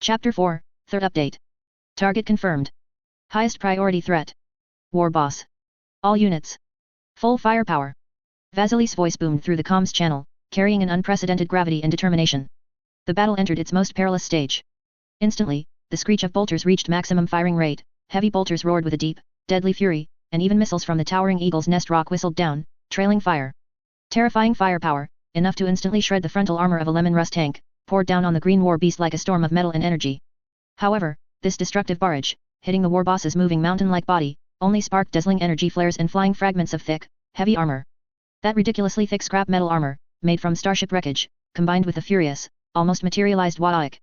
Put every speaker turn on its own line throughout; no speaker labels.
Chapter 4, Third Update. Target confirmed. Highest priority threat. War boss. All units. Full firepower. Vasily's voice boomed through the comms channel, carrying an unprecedented gravity and determination. The battle entered its most perilous stage. Instantly, the screech of bolters reached maximum firing rate, heavy bolters roared with a deep, deadly fury, and even missiles from the towering Eagle's Nest rock whistled down, trailing fire. Terrifying firepower, enough to instantly shred the frontal armor of a lemon rust tank, poured down on the green war beast like a storm of metal and energy. However, this destructive barrage, hitting the war boss's moving mountain-like body, only sparked dazzling energy flares and flying fragments of thick, heavy armor. That ridiculously thick scrap metal armor, made from starship wreckage, combined with the furious, almost materialized Warhammer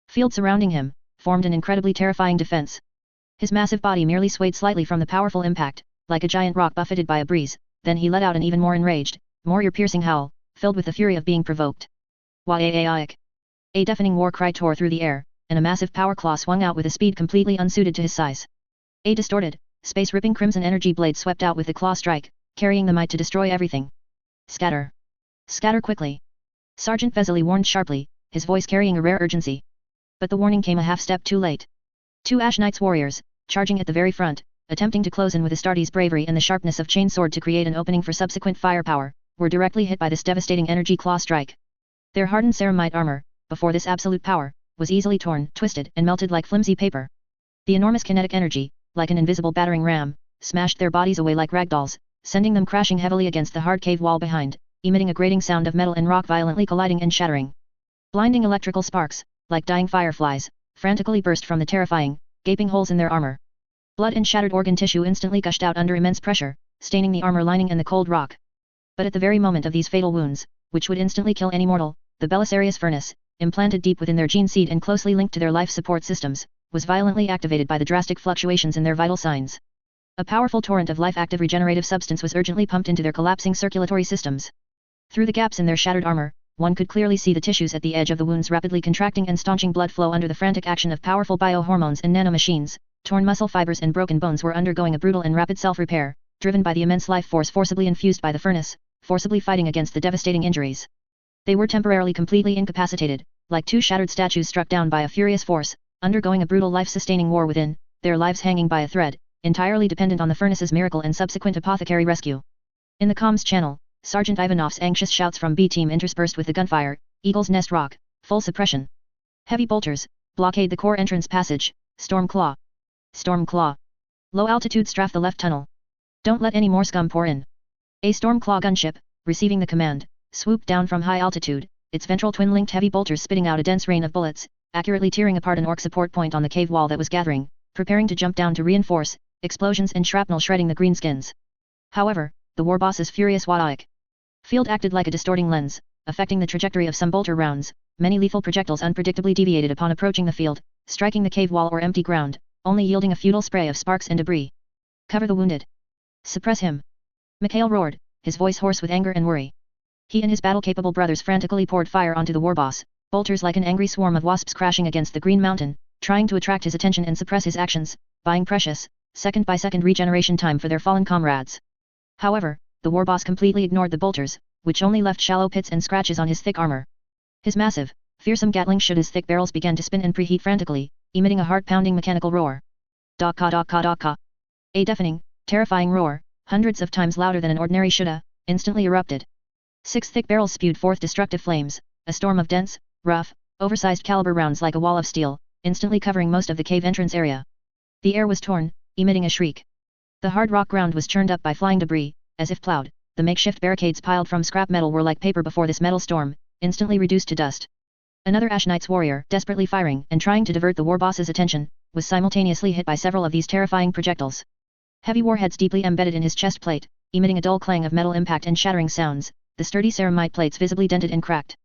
field surrounding him, formed an incredibly terrifying defense. His massive body merely swayed slightly from the powerful impact, like a giant rock buffeted by a breeze, then he let out an even more enraged, more ear-piercing howl, filled with the fury of being provoked. Warhammer! A deafening war cry tore through the air, and a massive power claw swung out with a speed completely unsuited to his size. A distorted, space-ripping crimson energy blade swept out with the claw strike, carrying the might to destroy everything. Scatter! Scatter quickly! Sergeant Vasily warned sharply, his voice carrying a rare urgency. But the warning came a half-step too late. Two Ash Knights warriors, charging at the very front, attempting to close in with Astartes' bravery and the sharpness of chainsword to create an opening for subsequent firepower, were directly hit by this devastating energy claw strike. Their hardened ceramite armor, before this absolute power, was easily torn, twisted, and melted like flimsy paper. The enormous kinetic energy, like an invisible battering ram, smashed their bodies away like ragdolls, sending them crashing heavily against the hard cave wall behind, emitting a grating sound of metal and rock violently colliding and shattering. Blinding electrical sparks, like dying fireflies, frantically burst from the terrifying, gaping holes in their armor. Blood and shattered organ tissue instantly gushed out under immense pressure, staining the armor lining and the cold rock. But at the very moment of these fatal wounds, which would instantly kill any mortal, the Belisarius furnace, implanted deep within their gene seed and closely linked to their life support systems, was violently activated by the drastic fluctuations in their vital signs. A powerful torrent of life-active regenerative substance was urgently pumped into their collapsing circulatory systems. Through the gaps in their shattered armor, one could clearly see the tissues at the edge of the wounds rapidly contracting and staunching blood flow under the frantic action of powerful biohormones and nanomachines. Torn muscle fibers and broken bones were undergoing a brutal and rapid self-repair, driven by the immense life force forcibly infused by the furnace, forcibly fighting against the devastating injuries. They were temporarily completely incapacitated, like two shattered statues struck down by a furious force, undergoing a brutal life-sustaining war within, their lives hanging by a thread, entirely dependent on the furnace's miracle and subsequent apothecary rescue. In the comms channel, Sergeant Ivanov's anxious shouts from B-Team interspersed with the gunfire. Eagle's Nest rock, full suppression. Heavy bolters, blockade the core entrance passage. Storm Claw. Storm Claw. Low altitude strafe the left tunnel. Don't let any more scum pour in. A Storm Claw gunship, receiving the command, swooped down from high altitude, its ventral twin-linked heavy bolters spitting out a dense rain of bullets, accurately tearing apart an orc support point on the cave wall that was gathering, preparing to jump down to reinforce, explosions and shrapnel shredding the greenskins. However, the war boss's furious Warhammer field acted like a distorting lens, affecting the trajectory of some bolter rounds. Many lethal projectiles unpredictably deviated upon approaching the field, striking the cave wall or empty ground, only yielding a futile spray of sparks and debris. Cover the wounded. Suppress him. Mikhail roared, his voice hoarse with anger and worry. He and his battle-capable brothers frantically poured fire onto the war boss, bolters like an angry swarm of wasps crashing against the green mountain, trying to attract his attention and suppress his actions, buying precious, second-by-second regeneration time for their fallen comrades. However, the war boss completely ignored the bolters, which only left shallow pits and scratches on his thick armor. His massive, fearsome Gatling shotgun's thick barrels began to spin and preheat frantically, emitting a heart-pounding mechanical roar. Dakka dakka dakka. A deafening, terrifying roar, hundreds of times louder than an ordinary shoulda, instantly erupted. 6 thick barrels spewed forth destructive flames, a storm of dense, rough, oversized caliber rounds like a wall of steel, instantly covering most of the cave entrance area. The air was torn, emitting a shriek. The hard rock ground was churned up by flying debris, as if plowed. The makeshift barricades piled from scrap metal were like paper before this metal storm, instantly reduced to dust. Another Ash Knight's warrior, desperately firing and trying to divert the war boss's attention, was simultaneously hit by several of these terrifying projectiles. Heavy warheads deeply embedded in his chest plate, emitting a dull clang of metal impact and shattering sounds, the sturdy ceramite plates visibly dented and cracked.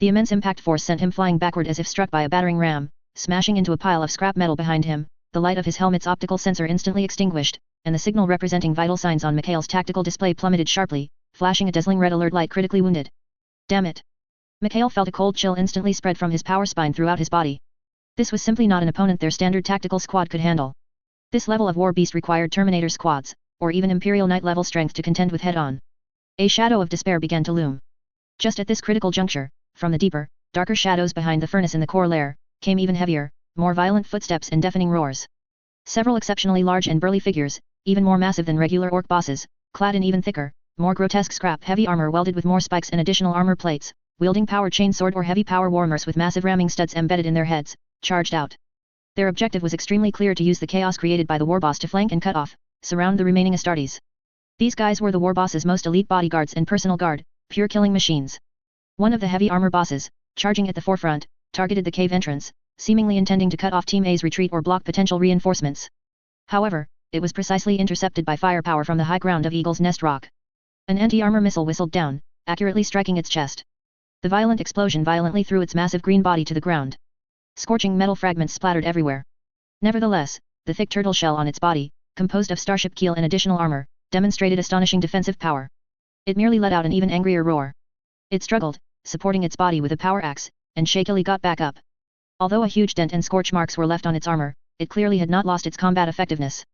The immense impact force sent him flying backward as if struck by a battering ram, smashing into a pile of scrap metal behind him. The light of his helmet's optical sensor instantly extinguished, and the signal representing vital signs on Mikhail's tactical display plummeted sharply, flashing a dazzling red alert light critically wounded. Damn it! Mikhail felt a cold chill instantly spread from his power spine throughout his body. This was simply not an opponent their standard tactical squad could handle. This level of war beast required Terminator squads, or even Imperial Knight level strength to contend with head-on. A shadow of despair began to loom. Just at this critical juncture, from the deeper, darker shadows behind the furnace in the core lair, came even heavier, more violent footsteps and deafening roars. Several exceptionally large and burly figures, even more massive than regular orc bosses, clad in even thicker, more grotesque scrap-heavy armor welded with more spikes and additional armor plates, wielding power chainsword or heavy power warhammers with massive ramming studs embedded in their heads, charged out. Their objective was extremely clear: to use the chaos created by the warboss to flank and cut off, surround the remaining Astartes. These guys were the warboss's most elite bodyguards and personal guard, pure killing machines. One of the heavy armor bosses, charging at the forefront, targeted the cave entrance, seemingly intending to cut off Team A's retreat or block potential reinforcements. However, it was precisely intercepted by firepower from the high ground of Eagle's Nest Rock. An anti-armor missile whistled down, accurately striking its chest. The violent explosion violently threw its massive green body to the ground. Scorching metal fragments splattered everywhere. Nevertheless, the thick turtle shell on its body, composed of starship keel and additional armor, demonstrated astonishing defensive power. It merely let out an even angrier roar. It struggled, supporting its body with a power axe, and shakily got back up. Although a huge dent and scorch marks were left on its armor, it clearly had not lost its combat effectiveness.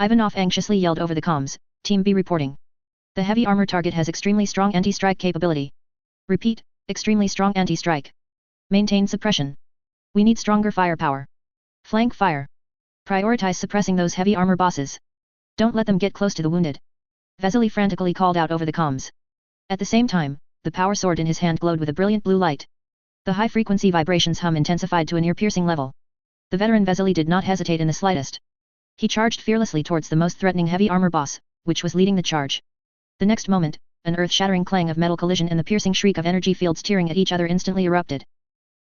Ivanov anxiously yelled over the comms, Team B reporting. The heavy armor target has extremely strong anti-strike capability. Repeat, extremely strong anti-strike. Maintain suppression. We need stronger firepower. Flank fire. Prioritize suppressing those heavy armor bosses. Don't let them get close to the wounded. Vasily frantically called out over the comms. At the same time, the power sword in his hand glowed with a brilliant blue light. The high-frequency vibrations hum intensified to a near-piercing level. The veteran Vasily did not hesitate in the slightest. He charged fearlessly towards the most threatening heavy armor boss, which was leading the charge. The next moment, an earth-shattering clang of metal collision and the piercing shriek of energy fields tearing at each other instantly erupted.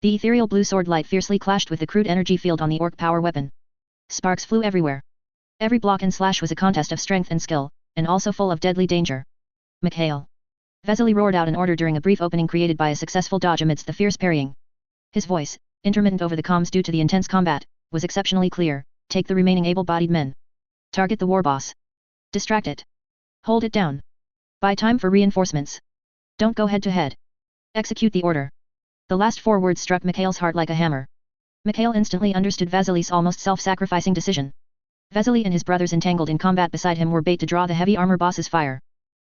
The ethereal blue sword light fiercely clashed with the crude energy field on the orc power weapon. Sparks flew everywhere. Every block and slash was a contest of strength and skill, and also full of deadly danger. Mikhail. Vasily roared out an order during a brief opening created by a successful dodge amidst the fierce parrying. His voice, intermittent over the comms due to the intense combat, was exceptionally clear. Take the remaining able-bodied men. Target the warboss. Distract it. Hold it down. Buy time for reinforcements. Don't go head-to-head. Execute the order. The last 4 words struck Mikhail's heart like a hammer. Mikhail instantly understood Vasily's almost self-sacrificing decision. Vasily and his brothers entangled in combat beside him were bait to draw the heavy armor boss's fire.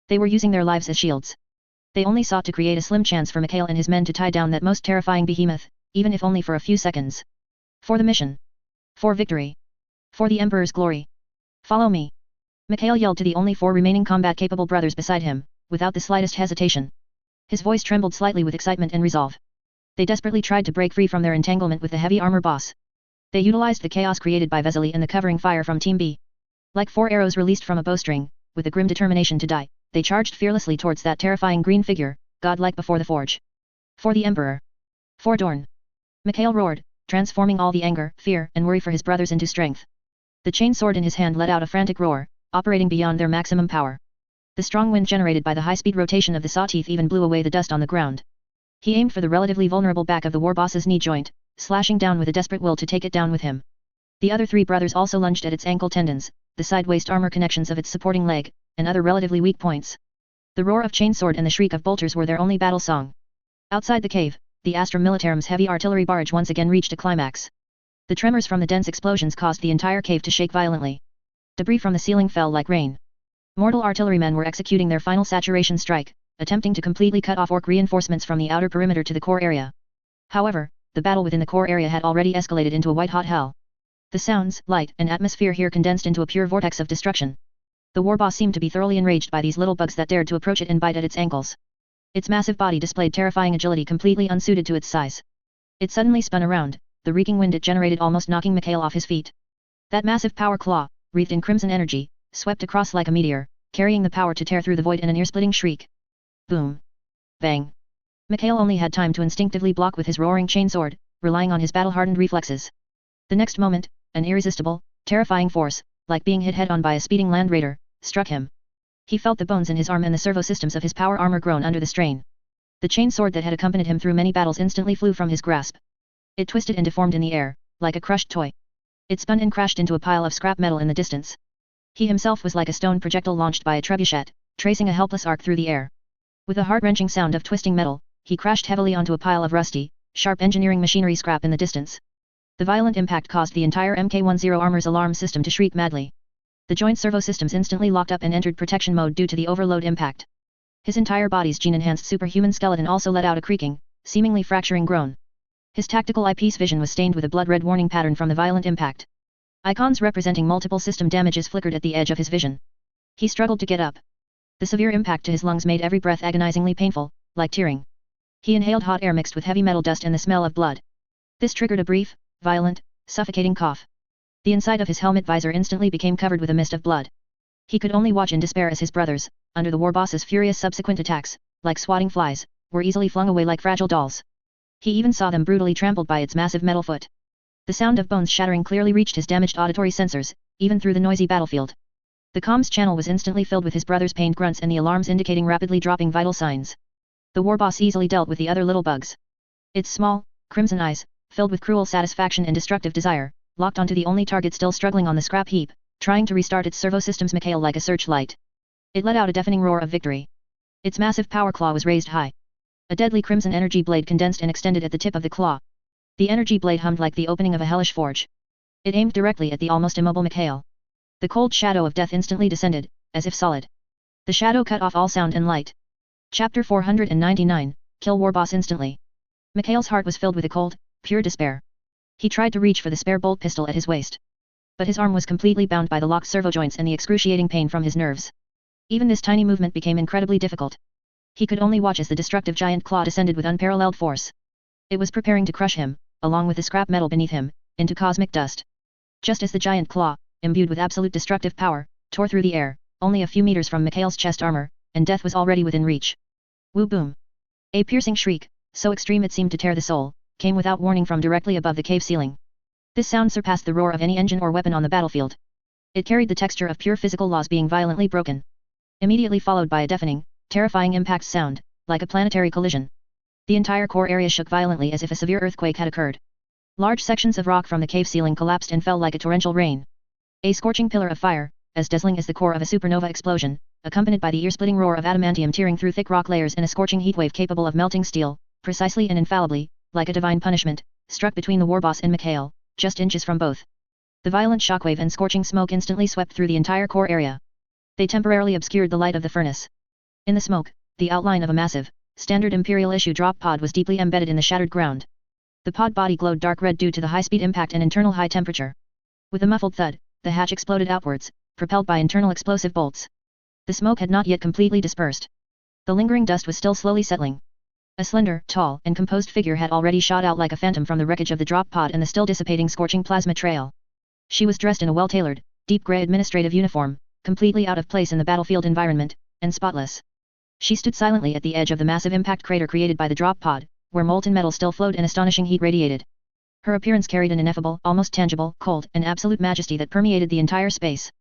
They were using their lives as shields. They only sought to create a slim chance for Mikhail and his men to tie down that most terrifying behemoth, even if only for a few seconds. For the mission. For victory. For the Emperor's glory. Follow me. Mikhail yelled to the only 4 remaining combat-capable brothers beside him, without the slightest hesitation. His voice trembled slightly with excitement and resolve. They desperately tried to break free from their entanglement with the heavy armor boss. They utilized the chaos created by Vasily and the covering fire from Team B. Like 4 arrows released from a bowstring, with a grim determination to die, they charged fearlessly towards that terrifying green figure, godlike before the forge. For the Emperor. For Dorn. Mikhail roared, transforming all the anger, fear, and worry for his brothers into strength. The chain sword in his hand let out a frantic roar, operating beyond their maximum power. The strong wind generated by the high-speed rotation of the saw teeth even blew away the dust on the ground. He aimed for the relatively vulnerable back of the warboss's knee joint, slashing down with a desperate will to take it down with him. The other 3 brothers also lunged at its ankle tendons, the side-waist armor connections of its supporting leg, and other relatively weak points. The roar of chainsword and the shriek of bolters were their only battle song. Outside the cave, the Astra Militarum's heavy artillery barrage once again reached a climax. The tremors from the dense explosions caused the entire cave to shake violently. Debris from the ceiling fell like rain. Mortal artillerymen were executing their final saturation strike, attempting to completely cut off orc reinforcements from the outer perimeter to the core area. However, the battle within the core area had already escalated into a white-hot hell. The sounds, light, and atmosphere here condensed into a pure vortex of destruction. The warboss seemed to be thoroughly enraged by these little bugs that dared to approach it and bite at its ankles. Its massive body displayed terrifying agility completely unsuited to its size. It suddenly spun around, the reeking wind it generated almost knocking Mikhail off his feet. That massive power claw, wreathed in crimson energy, swept across like a meteor, carrying the power to tear through the void in an ear-splitting shriek. Boom. Bang. Mikhail only had time to instinctively block with his roaring chainsword, relying on his battle-hardened reflexes. The next moment, an irresistible, terrifying force, like being hit head-on by a speeding land raider, struck him. He felt the bones in his arm and the servo systems of his power armor groan under the strain. The chainsword that had accompanied him through many battles instantly flew from his grasp. It twisted and deformed in the air, like a crushed toy. It spun and crashed into a pile of scrap metal in the distance. He himself was like a stone projectile launched by a trebuchet, tracing a helpless arc through the air. With a heart-wrenching sound of twisting metal, he crashed heavily onto a pile of rusty, sharp engineering machinery scrap in the distance. The violent impact caused the entire Mk-10 armor's alarm system to shriek madly. The joint servo systems instantly locked up and entered protection mode due to the overload impact. His entire body's gene-enhanced superhuman skeleton also let out a creaking, seemingly fracturing groan. His tactical eyepiece vision was stained with a blood-red warning pattern from the violent impact. Icons representing multiple system damages flickered at the edge of his vision. He struggled to get up. The severe impact to his lungs made every breath agonizingly painful, like tearing. He inhaled hot air mixed with heavy metal dust and the smell of blood. This triggered a brief, violent, suffocating cough. The inside of his helmet visor instantly became covered with a mist of blood. He could only watch in despair as his brothers, under the war boss's furious subsequent attacks, like swatting flies, were easily flung away like fragile dolls. He even saw them brutally trampled by its massive metal foot. The sound of bones shattering clearly reached his damaged auditory sensors, even through the noisy battlefield. The comms channel was instantly filled with his brother's pained grunts and the alarms indicating rapidly dropping vital signs. The war boss easily dealt with the other little bugs. Its small, crimson eyes, filled with cruel satisfaction and destructive desire, locked onto the only target still struggling on the scrap heap, trying to restart its servo systems Mikhail like a searchlight. It let out a deafening roar of victory. Its massive power claw was raised high. A deadly crimson energy blade condensed and extended at the tip of the claw. The energy blade hummed like the opening of a hellish forge. It aimed directly at the almost immobile Mikhail. The cold shadow of death instantly descended, as if solid. The shadow cut off all sound and light. Chapter 499, Kill War Boss instantly. Mikhail's heart was filled with a cold, pure despair. He tried to reach for the spare bolt pistol at his waist. But his arm was completely bound by the locked servo joints and the excruciating pain from his nerves. Even this tiny movement became incredibly difficult. He could only watch as the destructive giant claw descended with unparalleled force. It was preparing to crush him, along with the scrap metal beneath him, into cosmic dust. Just as the giant claw, imbued with absolute destructive power, tore through the air, only a few meters from Mikhail's chest armor, and death was already within reach. Woo boom! A piercing shriek, so extreme it seemed to tear the soul, came without warning from directly above the cave ceiling. This sound surpassed the roar of any engine or weapon on the battlefield. It carried the texture of pure physical laws being violently broken. Immediately followed by a deafening, terrifying impact sound, like a planetary collision. The entire core area shook violently as if a severe earthquake had occurred. Large sections of rock from the cave ceiling collapsed and fell like a torrential rain. A scorching pillar of fire, as dazzling as the core of a supernova explosion, accompanied by the ear-splitting roar of adamantium tearing through thick rock layers in a scorching heatwave capable of melting steel, precisely and infallibly, like a divine punishment, struck between the war boss and Mikhail, just inches from both. The violent shockwave and scorching smoke instantly swept through the entire core area. They temporarily obscured the light of the furnace. In the smoke, the outline of a massive, standard Imperial issue drop pod was deeply embedded in the shattered ground. The pod body glowed dark red due to the high-speed impact and internal high temperature. With a muffled thud, the hatch exploded outwards, propelled by internal explosive bolts. The smoke had not yet completely dispersed. The lingering dust was still slowly settling. A slender, tall, and composed figure had already shot out like a phantom from the wreckage of the drop pod and the still dissipating scorching plasma trail. She was dressed in a well-tailored, deep gray administrative uniform, completely out of place in the battlefield environment, and spotless. She stood silently at the edge of the massive impact crater created by the drop pod, where molten metal still flowed and astonishing heat radiated. Her appearance carried an ineffable, almost tangible, cold, and absolute majesty that permeated the entire space.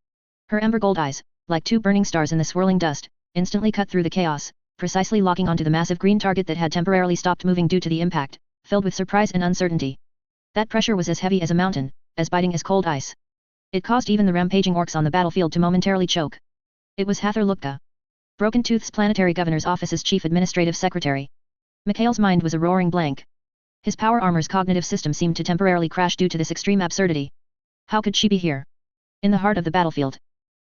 Her ember gold eyes, like two burning stars in the swirling dust, instantly cut through the chaos, precisely locking onto the massive green target that had temporarily stopped moving due to the impact, filled with surprise and uncertainty. That pressure was as heavy as a mountain, as biting as cold ice. It caused even the rampaging orcs on the battlefield to momentarily choke. It was Hather Lupka, Broken Tooth's planetary governor's office's chief administrative secretary. Mikhail's mind was a roaring blank. His power armor's cognitive system seemed to temporarily crash due to this extreme absurdity. How could she be here? In the heart of the battlefield.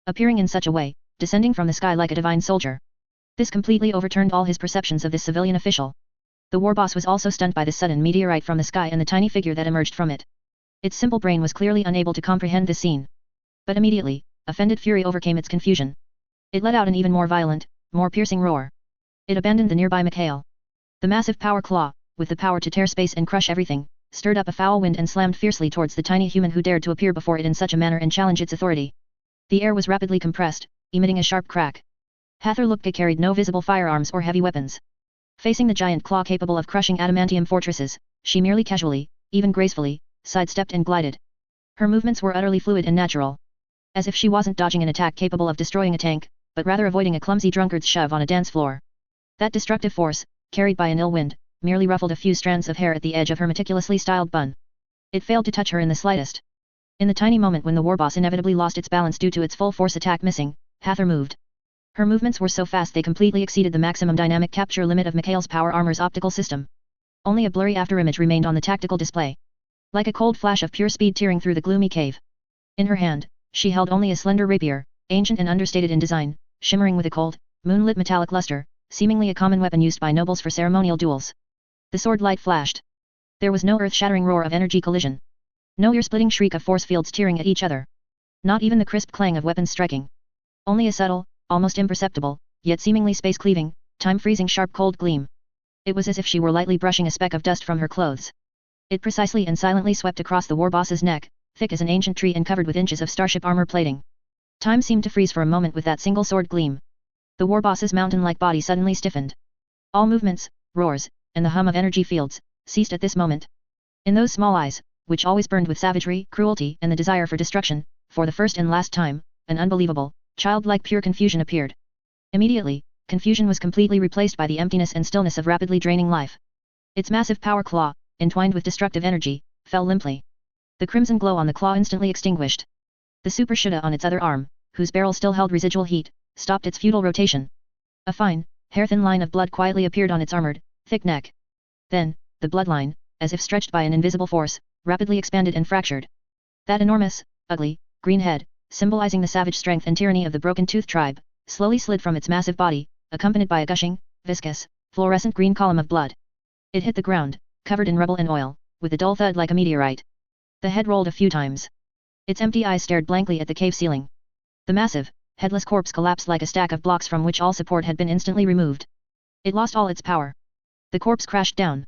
Appearing in such a way, descending from the sky like a divine soldier. This completely overturned all his perceptions of this civilian official. The war boss was also stunned by the sudden meteorite from the sky and the tiny figure that emerged from it. Its simple brain was clearly unable to comprehend this scene. But immediately, offended fury overcame its confusion. It let out an even more violent, more piercing roar. It abandoned the nearby Mikhail. The massive power claw, with the power to tear space and crush everything, stirred up a foul wind and slammed fiercely towards the tiny human who dared to appear before it in such a manner and challenge its authority. The air was rapidly compressed, emitting a sharp crack. Hather Lupka carried no visible firearms or heavy weapons. Facing the giant claw capable of crushing adamantium fortresses, she merely casually, even gracefully, sidestepped and glided. Her movements were utterly fluid and natural. As if she wasn't dodging an attack capable of destroying a tank, but rather avoiding a clumsy drunkard's shove on a dance floor. That destructive force, carried by an ill wind, merely ruffled a few strands of hair at the edge of her meticulously styled bun. It failed to touch her in the slightest. In the tiny moment when the war boss inevitably lost its balance due to its full force attack missing, Hather moved. Her movements were so fast they completely exceeded the maximum dynamic capture limit of Mikhail's power armor's optical system. Only a blurry afterimage remained on the tactical display. Like a cold flash of pure speed tearing through the gloomy cave. In her hand, she held only a slender rapier, ancient and understated in design, shimmering with a cold, moonlit metallic luster, seemingly a common weapon used by nobles for ceremonial duels. The sword light flashed. There was no earth-shattering roar of energy collision. No ear-splitting shriek of force fields tearing at each other. Not even the crisp clang of weapons striking. Only a subtle, almost imperceptible, yet seemingly space-cleaving, time-freezing sharp cold gleam. It was as if she were lightly brushing a speck of dust from her clothes. It precisely and silently swept across the war boss's neck, thick as an ancient tree and covered with inches of starship armor plating. Time seemed to freeze for a moment with that single sword gleam. The war boss's mountain-like body suddenly stiffened. All movements, roars, and the hum of energy fields, ceased at this moment. In those small eyes, which always burned with savagery, cruelty, and the desire for destruction, for the first and last time, an unbelievable, childlike pure confusion appeared. Immediately, confusion was completely replaced by the emptiness and stillness of rapidly draining life. Its massive power claw, entwined with destructive energy, fell limply. The crimson glow on the claw instantly extinguished. The super Shuda on its other arm, whose barrel still held residual heat, stopped its futile rotation. A fine, hair-thin line of blood quietly appeared on its armored, thick neck. Then, the bloodline, as if stretched by an invisible force, rapidly expanded and fractured. That enormous, ugly, green head, symbolizing the savage strength and tyranny of the broken-toothed tribe, slowly slid from its massive body, accompanied by a gushing, viscous, fluorescent green column of blood. It hit the ground, covered in rubble and oil, with a dull thud like a meteorite. The head rolled a few times. Its empty eyes stared blankly at the cave ceiling. The massive, headless corpse collapsed like a stack of blocks from which all support had been instantly removed. It lost all its power. The corpse crashed down.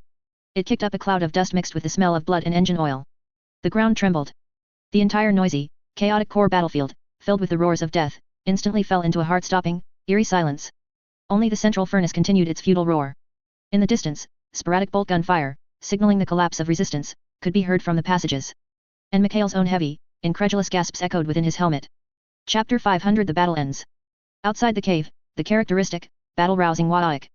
It kicked up a cloud of dust mixed with the smell of blood and engine oil. The ground trembled. The entire noisy, chaotic core battlefield, filled with the roars of death, instantly fell into a heart-stopping, eerie silence. Only the central furnace continued its futile roar. In the distance, sporadic bolt gun fire, signaling the collapse of resistance, could be heard from the passages. And Mikhail's own heavy, incredulous gasps echoed within his helmet. Chapter 500 The battle ends. Outside the cave, the characteristic, battle-rousing Warhammer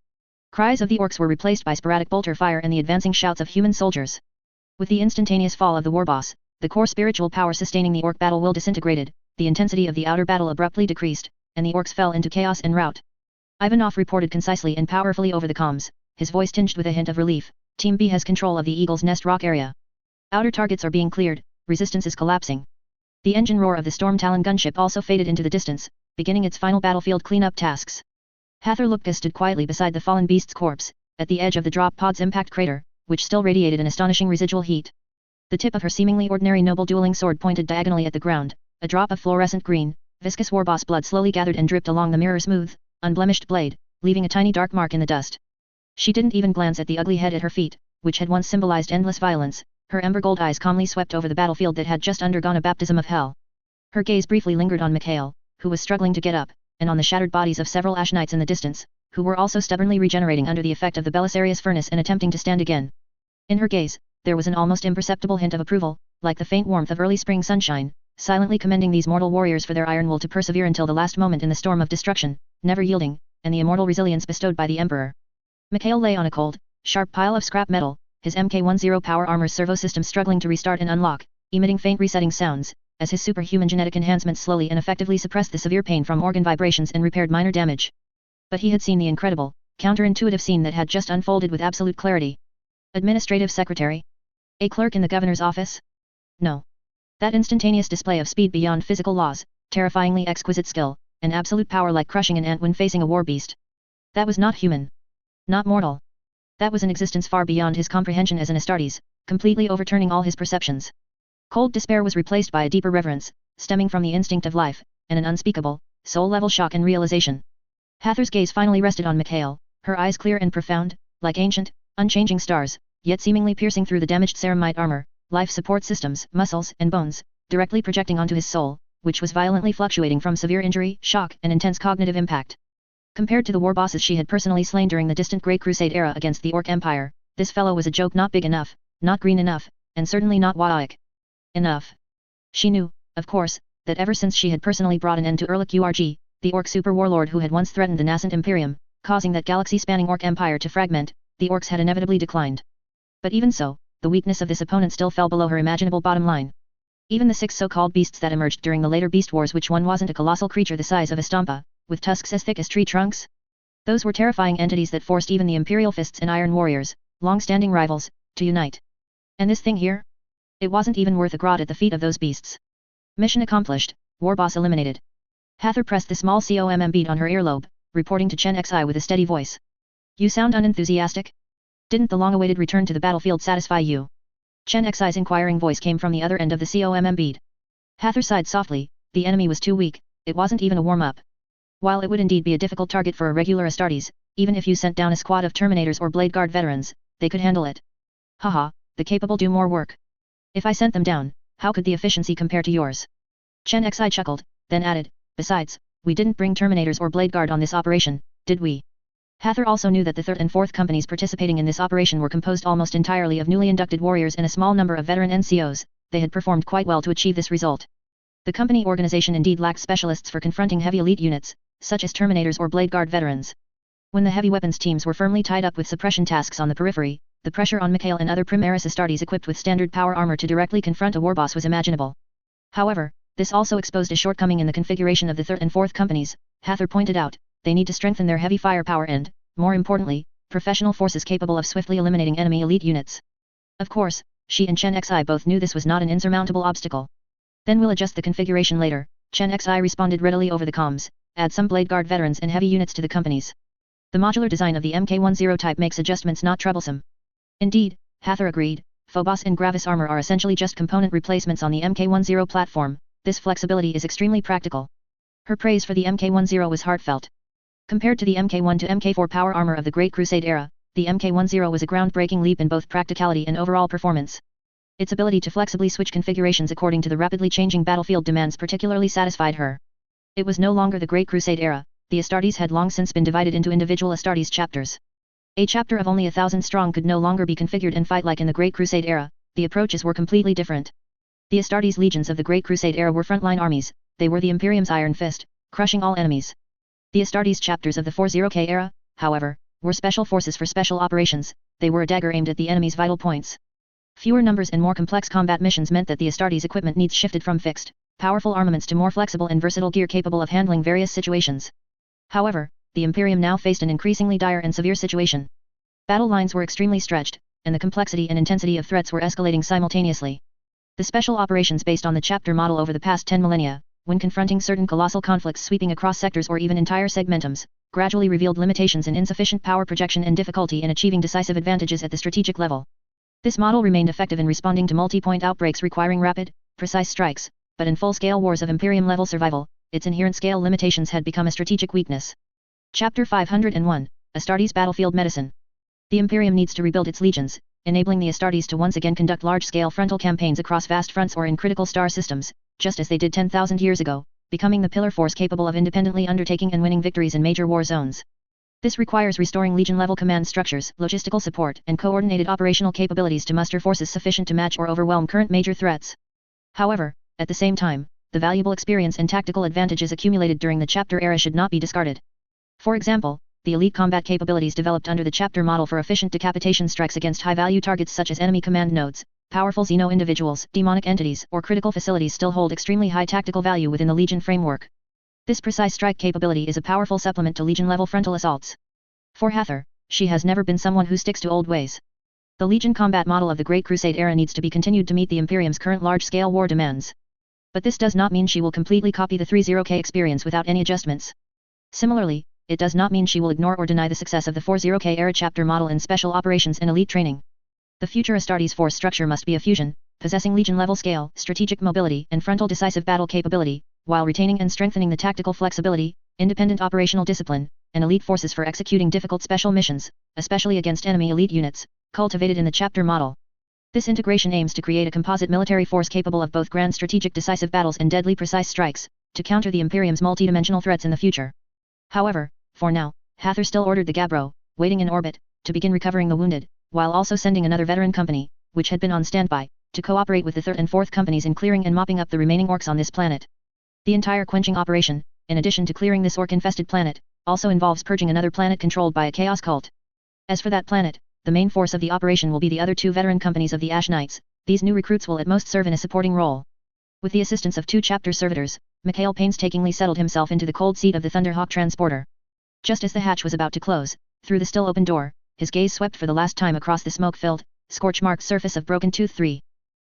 cries of the orcs were replaced by sporadic bolter fire and the advancing shouts of human soldiers. With the instantaneous fall of the warboss, the core spiritual power sustaining the orc battle will disintegrated, the intensity of the outer battle abruptly decreased, and the orcs fell into chaos and rout. Ivanov reported concisely and powerfully over the comms, his voice tinged with a hint of relief. Team B has control of the Eagle's Nest rock area. Outer targets are being cleared, resistance is collapsing. The engine roar of the Storm Talon gunship also faded into the distance, beginning its final battlefield cleanup tasks. Hather Lupka stood quietly beside the fallen beast's corpse, at the edge of the drop pod's impact crater, which still radiated an astonishing residual heat. The tip of her seemingly ordinary noble dueling sword pointed diagonally at the ground, a drop of fluorescent green, viscous warboss blood slowly gathered and dripped along the mirror-smooth, unblemished blade, leaving a tiny dark mark in the dust. She didn't even glance at the ugly head at her feet, which had once symbolized endless violence. Her ember-gold eyes calmly swept over the battlefield that had just undergone a baptism of hell. Her gaze briefly lingered on Mikhail, who was struggling to get up, and on the shattered bodies of several Ash Knights in the distance, who were also stubbornly regenerating under the effect of the Belisarius furnace and attempting to stand again. In her gaze, there was an almost imperceptible hint of approval, like the faint warmth of early spring sunshine, silently commending these mortal warriors for their iron will to persevere until the last moment in the storm of destruction, never yielding, and the immortal resilience bestowed by the Emperor. Mikhail lay on a cold, sharp pile of scrap metal, his Mk-10 power armor's servo system struggling to restart and unlock, emitting faint resetting sounds, as his superhuman genetic enhancements slowly and effectively suppressed the severe pain from organ vibrations and repaired minor damage. But he had seen the incredible, counterintuitive scene that had just unfolded with absolute clarity. Administrative secretary? A clerk in the governor's office? No. That instantaneous display of speed beyond physical laws, terrifyingly exquisite skill, and absolute power like crushing an ant when facing a war beast. That was not human. Not mortal. That was an existence far beyond his comprehension as an Astartes, completely overturning all his perceptions. Cold despair was replaced by a deeper reverence, stemming from the instinct of life, and an unspeakable, soul-level shock and realization. Hather's gaze finally rested on Mikhail, her eyes clear and profound, like ancient, unchanging stars, yet seemingly piercing through the damaged ceramite armor, life support systems, muscles, and bones, directly projecting onto his soul, which was violently fluctuating from severe injury, shock, and intense cognitive impact. Compared to the war bosses she had personally slain during the distant Great Crusade era against the Orc Empire, this fellow was a joke not big enough, not green enough, and certainly not Warhammer enough. She knew, of course, that ever since she had personally brought an end to Erlich Urg, the Orc super warlord who had once threatened the nascent Imperium, causing that galaxy-spanning Orc Empire to fragment, the Orcs had inevitably declined. But even so, the weakness of this opponent still fell below her imaginable bottom line. Even the 6 so-called beasts that emerged during the later Beast Wars, which one wasn't a colossal creature the size of a stampa, with tusks as thick as tree trunks? Those were terrifying entities that forced even the Imperial Fists and Iron Warriors, long-standing rivals, to unite. And this thing here? It wasn't even worth a groat at the feet of those beasts. Mission accomplished, Warboss eliminated. Hather pressed the small COMM bead on her earlobe, reporting to Chen Xi with a steady voice. You sound unenthusiastic? Didn't the long-awaited return to the battlefield satisfy you? Chen Xi's inquiring voice came from the other end of the COMM bead. Hathor sighed softly, the enemy was too weak, it wasn't even a warm-up. While it would indeed be a difficult target for a regular Astartes, even if you sent down a squad of Terminators or Blade Guard veterans, they could handle it. Haha, the capable do more work. If I sent them down, how could the efficiency compare to yours? Chen Xi chuckled, then added, besides, we didn't bring Terminators or Blade Guard on this operation, did we? Hathor also knew that the 3rd and 4th companies participating in this operation were composed almost entirely of newly inducted warriors and a small number of veteran NCOs, they had performed quite well to achieve this result. The company organization indeed lacked specialists for confronting heavy elite units, such as Terminators or Blade Guard veterans. When the heavy weapons teams were firmly tied up with suppression tasks on the periphery, the pressure on Mikhail and other Primaris Astartes equipped with standard power armor to directly confront a warboss was imaginable. However, this also exposed a shortcoming in the configuration of the 3rd and 4th companies. Hathor pointed out, they need to strengthen their heavy firepower and, more importantly, professional forces capable of swiftly eliminating enemy elite units. Of course, she and Chen Xi both knew this was not an insurmountable obstacle. Then we'll adjust the configuration later, Chen Xi responded readily over the comms, add some Blade Guard veterans and heavy units to the companies. The modular design of the Mk10 type makes adjustments not troublesome. Indeed, Hathor agreed, Phobos and Gravis armor are essentially just component replacements on the Mk10 platform, this flexibility is extremely practical. Her praise for the Mk10 was heartfelt. Compared to the Mk1 to Mk4 power armor of the Great Crusade era, the Mk10 was a groundbreaking leap in both practicality and overall performance. Its ability to flexibly switch configurations according to the rapidly changing battlefield demands particularly satisfied her. It was no longer the Great Crusade era, the Astartes had long since been divided into individual Astartes chapters. A chapter of only 1,000 strong could no longer be configured and fight like in the Great Crusade era, the approaches were completely different. The Astartes legions of the Great Crusade era were frontline armies, they were the Imperium's iron fist, crushing all enemies. The Astartes chapters of the 40K era, however, were special forces for special operations, they were a dagger aimed at the enemy's vital points. Fewer numbers and more complex combat missions meant that the Astartes equipment needs shifted from fixed, powerful armaments to more flexible and versatile gear capable of handling various situations. However, the Imperium now faced an increasingly dire and severe situation. Battle lines were extremely stretched, and the complexity and intensity of threats were escalating simultaneously. The special operations based on the chapter model over the past 10 millennia, when confronting certain colossal conflicts sweeping across sectors or even entire segmentums, gradually revealed limitations in insufficient power projection and difficulty in achieving decisive advantages at the strategic level. This model remained effective in responding to multi-point outbreaks requiring rapid, precise strikes, but in full-scale wars of Imperium-level survival, its inherent scale limitations had become a strategic weakness. Chapter 501, Astartes Battlefield Medicine. The Imperium needs to rebuild its legions, enabling the Astartes to once again conduct large-scale frontal campaigns across vast fronts or in critical star systems, just as they did 10,000 years ago, becoming the pillar force capable of independently undertaking and winning victories in major war zones. This requires restoring legion-level command structures, logistical support, and coordinated operational capabilities to muster forces sufficient to match or overwhelm current major threats. However, at the same time, the valuable experience and tactical advantages accumulated during the chapter era should not be discarded. For example, the elite combat capabilities developed under the chapter model for efficient decapitation strikes against high-value targets such as enemy command nodes, powerful Xeno individuals, demonic entities, or critical facilities still hold extremely high tactical value within the Legion framework. This precise strike capability is a powerful supplement to Legion-level frontal assaults. For Hathor, she has never been someone who sticks to old ways. The Legion combat model of the Great Crusade era needs to be continued to meet the Imperium's current large-scale war demands. But this does not mean she will completely copy the 30K experience without any adjustments. Similarly, it does not mean she will ignore or deny the success of the 40K era chapter model in special operations and elite training. The future Astartes force structure must be a fusion, possessing Legion-level scale, strategic mobility, and frontal decisive battle capability, while retaining and strengthening the tactical flexibility, independent operational discipline, and elite forces for executing difficult special missions, especially against enemy elite units, cultivated in the chapter model. This integration aims to create a composite military force capable of both grand strategic decisive battles and deadly precise strikes, to counter the Imperium's multidimensional threats in the future. However, for now, Hathor still ordered the Gabbro, waiting in orbit, to begin recovering the wounded, while also sending another veteran company, which had been on standby, to cooperate with the 3rd and 4th companies in clearing and mopping up the remaining orcs on this planet. The entire quenching operation, in addition to clearing this orc-infested planet, also involves purging another planet controlled by a chaos cult. As for that planet, the main force of the operation will be the other 2 veteran companies of the Ash Knights. These new recruits will at most serve in a supporting role. With the assistance of 2 chapter servitors, Mikhail painstakingly settled himself into the cold seat of the Thunderhawk transporter. Just as the hatch was about to close, through the still open door, his gaze swept for the last time across the smoke-filled, scorch-marked surface of Broken Tooth 3.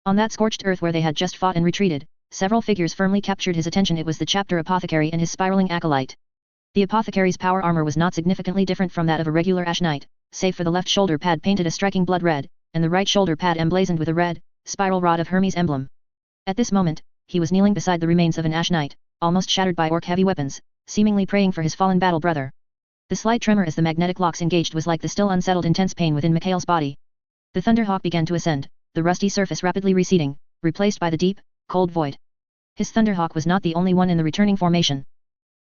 On that scorched earth where they had just fought and retreated, several figures firmly captured his attention. It was the chapter apothecary and his spiraling acolyte. The apothecary's power armor was not significantly different from that of a regular Ash Knight, save for the left shoulder pad painted a striking blood red, and the right shoulder pad emblazoned with a red, spiral rod of Hermes emblem. At this moment, he was kneeling beside the remains of an Ash Knight, almost shattered by orc heavy weapons, seemingly praying for his fallen battle brother. The slight tremor as the magnetic locks engaged was like the still unsettled intense pain within Mikhail's body. The Thunderhawk began to ascend, the rusty surface rapidly receding, replaced by the deep, cold void. His Thunderhawk was not the only one in the returning formation.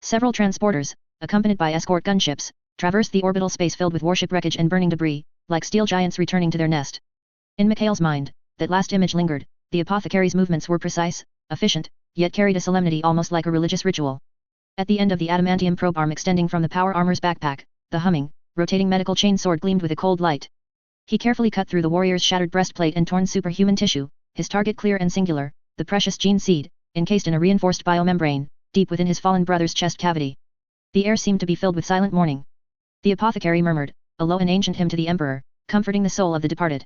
Several transporters, accompanied by escort gunships, traversed the orbital space filled with warship wreckage and burning debris, like steel giants returning to their nest. In Mikhail's mind, that last image lingered. The apothecary's movements were precise, efficient, yet carried a solemnity almost like a religious ritual. At the end of the adamantium probe arm extending from the power armor's backpack, the humming, rotating medical chain sword gleamed with a cold light. He carefully cut through the warrior's shattered breastplate and torn superhuman tissue, his target clear and singular, the precious gene seed, encased in a reinforced biomembrane, deep within his fallen brother's chest cavity. The air seemed to be filled with silent mourning. The apothecary murmured, a low and ancient hymn to the emperor, comforting the soul of the departed.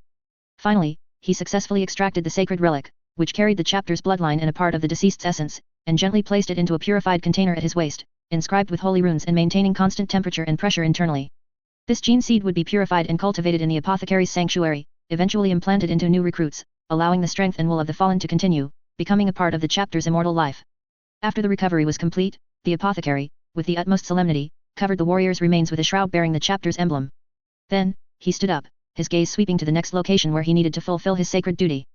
Finally, he successfully extracted the sacred relic, which carried the chapter's bloodline and a part of the deceased's essence, and gently placed it into a purified container at his waist, inscribed with holy runes and maintaining constant temperature and pressure internally. This gene seed would be purified and cultivated in the apothecary's sanctuary, eventually implanted into new recruits, allowing the strength and will of the fallen to continue, becoming a part of the chapter's immortal life. After the recovery was complete, the apothecary, with the utmost solemnity, covered the warrior's remains with a shroud bearing the chapter's emblem. Then, he stood up, his gaze sweeping to the next location where he needed to fulfill his sacred duty.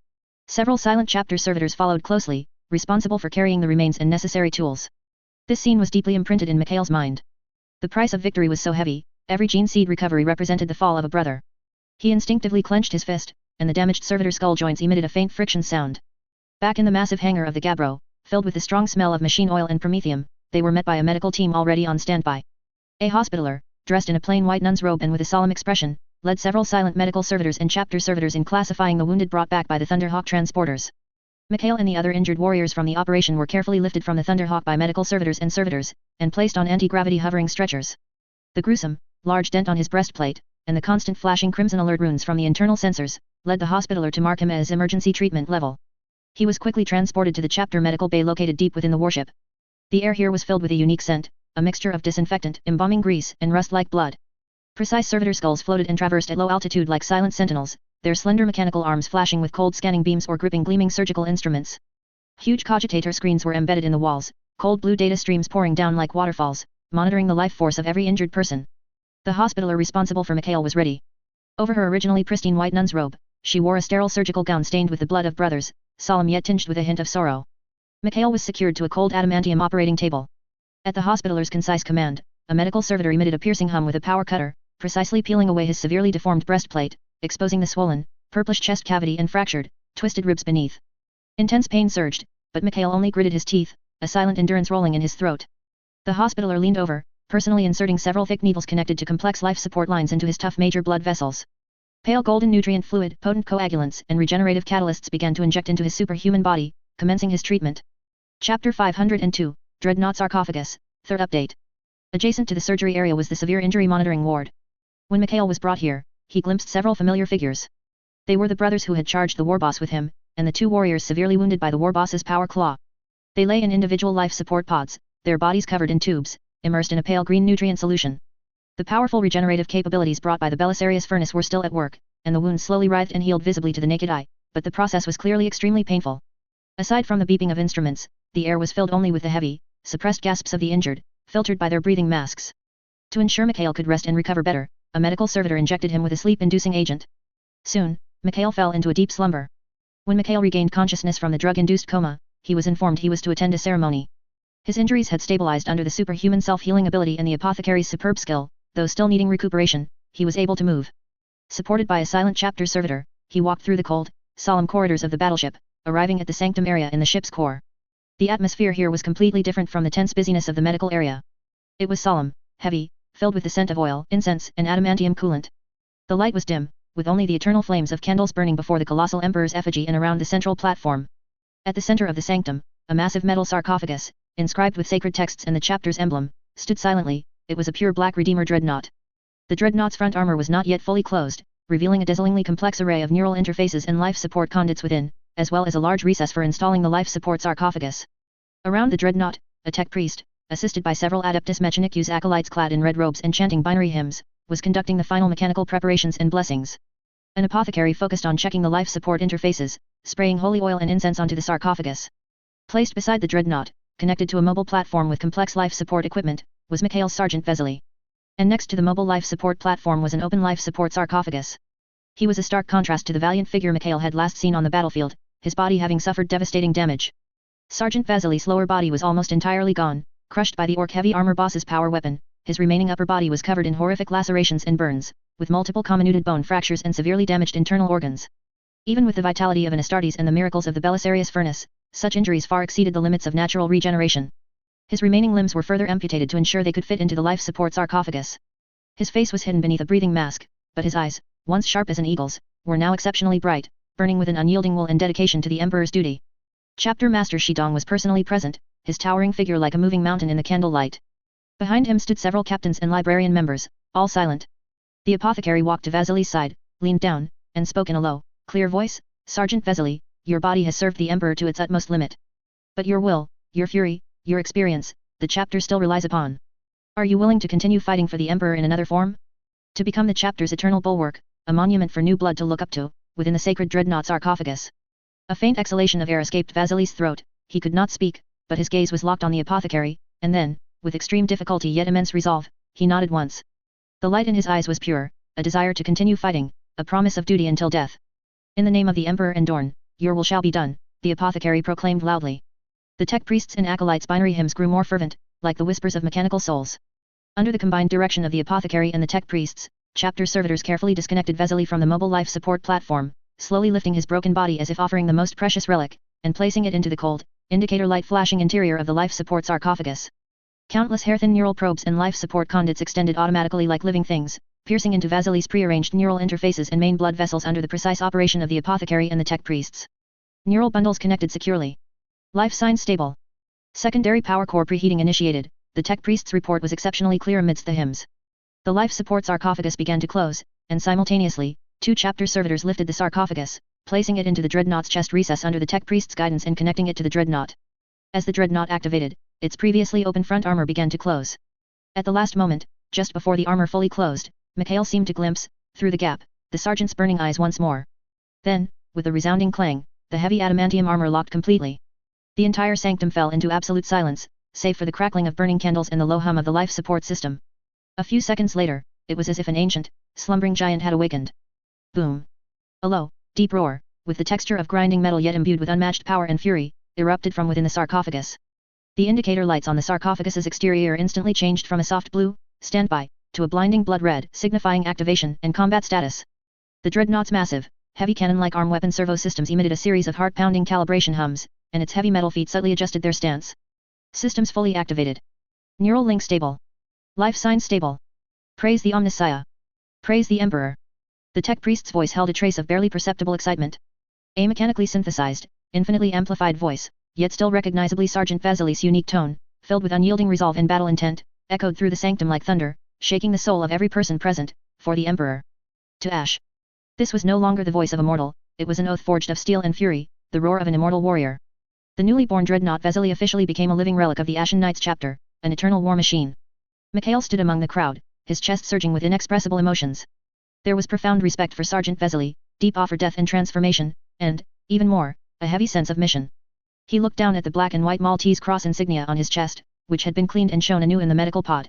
Several silent chapter servitors followed closely, responsible for carrying the remains and necessary tools. This scene was deeply imprinted in Mikhail's mind. The price of victory was so heavy, every gene seed recovery represented the fall of a brother. He instinctively clenched his fist, and the damaged servitor's skull joints emitted a faint friction sound. Back in the massive hangar of the Gabbro, filled with the strong smell of machine oil and promethium, they were met by a medical team already on standby. A hospitaller, dressed in a plain white nun's robe and with a solemn expression, led several silent medical servitors and chapter servitors in classifying the wounded brought back by the Thunderhawk transporters. Mikhail and the other injured warriors from the operation were carefully lifted from the Thunderhawk by medical servitors and placed on anti-gravity hovering stretchers. The gruesome, large dent on his breastplate, and the constant flashing crimson alert runes from the internal sensors, led the hospitaller to mark him as emergency treatment level. He was quickly transported to the chapter medical bay located deep within the warship. The air here was filled with a unique scent, a mixture of disinfectant, embalming grease, and rust-like blood. Precise servitor skulls floated and traversed at low altitude like silent sentinels, their slender mechanical arms flashing with cold scanning beams or gripping gleaming surgical instruments. Huge cogitator screens were embedded in the walls, cold blue data streams pouring down like waterfalls, monitoring the life force of every injured person. The hospitaller responsible for Mikhail was ready. Over her originally pristine white nun's robe, she wore a sterile surgical gown stained with the blood of brothers, solemn yet tinged with a hint of sorrow. Mikhail was secured to a cold adamantium operating table. At the hospitaler's concise command, a medical servitor emitted a piercing hum with a power cutter, precisely peeling away his severely deformed breastplate, exposing the swollen, purplish chest cavity and fractured, twisted ribs beneath. Intense pain surged, but Mikhail only gritted his teeth, a silent endurance rolling in his throat. The hospitaller leaned over, personally inserting several thick needles connected to complex life support lines into his tough major blood vessels. Pale golden nutrient fluid, potent coagulants, and regenerative catalysts began to inject into his superhuman body, commencing his treatment. Chapter 502, Dreadnought Sarcophagus, Third Update. Adjacent to the surgery area was the severe injury monitoring ward. When Mikhail was brought here, he glimpsed several familiar figures. They were the brothers who had charged the war boss with him, and the two warriors severely wounded by the war boss's power claw. They lay in individual life support pods, their bodies covered in tubes, immersed in a pale green nutrient solution. The powerful regenerative capabilities brought by the Belisarius furnace were still at work, and the wounds slowly writhed and healed visibly to the naked eye, but the process was clearly extremely painful. Aside from the beeping of instruments, the air was filled only with the heavy, suppressed gasps of the injured, filtered by their breathing masks. To ensure Mikhail could rest and recover better, a medical servitor injected him with a sleep-inducing agent. Soon, Mikhail fell into a deep slumber. When Mikhail regained consciousness from the drug-induced coma, he was informed he was to attend a ceremony. His injuries had stabilized under the superhuman self-healing ability and the apothecary's superb skill, though still needing recuperation, he was able to move. Supported by a silent chapter servitor, he walked through the cold, solemn corridors of the battleship, arriving at the sanctum area in the ship's core. The atmosphere here was completely different from the tense busyness of the medical area. It was solemn, heavy, filled with the scent of oil, incense, and adamantium coolant. The light was dim, with only the eternal flames of candles burning before the colossal emperor's effigy and around the central platform. At the center of the sanctum, a massive metal sarcophagus, inscribed with sacred texts and the chapter's emblem, stood silently. It was a pure black Redeemer dreadnought. The dreadnought's front armor was not yet fully closed, revealing a dazzlingly complex array of neural interfaces and life support conduits within, as well as a large recess for installing the life support sarcophagus. Around the dreadnought, a tech priest, assisted by several Adeptus Mechanicus acolytes clad in red robes and chanting binary hymns, was conducting the final mechanical preparations and blessings. An apothecary focused on checking the life support interfaces, spraying holy oil and incense onto the sarcophagus. Placed beside the dreadnought, connected to a mobile platform with complex life support equipment, was Mikhail's Sergeant Vesely. And next to the mobile life support platform was an open life support sarcophagus. He was a stark contrast to the valiant figure Mikhail had last seen on the battlefield, his body having suffered devastating damage. Sergeant Vesely's lower body was almost entirely gone, crushed by the orc heavy armor boss's power weapon. His remaining upper body was covered in horrific lacerations and burns, with multiple comminuted bone fractures and severely damaged internal organs. Even with the vitality of an Astartes and the miracles of the Belisarius furnace, such injuries far exceeded the limits of natural regeneration. His remaining limbs were further amputated to ensure they could fit into the life support sarcophagus. His face was hidden beneath a breathing mask, but his eyes, once sharp as an eagle's, were now exceptionally bright, burning with an unyielding will and dedication to the Emperor's duty. Chapter Master Shidong was personally present, his towering figure like a moving mountain in the candlelight. Behind him stood several captains and librarian members, all silent. The apothecary walked to Vasili's side, leaned down, and spoke in a low, clear voice, "Sergeant Vesely, your body has served the Emperor to its utmost limit. But your will, your fury, your experience, the chapter still relies upon. Are you willing to continue fighting for the Emperor in another form? To become the chapter's eternal bulwark, a monument for new blood to look up to, within the sacred dreadnought sarcophagus?" A faint exhalation of air escaped Vasili's throat. He could not speak, but his gaze was locked on the apothecary, and then, with extreme difficulty yet immense resolve, he nodded once. The light in his eyes was pure, a desire to continue fighting, a promise of duty until death. "In the name of the Emperor and Dorn, your will shall be done," the apothecary proclaimed loudly. The tech priests and acolytes' binary hymns grew more fervent, like the whispers of mechanical souls. Under the combined direction of the apothecary and the tech priests, chapter servitors carefully disconnected Vesely from the mobile life support platform, slowly lifting his broken body as if offering the most precious relic, and placing it into the cold, indicator light flashing interior of the life support sarcophagus. Countless hair-thin neural probes and life support conduits extended automatically like living things, piercing into Vasili's prearranged neural interfaces and main blood vessels under the precise operation of the apothecary and the tech priests. Neural bundles connected securely. Life signs stable. Secondary power core preheating initiated. The tech priest's report was exceptionally clear amidst the hymns. The life support sarcophagus began to close, and simultaneously, two chapter servitors lifted the sarcophagus, placing it into the dreadnought's chest recess under the tech priest's guidance and connecting it to the dreadnought. As the dreadnought activated, its previously open front armor began to close. At the last moment, just before the armor fully closed, Mikhail seemed to glimpse, through the gap, the sergeant's burning eyes once more. Then, with a resounding clang, the heavy adamantium armor locked completely. The entire sanctum fell into absolute silence, save for the crackling of burning candles and the low hum of the life support system. A few seconds later, it was as if an ancient, slumbering giant had awakened. Boom! A low, deep roar, with the texture of grinding metal yet imbued with unmatched power and fury, erupted from within the sarcophagus. The indicator lights on the sarcophagus's exterior instantly changed from a soft blue, standby, to a blinding blood red, signifying activation and combat status. The dreadnought's massive, heavy cannon-like arm weapon servo systems emitted a series of heart-pounding calibration hums, and its heavy metal feet subtly adjusted their stance. Systems fully activated. Neural link stable. Life sign stable. Praise the Omnissiah. Praise the Emperor. The tech priest's voice held a trace of barely perceptible excitement. A mechanically synthesized, infinitely amplified voice, yet still recognizably Sergeant Vasili's unique tone, filled with unyielding resolve and battle intent, echoed through the sanctum like thunder, shaking the soul of every person present, "For the Emperor. To ash." This was no longer the voice of a mortal, it was an oath forged of steel and fury, the roar of an immortal warrior. The newly born dreadnought Vesely officially became a living relic of the Ashen Knights chapter, an eternal war machine. Mikhail stood among the crowd, his chest surging with inexpressible emotions. There was profound respect for Sergeant Vesely, deep awe for death and transformation, and, even more, a heavy sense of mission. He looked down at the black and white Maltese cross insignia on his chest, which had been cleaned and shown anew in the medical pot.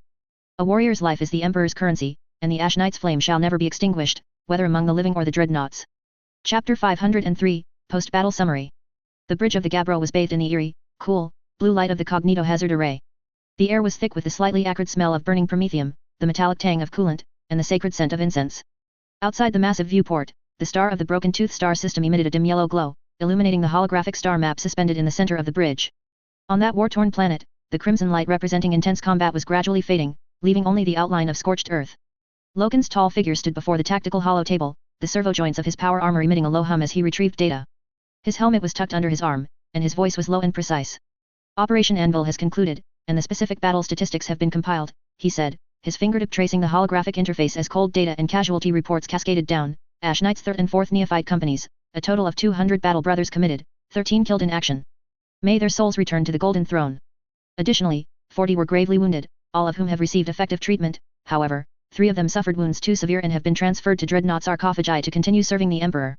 A warrior's life is the Emperor's currency, and the Ash Knight's flame shall never be extinguished, whether among the living or the dreadnoughts. Chapter 503, Post-Battle Summary. The bridge of the Gabbro was bathed in the eerie, cool, blue light of the Cognito Hazard Array. The air was thick with the slightly acrid smell of burning promethium, the metallic tang of coolant, and the sacred scent of incense. Outside the massive viewport, the star of the Broken Tooth star system emitted a dim yellow glow, illuminating the holographic star map suspended in the center of the bridge. On that war-torn planet, the crimson light representing intense combat was gradually fading, leaving only the outline of scorched earth. Loken's tall figure stood before the tactical hollow table, the servo joints of his power armor emitting a low hum as he retrieved data. His helmet was tucked under his arm, and his voice was low and precise. "Operation Anvil has concluded, and the specific battle statistics have been compiled," he said, his fingertip tracing the holographic interface as cold data and casualty reports cascaded down. Ash Knight's 3rd and 4th Neophyte companies, a total of 200 battle brothers committed, 13 killed in action. May their souls return to the Golden Throne. Additionally, 40 were gravely wounded, all of whom have received effective treatment. However, 3 of them suffered wounds too severe and have been transferred to Dreadnought sarcophagi to continue serving the Emperor.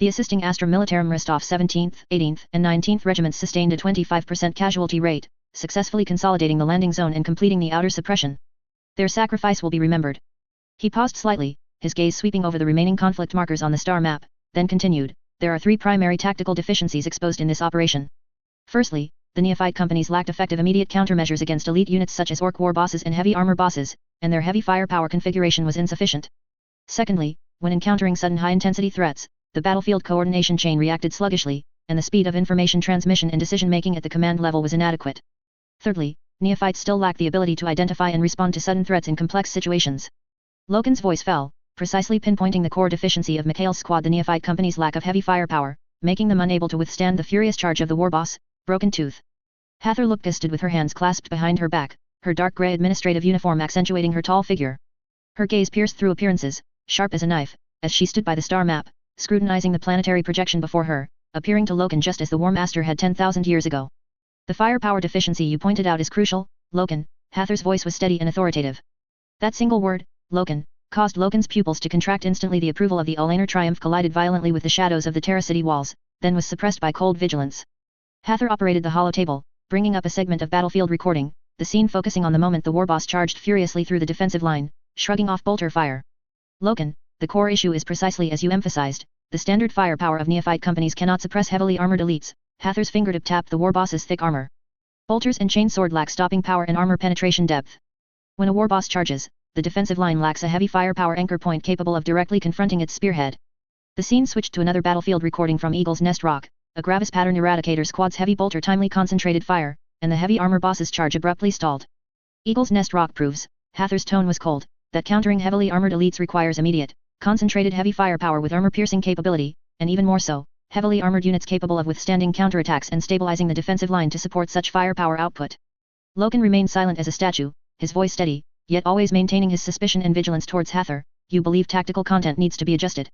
The assisting Astra Militarum Rostov 17th, 18th, and 19th Regiments sustained a 25% casualty rate, successfully consolidating the landing zone and completing the outer suppression. Their sacrifice will be remembered. He paused slightly, his gaze sweeping over the remaining conflict markers on the star map, then continued, there are 3 primary tactical deficiencies exposed in this operation. Firstly, the neophyte companies lacked effective immediate countermeasures against elite units such as orc war bosses and heavy armor bosses, and their heavy firepower configuration was insufficient. Secondly, when encountering sudden high-intensity threats, the battlefield coordination chain reacted sluggishly, and the speed of information transmission and decision-making at the command level was inadequate. Thirdly, neophytes still lack the ability to identify and respond to sudden threats in complex situations. Loken's voice fell, precisely pinpointing the core deficiency of Mikhail's squad: the neophyte company's lack of heavy firepower, making them unable to withstand the furious charge of the war boss, Broken Tooth. Hather looked stood with her hands clasped behind her back, her dark grey administrative uniform accentuating her tall figure. Her gaze pierced through appearances, sharp as a knife, as she stood by the star map, scrutinizing the planetary projection before her, appearing to Loken just as the War Master had 10,000 years ago. The firepower deficiency you pointed out is crucial, Loken. Hather's voice was steady and authoritative. That single word, Loken, caused Loken's pupils to contract instantly. The approval of the Ulaner triumph collided violently with the shadows of the Terra City walls, then was suppressed by cold vigilance. Hather operated the hollow table, bringing up a segment of battlefield recording, the scene focusing on the moment the warboss charged furiously through the defensive line, shrugging off bolter fire. Loken, the core issue is precisely as you emphasized, the standard firepower of neophyte companies cannot suppress heavily armored elites. Hather's fingertip tapped the warboss's thick armor. Bolters and chainsword lack stopping power and armor penetration depth. When a warboss charges, the defensive line lacks a heavy firepower anchor point capable of directly confronting its spearhead. The scene switched to another battlefield recording from Eagle's Nest Rock. A Gravis pattern Eradicator squad's heavy bolter timely concentrated fire, and the heavy armor boss's charge abruptly stalled. Eagle's Nest Rock proves, Hather's tone was cold, that countering heavily armored elites requires immediate, concentrated heavy firepower with armor-piercing capability, and even more so, heavily armored units capable of withstanding counterattacks and stabilizing the defensive line to support such firepower output. Loken remained silent as a statue, his voice steady, yet always maintaining his suspicion and vigilance towards Hather. You believe tactical content needs to be adjusted?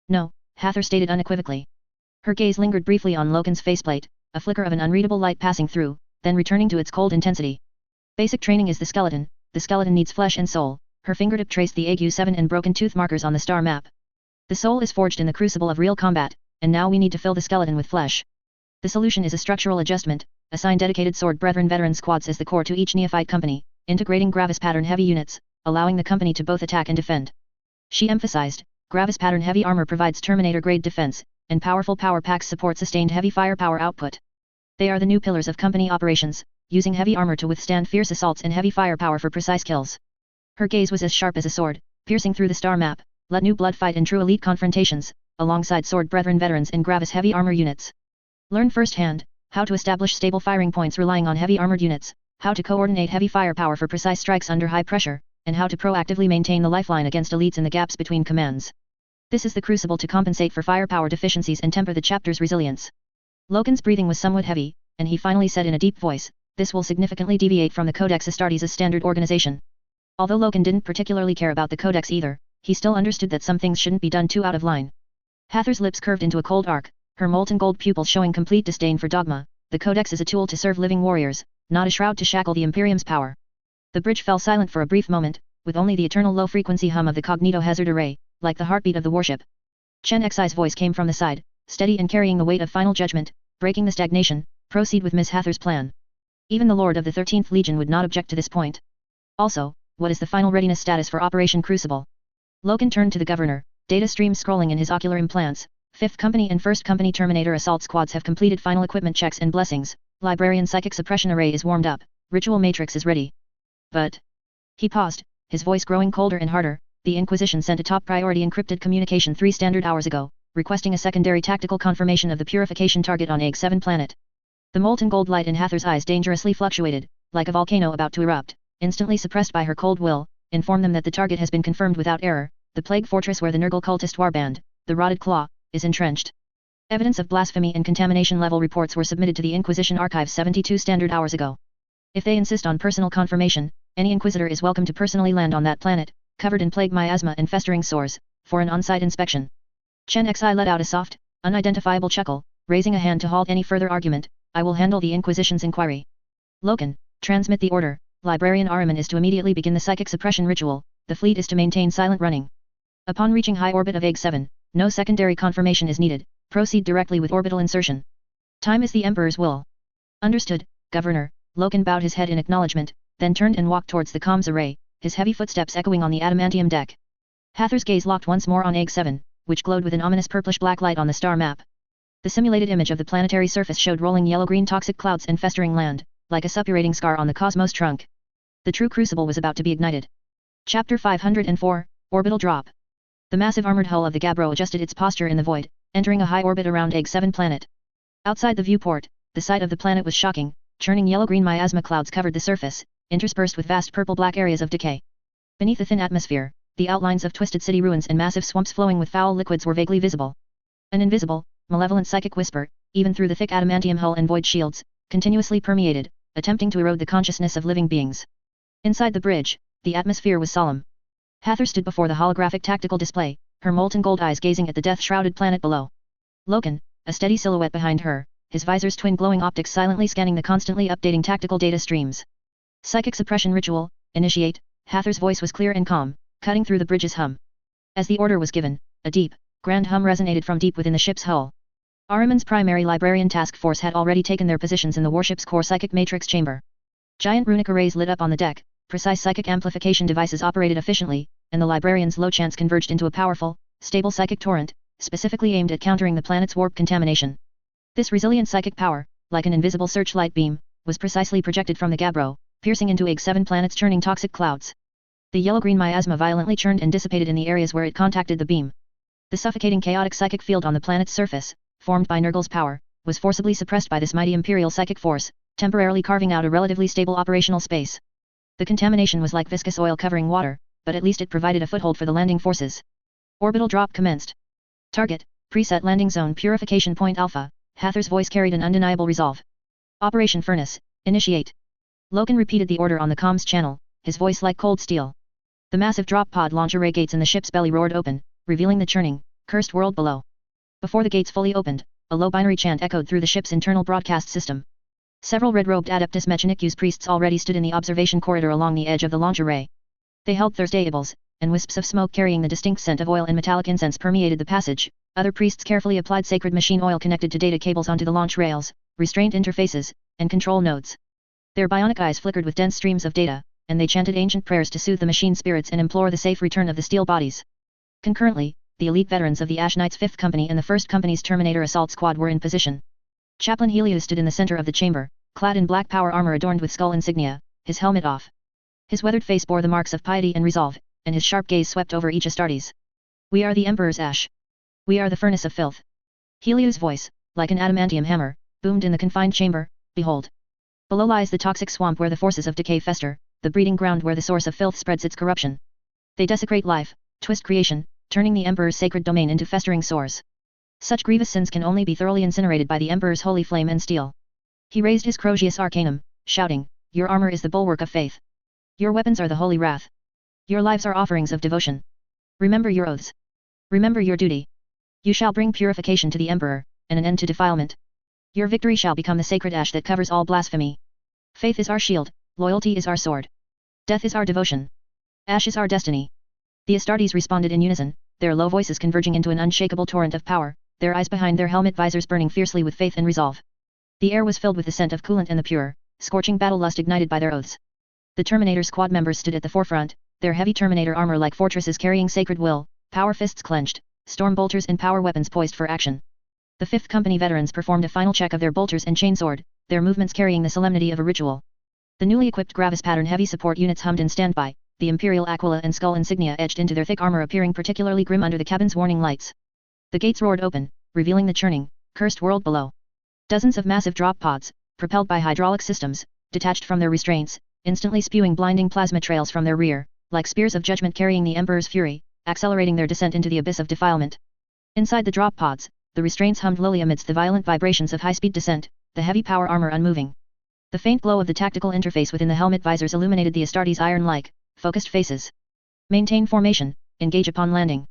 No, Hather stated unequivocally. Her gaze lingered briefly on Loken's faceplate, a flicker of an unreadable light passing through, then returning to its cold intensity. Basic training is the skeleton needs flesh and soul. Her fingertip traced the Ague-7 and Broken Tooth markers on the star map. The soul is forged in the crucible of real combat, and now we need to fill the skeleton with flesh. The solution is a structural adjustment, assign dedicated Sword Brethren veteran squads as the core to each neophyte company, integrating Gravis pattern heavy units, allowing the company to both attack and defend. She emphasized, Gravis pattern heavy armor provides Terminator-grade defense, and powerful power packs support sustained heavy firepower output. They are the new pillars of company operations, using heavy armor to withstand fierce assaults and heavy firepower for precise kills. Her gaze was as sharp as a sword, piercing through the star map. Let new blood fight in true elite confrontations, alongside Sword Brethren veterans and Gravis heavy armor units. Learn firsthand how to establish stable firing points relying on heavy armored units, how to coordinate heavy firepower for precise strikes under high pressure, and how to proactively maintain the lifeline against elites in the gaps between commands. This is the crucible to compensate for firepower deficiencies and temper the chapter's resilience. Loken's breathing was somewhat heavy, and he finally said in a deep voice, this will significantly deviate from the Codex Astartes' standard organization. Although Loken didn't particularly care about the Codex either, he still understood that some things shouldn't be done too out of line. Hather's lips curved into a cold arc, her molten gold pupils showing complete disdain for dogma. The Codex is a tool to serve living warriors, not a shroud to shackle the Imperium's power. The bridge fell silent for a brief moment, with only the eternal low-frequency hum of the Cognito Hazard Array, like the heartbeat of the warship. Chen Xi's voice came from the side, steady and carrying the weight of final judgment, breaking the stagnation. Proceed with Ms. Hather's plan. Even the Lord of the 13th Legion would not object to this point. Also, what is the final readiness status for Operation Crucible? Loken turned to the governor, data stream scrolling in his ocular implants. 5th Company and 1st Company Terminator assault squads have completed final equipment checks and blessings. Librarian Psychic Suppression Array is warmed up. Ritual Matrix is ready. But... He paused, his voice growing colder and harder. The Inquisition sent a top priority encrypted communication 3 standard hours ago, requesting a secondary tactical confirmation of the purification target on Ague-7 planet. The molten gold light in Hather's eyes dangerously fluctuated, like a volcano about to erupt, instantly suppressed by her cold will. Inform them that the target has been confirmed without error, the plague fortress where the Nurgle cultist warband, the Rotted Claw, is entrenched. Evidence of blasphemy and contamination level reports were submitted to the Inquisition Archive 72 standard hours ago. If they insist on personal confirmation, any Inquisitor is welcome to personally land on that planet, covered in plague miasma and festering sores, for an on-site inspection. Chen Xi let out a soft, unidentifiable chuckle, raising a hand to halt any further argument. I will handle the Inquisition's inquiry. Loken, transmit the order. Librarian Ahriman is to immediately begin the psychic suppression ritual. the fleet is to maintain silent running. Upon reaching high orbit of RIfxFe, no secondary confirmation is needed, proceed directly with orbital insertion. Time is the Emperor's will. Understood, Governor. Loken bowed his head in acknowledgement, then turned and walked towards the comms array, his heavy footsteps echoing on the adamantium deck. Hather's gaze locked once more on RIfxFe, which glowed with an ominous purplish-black light on the star map. The simulated image of the planetary surface showed rolling yellow-green toxic clouds and festering land, like a suppurating scar on the cosmos trunk. The true crucible was about to be ignited. Chapter 504, Orbital Drop. The massive armored hull of the Gabbro adjusted its posture in the void, entering a high orbit around RIfxFe planet. Outside the viewport, the sight of the planet was shocking. Churning yellow-green miasma clouds covered the surface, interspersed with vast purple-black areas of decay. Beneath the thin atmosphere, the outlines of twisted city ruins and massive swamps flowing with foul liquids were vaguely visible. An invisible, malevolent psychic whisper, even through the thick adamantium hull and void shields, continuously permeated, attempting to erode the consciousness of living beings. Inside the bridge, the atmosphere was solemn. Hather stood before the holographic tactical display, her molten gold eyes gazing at the death-shrouded planet below. Loken, a steady silhouette behind her, his visor's twin glowing optics silently scanning the constantly updating tactical data streams. Psychic suppression ritual, initiate. Hather's voice was clear and calm, cutting through the bridge's hum. As the order was given, a deep, grand hum resonated from deep within the ship's hull. Ahriman's primary librarian task force had already taken their positions in the warship's core psychic matrix chamber. Giant runic arrays lit up on the deck, precise psychic amplification devices operated efficiently, and the librarian's low chants converged into a powerful, stable psychic torrent, specifically aimed at countering the planet's warp contamination. This resilient psychic power, like an invisible searchlight beam, was precisely projected from the Gabbro, piercing into RIfxFe planet's churning toxic clouds. The yellow-green miasma violently churned and dissipated in the areas where it contacted the beam. The suffocating chaotic psychic field on the planet's surface, formed by Nurgle's power, was forcibly suppressed by this mighty imperial psychic force, temporarily carving out a relatively stable operational space. The contamination was like viscous oil covering water, but at least it provided a foothold for the landing forces. Orbital drop commenced. Target, preset landing zone purification point Alpha. Hather's voice carried an undeniable resolve. Operation Furnace, initiate. Loken repeated the order on the comms channel, his voice like cold steel. The massive drop pod launch array gates in the ship's belly roared open, revealing the churning, cursed world below. Before the gates fully opened, a low binary chant echoed through the ship's internal broadcast system. Several red-robed Adeptus Mechanicus priests already stood in the observation corridor along the edge of the launch array. They held thirstables, and wisps of smoke carrying the distinct scent of oil and metallic incense permeated the passage. Other priests carefully applied sacred machine oil connected to data cables onto the launch rails, restraint interfaces, and control nodes. Their bionic eyes flickered with dense streams of data, and they chanted ancient prayers to soothe the machine spirits and implore the safe return of the steel bodies. Concurrently, the elite veterans of the Ash Knight's 5th Company and the 1st Company's Terminator Assault Squad were in position. Chaplain Helios stood in the center of the chamber, clad in black power armor adorned with skull insignia, his helmet off. His weathered face bore the marks of piety and resolve, and his sharp gaze swept over each Astartes. We are the Emperor's Ash. We are the furnace of filth. Helios' voice, like an adamantium hammer, boomed in the confined chamber. Behold! Below lies the toxic swamp where the forces of decay fester, the breeding ground where the source of filth spreads its corruption. They desecrate life, twist creation, turning the Emperor's sacred domain into festering sores. Such grievous sins can only be thoroughly incinerated by the Emperor's holy flame and steel. He raised his Crozius Arcanum, shouting, Your armor is the bulwark of faith. Your weapons are the holy wrath. Your lives are offerings of devotion. Remember your oaths. Remember your duty. You shall bring purification to the Emperor, and an end to defilement. Your victory shall become the sacred ash that covers all blasphemy. Faith is our shield, loyalty is our sword. Death is our devotion. Ash is our destiny. The Astartes responded in unison, their low voices converging into an unshakable torrent of power, their eyes behind their helmet visors burning fiercely with faith and resolve. The air was filled with the scent of coolant and the pure, scorching battle lust ignited by their oaths. The Terminator squad members stood at the forefront, their heavy Terminator armor like fortresses carrying sacred will, power fists clenched, storm bolters and power weapons poised for action. The 5th Company veterans performed a final check of their bolters and chainsword, their movements carrying the solemnity of a ritual. The newly equipped Gravis pattern heavy support units hummed in standby, the Imperial Aquila and Skull insignia etched into their thick armor appearing particularly grim under the cabin's warning lights. The gates roared open, revealing the churning, cursed world below. Dozens of massive drop pods, propelled by hydraulic systems, detached from their restraints, instantly spewing blinding plasma trails from their rear, like spears of judgment carrying the Emperor's fury, accelerating their descent into the abyss of defilement. Inside the drop pods, the restraints hummed lowly amidst the violent vibrations of high-speed descent, the heavy power armor unmoving. The faint glow of the tactical interface within the helmet visors illuminated the Astartes' iron-like, focused faces. Maintain formation, engage upon landing.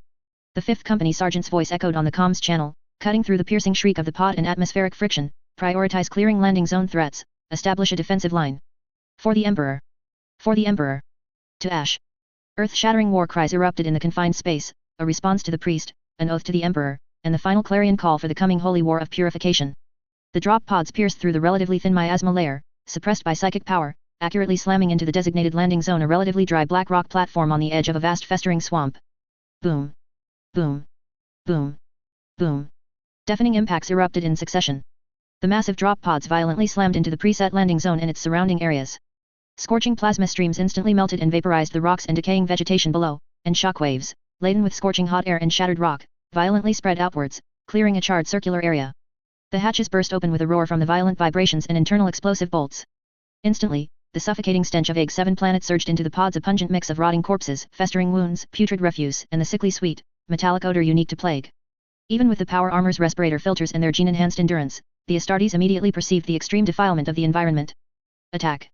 The 5th Company sergeant's voice echoed on the comms channel, cutting through the piercing shriek of the pod and atmospheric friction. Prioritize clearing landing zone threats, establish a defensive line. For the Emperor. For the Emperor. To Ash. Earth-shattering war cries erupted in the confined space, a response to the priest, an oath to the emperor, and the final clarion call for the coming holy war of purification. The drop pods pierced through the relatively thin miasma layer, suppressed by psychic power, accurately slamming into the designated landing zone, a relatively dry black rock platform on the edge of a vast festering swamp. Boom. Boom. Boom. Boom. Deafening impacts erupted in succession. The massive drop pods violently slammed into the preset landing zone and its surrounding areas. Scorching plasma streams instantly melted and vaporized the rocks and decaying vegetation below, and shockwaves, laden with scorching hot air and shattered rock, violently spread outwards, clearing a charred circular area. The hatches burst open with a roar from the violent vibrations and internal explosive bolts. Instantly, the suffocating stench of Egg-7 planet surged into the pods, a pungent mix of rotting corpses, festering wounds, putrid refuse, and the sickly sweet, metallic odor unique to plague. Even with the power armor's respirator filters and their gene-enhanced endurance, the Astartes immediately perceived the extreme defilement of the environment. Attack.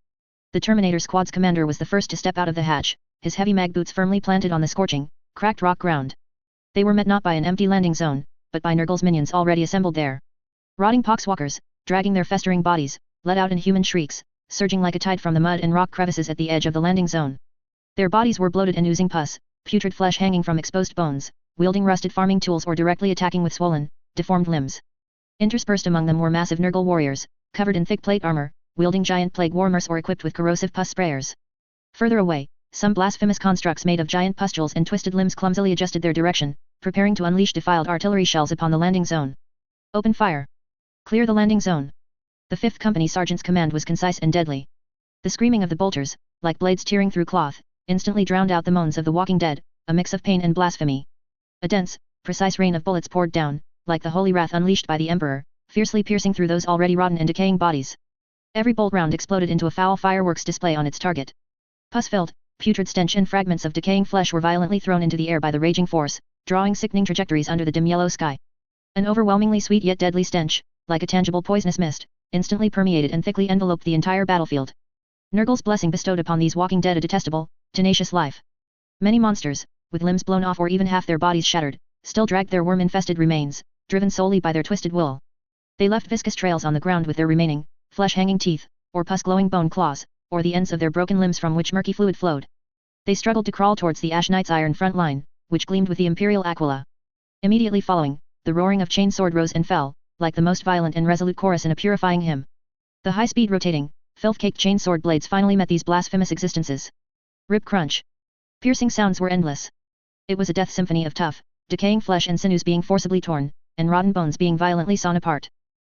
The Terminator Squad's commander was the first to step out of the hatch, his heavy mag boots firmly planted on the scorching, cracked rock ground. They were met not by an empty landing zone, but by Nurgle's minions already assembled there. Rotting poxwalkers, dragging their festering bodies, let out inhuman shrieks, surging like a tide from the mud and rock crevices at the edge of the landing zone. Their bodies were bloated and oozing pus, putrid flesh hanging from exposed bones, wielding rusted farming tools or directly attacking with swollen, deformed limbs. Interspersed among them were massive Nurgle warriors, covered in thick plate armor, wielding giant plague warmers or equipped with corrosive pus sprayers. Further away, some blasphemous constructs made of giant pustules and twisted limbs clumsily adjusted their direction, preparing to unleash defiled artillery shells upon the landing zone. Open fire. Clear the landing zone. The 5th Company Sergeant's command was concise and deadly. The screaming of the bolters, like blades tearing through cloth, instantly drowned out the moans of the walking dead, a mix of pain and blasphemy. A dense, precise rain of bullets poured down, like the holy wrath unleashed by the Emperor, fiercely piercing through those already rotten and decaying bodies. Every bolt round exploded into a foul fireworks display on its target. Pus-filled, putrid stench and fragments of decaying flesh were violently thrown into the air by the raging force, drawing sickening trajectories under the dim yellow sky. An overwhelmingly sweet yet deadly stench, like a tangible poisonous mist, instantly permeated and thickly enveloped the entire battlefield. Nurgle's blessing bestowed upon these walking dead a detestable, tenacious life. Many monsters, with limbs blown off or even half their bodies shattered, still dragged their worm-infested remains, driven solely by their twisted will. They left viscous trails on the ground with their remaining, flesh-hanging teeth, or pus-glowing bone claws, or the ends of their broken limbs from which murky fluid flowed. They struggled to crawl towards the Ash Knight's iron front line, which gleamed with the Imperial Aquila. Immediately following, the roaring of chainsword rose and fell, like the most violent and resolute chorus in a purifying hymn. The high-speed rotating, filth-caked chainsword blades finally met these blasphemous existences. Rip crunch. Piercing sounds were endless. It was a death symphony of tough, decaying flesh and sinews being forcibly torn, and rotten bones being violently sawn apart.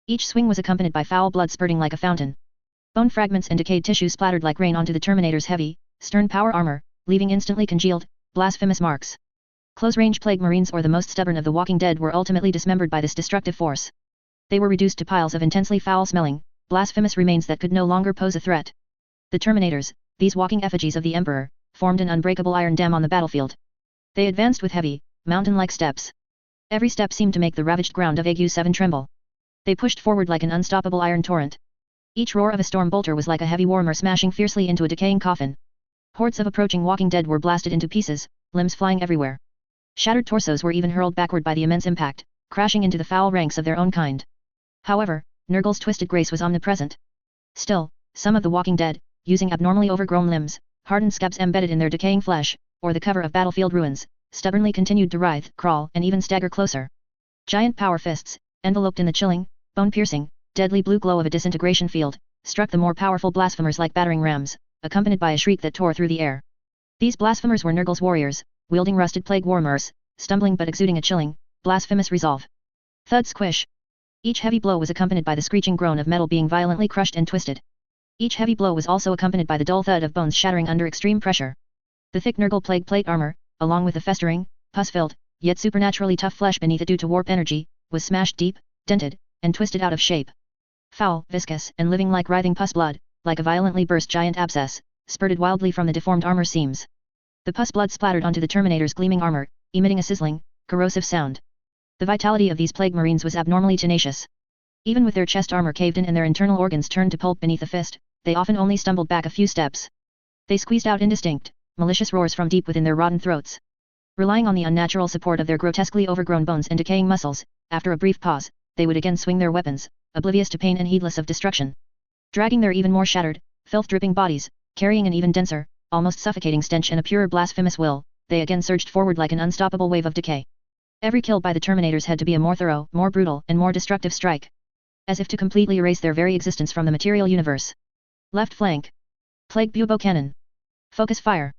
Each swing was accompanied by foul blood spurting like a fountain. Bone fragments and decayed tissue splattered like rain onto the Terminator's heavy, stern power armor, leaving instantly congealed, blasphemous marks. Close-range plague marines or the most stubborn of the walking dead were ultimately dismembered by this destructive force. They were reduced to piles of intensely foul-smelling, blasphemous remains that could no longer pose a threat. The Terminators, these walking effigies of the Emperor, formed an unbreakable iron dam on the battlefield. They advanced with heavy, mountain-like steps. Every step seemed to make the ravaged ground of Egg-7 tremble. They pushed forward like an unstoppable iron torrent. Each roar of a storm bolter was like a heavy warmer smashing fiercely into a decaying coffin. Hordes of approaching walking dead were blasted into pieces, limbs flying everywhere. Shattered torsos were even hurled backward by the immense impact, crashing into the foul ranks of their own kind. However, Nurgle's twisted grace was omnipresent. Still, some of the walking dead, using abnormally overgrown limbs, hardened scabs embedded in their decaying flesh, or the cover of battlefield ruins, stubbornly continued to writhe, crawl, and even stagger closer. Giant power fists, enveloped in the chilling, bone-piercing, deadly blue glow of a disintegration field, struck the more powerful blasphemers like battering rams, accompanied by a shriek that tore through the air. These blasphemers were Nurgle's warriors, wielding rusted plague warmers, stumbling but exuding a chilling, blasphemous resolve. Thud squish. Each heavy blow was accompanied by the screeching groan of metal being violently crushed and twisted. Each heavy blow was also accompanied by the dull thud of bones shattering under extreme pressure. The thick Nurgle plague plate armor, along with the festering, pus-filled, yet supernaturally tough flesh beneath it due to warp energy, was smashed deep, dented, and twisted out of shape. Foul, viscous, and living like writhing pus blood, like a violently burst giant abscess, spurted wildly from the deformed armor seams. The pus blood splattered onto the Terminator's gleaming armor, emitting a sizzling, corrosive sound. The vitality of these plague marines was abnormally tenacious. Even with their chest armor caved in and their internal organs turned to pulp beneath a fist, they often only stumbled back a few steps. They squeezed out indistinct, malicious roars from deep within their rotten throats. Relying on the unnatural support of their grotesquely overgrown bones and decaying muscles, after a brief pause, they would again swing their weapons, oblivious to pain and heedless of destruction. Dragging their even more shattered, filth-dripping bodies, carrying an even denser, almost suffocating stench and a pure blasphemous will, they again surged forward like an unstoppable wave of decay. Every kill by the Terminators had to be a more thorough, more brutal, and more destructive strike. As if to completely erase their very existence from the material universe. Left flank. Plague Bubo Cannon. Focus fire.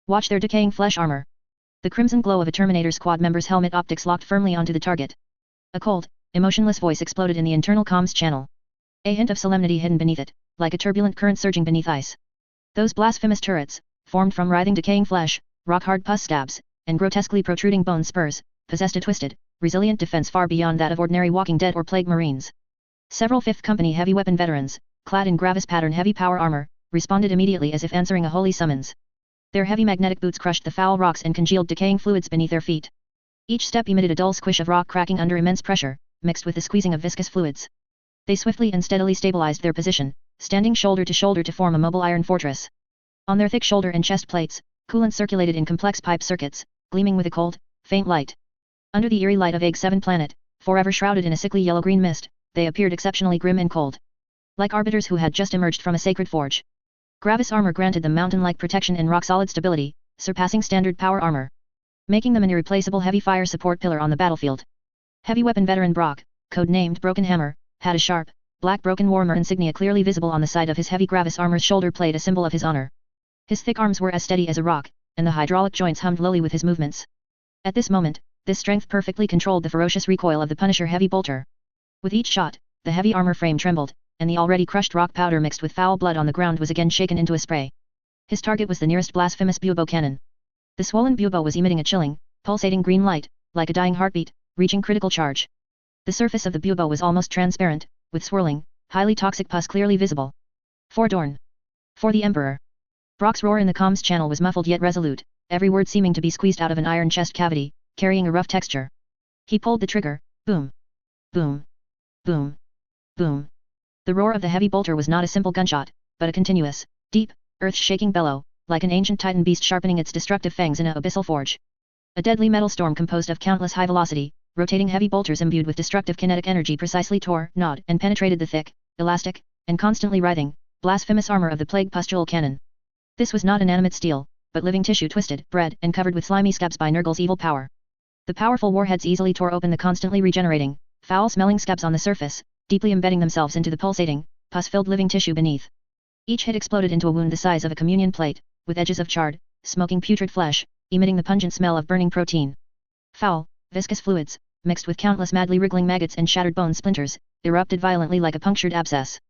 Watch their decaying flesh armor. The crimson glow of a Terminator squad member's helmet optics locked firmly onto the target. A cold, emotionless voice exploded in the internal comms channel. A hint of solemnity hidden beneath it, like a turbulent current surging beneath ice. Those blasphemous turrets, formed from writhing decaying flesh, rock-hard pus stabs, and grotesquely protruding bone spurs, possessed a twisted, resilient defense far beyond that of ordinary Walking Dead or Plague Marines. Several 5th Company heavy weapon veterans, clad in Gravis pattern heavy power armor, responded immediately as if answering a holy summons. Their heavy magnetic boots crushed the foul rocks and congealed decaying fluids beneath their feet. Each step emitted a dull squish of rock cracking under immense pressure, mixed with the squeezing of viscous fluids. They swiftly and steadily stabilized their position, standing shoulder to shoulder to form a mobile iron fortress. On their thick shoulder and chest plates, coolant circulated in complex pipe circuits, gleaming with a cold, faint light. Under the eerie light of Egg 7 planet, forever shrouded in a sickly yellow-green mist, they appeared exceptionally grim and cold. Like arbiters who had just emerged from a sacred forge. Gravis armor granted them mountain-like protection and rock-solid stability, surpassing standard power armor. Making them an irreplaceable heavy fire support pillar on the battlefield. Heavy weapon veteran Brock, code-named Broken Hammer, had a sharp, black broken warmer insignia clearly visible on the side of his heavy Gravis armor's shoulder plate, a symbol of his honor. His thick arms were as steady as a rock, and the hydraulic joints hummed lowly with his movements. At this moment, this strength perfectly controlled the ferocious recoil of the Punisher heavy bolter. With each shot, the heavy armor frame trembled, and the already crushed rock powder mixed with foul blood on the ground was again shaken into a spray. His target was the nearest blasphemous bubo cannon. The swollen bubo was emitting a chilling, pulsating green light, like a dying heartbeat, reaching critical charge. The surface of the bubo was almost transparent, with swirling, highly toxic pus clearly visible. For Dorn. For the Emperor. Brock's roar in the comms channel was muffled yet resolute, every word seeming to be squeezed out of an iron chest cavity, carrying a rough texture. He pulled the trigger, boom. Boom. Boom. Boom. The roar of the heavy bolter was not a simple gunshot, but a continuous, deep, earth-shaking bellow, like an ancient titan beast sharpening its destructive fangs in an abyssal forge. A deadly metal storm composed of countless high-velocity, rotating heavy bolters imbued with destructive kinetic energy precisely tore, gnawed, and penetrated the thick, elastic, and constantly writhing, blasphemous armor of the plague pustule cannon. This was not inanimate steel, but living tissue twisted, bred, and covered with slimy scabs by Nurgle's evil power. The powerful warheads easily tore open the constantly regenerating, foul-smelling scabs on the surface, deeply embedding themselves into the pulsating, pus-filled living tissue beneath. Each hit exploded into a wound the size of a communion plate, with edges of charred, smoking putrid flesh, emitting the pungent smell of burning protein. Foul, viscous fluids, mixed with countless madly wriggling maggots and shattered bone splinters, erupted violently like a punctured abscess.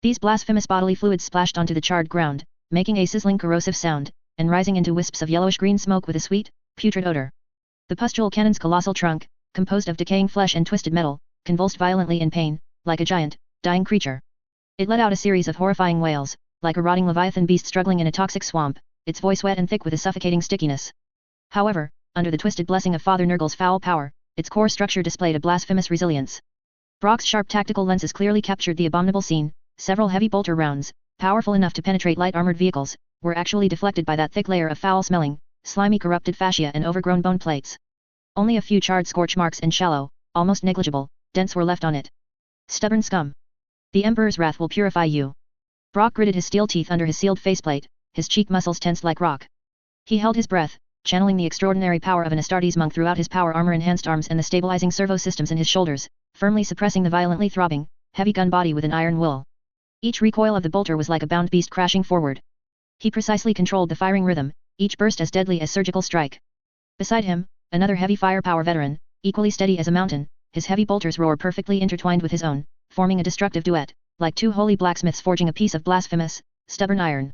These blasphemous bodily fluids splashed onto the charred ground, making a sizzling corrosive sound, and rising into wisps of yellowish-green smoke with a sweet, putrid odor. The pustule cannon's colossal trunk, composed of decaying flesh and twisted metal, convulsed violently in pain, like a giant, dying creature. It let out a series of horrifying wails, like a rotting leviathan beast struggling in a toxic swamp, its voice wet and thick with a suffocating stickiness. However, under the twisted blessing of Father Nurgle's foul power, its core structure displayed a blasphemous resilience. Brock's sharp tactical lenses clearly captured the abominable scene. Several heavy bolter rounds, powerful enough to penetrate light armored vehicles, were actually deflected by that thick layer of foul-smelling, slimy corrupted fascia and overgrown bone plates. Only a few charred scorch marks and shallow, almost negligible, dents were left on it. Stubborn scum. The Emperor's wrath will purify you. Brock gritted his steel teeth under his sealed faceplate, his cheek muscles tensed like rock. He held his breath, channeling the extraordinary power of an Astartes monk throughout his power armor-enhanced arms and the stabilizing servo systems in his shoulders, firmly suppressing the violently throbbing, heavy gun body with an iron will. Each recoil of the bolter was like a bound beast crashing forward. He precisely controlled the firing rhythm, each burst as deadly as surgical strike. Beside him, another heavy firepower veteran, equally steady as a mountain, his heavy bolter's roar perfectly intertwined with his own, forming a destructive duet, like two holy blacksmiths forging a piece of blasphemous, stubborn iron.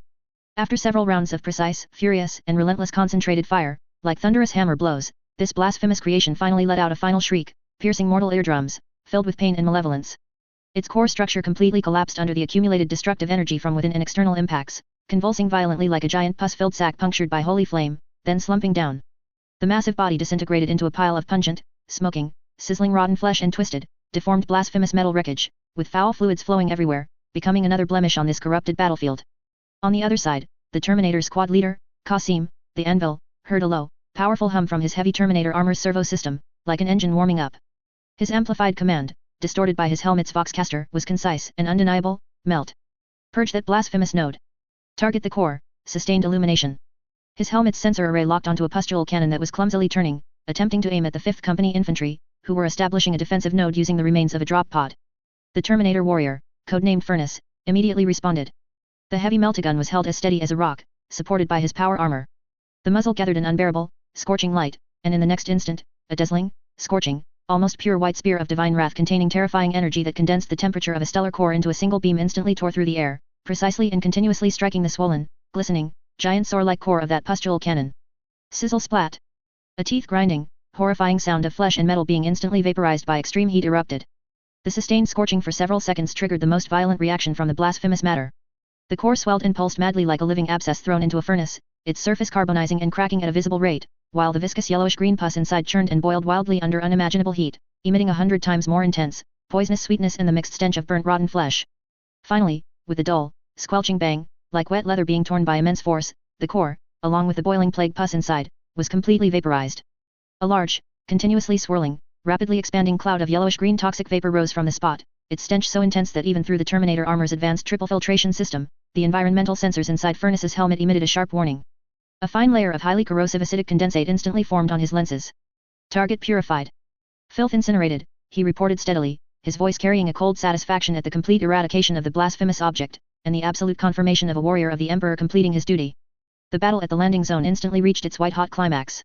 After several rounds of precise, furious, and relentless concentrated fire, like thunderous hammer blows, this blasphemous creation finally let out a final shriek, piercing mortal eardrums, filled with pain and malevolence. Its core structure completely collapsed under the accumulated destructive energy from within and external impacts, convulsing violently like a giant pus-filled sack punctured by holy flame, then slumping down. The massive body disintegrated into a pile of pungent, smoking, sizzling rotten flesh and twisted, deformed blasphemous metal wreckage, with foul fluids flowing everywhere, becoming another blemish on this corrupted battlefield. On the other side, the Terminator squad leader, Qasim, the Anvil, heard a low, powerful hum from his heavy Terminator armor's servo system, like an engine warming up. His amplified command, distorted by his helmet's voxcaster, was concise and undeniable: melt. Purge that blasphemous node. Target the core, sustained illumination. His helmet's sensor array locked onto a pustule cannon that was clumsily turning, attempting to aim at the 5th Company infantry, who were establishing a defensive node using the remains of a drop pod. The Terminator warrior, codenamed Furnace, immediately responded. The heavy meltagun was held as steady as a rock, supported by his power armor. The muzzle gathered an unbearable, scorching light, and in the next instant, a dazzling, scorching, almost pure white spear of divine wrath containing terrifying energy that condensed the temperature of a stellar core into a single beam instantly tore through the air, precisely and continuously striking the swollen, glistening, giant sword-like core of that pustule cannon. Sizzle splat. A teeth-grinding, horrifying sound of flesh and metal being instantly vaporized by extreme heat erupted. The sustained scorching for several seconds triggered the most violent reaction from the blasphemous matter. The core swelled and pulsed madly like a living abscess thrown into a furnace, its surface carbonizing and cracking at a visible rate, while the viscous yellowish-green pus inside churned and boiled wildly under unimaginable heat, emitting 100 times more intense, poisonous sweetness and the mixed stench of burnt rotten flesh. Finally, with a dull, squelching bang, like wet leather being torn by immense force, the core, along with the boiling plague pus inside, was completely vaporized. A large, continuously swirling, rapidly expanding cloud of yellowish-green toxic vapor rose from the spot, its stench so intense that even through the Terminator armor's advanced triple filtration system, the environmental sensors inside Furnace's helmet emitted a sharp warning. A fine layer of highly corrosive acidic condensate instantly formed on his lenses. Target purified. Filth incinerated, he reported steadily, his voice carrying a cold satisfaction at the complete eradication of the blasphemous object, and the absolute confirmation of a warrior of the Emperor completing his duty. The battle at the landing zone instantly reached its white-hot climax.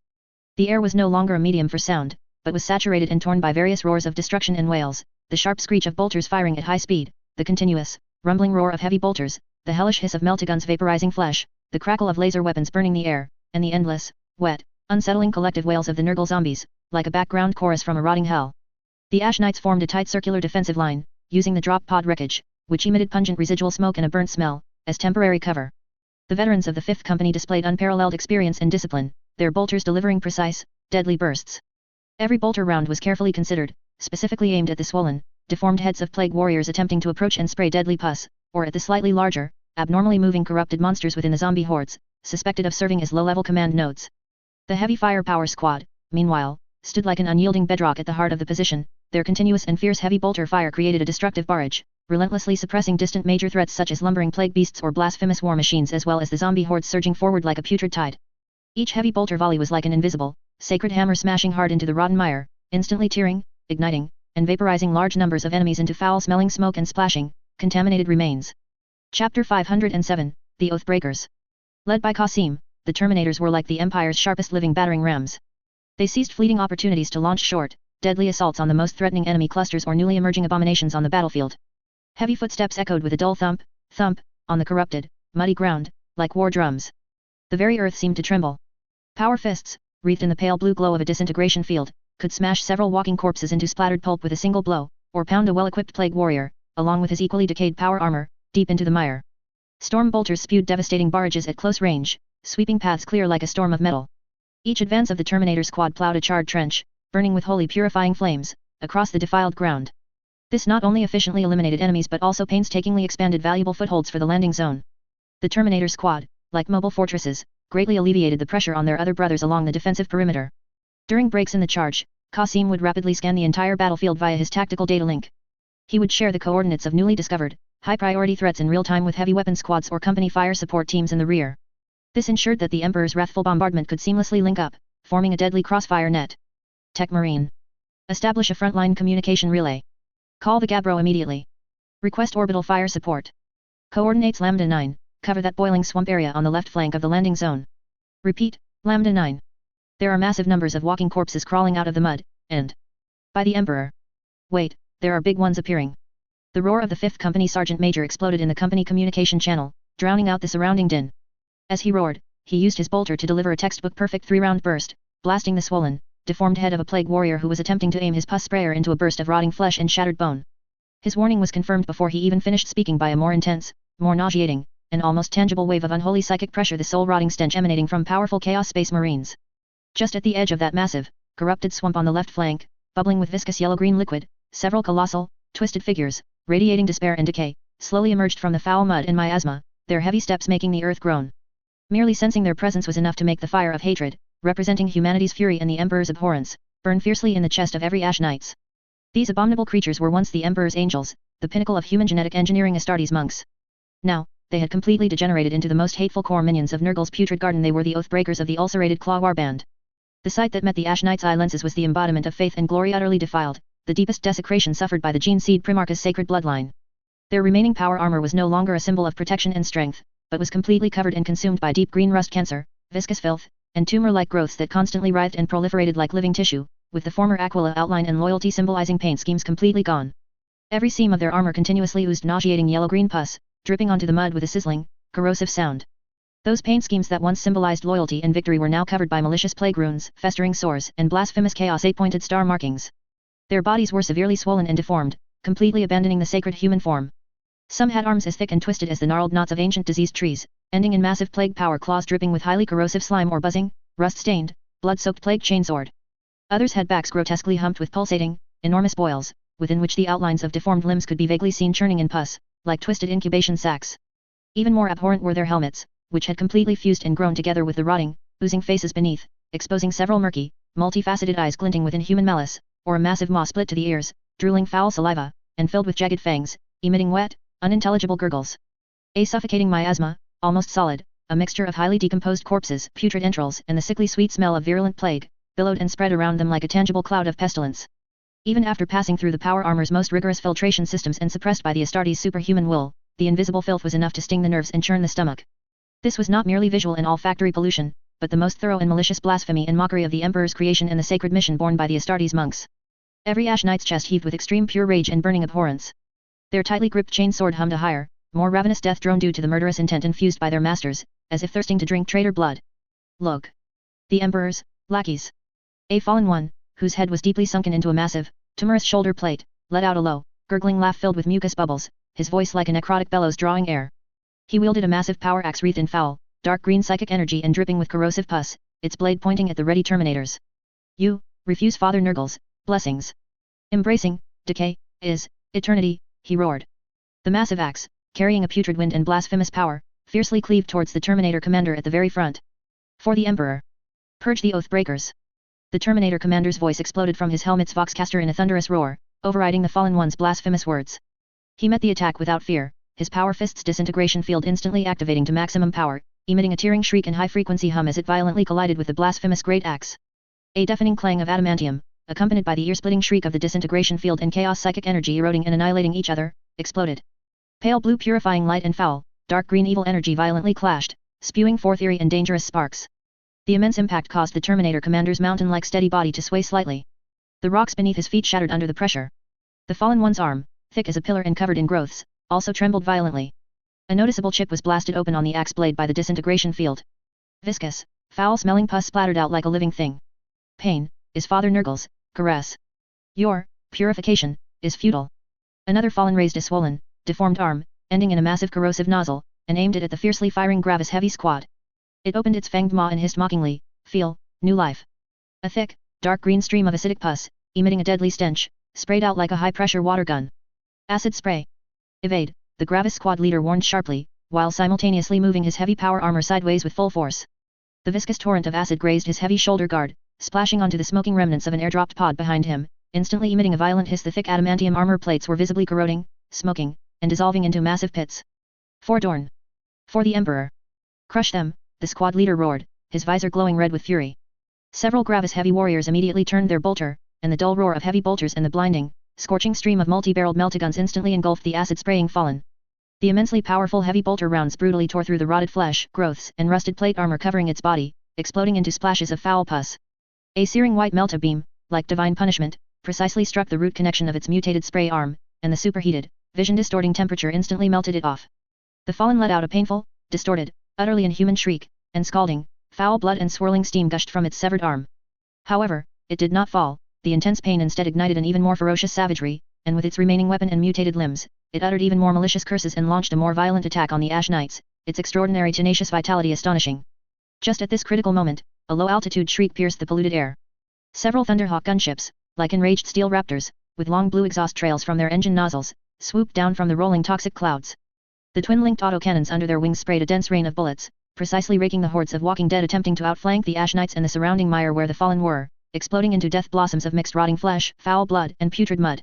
The air was no longer a medium for sound, but was saturated and torn by various roars of destruction and wails, the sharp screech of bolters firing at high speed, the continuous, rumbling roar of heavy bolters, the hellish hiss of meltaguns vaporizing flesh, the crackle of laser weapons burning the air, and the endless, wet, unsettling collective wails of the Nurgle zombies, like a background chorus from a rotting hell. The Ash Knights formed a tight circular defensive line, using the drop pod wreckage, which emitted pungent residual smoke and a burnt smell, as temporary cover. The veterans of the 5th Company displayed unparalleled experience and discipline, their bolters delivering precise, deadly bursts. Every bolter round was carefully considered, specifically aimed at the swollen, deformed heads of plague warriors attempting to approach and spray deadly pus, or at the slightly larger, abnormally moving corrupted monsters within the zombie hordes, suspected of serving as low-level command nodes. The heavy firepower squad, meanwhile, stood like an unyielding bedrock at the heart of the position, their continuous and fierce heavy bolter fire created a destructive barrage, relentlessly suppressing distant major threats such as lumbering plague beasts or blasphemous war machines as well as the zombie hordes surging forward like a putrid tide. Each heavy bolter volley was like an invisible, sacred hammer smashing hard into the rotten mire, instantly tearing, igniting, and vaporizing large numbers of enemies into foul-smelling smoke and splashing, contaminated remains. Chapter 507, The Oathbreakers. Led by Qasim, the Terminators were like the Empire's sharpest living battering rams. They seized fleeting opportunities to launch short, deadly assaults on the most threatening enemy clusters or newly emerging abominations on the battlefield. Heavy footsteps echoed with a dull thump, thump, on the corrupted, muddy ground, like war drums. The very earth seemed to tremble. Power fists, wreathed in the pale blue glow of a disintegration field, could smash several walking corpses into splattered pulp with a single blow, or pound a well-equipped plague warrior, along with his equally decayed power armor, deep into the mire. Storm bolters spewed devastating barrages at close range, sweeping paths clear like a storm of metal. Each advance of the Terminator squad plowed a charred trench, burning with holy purifying flames, across the defiled ground. This not only efficiently eliminated enemies but also painstakingly expanded valuable footholds for the landing zone. The Terminator squad, like mobile fortresses, greatly alleviated the pressure on their other brothers along the defensive perimeter. During breaks in the charge, Qasim would rapidly scan the entire battlefield via his tactical data link. He would share the coordinates of newly discovered, high-priority threats in real time with heavy weapon squads or company fire support teams in the rear. This ensured that the Emperor's wrathful bombardment could seamlessly link up, forming a deadly crossfire net. Tech Marine. Establish a frontline communication relay. Call the Gabbro immediately. Request orbital fire support. Coordinates Lambda 9, cover that boiling swamp area on the left flank of the landing zone. Repeat, Lambda 9. There are massive numbers of walking corpses crawling out of the mud, and by the Emperor. Wait, there are big ones appearing. The roar of the 5th Company Sergeant Major exploded in the company communication channel, drowning out the surrounding din. As he roared, he used his bolter to deliver a textbook-perfect 3-round burst, blasting the swollen, deformed head of a plague warrior who was attempting to aim his pus sprayer into a burst of rotting flesh and shattered bone. His warning was confirmed before he even finished speaking by a more intense, more nauseating, and almost tangible wave of unholy psychic pressure, the soul-rotting stench emanating from powerful Chaos Space Marines. Just at the edge of that massive, corrupted swamp on the left flank, bubbling with viscous yellow-green liquid, several colossal, twisted figures, radiating despair and decay, slowly emerged from the foul mud and miasma, their heavy steps making the earth groan. Merely sensing their presence was enough to make the fire of hatred, representing humanity's fury and the Emperor's abhorrence, burn fiercely in the chest of every Ash Knights. These abominable creatures were once the Emperor's angels, the pinnacle of human genetic engineering Astartes monks. Now, they had completely degenerated into the most hateful core minions of Nurgle's putrid garden. They were the oath-breakers of the ulcerated Claw War band. The sight that met the Ash Knight's eye lenses was the embodiment of faith and glory utterly defiled, the deepest desecration suffered by the Gene Seed Primarch's sacred bloodline. Their remaining power armor was no longer a symbol of protection and strength, but was completely covered and consumed by deep green rust cancer, viscous filth, and tumor-like growths that constantly writhed and proliferated like living tissue, with the former Aquila outline and loyalty symbolizing paint schemes completely gone. Every seam of their armor continuously oozed nauseating yellow-green pus, dripping onto the mud with a sizzling, corrosive sound. Those paint schemes that once symbolized loyalty and victory were now covered by malicious plague runes, festering sores, and blasphemous chaos 8-pointed star markings. Their bodies were severely swollen and deformed, completely abandoning the sacred human form. Some had arms as thick and twisted as the gnarled knots of ancient diseased trees, ending in massive plague power claws dripping with highly corrosive slime or buzzing, rust-stained, blood-soaked plague chainsword. Others had backs grotesquely humped with pulsating, enormous boils, within which the outlines of deformed limbs could be vaguely seen churning in pus, like twisted incubation sacs. Even more abhorrent were their helmets, which had completely fused and grown together with the rotting, oozing faces beneath, exposing several murky, multifaceted eyes glinting with inhuman malice, or a massive maw split to the ears, drooling foul saliva, and filled with jagged fangs, emitting wet, unintelligible gurgles. A suffocating miasma, almost solid, a mixture of highly decomposed corpses, putrid entrails, and the sickly sweet smell of virulent plague, billowed and spread around them like a tangible cloud of pestilence. Even after passing through the power armor's most rigorous filtration systems and suppressed by the Astartes' superhuman will, the invisible filth was enough to sting the nerves and churn the stomach. This was not merely visual and olfactory pollution, but the most thorough and malicious blasphemy and mockery of the Emperor's creation and the sacred mission borne by the Astartes monks. Every Ash Knight's chest heaved with extreme pure rage and burning abhorrence. Their tightly gripped chain sword hummed a higher, more ravenous death drone due to the murderous intent infused by their masters, as if thirsting to drink traitor blood. Look! The Emperor's lackeys. A fallen one, whose head was deeply sunken into a massive, tumorous shoulder plate, let out a low, gurgling laugh filled with mucus bubbles, his voice like a necrotic bellows drawing air. He wielded a massive power axe wreathed in foul, dark green psychic energy and dripping with corrosive pus, its blade pointing at the ready terminators. You, refuse Father Nurgle's blessings. Embracing, decay, is, eternity, he roared. The massive axe, carrying a putrid wind and blasphemous power, fiercely cleaved towards the Terminator commander at the very front. For the Emperor. Purge the Oathbreakers. The Terminator commander's voice exploded from his helmet's voxcaster in a thunderous roar, overriding the fallen one's blasphemous words. He met the attack without fear, his power fist's disintegration field instantly activating to maximum power, emitting a tearing shriek and high-frequency hum as it violently collided with the blasphemous great axe. A deafening clang of adamantium, accompanied by the ear-splitting shriek of the disintegration field and chaos psychic energy eroding and annihilating each other, exploded. Pale blue purifying light and foul, dark green evil energy violently clashed, spewing forth eerie and dangerous sparks. The immense impact caused the Terminator commander's mountain-like steady body to sway slightly. The rocks beneath his feet shattered under the pressure. The fallen one's arm, thick as a pillar and covered in growths, also trembled violently. A noticeable chip was blasted open on the axe blade by the disintegration field. Viscous, foul-smelling pus splattered out like a living thing. Pain, is Father Nurgle's caress. Your purification is futile. Another fallen raised a swollen, deformed arm, ending in a massive corrosive nozzle, and aimed it at the fiercely firing Gravis heavy squad. It opened its fanged maw and hissed mockingly, "Feel, new life." A thick, dark green stream of acidic pus, emitting a deadly stench, sprayed out like a high-pressure water gun. Acid spray. Evade, the Gravis squad leader warned sharply, while simultaneously moving his heavy power armor sideways with full force. The viscous torrent of acid grazed his heavy shoulder guard, splashing onto the smoking remnants of an airdropped pod behind him, instantly emitting a violent hiss. The thick adamantium armor plates were visibly corroding, smoking, and dissolving into massive pits. For Dorn. For the Emperor. Crush them, the squad leader roared, his visor glowing red with fury. Several Gravis heavy warriors immediately turned their bolter, and the dull roar of heavy bolters and the blinding, scorching stream of multi-barreled meltaguns instantly engulfed the acid-spraying fallen. The immensely powerful heavy bolter rounds brutally tore through the rotted flesh, growths, and rusted plate armor covering its body, exploding into splashes of foul pus. A searing white melta beam, like divine punishment, precisely struck the root connection of its mutated spray arm, and the superheated, vision-distorting temperature instantly melted it off. The fallen let out a painful, distorted, utterly inhuman shriek, and scalding, foul blood and swirling steam gushed from its severed arm. However, it did not fall. The intense pain instead ignited an even more ferocious savagery, and with its remaining weapon and mutated limbs, it uttered even more malicious curses and launched a more violent attack on the Ash Knights, its extraordinary tenacious vitality astonishing. Just at this critical moment, a low-altitude shriek pierced the polluted air. Several Thunderhawk gunships, like enraged steel raptors, with long blue exhaust trails from their engine nozzles, swooped down from the rolling toxic clouds. The twin-linked autocannons under their wings sprayed a dense rain of bullets, precisely raking the hordes of walking dead attempting to outflank the Ash Knights and the surrounding mire where the fallen were, exploding into death blossoms of mixed rotting flesh, foul blood, and putrid mud.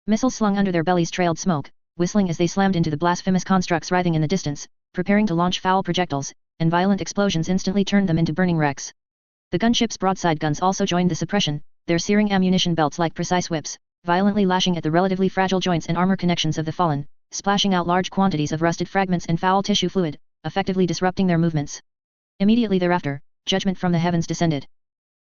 Missiles slung under their bellies trailed smoke, whistling as they slammed into the blasphemous constructs writhing in the distance, preparing to launch foul projectiles, and violent explosions instantly turned them into burning wrecks. The gunship's broadside guns also joined the suppression, their searing ammunition belts like precise whips, violently lashing at the relatively fragile joints and armor connections of the fallen, splashing out large quantities of rusted fragments and foul tissue fluid, effectively disrupting their movements. Immediately thereafter, judgment from the heavens descended.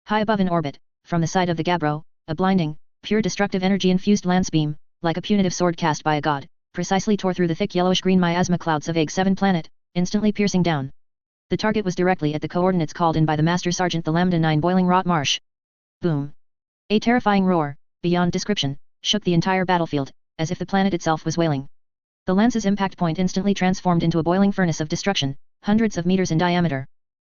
High above in orbit, from the side of the Gabbro, a blinding, pure destructive energy-infused lance beam, like a punitive sword cast by a god, precisely tore through the thick yellowish-green miasma clouds of Egg-7 planet, instantly piercing down. The target was directly at the coordinates called in by the Master Sergeant, the Lambda 9 boiling rot marsh. Boom! A terrifying roar, beyond description, shook the entire battlefield, as if the planet itself was wailing. The lance's impact point instantly transformed into a boiling furnace of destruction, hundreds of meters in diameter.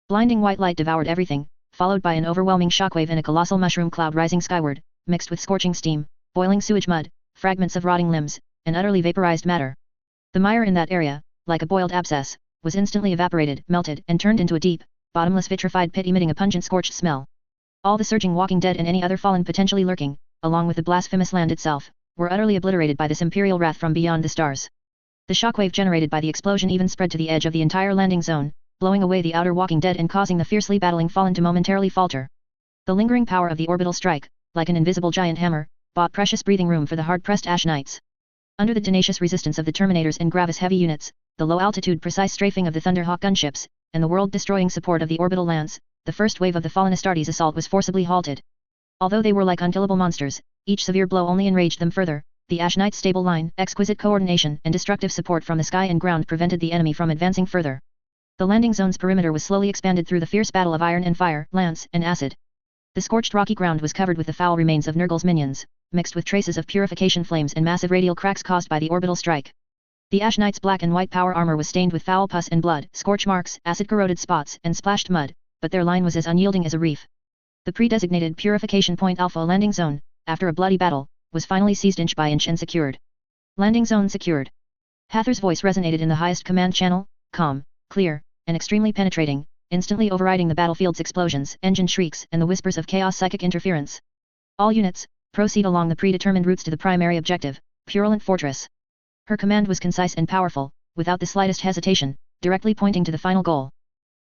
Blinding white light devoured everything, followed by an overwhelming shockwave and a colossal mushroom cloud rising skyward, mixed with scorching steam, boiling sewage mud, fragments of rotting limbs, and utterly vaporized matter. The mire in that area, like a boiled abscess, was instantly evaporated, melted, and turned into a deep, bottomless vitrified pit emitting a pungent scorched smell. All the surging walking dead and any other fallen potentially lurking, along with the blasphemous land itself, were utterly obliterated by this imperial wrath from beyond the stars. The shockwave generated by the explosion even spread to the edge of the entire landing zone, blowing away the outer walking dead and causing the fiercely battling fallen to momentarily falter. The lingering power of the orbital strike, like an invisible giant hammer, bought precious breathing room for the hard-pressed Ash Knights. Under the tenacious resistance of the Terminators and Gravis heavy units, the low-altitude precise strafing of the Thunderhawk gunships, and the world-destroying support of the orbital lance, the first wave of the fallen Astartes assault was forcibly halted. Although they were like unkillable monsters, each severe blow only enraged them further. The Ash Knight's stable line, exquisite coordination, and destructive support from the sky and ground prevented the enemy from advancing further. The landing zone's perimeter was slowly expanded through the fierce battle of iron and fire, lance, and acid. The scorched rocky ground was covered with the foul remains of Nurgle's minions, mixed with traces of purification flames and massive radial cracks caused by the orbital strike. The Ash Knight's black and white power armor was stained with foul pus and blood, scorch marks, acid-corroded spots, and splashed mud, but their line was as unyielding as a reef. The pre-designated Purification Point Alpha landing zone, after a bloody battle, was finally seized inch by inch and secured. Landing zone secured. Hather's voice resonated in the highest command channel, calm, clear, and extremely penetrating, instantly overriding the battlefield's explosions, engine shrieks, and the whispers of chaos psychic interference. All units, proceed along the predetermined routes to the primary objective, Purulent Fortress. Her command was concise and powerful, without the slightest hesitation, directly pointing to the final goal.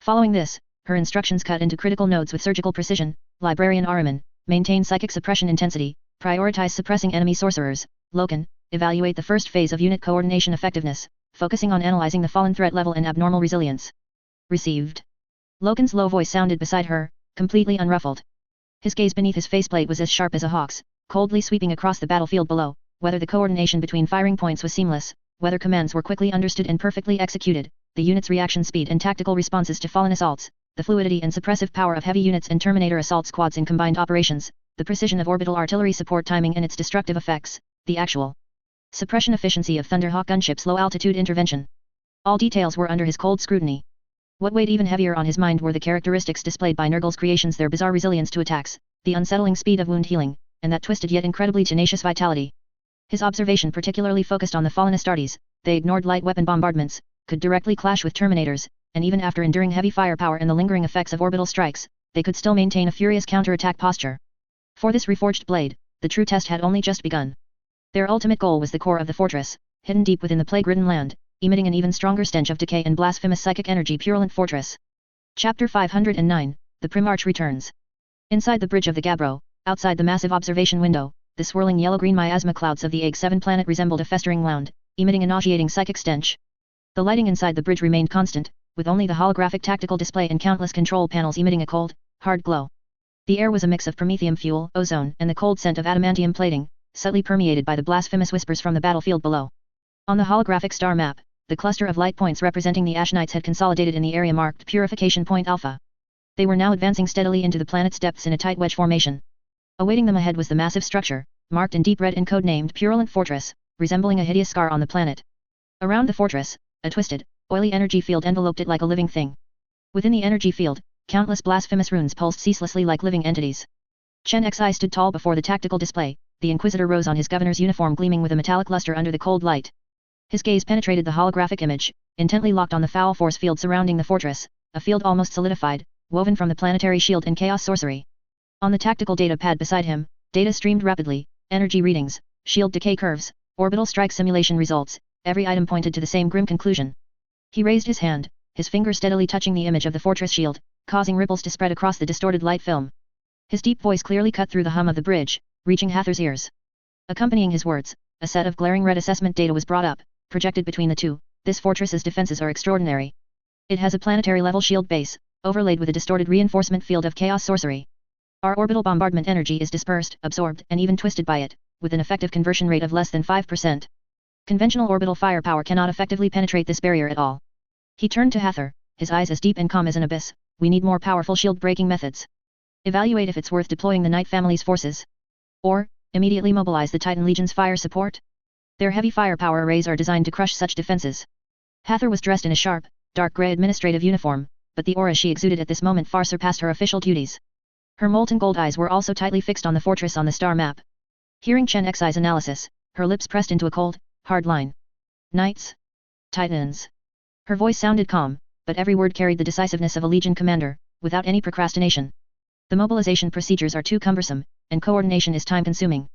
Following this, her instructions cut into critical nodes with surgical precision. Librarian Ahriman, maintain psychic suppression intensity, prioritize suppressing enemy sorcerers. Loken, evaluate the first phase of unit coordination effectiveness, focusing on analyzing the fallen threat level and abnormal resilience. Received. Loken's low voice sounded beside her, completely unruffled. His gaze beneath his faceplate was as sharp as a hawk's, coldly sweeping across the battlefield below, whether the coordination between firing points was seamless, whether commands were quickly understood and perfectly executed, the unit's reaction speed and tactical responses to fallen assaults, the fluidity and suppressive power of heavy units and Terminator assault squads in combined operations, the precision of orbital artillery support timing and its destructive effects, the actual suppression efficiency of Thunderhawk gunship's low-altitude intervention. All details were under his cold scrutiny. What weighed even heavier on his mind were the characteristics displayed by Nurgle's creations, their bizarre resilience to attacks, the unsettling speed of wound healing, and that twisted yet incredibly tenacious vitality. His observation particularly focused on the fallen Astartes. They ignored light weapon bombardments, could directly clash with Terminators, and even after enduring heavy firepower and the lingering effects of orbital strikes, they could still maintain a furious counterattack posture. For this reforged blade, the true test had only just begun. Their ultimate goal was the core of the fortress, hidden deep within the plague-ridden land, emitting an even stronger stench of decay and blasphemous psychic energy. Purulent Fortress. Chapter 509, The Primarch returns. Inside the bridge of the Gabbro, outside the massive observation window, the swirling yellow-green miasma clouds of the Egg-7 planet resembled a festering mound, emitting a nauseating psychic stench. The lighting inside the bridge remained constant, with only the holographic tactical display and countless control panels emitting a cold, hard glow. The air was a mix of promethium fuel, ozone, and the cold scent of adamantium plating, subtly permeated by the blasphemous whispers from the battlefield below. On the holographic star map, the cluster of light points representing the Ash Knights had consolidated in the area marked Purification Point Alpha. They were now advancing steadily into the planet's depths in a tight wedge formation. Awaiting them ahead was the massive structure, marked in deep red and code-named Purulent Fortress, resembling a hideous scar on the planet. Around the fortress, a twisted, oily energy field enveloped it like a living thing. Within the energy field, countless blasphemous runes pulsed ceaselessly like living entities. Chen Xi stood tall before the tactical display, the Inquisitor rose on his governor's uniform gleaming with a metallic luster under the cold light. His gaze penetrated the holographic image, intently locked on the foul force field surrounding the fortress, a field almost solidified, woven from the planetary shield and chaos sorcery. On the tactical data pad beside him, data streamed rapidly, energy readings, shield decay curves, orbital strike simulation results, every item pointed to the same grim conclusion. He raised his hand, his finger steadily touching the image of the fortress shield, causing ripples to spread across the distorted light film. His deep voice clearly cut through the hum of the bridge, reaching Hather's ears. Accompanying his words, a set of glaring red assessment data was brought up, projected between the two. This fortress's defenses are extraordinary. It has a planetary-level shield base, overlaid with a distorted reinforcement field of chaos sorcery. Our orbital bombardment energy is dispersed, absorbed, and even twisted by it, with an effective conversion rate of less than 5%. Conventional orbital firepower cannot effectively penetrate this barrier at all. He turned to Hather, his eyes as deep and calm as an abyss. We need more powerful shield-breaking methods. Evaluate if it's worth deploying the Knight family's forces. Or, immediately mobilize the Titan Legion's fire support. Their heavy firepower arrays are designed to crush such defenses. Hather was dressed in a sharp, dark grey administrative uniform, but the aura she exuded at this moment far surpassed her official duties. Her molten gold eyes were also tightly fixed on the fortress on the star map. Hearing Chen Xi's analysis, her lips pressed into a cold, hard line. Knights? Titans. Her voice sounded calm, but every word carried the decisiveness of a legion commander, without any procrastination. The mobilization procedures are too cumbersome, and coordination is time-consuming.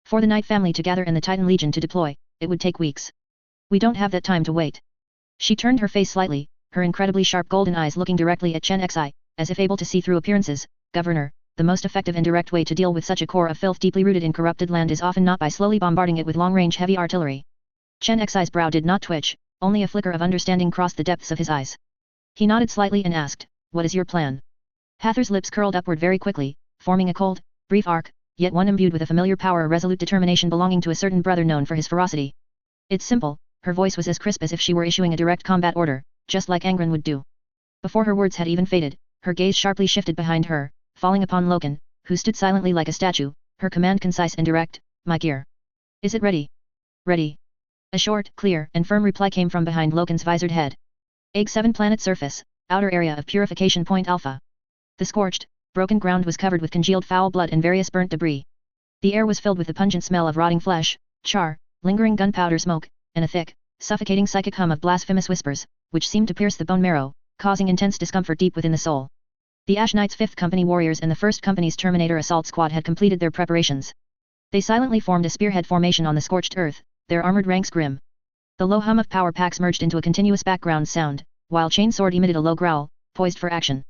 For the Knight family to gather and the Titan Legion to deploy, it would take weeks. We don't have that time to wait. She turned her face slightly, her incredibly sharp golden eyes looking directly at Chen Xi, as if able to see through appearances. Governor, the most effective and direct way to deal with such a core of filth deeply rooted in corrupted land is often not by slowly bombarding it with long-range heavy artillery. Chen Xi's brow did not twitch, only a flicker of understanding crossed the depths of his eyes. He nodded slightly and asked, "What is your plan?" Hather's lips curled upward very quickly, forming a cold, brief arc, yet one imbued with a familiar power, a resolute determination belonging to a certain brother known for his ferocity. It's simple. Her voice was as crisp as if she were issuing a direct combat order, just like Angren would do. Before her words had even faded, her gaze sharply shifted behind her, falling upon Loken, who stood silently like a statue, her command concise and direct, "My gear. Is it ready?" "Ready." A short, clear, and firm reply came from behind Loken's visored head. Egg 7 planet surface, outer area of purification point Alpha. The scorched, broken ground was covered with congealed foul blood and various burnt debris. The air was filled with the pungent smell of rotting flesh, char, lingering gunpowder smoke, and a thick, suffocating psychic hum of blasphemous whispers, which seemed to pierce the bone marrow, causing intense discomfort deep within the soul. The Ash Knight's 5th Company warriors and the 1st Company's Terminator assault squad had completed their preparations. They silently formed a spearhead formation on the scorched earth, their armored ranks grim. The low hum of power packs merged into a continuous background sound, while Chainsword emitted a low growl, poised for action.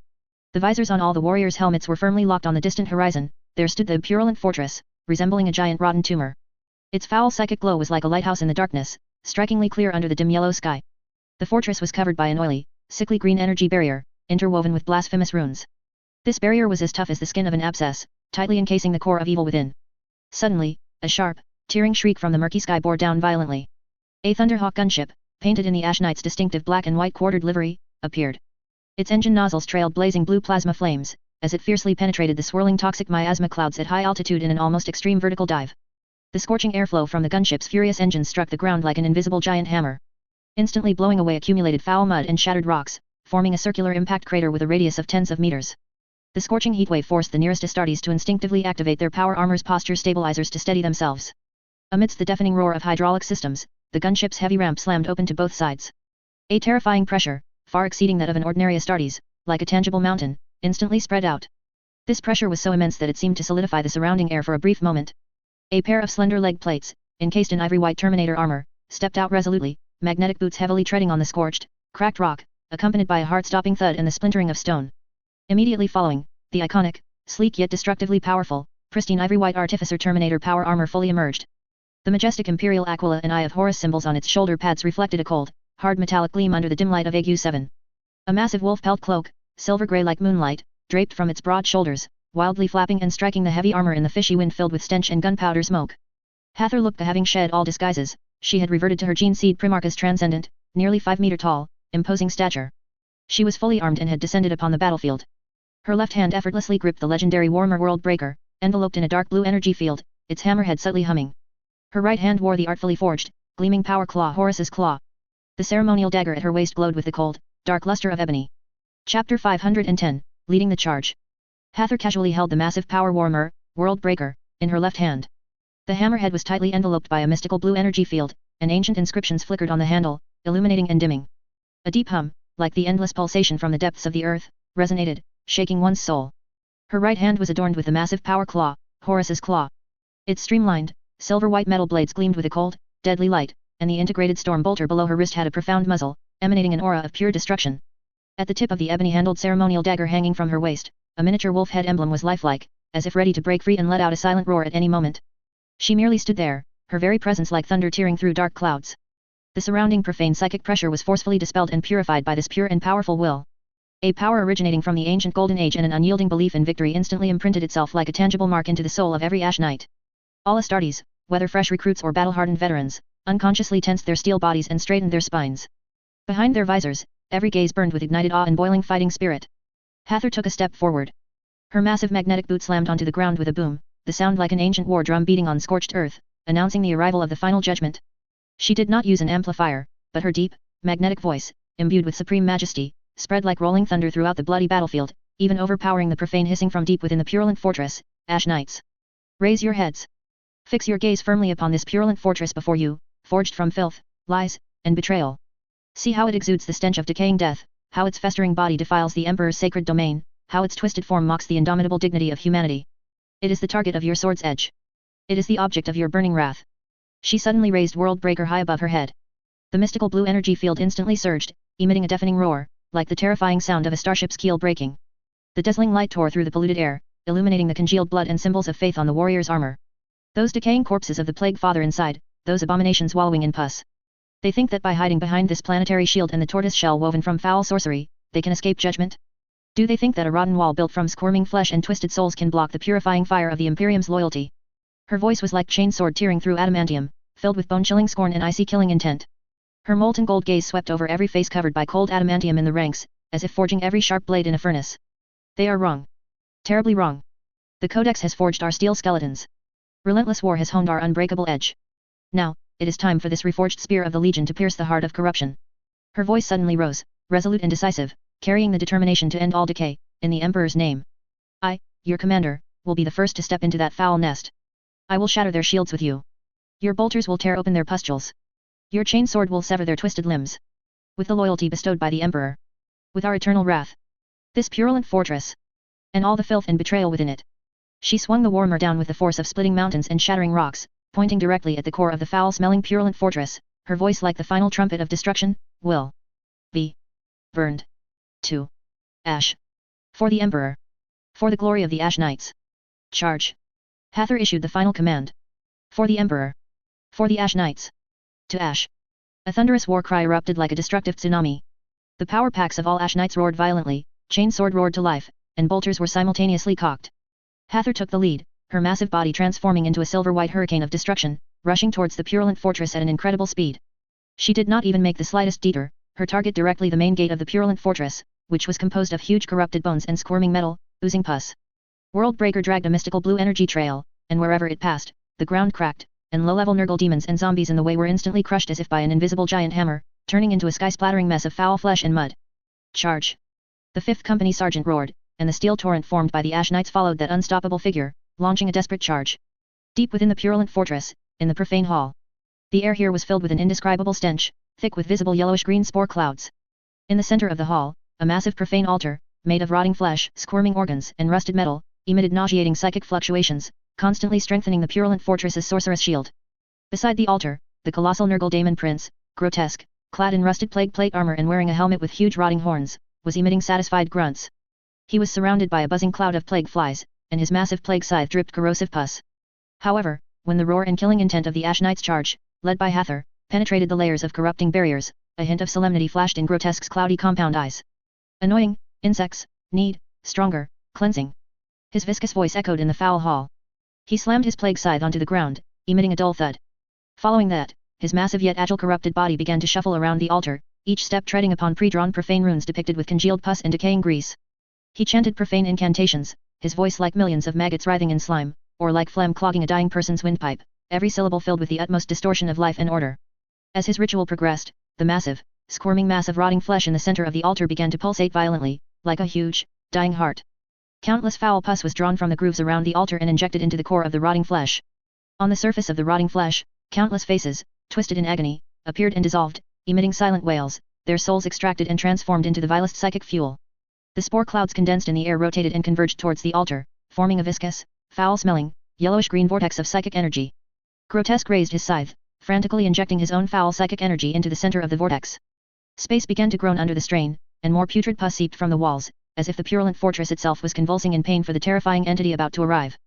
The visors on all the warriors' helmets were firmly locked on the distant horizon. There stood the purulent fortress, resembling a giant rotten tumor. Its foul psychic glow was like a lighthouse in the darkness, strikingly clear under the dim yellow sky. The fortress was covered by an oily, sickly green energy barrier, interwoven with blasphemous runes. This barrier was as tough as the skin of an abscess, tightly encasing the core of evil within. Suddenly, a sharp, tearing shriek from the murky sky bore down violently. A Thunderhawk gunship, painted in the Ash Knight's distinctive black and white quartered livery, appeared. Its engine nozzles trailed blazing blue plasma flames, as it fiercely penetrated the swirling toxic miasma clouds at high altitude in an almost extreme vertical dive. The scorching airflow from the gunship's furious engines struck the ground like an invisible giant hammer, instantly blowing away accumulated foul mud and shattered rocks, forming a circular impact crater with a radius of tens of meters. The scorching heatwave forced the nearest Astartes to instinctively activate their power armor's posture stabilizers to steady themselves. Amidst the deafening roar of hydraulic systems, the gunship's heavy ramp slammed open to both sides. A terrifying pressure, far exceeding that of an ordinary Astartes, like a tangible mountain, instantly spread out. This pressure was so immense that it seemed to solidify the surrounding air for a brief moment. A pair of slender leg plates, encased in ivory-white Terminator armor, stepped out resolutely, magnetic boots heavily treading on the scorched, cracked rock, accompanied by a heart-stopping thud and the splintering of stone. Immediately following, the iconic, sleek yet destructively powerful, pristine ivory-white Artificer Terminator power armor fully emerged. The majestic Imperial Aquila and Eye of Horus symbols on its shoulder pads reflected a cold, hard metallic gleam under the dim light of Ague 7. A massive wolf pelt cloak, silver-grey like moonlight, draped from its broad shoulders, wildly flapping and striking the heavy armor in the fishy wind filled with stench and gunpowder smoke. Hather looked, having shed all disguises, she had reverted to her gene seed Primarch's transcendent, nearly 5-meter tall, imposing stature. She was fully armed and had descended upon the battlefield. Her left hand effortlessly gripped the legendary Warhammer World Breaker, enveloped in a dark blue energy field, its hammerhead subtly humming. Her right hand wore the artfully forged, gleaming power claw, Horus's claw. The ceremonial dagger at her waist glowed with the cold, dark luster of ebony. Chapter 510, Leading the Charge. Hather casually held the massive power Warhammer, World Breaker, in her left hand. The hammerhead was tightly enveloped by a mystical blue energy field, and ancient inscriptions flickered on the handle, illuminating and dimming. A deep hum, like the endless pulsation from the depths of the earth, resonated, shaking one's soul. Her right hand was adorned with the massive power claw, Horus's claw. Its streamlined, silver-white metal blades gleamed with a cold, deadly light, and the integrated storm bolter below her wrist had a profound muzzle, emanating an aura of pure destruction. At the tip of the ebony-handled ceremonial dagger hanging from her waist, a miniature wolf head emblem was lifelike, as if ready to break free and let out a silent roar at any moment. She merely stood there, her very presence like thunder tearing through dark clouds. The surrounding profane psychic pressure was forcefully dispelled and purified by this pure and powerful will. A power originating from the ancient Golden Age and an unyielding belief in victory instantly imprinted itself like a tangible mark into the soul of every Ash Knight. All Astartes, whether fresh recruits or battle-hardened veterans, unconsciously tensed their steel bodies and straightened their spines. Behind their visors, every gaze burned with ignited awe and boiling fighting spirit. Hather took a step forward. Her massive magnetic boot slammed onto the ground with a boom, the sound like an ancient war drum beating on scorched earth, announcing the arrival of the final judgment. She did not use an amplifier, but her deep, magnetic voice, imbued with supreme majesty, spread like rolling thunder throughout the bloody battlefield, even overpowering the profane hissing from deep within the purulent fortress. Ash Knights, raise your heads. Fix your gaze firmly upon this purulent fortress before you, forged from filth, lies, and betrayal. See how it exudes the stench of decaying death, how its festering body defiles the Emperor's sacred domain, how its twisted form mocks the indomitable dignity of humanity. It is the target of your sword's edge. It is the object of your burning wrath. She suddenly raised Worldbreaker high above her head. The mystical blue energy field instantly surged, emitting a deafening roar, like the terrifying sound of a starship's keel breaking. The dazzling light tore through the polluted air, illuminating the congealed blood and symbols of faith on the warrior's armor. Those decaying corpses of the Plague Father inside, those abominations wallowing in pus. They think that by hiding behind this planetary shield and the tortoise shell woven from foul sorcery, they can escape judgment? Do they think that a rotten wall built from squirming flesh and twisted souls can block the purifying fire of the Imperium's loyalty? Her voice was like chain sword tearing through adamantium, filled with bone-chilling scorn and icy killing intent. Her molten gold gaze swept over every face covered by cold adamantium in the ranks, as if forging every sharp blade in a furnace. They are wrong. Terribly wrong. The Codex has forged our steel skeletons. Relentless war has honed our unbreakable edge. Now, it is time for this reforged spear of the Legion to pierce the heart of corruption. Her voice suddenly rose, resolute and decisive, carrying the determination to end all decay, in the Emperor's name. I, your commander, will be the first to step into that foul nest. I will shatter their shields with you. Your bolters will tear open their pustules. Your chain sword will sever their twisted limbs. With the loyalty bestowed by the Emperor. With our eternal wrath. This purulent fortress. And all the filth and betrayal within it. She swung the warhammer down with the force of splitting mountains and shattering rocks, pointing directly at the core of the foul-smelling purulent fortress, her voice like the final trumpet of destruction, will be burned to ash. For the Emperor. For the glory of the Ash Knights. Charge. Hather issued the final command. For the Emperor. For the Ash Knights. To ash. A thunderous war cry erupted like a destructive tsunami. The power packs of all Ash Knights roared violently, chain sword roared to life, and bolters were simultaneously cocked. Hather took the lead, her massive body transforming into a silver-white hurricane of destruction, rushing towards the purulent fortress at an incredible speed. She did not even make the slightest detour, her target directly the main gate of the purulent fortress, which was composed of huge corrupted bones and squirming metal, oozing pus. Worldbreaker dragged a mystical blue energy trail, and wherever it passed, the ground cracked, and low-level Nurgle demons and zombies in the way were instantly crushed as if by an invisible giant hammer, turning into a sky-splattering mess of foul flesh and mud. Charge! The 5th Company Sergeant roared, and the steel torrent formed by the Ash Knights followed that unstoppable figure, launching a desperate charge. Deep within the purulent fortress, in the profane hall. The air here was filled with an indescribable stench, thick with visible yellowish-green spore clouds. In the center of the hall, a massive profane altar, made of rotting flesh, squirming organs, and rusted metal, emitted nauseating psychic fluctuations, constantly strengthening the purulent fortress's sorceress shield. Beside the altar, the colossal Nurgle Daemon Prince, grotesque, clad in rusted plague plate armor and wearing a helmet with huge rotting horns, was emitting satisfied grunts. He was surrounded by a buzzing cloud of plague flies, and his massive plague scythe dripped corrosive pus. However, when the roar and killing intent of the Ash Knight's charge, led by Hather, penetrated the layers of corrupting barriers, a hint of solemnity flashed in Grotesque's cloudy compound eyes. Annoying, insects, need, stronger, cleansing. His viscous voice echoed in the foul hall. He slammed his plague scythe onto the ground, emitting a dull thud. Following that, his massive yet agile corrupted body began to shuffle around the altar, each step treading upon pre-drawn profane runes depicted with congealed pus and decaying grease. He chanted profane incantations, his voice like millions of maggots writhing in slime, or like phlegm clogging a dying person's windpipe, every syllable filled with the utmost distortion of life and order. As his ritual progressed, the massive, squirming mass of rotting flesh in the center of the altar began to pulsate violently, like a huge, dying heart. Countless foul pus was drawn from the grooves around the altar and injected into the core of the rotting flesh. On the surface of the rotting flesh, countless faces, twisted in agony, appeared and dissolved, emitting silent wails, their souls extracted and transformed into the vilest psychic fuel. The spore clouds condensed in the air rotated and converged towards the altar, forming a viscous, foul-smelling, yellowish-green vortex of psychic energy. Grotesque raised his scythe, frantically injecting his own foul psychic energy into the center of the vortex. Space began to groan under the strain, and more putrid pus seeped from the walls, as if the purulent fortress itself was convulsing in pain for the terrifying entity about to arrive.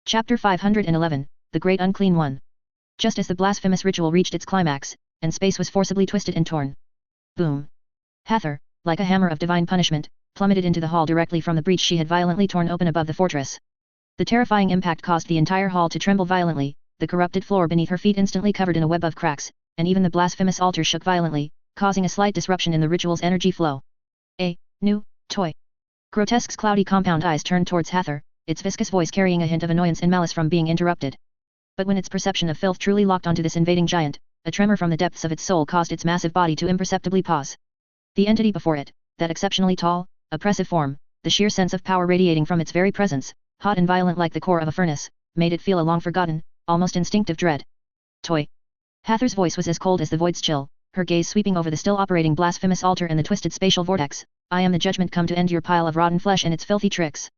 Chapter 511, The Great Unclean One. Just as the blasphemous ritual reached its climax, and space was forcibly twisted and torn. Boom! Hathor, like a hammer of divine punishment, plummeted into the hall directly from the breach she had violently torn open above the fortress. The terrifying impact caused the entire hall to tremble violently, the corrupted floor beneath her feet instantly covered in a web of cracks, and even the blasphemous altar shook violently, causing a slight disruption in the ritual's energy flow. A new toy. Grotesque's cloudy compound eyes turned towards Hathor, its viscous voice carrying a hint of annoyance and malice from being interrupted. But when its perception of filth truly locked onto this invading giant, a tremor from the depths of its soul caused its massive body to imperceptibly pause. The entity before it, that exceptionally tall, oppressive form, the sheer sense of power radiating from its very presence, hot and violent like the core of a furnace, made it feel a long-forgotten, almost instinctive dread. Toy. Hathor's voice was as cold as the void's chill, her gaze sweeping over the still operating blasphemous altar and the twisted spatial vortex. I am the judgment come to end your pile of rotten flesh and its filthy tricks.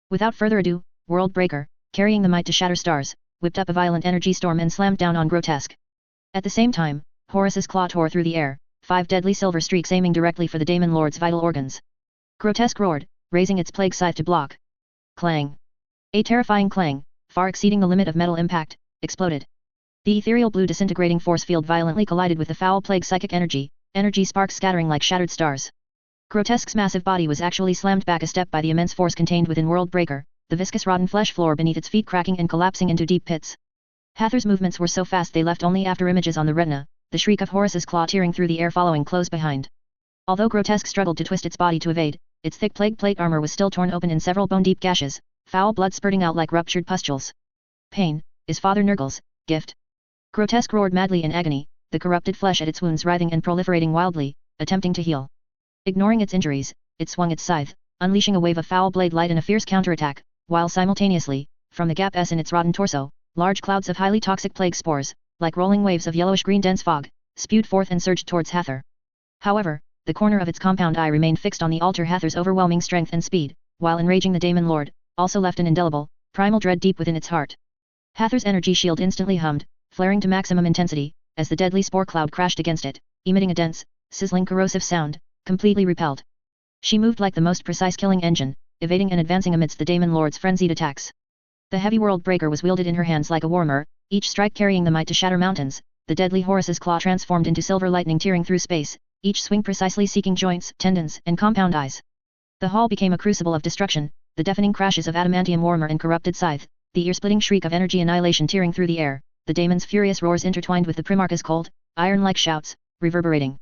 Without further ado, World Breaker, carrying the might to shatter stars, whipped up a violent energy storm and slammed down on Grotesque. At the same time, Horus's claw tore through the air, 5 deadly silver streaks aiming directly for the Daemon Lord's vital organs. Grotesque roared, raising its plague scythe to block. Clang! A terrifying clang, far exceeding the limit of metal impact, exploded. The ethereal blue disintegrating force field violently collided with the foul plague psychic energy sparks scattering like shattered stars. Grotesque's massive body was actually slammed back a step by the immense force contained within World Breaker, the viscous rotten flesh floor beneath its feet cracking and collapsing into deep pits. Hathor's movements were so fast they left only after images on the retina, the shriek of Horus's claw tearing through the air following close behind. Although Grotesque struggled to twist its body to evade, its thick plague plate armor was still torn open in several bone-deep gashes, foul blood spurting out like ruptured pustules. Pain is Father Nurgle's gift. Grotesque roared madly in agony, the corrupted flesh at its wounds writhing and proliferating wildly, attempting to heal. Ignoring its injuries, it swung its scythe, unleashing a wave of foul blade light in a fierce counterattack, while simultaneously, from the gap in its rotten torso, large clouds of highly toxic plague spores, like rolling waves of yellowish-green dense fog, spewed forth and surged towards Hathor. However, the corner of its compound eye remained fixed on the altar. Hathor's overwhelming strength and speed, while enraging the Daemon Lord, also left an indelible, primal dread deep within its heart. Hathor's energy shield instantly hummed, flaring to maximum intensity, as the deadly spore cloud crashed against it, emitting a dense, sizzling corrosive sound, completely repelled. She moved like the most precise killing engine, evading and advancing amidst the Daemon Lord's frenzied attacks. The heavy World Breaker was wielded in her hands like a warhammer, each strike carrying the might to shatter mountains, the deadly Horus's claw transformed into silver lightning tearing through space, each swing precisely seeking joints, tendons, and compound eyes. The hall became a crucible of destruction, the deafening crashes of adamantium warhammer and corrupted scythe, the ear-splitting shriek of energy annihilation tearing through the air, the daemon's furious roars intertwined with the Primarch's cold, iron-like shouts, reverberating.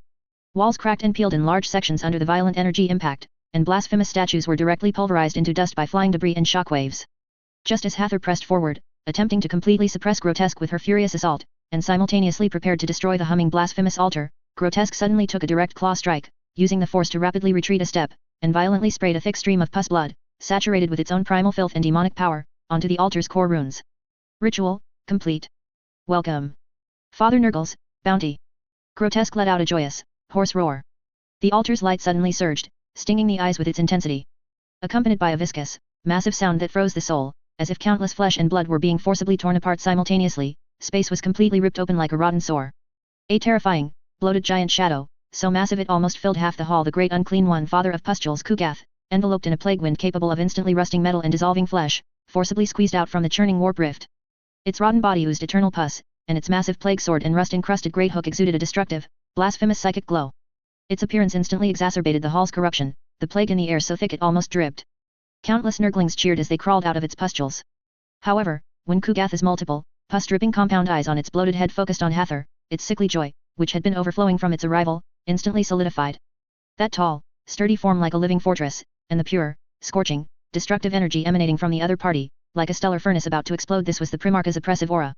Walls cracked and peeled in large sections under the violent energy impact, and blasphemous statues were directly pulverized into dust by flying debris and shockwaves. Just as Hathor pressed forward, attempting to completely suppress Grotesque with her furious assault, and simultaneously prepared to destroy the humming blasphemous altar, Grotesque suddenly took a direct claw strike, using the force to rapidly retreat a step, and violently sprayed a thick stream of pus blood, saturated with its own primal filth and demonic power, onto the altar's core runes. Ritual complete. Welcome, Father Nurgle's bounty. Grotesque let out a joyous, hoarse roar. The altar's light suddenly surged, stinging the eyes with its intensity. Accompanied by a viscous, massive sound that froze the soul, as if countless flesh and blood were being forcibly torn apart simultaneously, space was completely ripped open like a rotten sore. A terrifying, bloated giant shadow, so massive it almost filled half the hall, the great unclean one, father of pustules Kugath, enveloped in a plague wind capable of instantly rusting metal and dissolving flesh, forcibly squeezed out from the churning warp rift. Its rotten body oozed eternal pus, and its massive plague sword and rust-encrusted great hook exuded a destructive, blasphemous psychic glow. Its appearance instantly exacerbated the hall's corruption, the plague in the air so thick it almost dripped. Countless nurglings cheered as they crawled out of its pustules. However, when Kugath's multiple, pus-dripping compound eyes on its bloated head focused on Hathor, its sickly joy, which had been overflowing from its arrival, instantly solidified. That tall, sturdy form like a living fortress, and the pure, scorching, destructive energy emanating from the other party, like a stellar furnace about to explode. This was the Primarch's oppressive aura.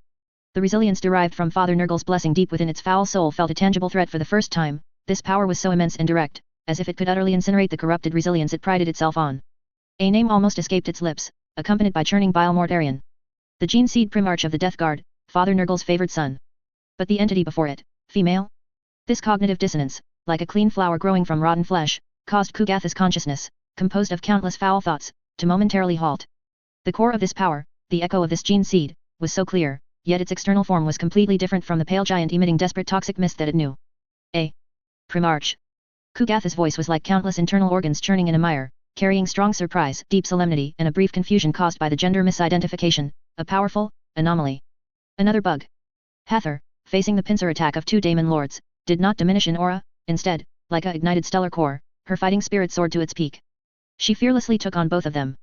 The resilience derived from Father Nurgle's blessing deep within its foul soul felt a tangible threat for the first time. This power was so immense and direct, as if it could utterly incinerate the corrupted resilience it prided itself on. A name almost escaped its lips, accompanied by churning bile. Mortarion. The gene seed Primarch of the Death Guard, Father Nurgle's favored son. But the entity before it, female? This cognitive dissonance, like a clean flower growing from rotten flesh, caused Kugath's consciousness, composed of countless foul thoughts, to momentarily halt. The core of this power, the echo of this gene seed, was so clear, yet its external form was completely different from the pale giant emitting desperate toxic mist that it knew. A Primarch, Kugatha's voice was like countless internal organs churning in a mire, carrying strong surprise, deep solemnity, and a brief confusion caused by the gender misidentification, a powerful anomaly. Another bug. Hathor, facing the pincer attack of two Daemon Lords, did not diminish in aura, instead, like a ignited stellar core, her fighting spirit soared to its peak. She fearlessly took on both of them.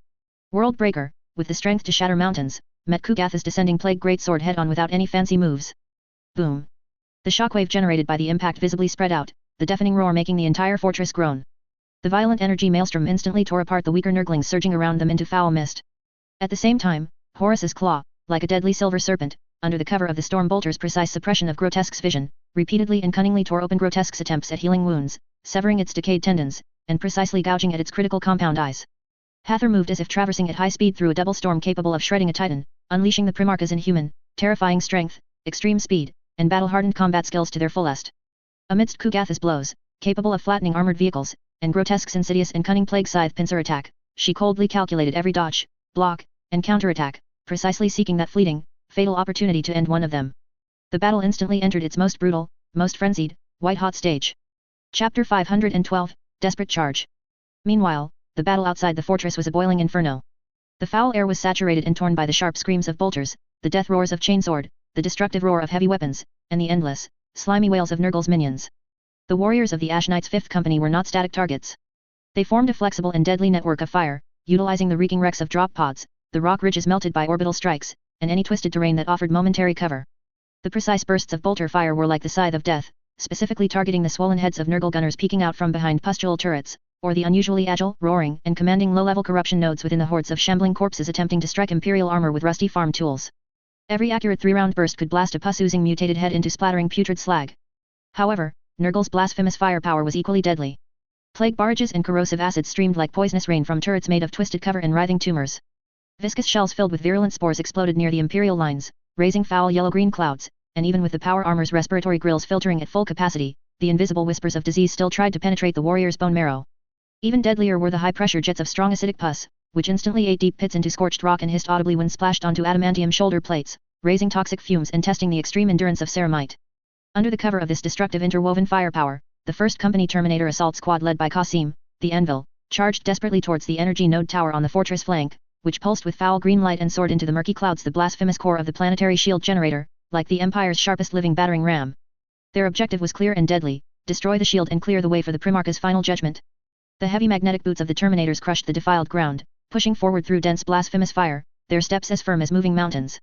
World Breaker, with the strength to shatter mountains, met Kugatha's descending plague greatsword head-on without any fancy moves. Boom. The shockwave generated by the impact visibly spread out, the deafening roar making the entire fortress groan. The violent energy maelstrom instantly tore apart the weaker nurglings surging around them into foul mist. At the same time, Horus's claw, like a deadly silver serpent, under the cover of the storm bolter's precise suppression of Grotesque's vision, repeatedly and cunningly tore open Grotesque's attempts at healing wounds, severing its decayed tendons, and precisely gouging at its critical compound eyes. Hathor moved as if traversing at high speed through a double storm capable of shredding a titan, unleashing the Primarch's inhuman, terrifying strength, extreme speed, and battle-hardened combat skills to their fullest. Amidst Kugatha's blows, capable of flattening armored vehicles, and Grotesque's insidious and cunning plague scythe pincer attack, she coldly calculated every dodge, block, and counterattack, precisely seeking that fleeting, fatal opportunity to end one of them. The battle instantly entered its most brutal, most frenzied, white-hot stage. Chapter 512, Desperate Charge. Meanwhile, the battle outside the fortress was a boiling inferno. The foul air was saturated and torn by the sharp screams of bolters, the death roars of chainsword, the destructive roar of heavy weapons, and the endless, slimy wails of Nurgle's minions. The warriors of the Ash Knight's 5th Company were not static targets. They formed a flexible and deadly network of fire, utilizing the reeking wrecks of drop pods, the rock ridges melted by orbital strikes, and any twisted terrain that offered momentary cover. The precise bursts of bolter fire were like the scythe of death, specifically targeting the swollen heads of Nurgle gunners peeking out from behind pustule turrets, or the unusually agile, roaring, and commanding low-level corruption nodes within the hordes of shambling corpses attempting to strike Imperial armor with rusty farm tools. Every accurate 3-round burst could blast a pus-oozing mutated head into splattering putrid slag. However, Nurgle's blasphemous firepower was equally deadly. Plague barrages and corrosive acids streamed like poisonous rain from turrets made of twisted cover and writhing tumors. Viscous shells filled with virulent spores exploded near the Imperial lines, raising foul yellow-green clouds, and even with the power armor's respiratory grills filtering at full capacity, the invisible whispers of disease still tried to penetrate the warrior's bone marrow. Even deadlier were the high-pressure jets of strong acidic pus, which instantly ate deep pits into scorched rock and hissed audibly when splashed onto adamantium shoulder plates, raising toxic fumes and testing the extreme endurance of ceramite. Under the cover of this destructive interwoven firepower, the 1st Company Terminator Assault Squad led by Qasim, the Anvil, charged desperately towards the energy node tower on the fortress flank, which pulsed with foul green light and soared into the murky clouds the blasphemous core of the planetary shield generator, like the Empire's sharpest living battering ram. Their objective was clear and deadly: destroy the shield and clear the way for the Primarch's final judgment. The heavy magnetic boots of the Terminators crushed the defiled ground, pushing forward through dense blasphemous fire, their steps as firm as moving mountains.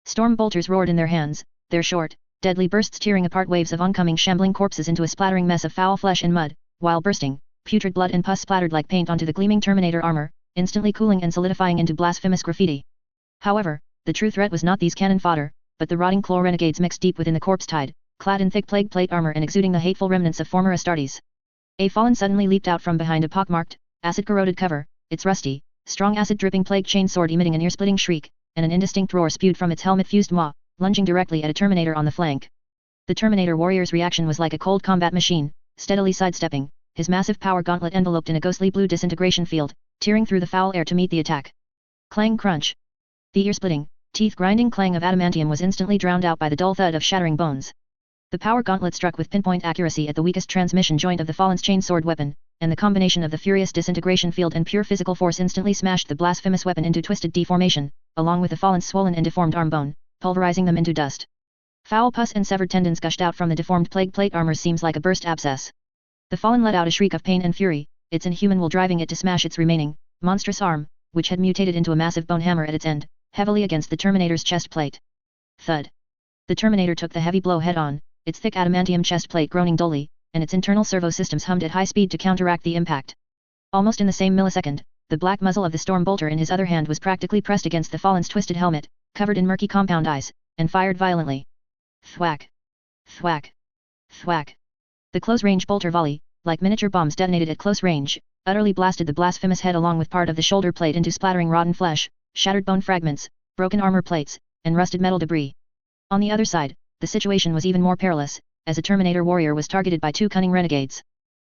Storm bolters roared in their hands, their short, deadly bursts tearing apart waves of oncoming shambling corpses into a splattering mess of foul flesh and mud, while bursting, putrid blood and pus splattered like paint onto the gleaming Terminator armor, instantly cooling and solidifying into blasphemous graffiti. However, the true threat was not these cannon fodder, but the rotting claw renegades mixed deep within the corpse tide, clad in thick plague plate armor and exuding the hateful remnants of former Astartes. A fallen suddenly leaped out from behind a pockmarked, acid-corroded cover, its rusty, strong acid-dripping plague chain sword emitting an ear-splitting shriek, and an indistinct roar spewed from its helmet-fused maw, lunging directly at a Terminator on the flank. The Terminator warrior's reaction was like a cold combat machine, steadily sidestepping, his massive power gauntlet enveloped in a ghostly blue disintegration field, tearing through the foul air to meet the attack. Clang crunch. The ear-splitting, teeth-grinding clang of adamantium was instantly drowned out by the dull thud of shattering bones. The power gauntlet struck with pinpoint accuracy at the weakest transmission joint of the fallen's chainsword weapon, and the combination of the furious disintegration field and pure physical force instantly smashed the blasphemous weapon into twisted deformation, along with the fallen's swollen and deformed arm bone, pulverizing them into dust. Foul pus and severed tendons gushed out from the deformed plague plate armor's seams like a burst abscess. The fallen let out a shriek of pain and fury, its inhuman will driving it to smash its remaining, monstrous arm, which had mutated into a massive bone hammer at its end, heavily against the Terminator's chest plate. Thud. The Terminator took the heavy blow head-on, its thick adamantium chest plate groaning dully, and its internal servo systems hummed at high speed to counteract the impact. Almost in the same millisecond, the black muzzle of the storm bolter in his other hand was practically pressed against the fallen's twisted helmet, covered in murky compound eyes, and fired violently. Thwack. Thwack. Thwack. The close-range bolter volley, like miniature bombs detonated at close range, utterly blasted the blasphemous head along with part of the shoulder plate into splattering rotten flesh, shattered bone fragments, broken armor plates, and rusted metal debris. On the other side, the situation was even more perilous, as a Terminator warrior was targeted by two cunning renegades.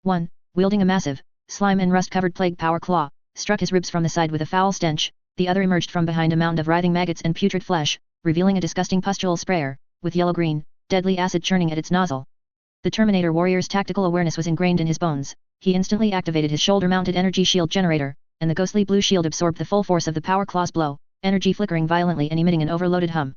One, wielding a massive, slime and rust-covered plague power claw, struck his ribs from the side with a foul stench. The other emerged from behind a mound of writhing maggots and putrid flesh, revealing a disgusting pustule sprayer, with yellow-green, deadly acid churning at its nozzle. The Terminator warrior's tactical awareness was ingrained in his bones. He instantly activated his shoulder-mounted energy shield generator, and the ghostly blue shield absorbed the full force of the power claw's blow, energy flickering violently and emitting an overloaded hum.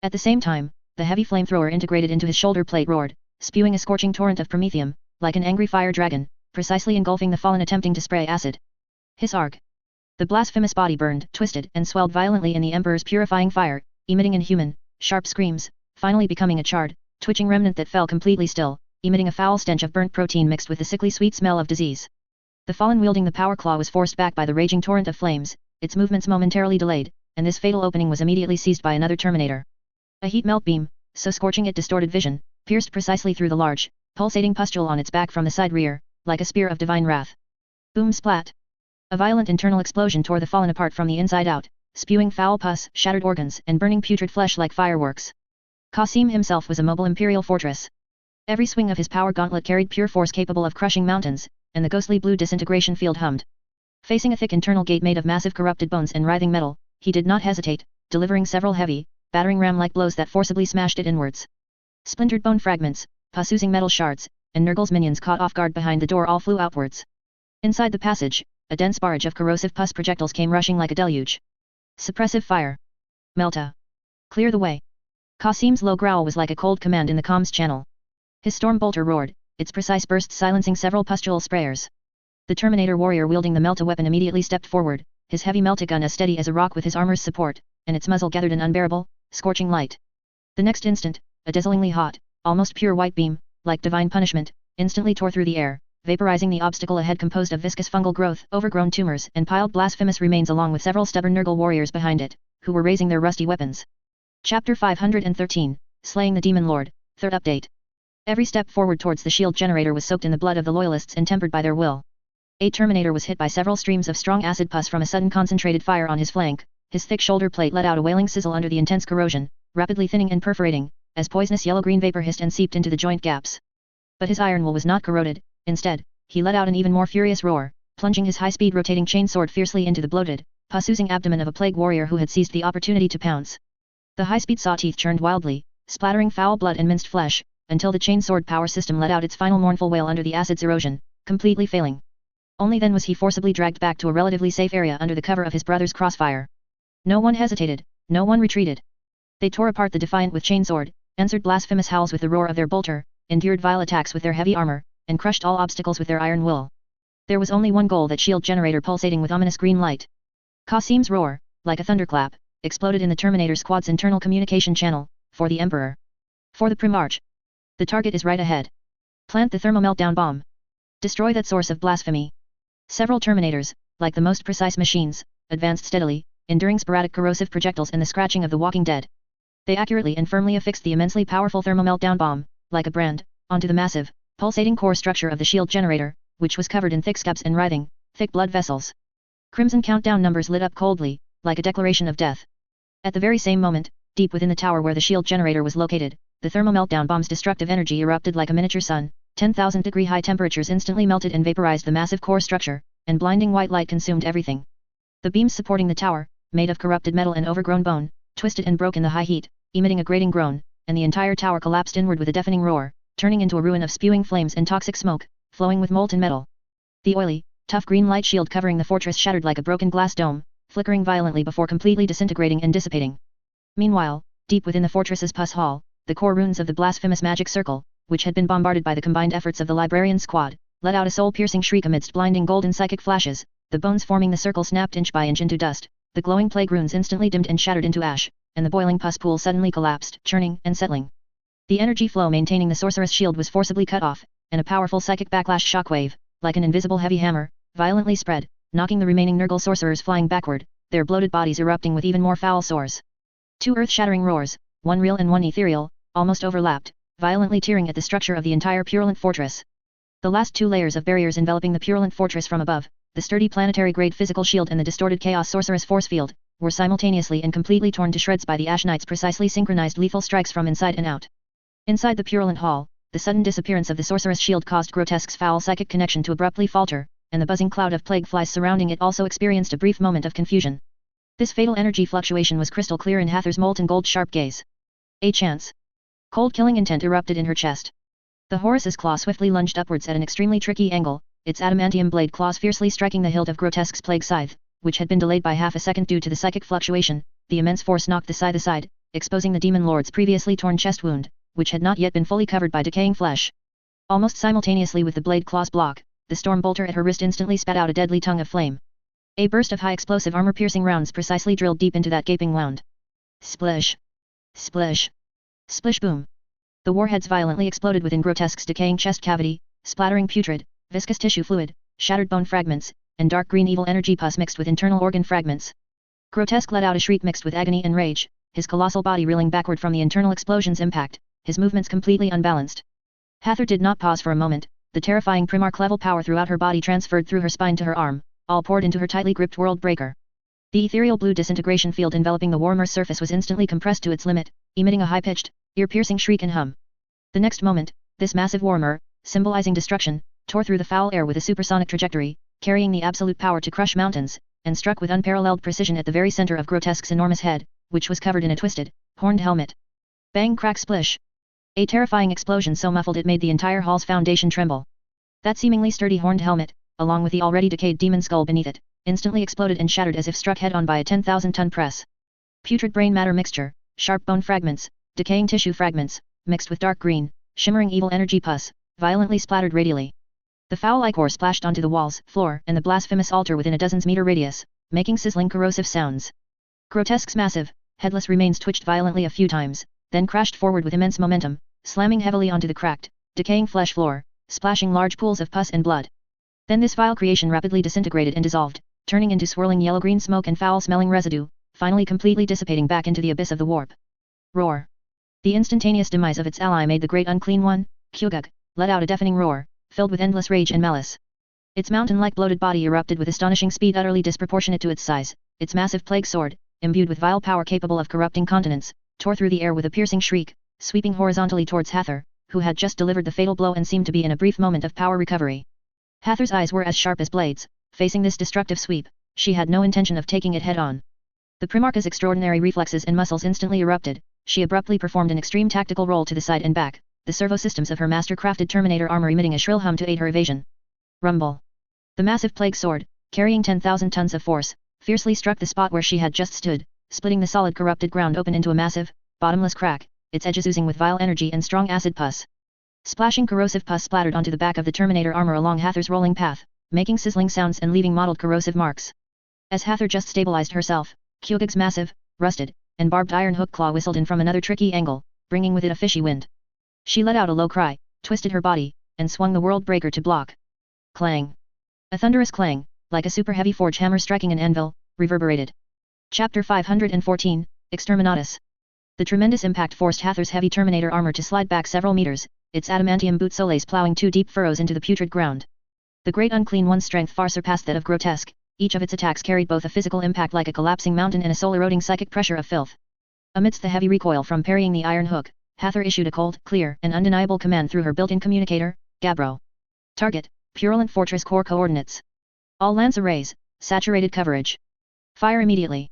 At the same time, the heavy flamethrower integrated into his shoulder plate roared, spewing a scorching torrent of promethium, like an angry fire dragon, precisely engulfing the fallen attempting to spray acid. Hiss arg. The blasphemous body burned, twisted, and swelled violently in the Emperor's purifying fire, emitting inhuman, sharp screams, finally becoming a charred, twitching remnant that fell completely still, emitting a foul stench of burnt protein mixed with the sickly sweet smell of disease. The fallen wielding the power claw was forced back by the raging torrent of flames, its movements momentarily delayed, and this fatal opening was immediately seized by another Terminator. A heat melt beam, so scorching it distorted vision, pierced precisely through the large, pulsating pustule on its back from the side rear, like a spear of divine wrath. Boom splat! A violent internal explosion tore the fallen apart from the inside out, spewing foul pus, shattered organs, and burning putrid flesh like fireworks. Qasim himself was a mobile imperial fortress. Every swing of his power gauntlet carried pure force capable of crushing mountains, and the ghostly blue disintegration field hummed. Facing a thick internal gate made of massive corrupted bones and writhing metal, he did not hesitate, delivering several heavy, battering ram-like blows that forcibly smashed it inwards. Splintered bone fragments, pus-oozing metal shards, and Nurgle's minions caught off guard behind the door all flew outwards. Inside the passage, a dense barrage of corrosive pus projectiles came rushing like a deluge. Suppressive fire. Melta. Clear the way. Qasim's low growl was like a cold command in the comms channel. His storm bolter roared, its precise burst silencing several pustule sprayers. The Terminator warrior wielding the Melta weapon immediately stepped forward, his heavy Melta gun as steady as a rock with his armor's support, and its muzzle gathered an unbearable, scorching light. The next instant, a dazzlingly hot, almost pure white beam, like divine punishment, instantly tore through the air, vaporizing the obstacle ahead composed of viscous fungal growth, overgrown tumors, and piled blasphemous remains along with several stubborn Nurgle warriors behind it, who were raising their rusty weapons. Chapter 513, Slaying the Demon Lord, 3rd update. Every step forward towards the shield generator was soaked in the blood of the loyalists and tempered by their will. A Terminator was hit by several streams of strong acid pus from a sudden concentrated fire on his flank, his thick shoulder plate let out a wailing sizzle under the intense corrosion, rapidly thinning and perforating, as poisonous yellow-green vapor hissed and seeped into the joint gaps. But his iron will was not corroded, instead, he let out an even more furious roar, plunging his high-speed rotating chainsword fiercely into the bloated, pus-oozing abdomen of a plague warrior who had seized the opportunity to pounce. The high-speed saw teeth churned wildly, splattering foul blood and minced flesh, until the chainsword power system let out its final mournful wail under the acid's erosion, completely failing. Only then was he forcibly dragged back to a relatively safe area under the cover of his brother's crossfire. No one hesitated, no one retreated. They tore apart the Defiant with chainsword, answered blasphemous howls with the roar of their bolter, endured vile attacks with their heavy armor, and crushed all obstacles with their iron will. There was only one goal: that shield generator pulsating with ominous green light. Qasim's roar, like a thunderclap, exploded in the Terminator squad's internal communication channel, for the Emperor. For the Primarch. The target is right ahead. Plant the thermal meltdown bomb. Destroy that source of blasphemy. Several Terminators, like the most precise machines, advanced steadily, enduring sporadic corrosive projectiles and the scratching of the walking dead. They accurately and firmly affixed the immensely powerful thermal meltdown bomb, like a brand, onto the massive, pulsating core structure of the shield generator, which was covered in thick scabs and writhing, thick blood vessels. Crimson countdown numbers lit up coldly, like a declaration of death. At the very same moment, deep within the tower where the shield generator was located, the thermal meltdown bomb's destructive energy erupted like a miniature sun. 10,000-degree high temperatures instantly melted and vaporized the massive core structure, and blinding white light consumed everything. The beams supporting the tower, made of corrupted metal and overgrown bone, twisted and broke in the high heat, emitting a grating groan, and the entire tower collapsed inward with a deafening roar, turning into a ruin of spewing flames and toxic smoke, flowing with molten metal. The oily, tough green light shield covering the fortress shattered like a broken glass dome, flickering violently before completely disintegrating and dissipating. Meanwhile, deep within the fortress's pus hall, the core runes of the blasphemous magic circle, which had been bombarded by the combined efforts of the Librarian squad, let out a soul-piercing shriek amidst blinding golden psychic flashes. The bones forming the circle snapped inch by inch into dust, the glowing plague runes instantly dimmed and shattered into ash, and the boiling pus pool suddenly collapsed, churning and settling. The energy flow maintaining the sorceress shield was forcibly cut off, and a powerful psychic backlash shockwave, like an invisible heavy hammer, violently spread, knocking the remaining Nurgle sorcerers flying backward, their bloated bodies erupting with even more foul sores. Two earth-shattering roars, one real and one ethereal, almost overlapped, violently tearing at the structure of the entire purulent fortress. The last two layers of barriers enveloping the purulent fortress from above, the sturdy planetary-grade physical shield and the distorted chaos sorceress force field, were simultaneously and completely torn to shreds by the Ash Knight's precisely synchronized lethal strikes from inside and out. Inside the purulent hall, the sudden disappearance of the sorceress shield caused Grotesque's foul psychic connection to abruptly falter, and the buzzing cloud of plague flies surrounding it also experienced a brief moment of confusion. This fatal energy fluctuation was crystal clear in Hather's molten gold sharp gaze. A chance. Cold killing intent erupted in her chest. The Horus's claw swiftly lunged upwards at an extremely tricky angle, its adamantium blade claws fiercely striking the hilt of Grotesque's plague scythe, which had been delayed by half a second due to the psychic fluctuation. The immense force knocked the scythe aside, exposing the demon lord's previously torn chest wound, which had not yet been fully covered by decaying flesh. Almost simultaneously with the blade claw's block, the storm bolter at her wrist instantly spat out a deadly tongue of flame. A burst of high-explosive armor-piercing rounds precisely drilled deep into that gaping wound. Splish! Splish! Splish boom! The warheads violently exploded within Grotesque's decaying chest cavity, splattering putrid, viscous tissue fluid, shattered bone fragments, and dark green evil energy pus mixed with internal organ fragments. Grotesque let out a shriek mixed with agony and rage, his colossal body reeling backward from the internal explosion's impact, his movements completely unbalanced. Hathor did not pause for a moment, the terrifying Primarch-level power throughout her body transferred through her spine to her arm, all poured into her tightly gripped world breaker. The ethereal blue disintegration field enveloping the Warhammer's surface was instantly compressed to its limit, emitting a high-pitched, ear-piercing shriek and hum. The next moment, this massive Warhammer, symbolizing destruction, tore through the foul air with a supersonic trajectory, carrying the absolute power to crush mountains, and struck with unparalleled precision at the very center of Grotesque's enormous head, which was covered in a twisted, horned helmet. Bang crack splish! A terrifying explosion so muffled it made the entire hall's foundation tremble. That seemingly sturdy horned helmet, along with the already decayed demon skull beneath it, instantly exploded and shattered as if struck head-on by a 10,000-ton press. Putrid brain matter mixture, sharp bone fragments, decaying tissue fragments, mixed with dark green, shimmering evil energy pus, violently splattered radially. The foul ichor splashed onto the walls, floor, and the blasphemous altar within a dozen's meter radius, making sizzling corrosive sounds. Grotesque's massive, headless remains twitched violently a few times, then crashed forward with immense momentum, slamming heavily onto the cracked, decaying flesh floor, splashing large pools of pus and blood. Then this vile creation rapidly disintegrated and dissolved, turning into swirling yellow-green smoke and foul-smelling residue, finally completely dissipating back into the abyss of the warp. Roar! The instantaneous demise of its ally made the great unclean one, Kyuguk, let out a deafening roar, filled with endless rage and malice. Its mountain-like bloated body erupted with astonishing speed utterly disproportionate to its size, its massive plague sword, imbued with vile power capable of corrupting continents, tore through the air with a piercing shriek, sweeping horizontally towards Hathor, who had just delivered the fatal blow and seemed to be in a brief moment of power recovery. Hathor's eyes were as sharp as blades. Facing this destructive sweep, she had no intention of taking it head-on. The Primarch's extraordinary reflexes and muscles instantly erupted. She abruptly performed an extreme tactical roll to the side and back, the servo systems of her master-crafted Terminator armor emitting a shrill hum to aid her evasion. Rumble! The massive plague sword, carrying 10,000 tons of force, fiercely struck the spot where she had just stood, splitting the solid corrupted ground open into a massive, bottomless crack, its edges oozing with vile energy and strong acid pus. Splashing corrosive pus splattered onto the back of the Terminator armor along Hathor's rolling path, making sizzling sounds and leaving mottled corrosive marks. As Hathor just stabilized herself, Kyuguk's massive, rusted, and barbed iron hook claw whistled in from another tricky angle, bringing with it a fishy wind. She let out a low cry, twisted her body, and swung the world breaker to block. Clang! A thunderous clang, like a super heavy forge hammer striking an anvil, reverberated. Chapter 514, Exterminatus. The tremendous impact forced Hathor's heavy Terminator armor to slide back several meters, its adamantium boot soles plowing 2 deep furrows into the putrid ground. The great unclean one's strength far surpassed that of Grotesque. Each of its attacks carried both a physical impact like a collapsing mountain and a soul-eroding psychic pressure of filth. Amidst the heavy recoil from parrying the iron hook, Hathor issued a cold, clear, and undeniable command through her built-in communicator, Gabbro. Target, Purulent Fortress Core Coordinates. All lance arrays, saturated coverage. Fire immediately.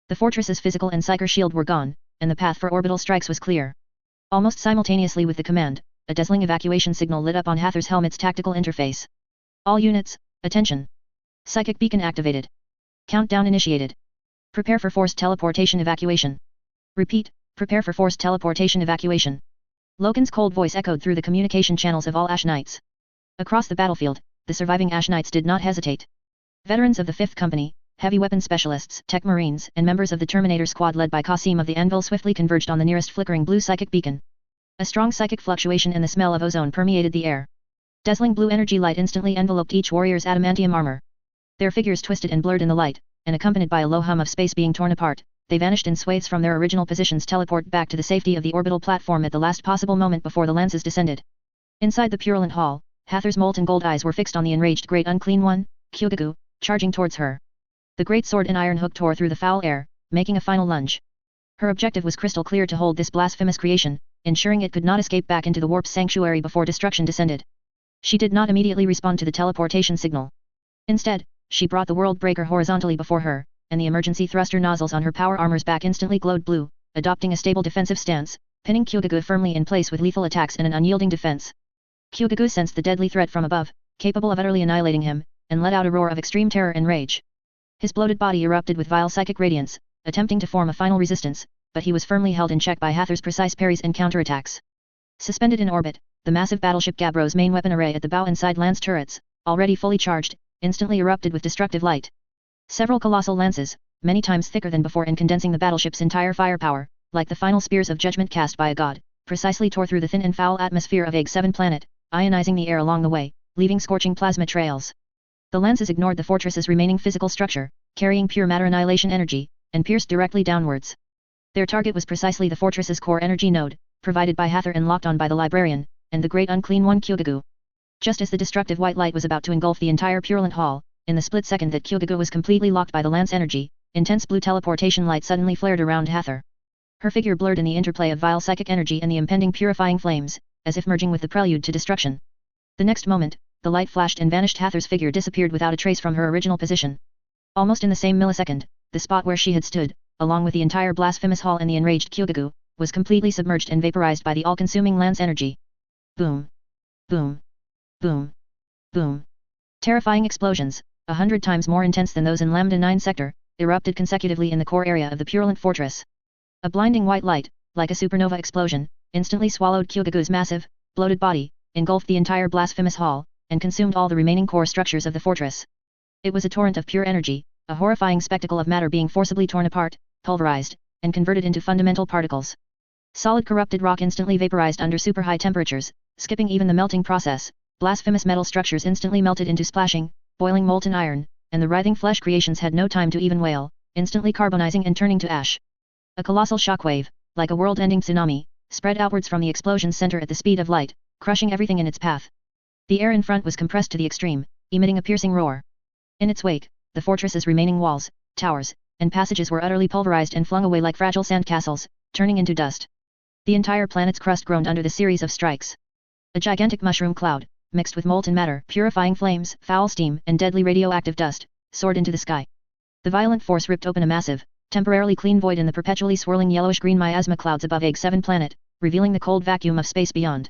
The fortress's physical and psychic shield were gone, and the path for orbital strikes was clear. Almost simultaneously with the command, a dazzling evacuation signal lit up on Hathor's helmet's tactical interface. All units, attention. Psychic beacon activated. Countdown initiated. Prepare for forced teleportation evacuation. Repeat, prepare for forced teleportation evacuation. Loken's cold voice echoed through the communication channels of all Ash Knights. Across the battlefield, the surviving Ash Knights did not hesitate. Veterans of the 5th Company, heavy weapon specialists, tech marines, and members of the Terminator squad led by Qasim of the Anvil swiftly converged on the nearest flickering blue psychic beacon. A strong psychic fluctuation and the smell of ozone permeated the air. Dazzling blue energy light instantly enveloped each warrior's adamantium armor. Their figures twisted and blurred in the light, and accompanied by a low hum of space being torn apart, they vanished in swathes from their original positions, teleport back to the safety of the orbital platform at the last possible moment before the lances descended. Inside the Purulent Hall, Hathor's molten gold eyes were fixed on the enraged great unclean one, Kyugaku, charging towards her. The great sword and iron hook tore through the foul air, making a final lunge. Her objective was crystal clear: to hold this blasphemous creation, ensuring it could not escape back into the warp's sanctuary before destruction descended. She did not immediately respond to the teleportation signal. Instead, she brought the world breaker horizontally before her, and the emergency thruster nozzles on her power armor's back instantly glowed blue, adopting a stable defensive stance, pinning Kyugaku firmly in place with lethal attacks and an unyielding defense. Kyugagu sensed the deadly threat from above, capable of utterly annihilating him, and let out a roar of extreme terror and rage. His bloated body erupted with vile psychic radiance, attempting to form a final resistance, but he was firmly held in check by Hather's precise parries and counterattacks. Suspended in orbit, the massive battleship Gabbro's main weapon array at the bow and side lance turrets, already fully charged, instantly erupted with destructive light. Several colossal lances, many times thicker than before and condensing the battleship's entire firepower, like the final spears of judgment cast by a god, precisely tore through the thin and foul atmosphere of RIfxFe planet, ionizing the air along the way, leaving scorching plasma trails. The lances ignored the fortress's remaining physical structure, carrying pure matter annihilation energy, and pierced directly downwards. Their target was precisely the fortress's core energy node, provided by Hather and locked on by the librarian, and the great unclean one Kyugagu. Just as the destructive white light was about to engulf the entire purulent hall, in the split second that Kyugagu was completely locked by the lance energy, intense blue teleportation light suddenly flared around Hather. Her figure blurred in the interplay of vile psychic energy and the impending purifying flames, as if merging with the prelude to destruction. The next moment, the light flashed and vanished. Hather's figure disappeared without a trace from her original position. Almost in the same millisecond, the spot where she had stood, along with the entire blasphemous hall and the enraged Kyugagu, was completely submerged and vaporized by the all-consuming lance energy. Boom! Boom! Boom! Boom! Terrifying explosions, 100 times more intense than those in Lambda 9 sector, erupted consecutively in the core area of the purulent fortress. A blinding white light, like a supernova explosion, instantly swallowed Kyugagu's massive, bloated body, engulfed the entire blasphemous hall, and consumed all the remaining core structures of the fortress. It was a torrent of pure energy, a horrifying spectacle of matter being forcibly torn apart, pulverized, and converted into fundamental particles. Solid corrupted rock instantly vaporized under super high temperatures, skipping even the melting process. Blasphemous metal structures instantly melted into splashing, boiling molten iron, and the writhing flesh creations had no time to even wail, instantly carbonizing and turning to ash. A colossal shockwave, like a world-ending tsunami, spread outwards from the explosion's center at the speed of light, crushing everything in its path. The air in front was compressed to the extreme, emitting a piercing roar. In its wake, the fortress's remaining walls, towers, and passages were utterly pulverized and flung away like fragile sand castles, turning into dust. The entire planet's crust groaned under the series of strikes. A gigantic mushroom cloud, mixed with molten matter, purifying flames, foul steam, and deadly radioactive dust, soared into the sky. The violent force ripped open a massive, temporarily clean void in the perpetually swirling yellowish-green miasma clouds above RIfxFe planet, revealing the cold vacuum of space beyond.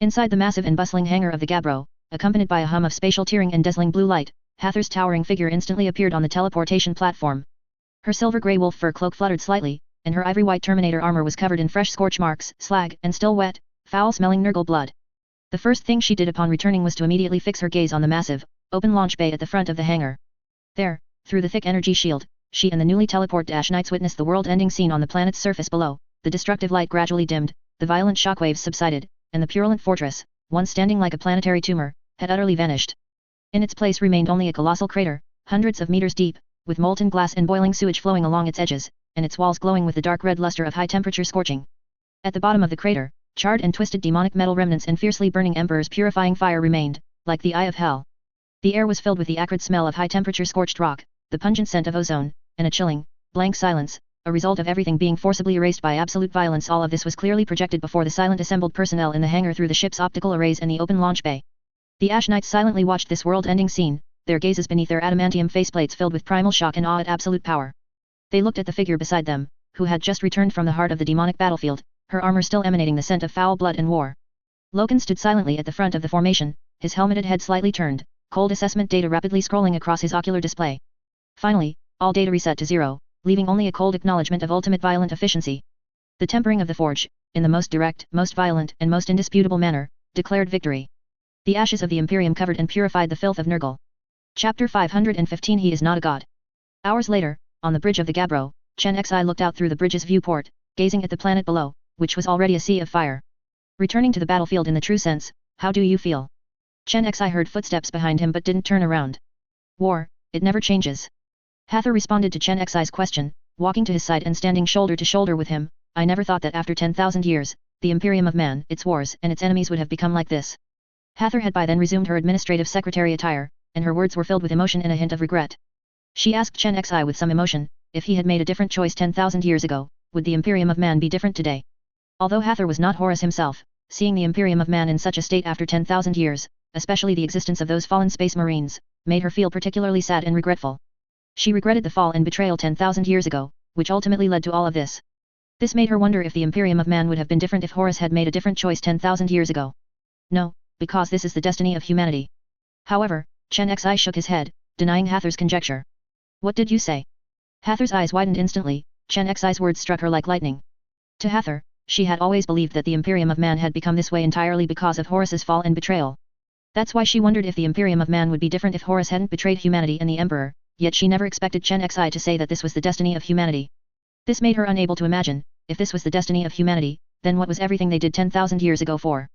Inside the massive and bustling hangar of the Gabbro, accompanied by a hum of spatial tearing and dazzling blue light, Hather's towering figure instantly appeared on the teleportation platform. Her silver-grey wolf fur cloak fluttered slightly, and her ivory-white Terminator armor was covered in fresh scorch marks, slag, and still wet, foul-smelling Nurgle blood. The first thing she did upon returning was to immediately fix her gaze on the massive, open launch bay at the front of the hangar. There, through the thick energy shield, she and the newly teleport-knights witnessed the world-ending scene on the planet's surface below. The destructive light gradually dimmed, the violent shockwaves subsided, and the purulent fortress, once standing like a planetary tumor, had utterly vanished. In its place remained only a colossal crater, hundreds of meters deep, with molten glass and boiling sewage flowing along its edges, and its walls glowing with the dark red luster of high-temperature scorching. At the bottom of the crater, charred and twisted demonic metal remnants and fiercely burning Emperor's purifying fire remained, like the eye of hell. The air was filled with the acrid smell of high-temperature scorched rock, the pungent scent of ozone, and a chilling, blank silence, a result of everything being forcibly erased by absolute violence. All of this was clearly projected before the silent assembled personnel in the hangar through the ship's optical arrays and the open launch bay. The Ash Knights silently watched this world-ending scene, their gazes beneath their adamantium faceplates filled with primal shock and awe at absolute power. They looked at the figure beside them, who had just returned from the heart of the demonic battlefield, her armor still emanating the scent of foul blood and war. Loken stood silently at the front of the formation, his helmeted head slightly turned, cold assessment data rapidly scrolling across his ocular display. Finally, all data reset to 0, leaving only a cold acknowledgement of ultimate violent efficiency. The tempering of the forge, in the most direct, most violent, and most indisputable manner, declared victory. The ashes of the Imperium covered and purified the filth of Nurgle. Chapter 515 He is not a god. Hours later, on the bridge of the Gabbro, Chen Xi looked out through the bridge's viewport, gazing at the planet below, which was already a sea of fire. Returning to the battlefield in the true sense, how do you feel? Chen Xi heard footsteps behind him but didn't turn around. War, it never changes. Hather responded to Chen Xi's question, walking to his side and standing shoulder to shoulder with him. I never thought that after 10,000 years, the Imperium of Man, its wars, and its enemies would have become like this. Hather had by then resumed her administrative secretary attire, and her words were filled with emotion and a hint of regret. She asked Chen Xi with some emotion, if he had made a different choice 10,000 years ago, would the Imperium of Man be different today? Although Hather was not Horus himself, seeing the Imperium of Man in such a state after 10,000 years, especially the existence of those fallen space marines, made her feel particularly sad and regretful. She regretted the fall and betrayal 10,000 years ago, which ultimately led to all of this. This made her wonder if the Imperium of Man would have been different if Horus had made a different choice 10,000 years ago. No, because this is the destiny of humanity. However, Chen Xi shook his head, denying Hather's conjecture. What did you say? Hather's eyes widened instantly. Chen Xi's words struck her like lightning. To Hather, she had always believed that the Imperium of Man had become this way entirely because of Horus's fall and betrayal. That's why she wondered if the Imperium of Man would be different if Horus hadn't betrayed humanity and the Emperor, yet she never expected Chen Xi to say that this was the destiny of humanity. This made her unable to imagine, if this was the destiny of humanity, then what was everything they did 10,000 years ago for?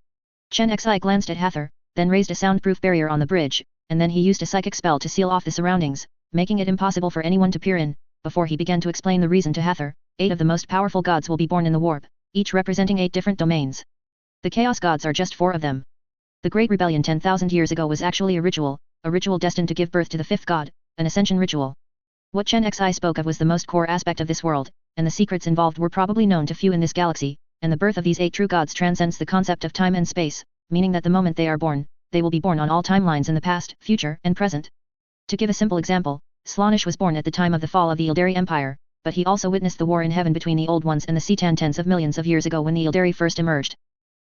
Chen Xi glanced at Hather, then raised a soundproof barrier on the bridge, and then he used a psychic spell to seal off the surroundings, making it impossible for anyone to peer in. Before he began to explain the reason to Hather, 8 of the most powerful gods will be born in the warp, each representing 8 different domains. The Chaos Gods are just 4 of them. The Great Rebellion 10,000 years ago was actually a ritual destined to give birth to the 5th god, an ascension ritual. What Chen Xi spoke of was the most core aspect of this world, and the secrets involved were probably known to few in this galaxy, and the birth of these 8 true gods transcends the concept of time and space, meaning that the moment they are born, they will be born on all timelines in the past, future, and present. To give a simple example, Slaanesh was born at the time of the fall of the Ildari Empire, but he also witnessed the war in heaven between the Old Ones and the Citan tens of millions of years ago when the Ildari first emerged.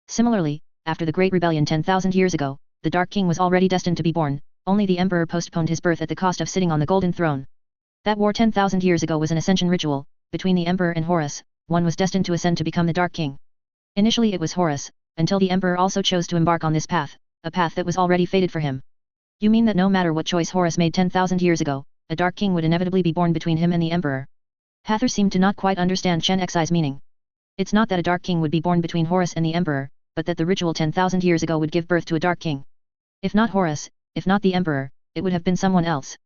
Similarly, after the Great Rebellion 10,000 years ago, the Dark King was already destined to be born, only the Emperor postponed his birth at the cost of sitting on the Golden Throne. That war 10,000 years ago was an ascension ritual, between the Emperor and Horus, one was destined to ascend to become the Dark King. Initially it was Horus, until the Emperor also chose to embark on this path, a path that was already fated for him. You mean that no matter what choice Horus made 10,000 years ago, a Dark King would inevitably be born between him and the Emperor? Hather seemed to not quite understand Chen Xi's meaning. It's not that a Dark King would be born between Horus and the Emperor, but that the ritual 10,000 years ago would give birth to a Dark King. If not Horus, if not the Emperor, it would have been someone else.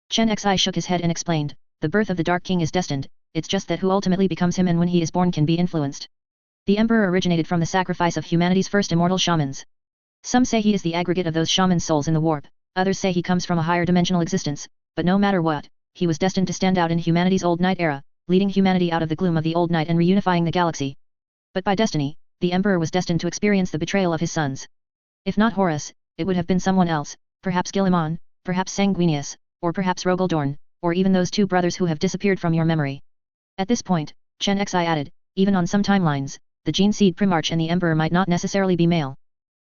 Chen Xi shook his head and explained, the birth of the Dark King is destined, it's just that who ultimately becomes him and when he is born can be influenced. The Emperor originated from the sacrifice of humanity's first immortal shamans. Some say he is the aggregate of those shamans' souls in the warp, others say he comes from a higher dimensional existence, but no matter what, he was destined to stand out in humanity's old night era, leading humanity out of the gloom of the old night and reunifying the galaxy. But by destiny, the Emperor was destined to experience the betrayal of his sons. If not Horus, it would have been someone else, perhaps Guilliman, perhaps Sanguinius, or perhaps Rogaldorn, or even those 2 brothers who have disappeared from your memory. At this point, Chen Xi added, even on some timelines, the gene seed Primarch and the Emperor might not necessarily be male.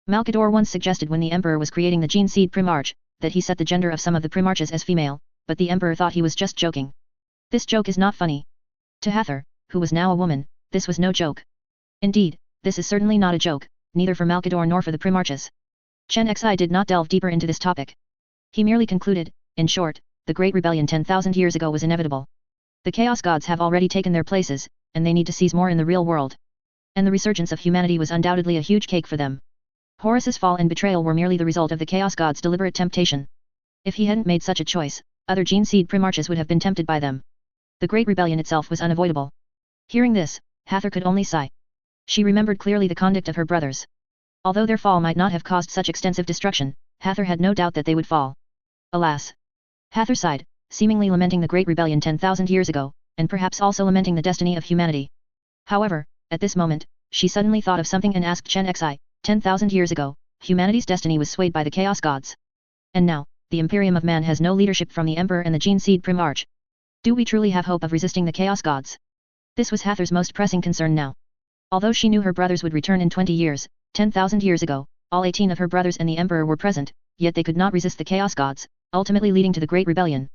Malkador once suggested when the Emperor was creating the gene seed Primarch, that he set the gender of some of the Primarches as female, but the Emperor thought he was just joking. This joke is not funny. To Hather, who was now a woman, this was no joke. Indeed, this is certainly not a joke, neither for Malkador nor for the Primarches. Chen Xi did not delve deeper into this topic. He merely concluded, in short, the Great Rebellion 10,000 years ago was inevitable. The Chaos Gods have already taken their places, and they need to seize more in the real world. And the resurgence of humanity was undoubtedly a huge cake for them. Horus's fall and betrayal were merely the result of the Chaos Gods' deliberate temptation. If he hadn't made such a choice, other gene seed Primarches would have been tempted by them. The Great Rebellion itself was unavoidable. Hearing this, Hather could only sigh. She remembered clearly the conduct of her brothers. Although their fall might not have caused such extensive destruction, Hather had no doubt that they would fall. Alas! Hather sighed, seemingly lamenting the Great Rebellion 10,000 years ago, and perhaps also lamenting the destiny of humanity. However, at this moment, she suddenly thought of something and asked Chen Xi, 10,000 years ago, humanity's destiny was swayed by the Chaos Gods. And now, the Imperium of Man has no leadership from the Emperor and the Gene Seed Primarch. Do we truly have hope of resisting the Chaos Gods? This was Hather's most pressing concern now. Although she knew her brothers would return in 20 years, 10,000 years ago, all 18 of her brothers and the Emperor were present, yet they could not resist the Chaos Gods, ultimately leading to the Great Rebellion.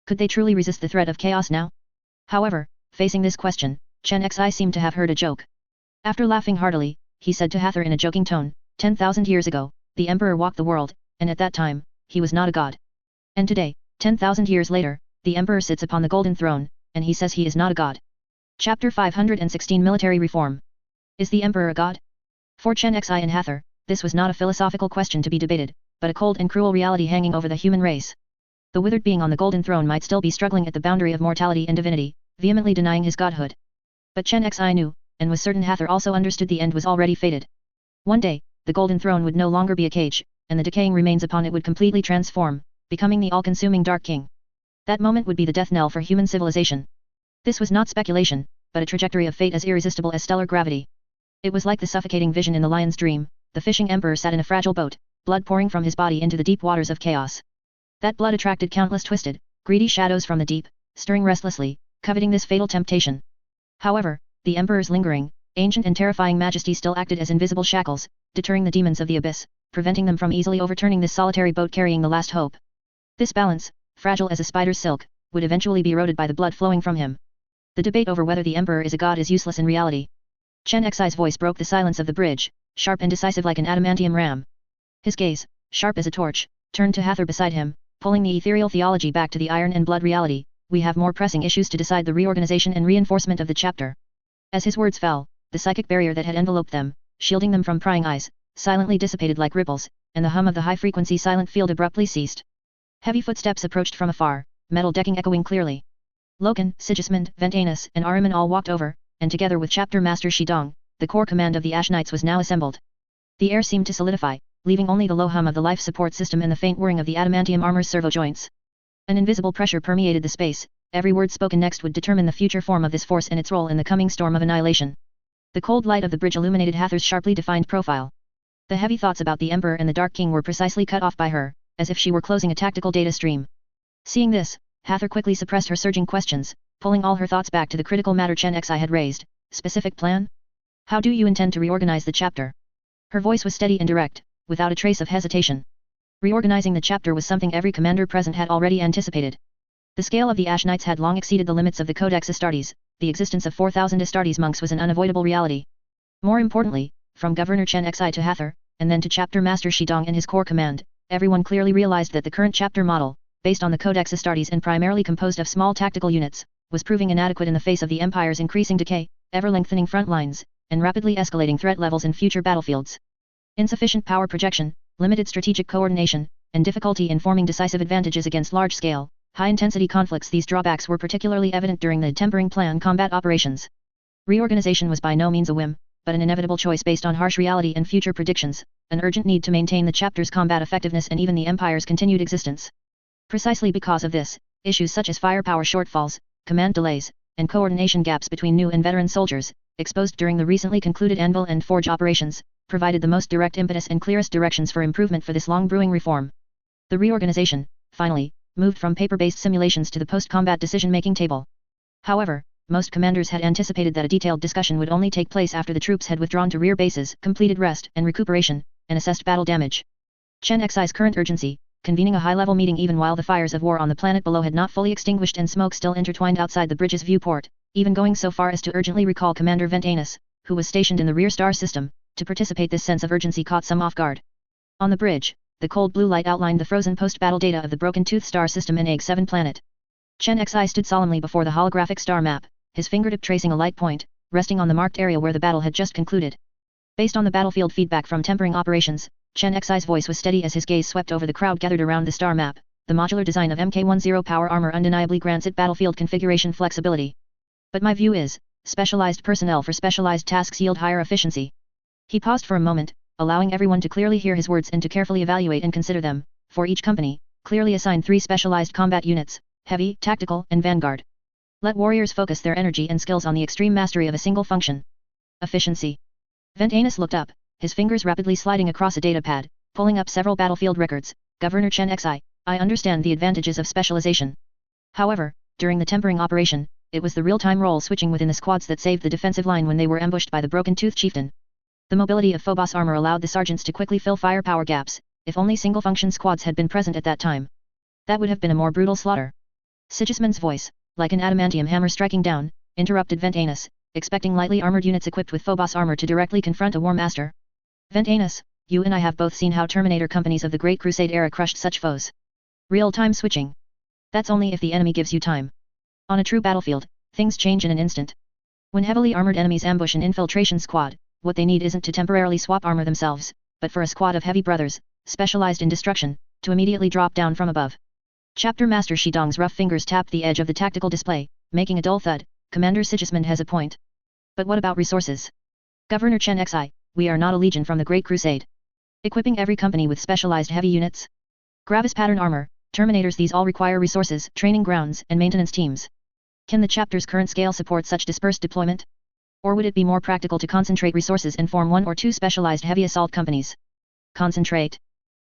Could they truly resist the threat of chaos now? However, facing this question, Chen Xi seemed to have heard a joke. After laughing heartily, he said to Hather in a joking tone, 10,000 years ago, the Emperor walked the world, and at that time, he was not a god. And today, 10,000 years later, the Emperor sits upon the Golden Throne, and he says he is not a god. Chapter 516 Military Reform. Is the Emperor a god? For Chen Xi and Hather, this was not a philosophical question to be debated, but a cold and cruel reality hanging over the human race. The withered being on the Golden Throne might still be struggling at the boundary of mortality and divinity, vehemently denying his godhood. But Chen Xi knew, and was certain Hather also understood the end was already fated. One day, the Golden Throne would no longer be a cage, and the decaying remains upon it would completely transform, becoming the all-consuming Dark King. That moment would be the death knell for human civilization. This was not speculation, but a trajectory of fate as irresistible as stellar gravity. It was like the suffocating vision in the lion's dream. The fishing emperor sat in a fragile boat, blood pouring from his body into the deep waters of chaos. That blood attracted countless twisted, greedy shadows from the deep, stirring restlessly, coveting this fatal temptation. However, the emperor's lingering, ancient and terrifying majesty still acted as invisible shackles, deterring the demons of the abyss, preventing them from easily overturning this solitary boat carrying the last hope. This balance, fragile as a spider's silk, would eventually be eroded by the blood flowing from him. The debate over whether the Emperor is a god is useless in reality. Chen Xi's voice broke the silence of the bridge, sharp and decisive like an adamantium ram. His gaze, sharp as a torch, turned to Hathor beside him, pulling the ethereal theology back to the iron and blood reality. We have more pressing issues to decide: the reorganization and reinforcement of the chapter. As his words fell, the psychic barrier that had enveloped them, shielding them from prying eyes, silently dissipated like ripples, and the hum of the high-frequency silent field abruptly ceased. Heavy footsteps approached from afar, metal decking echoing clearly. Loken, Sigismund, Ventanus, and Ahriman all walked over, and together with Chapter Master Shidong, the core command of the Ash Knights was now assembled. The air seemed to solidify, leaving only the low hum of the life support system and the faint whirring of the adamantium armor's servo joints. An invisible pressure permeated the space. Every word spoken next would determine the future form of this force and its role in the coming storm of annihilation. The cold light of the bridge illuminated Hathor's sharply defined profile. The heavy thoughts about the Emperor and the Dark King were precisely cut off by her, as if she were closing a tactical data stream. Seeing this, Hathor quickly suppressed her surging questions, pulling all her thoughts back to the critical matter Chen Xi had raised. Specific plan? How do you intend to reorganize the chapter? Her voice was steady and direct, without a trace of hesitation. Reorganizing the chapter was something every commander present had already anticipated. The scale of the Ash Knights had long exceeded the limits of the Codex Astartes. The existence of 4,000 Astartes monks was an unavoidable reality. More importantly, from Governor Chen Xi to Hathor, and then to Chapter Master Shidong and his core command, everyone clearly realized that the current chapter model, based on the Codex Astartes and primarily composed of small tactical units, was proving inadequate in the face of the Empire's increasing decay, ever-lengthening front lines, and rapidly escalating threat levels in future battlefields. Insufficient power projection, limited strategic coordination, and difficulty in forming decisive advantages against large-scale, high-intensity conflicts. These drawbacks were particularly evident during the tempering plan combat operations. Reorganization was by no means a whim, but an inevitable choice based on harsh reality and future predictions, an urgent need to maintain the chapter's combat effectiveness and even the Empire's continued existence. Precisely because of this, issues such as firepower shortfalls, command delays, and coordination gaps between new and veteran soldiers, exposed during the recently concluded Anvil and Forge operations, provided the most direct impetus and clearest directions for improvement for this long-brewing reform. The reorganization, finally, moved from paper-based simulations to the post-combat decision-making table. However, most commanders had anticipated that a detailed discussion would only take place after the troops had withdrawn to rear bases, completed rest and recuperation, and assessed battle damage. Chen Xi's current urgency, convening a high-level meeting even while the fires of war on the planet below had not fully extinguished and smoke still intertwined outside the bridge's viewport, even going so far as to urgently recall Commander Ventanus, who was stationed in the rear star system, to participate. This sense of urgency caught some off guard. On the bridge, the cold blue light outlined the frozen post-battle data of the Broken Tooth star system and Egg 7 planet. Chen Xi stood solemnly before the holographic star map, his fingertip tracing a light point, resting on the marked area where the battle had just concluded. Based on the battlefield feedback from tempering operations, Chen Xi's voice was steady as his gaze swept over the crowd gathered around the star map. The modular design of Mk10 power armor undeniably grants it battlefield configuration flexibility. But my view is, specialized personnel for specialized tasks yield higher efficiency. He paused for a moment, allowing everyone to clearly hear his words and to carefully evaluate and consider them. For each company, clearly assign 3 specialized combat units: Heavy, Tactical, and Vanguard. Let warriors focus their energy and skills on the extreme mastery of a single function. Efficiency. Ventanus looked up, his fingers rapidly sliding across a datapad, pulling up several battlefield records. Governor Chen Xi, I understand the advantages of specialization. However, during the tempering operation, it was the real-time role switching within the squads that saved the defensive line when they were ambushed by the Broken Tooth chieftain. The mobility of Phobos armor allowed the sergeants to quickly fill firepower gaps. If only single-function squads had been present at that time, that would have been a more brutal slaughter. Sigismund's voice, like an adamantium hammer striking down, interrupted Ventanus, expecting lightly armored units equipped with Phobos armor to directly confront a war master. Ventanus, you and I have both seen how Terminator companies of the Great Crusade era crushed such foes. Real-time switching. That's only if the enemy gives you time. On a true battlefield, things change in an instant. When heavily armored enemies ambush an infiltration squad, what they need isn't to temporarily swap armor themselves, but for a squad of heavy brothers, specialized in destruction, to immediately drop down from above. Chapter Master Shidong's rough fingers tapped the edge of the tactical display, making a dull thud. Commander Sigismund has a point. But what about resources? Governor Chen Xi, we are not a legion from the Great Crusade. Equipping every company with specialized heavy units? Gravis pattern armor, Terminators, these all require resources, training grounds, and maintenance teams. Can the chapter's current scale support such dispersed deployment? Or would it be more practical to concentrate resources and form 1 or 2 specialized heavy assault companies? Concentrate.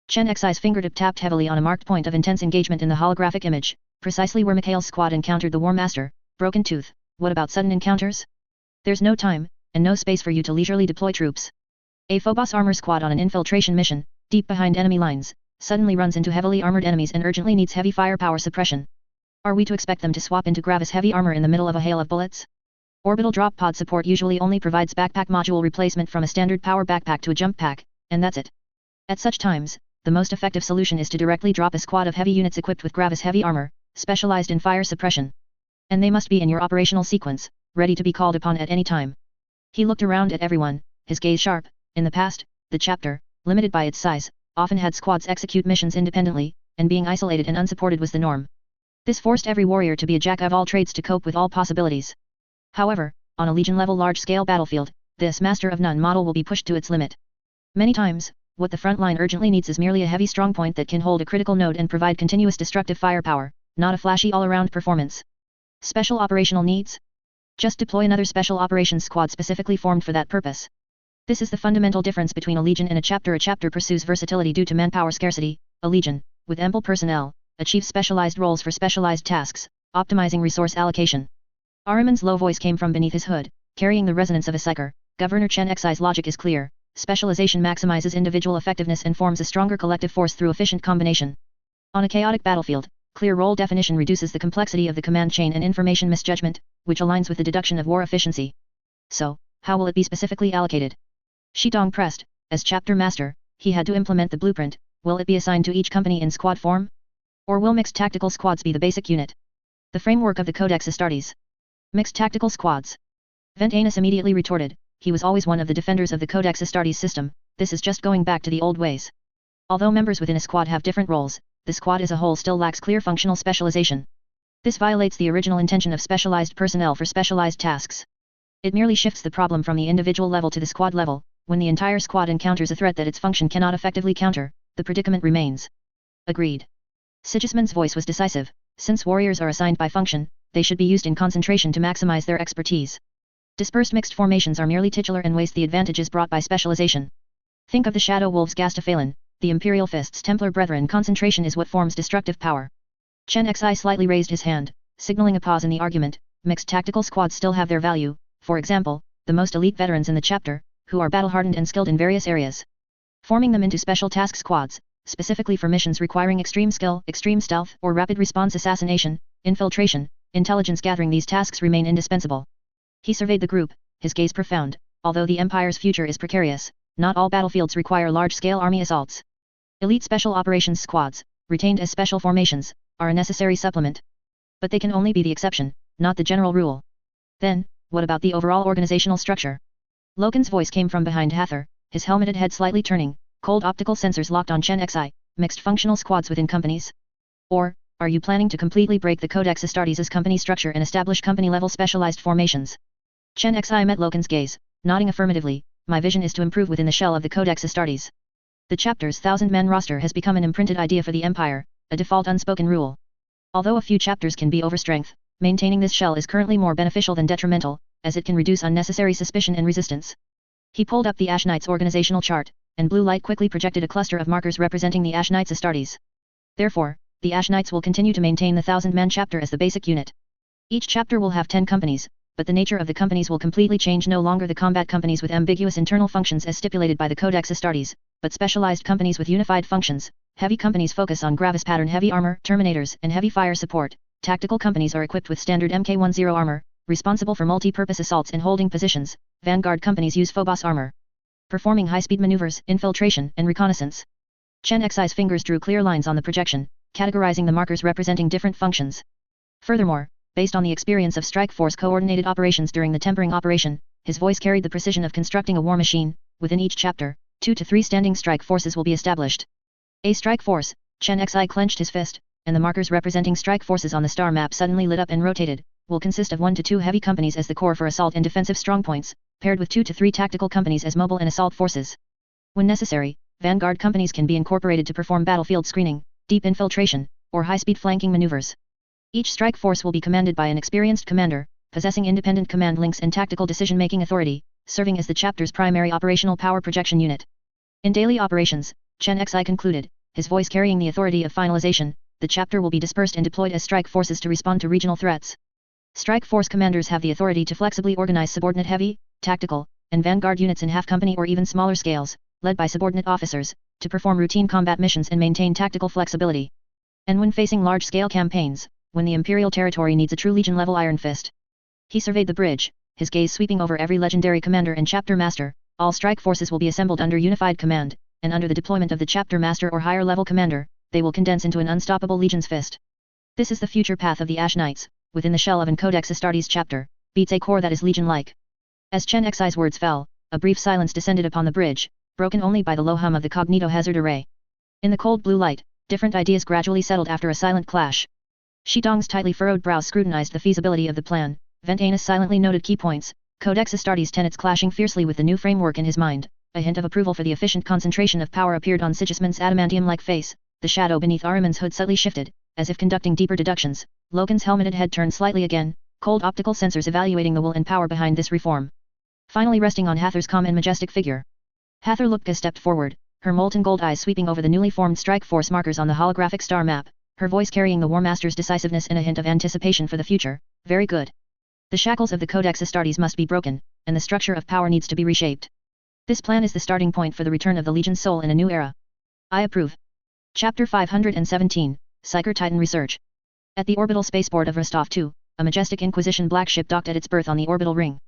Chen Xi's fingertip tapped heavily on a marked point of intense engagement in the holographic image, precisely where Mikhail's squad encountered the War Master, Broken Tooth. What about sudden encounters? There's no time, and no space for you to leisurely deploy troops. A Phobos armor squad on an infiltration mission, deep behind enemy lines, suddenly runs into heavily armored enemies and urgently needs heavy firepower suppression. Are we to expect them to swap into Gravis heavy armor in the middle of a hail of bullets? Orbital drop pod support usually only provides backpack module replacement from a standard power backpack to a jump pack, and that's it. At such times, the most effective solution is to directly drop a squad of heavy units equipped with Gravis heavy armor, specialized in fire suppression. And they must be in your operational sequence, ready to be called upon at any time. He looked around at everyone, his gaze sharp. In the past, the chapter, limited by its size, often had squads execute missions independently, and being isolated and unsupported was the norm. This forced every warrior to be a jack of all trades to cope with all possibilities. However, on a Legion-level large-scale battlefield, this Master of None model will be pushed to its limit. Many times, what the front line urgently needs is merely a heavy strongpoint that can hold a critical node and provide continuous destructive firepower, not a flashy all-around performance. Special operational needs? Just deploy another special operations squad specifically formed for that purpose. This is the fundamental difference between a Legion and a chapter. A chapter pursues versatility due to manpower scarcity. A Legion, with ample personnel, achieves specialized roles for specialized tasks, optimizing resource allocation. Ahriman's low voice came from beneath his hood, carrying the resonance of a psyker. Governor Chen Xi's logic is clear. Specialization maximizes individual effectiveness and forms a stronger collective force through efficient combination. On a chaotic battlefield, clear role definition reduces the complexity of the command chain and information misjudgment, which aligns with the deduction of war efficiency. So, how will it be specifically allocated? Shitong pressed. As chapter master, he had to implement the blueprint. Will it be assigned to each company in squad form? Or will mixed tactical squads be the basic unit? The framework of the Codex Astartes. Mixed tactical squads. Ventainus immediately retorted. He was always one of the defenders of the Codex Astartes system. This is just going back to the old ways. Although members within a squad have different roles, the squad as a whole still lacks clear functional specialization. This violates the original intention of specialized personnel for specialized tasks. It merely shifts the problem from the individual level to the squad level. When the entire squad encounters a threat that its function cannot effectively counter, the predicament remains. Agreed. Sigismund's voice was decisive. Since warriors are assigned by function, they should be used in concentration to maximize their expertise. Dispersed mixed formations are merely titular and waste the advantages brought by specialization. Think of the Shadow Wolves Gastaphalon, the Imperial Fists Templar Brethren. Concentration is what forms destructive power. Chen Xi slightly raised his hand, signaling a pause in the argument. Mixed tactical squads still have their value, for example, the most elite veterans in the chapter, who are battle-hardened and skilled in various areas. Forming them into special task squads, specifically for missions requiring extreme skill, extreme stealth, or rapid response assassination, infiltration, intelligence gathering, these tasks remain indispensable. He surveyed the group, his gaze profound. Although the Empire's future is precarious, not all battlefields require large-scale army assaults. Elite special operations squads, retained as special formations, are a necessary supplement. But they can only be the exception, not the general rule. Then, what about the overall organizational structure? Loken's voice came from behind Hathor, his helmeted head slightly turning, cold optical sensors locked on Chen Xi. Mixed functional squads within companies? Or, are you planning to completely break the Codex Astartes' company structure and establish company-level specialized formations? Chen Xi met Loken's gaze, nodding affirmatively. My vision is to improve within the shell of the Codex Astartes. The chapter's 1,000-man roster has become an imprinted idea for the Empire, a default unspoken rule. Although a few chapters can be overstrength, maintaining this shell is currently more beneficial than detrimental, as it can reduce unnecessary suspicion and resistance. He pulled up the Ash Knights organizational chart, and blue light quickly projected a cluster of markers representing the Ash Knights Astartes. Therefore, the Ash Knights will continue to maintain the 1,000-man chapter as the basic unit. Each chapter will have 10 companies, but the nature of the companies will completely change. No longer the combat companies with ambiguous internal functions as stipulated by the Codex Astartes, but specialized companies with unified functions. Heavy companies focus on Gravis pattern heavy armor, terminators, and heavy fire support. Tactical companies are equipped with standard Mk10 armor, responsible for multi-purpose assaults and holding positions. Vanguard companies use Phobos armor, performing high-speed maneuvers, infiltration, and reconnaissance. Chen Xi's fingers drew clear lines on the projection, categorizing the markers representing different functions. Furthermore, based on the experience of Strike Force coordinated operations during the tempering operation, his voice carried the precision of constructing a war machine. Within each chapter, 2 to 3 standing strike forces will be established. A strike force. Chen Xi clenched his fist, and the markers representing strike forces on the star map suddenly lit up and rotated, will consist of 1 to 2 heavy companies as the core for assault and defensive strongpoints, paired with 2 to 3 tactical companies as mobile and assault forces. When necessary, vanguard companies can be incorporated to perform battlefield screening, deep infiltration, or high-speed flanking maneuvers. Each strike force will be commanded by an experienced commander, possessing independent command links and tactical decision-making authority, serving as the chapter's primary operational power projection unit. In daily operations, Chen Xi concluded, his voice carrying the authority of finalization, the chapter will be dispersed and deployed as strike forces to respond to regional threats. Strike force commanders have the authority to flexibly organize subordinate heavy, tactical, and vanguard units in half-company or even smaller scales, led by subordinate officers. to perform routine combat missions and maintain tactical flexibility. And when facing large-scale campaigns, when the Imperial territory needs a true Legion-level Iron Fist. He surveyed the bridge, his gaze sweeping over every legendary commander and chapter master. All strike forces will be assembled under unified command, and under the deployment of the chapter master or higher-level commander, they will condense into an unstoppable Legion's fist. This is the future path of the Ash Knights, within the shell of an Codex Astartes chapter, beats a core that is Legion-like. As Chen Xi's words fell, a brief silence descended upon the bridge, broken only by the low hum of the Cognito Hazard Array. In the cold blue light, different ideas gradually settled after a silent clash. Shi Dong's tightly furrowed brows scrutinized the feasibility of the plan, Ventanas silently noted key points, Codex Astartes tenets clashing fiercely with the new framework in his mind. A hint of approval for the efficient concentration of power appeared on Sigismund's adamantium-like face, the shadow beneath Ahriman's hood subtly shifted, as if conducting deeper deductions. Logan's helmeted head turned slightly again, cold optical sensors evaluating the will and power behind this reform. Finally resting on Hather's calm and majestic figure. Hather looked stepped forward, her molten gold eyes sweeping over the newly formed strike force markers on the holographic star map, her voice carrying the War Master's decisiveness and a hint of anticipation for the future. Very good. The shackles of the Codex Astartes must be broken, and the structure of power needs to be reshaped. This plan is the starting point for the return of the Legion's soul in a new era. I approve. Chapter 517, Psyker Titan Research. At the orbital spaceport of Rostov 2, a majestic Inquisition black ship docked at its berth on the orbital ring.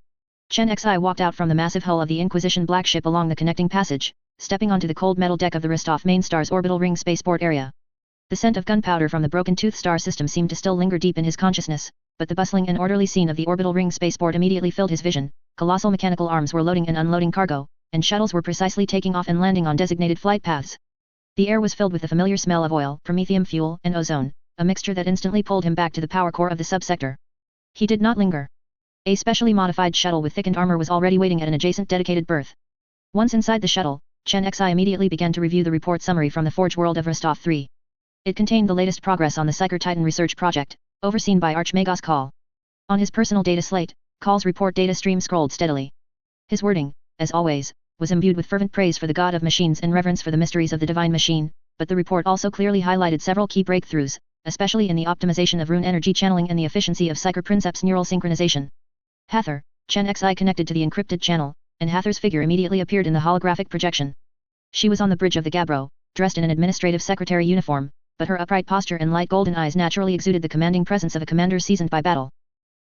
Chen Xi walked out from the massive hull of the Inquisition black ship along the connecting passage, stepping onto the cold metal deck of the Rostov main star's orbital ring spaceport area. The scent of gunpowder from the broken tooth star system seemed to still linger deep in his consciousness, but the bustling and orderly scene of the orbital ring spaceport immediately filled his vision. Colossal mechanical arms were loading and unloading cargo, and shuttles were precisely taking off and landing on designated flight paths. The air was filled with the familiar smell of oil, promethium fuel, and ozone, a mixture that instantly pulled him back to the power core of the subsector. He did not linger. A specially modified shuttle with thickened armor was already waiting at an adjacent dedicated berth. Once inside the shuttle, Chen Xi immediately began to review the report summary from the Forge World of Rostov 3. It contained the latest progress on the Psyker Titan research project, overseen by Archmagos Call. On his personal data slate, Call's report data stream scrolled steadily. His wording, as always, was imbued with fervent praise for the god of machines and reverence for the mysteries of the divine machine, but the report also clearly highlighted several key breakthroughs, especially in the optimization of rune energy channeling and the efficiency of Psyker Princeps neural synchronization. Hather, Chen Xi connected to the encrypted channel, and Hather's figure immediately appeared in the holographic projection. She was on the bridge of the Gabbro, dressed in an administrative secretary uniform, but her upright posture and light golden eyes naturally exuded the commanding presence of a commander seasoned by battle.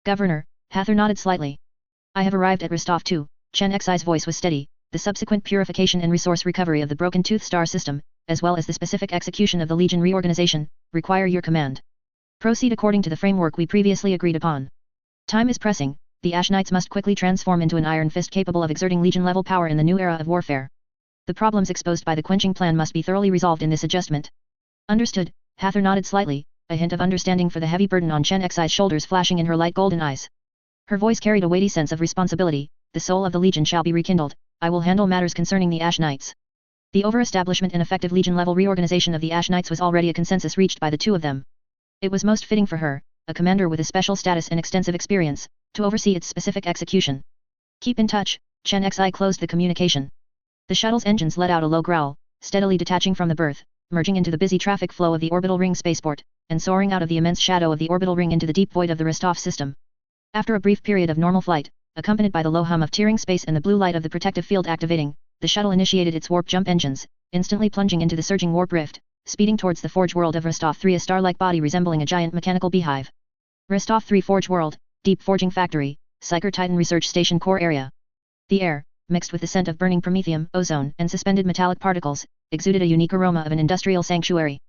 Governor, Hather nodded slightly. I have arrived at Rostov 2, Chen Xi's voice was steady. The subsequent purification and resource recovery of the broken tooth star system, as well as the specific execution of the Legion reorganization, require your command. Proceed according to the framework we previously agreed upon. Time is pressing, the Ash Knights must quickly transform into an Iron Fist capable of exerting Legion-level power in the new era of warfare. The problems exposed by the quenching plan must be thoroughly resolved in this adjustment. Understood, Hather nodded slightly, a hint of understanding for the heavy burden on Chen Xi's shoulders flashing in her light golden eyes. Her voice carried a weighty sense of responsibility. The soul of the Legion shall be rekindled. I will handle matters concerning the Ash Knights. The over-establishment and effective Legion-level reorganization of the Ash Knights was already a consensus reached by the two of them. It was most fitting for her, a commander with a special status and extensive experience, to oversee its specific execution. Keep in touch, Chen Xi closed the communication. The shuttle's engines let out a low growl, steadily detaching from the berth, merging into the busy traffic flow of the orbital ring spaceport, and soaring out of the immense shadow of the orbital ring into the deep void of the Rostov system. After a brief period of normal flight, accompanied by the low hum of tearing space and the blue light of the protective field activating, the shuttle initiated its warp jump engines, instantly plunging into the surging warp rift, speeding towards the Forge World of Rostov 3, a star-like body resembling a giant mechanical beehive. Rostov 3 Forge World, Deep Forging Factory, Psyker Titan Research Station Core Area. The air, mixed with the scent of burning promethium, ozone, and suspended metallic particles, exuded a unique aroma of an industrial sanctuary.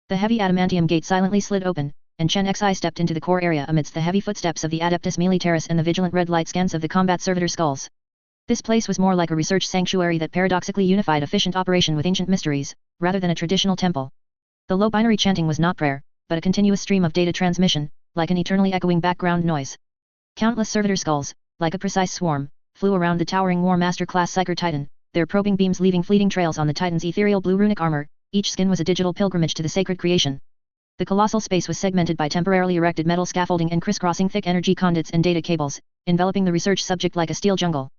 The heavy adamantium gate silently slid open, and Chen Xi stepped into the core area amidst the heavy footsteps of the Adeptus Militaris and the vigilant red light scans of the combat servitor skulls. This place was more like a research sanctuary that paradoxically unified efficient operation with ancient mysteries, rather than a traditional temple. The low binary chanting was not prayer, but a continuous stream of data transmission, like an eternally echoing background noise. Countless servitor skulls, like a precise swarm, flew around the towering War Master class Psyker Titan, their probing beams leaving fleeting trails on the Titan's ethereal blue runic armor. Each skin was a digital pilgrimage to the sacred creation. The colossal space was segmented by temporarily erected metal scaffolding and crisscrossing thick energy conduits and data cables, enveloping the research subject like a steel jungle.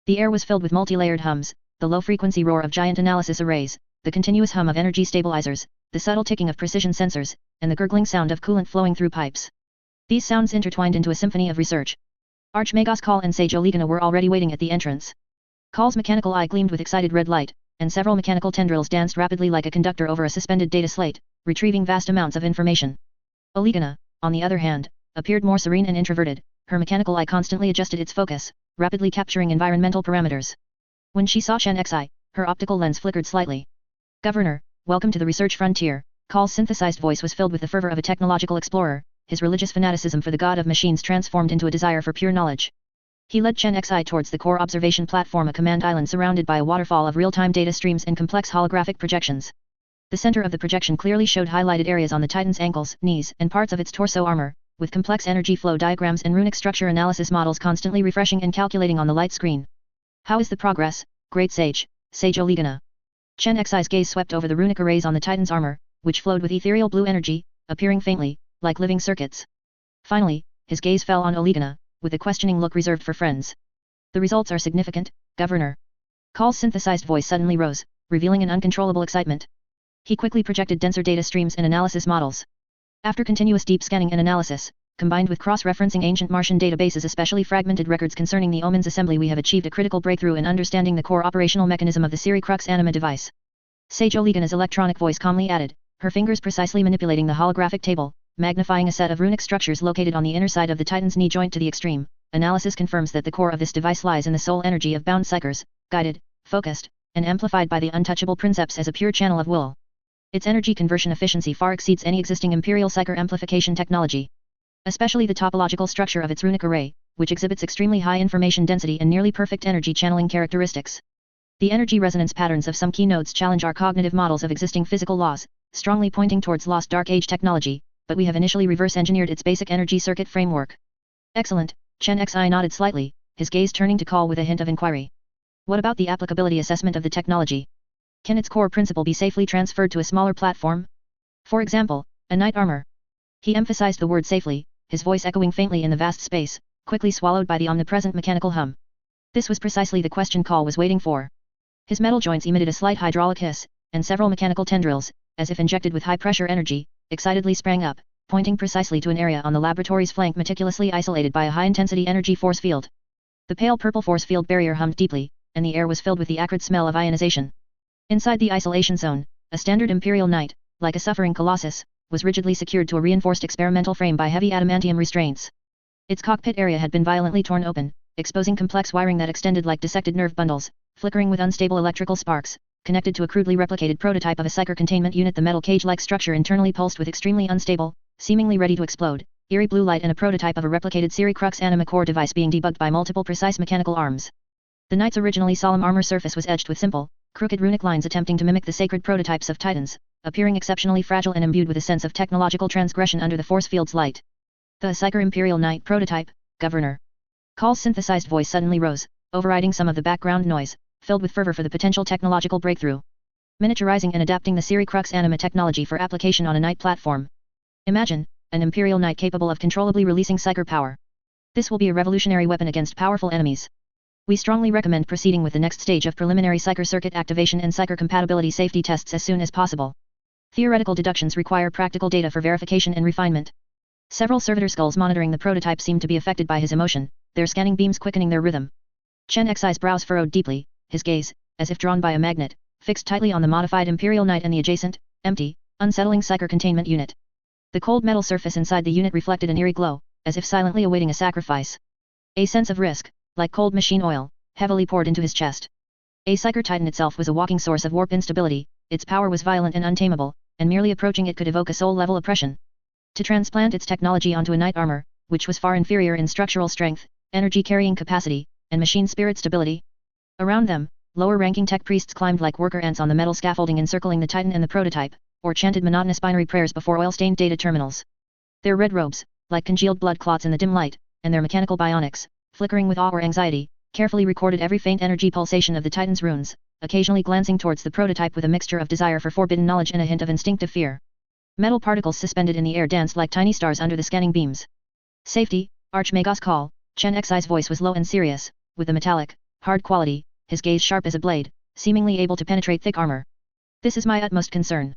The air was filled with multi-layered hums, the low-frequency roar of giant analysis arrays, the continuous hum of energy stabilizers, the subtle ticking of precision sensors, and the gurgling sound of coolant flowing through pipes. These sounds intertwined into a symphony of research. Archmagos Call and Sage Olegana were already waiting at the entrance. Call's mechanical eye gleamed with excited red light, and several mechanical tendrils danced rapidly like a conductor over a suspended data slate, retrieving vast amounts of information. Olegana, on the other hand, appeared more serene and introverted, her mechanical eye constantly adjusted its focus, rapidly capturing environmental parameters. When she saw Chen Xi, her optical lens flickered slightly. Governor, welcome to the research frontier. Call's synthesized voice was filled with the fervor of a technological explorer, his religious fanaticism for the god of machines transformed into a desire for pure knowledge. He led Chen Xi towards the core observation platform, a command island surrounded by a waterfall of real-time data streams and complex holographic projections. The center of the projection clearly showed highlighted areas on the Titan's ankles, knees, and parts of its torso armor, with complex energy flow diagrams and runic structure analysis models constantly refreshing and calculating on the light screen. How is the progress, great sage, Sage Olegana? Chen Xi's gaze swept over the runic arrays on the Titan's armor, which flowed with ethereal blue energy, appearing faintly, like living circuits. Finally, his gaze fell on Olegana, with a questioning look reserved for friends. The results are significant, Governor. Call's synthesized voice suddenly rose, revealing an uncontrollable excitement. He quickly projected denser data streams and analysis models. After continuous deep scanning and analysis, combined with cross-referencing ancient Martian databases, especially fragmented records concerning the Omen's assembly, we have achieved a critical breakthrough in understanding the core operational mechanism of the RIfxFe anima device. Sage Olegana's electronic voice calmly added, her fingers precisely manipulating the holographic table, magnifying a set of runic structures located on the inner side of the Titan's knee joint to the extreme. Analysis confirms that the core of this device lies in the soul energy of bound psychers, guided, focused, and amplified by the untouchable princeps as a pure channel of will. Its energy conversion efficiency far exceeds any existing imperial psycher amplification technology. Especially the topological structure of its runic array, which exhibits extremely high information density and nearly perfect energy channeling characteristics. The energy resonance patterns of some key nodes challenge our cognitive models of existing physical laws, strongly pointing towards lost Dark Age technology, but we have initially reverse-engineered its basic energy circuit framework. Excellent, Chen Xi nodded slightly, his gaze turning to Call with a hint of inquiry. What about the applicability assessment of the technology? Can its core principle be safely transferred to a smaller platform? For example, a knight armor. He emphasized the word safely, his voice echoing faintly in the vast space, quickly swallowed by the omnipresent mechanical hum. This was precisely the question Call was waiting for. His metal joints emitted a slight hydraulic hiss, and several mechanical tendrils, as if injected with high-pressure energy, excitedly sprang up, pointing precisely to an area on the laboratory's flank meticulously isolated by a high-intensity energy force field. The pale purple force field barrier hummed deeply, and the air was filled with the acrid smell of ionization. Inside the isolation zone, a standard Imperial Knight, like a suffering colossus, was rigidly secured to a reinforced experimental frame by heavy adamantium restraints. Its cockpit area had been violently torn open, exposing complex wiring that extended like dissected nerve bundles, flickering with unstable electrical sparks, connected to a crudely replicated prototype of a psyker containment unit. The metal cage-like structure internally pulsed with extremely unstable, seemingly ready to explode, eerie blue light, and a prototype of a replicated RIfxFe anima core device being debugged by multiple precise mechanical arms. The Knight's originally solemn armor surface was edged with simple, crooked runic lines attempting to mimic the sacred prototypes of Titans, appearing exceptionally fragile and imbued with a sense of technological transgression under the force field's light. The Psyker Imperial Knight prototype, Governor. Call's synthesized voice suddenly rose, overriding some of the background noise, filled with fervor for the potential technological breakthrough. Miniaturizing and adapting the RIfxFe anima technology for application on a Knight platform. Imagine, an Imperial Knight capable of controllably releasing psyker power. This will be a revolutionary weapon against powerful enemies. We strongly recommend proceeding with the next stage of preliminary psyker circuit activation and psyker compatibility safety tests as soon as possible. Theoretical deductions require practical data for verification and refinement. Several servitor skulls monitoring the prototype seemed to be affected by his emotion, their scanning beams quickening their rhythm. Chen Xi's brows furrowed deeply, his gaze, as if drawn by a magnet, fixed tightly on the modified Imperial Knight and the adjacent, empty, unsettling psyker containment unit. The cold metal surface inside the unit reflected an eerie glow, as if silently awaiting a sacrifice. A sense of risk, like cold machine oil, heavily poured into his chest. A psyker titan itself was a walking source of warp instability, its power was violent and untamable, and merely approaching it could evoke a soul-level oppression. To transplant its technology onto a knight armor, which was far inferior in structural strength, energy-carrying capacity, and machine spirit stability. Around them, lower-ranking tech priests climbed like worker ants on the metal scaffolding encircling the Titan and the prototype, or chanted monotonous binary prayers before oil-stained data terminals. Their red robes, like congealed blood clots in the dim light, and their mechanical bionics, flickering with awe or anxiety, carefully recorded every faint energy pulsation of the Titan's runes, occasionally glancing towards the prototype with a mixture of desire for forbidden knowledge and a hint of instinctive fear. Metal particles suspended in the air danced like tiny stars under the scanning beams. Safety, Archmagos Call. Chen Xi's voice was low and serious, with a metallic, hard quality, his gaze sharp as a blade, seemingly able to penetrate thick armor. This is my utmost concern.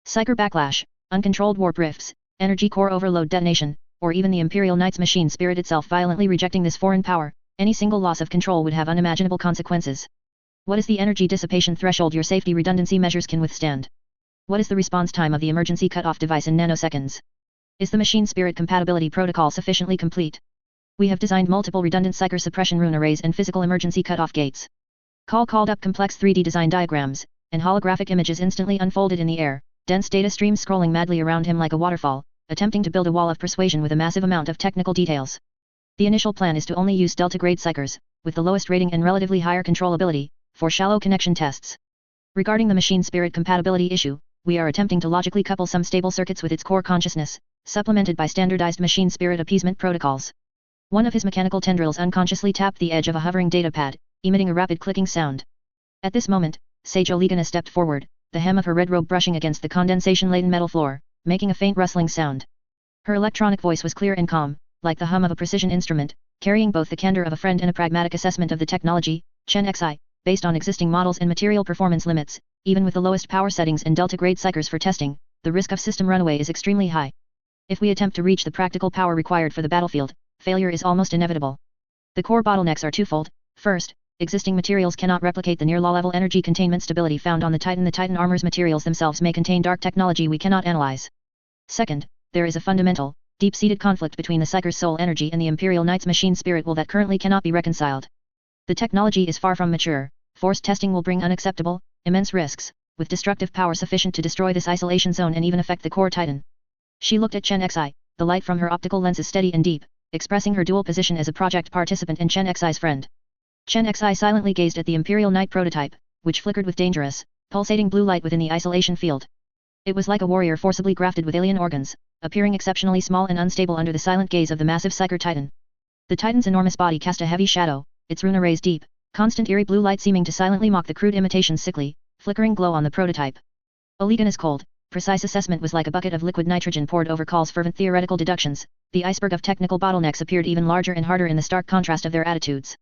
Psyker backlash, uncontrolled warp rifts, energy core overload detonation, or even the Imperial Knight's machine spirit itself violently rejecting this foreign power, any single loss of control would have unimaginable consequences. What is the energy dissipation threshold your safety redundancy measures can withstand? What is the response time of the emergency cutoff device in nanoseconds? Is the machine spirit compatibility protocol sufficiently complete? We have designed multiple redundant psyker suppression rune arrays and physical emergency cutoff gates. Call called up complex 3D design diagrams, and holographic images instantly unfolded in the air, dense data streams scrolling madly around him like a waterfall, attempting to build a wall of persuasion with a massive amount of technical details. The initial plan is to only use Delta-grade psychers, with the lowest rating and relatively higher controllability, for shallow connection tests. Regarding the machine spirit compatibility issue, we are attempting to logically couple some stable circuits with its core consciousness, supplemented by standardized machine spirit appeasement protocols. One of his mechanical tendrils unconsciously tapped the edge of a hovering datapad, emitting a rapid clicking sound. At this moment, Sage Olegana stepped forward, the hem of her red robe brushing against the condensation-laden metal floor, making a faint rustling sound. Her electronic voice was clear and calm, like the hum of a precision instrument, carrying both the candor of a friend and a pragmatic assessment of the technology. Chen Xi, based on existing models and material performance limits, even with the lowest power settings and Delta-grade psychers for testing, the risk of system runaway is extremely high. If we attempt to reach the practical power required for the battlefield, failure is almost inevitable. The core bottlenecks are twofold. First, existing materials cannot replicate the near law-level energy containment stability found on the Titan. The Titan armor's materials themselves may contain dark technology we cannot analyze. Second, there is a fundamental, deep-seated conflict between the Psyker's soul energy and the Imperial Knight's machine spirit will that currently cannot be reconciled. The technology is far from mature, forced testing will bring unacceptable, immense risks, with destructive power sufficient to destroy this isolation zone and even affect the core Titan. She looked at Chen Xi, the light from her optical lenses steady and deep, expressing her dual position as a project participant and Chen Xi's friend. Chen Xi silently gazed at the Imperial Knight prototype, which flickered with dangerous, pulsating blue light within the isolation field. It was like a warrior forcibly grafted with alien organs, appearing exceptionally small and unstable under the silent gaze of the massive Psyker Titan. The Titan's enormous body cast a heavy shadow, its rune arrays deep, constant eerie blue light seeming to silently mock the crude imitation's sickly, flickering glow on the prototype. Olegana's cold, precise assessment was like a bucket of liquid nitrogen poured over Call's fervent theoretical deductions. The iceberg of technical bottlenecks appeared even larger and harder in the stark contrast of their attitudes.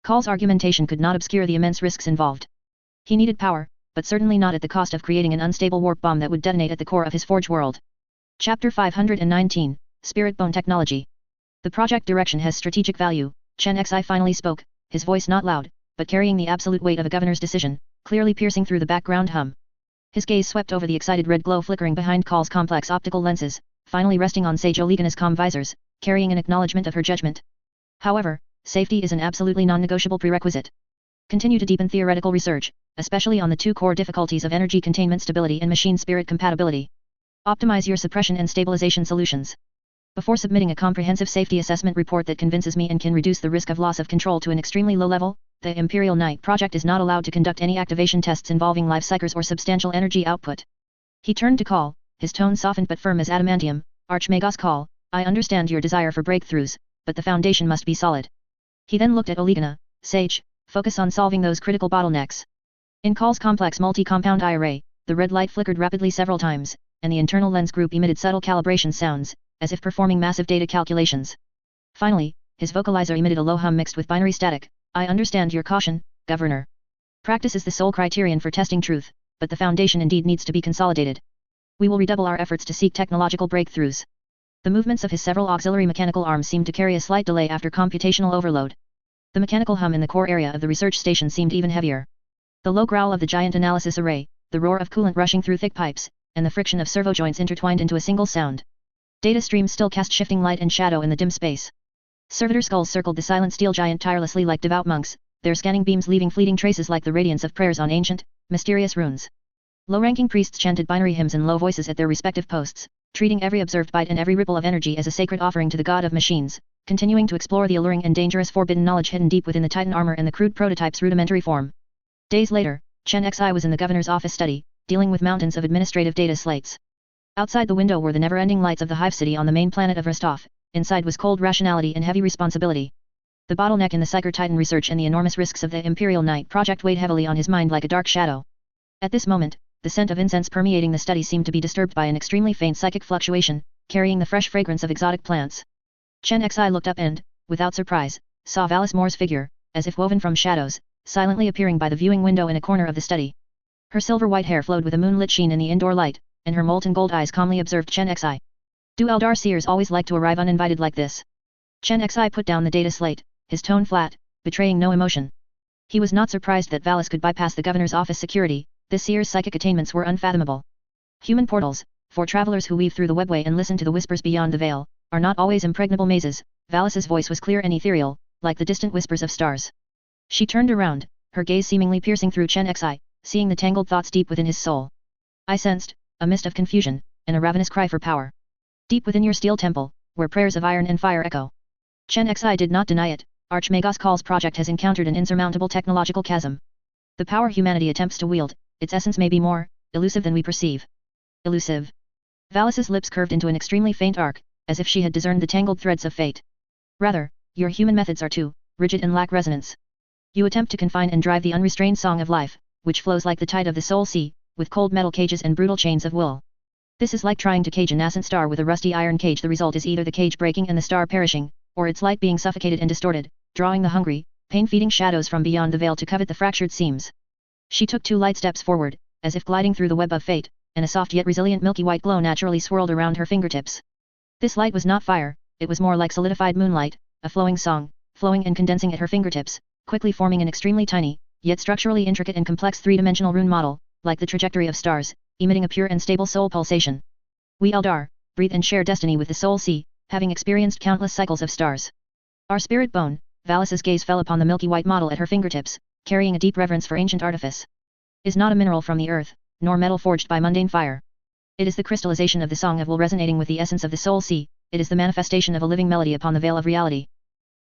Call's argumentation could not obscure the immense risks involved. He needed power, but certainly not at the cost of creating an unstable warp bomb that would detonate at the core of his forge world. Chapter 519, Spirit Bone Technology. The project direction has strategic value. Chen Xi finally spoke, his voice not loud, but carrying the absolute weight of a governor's decision, clearly piercing through the background hum. His gaze swept over the excited red glow flickering behind Call's complex optical lenses, finally resting on Sage Olegana's calm visors, carrying an acknowledgement of her judgment. However, safety is an absolutely non-negotiable prerequisite. Continue to deepen theoretical research, especially on the two core difficulties of energy containment stability and machine spirit compatibility. Optimize your suppression and stabilization solutions. Before submitting a comprehensive safety assessment report that convinces me and can reduce the risk of loss of control to an extremely low level, the Imperial Knight project is not allowed to conduct any activation tests involving live psychers or substantial energy output. He turned to Call, his tone softened but firm as adamantium. Archmagos Call, I understand your desire for breakthroughs, but the foundation must be solid. He then looked at Olegana. Sage, focus on solving those critical bottlenecks. In Call's complex multi-compound eye array, the red light flickered rapidly several times, and the internal lens group emitted subtle calibration sounds, as if performing massive data calculations. Finally, his vocalizer emitted a low hum mixed with binary static. I understand your caution, Governor. Practice is the sole criterion for testing truth, but the foundation indeed needs to be consolidated. We will redouble our efforts to seek technological breakthroughs. The movements of his several auxiliary mechanical arms seemed to carry a slight delay after computational overload. The mechanical hum in the core area of the research station seemed even heavier. The low growl of the giant analysis array, the roar of coolant rushing through thick pipes, and the friction of servo joints intertwined into a single sound. Data streams still cast shifting light and shadow in the dim space. Servitor skulls circled the silent steel giant tirelessly like devout monks, their scanning beams leaving fleeting traces like the radiance of prayers on ancient, mysterious runes. Low-ranking priests chanted binary hymns in low voices at their respective posts, treating every observed bite and every ripple of energy as a sacred offering to the god of machines, continuing to explore the alluring and dangerous forbidden knowledge hidden deep within the Titan armor and the crude prototype's rudimentary form. Days later, Chen Xi was in the governor's office study, dealing with mountains of administrative data slates. Outside the window were the never-ending lights of the hive city on the main planet of Rostov. Inside was cold rationality and heavy responsibility. The bottleneck in the Psyker Titan research and the enormous risks of the Imperial Knight project weighed heavily on his mind like a dark shadow. At this moment, the scent of incense permeating the study seemed to be disturbed by an extremely faint psychic fluctuation, carrying the fresh fragrance of exotic plants. Chen Xi looked up and, without surprise, saw Valis Moore's figure, as if woven from shadows, silently appearing by the viewing window in a corner of the study. Her silver-white hair flowed with a moonlit sheen in the indoor light, and her molten gold eyes calmly observed Chen Xi. Do Eldar seers always like to arrive uninvited like this? Chen Xi put down the data slate, his tone flat, betraying no emotion. He was not surprised that Valis could bypass the governor's office security. This seer's psychic attainments were unfathomable. Human portals, for travelers who weave through the webway and listen to the whispers beyond the veil, are not always impregnable mazes. Valis's voice was clear and ethereal, like the distant whispers of stars. She turned around, her gaze seemingly piercing through Chen Xi, seeing the tangled thoughts deep within his soul. I sensed a mist of confusion, and a ravenous cry for power. Deep within your steel temple, where prayers of iron and fire echo. Chen Xi did not deny it. Archmagos Call's project has encountered an insurmountable technological chasm. The power humanity attempts to wield, its essence may be more elusive than we perceive. Elusive. Valis's lips curved into an extremely faint arc, as if she had discerned the tangled threads of fate. Rather, your human methods are too rigid and lack resonance. You attempt to confine and drive the unrestrained song of life, which flows like the tide of the soul sea, with cold metal cages and brutal chains of will. This is like trying to cage a nascent star with a rusty iron cage. The result is either the cage breaking and the star perishing, or its light being suffocated and distorted, drawing the hungry, pain-feeding shadows from beyond the veil to covet the fractured seams. She took 2 light steps forward, as if gliding through the web of fate, and a soft yet resilient milky white glow naturally swirled around her fingertips. This light was not fire, it was more like solidified moonlight, a flowing song, flowing and condensing at her fingertips, quickly forming an extremely tiny, yet structurally intricate and complex 3-dimensional rune model, like the trajectory of stars, emitting a pure and stable soul pulsation. We Eldar, breathe and share destiny with the soul sea, having experienced countless cycles of stars. Our spirit bone. Valis's gaze fell upon the milky white model at her fingertips, carrying a deep reverence for ancient artifice. Is not a mineral from the earth, nor metal forged by mundane fire. It is the crystallization of the song of will resonating with the essence of the soul sea, it is the manifestation of a living melody upon the veil of reality.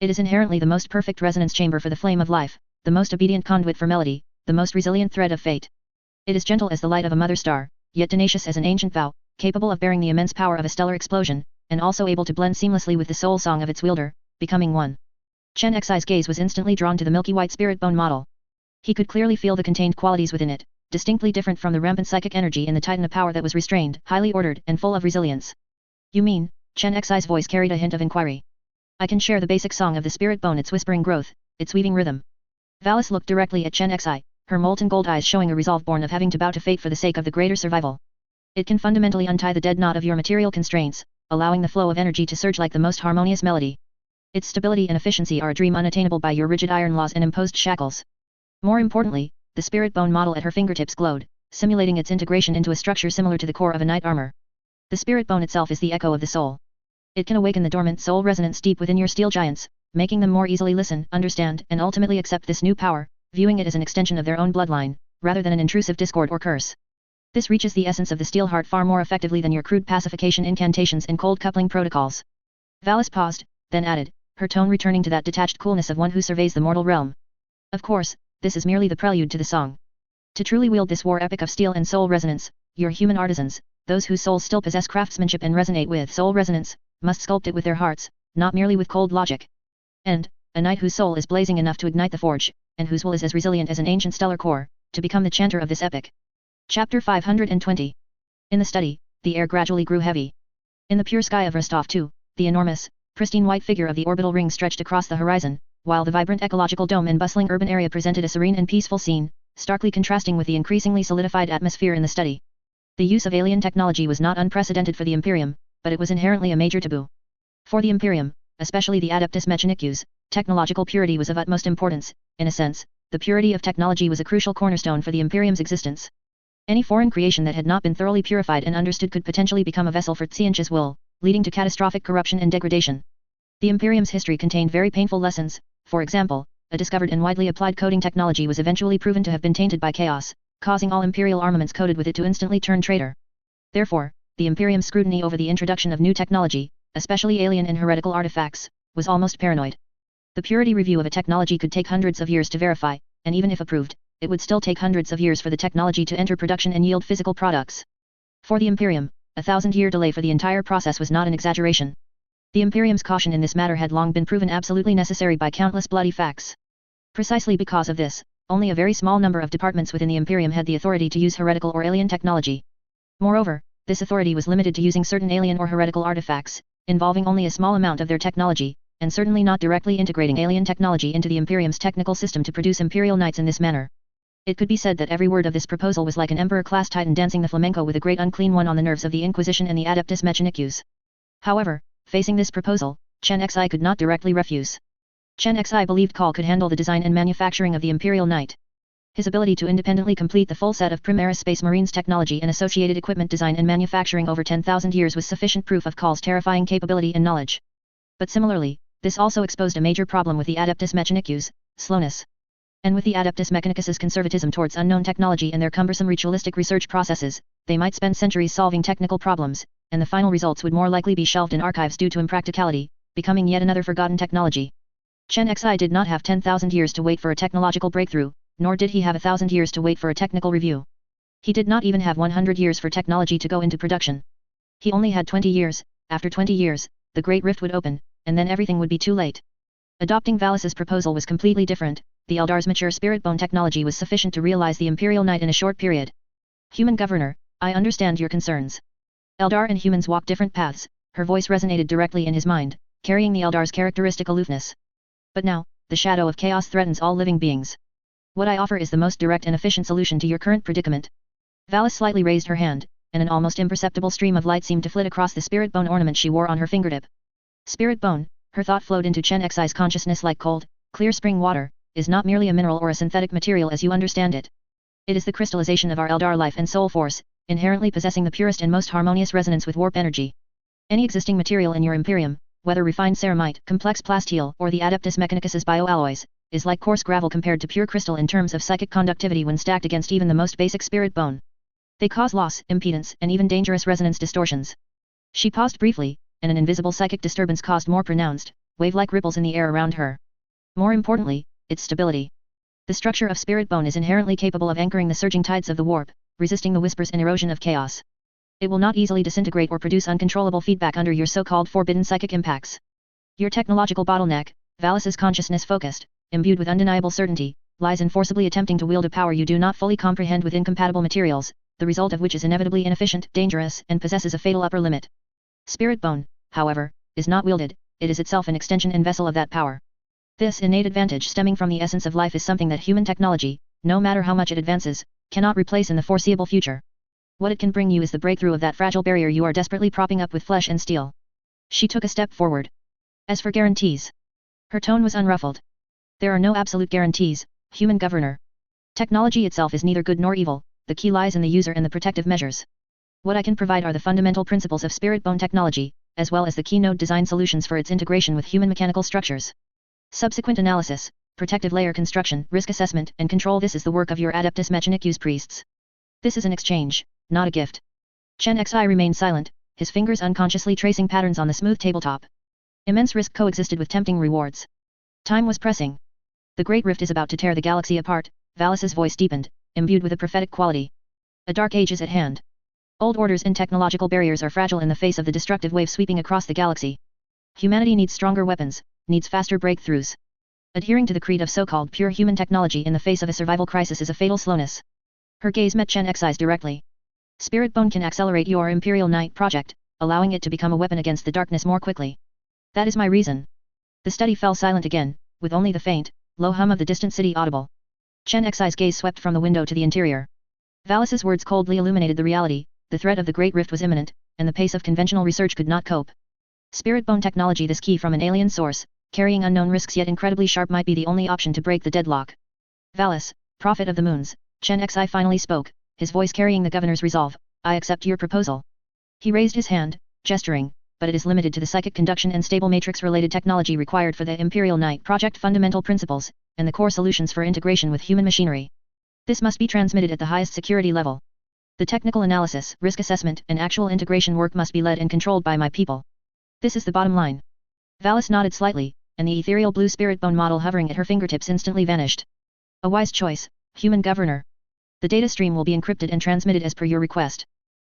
It is inherently the most perfect resonance chamber for the flame of life, the most obedient conduit for melody, the most resilient thread of fate. It is gentle as the light of a mother star, yet tenacious as an ancient vow, capable of bearing the immense power of a stellar explosion, and also able to blend seamlessly with the soul song of its wielder, becoming one. Chen Xi's gaze was instantly drawn to the milky white spirit bone model. He could clearly feel the contained qualities within it, distinctly different from the rampant psychic energy in the titan of power that was restrained, highly ordered, and full of resilience. You mean? Chen Xi's voice carried a hint of inquiry. I can share the basic song of the spirit bone, its whispering growth, its weaving rhythm. Valis looked directly at Chen Xi, her molten gold eyes showing a resolve born of having to bow to fate for the sake of the greater survival. It can fundamentally untie the dead knot of your material constraints, allowing the flow of energy to surge like the most harmonious melody. Its stability and efficiency are a dream unattainable by your rigid iron laws and imposed shackles. More importantly, the spirit bone model at her fingertips glowed, simulating its integration into a structure similar to the core of a knight armor. The spirit bone itself is the echo of the soul. It can awaken the dormant soul resonance deep within your steel giants, making them more easily listen, understand, and ultimately accept this new power, viewing it as an extension of their own bloodline, rather than an intrusive discord or curse. This reaches the essence of the steel heart far more effectively than your crude pacification incantations and cold coupling protocols. Valis paused, then added, her tone returning to that detached coolness of one who surveys the mortal realm. Of course, this is merely the prelude to the song. To truly wield this war epic of steel and soul resonance, your human artisans, those whose souls still possess craftsmanship and resonate with soul resonance, must sculpt it with their hearts, not merely with cold logic. And, a knight whose soul is blazing enough to ignite the forge, and whose will is as resilient as an ancient stellar core, to become the chanter of this epic. Chapter 520. In the study, the air gradually grew heavy. In the pure sky of Rostov too, the enormous, pristine white figure of the orbital ring stretched across the horizon, while the vibrant ecological dome and bustling urban area presented a serene and peaceful scene, starkly contrasting with the increasingly solidified atmosphere in the study. The use of alien technology was not unprecedented for the Imperium, but it was inherently a major taboo. For the Imperium, especially the Adeptus Mechanicus, technological purity was of utmost importance. In a sense, the purity of technology was a crucial cornerstone for the Imperium's existence. Any foreign creation that had not been thoroughly purified and understood could potentially become a vessel for Tsianch's will, leading to catastrophic corruption and degradation. The Imperium's history contained very painful lessons. For example, a discovered and widely applied coding technology was eventually proven to have been tainted by chaos, causing all Imperial armaments coded with it to instantly turn traitor. Therefore, the Imperium's scrutiny over the introduction of new technology, especially alien and heretical artifacts, was almost paranoid. The purity review of a technology could take hundreds of years to verify, and even if approved, it would still take hundreds of years for the technology to enter production and yield physical products. For the Imperium, a 1,000-year delay for the entire process was not an exaggeration. The Imperium's caution in this matter had long been proven absolutely necessary by countless bloody facts. Precisely because of this, only a very small number of departments within the Imperium had the authority to use heretical or alien technology. Moreover, this authority was limited to using certain alien or heretical artifacts, involving only a small amount of their technology, and certainly not directly integrating alien technology into the Imperium's technical system to produce Imperial Knights in this manner. It could be said that every word of this proposal was like an Emperor-class Titan dancing the flamenco with a great unclean one on the nerves of the Inquisition and the Adeptus Mechanicus. However, facing this proposal, Chen Xi could not directly refuse. Chen Xi believed Call could handle the design and manufacturing of the Imperial Knight. His ability to independently complete the full set of Primaris Space Marines technology and associated equipment design and manufacturing over 10,000 years was sufficient proof of Call's terrifying capability and knowledge. But similarly, this also exposed a major problem with the Adeptus Mechanicus, slowness. And with the Adeptus Mechanicus's conservatism towards unknown technology and their cumbersome ritualistic research processes, they might spend centuries solving technical problems, and the final results would more likely be shelved in archives due to impracticality, becoming yet another forgotten technology. Chen Xi did not have 10,000 years to wait for a technological breakthrough, nor did he have 1,000 years to wait for a technical review. He did not even have 100 years for technology to go into production. He only had 20 years. After 20 years, the Great Rift would open, and then everything would be too late. Adopting Valus's proposal was completely different. The Eldar's mature spirit bone technology was sufficient to realize the Imperial Knight in a short period. Human Governor, I understand your concerns. Eldar and humans walk different paths. Her voice resonated directly in his mind, carrying the Eldar's characteristic aloofness. But now, the shadow of chaos threatens all living beings. What I offer is the most direct and efficient solution to your current predicament. Valus slightly raised her hand, and an almost imperceptible stream of light seemed to flit across the spirit bone ornament she wore on her fingertip. Spirit bone, her thought flowed into Chen Xi's consciousness like cold, clear spring water, is not merely a mineral or a synthetic material as you understand it. It is the crystallization of our Eldar life and soul force, inherently possessing the purest and most harmonious resonance with warp energy. Any existing material in your Imperium, whether refined ceramite, complex plasteel, or the Adeptus Mechanicus's bioalloys, is like coarse gravel compared to pure crystal in terms of psychic conductivity when stacked against even the most basic spirit bone. They cause loss, impedance, and even dangerous resonance distortions. She paused briefly, and an invisible psychic disturbance caused more pronounced, wave-like ripples in the air around her. More importantly, its stability. The structure of spirit bone is inherently capable of anchoring the surging tides of the warp, resisting the whispers and erosion of chaos. It will not easily disintegrate or produce uncontrollable feedback under your so-called forbidden psychic impacts. Your technological bottleneck, Valus's consciousness focused, imbued with undeniable certainty, lies in forcibly attempting to wield a power you do not fully comprehend with incompatible materials, the result of which is inevitably inefficient, dangerous, and possesses a fatal upper limit. Spirit bone, however, is not wielded, it is itself an extension and vessel of that power. This innate advantage stemming from the essence of life is something that human technology, no matter how much it advances, cannot replace in the foreseeable future. What it can bring you is the breakthrough of that fragile barrier you are desperately propping up with flesh and steel. She took a step forward. As for guarantees, her tone was unruffled. There are no absolute guarantees, human governor. Technology itself is neither good nor evil, the key lies in the user and the protective measures. What I can provide are the fundamental principles of spirit bone technology, as well as the keynote design solutions for its integration with human mechanical structures. Subsequent analysis, protective layer construction, risk assessment, and control. This is the work of your Adeptus Mechanicus priests. This is an exchange, not a gift. Chen Xi remained silent, his fingers unconsciously tracing patterns on the smooth tabletop. Immense risk coexisted with tempting rewards. Time was pressing. The Great Rift is about to tear the galaxy apart, Valus's voice deepened, imbued with a prophetic quality. A dark age is at hand. Old orders and technological barriers are fragile in the face of the destructive wave sweeping across the galaxy. Humanity needs stronger weapons, needs faster breakthroughs. Adhering to the creed of so-called pure human technology in the face of a survival crisis is a fatal slowness. Her gaze met Chen Xi's directly. Spirit bone can accelerate your Imperial Knight project, allowing it to become a weapon against the darkness more quickly. That is my reason. The study fell silent again, with only the faint, low hum of the distant city audible. Chen Xi's gaze swept from the window to the interior. Valus's words coldly illuminated the reality. The threat of the Great Rift was imminent, and the pace of conventional research could not cope. Spirit bone technology, this key from an alien source, carrying unknown risks yet incredibly sharp, might be the only option to break the deadlock. Valus, prophet of the moons, Chen Xi finally spoke, his voice carrying the governor's resolve. I accept your proposal. He raised his hand, gesturing, but it is limited to the psychic conduction and stable matrix-related technology required for the Imperial Knight project fundamental principles, and the core solutions for integration with human machinery. This must be transmitted at the highest security level. The technical analysis, risk assessment, and actual integration work must be led and controlled by my people. This is the bottom line. Valus nodded slightly, and the ethereal blue spirit bone model hovering at her fingertips instantly vanished. A wise choice, human governor. The data stream will be encrypted and transmitted as per your request.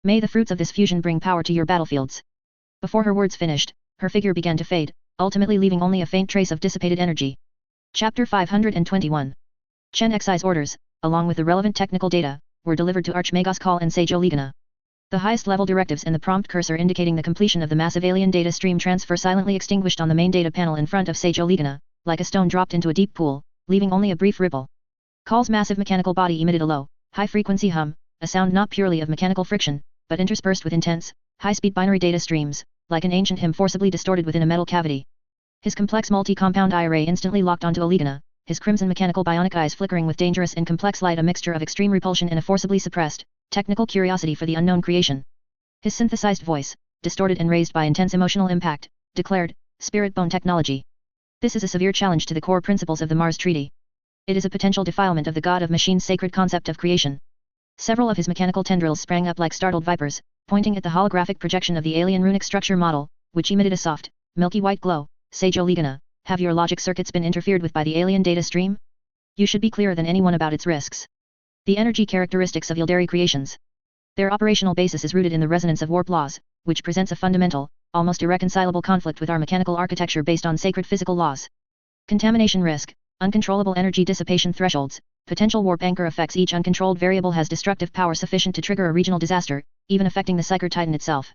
May the fruits of this fusion bring power to your battlefields. Before her words finished, her figure began to fade, ultimately leaving only a faint trace of dissipated energy. Chapter 521. Chen Xi's orders, along with the relevant technical data, were delivered to Archmagos Call and Sage Oligana. The highest level directives and the prompt cursor indicating the completion of the massive alien data stream transfer silently extinguished on the main data panel in front of Sage Oligana, like a stone dropped into a deep pool, leaving only a brief ripple. Call's massive mechanical body emitted a low, high-frequency hum, a sound not purely of mechanical friction, but interspersed with intense, high-speed binary data streams, like an ancient hymn forcibly distorted within a metal cavity. His complex multi-compound eye array instantly locked onto Olegana, his crimson mechanical bionic eyes flickering with dangerous and complex light, a mixture of extreme repulsion and a forcibly suppressed, technical curiosity for the unknown creation. His synthesized voice, distorted and raised by intense emotional impact, declared, "Spirit bone technology. This is a severe challenge to the core principles of the Mars Treaty. It is a potential defilement of the God of Machines' sacred concept of creation." Several of his mechanical tendrils sprang up like startled vipers, pointing at the holographic projection of the alien runic structure model, which emitted a soft, milky white glow. "Sage Olegana, have your logic circuits been interfered with by the alien data stream? You should be clearer than anyone about its risks. The energy characteristics of Yildari creations. Their operational basis is rooted in the resonance of warp laws, which presents a fundamental, almost irreconcilable conflict with our mechanical architecture based on sacred physical laws. Contamination risk, uncontrollable energy dissipation thresholds, potential warp anchor effects. Each uncontrolled variable has destructive power sufficient to trigger a regional disaster, even affecting the Psyker Titan itself.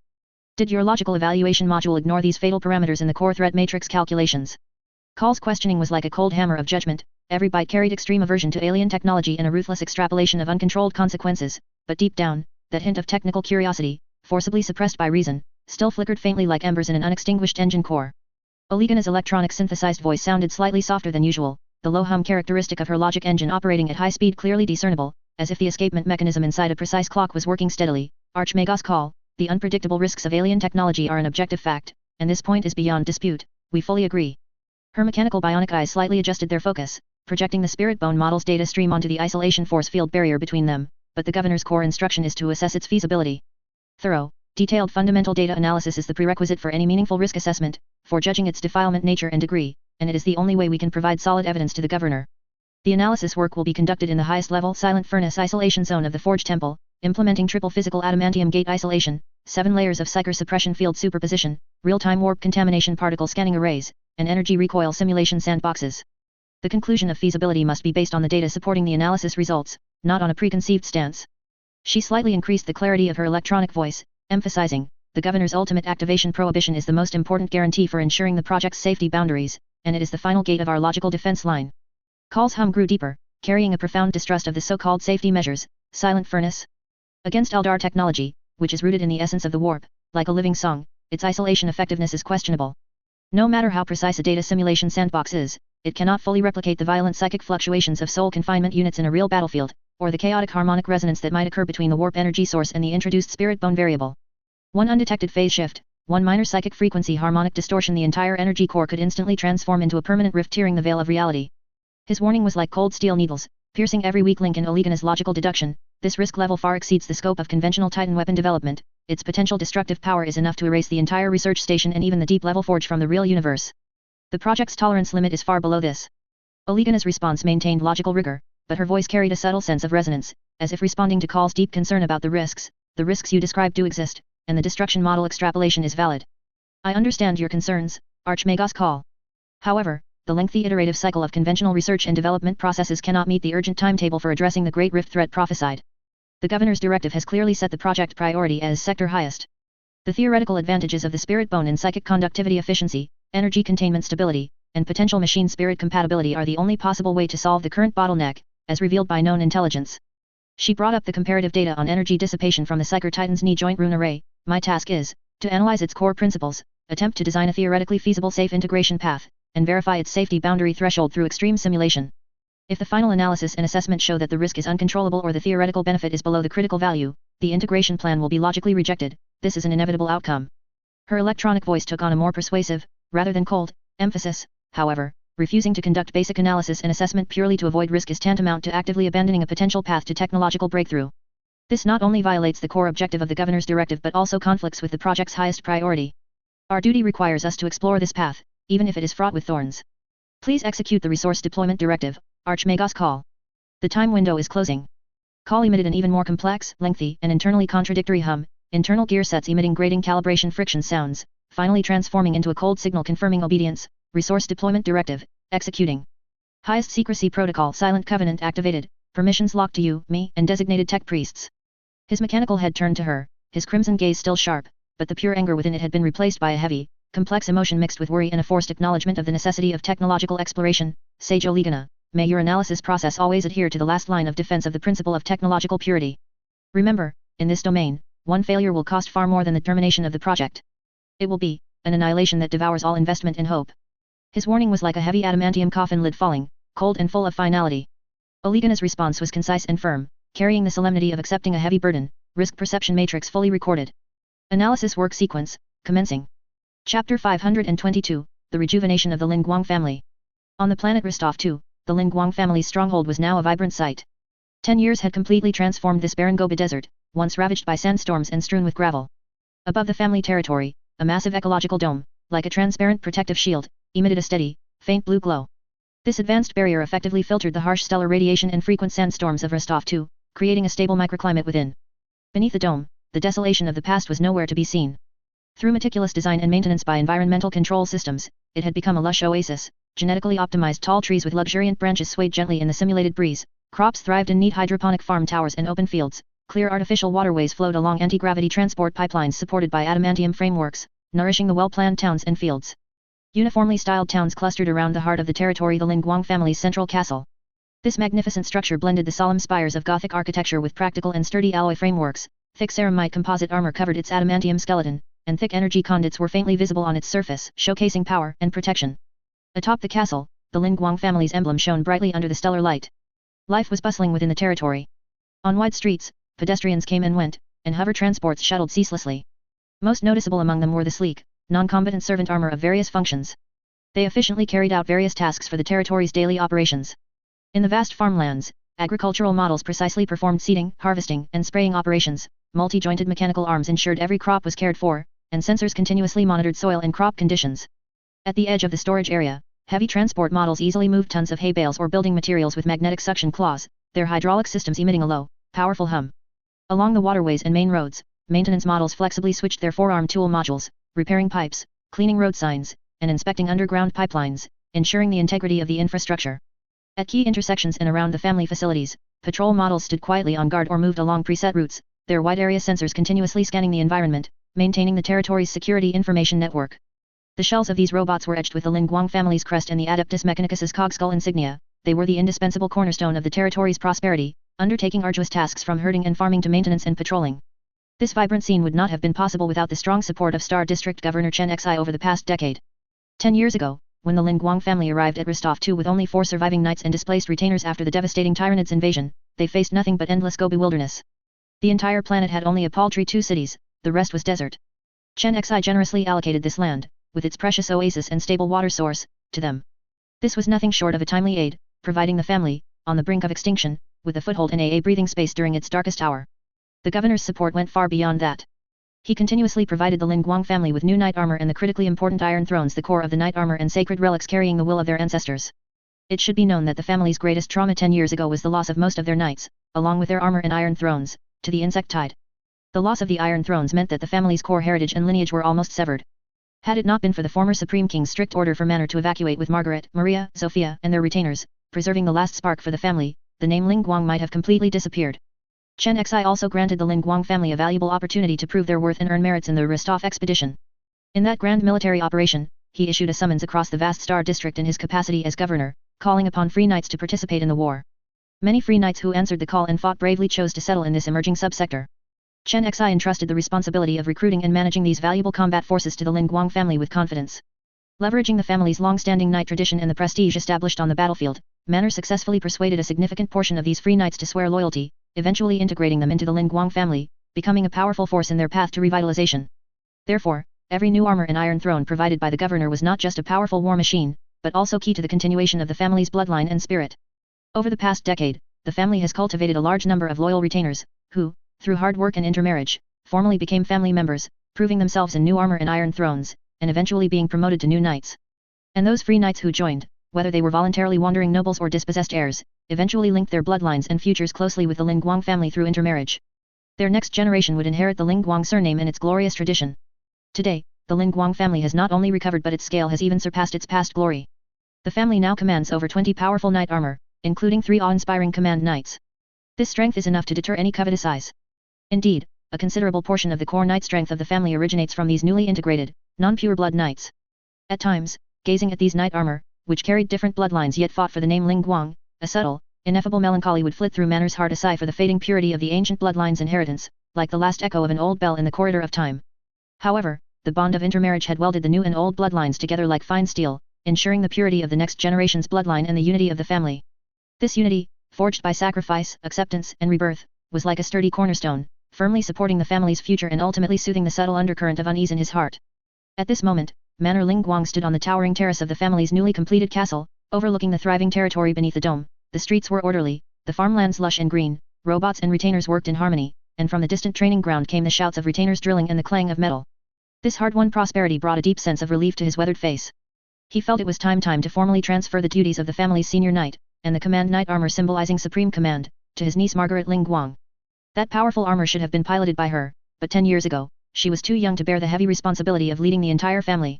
Did your logical evaluation module ignore these fatal parameters in the core threat matrix calculations?" Call's questioning was like a cold hammer of judgment. Every bite carried extreme aversion to alien technology and a ruthless extrapolation of uncontrolled consequences, but deep down, that hint of technical curiosity, forcibly suppressed by reason, still flickered faintly like embers in an unextinguished engine core. Olegana's electronic synthesized voice sounded slightly softer than usual, the low hum characteristic of her logic engine operating at high speed clearly discernible, as if the escapement mechanism inside a precise clock was working steadily. "Archmagos Call, the unpredictable risks of alien technology are an objective fact, and this point is beyond dispute, we fully agree." Her mechanical bionic eyes slightly adjusted their focus, projecting the spirit bone model's data stream onto the isolation force field barrier between them, but the governor's core instruction is to assess its feasibility. Thorough, detailed fundamental data analysis is the prerequisite for any meaningful risk assessment, for judging its defilement nature and degree, and it is the only way we can provide solid evidence to the governor. The analysis work will be conducted in the highest level silent furnace isolation zone of the Forge Temple, implementing triple physical adamantium gate isolation, 7 layers of Psyker suppression field superposition, real-time warp contamination particle scanning arrays, and energy recoil simulation sandboxes. The conclusion of feasibility must be based on the data supporting the analysis results, not on a preconceived stance. She slightly increased the clarity of her electronic voice, emphasizing, "The governor's ultimate activation prohibition is the most important guarantee for ensuring the project's safety boundaries, and it is the final gate of our logical defense line." Call's hum grew deeper, carrying a profound distrust of the so-called safety measures. "Silent furnace? Against Eldar technology, which is rooted in the essence of the warp, like a living song, its isolation effectiveness is questionable. No matter how precise a data simulation sandbox is, it cannot fully replicate the violent psychic fluctuations of soul confinement units in a real battlefield, or the chaotic harmonic resonance that might occur between the warp energy source and the introduced spirit bone variable. One undetected phase shift, one minor psychic frequency harmonic distortion, the entire energy core could instantly transform into a permanent rift tearing the veil of reality." His warning was like cold steel needles, piercing every weak link in Olegana's logical deduction. This risk level far exceeds the scope of conventional Titan weapon development. Its potential destructive power is enough to erase the entire research station and even the deep-level forge from the real universe. The project's tolerance limit is far below this. Olegana's response maintained logical rigor, but her voice carried a subtle sense of resonance, as if responding to Call's deep concern about the risks. "The risks you describe do exist, and the destruction model extrapolation is valid. I understand your concerns, Archmagos Call. However, the lengthy iterative cycle of conventional research and development processes cannot meet the urgent timetable for addressing the Great Rift threat prophesied. The governor's directive has clearly set the project priority as sector highest. The theoretical advantages of the spirit bone in psychic conductivity efficiency, energy containment stability, and potential machine-spirit compatibility are the only possible way to solve the current bottleneck, as revealed by known intelligence." She brought up the comparative data on energy dissipation from the Psyker Titan's knee joint rune array. "My task is, to analyze its core principles, attempt to design a theoretically feasible safe integration path, and verify its safety boundary threshold through extreme simulation. If the final analysis and assessment show that the risk is uncontrollable or the theoretical benefit is below the critical value, the integration plan will be logically rejected. This is an inevitable outcome." Her electronic voice took on a more persuasive, rather than cold, emphasis. "However, refusing to conduct basic analysis and assessment purely to avoid risk is tantamount to actively abandoning a potential path to technological breakthrough. This not only violates the core objective of the governor's directive but also conflicts with the project's highest priority. Our duty requires us to explore this path, even if it is fraught with thorns. Please execute the resource deployment directive, Archmagos Call. The time window is closing." Call emitted an even more complex, lengthy, and internally contradictory hum, internal gear sets emitting grating calibration friction sounds, finally transforming into a cold signal confirming obedience. "Resource deployment directive, executing. Highest secrecy protocol silent covenant activated, permissions locked to you, me, and designated tech priests." His mechanical head turned to her, his crimson gaze still sharp, but the pure anger within it had been replaced by a heavy, complex emotion mixed with worry and a forced acknowledgement of the necessity of technological exploration. "Sage Olegana, may your analysis process always adhere to the last line of defense of the principle of technological purity. Remember, in this domain, one failure will cost far more than the termination of the project. It will be an annihilation that devours all investment and hope." His warning was like a heavy adamantium coffin lid falling, cold and full of finality. Olegana's response was concise and firm, carrying the solemnity of accepting a heavy burden. Risk perception matrix fully recorded. Analysis work sequence, commencing. Chapter 522, The Rejuvenation of the Lingguang Family. On the planet Rostov 2, the Lingguang family's stronghold was now a vibrant sight. 10 years had completely transformed this barren Gobi desert, once ravaged by sandstorms and strewn with gravel. Above the family territory, a massive ecological dome, like a transparent protective shield, emitted a steady, faint blue glow. This advanced barrier effectively filtered the harsh stellar radiation and frequent sandstorms of Rostov 2, creating a stable microclimate within. Beneath the dome, the desolation of the past was nowhere to be seen. Through meticulous design and maintenance by environmental control systems, it had become a lush oasis. Genetically optimized tall trees with luxuriant branches swayed gently in the simulated breeze, crops thrived in neat hydroponic farm towers and open fields, clear artificial waterways flowed along anti-gravity transport pipelines supported by adamantium frameworks, nourishing the well-planned towns and fields. Uniformly styled towns clustered around the heart of the territory, the Lingguang family's central castle. This magnificent structure blended the solemn spires of Gothic architecture with practical and sturdy alloy frameworks. Thick ceramite composite armor covered its adamantium skeleton, and thick energy conduits were faintly visible on its surface, showcasing power and protection. Atop the castle, the Lingguang family's emblem shone brightly under the stellar light. Life was bustling within the territory. On wide streets, pedestrians came and went, and hover transports shuttled ceaselessly. Most noticeable among them were the sleek, non-combatant servant armor of various functions. They efficiently carried out various tasks for the territory's daily operations. In the vast farmlands, agricultural models precisely performed seeding, harvesting, and spraying operations. Multi-jointed mechanical arms ensured every crop was cared for, and sensors continuously monitored soil and crop conditions. At the edge of the storage area, heavy transport models easily moved tons of hay bales or building materials with magnetic suction claws, their hydraulic systems emitting a low, powerful hum. Along the waterways and main roads, maintenance models flexibly switched their forearm tool modules, repairing pipes, cleaning road signs, and inspecting underground pipelines, ensuring the integrity of the infrastructure. At key intersections and around the family facilities, patrol models stood quietly on guard or moved along preset routes, their wide-area sensors continuously scanning the environment, maintaining the territory's security information network. The shells of these robots were etched with the Lingguang family's crest and the Adeptus Mechanicus's cogskull insignia. They were the indispensable cornerstone of the territory's prosperity, undertaking arduous tasks from herding and farming to maintenance and patrolling. This vibrant scene would not have been possible without the strong support of Star District Governor Chen Xi over the past decade. 10 years ago, when the Lingguang family arrived at Rostov 2 with only 4 surviving knights and displaced retainers after the devastating Tyranids invasion, they faced nothing but endless Gobi wilderness. The entire planet had only a paltry 2 cities, the rest was desert. Chen Xi generously allocated this land, with its precious oasis and stable water source, to them. This was nothing short of a timely aid, providing the family, on the brink of extinction, with a foothold in a breathing space during its darkest hour. The governor's support went far beyond that. He continuously provided the Lingguang family with new knight armor and the critically important iron thrones, the core of the knight armor and sacred relics carrying the will of their ancestors. It should be known that the family's greatest trauma 10 years ago was the loss of most of their knights, along with their armor and iron thrones, to the insect tide. The loss of the iron thrones meant that the family's core heritage and lineage were almost severed. Had it not been for the former Supreme King's strict order for Manor to evacuate with Margaret, Maria, Sophia, and their retainers, preserving the last spark for the family, the name Lingguang might have completely disappeared. Chen Xi also granted the Lingguang family a valuable opportunity to prove their worth and earn merits in the Rostov expedition. In that grand military operation, he issued a summons across the vast Star District in his capacity as governor, calling upon free knights to participate in the war. Many free knights who answered the call and fought bravely chose to settle in this emerging subsector. Chen Xi entrusted the responsibility of recruiting and managing these valuable combat forces to the Lingguang family with confidence. Leveraging the family's long-standing knight tradition and the prestige established on the battlefield, Manor successfully persuaded a significant portion of these free knights to swear loyalty, eventually integrating them into the Lingguang family, becoming a powerful force in their path to revitalization. Therefore, every new armor and iron throne provided by the governor was not just a powerful war machine, but also key to the continuation of the family's bloodline and spirit. Over the past decade, the family has cultivated a large number of loyal retainers, who, through hard work and intermarriage, formally became family members, proving themselves in new armor and iron thrones, and eventually being promoted to new knights. And those free knights who joined, whether they were voluntarily wandering nobles or dispossessed heirs, eventually linked their bloodlines and futures closely with the Lingguang family through intermarriage. Their next generation would inherit the Lingguang surname and its glorious tradition. Today, the Lingguang family has not only recovered but its scale has even surpassed its past glory. The family now commands over 20 powerful knight armor, including 3 awe-inspiring command knights. This strength is enough to deter any covetous eyes. Indeed, a considerable portion of the core knight strength of the family originates from these newly integrated, non-pure blood knights. At times, gazing at these knight armor, which carried different bloodlines yet fought for the name Lingguang, a subtle, ineffable melancholy would flit through Manor's heart, a sigh for the fading purity of the ancient bloodline's inheritance, like the last echo of an old bell in the corridor of time. However, the bond of intermarriage had welded the new and old bloodlines together like fine steel, ensuring the purity of the next generation's bloodline and the unity of the family. This unity, forged by sacrifice, acceptance, and rebirth, was like a sturdy cornerstone, firmly supporting the family's future and ultimately soothing the subtle undercurrent of unease in his heart. At this moment, Manor Ling Guang stood on the towering terrace of the family's newly completed castle, overlooking the thriving territory beneath the dome. The streets were orderly, the farmlands lush and green, robots and retainers worked in harmony, and from the distant training ground came the shouts of retainers drilling and the clang of metal. This hard-won prosperity brought a deep sense of relief to his weathered face. He felt it was time to formally transfer the duties of the family's senior knight, and the command knight armor symbolizing supreme command, to his niece Margaret Ling Guang. That powerful armor should have been piloted by her, but 10 years ago, she was too young to bear the heavy responsibility of leading the entire family.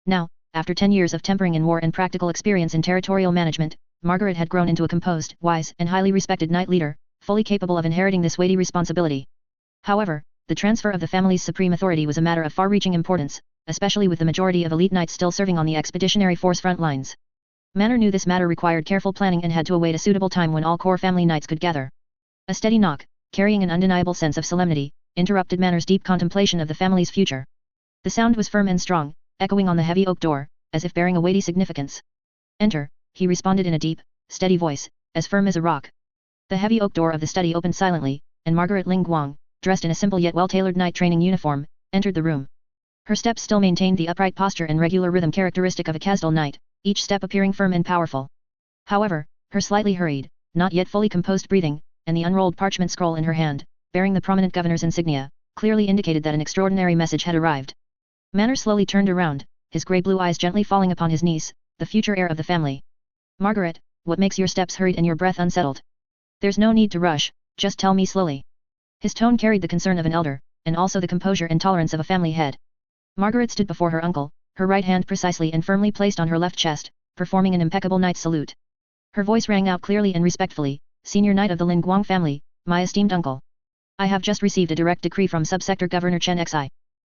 Now, after 10 years of tempering in war and practical experience in territorial management, Margaret had grown into a composed, wise, and highly respected knight leader, fully capable of inheriting this weighty responsibility. However, the transfer of the family's supreme authority was a matter of far-reaching importance, especially with the majority of elite knights still serving on the expeditionary force front lines. Manor knew this matter required careful planning and had to await a suitable time when all core family knights could gather. A steady knock, carrying an undeniable sense of solemnity, interrupted Manor's deep contemplation of the family's future. The sound was firm and strong, echoing on the heavy oak door, as if bearing a weighty significance. "Enter," he responded in a deep, steady voice, as firm as a rock. The heavy oak door of the study opened silently, and Margaret Ling Guang, dressed in a simple yet well-tailored knight training uniform, entered the room. Her steps still maintained the upright posture and regular rhythm characteristic of a Kasdal knight, each step appearing firm and powerful. However, her slightly hurried, not yet fully composed breathing, and the unrolled parchment scroll in her hand, bearing the prominent governor's insignia, clearly indicated that an extraordinary message had arrived. Manor slowly turned around, his grey-blue eyes gently falling upon his niece, the future heir of the family. "Margaret, what makes your steps hurried and your breath unsettled? There's no need to rush, just tell me slowly." His tone carried the concern of an elder, and also the composure and tolerance of a family head. Margaret stood before her uncle, her right hand precisely and firmly placed on her left chest, performing an impeccable knight's salute. Her voice rang out clearly and respectfully, "Senior knight of the Ling Guang family, my esteemed uncle. I have just received a direct decree from Subsector Governor Chen Xi."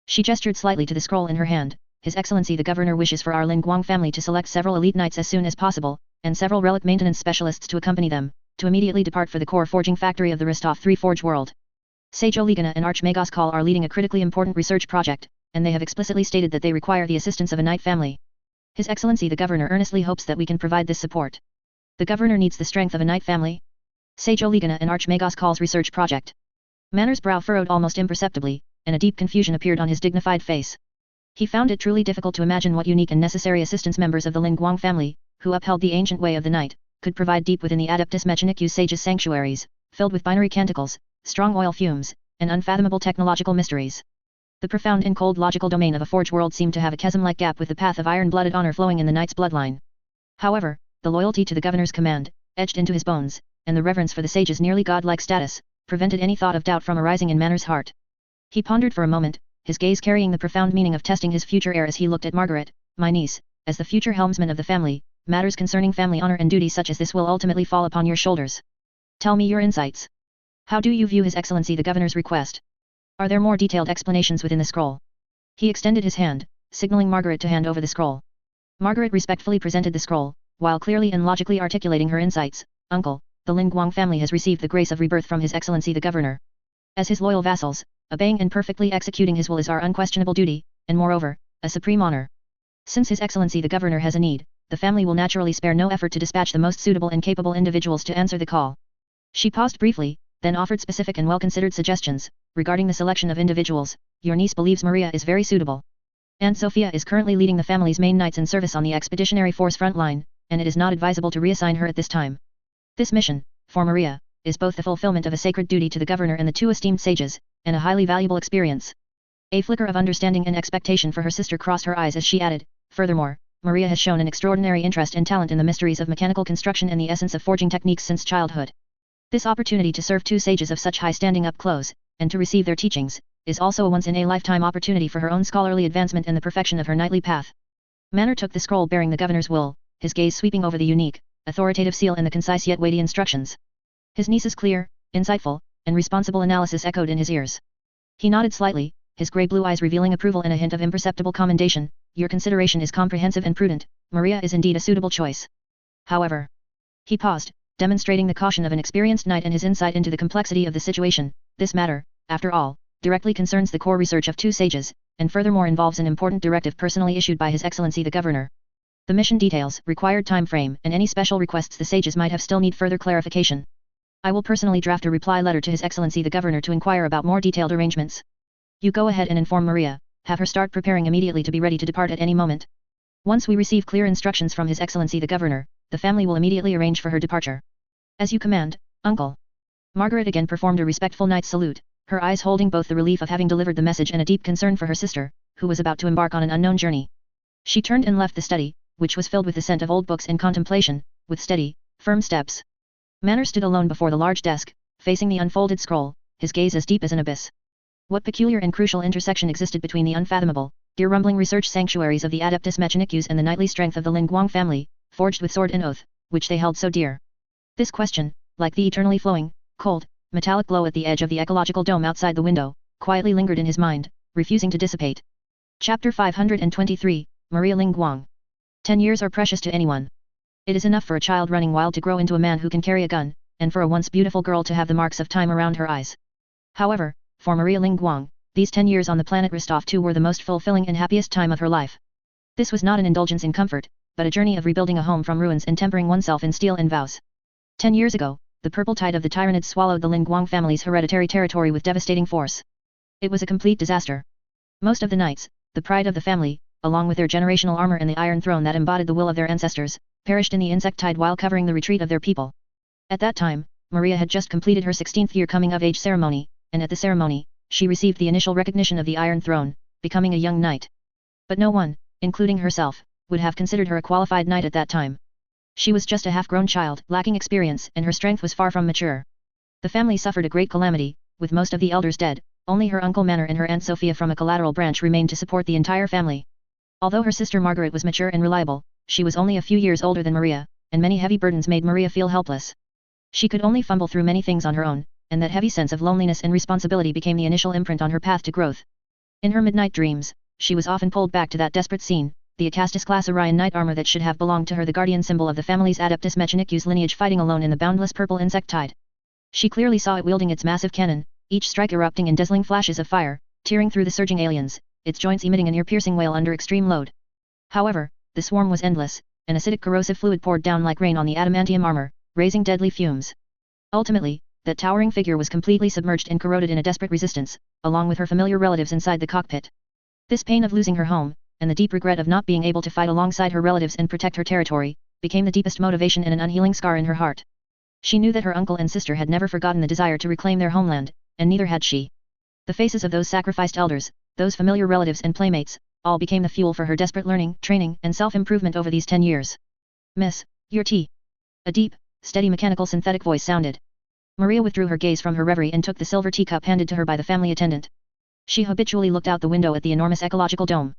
She gestured slightly to the scroll in her hand. "His Excellency the Governor wishes for our Ling Guang family to select several elite knights as soon as possible, and several relic maintenance specialists to accompany them, to immediately depart for the core forging factory of the Ristov 3 Forge World. Sage Oligana and Archmagos Kal are leading a critically important research project, and they have explicitly stated that they require the assistance of a knight family. His Excellency the Governor earnestly hopes that we can provide this support. The Governor needs the strength of a knight family. Sage Oligana and Archmagos Kal's research project." Manor's brow furrowed almost imperceptibly, and a deep confusion appeared on his dignified face. He found it truly difficult to imagine what unique and necessary assistance members of the Ling Guang family, who upheld the ancient way of the knight, could provide deep within the Adeptus Mechanicus Sage's sanctuaries, filled with binary canticles, strong oil fumes, and unfathomable technological mysteries. The profound and cold logical domain of a forge world seemed to have a chasm-like gap with the path of iron-blooded honor flowing in the knight's bloodline. However, the loyalty to the governor's command, etched into his bones, and the reverence for the sage's nearly godlike status, prevented any thought of doubt from arising in Manor's heart. He pondered for a moment, his gaze carrying the profound meaning of testing his future heir as he looked at Margaret, "My niece, as the future helmsman of the family, matters concerning family honor and duty such as this will ultimately fall upon your shoulders. Tell me your insights. How do you view His Excellency the Governor's request? Are there more detailed explanations within the scroll?" He extended his hand, signaling Margaret to hand over the scroll. Margaret respectfully presented the scroll, while clearly and logically articulating her insights. "Uncle, the Ling Guang family has received the grace of rebirth from His Excellency the Governor. As his loyal vassals, obeying and perfectly executing his will is our unquestionable duty, and moreover, a supreme honor. Since His Excellency the Governor has a need, the family will naturally spare no effort to dispatch the most suitable and capable individuals to answer the call." She paused briefly, then offered specific and well-considered suggestions. "Regarding the selection of individuals, your niece believes Maria is very suitable. Aunt Sophia is currently leading the family's main knights in service on the expeditionary force front line, and it is not advisable to reassign her at this time. This mission, for Maria, is both the fulfillment of a sacred duty to the governor and the two esteemed sages, and a highly valuable experience." A flicker of understanding and expectation for her sister crossed her eyes as she added, "Furthermore, Maria has shown an extraordinary interest and talent in the mysteries of mechanical construction and the essence of forging techniques since childhood. This opportunity to serve two sages of such high standing up close, and to receive their teachings, is also a once-in-a-lifetime opportunity for her own scholarly advancement and the perfection of her knightly path." Manor took the scroll bearing the governor's will, his gaze sweeping over the unique, authoritative seal and the concise yet weighty instructions. His niece's clear, insightful, and responsible analysis echoed in his ears. He nodded slightly, his grey-blue eyes revealing approval and a hint of imperceptible commendation. "Your consideration is comprehensive and prudent. Maria is indeed a suitable choice. However..." He paused, demonstrating the caution of an experienced knight and his insight into the complexity of the situation. "This matter, after all, directly concerns the core research of two sages, and furthermore involves an important directive personally issued by His Excellency the Governor. The mission details, required time frame, and any special requests the sages might have still need further clarification. I will personally draft a reply letter to His Excellency the Governor to inquire about more detailed arrangements. You go ahead and inform Maria, have her start preparing immediately to be ready to depart at any moment. Once we receive clear instructions from His Excellency the Governor, the family will immediately arrange for her departure. As you command, Uncle. Margaret again performed a respectful knight's salute, her eyes holding both the relief of having delivered the message and a deep concern for her sister, who was about to embark on an unknown journey. She turned and left the study, which was filled with the scent of old books and contemplation, with steady, firm steps. Manor stood alone before the large desk, facing the unfolded scroll, his gaze as deep as an abyss. What peculiar and crucial intersection existed between the unfathomable, ear-rumbling research sanctuaries of the Adeptus Mechanicus and the knightly strength of the Lin Guang family, forged with sword and oath, which they held so dear? This question, like the eternally flowing, cold, metallic glow at the edge of the ecological dome outside the window, quietly lingered in his mind, refusing to dissipate. Chapter 523, Maria Ling Guang. 10 years are precious to anyone. It is enough for a child running wild to grow into a man who can carry a gun, and for a once beautiful girl to have the marks of time around her eyes. However, for Maria Ling Guang, these 10 years on the planet Rostov II were the most fulfilling and happiest time of her life. This was not an indulgence in comfort, but a journey of rebuilding a home from ruins and tempering oneself in steel and vows. 10 years ago, the purple tide of the Tyranids swallowed the Lin Guang family's hereditary territory with devastating force. It was a complete disaster. Most of the knights, the pride of the family, along with their generational armor and the Iron Throne that embodied the will of their ancestors, perished in the insect tide while covering the retreat of their people. At that time, Maria had just completed her 16th year coming of age ceremony, and at the ceremony, she received the initial recognition of the Iron Throne, becoming a young knight. But no one, including herself, would have considered her a qualified knight at that time. She was just a half-grown child, lacking experience, and her strength was far from mature. The family suffered a great calamity, with most of the elders dead. Only her uncle Manor and her Aunt Sophia from a collateral branch remained to support the entire family. Although her sister Margaret was mature and reliable, she was only a few years older than Maria, and many heavy burdens made Maria feel helpless. She could only fumble through many things on her own, and that heavy sense of loneliness and responsibility became the initial imprint on her path to growth. In her midnight dreams, she was often pulled back to that desperate scene, the Acastus class Orion knight armor that should have belonged to her, the guardian symbol of the family's Adeptus Mechanicus lineage, fighting alone in the boundless purple insect tide. She clearly saw it wielding its massive cannon, each strike erupting in dazzling flashes of fire, tearing through the surging aliens, its joints emitting an ear-piercing wail under extreme load. However, the swarm was endless, an acidic corrosive fluid poured down like rain on the adamantium armor, raising deadly fumes. Ultimately, that towering figure was completely submerged and corroded in a desperate resistance, along with her familiar relatives inside the cockpit. This pain of losing her home, and the deep regret of not being able to fight alongside her relatives and protect her territory, became the deepest motivation and an unhealing scar in her heart. She knew that her uncle and sister had never forgotten the desire to reclaim their homeland, and neither had she. The faces of those sacrificed elders, those familiar relatives and playmates, all became the fuel for her desperate learning, training, and self-improvement over these 10 years. "Miss, your tea." A deep, steady mechanical synthetic voice sounded. Maria withdrew her gaze from her reverie and took the silver teacup handed to her by the family attendant. She habitually looked out the window at the enormous ecological dome.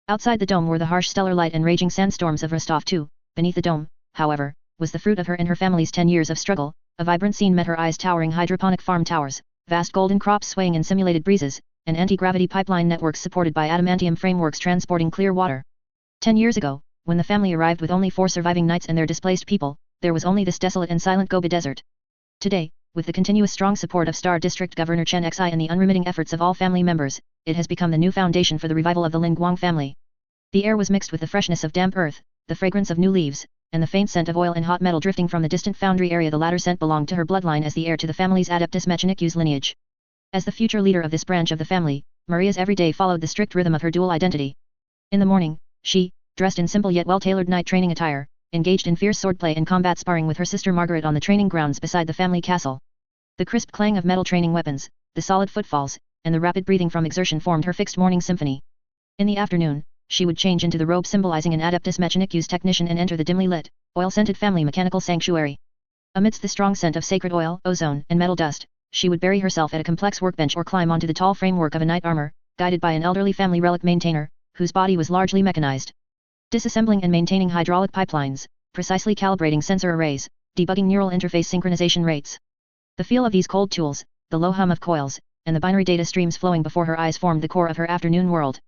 Outside the dome were the harsh stellar light and raging sandstorms of Rostov II. Beneath the dome, however, was the fruit of her and her family's 10 years of struggle. A vibrant scene met her eyes: towering hydroponic farm towers, vast golden crops swaying in simulated breezes, and anti-gravity pipeline networks supported by adamantium frameworks transporting clear water. 10 years ago, when the family arrived with only 4 surviving knights and their displaced people, there was only this desolate and silent Gobi Desert. Today, with the continuous strong support of Star District Governor Chen Xi and the unremitting efforts of all family members, it has become the new foundation for the revival of the Lin Guang family. The air was mixed with the freshness of damp earth, the fragrance of new leaves, and the faint scent of oil and hot metal drifting from the distant foundry area. The latter scent belonged to her bloodline as the heir to the family's Adeptus Mechanicus lineage. As the future leader of this branch of the family, Maria's every day followed the strict rhythm of her dual identity. In the morning, she, dressed in simple yet well-tailored knight training attire, engaged in fierce swordplay and combat sparring with her sister Margaret on the training grounds beside the family castle. The crisp clang of metal training weapons, the solid footfalls, and the rapid breathing from exertion formed her fixed morning symphony. In the afternoon, she would change into the robe symbolizing an Adeptus Mechanicus technician and enter the dimly lit, oil-scented family mechanical sanctuary. Amidst the strong scent of sacred oil, ozone, and metal dust, she would bury herself at a complex workbench or climb onto the tall framework of a knight armor, guided by an elderly family relic maintainer, whose body was largely mechanized. Disassembling and maintaining hydraulic pipelines, precisely calibrating sensor arrays, debugging neural interface synchronization rates. The feel of these cold tools, the low hum of coils, and the binary data streams flowing before her eyes formed the core of her afternoon world.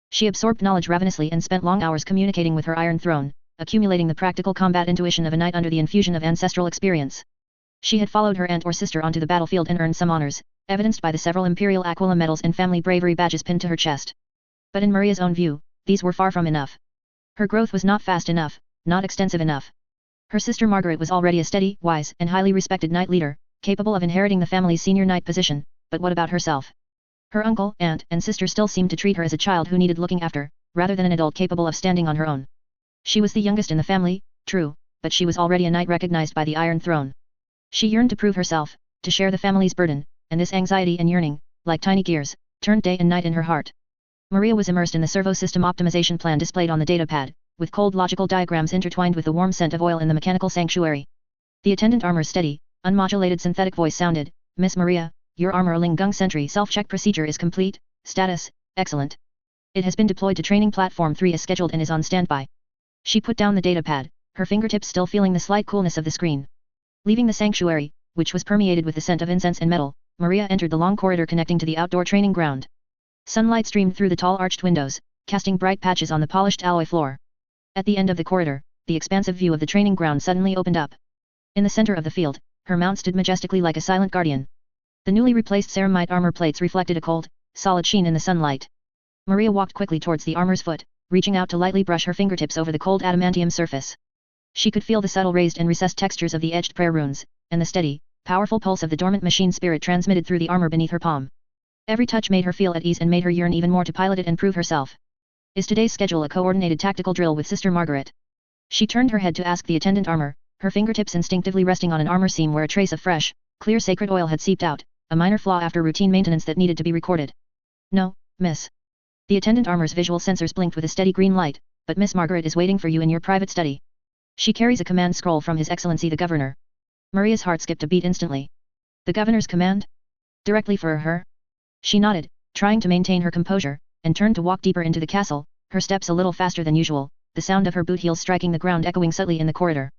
She absorbed knowledge ravenously and spent long hours communicating with her Iron Throne, accumulating the practical combat intuition of a knight under the infusion of ancestral experience. She had followed her aunt or sister onto the battlefield and earned some honors, evidenced by the several Imperial Aquila medals and family bravery badges pinned to her chest. But in Maria's own view, these were far from enough. Her growth was not fast enough, not extensive enough. Her sister Margaret was already a steady, wise, and highly respected knight leader, capable of inheriting the family's senior knight position, but what about herself? Her uncle, aunt, and sister still seemed to treat her as a child who needed looking after, rather than an adult capable of standing on her own. She was the youngest in the family, true, but she was already a knight recognized by the Iron Throne. She yearned to prove herself, to share the family's burden, and this anxiety and yearning, like tiny gears, turned day and night in her heart. Maria was immersed in the servo system optimization plan displayed on the datapad, with cold logical diagrams intertwined with the warm scent of oil in the mechanical sanctuary. The attendant armor's steady, unmodulated synthetic voice sounded, "Miss Maria, your armor Lingung Sentry self-check procedure is complete, status, excellent. It has been deployed to training platform 3 as scheduled and is on standby." She put down the datapad, her fingertips still feeling the slight coolness of the screen. Leaving the sanctuary, which was permeated with the scent of incense and metal, Maria entered the long corridor connecting to the outdoor training ground. Sunlight streamed through the tall arched windows, casting bright patches on the polished alloy floor. At the end of the corridor, the expansive view of the training ground suddenly opened up. In the center of the field, her mount stood majestically like a silent guardian. The newly replaced ceramite armor plates reflected a cold, solid sheen in the sunlight. Maria walked quickly towards the armor's foot, reaching out to lightly brush her fingertips over the cold adamantium surface. She could feel the subtle raised and recessed textures of the etched prayer runes, and the steady, powerful pulse of the dormant machine spirit transmitted through the armor beneath her palm. Every touch made her feel at ease and made her yearn even more to pilot it and prove herself. Is today's schedule a coordinated tactical drill with Sister Margaret? She turned her head to ask the attendant armor, her fingertips instinctively resting on an armor seam where a trace of fresh, clear sacred oil had seeped out, a minor flaw after routine maintenance that needed to be recorded. "No, miss." The attendant armor's visual sensors blinked with a steady green light, "but Miss Margaret is waiting for you in your private study. She carries a command scroll from His Excellency the Governor." Maria's heart skipped a beat instantly. The Governor's command? Directly for her? She nodded, trying to maintain her composure, and turned to walk deeper into the castle, her steps a little faster than usual, the sound of her boot heels striking the ground echoing subtly in the corridor.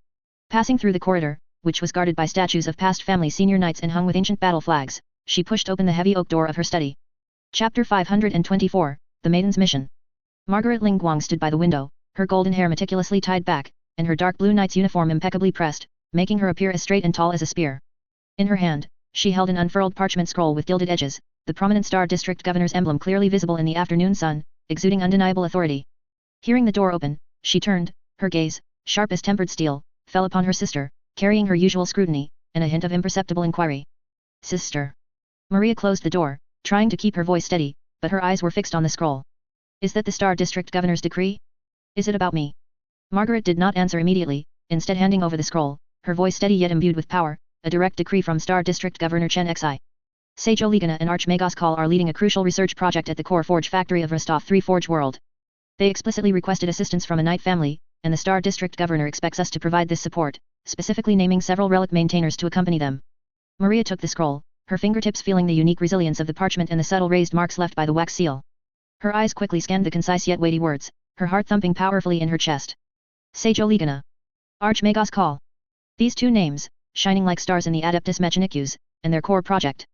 Passing through the corridor, which was guarded by statues of past family senior knights and hung with ancient battle flags, she pushed open the heavy oak door of her study. Chapter 524, The Maiden's Mission. Margaret Linguang stood by the window, her golden hair meticulously tied back, and her dark blue knight's uniform impeccably pressed, making her appear as straight and tall as a spear. In her hand, she held an unfurled parchment scroll with gilded edges, the prominent Star District Governor's emblem clearly visible in the afternoon sun, exuding undeniable authority. Hearing the door open, she turned, her gaze, sharp as tempered steel, fell upon her sister, carrying her usual scrutiny, and a hint of imperceptible inquiry. "Sister." Maria closed the door, trying to keep her voice steady, but her eyes were fixed on the scroll. "Is that the Star District Governor's decree? Is it about me?" Margaret did not answer immediately, instead handing over the scroll, her voice steady yet imbued with power, "A direct decree from Star District Governor Chen Xi. Sage Oligana and Archmagos Kal are leading a crucial research project at the core forge factory of Rostov 3 Forge World. They explicitly requested assistance from a knight family, and the Star District Governor expects us to provide this support, specifically naming several relic maintainers to accompany them." Maria took the scroll, her fingertips feeling the unique resilience of the parchment and the subtle raised marks left by the wax seal. Her eyes quickly scanned the concise yet weighty words, her heart thumping powerfully in her chest. Sage Oligana. Archmagos Kal. These two names, shining like stars in the Adeptus Mechanicus, and their core project.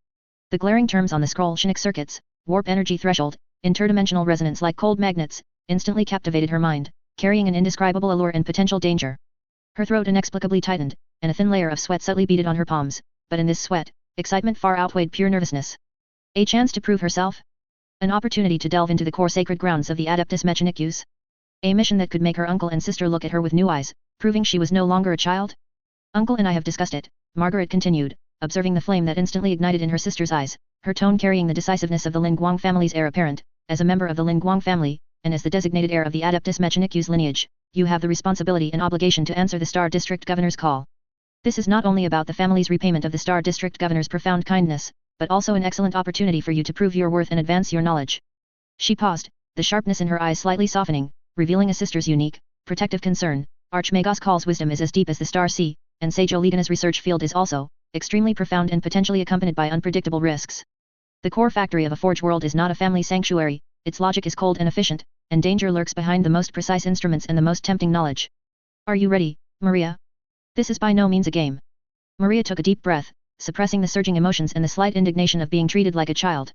The glaring terms on the scroll, Shinnick circuits, warp energy threshold, interdimensional resonance like cold magnets, instantly captivated her mind, carrying an indescribable allure and potential danger. Her throat inexplicably tightened, and a thin layer of sweat subtly beaded on her palms, but in this sweat, excitement far outweighed pure nervousness. A chance to prove herself? An opportunity to delve into the core sacred grounds of the Adeptus Mechanicus? A mission that could make her uncle and sister look at her with new eyes, proving she was no longer a child? "Uncle and I have discussed it," Margaret continued, observing the flame that instantly ignited in her sister's eyes, her tone carrying the decisiveness of the Linguang family's heir apparent. "As a member of the Linguang family, and as the designated heir of the Adeptus Mechanicus lineage, you have the responsibility and obligation to answer the Star District Governor's call. This is not only about the family's repayment of the Star District Governor's profound kindness, but also an excellent opportunity for you to prove your worth and advance your knowledge." She paused, the sharpness in her eyes slightly softening, revealing a sister's unique, protective concern. Archmagos Kal's wisdom is as deep as the Star Sea, and Sage Oligana's research field is also extremely profound and potentially accompanied by unpredictable risks. The core factory of a forge world is not a family sanctuary, its logic is cold and efficient, and danger lurks behind the most precise instruments and the most tempting knowledge. "Are you ready, Maria? This is by no means a game." Maria took a deep breath, suppressing the surging emotions and the slight indignation of being treated like a child.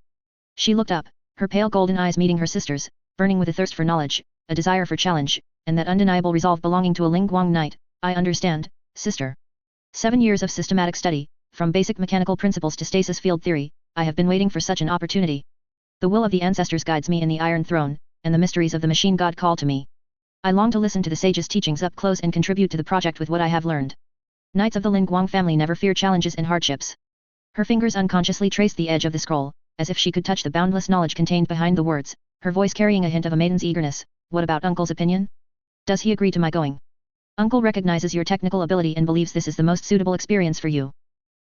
She looked up, her pale golden eyes meeting her sister's, burning with a thirst for knowledge, a desire for challenge, and that undeniable resolve belonging to a Linguang knight. "I understand, sister. 7 years of systematic study, from basic mechanical principles to stasis field theory, I have been waiting for such an opportunity. The will of the ancestors guides me in the Iron Throne, and the mysteries of the machine god call to me. I long to listen to the sage's teachings up close and contribute to the project with what I have learned. Knights of the Lin Guang family never fear challenges and hardships. Her fingers unconsciously traced the edge of the scroll, as if she could touch the boundless knowledge contained behind the words, her voice carrying a hint of a maiden's eagerness. What about Uncle's opinion? Does he agree to my going? Uncle recognizes your technical ability and believes this is the most suitable experience for you.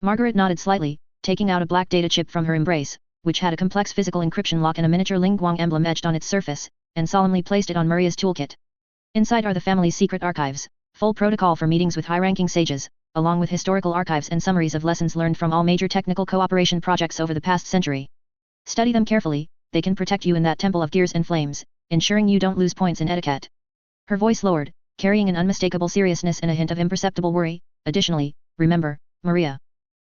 Margaret nodded slightly, taking out a black data chip from her embrace, which had a complex physical encryption lock and a miniature Lin Guang emblem etched on its surface, and solemnly placed it on Maria's toolkit. Inside are the family's secret archives, full protocol for meetings with high-ranking sages, along with historical archives and summaries of lessons learned from all major technical cooperation projects over the past century. Study them carefully, they can protect you in that temple of gears and flames, ensuring you don't lose points in etiquette. Her voice lowered, carrying an unmistakable seriousness and a hint of imperceptible worry. Additionally, remember, Maria.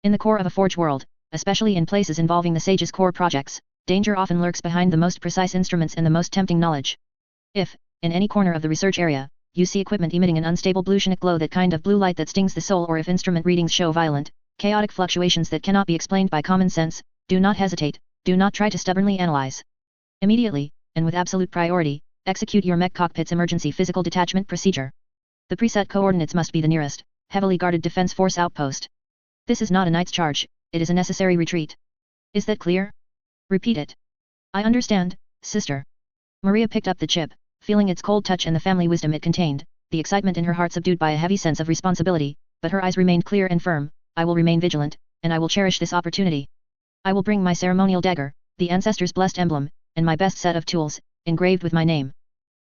In the core of a forge world, especially in places involving the sage's core projects, danger often lurks behind the most precise instruments and the most tempting knowledge. If, in any corner of the research area, you see equipment emitting an unstable bluish glow, that kind of blue light that stings the soul, or if instrument readings show violent, chaotic fluctuations that cannot be explained by common sense, do not hesitate, do not try to stubbornly analyze. Immediately, and with absolute priority, execute your mech cockpit's emergency physical detachment procedure. The preset coordinates must be the nearest, heavily guarded defense force outpost. This is not a knight's charge, it is a necessary retreat. Is that clear? Repeat it. I understand, sister. Maria picked up the chip, feeling its cold touch and the family wisdom it contained, the excitement in her heart subdued by a heavy sense of responsibility, but her eyes remained clear and firm. I will remain vigilant, and I will cherish this opportunity. I will bring my ceremonial dagger, the ancestors' blessed emblem, and my best set of tools, engraved with my name.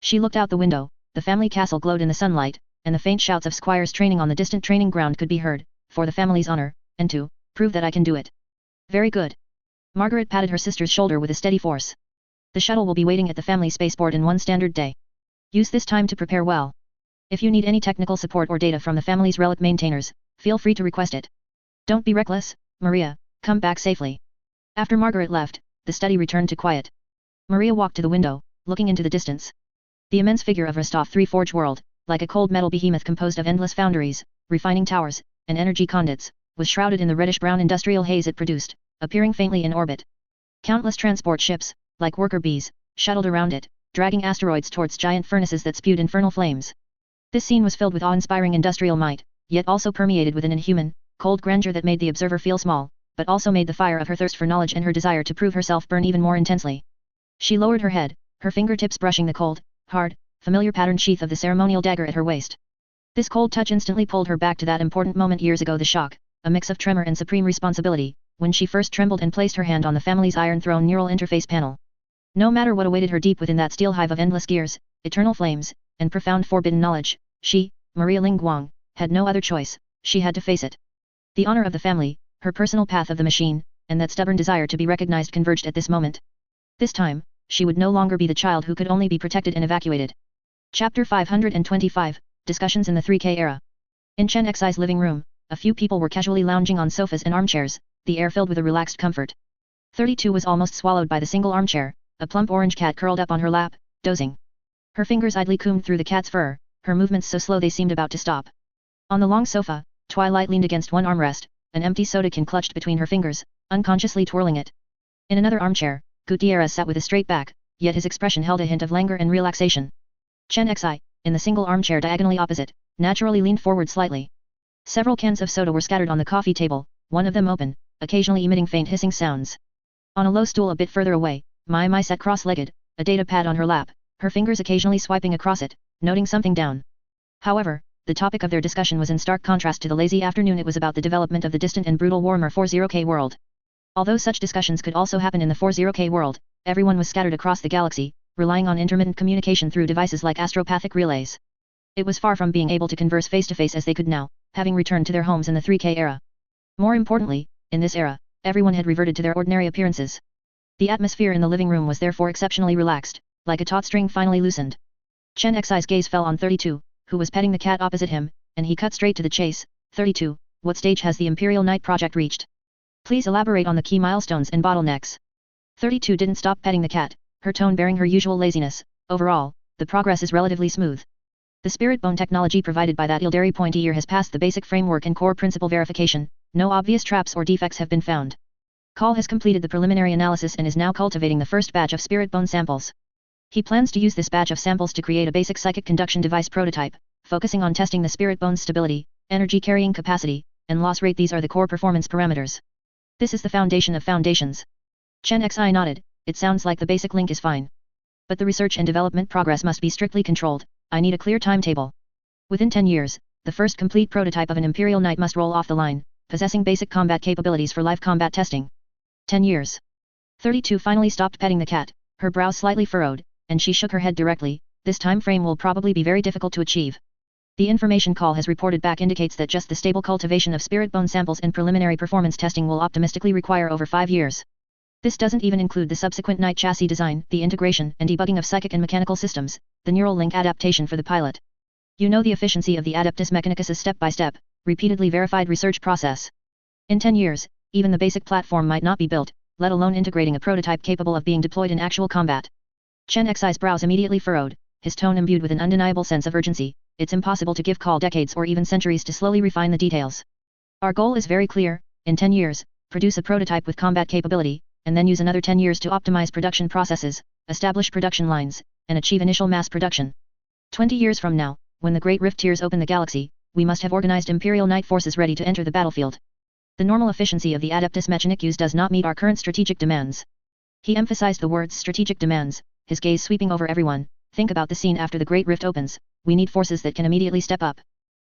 She looked out the window, the family castle glowed in the sunlight, and the faint shouts of squires training on the distant training ground could be heard, for the family's honor, and to prove that I can do it. Very good. Margaret patted her sister's shoulder with a steady force. The shuttle will be waiting at the family spaceport in one standard day. Use this time to prepare well. If you need any technical support or data from the family's relic maintainers, feel free to request it. Don't be reckless, Maria, come back safely. After Margaret left, the study returned to quiet. Maria walked to the window, looking into the distance. The immense figure of Rostov III Forge World, like a cold metal behemoth composed of endless foundries, refining towers, and energy conduits, was shrouded in the reddish-brown industrial haze it produced, appearing faintly in orbit. Countless transport ships, like worker bees, shuttled around it, dragging asteroids towards giant furnaces that spewed infernal flames. This scene was filled with awe-inspiring industrial might, yet also permeated with an inhuman, cold grandeur that made the observer feel small, but also made the fire of her thirst for knowledge and her desire to prove herself burn even more intensely. She lowered her head, her fingertips brushing the cold, hard, familiar patterned sheath of the ceremonial dagger at her waist. This cold touch instantly pulled her back to that important moment years ago, the shock, a mix of tremor and supreme responsibility, when she first trembled and placed her hand on the family's Iron Throne neural interface panel. No matter what awaited her deep within that steel hive of endless gears, eternal flames, and profound forbidden knowledge, she, Maria Ling Guang, had no other choice. She had to face it. The honor of the family, her personal path of the machine, and that stubborn desire to be recognized converged at this moment. This time, she would no longer be the child who could only be protected and evacuated. Chapter 525, Discussions in the 3K Era. In Chen Xi's living room, a few people were casually lounging on sofas and armchairs, the air filled with a relaxed comfort. 32 was almost swallowed by the single armchair, a plump orange cat curled up on her lap, dozing. Her fingers idly combed through the cat's fur, her movements so slow they seemed about to stop. On the long sofa, Twilight leaned against one armrest, an empty soda can clutched between her fingers, unconsciously twirling it. In another armchair, Gutierrez sat with a straight back, yet his expression held a hint of languor and relaxation. Chen Xi, in the single armchair diagonally opposite, naturally leaned forward slightly. Several cans of soda were scattered on the coffee table, one of them open, occasionally emitting faint hissing sounds. On a low stool a bit further away, Mai sat cross-legged, a data pad on her lap, her fingers occasionally swiping across it, noting something down. However, the topic of their discussion was in stark contrast to the lazy afternoon. It was about the development of the distant and brutal Warhammer 40K world. Although such discussions could also happen in the 40K world, everyone was scattered across the galaxy, relying on intermittent communication through devices like astropathic relays. It was far from being able to converse face-to-face as they could now, having returned to their homes in the 3K era. More importantly, in this era, everyone had reverted to their ordinary appearances. The atmosphere in the living room was therefore exceptionally relaxed, like a taut string finally loosened. Chen Xi's gaze fell on 32, who was petting the cat opposite him, and he cut straight to the chase. 32, what stage has the Imperial Knight project reached? Please elaborate on the key milestones and bottlenecks. 32 didn't stop petting the cat, her tone bearing her usual laziness. Overall, the progress is relatively smooth. The spirit bone technology provided by that Ildari pointy-ear has passed the basic framework and core principle verification, no obvious traps or defects have been found. Call has completed the preliminary analysis and is now cultivating the first batch of spirit bone samples. He plans to use this batch of samples to create a basic psychic conduction device prototype, focusing on testing the spirit bone's stability, energy carrying capacity, and loss rate. These are the core performance parameters. This is the foundation of foundations. Chen Xi nodded. It sounds like the basic link is fine. But the research and development progress must be strictly controlled. I need a clear timetable. Within 10 years, the first complete prototype of an Imperial Knight must roll off the line, possessing basic combat capabilities for live combat testing. 10 years. 32 finally stopped petting the cat, her brows slightly furrowed, and she shook her head directly. This time frame will probably be very difficult to achieve. The information call has reported back indicates that just the stable cultivation of spirit bone samples and preliminary performance testing will optimistically require over 5 years. This doesn't even include the subsequent Knight chassis design, the integration and debugging of psychic and mechanical systems, the neural link adaptation for the pilot. You know the efficiency of the Adeptus Mechanicus's step-by-step, repeatedly verified research process. In 10 years, even the basic platform might not be built, let alone integrating a prototype capable of being deployed in actual combat. Chen Xi's brows immediately furrowed, his tone imbued with an undeniable sense of urgency. It's impossible to give call decades or even centuries to slowly refine the details. Our goal is very clear: in 10 years, produce a prototype with combat capability, and then use another 10 years to optimize production processes, establish production lines, and achieve initial mass production. 20 years from now, when the Great Rift tears open the galaxy, we must have organized Imperial Knight forces ready to enter the battlefield. The normal efficiency of the Adeptus Mechanicus does not meet our current strategic demands. He emphasized the words strategic demands, his gaze sweeping over everyone. Think about the scene after the Great Rift opens. We need forces that can immediately step up.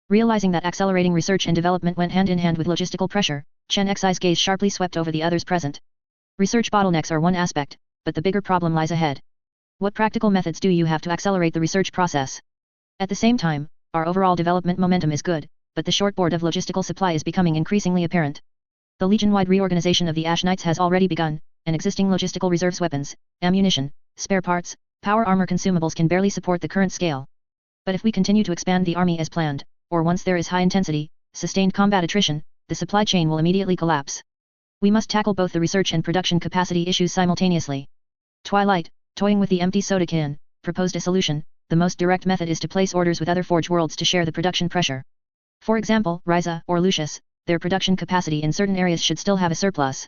Realizing that accelerating research and development went hand in hand with logistical pressure, Chen Xi's gaze sharply swept over the others present. Research bottlenecks are one aspect, but the bigger problem lies ahead. What practical methods do you have to accelerate the research process? At the same time, our overall development momentum is good, but the shortboard of logistical supply is becoming increasingly apparent. The Legion-wide reorganization of the Ash Knights has already begun, and existing logistical reserves, weapons, ammunition, spare parts, power armor consumables can barely support the current scale. But if we continue to expand the army as planned, or once there is high-intensity, sustained combat attrition, the supply chain will immediately collapse. We must tackle both the research and production capacity issues simultaneously. Twilight, toying with the empty soda can, proposed a solution. The most direct method is to place orders with other Forge worlds to share the production pressure. For example, Ryza or Lucius, their production capacity in certain areas should still have a surplus.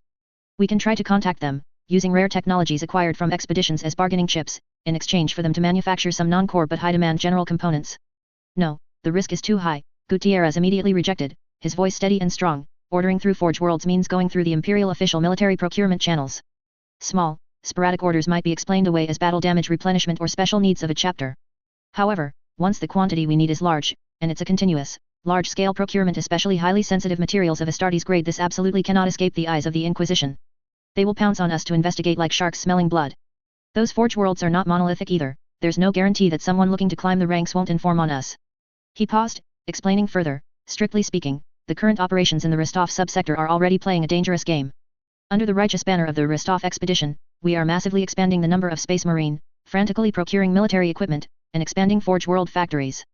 We can try to contact them, using rare technologies acquired from expeditions as bargaining chips, in exchange for them to manufacture some non-core but high-demand general components. No, the risk is too high, Gutierrez immediately rejected, his voice steady and strong. Ordering through Forge worlds means going through the Imperial official military procurement channels. Small, sporadic orders might be explained away as battle damage replenishment or special needs of a chapter. However, once the quantity we need is large, and it's a continuous, large-scale procurement, especially highly sensitive materials of Astartes grade, this absolutely cannot escape the eyes of the Inquisition. They will pounce on us to investigate like sharks smelling blood. Those Forge worlds are not monolithic either. There's no guarantee that someone looking to climb the ranks won't inform on us. He paused, explaining further. Strictly speaking, the current operations in the Rostov subsector are already playing a dangerous game. Under the righteous banner of the Rostov expedition, we are massively expanding the number of Space Marine, frantically procuring military equipment, and expanding Forge world factories.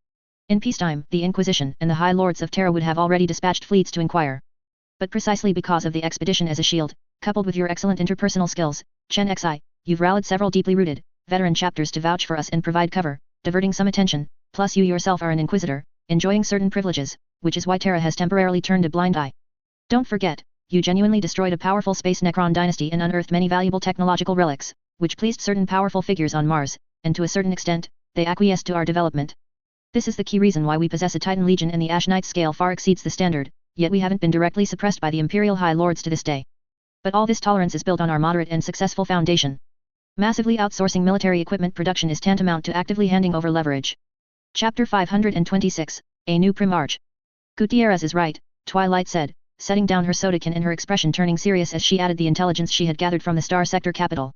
In peacetime, the Inquisition and the High Lords of Terra would have already dispatched fleets to inquire. But precisely because of the expedition as a shield, coupled with your excellent interpersonal skills, Chen Xi, you've rallied several deeply rooted, veteran chapters to vouch for us and provide cover, diverting some attention, plus you yourself are an Inquisitor, enjoying certain privileges, which is why Terra has temporarily turned a blind eye. Don't forget, you genuinely destroyed a powerful space Necron dynasty and unearthed many valuable technological relics, which pleased certain powerful figures on Mars, and to a certain extent, they acquiesced to our development. This is the key reason why we possess a Titan Legion, and the Ash Knight scale far exceeds the standard, yet we haven't been directly suppressed by the Imperial High Lords to this day. But all this tolerance is built on our moderate and successful foundation. Massively outsourcing military equipment production is tantamount to actively handing over leverage. Chapter 526, A New Primarch. Gutierrez is right, Twilight said, setting down her soda can and her expression turning serious as she added the intelligence she had gathered from the Star Sector capital.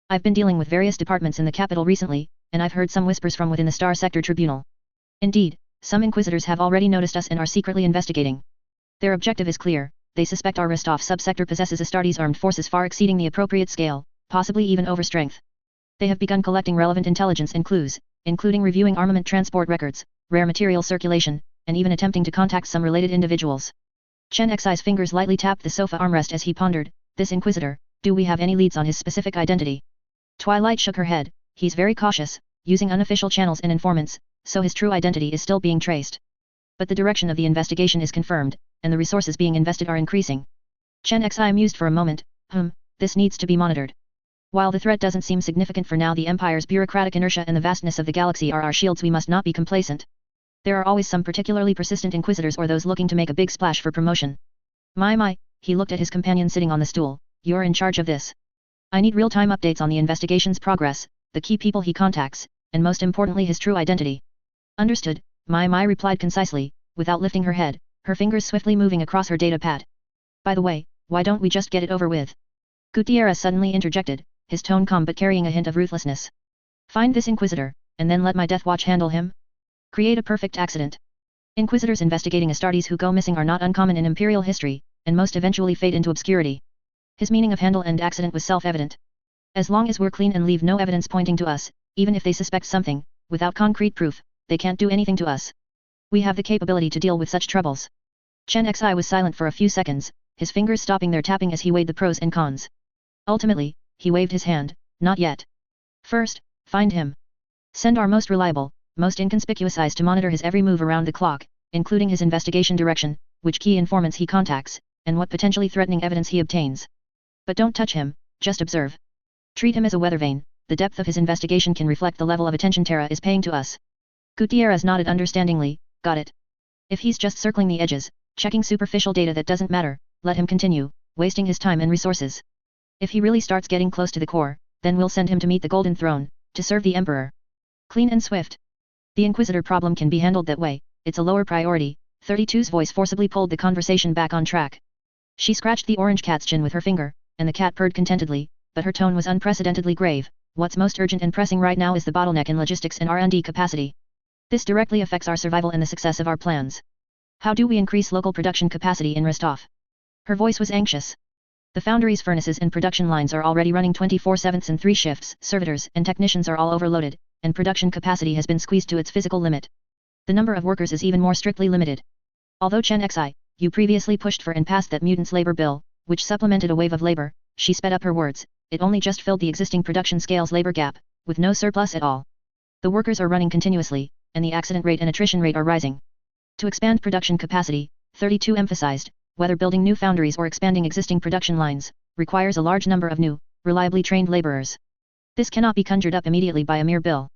I've been dealing with various departments in the capital recently, and I've heard some whispers from within the Star Sector Tribunal. Indeed, some Inquisitors have already noticed us and are secretly investigating. Their objective is clear: they suspect our Rostov subsector possesses Astartes armed forces far exceeding the appropriate scale, possibly even overstrength. They have begun collecting relevant intelligence and clues, including reviewing armament transport records, rare material circulation, and even attempting to contact some related individuals. Chen Xi's fingers lightly tapped the sofa armrest as he pondered, this Inquisitor, do we have any leads on his specific identity? Twilight shook her head, he's very cautious, using unofficial channels and informants, so his true identity is still being traced. But the direction of the investigation is confirmed, and the resources being invested are increasing. Chen Xi mused for a moment, this needs to be monitored. While the threat doesn't seem significant for now, the Empire's bureaucratic inertia and the vastness of the galaxy are our shields. We must not be complacent. There are always some particularly persistent inquisitors or those looking to make a big splash for promotion. My, he looked at his companion sitting on the stool. You're in charge of this. I need real-time updates on the investigation's progress, the key people he contacts, and most importantly his true identity. Understood, my replied concisely, without lifting her head, her fingers swiftly moving across her data pad. By the way, why don't we just get it over with? Gutierrez suddenly interjected, his tone calm but carrying a hint of ruthlessness. Find this Inquisitor, and then let my Death Watch handle him? Create a perfect accident. Inquisitors investigating Astartes who go missing are not uncommon in Imperial history, and most eventually fade into obscurity. His meaning of handle and accident was self-evident. As long as we're clean and leave no evidence pointing to us, even if they suspect something, without concrete proof, they can't do anything to us. We have the capability to deal with such troubles. Chen Xi was silent for a few seconds, his fingers stopping their tapping as he weighed the pros and cons. Ultimately, he waved his hand, not yet. First, find him. Send our most reliable, most inconspicuous eyes to monitor his every move around the clock, including his investigation direction, which key informants he contacts, and what potentially threatening evidence he obtains. But don't touch him, just observe. Treat him as a weather vane. The depth of his investigation can reflect the level of attention Terra is paying to us. Gutierrez nodded understandingly, got it. If he's just circling the edges, checking superficial data that doesn't matter, let him continue, wasting his time and resources. If he really starts getting close to the core, then we'll send him to meet the Golden Throne, to serve the Emperor. Clean and swift. The Inquisitor problem can be handled that way, it's a lower priority. 32's voice forcibly pulled the conversation back on track. She scratched the orange cat's chin with her finger, and the cat purred contentedly, but her tone was unprecedentedly grave. What's most urgent and pressing right now is the bottleneck in logistics and R&D capacity. This directly affects our survival and the success of our plans. How do we increase local production capacity in Rostov? Her voice was anxious. The foundry's furnaces and production lines are already running 24/7 and 3 shifts, servitors and technicians are all overloaded, and production capacity has been squeezed to its physical limit. The number of workers is even more strictly limited. Although Chen Xi, you previously pushed for and passed that mutants labor bill, which supplemented a wave of labor, she sped up her words, it only just filled the existing production scale's labor gap, with no surplus at all. The workers are running continuously, and the accident rate and attrition rate are rising. To expand production capacity, 32 emphasized, whether building new foundries or expanding existing production lines, requires a large number of new, reliably trained laborers. This cannot be conjured up immediately by a mere bill.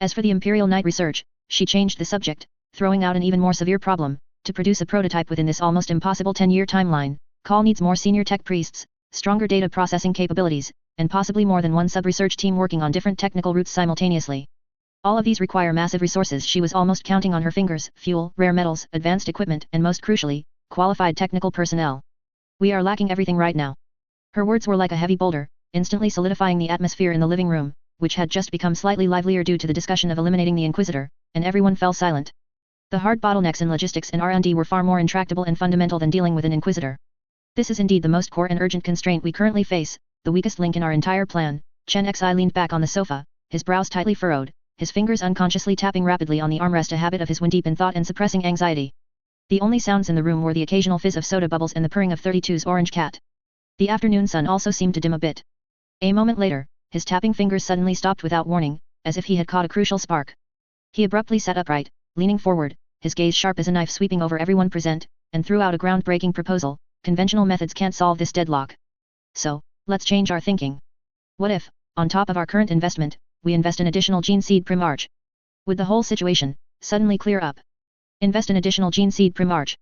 As for the Imperial Knight research, she changed the subject, throwing out an even more severe problem. To produce a prototype within this almost impossible 10-year timeline, Call needs more senior tech priests, stronger data processing capabilities, and possibly more than one sub-research team working on different technical routes simultaneously. All of these require massive resources she was almost counting on her fingers: fuel, rare metals, advanced equipment, and most crucially, qualified technical personnel. We are lacking everything right now. Her words were like a heavy boulder, instantly solidifying the atmosphere in the living room, which had just become slightly livelier due to the discussion of eliminating the Inquisitor, and everyone fell silent. The hard bottlenecks in logistics and R&D were far more intractable and fundamental than dealing with an Inquisitor. This is indeed the most core and urgent constraint we currently face, the weakest link in our entire plan. Chen Xi leaned back on the sofa, his brows tightly furrowed, his fingers unconsciously tapping rapidly on the armrest, a habit of his when deep in thought and suppressing anxiety. The only sounds in the room were the occasional fizz of soda bubbles and the purring of 32's orange cat. The afternoon sun also seemed to dim a bit. A moment later, his tapping fingers suddenly stopped without warning, as if he had caught a crucial spark. He abruptly sat upright, leaning forward, his gaze sharp as a knife sweeping over everyone present, and threw out a groundbreaking proposal. Conventional methods can't solve this deadlock. So, let's change our thinking. What if, on top of our current investment, we invest an additional gene seed Primarch? Would the whole situation suddenly clear up? Invest an additional gene seed Primarch?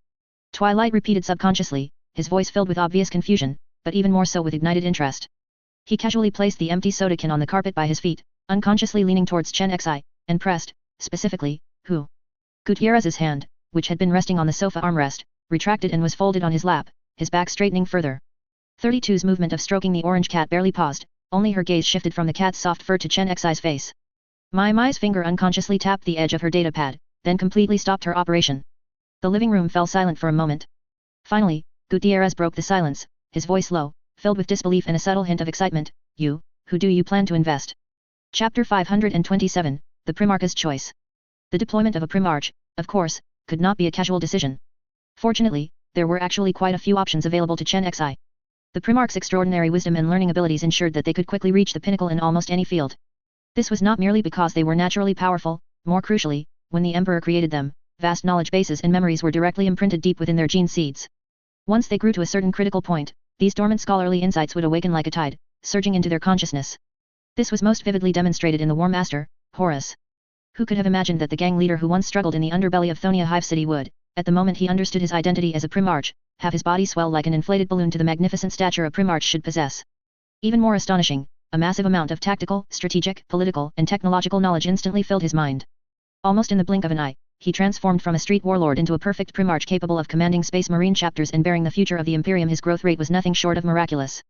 Twilight repeated subconsciously, his voice filled with obvious confusion, but even more so with ignited interest. He casually placed the empty soda can on the carpet by his feet, unconsciously leaning towards Chen Xi, and pressed, specifically, who? Gutierrez's hand, which had been resting on the sofa armrest, retracted and was folded on his lap, his back straightening further. 32's movement of stroking the orange cat barely paused, only her gaze shifted from the cat's soft fur to Chen Xi's face. Mai's finger unconsciously tapped the edge of her datapad, then completely stopped her operation. The living room fell silent for a moment. Finally, Gutierrez broke the silence, his voice low, filled with disbelief and a subtle hint of excitement. You, who do you plan to invest? Chapter 527, The Primarch's Choice. The deployment of a Primarch, of course, could not be a casual decision. Fortunately, there were actually quite a few options available to Chen Xi. The Primarch's extraordinary wisdom and learning abilities ensured that they could quickly reach the pinnacle in almost any field. This was not merely because they were naturally powerful, more crucially, when the Emperor created them, vast knowledge bases and memories were directly imprinted deep within their gene seeds. Once they grew to a certain critical point, these dormant scholarly insights would awaken like a tide, surging into their consciousness. This was most vividly demonstrated in the War Master, Horus. Who could have imagined that the gang leader who once struggled in the underbelly of Thonia Hive City would, at the moment he understood his identity as a Primarch, have his body swell like an inflated balloon to the magnificent stature a Primarch should possess. Even more astonishing, a massive amount of tactical, strategic, political, and technological knowledge instantly filled his mind. Almost in the blink of an eye, he transformed from a street warlord into a perfect Primarch capable of commanding Space Marine chapters and bearing the future of the Imperium. His growth rate was nothing short of miraculous.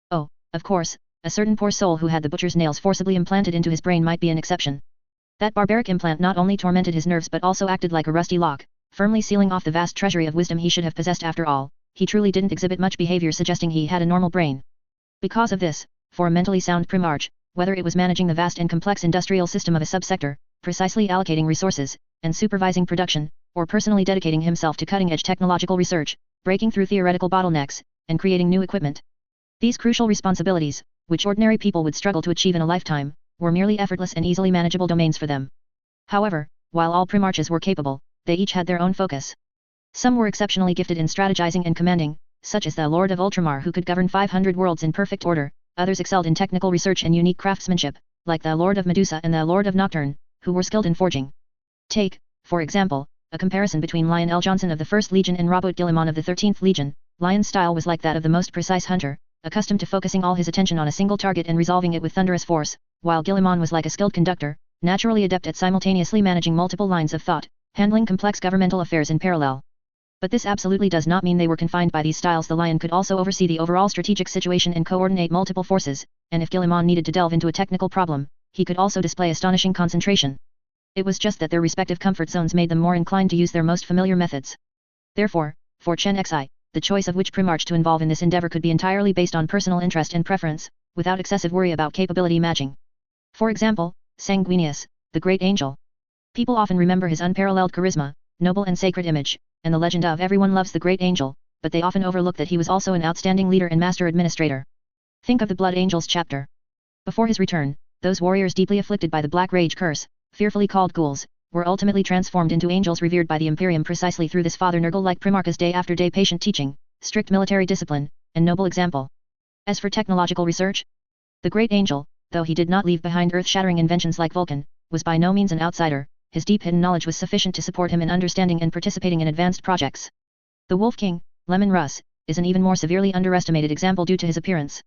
Oh, of course, a certain poor soul who had the butcher's nails forcibly implanted into his brain might be an exception. That barbaric implant not only tormented his nerves but also acted like a rusty lock, firmly sealing off the vast treasury of wisdom he should have possessed. After all, he truly didn't exhibit much behavior suggesting he had a normal brain. Because of this, for a mentally sound Primarch, whether it was managing the vast and complex industrial system of a subsector, precisely allocating resources, and supervising production, or personally dedicating himself to cutting-edge technological research, breaking through theoretical bottlenecks, and creating new equipment. These crucial responsibilities, which ordinary people would struggle to achieve in a lifetime, were merely effortless and easily manageable domains for them. However, while all Primarches were capable, they each had their own focus. Some were exceptionally gifted in strategizing and commanding, such as the Lord of Ultramar who could govern 500 worlds in perfect order. Others excelled in technical research and unique craftsmanship, like the Lord of Medusa and the Lord of Nocturne, who were skilled in forging. Take, for example, a comparison between Lion L. Johnson of the 1st Legion and Robert Guillemot of the 13th Legion. Lion's style was like that of the most precise hunter, accustomed to focusing all his attention on a single target and resolving it with thunderous force, while Guillemot was like a skilled conductor, naturally adept at simultaneously managing multiple lines of thought, handling complex governmental affairs in parallel. But this absolutely does not mean they were confined by these styles. The Lion could also oversee the overall strategic situation and coordinate multiple forces, and if Guillemot needed to delve into a technical problem, he could also display astonishing concentration. It was just that their respective comfort zones made them more inclined to use their most familiar methods. Therefore, for Chen Xi, the choice of which Primarch to involve in this endeavor could be entirely based on personal interest and preference, without excessive worry about capability matching. For example, Sanguinius, the Great Angel. People often remember his unparalleled charisma, noble and sacred image, and the legend of everyone loves the Great Angel, but they often overlook that he was also an outstanding leader and master administrator. Think of the Blood Angels chapter. Before his return, those warriors deeply afflicted by the Black Rage curse, fearfully called ghouls, were ultimately transformed into angels revered by the Imperium precisely through this Father Nurgle-like Primarch's day after day patient teaching, strict military discipline, and noble example. As for technological research, the Great Angel, though he did not leave behind earth-shattering inventions like Vulcan, was by no means an outsider. His deep hidden knowledge was sufficient to support him in understanding and participating in advanced projects. The Wolf King, Lemon Russ, is an even more severely underestimated example due to his appearance.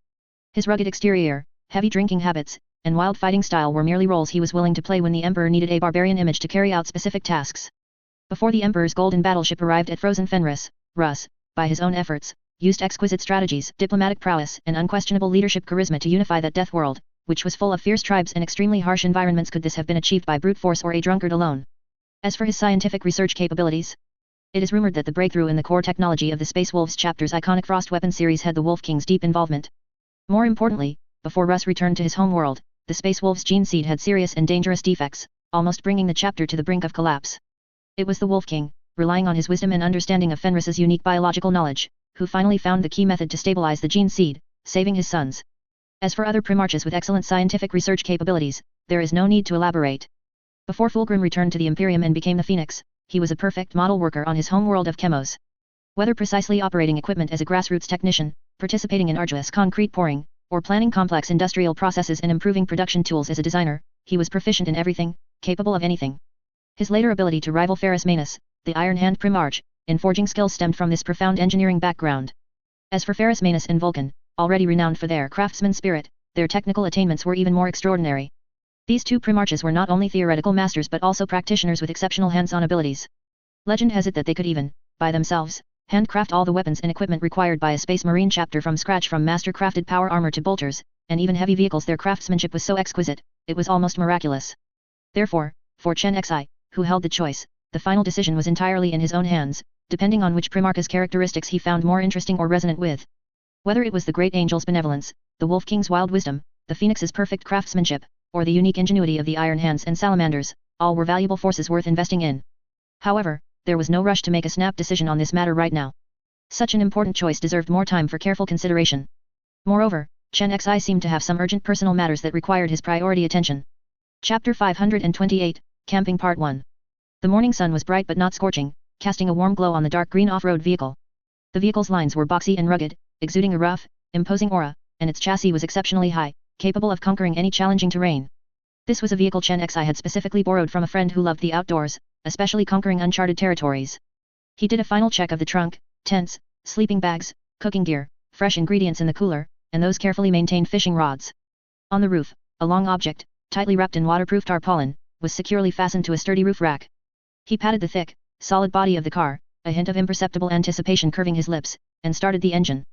His rugged exterior, heavy drinking habits, and wild fighting style were merely roles he was willing to play when the Emperor needed a barbarian image to carry out specific tasks. Before the Emperor's golden battleship arrived at frozen Fenris, Russ, by his own efforts, used exquisite strategies, diplomatic prowess, and unquestionable leadership charisma to unify that death world, which was full of fierce tribes and extremely harsh environments. Could this have been achieved by brute force or a drunkard alone? As for his scientific research capabilities, it is rumored that the breakthrough in the core technology of the Space Wolves chapter's iconic Frost weapon series had the Wolf King's deep involvement. More importantly, before Russ returned to his home world, the Space Wolves gene seed had serious and dangerous defects, almost bringing the chapter to the brink of collapse. It was the Wolf King, relying on his wisdom and understanding of Fenris's unique biological knowledge, who finally found the key method to stabilize the gene seed, saving his sons. As for other Primarches with excellent scientific research capabilities, there is no need to elaborate. Before Fulgrim returned to the Imperium and became the Phoenix, he was a perfect model worker on his home world of Chemos. Whether precisely operating equipment as a grassroots technician, participating in arduous concrete pouring, or planning complex industrial processes and improving production tools as a designer, he was proficient in everything, capable of anything. His later ability to rival Ferrus Manus, the Iron Hand Primarch, in forging skills stemmed from this profound engineering background. As for Ferrus Manus and Vulcan, already renowned for their craftsman spirit, their technical attainments were even more extraordinary. These two Primarches were not only theoretical masters but also practitioners with exceptional hands-on abilities. Legend has it that they could even, by themselves, handcraft all the weapons and equipment required by a Space Marine chapter from scratch, from master-crafted power armor to bolters, and even heavy vehicles. Their craftsmanship was so exquisite, it was almost miraculous. Therefore, for Chen Xi, who held the choice, the final decision was entirely in his own hands, depending on which Primarch's characteristics he found more interesting or resonant with. Whether it was the Great Angel's benevolence, the Wolf King's wild wisdom, the Phoenix's perfect craftsmanship, or the unique ingenuity of the Iron Hands and Salamanders, all were valuable forces worth investing in. However, there was no rush to make a snap decision on this matter right now. Such an important choice deserved more time for careful consideration. Moreover, Chen Xi seemed to have some urgent personal matters that required his priority attention. Chapter 528, Camping Part 1. The morning sun was bright but not scorching, casting a warm glow on the dark green off-road vehicle. The vehicle's lines were boxy and rugged, exuding a rough, imposing aura, and its chassis was exceptionally high, capable of conquering any challenging terrain. This was a vehicle Chen Xi had specifically borrowed from a friend who loved the outdoors, especially conquering uncharted territories. He did a final check of the trunk, tents, sleeping bags, cooking gear, fresh ingredients in the cooler, and those carefully maintained fishing rods. On the roof, a long object, tightly wrapped in waterproof tarpaulin, was securely fastened to a sturdy roof rack. He patted the thick, solid body of the car, a hint of imperceptible anticipation curving his lips, and started the engine.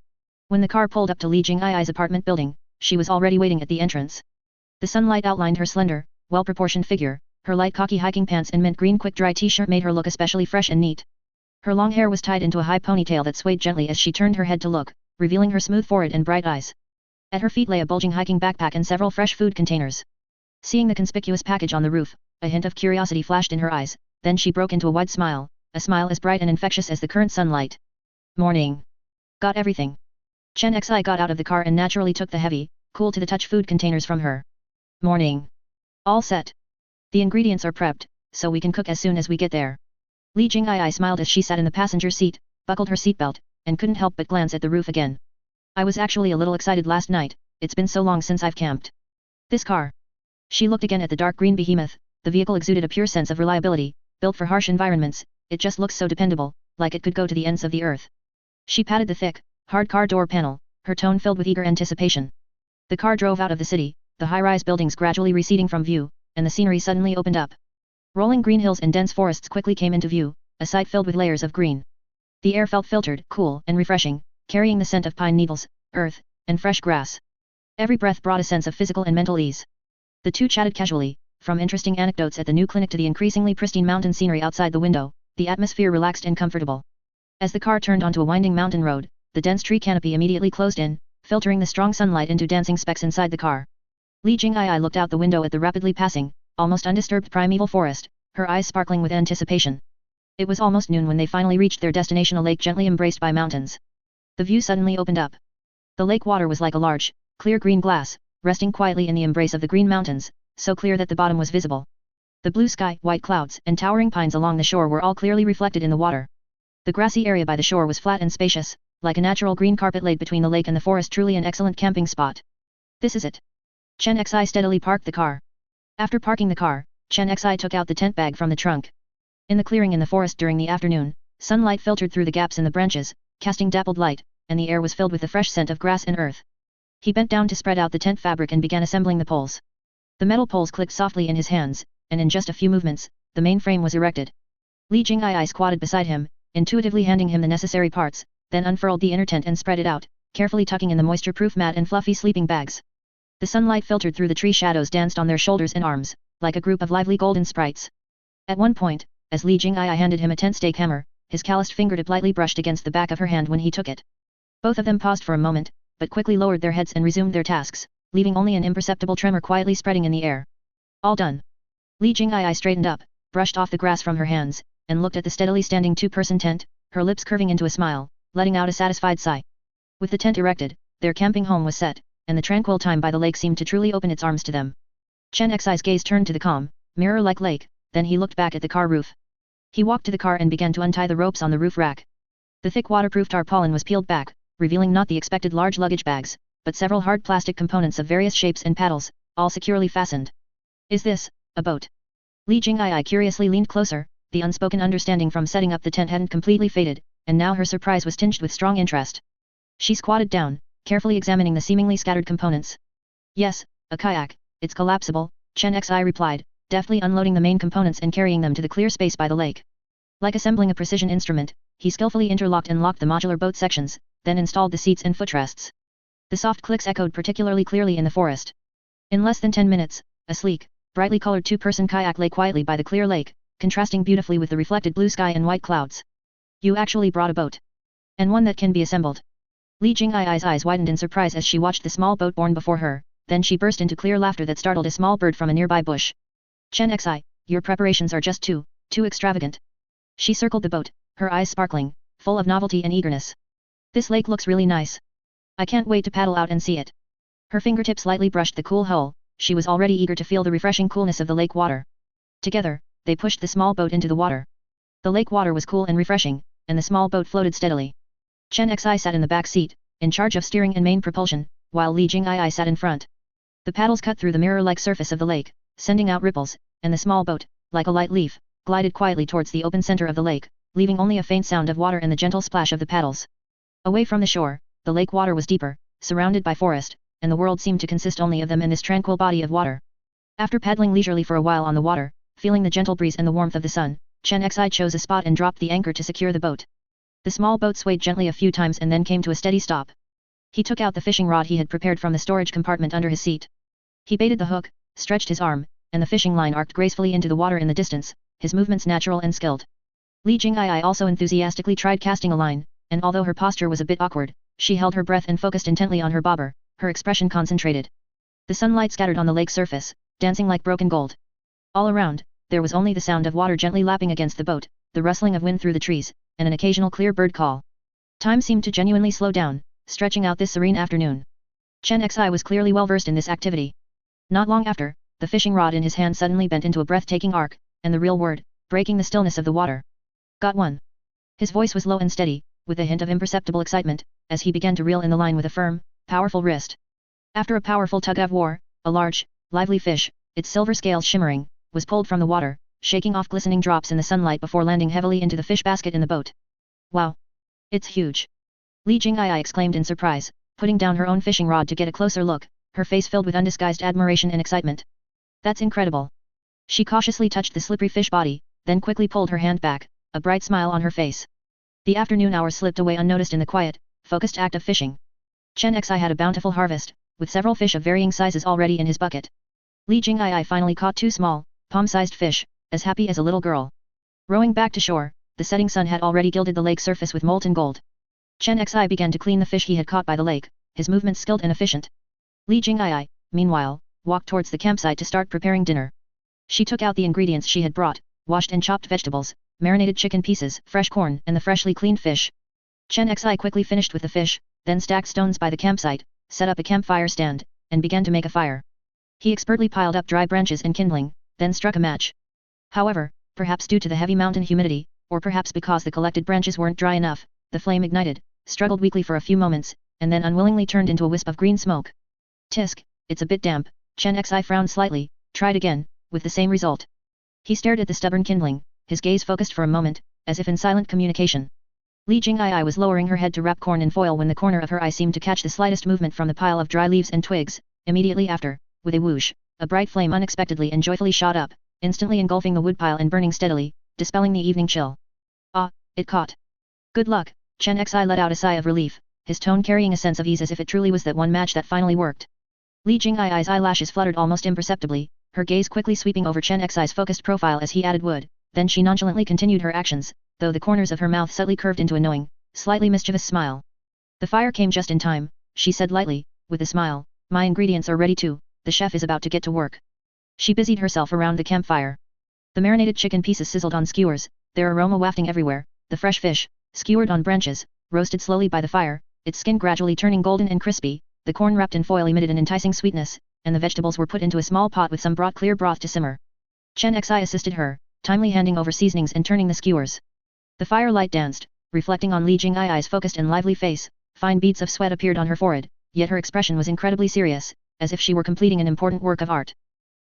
When the car pulled up to Li Jingai's apartment building, she was already waiting at the entrance. The sunlight outlined her slender, well-proportioned figure, her light khaki hiking pants and mint green quick-dry t-shirt made her look especially fresh and neat. Her long hair was tied into a high ponytail that swayed gently as she turned her head to look, revealing her smooth forehead and bright eyes. At her feet lay a bulging hiking backpack and several fresh food containers. Seeing the conspicuous package on the roof, a hint of curiosity flashed in her eyes, then she broke into a wide smile, a smile as bright and infectious as the current sunlight. Morning. Got everything. Chen Xi got out of the car and naturally took the heavy, cool-to-the-touch food containers from her. Morning. All set. The ingredients are prepped, so we can cook as soon as we get there. Li Jing'ai smiled as she sat in the passenger seat, buckled her seatbelt, and couldn't help but glance at the roof again. I was actually a little excited last night, it's been so long since I've camped. This car. She looked again at the dark green behemoth, the vehicle exuded a pure sense of reliability, built for harsh environments, it just looks so dependable, like it could go to the ends of the earth. She patted the thick, hard car door panel, her tone filled with eager anticipation. The car drove out of the city, the high-rise buildings gradually receding from view, and the scenery suddenly opened up. Rolling green hills and dense forests quickly came into view, a sight filled with layers of green. The air felt filtered, cool, and refreshing, carrying the scent of pine needles, earth, and fresh grass. Every breath brought a sense of physical and mental ease. The two chatted casually, from interesting anecdotes at the new clinic to the increasingly pristine mountain scenery outside the window, the atmosphere relaxed and comfortable. As the car turned onto a winding mountain road, the dense tree canopy immediately closed in, filtering the strong sunlight into dancing specks inside the car. Li Jing'ai looked out the window at the rapidly passing, almost undisturbed primeval forest, her eyes sparkling with anticipation. It was almost noon when they finally reached their destination, a lake gently embraced by mountains. The view suddenly opened up. The lake water was like a large, clear green glass, resting quietly in the embrace of the green mountains, so clear that the bottom was visible. The blue sky, white clouds, and towering pines along the shore were all clearly reflected in the water. The grassy area by the shore was flat and spacious, like a natural green carpet laid between the lake and the forest, truly an excellent camping spot. This is it. Chen Xi steadily parked the car. After parking the car, Chen Xi took out the tent bag from the trunk. In the clearing in the forest during the afternoon, sunlight filtered through the gaps in the branches, casting dappled light, and the air was filled with the fresh scent of grass and earth. He bent down to spread out the tent fabric and began assembling the poles. The metal poles clicked softly in his hands, and in just a few movements, the main frame was erected. Li Jing'ai squatted beside him, intuitively handing him the necessary parts, then unfurled the inner tent and spread it out, carefully tucking in the moisture-proof mat and fluffy sleeping bags. The sunlight filtered through the tree shadows danced on their shoulders and arms, like a group of lively golden sprites. At one point, as Li Jing'ai handed him a tent stake hammer, his calloused fingertip lightly brushed against the back of her hand when he took it. Both of them paused for a moment, but quickly lowered their heads and resumed their tasks, leaving only an imperceptible tremor quietly spreading in the air. All done. Li Jing'ai straightened up, brushed off the grass from her hands, and looked at the steadily standing two-person tent, her lips curving into a smile, letting out a satisfied sigh. With the tent erected, their camping home was set, and the tranquil time by the lake seemed to truly open its arms to them. Chen Xi's gaze turned to the calm, mirror-like lake, then he looked back at the car roof. He walked to the car and began to untie the ropes on the roof rack. The thick waterproof tarpaulin was peeled back, revealing not the expected large luggage bags, but several hard plastic components of various shapes and paddles, all securely fastened. Is this a boat? Li Jing'ai curiously leaned closer, the unspoken understanding from setting up the tent hadn't completely faded, and now her surprise was tinged with strong interest. She squatted down, carefully examining the seemingly scattered components. Yes, a kayak, it's collapsible, Chen Xi replied, deftly unloading the main components and carrying them to the clear space by the lake. Like assembling a precision instrument, he skillfully interlocked and locked the modular boat sections, then installed the seats and footrests. The soft clicks echoed particularly clearly in the forest. In less than 10 minutes, a sleek, brightly colored two-person kayak lay quietly by the clear lake, contrasting beautifully with the reflected blue sky and white clouds. You actually brought a boat. And one that can be assembled. Li Jing'ai's eyes widened in surprise as she watched the small boat borne before her, then she burst into clear laughter that startled a small bird from a nearby bush. Chen Xi, your preparations are just too extravagant. She circled the boat, her eyes sparkling, full of novelty and eagerness. This lake looks really nice. I can't wait to paddle out and see it. Her fingertips lightly brushed the cool hull, she was already eager to feel the refreshing coolness of the lake water. Together, they pushed the small boat into the water. The lake water was cool and refreshing, and the small boat floated steadily. Chen Xi sat in the back seat, in charge of steering and main propulsion, while Li Jing'ai sat in front. The paddles cut through the mirror-like surface of the lake, sending out ripples, and the small boat, like a light leaf, glided quietly towards the open center of the lake, leaving only a faint sound of water and the gentle splash of the paddles. Away from the shore, the lake water was deeper, surrounded by forest, and the world seemed to consist only of them and this tranquil body of water. After paddling leisurely for a while on the water, feeling the gentle breeze and the warmth of the sun, Chen Xi chose a spot and dropped the anchor to secure the boat. The small boat swayed gently a few times and then came to a steady stop. He took out the fishing rod he had prepared from the storage compartment under his seat. He baited the hook, stretched his arm, and the fishing line arced gracefully into the water in the distance, his movements natural and skilled. Li Jing'ai also enthusiastically tried casting a line, and although her posture was a bit awkward, she held her breath and focused intently on her bobber, her expression concentrated. The sunlight scattered on the lake surface, dancing like broken gold. All around, there was only the sound of water gently lapping against the boat, the rustling of wind through the trees, and an occasional clear bird call. Time seemed to genuinely slow down, stretching out this serene afternoon. Chen Xi was clearly well versed in this activity. Not long after, the fishing rod in his hand suddenly bent into a breathtaking arc, and the real word, breaking the stillness of the water. Got one. His voice was low and steady, with a hint of imperceptible excitement, as he began to reel in the line with a firm, powerful wrist. After a powerful tug-of-war, a large, lively fish, its silver scales shimmering, was pulled from the water, shaking off glistening drops in the sunlight before landing heavily into the fish basket in the boat. Wow! It's huge! Li Jing'ai exclaimed in surprise, putting down her own fishing rod to get a closer look, her face filled with undisguised admiration and excitement. That's incredible! She cautiously touched the slippery fish body, then quickly pulled her hand back, a bright smile on her face. The afternoon hours slipped away unnoticed in the quiet, focused act of fishing. Chen Xi had a bountiful harvest, with several fish of varying sizes already in his bucket. Li Jing'ai finally caught 2 small, palm-sized fish, as happy as a little girl. Rowing back to shore, the setting sun had already gilded the lake surface with molten gold. Chen Xi began to clean the fish he had caught by the lake, his movements skilled and efficient. Li Jing'ai, meanwhile, walked towards the campsite to start preparing dinner. She took out the ingredients she had brought, washed and chopped vegetables, marinated chicken pieces, fresh corn, and the freshly cleaned fish. Chen Xi quickly finished with the fish, then stacked stones by the campsite, set up a campfire stand, and began to make a fire. He expertly piled up dry branches and kindling, then struck a match. However, perhaps due to the heavy mountain humidity, or perhaps because the collected branches weren't dry enough, the flame ignited, struggled weakly for a few moments, and then unwillingly turned into a wisp of green smoke. Tisk, it's a bit damp. Chen Xi frowned slightly, tried again, with the same result. He stared at the stubborn kindling, his gaze focused for a moment, as if in silent communication. Li Jing'ai was lowering her head to wrap corn in foil when the corner of her eye seemed to catch the slightest movement from the pile of dry leaves and twigs. Immediately after, with a whoosh, a bright flame unexpectedly and joyfully shot up, instantly engulfing the woodpile and burning steadily, dispelling the evening chill. Ah, it caught. Good luck, Chen Xi let out a sigh of relief, his tone carrying a sense of ease as if it truly was that one match that finally worked. Li Jing'ai's eyelashes fluttered almost imperceptibly, her gaze quickly sweeping over Chen Xi's focused profile as he added wood, then she nonchalantly continued her actions, though the corners of her mouth subtly curved into a knowing, slightly mischievous smile. The fire came just in time, she said lightly, with a smile, my ingredients are ready too, the chef is about to get to work. She busied herself around the campfire. The marinated chicken pieces sizzled on skewers, their aroma wafting everywhere, the fresh fish, skewered on branches, roasted slowly by the fire, its skin gradually turning golden and crispy, the corn wrapped in foil emitted an enticing sweetness, and the vegetables were put into a small pot with some brought clear broth to simmer. Chen Xi assisted her, timely handing over seasonings and turning the skewers. The firelight danced, reflecting on Li Jing'ai's focused and lively face, fine beads of sweat appeared on her forehead, yet her expression was incredibly serious, as if she were completing an important work of art.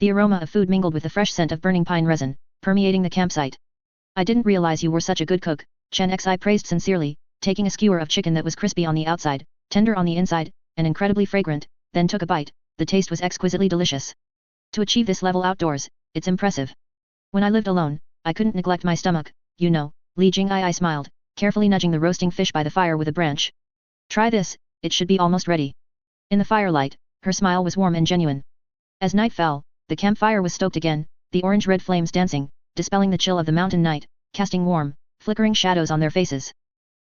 The aroma of food mingled with the fresh scent of burning pine resin, permeating the campsite. I didn't realize you were such a good cook, Chen Xi praised sincerely, taking a skewer of chicken that was crispy on the outside, tender on the inside, and incredibly fragrant, then took a bite. The taste was exquisitely delicious. To achieve this level outdoors, it's impressive. When I lived alone, I couldn't neglect my stomach, you know, Li Jing'ai smiled, carefully nudging the roasting fish by the fire with a branch. Try this, it should be almost ready. In the firelight, her smile was warm and genuine. As night fell, the campfire was stoked again, the orange-red flames dancing, dispelling the chill of the mountain night, casting warm, flickering shadows on their faces.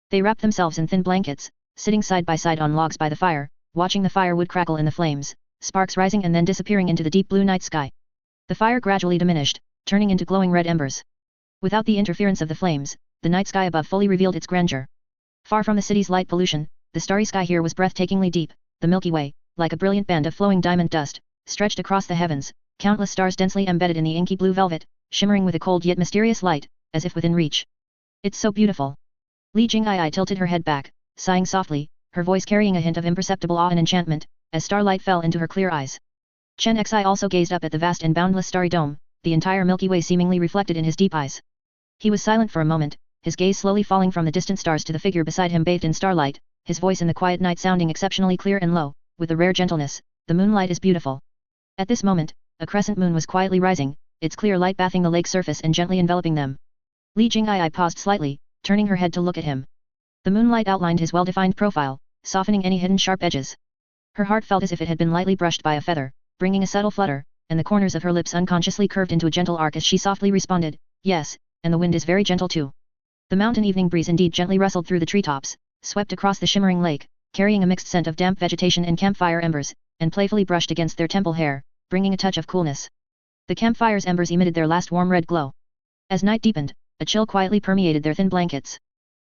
They wrapped themselves in thin blankets, sitting side by side on logs by the fire, watching the firewood crackle in the flames, sparks rising and then disappearing into the deep blue night sky. The fire gradually diminished, turning into glowing red embers. Without the interference of the flames, the night sky above fully revealed its grandeur. Far from the city's light pollution, the starry sky here was breathtakingly deep, the Milky Way, like a brilliant band of flowing diamond dust, stretched across the heavens, countless stars densely embedded in the inky blue velvet, shimmering with a cold yet mysterious light, as if within reach. It's so beautiful. Li Jing'ai tilted her head back, sighing softly, her voice carrying a hint of imperceptible awe and enchantment. as starlight fell into her clear eyes. Chen Xi also gazed up at the vast and boundless starry dome, the entire Milky Way seemingly reflected in his deep eyes. He was silent for a moment, his gaze slowly falling from the distant stars to the figure beside him bathed in starlight, his voice in the quiet night sounding exceptionally clear and low, with a rare gentleness, "The moonlight is beautiful." At this moment, a crescent moon was quietly rising, its clear light bathing the lake's surface and gently enveloping them. Li Jingyi paused slightly, turning her head to look at him. The moonlight outlined his well-defined profile, softening any hidden sharp edges. Her heart felt as if it had been lightly brushed by a feather, bringing a subtle flutter, and the corners of her lips unconsciously curved into a gentle arc as she softly responded, "Yes, and the wind is very gentle too." The mountain evening breeze indeed gently rustled through the treetops, swept across the shimmering lake, carrying a mixed scent of damp vegetation and campfire embers, and playfully brushed against their temple hair, bringing a touch of coolness. The campfire's embers emitted their last warm red glow. As night deepened, a chill quietly permeated their thin blankets.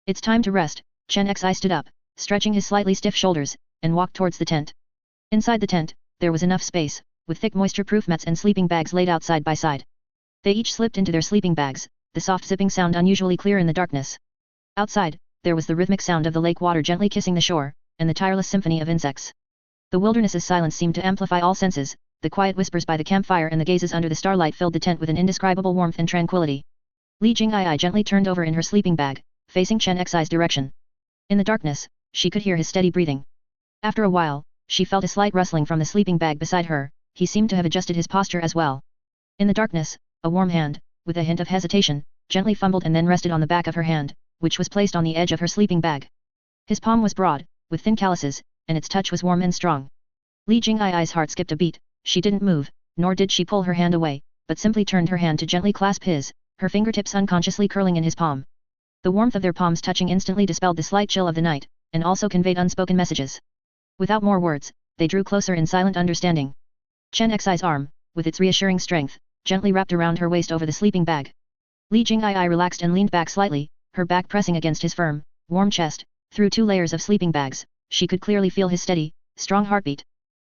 "It's time to rest." Chen Xi stood up, stretching his slightly stiff shoulders, and walked towards the tent. Inside the tent, there was enough space, with thick moisture-proof mats and sleeping bags laid out side by side. They each slipped into their sleeping bags, the soft zipping sound unusually clear in the darkness. Outside, there was the rhythmic sound of the lake water gently kissing the shore, and the tireless symphony of insects. The wilderness's silence seemed to amplify all senses, the quiet whispers by the campfire and the gazes under the starlight filled the tent with an indescribable warmth and tranquility. Li Jingyi gently turned over in her sleeping bag, facing Chen Xi's direction. In the darkness, she could hear his steady breathing. After a while, she felt a slight rustling from the sleeping bag beside her, he seemed to have adjusted his posture as well. In the darkness, a warm hand, with a hint of hesitation, gently fumbled and then rested on the back of her hand, which was placed on the edge of her sleeping bag. His palm was broad, with thin calluses, and its touch was warm and strong. Li Jingyi's heart skipped a beat, she didn't move, nor did she pull her hand away, but simply turned her hand to gently clasp his, her fingertips unconsciously curling in his palm. The warmth of their palms touching instantly dispelled the slight chill of the night, and also conveyed unspoken messages. Without more words, they drew closer in silent understanding. Chen Xi's arm, with its reassuring strength, gently wrapped around her waist over the sleeping bag. Li Jingyi relaxed and leaned back slightly, her back pressing against his firm, warm chest. Through 2 layers of sleeping bags, she could clearly feel his steady, strong heartbeat.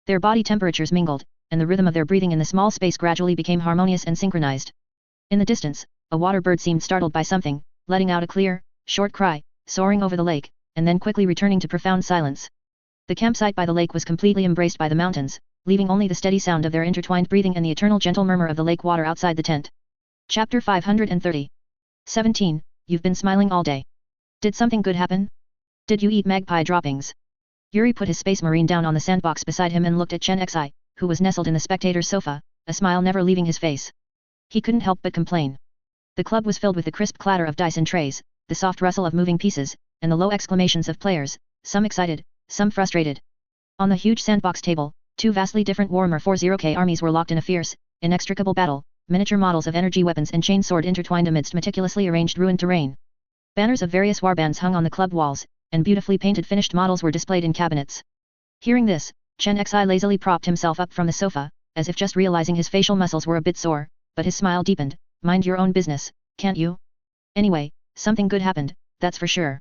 Their body temperatures mingled, and the rhythm of their breathing in the small space gradually became harmonious and synchronized. In the distance, a water bird seemed startled by something, letting out a clear, short cry, soaring over the lake, and then quickly returning to profound silence. The campsite by the lake was completely embraced by the mountains, leaving only the steady sound of their intertwined breathing and the eternal gentle murmur of the lake water outside the tent. Chapter 530. 17. You've been smiling all day. Did something good happen? Did you eat magpie droppings? Yuri put his space marine down on the sandbox beside him and looked at Chen Xi, who was nestled in the spectator's sofa, a smile never leaving his face. He couldn't help but complain. The club was filled with the crisp clatter of dice and trays, the soft rustle of moving pieces, and the low exclamations of players, some excited, some frustrated. On the huge sandbox table, 2 vastly different Warhammer 40K armies were locked in a fierce, inextricable battle, miniature models of energy weapons and chainsword intertwined amidst meticulously arranged ruined terrain. Banners of various warbands hung on the club walls, and beautifully painted finished models were displayed in cabinets. Hearing this, Chen Xi lazily propped himself up from the sofa, as if just realizing his facial muscles were a bit sore, but his smile deepened. Mind your own business, can't you? Anyway, something good happened, that's for sure.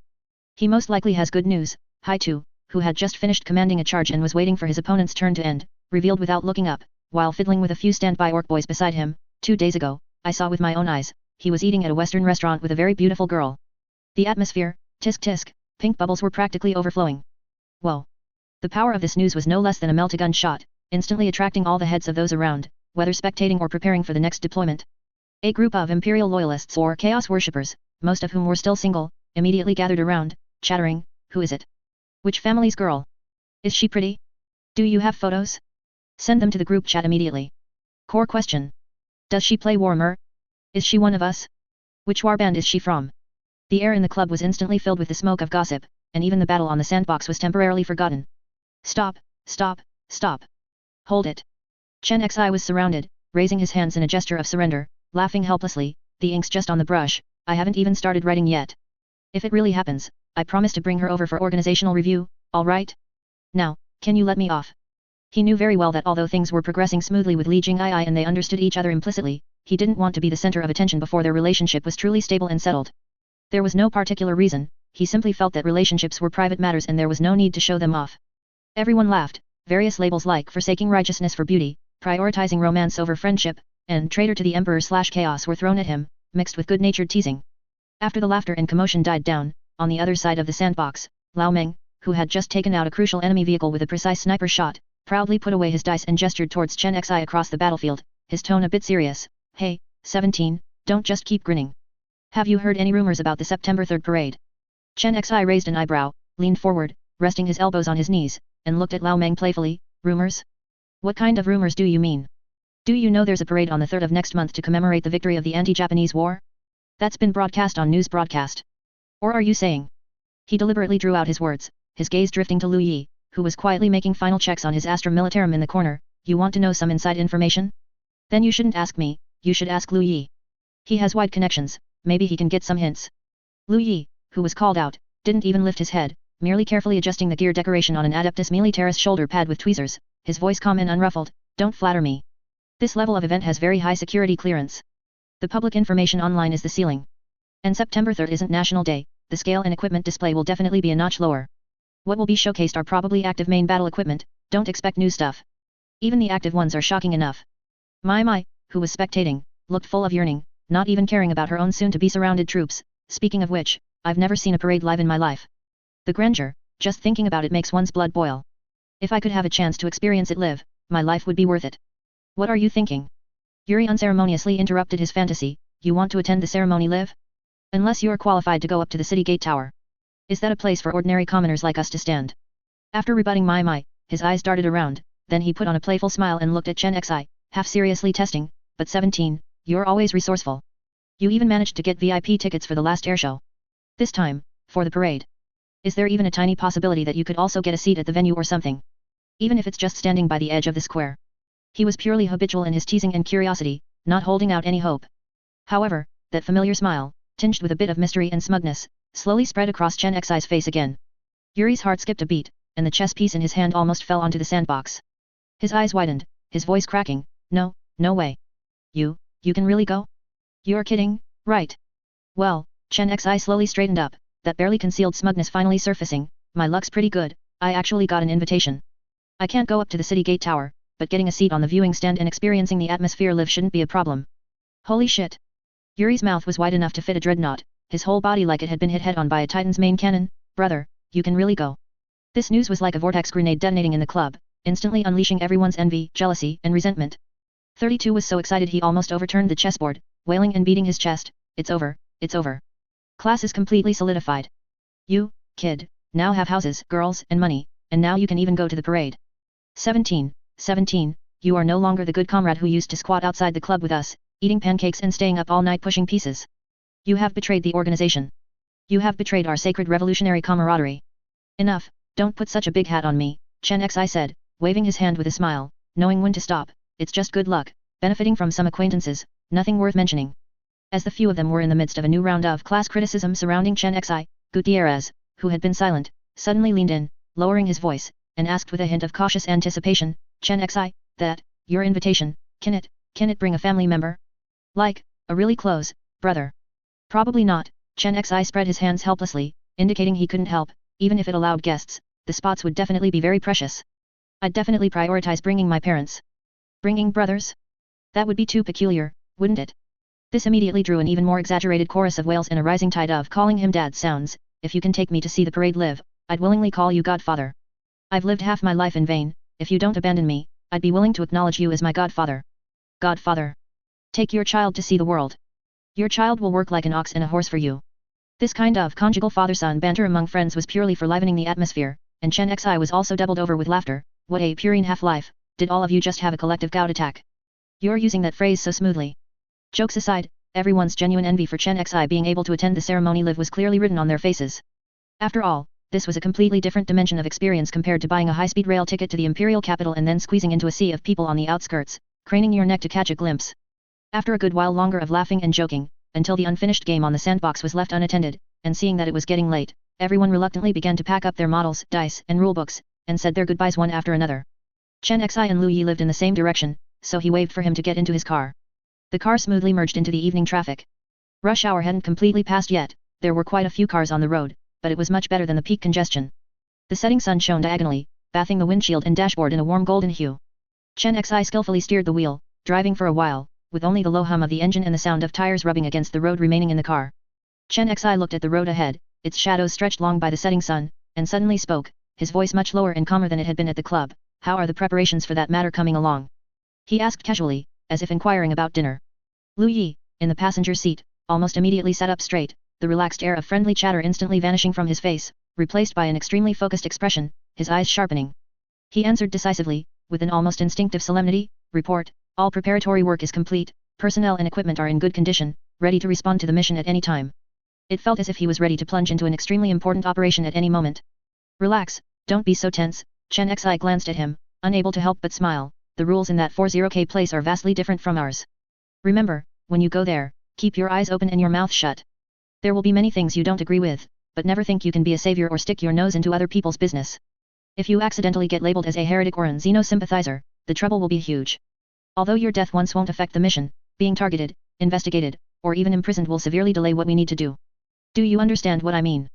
He most likely has good news. Hai Tu, who had just finished commanding a charge and was waiting for his opponent's turn to end, revealed without looking up, while fiddling with a few standby orc boys beside him. 2 days ago, I saw with my own eyes, he was eating at a western restaurant with a very beautiful girl. The atmosphere, tisk tisk, pink bubbles were practically overflowing. Whoa! The power of this news was no less than a melt-a-gun shot, instantly attracting all the heads of those around, whether spectating or preparing for the next deployment. A group of Imperial loyalists or Chaos worshippers, most of whom were still single, immediately gathered around, chattering, "Who is it? Which family's girl? Is she pretty? Do you have photos? Send them to the group chat immediately." Core question. Does she play Warhammer? Is she one of us? Which warband is she from? The air in the club was instantly filled with the smoke of gossip, and even the battle on the sandbox was temporarily forgotten. Stop, stop, stop. Hold it. Chen Xi was surrounded, raising his hands in a gesture of surrender, laughing helplessly, the ink's just on the brush, I haven't even started writing yet. If it really happens, I promise to bring her over for organizational review, alright? Now, can you let me off? He knew very well that although things were progressing smoothly with Li Jingyi and they understood each other implicitly, he didn't want to be the center of attention before their relationship was truly stable and settled. There was no particular reason, he simply felt that relationships were private matters and there was no need to show them off. Everyone laughed, various labels like forsaking righteousness for beauty, prioritizing romance over friendship, and traitor to the Emperor/Chaos were thrown at him, mixed with good-natured teasing. After the laughter and commotion died down, on the other side of the sandbox, Lao Meng, who had just taken out a crucial enemy vehicle with a precise sniper shot, proudly put away his dice and gestured towards Chen Xi across the battlefield, his tone a bit serious. Hey, 17, don't just keep grinning. Have you heard any rumors about the September 3rd parade? Chen Xi raised an eyebrow, leaned forward, resting his elbows on his knees, and looked at Lao Meng playfully. Rumors? What kind of rumors do you mean? Do you know there's a parade on the 3rd of next month to commemorate the victory of the anti-Japanese war? That's been broadcast on news broadcast. Or are you saying? He deliberately drew out his words, his gaze drifting to Lu Yi, who was quietly making final checks on his Astra Militarum in the corner. You want to know some inside information? Then you shouldn't ask me, you should ask Lu Yi. He has wide connections, maybe he can get some hints. Lu Yi, who was called out, didn't even lift his head, merely carefully adjusting the gear decoration on an Adeptus Militaris shoulder pad with tweezers, his voice calm and unruffled. Don't flatter me. This level of event has very high security clearance. The public information online is the ceiling. And September 3rd isn't National Day, the scale and equipment display will definitely be a notch lower. What will be showcased are probably active main battle equipment, don't expect new stuff. Even the active ones are shocking enough. My, who was spectating, looked full of yearning, not even caring about her own soon-to-be surrounded troops. Speaking of which, I've never seen a parade live in my life. The grandeur, just thinking about it makes one's blood boil. If I could have a chance to experience it live, my life would be worth it. What are you thinking? Yuri unceremoniously interrupted his fantasy. You want to attend the ceremony live? Unless you're qualified to go up to the city gate tower. Is that a place for ordinary commoners like us to stand? After rebutting my, his eyes darted around, then he put on a playful smile and looked at Chen Xi, half seriously testing, but 17, you're always resourceful. You even managed to get VIP tickets for the last airshow. This time, for the parade. Is there even a tiny possibility that you could also get a seat at the venue or something? Even if it's just standing by the edge of the square. He was purely habitual in his teasing and curiosity, not holding out any hope. However, that familiar smile, tinged with a bit of mystery and smugness, slowly spread across Chen Xi's face again. Yuri's heart skipped a beat, and the chess piece in his hand almost fell onto the sandbox. His eyes widened, his voice cracking. No way. You can really go? You're kidding, right? Well, Chen Xi slowly straightened up, that barely concealed smugness finally surfacing. My luck's pretty good, I actually got an invitation. I can't go up to the city gate tower, but getting a seat on the viewing stand and experiencing the atmosphere live shouldn't be a problem. Holy shit. Yuri's mouth was wide enough to fit a dreadnought, his whole body like it had been hit head-on by a Titan's main cannon. Brother, you can really go. This news was like a vortex grenade detonating in the club, instantly unleashing everyone's envy, jealousy, and resentment. 32 was so excited he almost overturned the chessboard, wailing and beating his chest. It's over, it's over. Class is completely solidified. You, kid, now have houses, girls, and money, and now you can even go to the parade. 17, you are no longer the good comrade who used to squat outside the club with us, eating pancakes and staying up all night pushing pieces. You have betrayed the organization. You have betrayed our sacred revolutionary camaraderie. Enough, don't put such a big hat on me, Chen Xi said, waving his hand with a smile, knowing when to stop. It's just good luck, benefiting from some acquaintances, nothing worth mentioning. As the few of them were in the midst of a new round of class criticism surrounding Chen Xi, Gutierrez, who had been silent, suddenly leaned in, lowering his voice, and asked with a hint of cautious anticipation, Chen Xi, your invitation, can it bring a family member? Like, a really close brother? Probably not. Chen Xi spread his hands helplessly, indicating he couldn't help. Even if it allowed guests, the spots would definitely be very precious. I'd definitely prioritize bringing my parents. Bringing brothers? That would be too peculiar, wouldn't it? This immediately drew an even more exaggerated chorus of wails and a rising tide of calling him dad sounds. If you can take me to see the parade live, I'd willingly call you godfather. I've lived half my life in vain. If you don't abandon me, I'd be willing to acknowledge you as my godfather. Godfather. Take your child to see the world. Your child will work like an ox and a horse for you. This kind of conjugal father-son banter among friends was purely for livening the atmosphere, and Chen Xi was also doubled over with laughter. What a purine half-life, did all of you just have a collective gout attack? You're using that phrase so smoothly. Jokes aside, everyone's genuine envy for Chen Xi being able to attend the ceremony live was clearly written on their faces. After all, this was a completely different dimension of experience compared to buying a high-speed rail ticket to the imperial capital and then squeezing into a sea of people on the outskirts, craning your neck to catch a glimpse. After a good while longer of laughing and joking, until the unfinished game on the sandbox was left unattended, and seeing that it was getting late, everyone reluctantly began to pack up their models, dice, and rulebooks, and said their goodbyes one after another. Chen Xi and Lu Yi lived in the same direction, so he waved for him to get into his car. The car smoothly merged into the evening traffic. Rush hour hadn't completely passed yet, there were quite a few cars on the road, but it was much better than the peak congestion. The setting sun shone diagonally, bathing the windshield and dashboard in a warm golden hue. Chen Xi skillfully steered the wheel, driving for a while, with only the low hum of the engine and the sound of tires rubbing against the road remaining in the car. Chen Xi looked at the road ahead, its shadows stretched long by the setting sun, and suddenly spoke, his voice much lower and calmer than it had been at the club. how are the preparations for that matter coming along? He asked casually, as if inquiring about dinner. Lu Yi, in the passenger seat, almost immediately sat up straight, the relaxed air of friendly chatter instantly vanishing from his face, replaced by an extremely focused expression, his eyes sharpening. He answered decisively, with an almost instinctive solemnity, "Report, all preparatory work is complete, personnel and equipment are in good condition, ready to respond to the mission at any time." It felt as if he was ready to plunge into an extremely important operation at any moment. "Relax, don't be so tense." Chen Xi glanced at him, unable to help but smile. "The rules in that 40K place are vastly different from ours. Remember, when you go there, keep your eyes open and your mouth shut. There will be many things you don't agree with, but never think you can be a savior or stick your nose into other people's business. If you accidentally get labeled as a heretic or an Xeno sympathizer, the trouble will be huge. Although your death once won't affect the mission, being targeted, investigated, or even imprisoned will severely delay what we need to do. Do you understand what I mean?"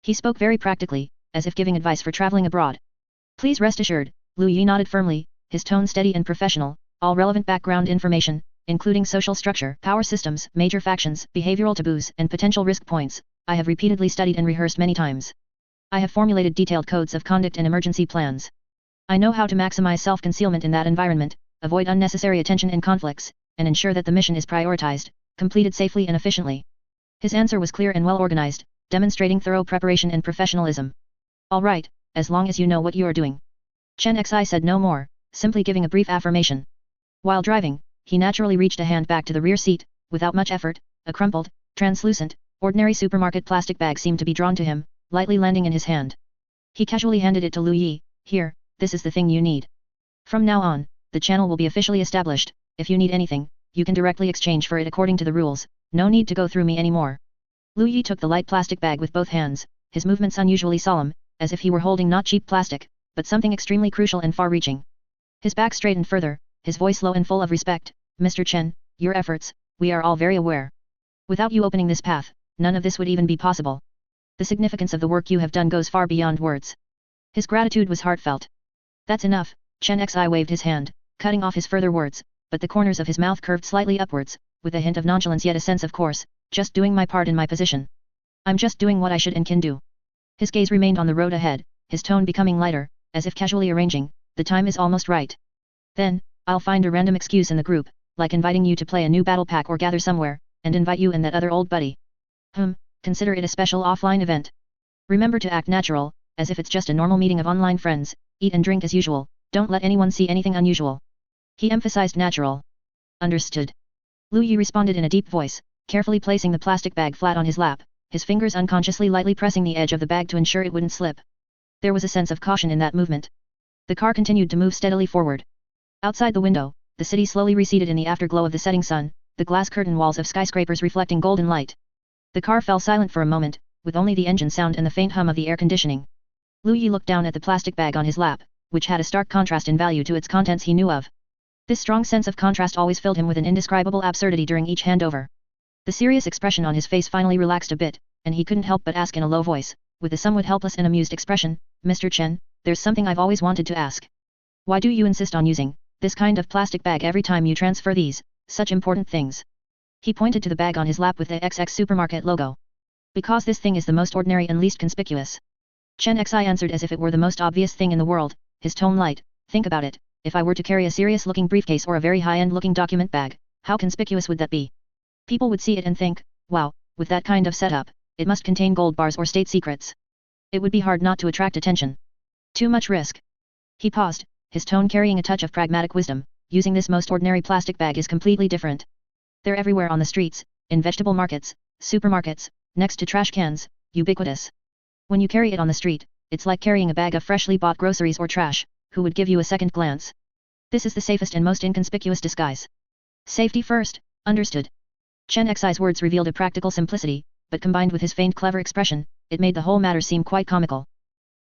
He spoke very practically, as if giving advice for traveling abroad. "Please rest assured," Lu Yi nodded firmly, his tone steady and professional. "All relevant background information, including social structure, power systems, major factions, behavioral taboos, and potential risk points, I have repeatedly studied and rehearsed many times. I have formulated detailed codes of conduct and emergency plans. I know how to maximize self-concealment in that environment, avoid unnecessary attention and conflicts, and ensure that the mission is prioritized, completed safely and efficiently." His answer was clear and well-organized, demonstrating thorough preparation and professionalism. "All right, as long as you know what you are doing." Chen Xi said no more, simply giving a brief affirmation. While driving, he naturally reached a hand back to the rear seat. Without much effort, a crumpled, translucent, ordinary supermarket plastic bag seemed to be drawn to him, lightly landing in his hand. He casually handed it to Lu Yi. "Here, this is the thing you need. From now on, the channel will be officially established. If you need anything, you can directly exchange for it according to the rules, no need to go through me anymore." Lu Yi took the light plastic bag with both hands, his movements unusually solemn, as if he were holding not cheap plastic, but something extremely crucial and far-reaching. His back straightened further, his voice low and full of respect. "Mr. Chen, your efforts, we are all very aware. Without you opening this path, none of this would even be possible. The significance of the work you have done goes far beyond words." His gratitude was heartfelt. "That's enough," Chen Xi waved his hand, cutting off his further words, but the corners of his mouth curved slightly upwards, with a hint of nonchalance yet a sense of course, "Just doing my part in my position. I'm just doing what I should and can do." His gaze remained on the road ahead, his tone becoming lighter, as if casually arranging, "The time is almost right. Then, I'll find a random excuse in the group, like inviting you to play a new battle pack or gather somewhere, and invite you and that other old buddy. Consider it a special offline event. Remember to act natural, as if it's just a normal meeting of online friends, eat and drink as usual, don't let anyone see anything unusual." He emphasized natural. "Understood." Lu Yi responded in a deep voice, carefully placing the plastic bag flat on his lap, his fingers unconsciously lightly pressing the edge of the bag to ensure it wouldn't slip. There was a sense of caution in that movement. The car continued to move steadily forward. Outside the window, the city slowly receded in the afterglow of the setting sun, the glass curtain walls of skyscrapers reflecting golden light. The car fell silent for a moment, with only the engine sound and the faint hum of the air conditioning. Lu Yi looked down at the plastic bag on his lap, which had a stark contrast in value to its contents he knew of. This strong sense of contrast always filled him with an indescribable absurdity during each handover. The serious expression on his face finally relaxed a bit, and he couldn't help but ask in a low voice, with a somewhat helpless and amused expression, "Mr. Chen, there's something I've always wanted to ask. Why do you insist on using this kind of plastic bag every time you transfer these, such important things?" He pointed to the bag on his lap with the XX Supermarket logo. "Because this thing is the most ordinary and least conspicuous." Chen Xi answered as if it were the most obvious thing in the world, his tone light. "Think about it, if I were to carry a serious-looking briefcase or a very high-end-looking document bag, how conspicuous would that be? People would see it and think, wow, with that kind of setup, it must contain gold bars or state secrets. It would be hard not to attract attention. Too much risk." He paused, his tone carrying a touch of pragmatic wisdom. "Using this most ordinary plastic bag is completely different. They're everywhere on the streets, in vegetable markets, supermarkets, next to trash cans, ubiquitous. When you carry it on the street, it's like carrying a bag of freshly bought groceries or trash. Who would give you a second glance? This is the safest and most inconspicuous disguise. Safety first, understood." Chen Xi's words revealed a practical simplicity, but combined with his faint clever expression, it made the whole matter seem quite comical.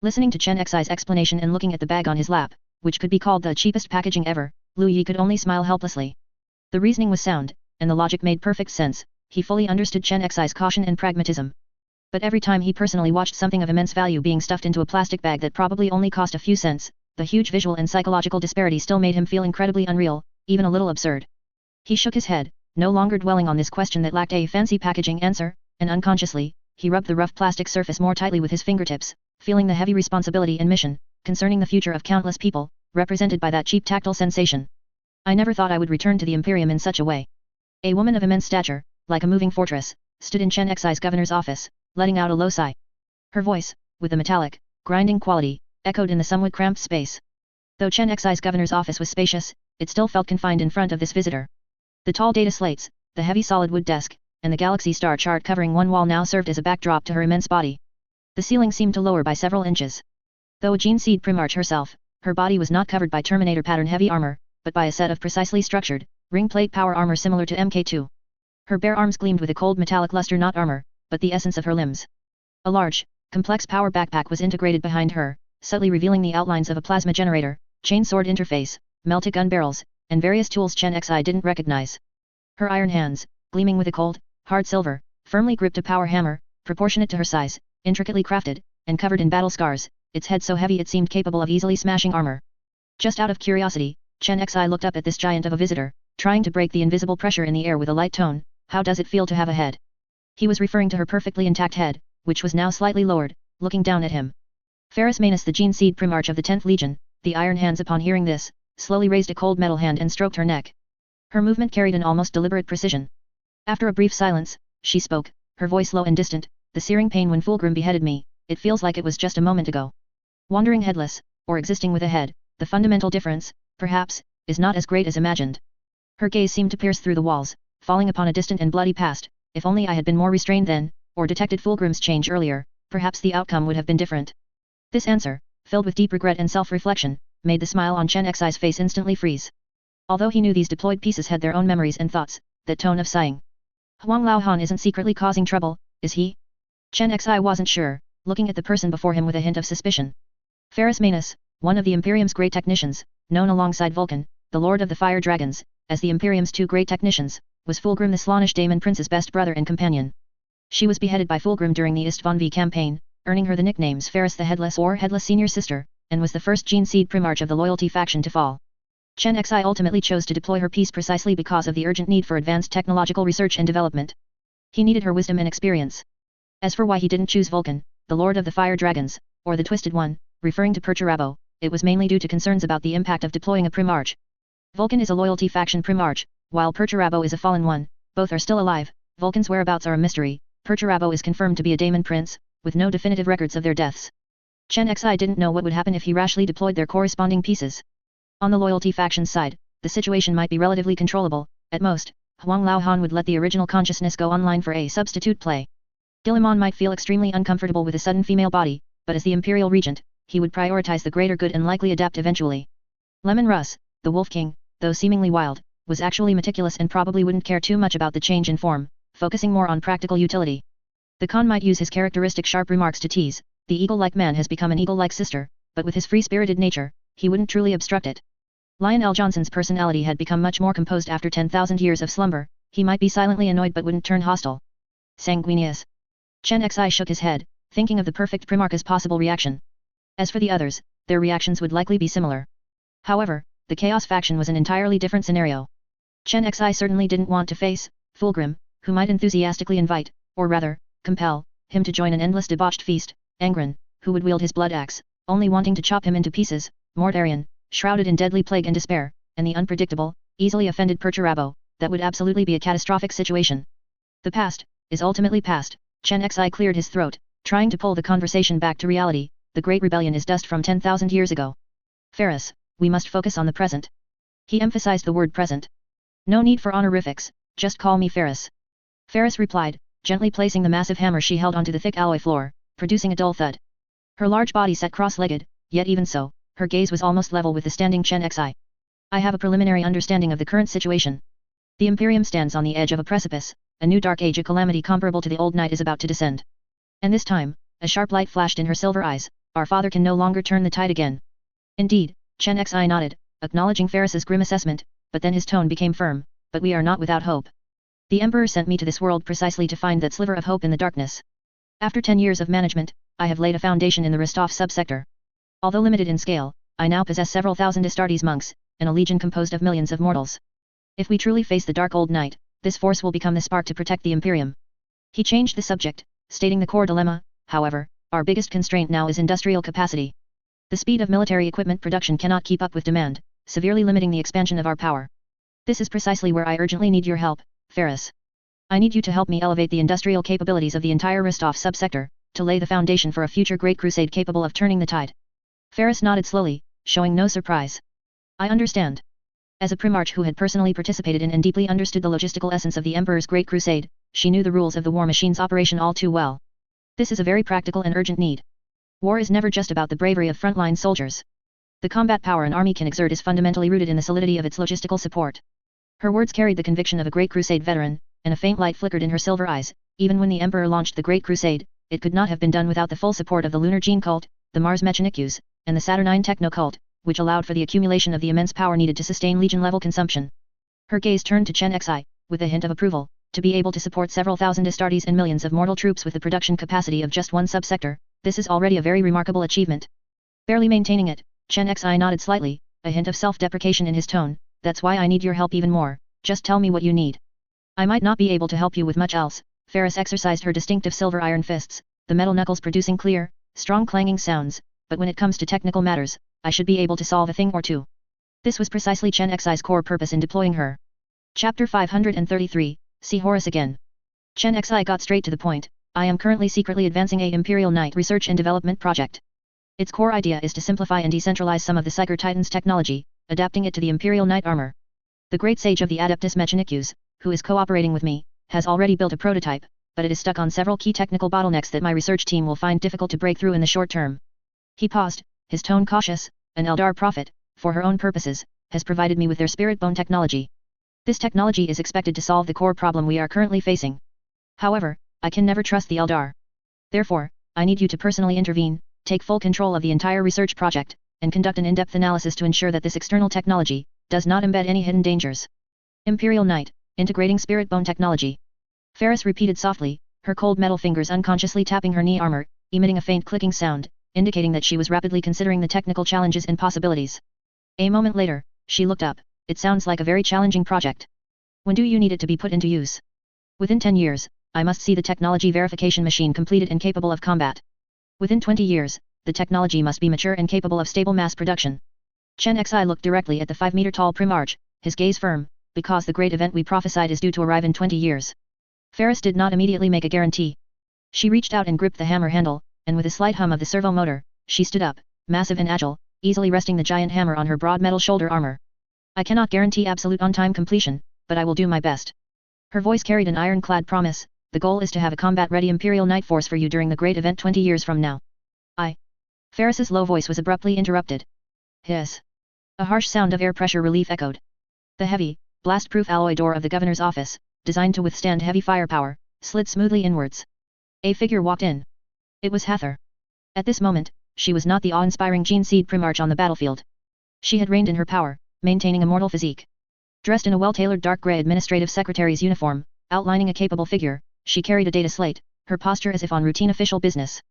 Listening to Chen Xi's explanation and looking at the bag on his lap, which could be called the cheapest packaging ever, Lu Yi could only smile helplessly. The reasoning was sound, and the logic made perfect sense. He fully understood Chen Xi's caution and pragmatism. But every time he personally watched something of immense value being stuffed into a plastic bag that probably only cost a few cents, the huge visual and psychological disparity still made him feel incredibly unreal, even a little absurd. He shook his head, no longer dwelling on this question that lacked a fancy packaging answer, and unconsciously, he rubbed the rough plastic surface more tightly with his fingertips, feeling the heavy responsibility and mission, concerning the future of countless people, represented by that cheap tactile sensation. I never thought I would return to the Imperium in such a way. A woman of immense stature, like a moving fortress, stood in Chen Xi's governor's office, letting out a low sigh. Her voice, with the metallic, grinding quality, echoed in the somewhat cramped space. Though Chen Xi's governor's office was spacious, it still felt confined in front of this visitor. The tall data slates, the heavy solid wood desk, and the galaxy star chart covering one wall now served as a backdrop to her immense body. The ceiling seemed to lower by several inches. Though a Gene Seed Primarch herself, her body was not covered by Terminator pattern heavy armor, but by a set of precisely structured, ring plate power armor similar to Mk2. Her bare arms gleamed with a cold metallic luster, not armor, but the essence of her limbs. A large, complex power backpack was integrated behind her, subtly revealing the outlines of a plasma generator, chainsword interface, melted gun barrels, and various tools Chen Xi didn't recognize. Her iron hands, gleaming with a cold, hard silver, firmly gripped a power hammer, proportionate to her size, intricately crafted, and covered in battle scars, its head so heavy it seemed capable of easily smashing armor. Just out of curiosity, Chen Xi looked up at this giant of a visitor, trying to break the invisible pressure in the air with a light tone. How does it feel to have a head? He was referring to her perfectly intact head, which was now slightly lowered, looking down at him. Ferrus Manus, the Gene Seed Primarch of the 10th Legion, the Iron Hands, upon hearing this, slowly raised a cold metal hand and stroked her neck. Her movement carried an almost deliberate precision. After a brief silence, she spoke, her voice low and distant. The searing pain when Fulgrim beheaded me, it feels like it was just a moment ago. Wandering headless, or existing with a head, the fundamental difference, perhaps, is not as great as imagined. Her gaze seemed to pierce through the walls, falling upon a distant and bloody past. If only I had been more restrained then, or detected Fulgrim's change earlier, perhaps the outcome would have been different. This answer, filled with deep regret and self-reflection, made the smile on Chen Xi's face instantly freeze. Although he knew these deployed pieces had their own memories and thoughts, that tone of sighing. Huang Laohan isn't secretly causing trouble, is he? Chen Xi wasn't sure, looking at the person before him with a hint of suspicion. Ferrus Manus, one of the Imperium's great technicians, known alongside Vulcan, the Lord of the Fire Dragons, as the Imperium's two great technicians, was Fulgrim the Slaanesh Daemon Prince's best brother and companion. She was beheaded by Fulgrim during the Istvon V campaign, earning her the nicknames Ferrus the Headless or Headless Senior Sister, and was the first Gene Seed Primarch of the Loyalty faction to fall. Chen Xi ultimately chose to deploy her piece precisely because of the urgent need for advanced technological research and development. He needed her wisdom and experience. As for why he didn't choose Vulcan, the Lord of the Fire Dragons, or the Twisted One, referring to Perturabo, it was mainly due to concerns about the impact of deploying a Primarch. Vulcan is a Loyalty faction Primarch, while Perturabo is a fallen one. Both are still alive. Vulcan's whereabouts are a mystery. Perturabo is confirmed to be a Daemon Prince, with no definitive records of their deaths. Chen Xi didn't know what would happen if he rashly deployed their corresponding pieces. On the Loyalty faction's side, the situation might be relatively controllable. At most, Huang Laohan would let the original consciousness go online for a substitute play. Guilliman might feel extremely uncomfortable with a sudden female body, but as the Imperial Regent, he would prioritize the greater good and likely adapt eventually. Lemon Russ, the Wolf King, though seemingly wild, was actually meticulous and probably wouldn't care too much about the change in form, focusing more on practical utility. The Khan might use his characteristic sharp remarks to tease, the eagle-like man has become an eagle-like sister, but with his free-spirited nature, he wouldn't truly obstruct it. Lionel Johnson's personality had become much more composed after 10,000 years of slumber. He might be silently annoyed but wouldn't turn hostile. Sanguinius. Chen Xi shook his head, thinking of the perfect Primarch's possible reaction. As for the others, their reactions would likely be similar. However, the Chaos faction was an entirely different scenario. Chen Xi certainly didn't want to face Fulgrim, who might enthusiastically invite, or rather, compel, him to join an endless debauched feast. Angren, who would wield his blood axe, only wanting to chop him into pieces. Mortarion, shrouded in deadly plague and despair, and the unpredictable, easily offended Perturabo. That would absolutely be a catastrophic situation. The past is ultimately past. Chen Xi cleared his throat, trying to pull the conversation back to reality. The Great Rebellion is dust from 10,000 years ago. Ferrus, we must focus on the present. He emphasized the word present. No need for honorifics, just call me Ferrus. Ferrus replied, gently placing the massive hammer she held onto the thick alloy floor, producing a dull thud. Her large body sat cross-legged, yet even so, her gaze was almost level with the standing Chen Xi. I have a preliminary understanding of the current situation. The Imperium stands on the edge of a precipice. A new dark age of calamity comparable to the old night is about to descend. And this time, a sharp light flashed in her silver eyes. Our father can no longer turn the tide again. Indeed, Chen Xi nodded, acknowledging Ferrus's grim assessment, but then his tone became firm. But we are not without hope. The Emperor sent me to this world precisely to find that sliver of hope in the darkness. After 10 years of management, I have laid a foundation in the Rostov subsector. Although limited in scale, I now possess several thousand Astartes monks, and a legion composed of millions of mortals. If we truly face the dark old night, this force will become the spark to protect the Imperium. He changed the subject, stating the core dilemma. However, our biggest constraint now is industrial capacity. The speed of military equipment production cannot keep up with demand, severely limiting the expansion of our power. This is precisely where I urgently need your help, Ferris. I need you to help me elevate the industrial capabilities of the entire Rostov subsector, to lay the foundation for a future great crusade capable of turning the tide. Ferris nodded slowly, showing no surprise. I understand. As a Primarch who had personally participated in and deeply understood the logistical essence of the Emperor's Great Crusade, she knew the rules of the war machine's operation all too well. This is a very practical and urgent need. War is never just about the bravery of frontline soldiers. The combat power an army can exert is fundamentally rooted in the solidity of its logistical support. Her words carried the conviction of a Great Crusade veteran, and a faint light flickered in her silver eyes. Even when the Emperor launched the Great Crusade, it could not have been done without the full support of the Lunar Gene Cult, the Mars Mechanics, and the Saturnine Techno Cult, which allowed for the accumulation of the immense power needed to sustain Legion-level consumption. Her gaze turned to Chen Xi, with a hint of approval. To be able to support several thousand Astartes and millions of mortal troops with the production capacity of just one subsector, this is already a very remarkable achievement. Barely maintaining it, Chen Xi nodded slightly, a hint of self-deprecation in his tone. That's why I need your help even more. Just tell me what you need. I might not be able to help you with much else. Ferris exercised her distinctive silver iron fists, the metal knuckles producing clear, strong clanging sounds, but when it comes to technical matters, I should be able to solve a thing or two. This was precisely Chen Xi's core purpose in deploying her. Chapter 533, See Horus Again. Chen Xi got straight to the point. I am currently secretly advancing a Imperial Knight research and development project. Its core idea is to simplify and decentralize some of the Psyker Titan's technology, adapting it to the Imperial Knight armor. The great sage of the Adeptus Mechanicus, who is cooperating with me, has already built a prototype, but it is stuck on several key technical bottlenecks that my research team will find difficult to break through in the short term. He paused, his tone cautious. An Eldar prophet, for her own purposes, has provided me with their spirit bone technology. This technology is expected to solve the core problem we are currently facing. However, I can never trust the Eldar. Therefore, I need you to personally intervene, take full control of the entire research project, and conduct an in-depth analysis to ensure that this external technology does not embed any hidden dangers. Imperial Knight, integrating spirit bone technology. Ferris repeated softly, her cold metal fingers unconsciously tapping her knee armor, emitting a faint clicking sound, indicating that she was rapidly considering the technical challenges and possibilities. A moment later, she looked up. It sounds like a very challenging project. When do you need it to be put into use? Within 10 years, I must see the technology verification machine completed and capable of combat. Within 20 years, the technology must be mature and capable of stable mass production. Chen Xi looked directly at the 5-meter-tall Primarch, his gaze firm, because the great event we prophesied is due to arrive in 20 years. Ferris did not immediately make a guarantee. She reached out and gripped the hammer handle, and with a slight hum of the servo motor, she stood up, massive and agile, easily resting the giant hammer on her broad metal shoulder armor. I cannot guarantee absolute on-time completion, but I will do my best. Her voice carried an ironclad promise. The goal is to have a combat-ready Imperial Knight force for you during the great event 20 years from now. Ferris's low voice was abruptly interrupted. Hiss. A harsh sound of air pressure relief echoed. The heavy, blast-proof alloy door of the governor's office, designed to withstand heavy firepower, slid smoothly inwards. A figure walked in. It was Hathor. At this moment, she was not the awe-inspiring Gene Seed Primarch on the battlefield. She had reigned in her power, maintaining a mortal physique. Dressed in a well-tailored dark grey administrative secretary's uniform, outlining a capable figure, she carried a data slate, her posture as if on routine official business.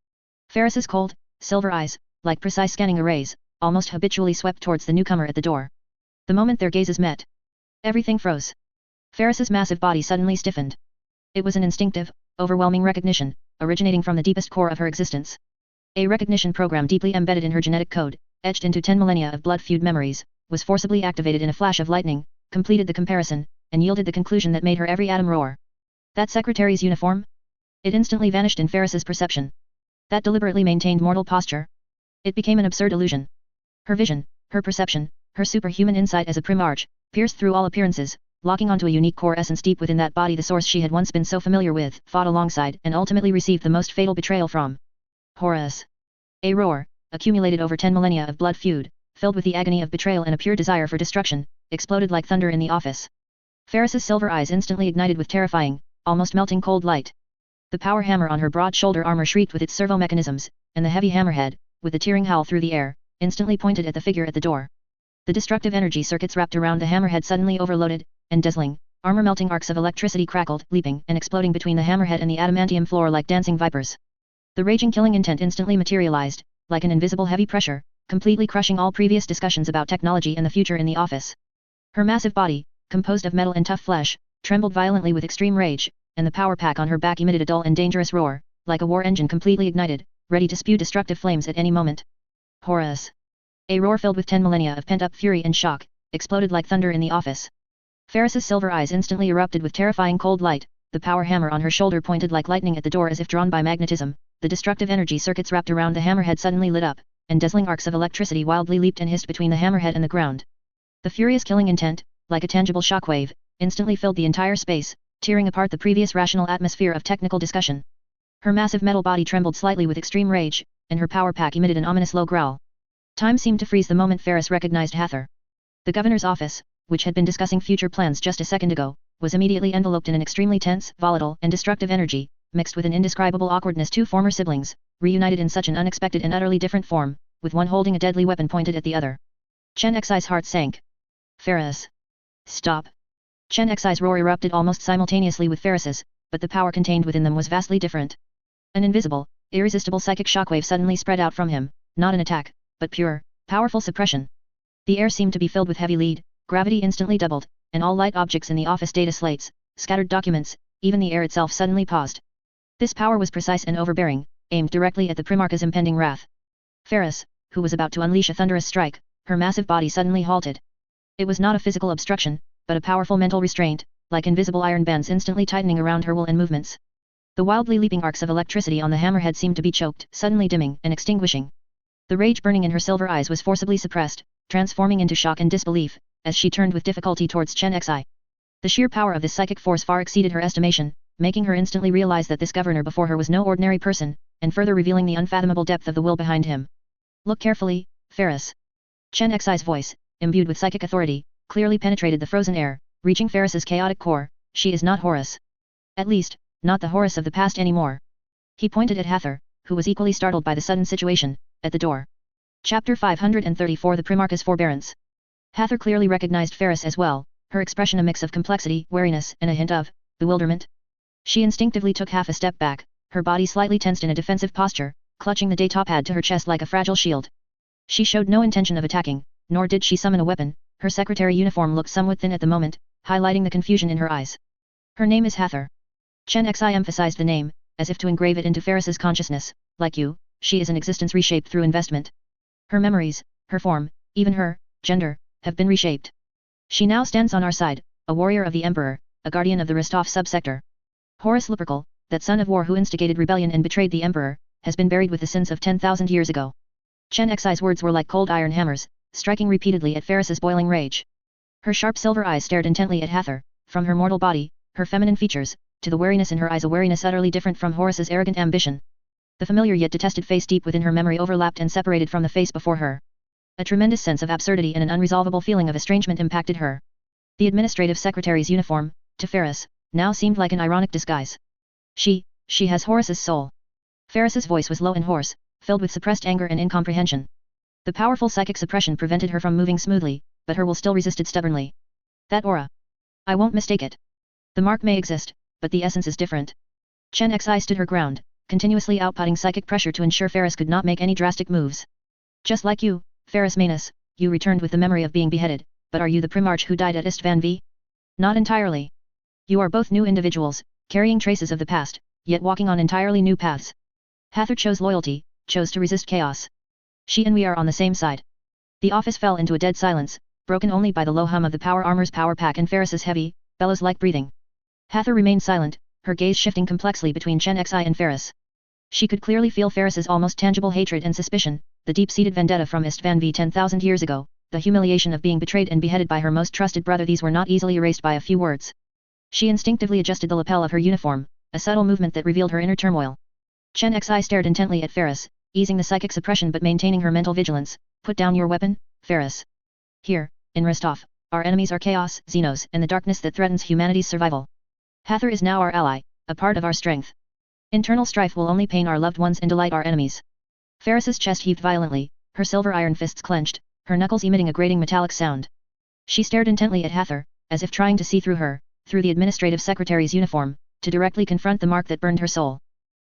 Ferris's cold, silver eyes, like precise scanning arrays, almost habitually swept towards the newcomer at the door. The moment their gazes met, everything froze. Ferris's massive body suddenly stiffened. It was an instinctive, overwhelming recognition, originating from the deepest core of her existence. A recognition program deeply embedded in her genetic code, etched into 10 millennia of blood-feud memories, was forcibly activated in a flash of lightning, completed the comparison, and yielded the conclusion that made her every atom roar. That secretary's uniform? It instantly vanished in Ferris's perception. That deliberately maintained mortal posture? It became an absurd illusion. Her vision, her perception, her superhuman insight as a Primarch, pierced through all appearances, locking onto a unique core essence deep within that body, the source she had once been so familiar with, fought alongside, and ultimately received the most fatal betrayal from. Horus. A roar, accumulated over 10 millennia of blood feud, filled with the agony of betrayal and a pure desire for destruction, exploded like thunder in the office. Ferris's silver eyes instantly ignited with terrifying, almost melting cold light. The power hammer on her broad shoulder armor shrieked with its servo mechanisms, and the heavy hammerhead, with a tearing howl through the air, instantly pointed at the figure at the door. The destructive energy circuits wrapped around the hammerhead suddenly overloaded, and dazzling, armor-melting arcs of electricity crackled, leaping and exploding between the hammerhead and the adamantium floor like dancing vipers. The raging killing intent instantly materialized, like an invisible heavy pressure, completely crushing all previous discussions about technology and the future in the office. Her massive body, composed of metal and tough flesh, trembled violently with extreme rage, and the power pack on her back emitted a dull and dangerous roar, like a war engine completely ignited, ready to spew destructive flames at any moment. Horus! A roar filled with 10 millennia of pent-up fury and shock, exploded like thunder in the office. Ferris's silver eyes instantly erupted with terrifying cold light, the power hammer on her shoulder pointed like lightning at the door as if drawn by magnetism, the destructive energy circuits wrapped around the hammerhead suddenly lit up, and dazzling arcs of electricity wildly leaped and hissed between the hammerhead and the ground. The furious killing intent, like a tangible shockwave, instantly filled the entire space, tearing apart the previous rational atmosphere of technical discussion. Her massive metal body trembled slightly with extreme rage, and her power pack emitted an ominous low growl. Time seemed to freeze the moment Ferris recognized Hather. The governor's office, which had been discussing future plans just a second ago, was immediately enveloped in an extremely tense, volatile, and destructive energy, mixed with an indescribable awkwardness. Two former siblings, reunited in such an unexpected and utterly different form, with one holding a deadly weapon pointed at the other. Chen Xi's heart sank. Ferris! Stop! Chen Xi's roar erupted almost simultaneously with Ferris's, but the power contained within them was vastly different. An invisible, irresistible psychic shockwave suddenly spread out from him, not an attack, but pure, powerful suppression. The air seemed to be filled with heavy lead, gravity instantly doubled, and all light objects in the office data slates, scattered documents, even the air itself suddenly paused. This power was precise and overbearing, aimed directly at the Primarch's impending wrath. Ferris, who was about to unleash a thunderous strike, her massive body suddenly halted. It was not a physical obstruction, but a powerful mental restraint, like invisible iron bands instantly tightening around her will and movements. The wildly leaping arcs of electricity on the hammerhead seemed to be choked, suddenly dimming and extinguishing. The rage burning in her silver eyes was forcibly suppressed, transforming into shock and disbelief, as she turned with difficulty towards Chen Xi. The sheer power of this psychic force far exceeded her estimation, making her instantly realize that this governor before her was no ordinary person, and further revealing the unfathomable depth of the will behind him. Look carefully, Ferris. Chen Xi's voice, imbued with psychic authority, clearly penetrated the frozen air, reaching Ferris's chaotic core. She is not Horus. At least, not the Horus of the past anymore. He pointed at Hather, who was equally startled by the sudden situation, at the door. Chapter 534 The Primarch's Forbearance. Hather clearly recognized Ferris as well, her expression a mix of complexity, wariness, and a hint of bewilderment. She instinctively took half a step back, her body slightly tensed in a defensive posture, clutching the data pad to her chest like a fragile shield. She showed no intention of attacking, nor did she summon a weapon. Her secretary uniform looked somewhat thin at the moment, highlighting the confusion in her eyes. Her name is Hather. Chen Xi emphasized the name, as if to engrave it into Ferris's consciousness. Like you, she is an existence reshaped through investment. Her memories, her form, even her gender, have been reshaped. She now stands on our side, a warrior of the Emperor, a guardian of the Rostov subsector. Horus Lupercal, that son of war who instigated rebellion and betrayed the Emperor, has been buried with the sins of 10,000 years ago. Chen Xi's words were like cold iron hammers, striking repeatedly at Ferris's boiling rage. Her sharp silver eyes stared intently at Hather, from her mortal body, her feminine features, to the wariness in her eyes, a wariness utterly different from Horus's arrogant ambition. The familiar yet detested face deep within her memory overlapped and separated from the face before her. A tremendous sense of absurdity and an unresolvable feeling of estrangement impacted her. The administrative secretary's uniform, to Ferris, now seemed like an ironic disguise. She has Horus's soul. Ferris's voice was low and hoarse, filled with suppressed anger and incomprehension. The powerful psychic suppression prevented her from moving smoothly, but her will still resisted stubbornly. That aura. I won't mistake it. The mark may exist, but the essence is different. Chen Xi stood her ground, continuously outputting psychic pressure to ensure Ferris could not make any drastic moves. Just like you, Ferris Manus, you returned with the memory of being beheaded, but are you the Primarch who died at Istvan V? Not entirely. You are both new individuals, carrying traces of the past, yet walking on entirely new paths. Hather chose loyalty, chose to resist chaos. She and we are on the same side. The office fell into a dead silence, broken only by the low hum of the power armor's power pack and Ferris's heavy, bellows-like breathing. Hather remained silent, her gaze shifting complexly between Chen Xi and Ferris. She could clearly feel Ferris's almost tangible hatred and suspicion, the deep-seated vendetta from Istvan V 10,000 years ago, the humiliation of being betrayed and beheaded by her most trusted brother. These were not easily erased by a few words. She instinctively adjusted the lapel of her uniform, a subtle movement that revealed her inner turmoil. Chen Xi stared intently at Ferris, easing the psychic suppression but maintaining her mental vigilance. Put down your weapon, Ferris. Here, in Rostov, our enemies are chaos, Xenos, and the darkness that threatens humanity's survival. Hather is now our ally, a part of our strength. Internal strife will only pain our loved ones and delight our enemies. Ferris's chest heaved violently, her silver iron fists clenched, her knuckles emitting a grating metallic sound. She stared intently at Hather, as if trying to see through her, through the administrative secretary's uniform, to directly confront the mark that burned her soul.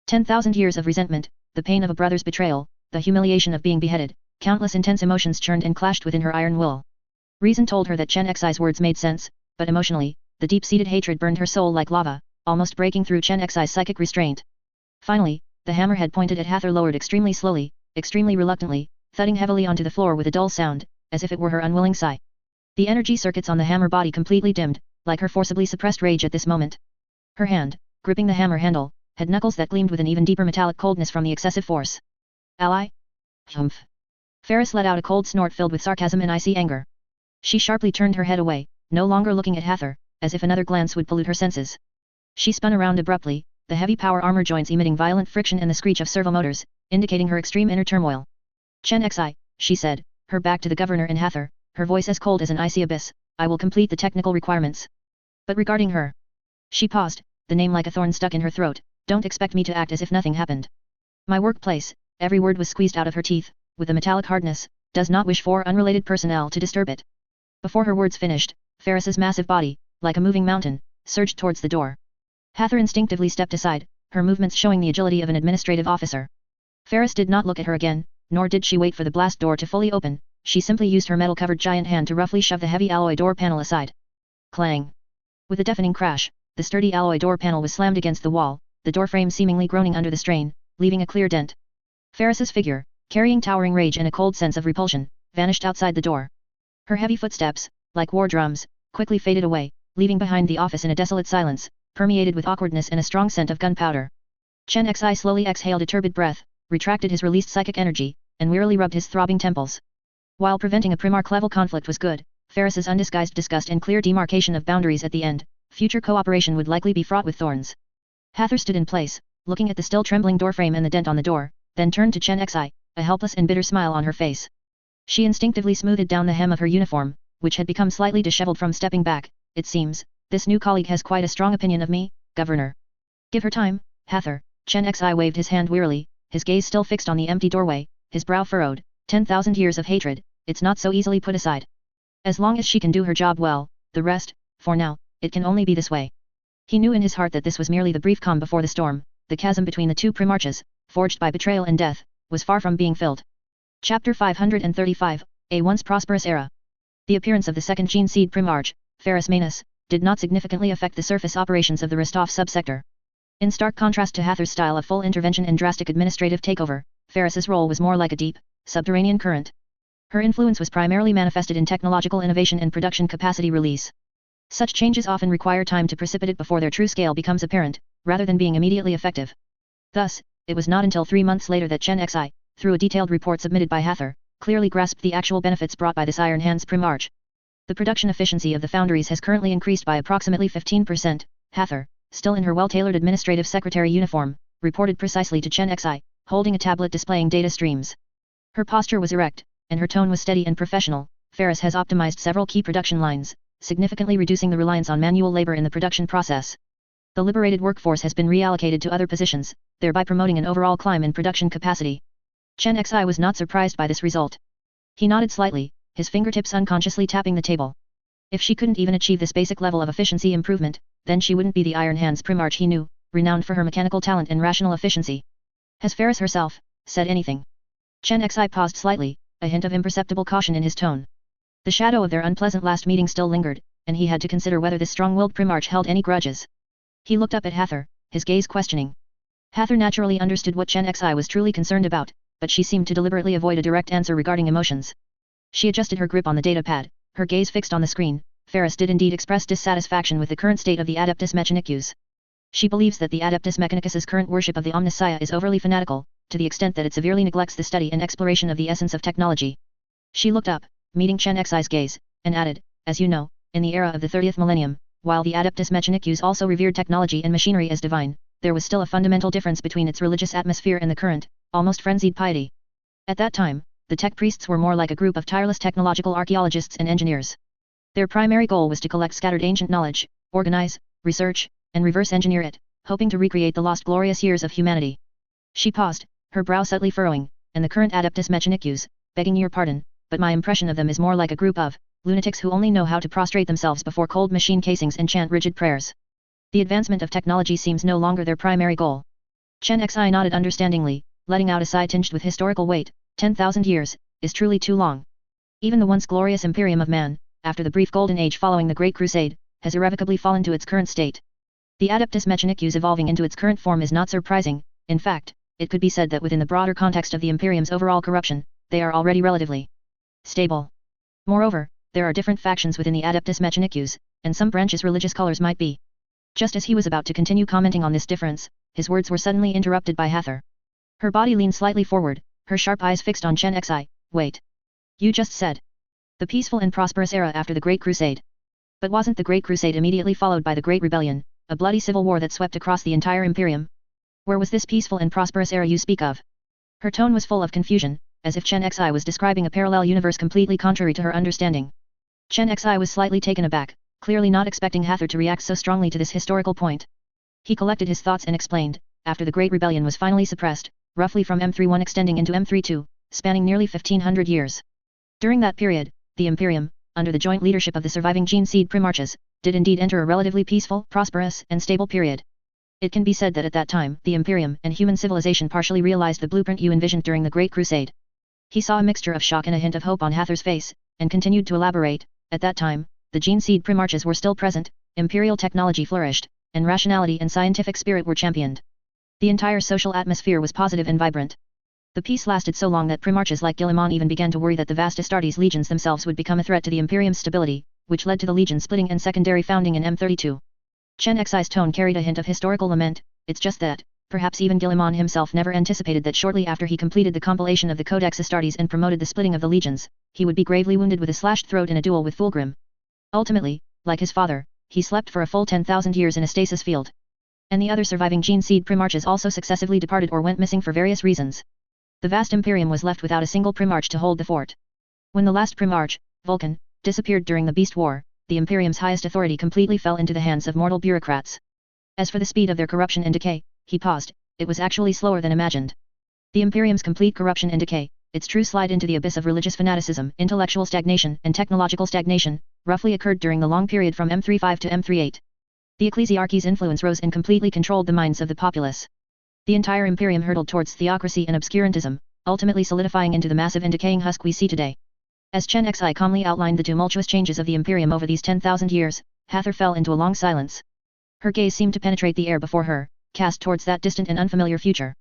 10,000 years of resentment, the pain of a brother's betrayal, the humiliation of being beheaded, countless intense emotions churned and clashed within her iron will. Reason told her that Chen Xi's words made sense, but emotionally, the deep-seated hatred burned her soul like lava, almost breaking through Chen Xi's psychic restraint. Finally, the hammerhead pointed at Hather lowered extremely slowly, extremely reluctantly, thudding heavily onto the floor with a dull sound, as if it were her unwilling sigh. The energy circuits on the hammer body completely dimmed, like her forcibly suppressed rage at this moment. Her hand, gripping the hammer handle, had knuckles that gleamed with an even deeper metallic coldness from the excessive force. Ally? Humph. Ferris let out a cold snort filled with sarcasm and icy anger. She sharply turned her head away, no longer looking at Hather, as if another glance would pollute her senses. She spun around abruptly, the heavy power armor joints emitting violent friction and the screech of servomotors, indicating her extreme inner turmoil. Chen Xi, she said, her back to the governor and Hather, her voice as cold as an icy abyss, I will complete the technical requirements. But regarding her. She paused, the name like a thorn stuck in her throat, don't expect me to act as if nothing happened. My workplace, every word was squeezed out of her teeth, with a metallic hardness, does not wish for unrelated personnel to disturb it. Before her words finished, Ferris's massive body, like a moving mountain, surged towards the door. Hather instinctively stepped aside, her movements showing the agility of an administrative officer. Ferris did not look at her again, nor did she wait for the blast door to fully open, she simply used her metal-covered giant hand to roughly shove the heavy alloy door panel aside. Clang! With a deafening crash, the sturdy alloy door panel was slammed against the wall, the door frame seemingly groaning under the strain, leaving a clear dent. Ferris's figure, carrying towering rage and a cold sense of repulsion, vanished outside the door. Her heavy footsteps, like war drums, quickly faded away, leaving behind the office in a desolate silence, permeated with awkwardness and a strong scent of gunpowder. Chen Xi slowly exhaled a turbid breath, retracted his released psychic energy, and wearily rubbed his throbbing temples. While preventing a Primarch-level conflict was good, Ferris's undisguised disgust and clear demarcation of boundaries at the end, future cooperation would likely be fraught with thorns. Hather stood in place, looking at the still trembling doorframe and the dent on the door, then turned to Chen Xi, a helpless and bitter smile on her face. She instinctively smoothed down the hem of her uniform, which had become slightly disheveled from stepping back. It seems, this new colleague has quite a strong opinion of me, Governor. Give her time, Hather. Chen Xi waved his hand wearily, his gaze still fixed on the empty doorway, his brow furrowed. 10,000 years of hatred, it's not so easily put aside. As long as she can do her job well, the rest, for now, it can only be this way. He knew in his heart that this was merely the brief calm before the storm, the chasm between the two Primarches, forged by betrayal and death, was far from being filled. Chapter 535, A Once Prosperous Era. The appearance of the second Gene Seed Primarch, Ferris Manus, did not significantly affect the surface operations of the Rostov subsector. In stark contrast to Hather's style of full intervention and drastic administrative takeover, Ferris's role was more like a deep, subterranean current. Her influence was primarily manifested in technological innovation and production capacity release. Such changes often require time to precipitate before their true scale becomes apparent, rather than being immediately effective. Thus, it was not until 3 months later that Chen Xi, through a detailed report submitted by Hather, clearly grasped the actual benefits brought by this Iron Hands Primarch. The production efficiency of the foundries has currently increased by approximately 15%, Hather, still in her well-tailored administrative secretary uniform, reported precisely to Chen Xi, holding a tablet displaying data streams. Her posture was erect, and her tone was steady and professional. Ferris has optimized several key production lines, significantly reducing the reliance on manual labor in the production process. The liberated workforce has been reallocated to other positions, thereby promoting an overall climb in production capacity. Chen Xi was not surprised by this result. He nodded slightly, his fingertips unconsciously tapping the table. If she couldn't even achieve this basic level of efficiency improvement, then she wouldn't be the Iron Hands Primarch he knew, renowned for her mechanical talent and rational efficiency. Has Ferris herself said anything? Chen Xi paused slightly, a hint of imperceptible caution in his tone. The shadow of their unpleasant last meeting still lingered, and he had to consider whether this strong-willed Primarch held any grudges. He looked up at Hather, his gaze questioning. Hather naturally understood what Chen Xi was truly concerned about, but she seemed to deliberately avoid a direct answer regarding emotions. She adjusted her grip on the data pad, her gaze fixed on the screen. Ferris did indeed express dissatisfaction with the current state of the Adeptus Mechanicus. She believes that the Adeptus Mechanicus's current worship of the Omnissiah is overly fanatical, to the extent that it severely neglects the study and exploration of the essence of technology. She looked up, meeting Chen Xi's gaze, and added, as you know, in the era of the 30th millennium, while the Adeptus Mechanicus also revered technology and machinery as divine, there was still a fundamental difference between its religious atmosphere and the current, almost frenzied piety. At that time, the tech priests were more like a group of tireless technological archaeologists and engineers. Their primary goal was to collect scattered ancient knowledge, organize, research, and reverse engineer it, hoping to recreate the lost glorious years of humanity. She paused, her brow subtly furrowing, and the current Adeptus Mechanicus, begging your pardon, but my impression of them is more like a group of lunatics who only know how to prostrate themselves before cold machine casings and chant rigid prayers. The advancement of technology seems no longer their primary goal. Chen Xi nodded understandingly, letting out a sigh tinged with historical weight. 10,000 years is truly too long. Even the once glorious imperium of man, after the brief golden age following the Great Crusade, has irrevocably fallen to its current state. The Adeptus Mechanicus evolving into its current form is not surprising. In fact, it could be said that within the broader context of the Imperium's overall corruption, they are already relatively stable. Moreover, there are different factions within the Adeptus Mechanicus, and some branches' religious colors might be. Just as he was about to continue commenting on this difference, his words were suddenly interrupted by Hathor. Her body leaned slightly forward, her sharp eyes fixed on Chen Xi. Wait. You just said the peaceful and prosperous era after the Great Crusade. But wasn't the Great Crusade immediately followed by the Great Rebellion, a bloody civil war that swept across the entire Imperium? Where was this peaceful and prosperous era you speak of? Her tone was full of confusion, as if Chen Xi was describing a parallel universe completely contrary to her understanding. Chen Xi was slightly taken aback, clearly not expecting Hathor to react so strongly to this historical point. He collected his thoughts and explained, after the Great Rebellion was finally suppressed, roughly from M31 extending into M32, spanning nearly 1500 years. During that period, the Imperium, under the joint leadership of the surviving Gene Seed Primarchs, did indeed enter a relatively peaceful, prosperous, and stable period. It can be said that at that time, the Imperium and human civilization partially realized the blueprint you envisioned during the Great Crusade. He saw a mixture of shock and a hint of hope on Hathor's face, and continued to elaborate. At that time, the Gene Seed Primarchs were still present, imperial technology flourished, and rationality and scientific spirit were championed. The entire social atmosphere was positive and vibrant. The peace lasted so long that Primarchs like Guilliman even began to worry that the vast Astartes legions themselves would become a threat to the Imperium's stability, which led to the legion splitting and secondary founding in M32. Chen Xi's tone carried a hint of historical lament. It's just that, perhaps even Guilliman himself never anticipated that shortly after he completed the compilation of the Codex Astartes and promoted the splitting of the legions, he would be gravely wounded with a slashed throat in a duel with Fulgrim. Ultimately, like his father, he slept for a full 10,000 years in a stasis field. And the other surviving Gene Seed Primarchs also successively departed or went missing for various reasons. The vast Imperium was left without a single Primarch to hold the fort. When the last Primarch, Vulcan, disappeared during the Beast War, the Imperium's highest authority completely fell into the hands of mortal bureaucrats. As for the speed of their corruption and decay, he paused, it was actually slower than imagined. The Imperium's complete corruption and decay, its true slide into the abyss of religious fanaticism, intellectual stagnation, and technological stagnation, roughly occurred during the long period from M35 to M38. The ecclesiarchy's influence rose and completely controlled the minds of the populace. The entire Imperium hurtled towards theocracy and obscurantism, ultimately solidifying into the massive and decaying husk we see today. As Chen Xi calmly outlined the tumultuous changes of the Imperium over these 10,000 years, Hathor fell into a long silence. Her gaze seemed to penetrate the air before her, cast towards that distant and unfamiliar future.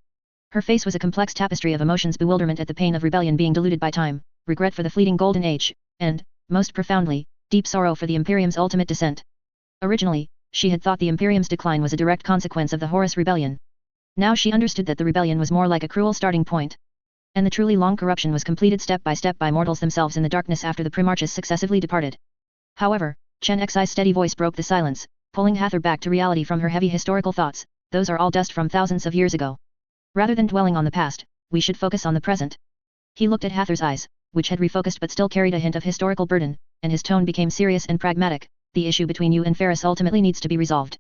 Her face was a complex tapestry of emotions: bewilderment at the pain of rebellion being diluted by time, regret for the fleeting golden age, and, most profoundly, deep sorrow for the Imperium's ultimate descent. Originally, she had thought the Imperium's decline was a direct consequence of the Horus Rebellion. Now she understood that the rebellion was more like a cruel starting point. And the truly long corruption was completed step by mortals themselves in the darkness after the Primarchs successively departed. However, Chen Xi's steady voice broke the silence, pulling Hathor back to reality from her heavy historical thoughts. Those are all dust from thousands of years ago. Rather than dwelling on the past, we should focus on the present. He looked at Hathor's eyes, which had refocused but still carried a hint of historical burden, and his tone became serious and pragmatic. The issue between you and Ferris ultimately needs to be resolved.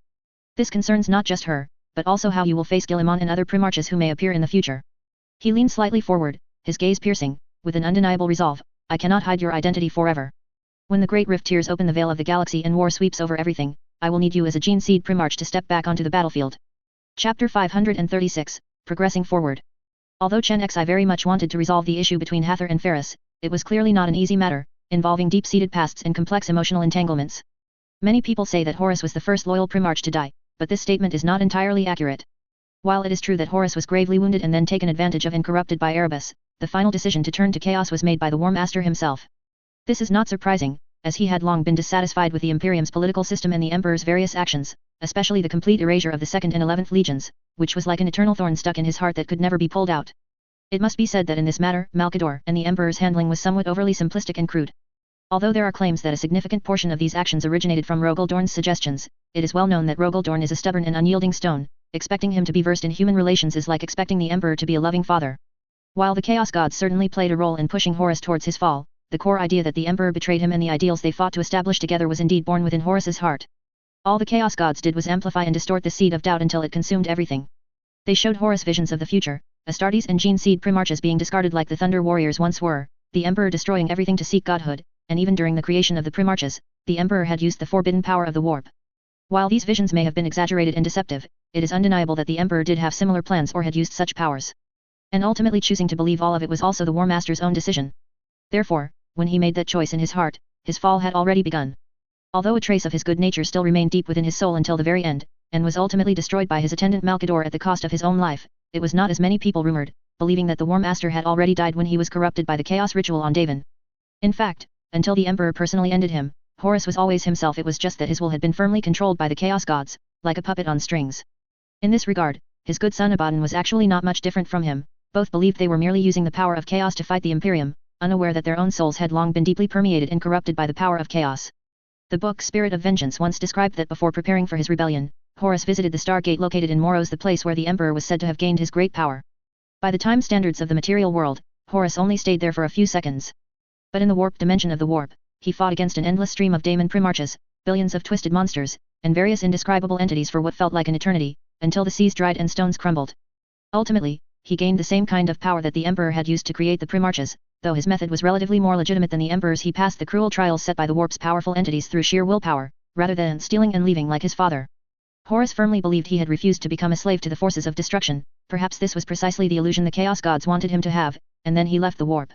This concerns not just her, but also how you will face Guilliman and other Primarchs who may appear in the future. He leaned slightly forward, his gaze piercing, with an undeniable resolve. I cannot hide your identity forever. When the Great Rift tears open the veil of the galaxy and war sweeps over everything, I will need you as a Gene Seed Primarch to step back onto the battlefield. Chapter 536, Progressing Forward. Although Chen Xi very much wanted to resolve the issue between Hathor and Ferris, it was clearly not an easy matter, involving deep-seated pasts and complex emotional entanglements. Many people say that Horus was the first loyal Primarch to die, but this statement is not entirely accurate. While it is true that Horus was gravely wounded and then taken advantage of and corrupted by Erebus, the final decision to turn to chaos was made by the War Master himself. This is not surprising, as he had long been dissatisfied with the Imperium's political system and the Emperor's various actions, especially the complete erasure of the 2nd and 11th Legions, which was like an eternal thorn stuck in his heart that could never be pulled out. It must be said that in this matter, Malkador and the Emperor's handling was somewhat overly simplistic and crude. Although there are claims that a significant portion of these actions originated from Rogel Dorn's suggestions, it is well known that Rogel Dorn is a stubborn and unyielding stone. Expecting him to be versed in human relations is like expecting the Emperor to be a loving father. While the Chaos Gods certainly played a role in pushing Horus towards his fall, the core idea that the Emperor betrayed him and the ideals they fought to establish together was indeed born within Horus's heart. All the Chaos Gods did was amplify and distort the seed of doubt until it consumed everything. They showed Horus visions of the future, Astartes and Gene Seed Primarchs being discarded like the Thunder Warriors once were, the Emperor destroying everything to seek godhood, and even during the creation of the Primarchs, the Emperor had used the forbidden power of the warp. While these visions may have been exaggerated and deceptive, it is undeniable that the Emperor did have similar plans or had used such powers. And ultimately choosing to believe all of it was also the War Master's own decision. Therefore, when he made that choice in his heart, his fall had already begun. Although a trace of his good nature still remained deep within his soul until the very end, and was ultimately destroyed by his attendant Malkador at the cost of his own life, it was not as many people rumored. believing that the War Master had already died when he was corrupted by the Chaos Ritual on Davin. In fact, until the Emperor personally ended him, Horus was always himself. It was just that his will had been firmly controlled by the Chaos Gods, like a puppet on strings. In this regard, his good son Abaddon was actually not much different from him. Both believed they were merely using the power of chaos to fight the Imperium, unaware that their own souls had long been deeply permeated and corrupted by the power of chaos. The book Spirit of Vengeance once described that before preparing for his rebellion, Horus visited the Stargate located in Moros, the place where the Emperor was said to have gained his great power. By the time standards of the material world, Horus only stayed there for a few seconds. But in the warped dimension of the warp, he fought against an endless stream of daemon primarchs, billions of twisted monsters, and various indescribable entities for what felt like an eternity, until the seas dried and stones crumbled. Ultimately, he gained the same kind of power that the Emperor had used to create the primarchs. Though his method was relatively more legitimate than the Emperor's, he passed the cruel trials set by the warp's powerful entities through sheer willpower, rather than stealing and leaving like his father. Horus firmly believed he had refused to become a slave to the forces of destruction. Perhaps this was precisely the illusion the Chaos Gods wanted him to have, and then he left the warp.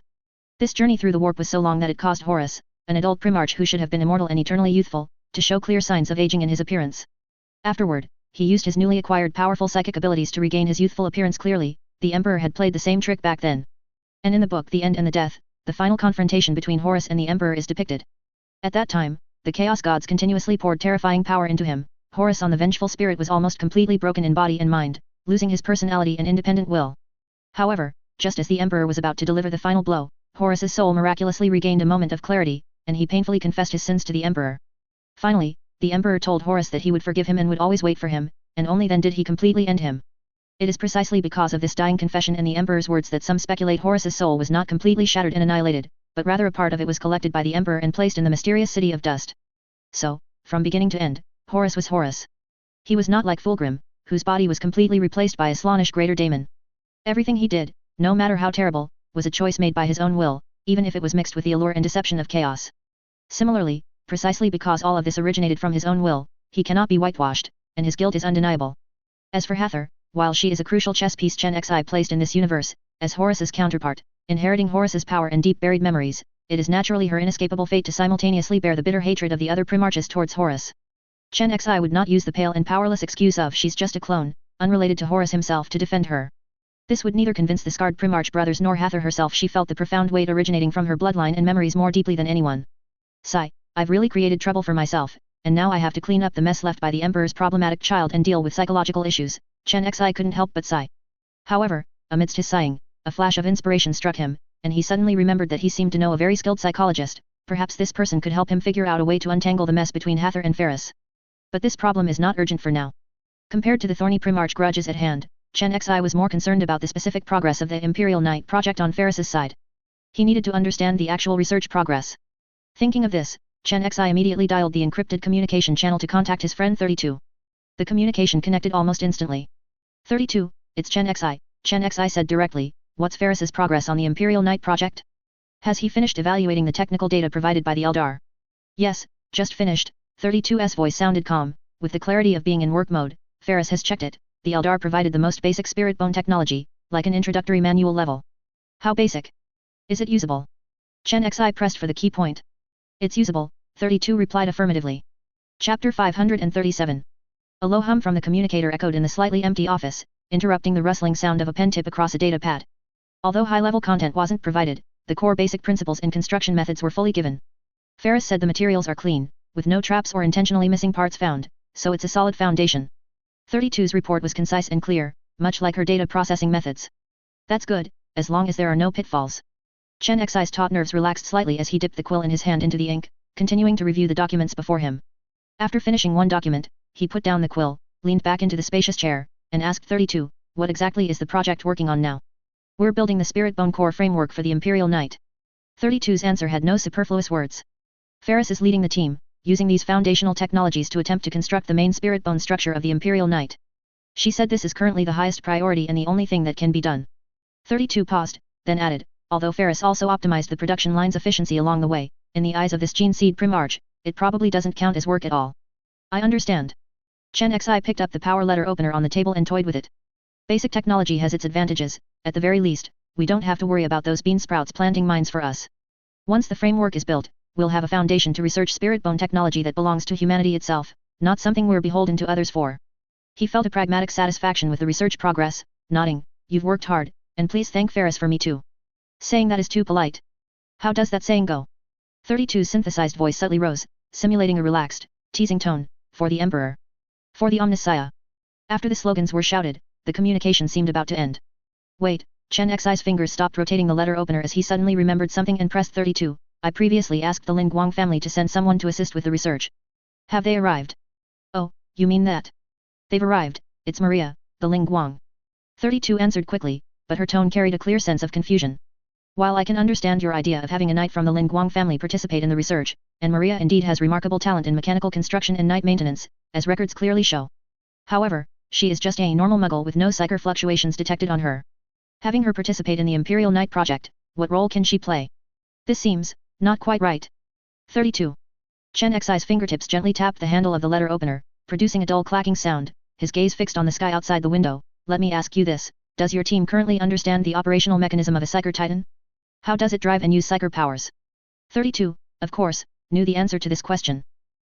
This journey through the warp was so long that it caused Horus, an adult primarch who should have been immortal and eternally youthful, to show clear signs of aging in his appearance. Afterward, he used his newly acquired powerful psychic abilities to regain his youthful appearance clearly. The Emperor had played the same trick back then. And in the book The End and the Death, the final confrontation between Horus and the Emperor is depicted. At that time, the Chaos Gods continuously poured terrifying power into him. Horus on the vengeful spirit was almost completely broken in body and mind, losing his personality and independent will. However, just as the Emperor was about to deliver the final blow, Horus's soul miraculously regained a moment of clarity, and he painfully confessed his sins to the Emperor. Finally, the Emperor told Horus that he would forgive him and would always wait for him, and only then did he completely end him. It is precisely because of this dying confession and the Emperor's words that some speculate Horus's soul was not completely shattered and annihilated, but rather a part of it was collected by the Emperor and placed in the mysterious city of dust. So, from beginning to end, Horus was Horus. He was not like Fulgrim, whose body was completely replaced by a Slaanesh greater daemon. Everything he did, no matter how terrible, was a choice made by his own will, even if it was mixed with the allure and deception of chaos. Similarly, precisely because all of this originated from his own will, he cannot be whitewashed, and his guilt is undeniable. As for Hathor, while she is a crucial chess piece Chen Xi placed in this universe, as Horus's counterpart, inheriting Horus's power and deep buried memories, it is naturally her inescapable fate to simultaneously bear the bitter hatred of the other primarchs towards Horus. Chen Xi would not use the pale and powerless excuse of she's just a clone, unrelated to Horus himself, to defend her. This would neither convince the scarred primarch brothers nor Hathor herself. She felt the profound weight originating from her bloodline and memories more deeply than anyone. Sigh, I've really created trouble for myself, and now I have to clean up the mess left by the Emperor's problematic child and deal with psychological issues. Chen Xi couldn't help but sigh. However, amidst his sighing, a flash of inspiration struck him, and he suddenly remembered that he seemed to know a very skilled psychologist. Perhaps this person could help him figure out a way to untangle the mess between Hathor and Ferris. But this problem is not urgent for now. Compared to the thorny primarch grudges at hand, Chen Xi was more concerned about the specific progress of the Imperial Knight project on Ferris's side. He needed to understand the actual research progress. Thinking of this, Chen Xi immediately dialed the encrypted communication channel to contact his friend 32. The communication connected almost instantly. 32, it's Chen Xi, Chen Xi said directly. What's Ferris's progress on the Imperial Knight project? Has he finished evaluating the technical data provided by the Eldar? Yes, just finished. 32's voice sounded calm, with the clarity of being in work mode. Ferris has checked it. The Eldar provided the most basic spirit bone technology, like an introductory manual level. How basic? Is it usable? Chen Xi pressed for the key point. It's usable, 32 replied affirmatively. Chapter 537. A low hum from the communicator echoed in the slightly empty office, interrupting the rustling sound of a pen tip across a data pad. Although high-level content wasn't provided, the core basic principles and construction methods were fully given. Ferris said the materials are clean, with no traps or intentionally missing parts found, so it's a solid foundation. 32's report was concise and clear, much like her data processing methods. That's good, as long as there are no pitfalls. Chen Xi's taut nerves relaxed slightly as he dipped the quill in his hand into the ink, continuing to review the documents before him. After finishing one document, he put down the quill, leaned back into the spacious chair, and asked 32, what exactly is the project working on now? We're building the Spirit Bone core framework for the Imperial Knight. 32's answer had no superfluous words. Ferris is leading the team, using these foundational technologies to attempt to construct the main Spirit Bone structure of the Imperial Knight. She said this is currently the highest priority and the only thing that can be done. 32 paused, then added, although Ferris also optimized the production line's efficiency along the way, in the eyes of this Gene Seed Primarch, it probably doesn't count as work at all. I understand. Chen Xi picked up the power letter opener on the table and toyed with it. Basic technology has its advantages. At the very least, we don't have to worry about those bean sprouts planting mines for us. Once the framework is built, we'll have a foundation to research Spirit Bone technology that belongs to humanity itself, not something we're beholden to others for. He felt a pragmatic satisfaction with the research progress, nodding, you've worked hard, and please thank Ferris for me too. Saying that is too polite. How does that saying go? 32's synthesized voice subtly rose, simulating a relaxed, teasing tone, for the Emperor. For the Omnissiah. After the slogans were shouted, the communication seemed about to end. Wait, Chen Xi's fingers stopped rotating the letter opener as he suddenly remembered something and pressed 32. I previously asked the Lin Guang family to send someone to assist with the research. Have they arrived? Oh, you mean that? They've arrived, it's Maria, the Lin Guang. 32 answered quickly, but her tone carried a clear sense of confusion. While I can understand your idea of having a knight from the Lin Guang family participate in the research, and Maria indeed has remarkable talent in mechanical construction and knight maintenance, as records clearly show. However, she is just a normal muggle with no psyker fluctuations detected on her. Having her participate in the Imperial Knight project, what role can she play? This seems not quite right. 32. Chen Xi's fingertips gently tapped the handle of the letter opener, producing a dull clacking sound, his gaze fixed on the sky outside the window. Let me ask you this, does your team currently understand the operational mechanism of a psyker titan? How does it drive and use psyker powers? 32, of course, knew the answer to this question.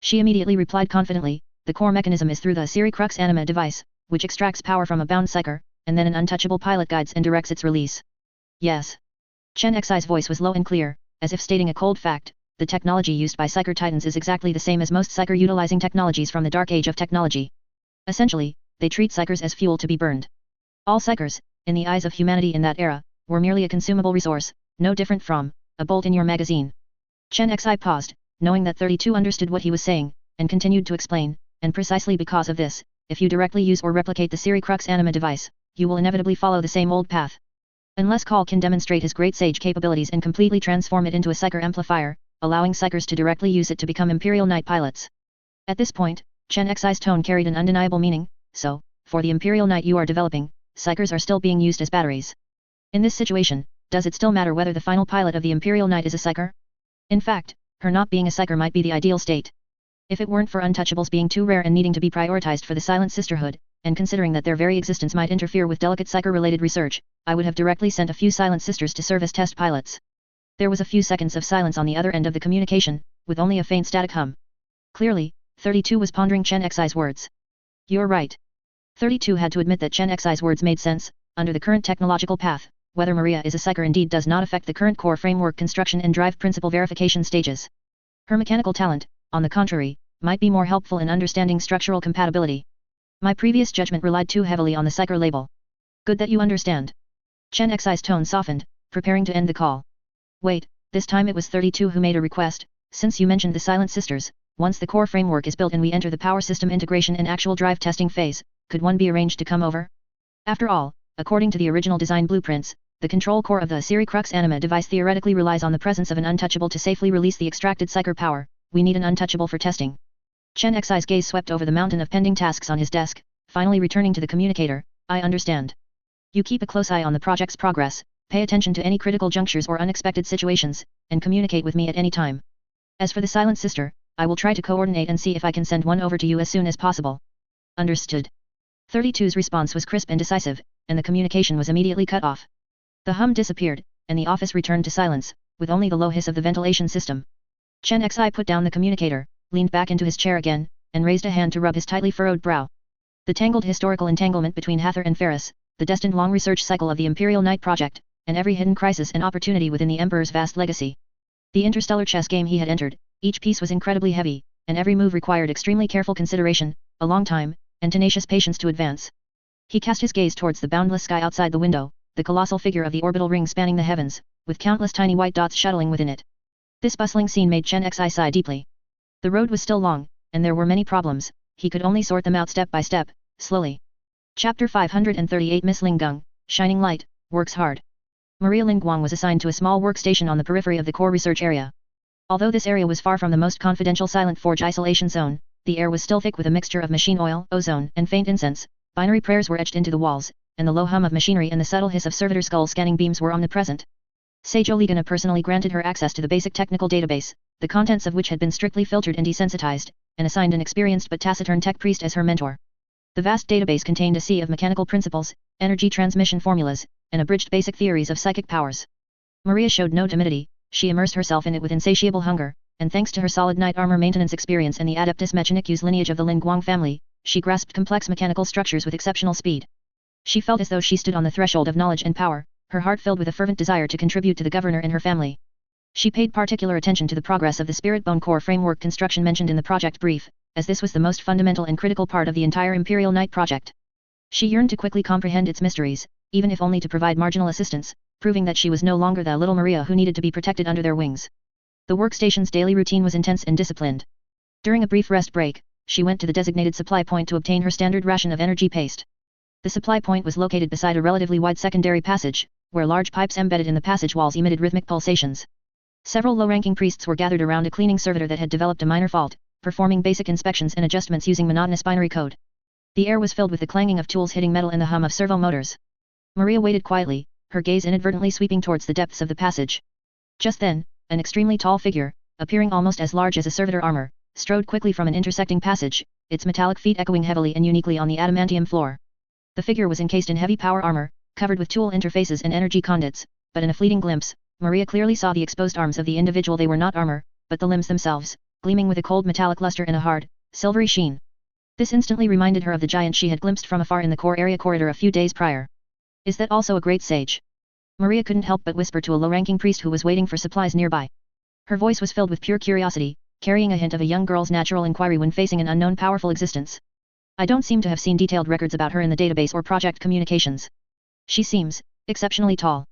She immediately replied confidently, the core mechanism is through the RIfxFe anima device, which extracts power from a bound psyker, and then an untouchable pilot guides and directs its release. Yes. Chen Xi's voice was low and clear, as if stating a cold fact. The technology used by psyker titans is exactly the same as most psyker utilizing technologies from the dark age of technology. Essentially, they treat psykers as fuel to be burned. All psykers, in the eyes of humanity in that era, were merely a consumable resource, no different from a bolt in your magazine. Chen Xi paused, knowing that 32 understood what he was saying, and continued to explain, and precisely because of this, if you directly use or replicate the RIfxFe anima device, you will inevitably follow the same old path. Unless Call can demonstrate his great sage capabilities and completely transform it into a psyker amplifier, allowing psykers to directly use it to become Imperial Knight pilots. At this point, Chen Xi's tone carried an undeniable meaning, so, for the Imperial Knight you are developing, psykers are still being used as batteries. In this situation, does it still matter whether the final pilot of the Imperial Knight is a psyker? In fact, her not being a psyker might be the ideal state. If it weren't for untouchables being too rare and needing to be prioritized for the Silent Sisterhood, and considering that their very existence might interfere with delicate psyker-related research, I would have directly sent a few Silent Sisters to serve as test pilots. There was a few seconds of silence on the other end of the communication, with only a faint static hum. Clearly, 32 was pondering Chen Xi's words. You're right. 32 had to admit that Chen Xi's words made sense. Under the current technological path, whether Maria is a psyker indeed does not affect the current core framework construction and drive principle verification stages. Her mechanical talent, on the contrary, might be more helpful in understanding structural compatibility. My previous judgment relied too heavily on the psyker label. Good that you understand. Chen Xi's tone softened, preparing to end the call. Wait, this time it was 32 who made a request. Since you mentioned the Silent Sisters, once the core framework is built and we enter the power system integration and actual drive testing phase, could one be arranged to come over? After all, according to the original design blueprints, the control core of the RIfxFe anima device theoretically relies on the presence of an untouchable to safely release the extracted psyker power. We need an untouchable for testing. Chen Xi's gaze swept over the mountain of pending tasks on his desk, finally returning to the communicator. I understand. You keep a close eye on the project's progress, pay attention to any critical junctures or unexpected situations, and communicate with me at any time. As for the Silent Sister, I will try to coordinate and see if I can send one over to you as soon as possible. Understood. 32's response was crisp and decisive, and the communication was immediately cut off. The hum disappeared, and the office returned to silence, with only the low hiss of the ventilation system. Chen Xi put down the communicator, leaned back into his chair again, and raised a hand to rub his tightly furrowed brow. The tangled historical entanglement between Hather and Ferris, the destined long research cycle of the Imperial Knight project, and every hidden crisis and opportunity within the Emperor's vast legacy. The interstellar chess game he had entered, each piece was incredibly heavy, and every move required extremely careful consideration, a long time, and tenacious patience to advance. He cast his gaze towards the boundless sky outside the window, the colossal figure of the orbital ring spanning the heavens, with countless tiny white dots shuttling within it. This bustling scene made Chen Xi sigh deeply. The road was still long, and there were many problems. He could only sort them out step by step, slowly. Chapter 538 Miss Ling Gung, Shining Light, works hard. Maria Lin Guang was assigned to a small workstation on the periphery of the core research area. Although this area was far from the most confidential Silent Forge isolation zone, the air was still thick with a mixture of machine oil, ozone, and faint incense. Binary prayers were etched into the walls, and the low hum of machinery and the subtle hiss of servitor skull scanning beams were omnipresent. Sage Oligana personally granted her access to the basic technical database, the contents of which had been strictly filtered and desensitized, and assigned an experienced but taciturn tech priest as her mentor. The vast database contained a sea of mechanical principles, energy transmission formulas, and abridged basic theories of psychic powers. Maria showed no timidity, she immersed herself in it with insatiable hunger, and thanks to her solid knight armor maintenance experience and the Adeptus Mechanicus lineage of the Lin Guang family, she grasped complex mechanical structures with exceptional speed. She felt as though she stood on the threshold of knowledge and power, her heart filled with a fervent desire to contribute to the governor and her family. She paid particular attention to the progress of the Spirit Bone Core framework construction mentioned in the project brief, as this was the most fundamental and critical part of the entire Imperial Knight project. She yearned to quickly comprehend its mysteries, even if only to provide marginal assistance, proving that she was no longer the little Maria who needed to be protected under their wings. The workstation's daily routine was intense and disciplined. During a brief rest break, she went to the designated supply point to obtain her standard ration of energy paste. The supply point was located beside a relatively wide secondary passage, where large pipes embedded in the passage walls emitted rhythmic pulsations. Several low-ranking priests were gathered around a cleaning servitor that had developed a minor fault, performing basic inspections and adjustments using monotonous binary code. The air was filled with the clanging of tools hitting metal and the hum of servo motors. Maria waited quietly, her gaze inadvertently sweeping towards the depths of the passage. Just then, an extremely tall figure, appearing almost as large as a servitor armor, strode quickly from an intersecting passage, its metallic feet echoing heavily and uniquely on the adamantium floor. The figure was encased in heavy power armor, covered with tool interfaces and energy conduits, but in a fleeting glimpse, Maria clearly saw the exposed arms of the individual. They were not armor, but the limbs themselves, gleaming with a cold metallic luster and a hard, silvery sheen. This instantly reminded her of the giant she had glimpsed from afar in the core area corridor a few days prior. Is that also a great sage? Maria couldn't help but whisper to a low-ranking priest who was waiting for supplies nearby. Her voice was filled with pure curiosity, carrying a hint of a young girl's natural inquiry when facing an unknown powerful existence. I don't seem to have seen detailed records about her in the database or project communications. She seems exceptionally tall.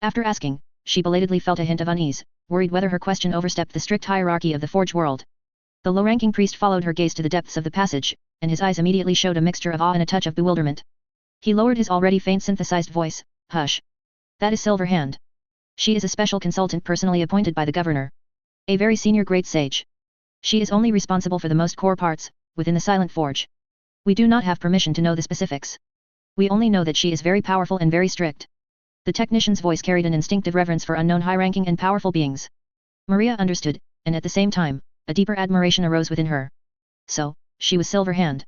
After asking, she belatedly felt a hint of unease, worried whether her question overstepped the strict hierarchy of the Forge world. The low-ranking priest followed her gaze to the depths of the passage, and his eyes immediately showed a mixture of awe and a touch of bewilderment. He lowered his already faint synthesized voice, "Hush. That is Silverhand. She is a special consultant personally appointed by the governor. A very senior great sage. She is only responsible for the most core parts, within the Silent Forge. We do not have permission to know the specifics. We only know that she is very powerful and very strict." The technician's voice carried an instinctive reverence for unknown high-ranking and powerful beings. Maria understood, and at the same time, a deeper admiration arose within her. So, she was Silverhand.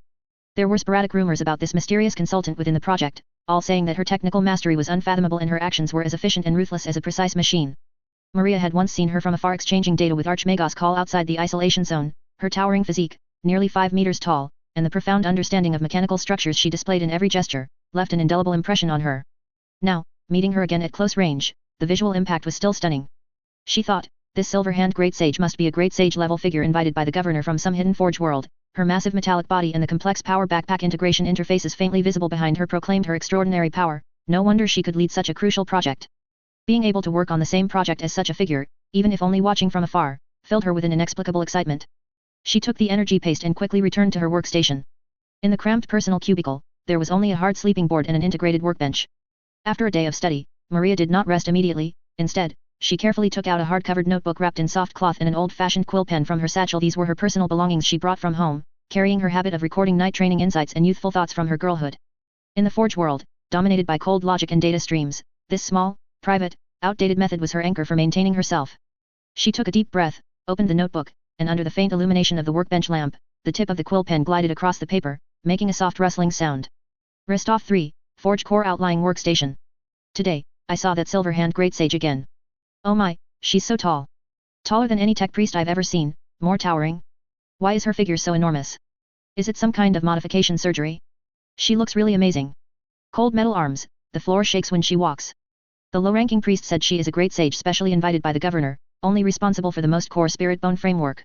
There were sporadic rumors about this mysterious consultant within the project, all saying that her technical mastery was unfathomable and her actions were as efficient and ruthless as a precise machine. Maria had once seen her from afar exchanging data with Archmagos Call outside the isolation zone, her towering physique, nearly 5 meters tall, and the profound understanding of mechanical structures she displayed in every gesture, left an indelible impression on her. Now, meeting her again at close range, the visual impact was still stunning. She thought, this Silverhand great sage must be a great sage-level figure invited by the governor from some hidden forge world. Her massive metallic body and the complex power backpack integration interfaces faintly visible behind her proclaimed her extraordinary power. No wonder she could lead such a crucial project. Being able to work on the same project as such a figure, even if only watching from afar, filled her with an inexplicable excitement. She took the energy paste and quickly returned to her workstation. In the cramped personal cubicle, there was only a hard sleeping board and an integrated workbench. After a day of study, Maria did not rest immediately. Instead, she carefully took out a hard-covered notebook wrapped in soft cloth and an old-fashioned quill pen from her satchel. These were her personal belongings she brought from home, carrying her habit of recording night training insights and youthful thoughts from her girlhood. In the Forge world, dominated by cold logic and data streams, this small, private, outdated method was her anchor for maintaining herself. She took a deep breath, opened the notebook, and under the faint illumination of the workbench lamp, the tip of the quill pen glided across the paper, making a soft rustling sound. Restov 3, Forge Core Outlying Workstation. Today, I saw that Silverhand great sage again. Oh my, she's so tall. Taller than any tech priest I've ever seen, more towering. Why is her figure so enormous? Is it some kind of modification surgery? She looks really amazing. Cold metal arms, the floor shakes when she walks. The low-ranking priest said she is a great sage specially invited by the governor, only responsible for the most core spirit bone framework.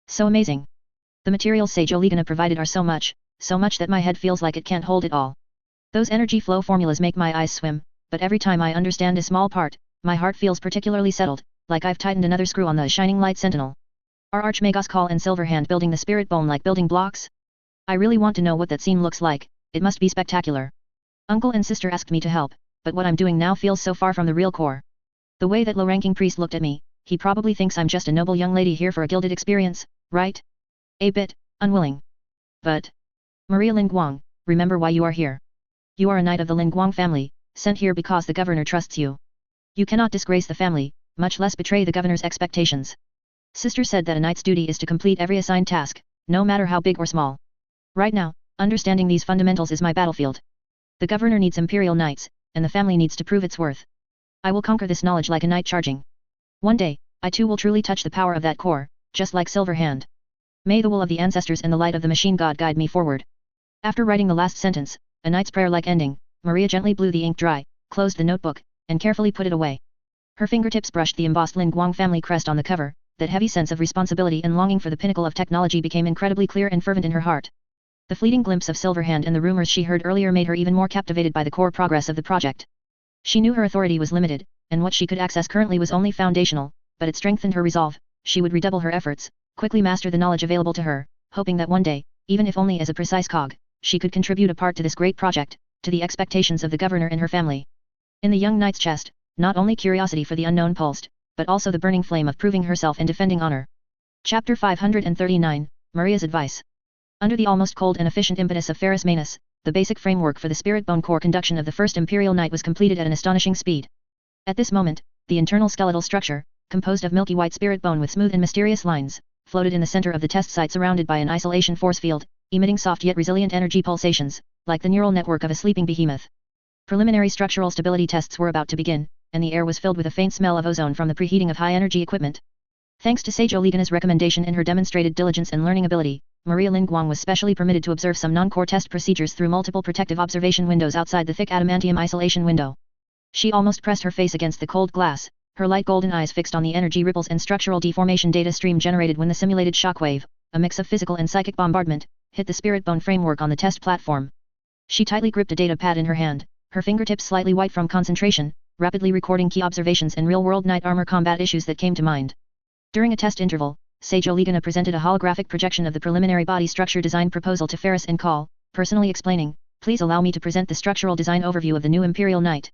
So amazing. The materials Sage Olegana provided are so much that my head feels like it can't hold it all. Those energy flow formulas make my eyes swim, but every time I understand a small part, my heart feels particularly settled, like I've tightened another screw on the Shining Light Sentinel. Are Archmagos Call and Silverhand building the spirit bone like building blocks? I really want to know what that scene looks like. It must be spectacular. Uncle and sister asked me to help, but what I'm doing now feels so far from the real core. The way that low-ranking priest looked at me, he probably thinks I'm just a noble young lady here for a gilded experience, right? A bit unwilling. But Maria Lingguang, remember why you are here. You are a knight of the Lingguang family, sent here because the governor trusts you. You cannot disgrace the family, much less betray the governor's expectations. Sister said that a knight's duty is to complete every assigned task, no matter how big or small. Right now, understanding these fundamentals is my battlefield. The governor needs imperial knights, and the family needs to prove its worth. I will conquer this knowledge like a knight charging. One day, I too will truly touch the power of that core, just like Silverhand. May the will of the ancestors and the light of the machine god guide me forward. After writing the last sentence, a knight's prayer-like ending, Maria gently blew the ink dry, closed the notebook, and carefully put it away. Her fingertips brushed the embossed Lin Guang family crest on the cover. That heavy sense of responsibility and longing for the pinnacle of technology became incredibly clear and fervent in her heart. The fleeting glimpse of Silverhand and the rumors she heard earlier made her even more captivated by the core progress of the project. She knew her authority was limited, and what she could access currently was only foundational, but it strengthened her resolve. She would redouble her efforts, quickly master the knowledge available to her, hoping that one day, even if only as a precise cog, she could contribute a part to this great project, to the expectations of the governor and her family. In the young knight's chest, not only curiosity for the unknown pulsed, but also the burning flame of proving herself and defending honor. Chapter 539, Maria's Advice. Under the almost cold and efficient impetus of Ferrus Manus, the basic framework for the spirit bone core conduction of the first Imperial Knight was completed at an astonishing speed. At this moment, the internal skeletal structure, composed of milky white spirit bone with smooth and mysterious lines, floated in the center of the test site surrounded by an isolation force field, emitting soft yet resilient energy pulsations, like the neural network of a sleeping behemoth. Preliminary structural stability tests were about to begin, and the air was filled with a faint smell of ozone from the preheating of high-energy equipment. Thanks to Sage Olegana's recommendation and her demonstrated diligence and learning ability, Maria Lin Guang was specially permitted to observe some non-core test procedures through multiple protective observation windows outside the thick adamantium isolation window. She almost pressed her face against the cold glass, her light golden eyes fixed on the energy ripples and structural deformation data stream generated when the simulated shockwave, a mix of physical and psychic bombardment, hit the spirit bone framework on the test platform. She tightly gripped a data pad in her hand, her fingertips slightly white from concentration, rapidly recording key observations and real-world knight armor combat issues that came to mind. During a test interval, Sage Olegana presented a holographic projection of the preliminary body structure design proposal to Ferrus and Call, personally explaining, "Please allow me to present the structural design overview of the new Imperial Knight."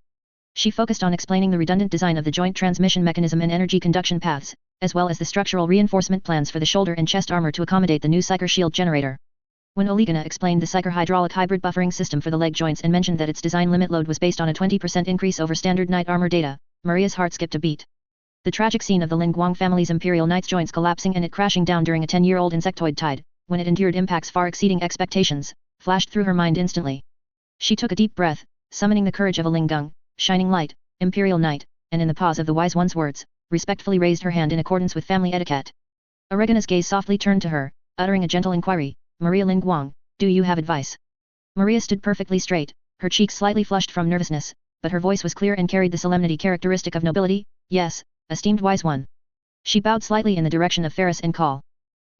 She focused on explaining the redundant design of the joint transmission mechanism and energy conduction paths, as well as the structural reinforcement plans for the shoulder and chest armor to accommodate the new Psyker shield generator. When Olegana explained the Psyker hydraulic hybrid buffering system for the leg joints and mentioned that its design limit load was based on a 20% increase over standard knight armor data, Maria's heart skipped a beat. The tragic scene of the Lin Guang family's Imperial Knight's joints collapsing and it crashing down during a 10-year-old insectoid tide, when it endured impacts far exceeding expectations, flashed through her mind instantly. She took a deep breath, summoning the courage of a Lingung, Shining Light, Imperial Knight, and in the pause of the Wise One's words, respectfully raised her hand in accordance with family etiquette. Oregana's gaze softly turned to her, uttering a gentle inquiry, "Maria Lin Guang, do you have advice?" Maria stood perfectly straight, her cheeks slightly flushed from nervousness, but her voice was clear and carried the solemnity characteristic of nobility. "Yes, esteemed Wise One." She bowed slightly in the direction of Ferrus and Call.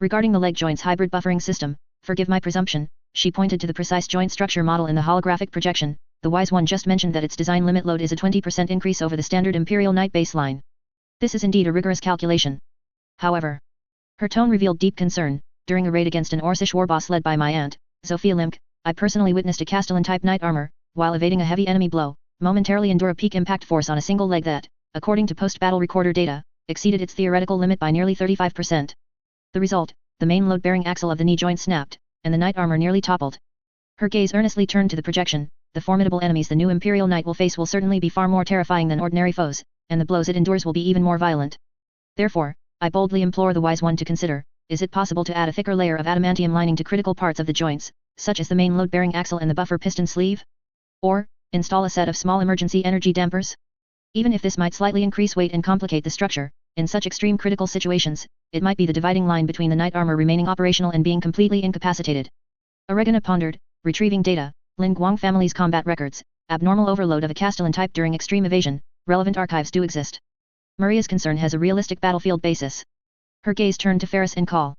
"Regarding the leg joints hybrid buffering system, forgive my presumption," she pointed to the precise joint structure model in the holographic projection. "The Wise One just mentioned that its design limit load is a 20% increase over the standard Imperial Knight baseline. This is indeed a rigorous calculation. However," her tone revealed deep concern, "during a raid against an Orcish war boss led by my aunt, Zofia Limk, I personally witnessed a Castellan-type knight armor, while evading a heavy enemy blow, momentarily endure a peak impact force on a single leg that, according to post-battle recorder data, exceeded its theoretical limit by nearly 35%. The result, the main load-bearing axle of the knee joint snapped, and the knight armor nearly toppled." Her gaze earnestly turned to the projection. "The formidable enemies the new Imperial Knight will face will certainly be far more terrifying than ordinary foes, and the blows it endures will be even more violent. Therefore, I boldly implore the Wise One to consider, is it possible to add a thicker layer of adamantium lining to critical parts of the joints, such as the main load-bearing axle and the buffer piston sleeve? Or, install a set of small emergency energy dampers? Even if this might slightly increase weight and complicate the structure, in such extreme critical situations, it might be the dividing line between the knight armor remaining operational and being completely incapacitated." Oregana pondered, retrieving data, Lin Guang family's combat records, abnormal overload of a Castellan type during extreme evasion, relevant archives do exist. Maria's concern has a realistic battlefield basis. Her gaze turned to Ferrus and Call.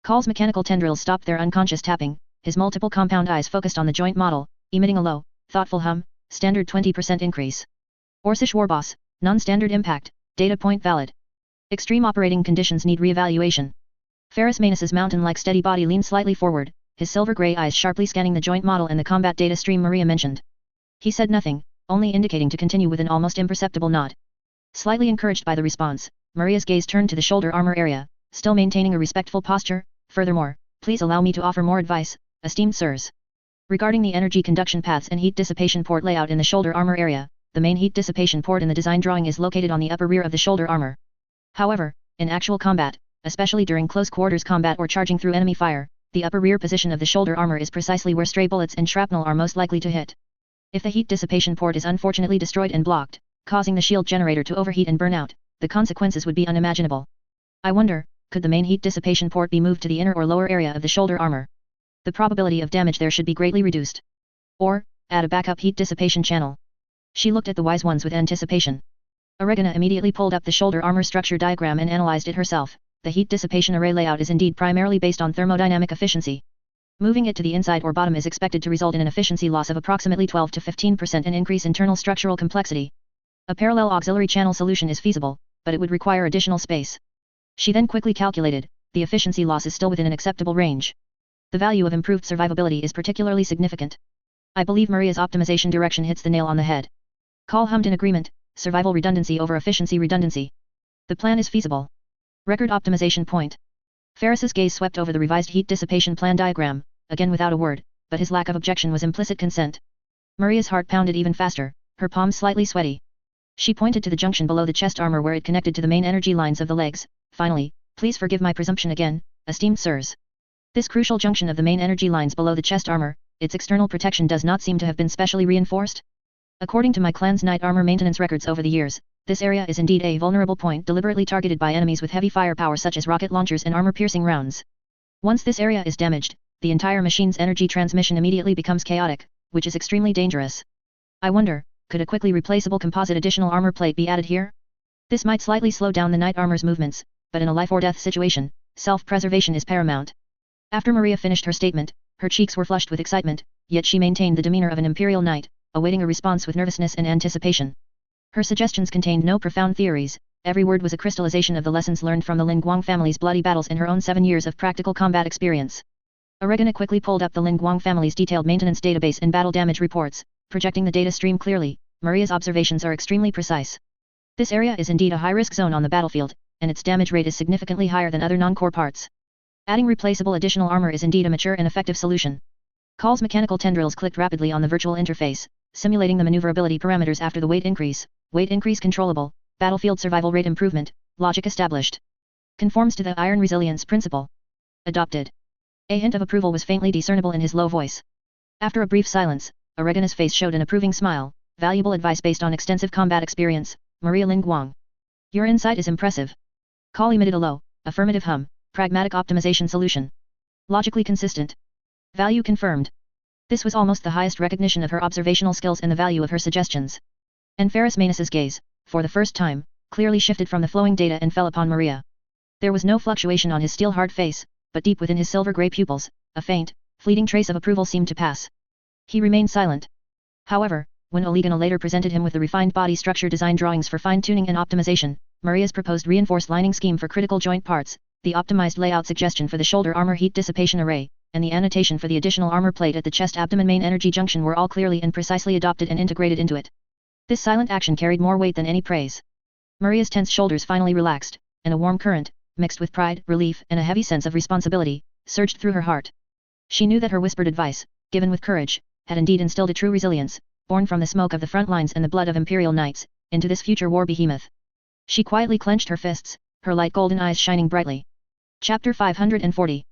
Call's mechanical tendrils stopped their unconscious tapping, his multiple compound eyes focused on the joint model, emitting a low, thoughtful hum, standard 20% increase. Orcish Warboss, non-standard impact, data point valid. Extreme operating conditions need re-evaluation. Ferrus Manus's mountain-like steady body leaned slightly forward, his silver-grey eyes sharply scanning the joint model and the combat data stream Maria mentioned. He said nothing, only indicating to continue with an almost imperceptible nod. Slightly encouraged by the response, Maria's gaze turned to the shoulder armor area, still maintaining a respectful posture. "Furthermore, please allow me to offer more advice, esteemed sirs. Regarding the energy conduction paths and heat dissipation port layout in the shoulder armor area, the main heat dissipation port in the design drawing is located on the upper rear of the shoulder armor. However, in actual combat, especially during close quarters combat or charging through enemy fire, the upper rear position of the shoulder armor is precisely where stray bullets and shrapnel are most likely to hit. If the heat dissipation port is unfortunately destroyed and blocked, causing the shield generator to overheat and burn out, the consequences would be unimaginable. I wonder, could the main heat dissipation port be moved to the inner or lower area of the shoulder armor? The probability of damage there should be greatly reduced. Or, add a backup heat dissipation channel. She looked at the wise ones with anticipation. Oregana immediately pulled up the shoulder armor structure diagram and analyzed it herself. The heat dissipation array layout is indeed primarily based on thermodynamic efficiency. Moving it to the inside or bottom is expected to result in an efficiency loss of approximately 12 to 15% and increase internal structural complexity. A parallel auxiliary channel solution is feasible, but it would require additional space. She then quickly calculated, the efficiency loss is still within an acceptable range. The value of improved survivability is particularly significant. I believe Maria's optimization direction hits the nail on the head. Call hummed in agreement, survival redundancy over efficiency redundancy. The plan is feasible. Record optimization point. Ferris's gaze swept over the revised heat dissipation plan diagram, again without a word, but his lack of objection was implicit consent. Maria's heart pounded even faster, her palms slightly sweaty. She pointed to the junction below the chest armor where it connected to the main energy lines of the legs. Finally, please forgive my presumption again, esteemed sirs. This crucial junction of the main energy lines below the chest armor, its external protection does not seem to have been specially reinforced. According to my clan's knight armor maintenance records over the years, this area is indeed a vulnerable point deliberately targeted by enemies with heavy firepower such as rocket launchers and armor-piercing rounds. Once this area is damaged, the entire machine's energy transmission immediately becomes chaotic, which is extremely dangerous. I wonder, could a quickly replaceable composite additional armor plate be added here? This might slightly slow down the knight armor's movements, but in a life-or-death situation, self-preservation is paramount. After Maria finished her statement, her cheeks were flushed with excitement, yet she maintained the demeanor of an imperial knight, awaiting a response with nervousness and anticipation. Her suggestions contained no profound theories, every word was a crystallization of the lessons learned from the Lin Guang family's bloody battles and her own 7 years of practical combat experience. Oregana quickly pulled up the Lin Guang family's detailed maintenance database and battle damage reports, projecting the data stream clearly. Maria's observations are extremely precise. This area is indeed a high-risk zone on the battlefield, and its damage rate is significantly higher than other non-core parts. Adding replaceable additional armor is indeed a mature and effective solution. Call's mechanical tendrils clicked rapidly on the virtual interface, simulating the maneuverability parameters after the weight increase controllable, battlefield survival rate improvement, logic established. Conforms to the iron resilience principle. Adopted. A hint of approval was faintly discernible in his low voice. After a brief silence, Oregana's face showed an approving smile, valuable advice based on extensive combat experience, Maria Lin Guang. Your insight is impressive. Call emitted a low, affirmative hum, pragmatic optimization solution. Logically consistent. Value confirmed. This was almost the highest recognition of her observational skills and the value of her suggestions. And Ferris Manus's gaze, for the first time, clearly shifted from the flowing data and fell upon Maria. There was no fluctuation on his steel-hard face, but deep within his silver-grey pupils, a faint, fleeting trace of approval seemed to pass. He remained silent. However, when Olegana later presented him with the refined body structure design drawings for fine-tuning and optimization, Maria's proposed reinforced lining scheme for critical joint parts, the optimized layout suggestion for the shoulder armor heat dissipation array, and the annotation for the additional armor plate at the chest-abdomen main energy junction were all clearly and precisely adopted and integrated into it. This silent action carried more weight than any praise. Maria's tense shoulders finally relaxed, and a warm current, mixed with pride, relief, and a heavy sense of responsibility, surged through her heart. She knew that her whispered advice, given with courage, had indeed instilled a true resilience, born from the smoke of the front lines and the blood of imperial knights, into this future war behemoth. She quietly clenched her fists, her light golden eyes shining brightly. Chapter 540.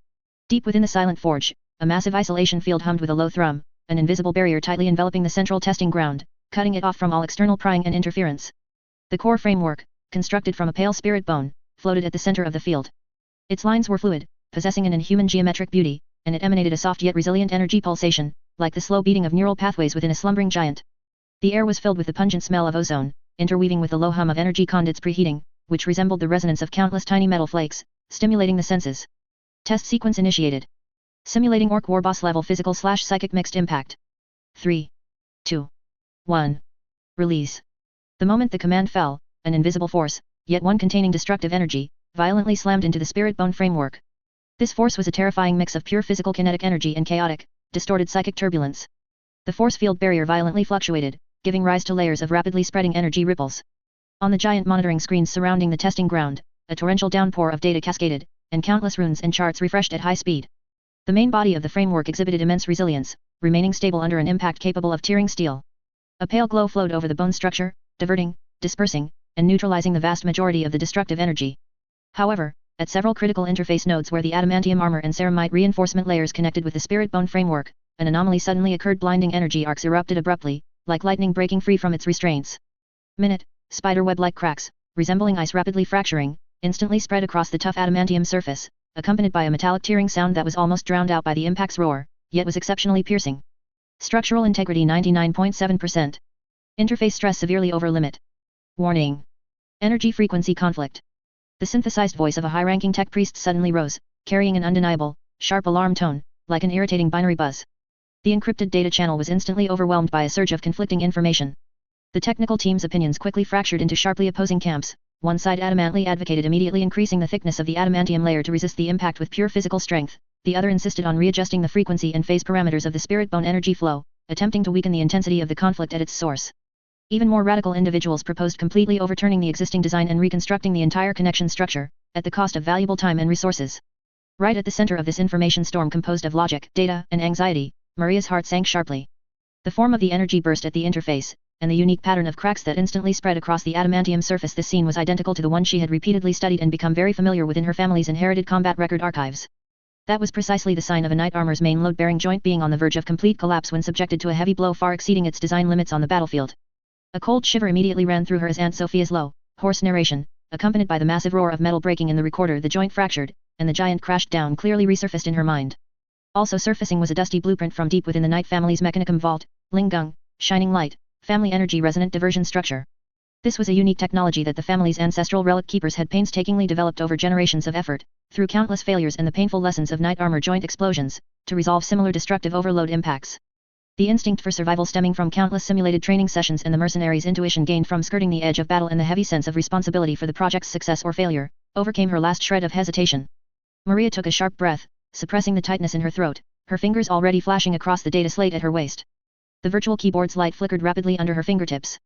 Deep within the silent forge, a massive isolation field hummed with a low thrum, an invisible barrier tightly enveloping the central testing ground, cutting it off from all external prying and interference. The core framework, constructed from a pale spirit bone, floated at the center of the field. Its lines were fluid, possessing an inhuman geometric beauty, and it emanated a soft yet resilient energy pulsation, like the slow beating of neural pathways within a slumbering giant. The air was filled with the pungent smell of ozone, interweaving with the low hum of energy conduits preheating, which resembled the resonance of countless tiny metal flakes, stimulating the senses. Test sequence initiated. Simulating Orc War Boss level physical/psychic mixed impact. 3, 2, 1. Release. The moment the command fell, an invisible force, yet one containing destructive energy, violently slammed into the spirit bone framework. This force was a terrifying mix of pure physical kinetic energy and chaotic, distorted psychic turbulence. The force field barrier violently fluctuated, giving rise to layers of rapidly spreading energy ripples. On the giant monitoring screens surrounding the testing ground, a torrential downpour of data cascaded, and countless runes and charts refreshed at high speed. The main body of the framework exhibited immense resilience, remaining stable under an impact capable of tearing steel. A pale glow flowed over the bone structure, diverting, dispersing, and neutralizing the vast majority of the destructive energy. However, at several critical interface nodes where the adamantium armor and ceramite reinforcement layers connected with the spirit bone framework, an anomaly suddenly occurred. Blinding energy arcs erupted abruptly, like lightning breaking free from its restraints. Minute, spiderweb-like cracks, resembling ice rapidly fracturing, instantly spread across the tough adamantium surface, accompanied by a metallic tearing sound that was almost drowned out by the impact's roar, yet was exceptionally piercing. Structural integrity 99.7%. Interface stress severely over limit. Warning. Energy frequency conflict. The synthesized voice of a high-ranking tech priest suddenly rose, carrying an undeniable, sharp alarm tone, like an irritating binary buzz. The encrypted data channel was instantly overwhelmed by a surge of conflicting information. The technical team's opinions quickly fractured into sharply opposing camps. One side adamantly advocated immediately increasing the thickness of the adamantium layer to resist the impact with pure physical strength. The other insisted on readjusting the frequency and phase parameters of the spirit bone energy flow, attempting to weaken the intensity of the conflict at its source. Even more radical individuals proposed completely overturning the existing design and reconstructing the entire connection structure, at the cost of valuable time and resources. Right at the center of this information storm composed of logic, data, and anxiety, Maria's heart sank sharply. The form of the energy burst at the interface, and the unique pattern of cracks that instantly spread across the adamantium surface. This scene was identical to the one she had repeatedly studied and become very familiar with in her family's inherited combat record archives. That was precisely the sign of a knight armor's main load-bearing joint being on the verge of complete collapse when subjected to a heavy blow far exceeding its design limits on the battlefield. A cold shiver immediately ran through her as Aunt Sophia's low, hoarse narration, accompanied by the massive roar of metal breaking in the recorder, the joint fractured, and the giant crashed down, clearly resurfaced in her mind. Also surfacing was a dusty blueprint from deep within the Knight family's Mechanicum vault, Lingung, Shining Light, Family Energy Resonant Diversion Structure. This was a unique technology that the family's ancestral relic keepers had painstakingly developed over generations of effort, through countless failures and the painful lessons of Knight armor joint explosions, to resolve similar destructive overload impacts. The instinct for survival stemming from countless simulated training sessions and the mercenary's intuition gained from skirting the edge of battle and the heavy sense of responsibility for the project's success or failure, overcame her last shred of hesitation. Maria took a sharp breath, suppressing the tightness in her throat, her fingers already flashing across the data slate at her waist. The virtual keyboard's light flickered rapidly under her fingertips.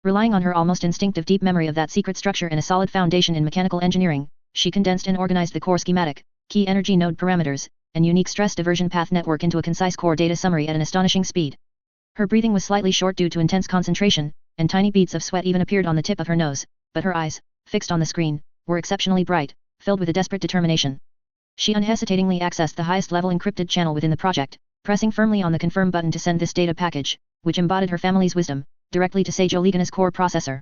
Relying on her almost instinctive deep memory of that secret structure and a solid foundation in mechanical engineering, she condensed and organized the core schematic, key energy node parameters, and unique stress diversion path network into a concise core data summary at an astonishing speed. Her breathing was slightly short due to intense concentration, and tiny beads of sweat even appeared on the tip of her nose, but her eyes, fixed on the screen, were exceptionally bright, filled with a desperate determination. She unhesitatingly accessed the highest level encrypted channel within the project, pressing firmly on the confirm button to send this data package, which embodied her family's wisdom, directly to Sage Oligana's core processor.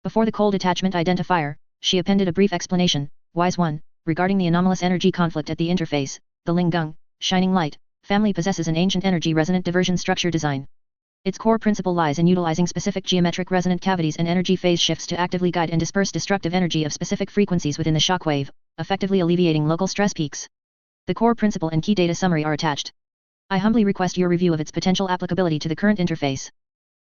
Before the cold attachment identifier, she appended a brief explanation, Wise 1, regarding the anomalous energy conflict at the interface. The Lingung, Shining Light, family possesses an ancient energy resonant diversion structure design. Its core principle lies in utilizing specific geometric resonant cavities and energy phase shifts to actively guide and disperse destructive energy of specific frequencies within the shockwave, effectively alleviating local stress peaks. The core principle and key data summary are attached. I humbly request your review of its potential applicability to the current interface.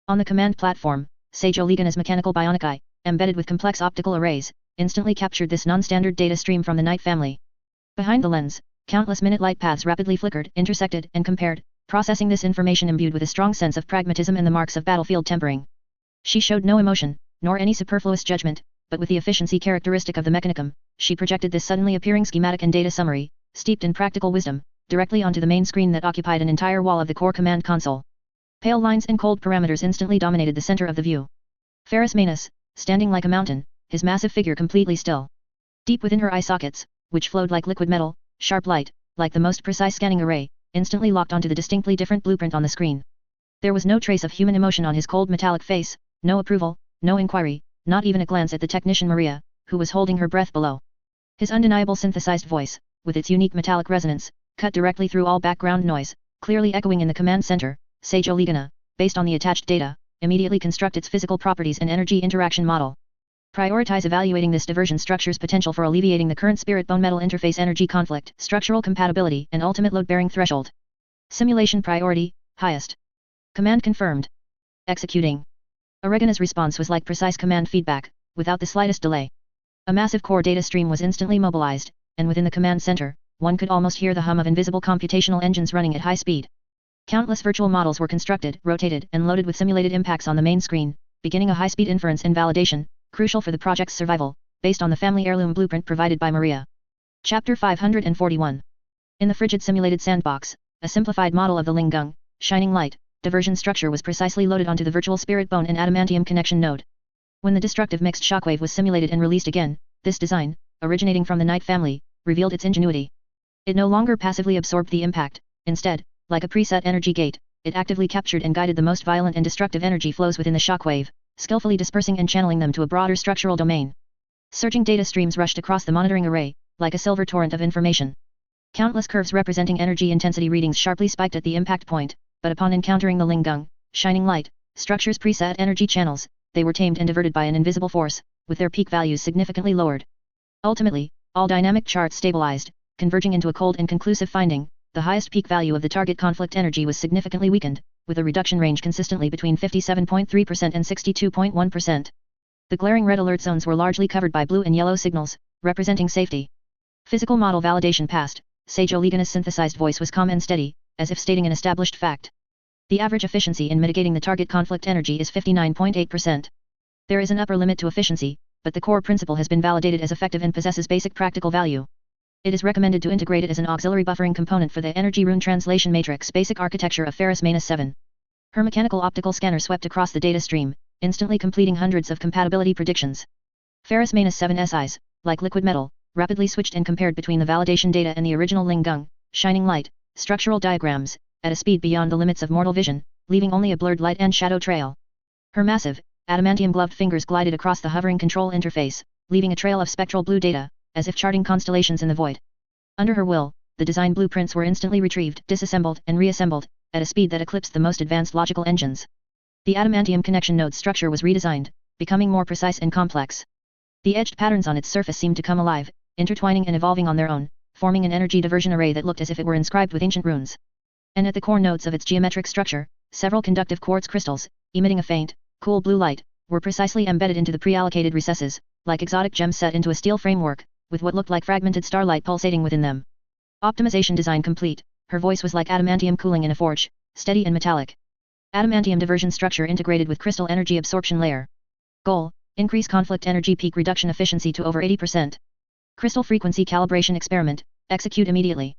On the command platform, Sage Oligana's mechanical bionic eye, embedded with complex optical arrays, instantly captured this non-standard data stream from the Knight family. Behind the lens, countless minute light paths rapidly flickered, intersected, and compared, processing this information imbued with a strong sense of pragmatism and the marks of battlefield tempering. She showed no emotion, nor any superfluous judgment, but with the efficiency characteristic of the Mechanicum, she projected this suddenly appearing schematic and data summary, steeped in practical wisdom, directly onto the main screen that occupied an entire wall of the core command console. Pale lines and cold parameters instantly dominated the center of the view. Ferrus Manus, standing like a mountain, his massive figure completely still. Deep within her eye sockets, which flowed like liquid metal, sharp light, like the most precise scanning array, instantly locked onto the distinctly different blueprint on the screen. There was no trace of human emotion on his cold metallic face, no approval, no inquiry, not even a glance at the technician Maria, who was holding her breath below. His undeniable synthesized voice, with its unique metallic resonance, cut directly through all background noise, clearly echoing in the command center. Sage Oligana, based on the attached data, immediately construct its physical properties and energy interaction model. Prioritize evaluating this diversion structure's potential for alleviating the current spirit bone metal interface energy conflict, structural compatibility, and ultimate load-bearing threshold. Simulation priority, highest. Command confirmed. Executing. Oregana's response was like precise command feedback, without the slightest delay. A massive core data stream was instantly mobilized, and within the command center, one could almost hear the hum of invisible computational engines running at high speed. Countless virtual models were constructed, rotated, and loaded with simulated impacts on the main screen, beginning a high-speed inference and validation, crucial for the project's survival, based on the family heirloom blueprint provided by Maria. Chapter 541. In the frigid simulated sandbox, a simplified model of the Lingung, Shining Light, diversion structure was precisely loaded onto the virtual spirit bone and adamantium connection node. When the destructive mixed shockwave was simulated and released again, this design, originating from the Knight family, revealed its ingenuity. It no longer passively absorbed the impact, instead, like a preset energy gate, it actively captured and guided the most violent and destructive energy flows within the shockwave, skillfully dispersing and channeling them to a broader structural domain. Surging data streams rushed across the monitoring array, like a silver torrent of information. Countless curves representing energy intensity readings sharply spiked at the impact point, but upon encountering the Lingung, shining light, structure's preset energy channels, they were tamed and diverted by an invisible force, with their peak values significantly lowered. Ultimately, all dynamic charts stabilized, converging into a cold and conclusive finding: the highest peak value of the target conflict energy was significantly weakened, with a reduction range consistently between 57.3% and 62.1%. The glaring red alert zones were largely covered by blue and yellow signals, representing safety. Physical model validation passed. Sage Olegana's synthesized voice was calm and steady, as if stating an established fact. The average efficiency in mitigating the target conflict energy is 59.8%. There is an upper limit to efficiency, but the core principle has been validated as effective and possesses basic practical value. It is recommended to integrate it as an auxiliary buffering component for the energy rune translation matrix basic architecture of RIfxFe. Her mechanical optical scanner swept across the data stream, instantly completing hundreds of compatibility predictions. RIfxFe's eyes, like liquid metal, rapidly switched and compared between the validation data and the original Lingung, shining light, structural diagrams, at a speed beyond the limits of mortal vision, leaving only a blurred light and shadow trail. Her massive, adamantium-gloved fingers glided across the hovering control interface, leaving a trail of spectral blue data, as if charting constellations in the void. Under her will, the design blueprints were instantly retrieved, disassembled, and reassembled, at a speed that eclipsed the most advanced logical engines. The adamantium connection node structure was redesigned, becoming more precise and complex. The edged patterns on its surface seemed to come alive, intertwining and evolving on their own, forming an energy diversion array that looked as if it were inscribed with ancient runes. And at the core nodes of its geometric structure, several conductive quartz crystals, emitting a faint, cool blue light, were precisely embedded into the pre-allocated recesses, like exotic gems set into a steel framework, with what looked like fragmented starlight pulsating within them. Optimization design complete. Her voice was like adamantium cooling in a forge, steady and metallic. Adamantium diversion structure integrated with crystal energy absorption layer. Goal: increase conflict energy peak reduction efficiency to over 80%. Crystal frequency calibration experiment, execute immediately.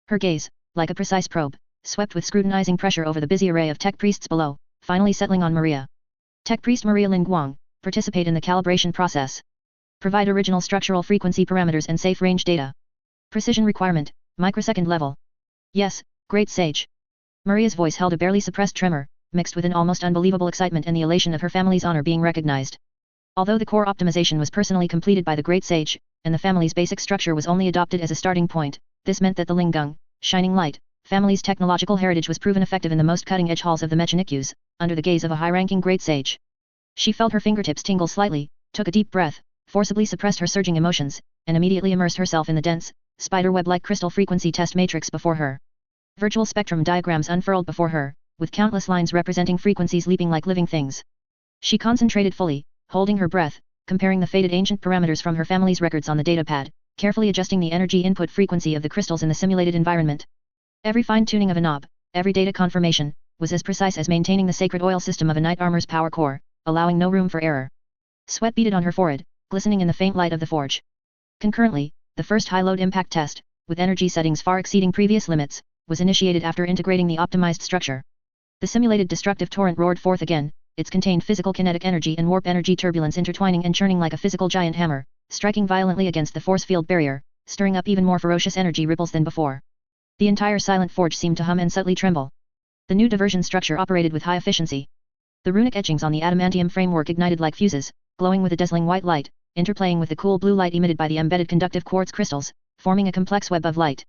Her gaze, like a precise probe, swept with scrutinizing pressure over the busy array of tech priests below, finally settling on Maria. Tech priest Maria Lin Guang, participate in the calibration process. Provide original structural frequency parameters and safe range data. Precision requirement, microsecond level. Yes, great sage. Maria's voice held a barely suppressed tremor, mixed with an almost unbelievable excitement and the elation of her family's honor being recognized. Although the core optimization was personally completed by the great sage, and the family's basic structure was only adopted as a starting point, this meant that the Lingung, shining light, family's technological heritage was proven effective in the most cutting-edge halls of the Mechanikus, under the gaze of a high-ranking great sage. She felt her fingertips tingle slightly, took a deep breath, forcibly suppressed her surging emotions, and immediately immersed herself in the dense, spider-web-like crystal frequency test matrix before her. Virtual spectrum diagrams unfurled before her, with countless lines representing frequencies leaping like living things. She concentrated fully, holding her breath, comparing the faded ancient parameters from her family's records on the datapad, carefully adjusting the energy input frequency of the crystals in the simulated environment. Every fine-tuning of a knob, every data confirmation, was as precise as maintaining the sacred oil system of a knight armor's power core, allowing no room for error. Sweat beaded on her forehead, glistening in the faint light of the forge. Concurrently, the first high-load impact test, with energy settings far exceeding previous limits, was initiated after integrating the optimized structure. The simulated destructive torrent roared forth again, its contained physical kinetic energy and warp energy turbulence intertwining and churning like a physical giant hammer, striking violently against the force field barrier, stirring up even more ferocious energy ripples than before. The entire silent forge seemed to hum and subtly tremble. The new diversion structure operated with high efficiency. The runic etchings on the adamantium framework ignited like fuses, glowing with a dazzling white light, interplaying with the cool blue light emitted by the embedded conductive quartz crystals, forming a complex web of light.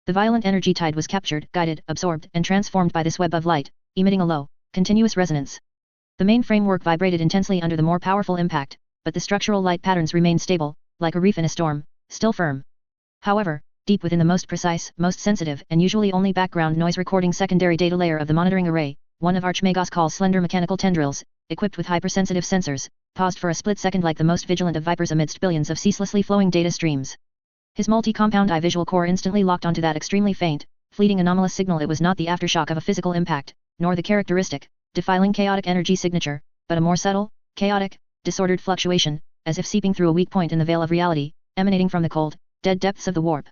The violent energy tide was captured, guided, absorbed, and transformed by this web of light, emitting a low, continuous resonance. The main framework vibrated intensely under the more powerful impact, but the structural light patterns remained stable, like a reef in a storm, still firm. However, deep within the most precise, most sensitive, and usually only background noise recording secondary data layer of the monitoring array, one of Archmago's slender mechanical tendrils, equipped with hypersensitive sensors, paused for a split second like the most vigilant of vipers amidst billions of ceaselessly flowing data streams. His multi-compound eye visual core instantly locked onto that extremely faint, fleeting anomalous signal. It was not the aftershock of a physical impact, nor the characteristic, defiling chaotic energy signature, but a more subtle, chaotic, disordered fluctuation, as if seeping through a weak point in the veil of reality, emanating from the cold, dead depths of the warp.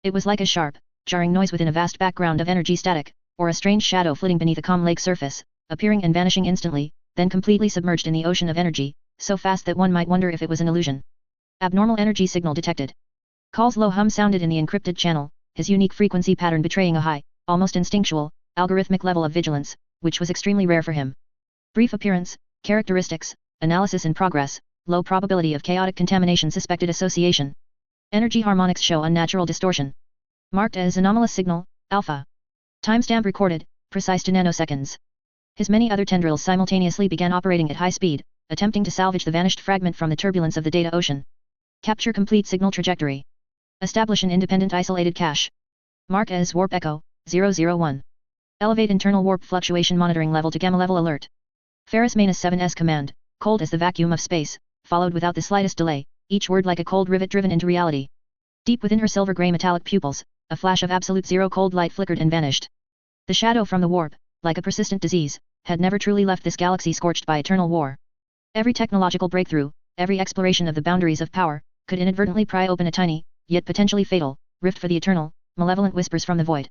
It was like a sharp, jarring noise within a vast background of energy static, or a strange shadow flitting beneath a calm lake surface, appearing and vanishing instantly, then completely submerged in the ocean of energy, so fast that one might wonder if it was an illusion. Abnormal energy signal detected. Call's low hum sounded in the encrypted channel, his unique frequency pattern betraying a high, almost instinctual, algorithmic level of vigilance, which was extremely rare for him. Brief appearance, characteristics, analysis in progress, low probability of chaotic contamination, suspected association. Energy harmonics show unnatural distortion. Marked as anomalous signal, alpha. Timestamp recorded, precise to nanoseconds. His many other tendrils simultaneously began operating at high speed, attempting to salvage the vanished fragment from the turbulence of the data ocean. Capture complete signal trajectory. Establish an independent isolated cache. Mark as Warp Echo, 001. Elevate internal warp fluctuation monitoring level to Gamma level alert. Ferris Manus 7's command, cold as the vacuum of space, followed without the slightest delay, each word like a cold rivet driven into reality. Deep within her silver-grey metallic pupils, a flash of absolute zero cold light flickered and vanished. The shadow from the warp, like a persistent disease, had never truly left this galaxy scorched by eternal war. Every technological breakthrough, every exploration of the boundaries of power, could inadvertently pry open a tiny, yet potentially fatal, rift for the eternal, malevolent whispers from the void.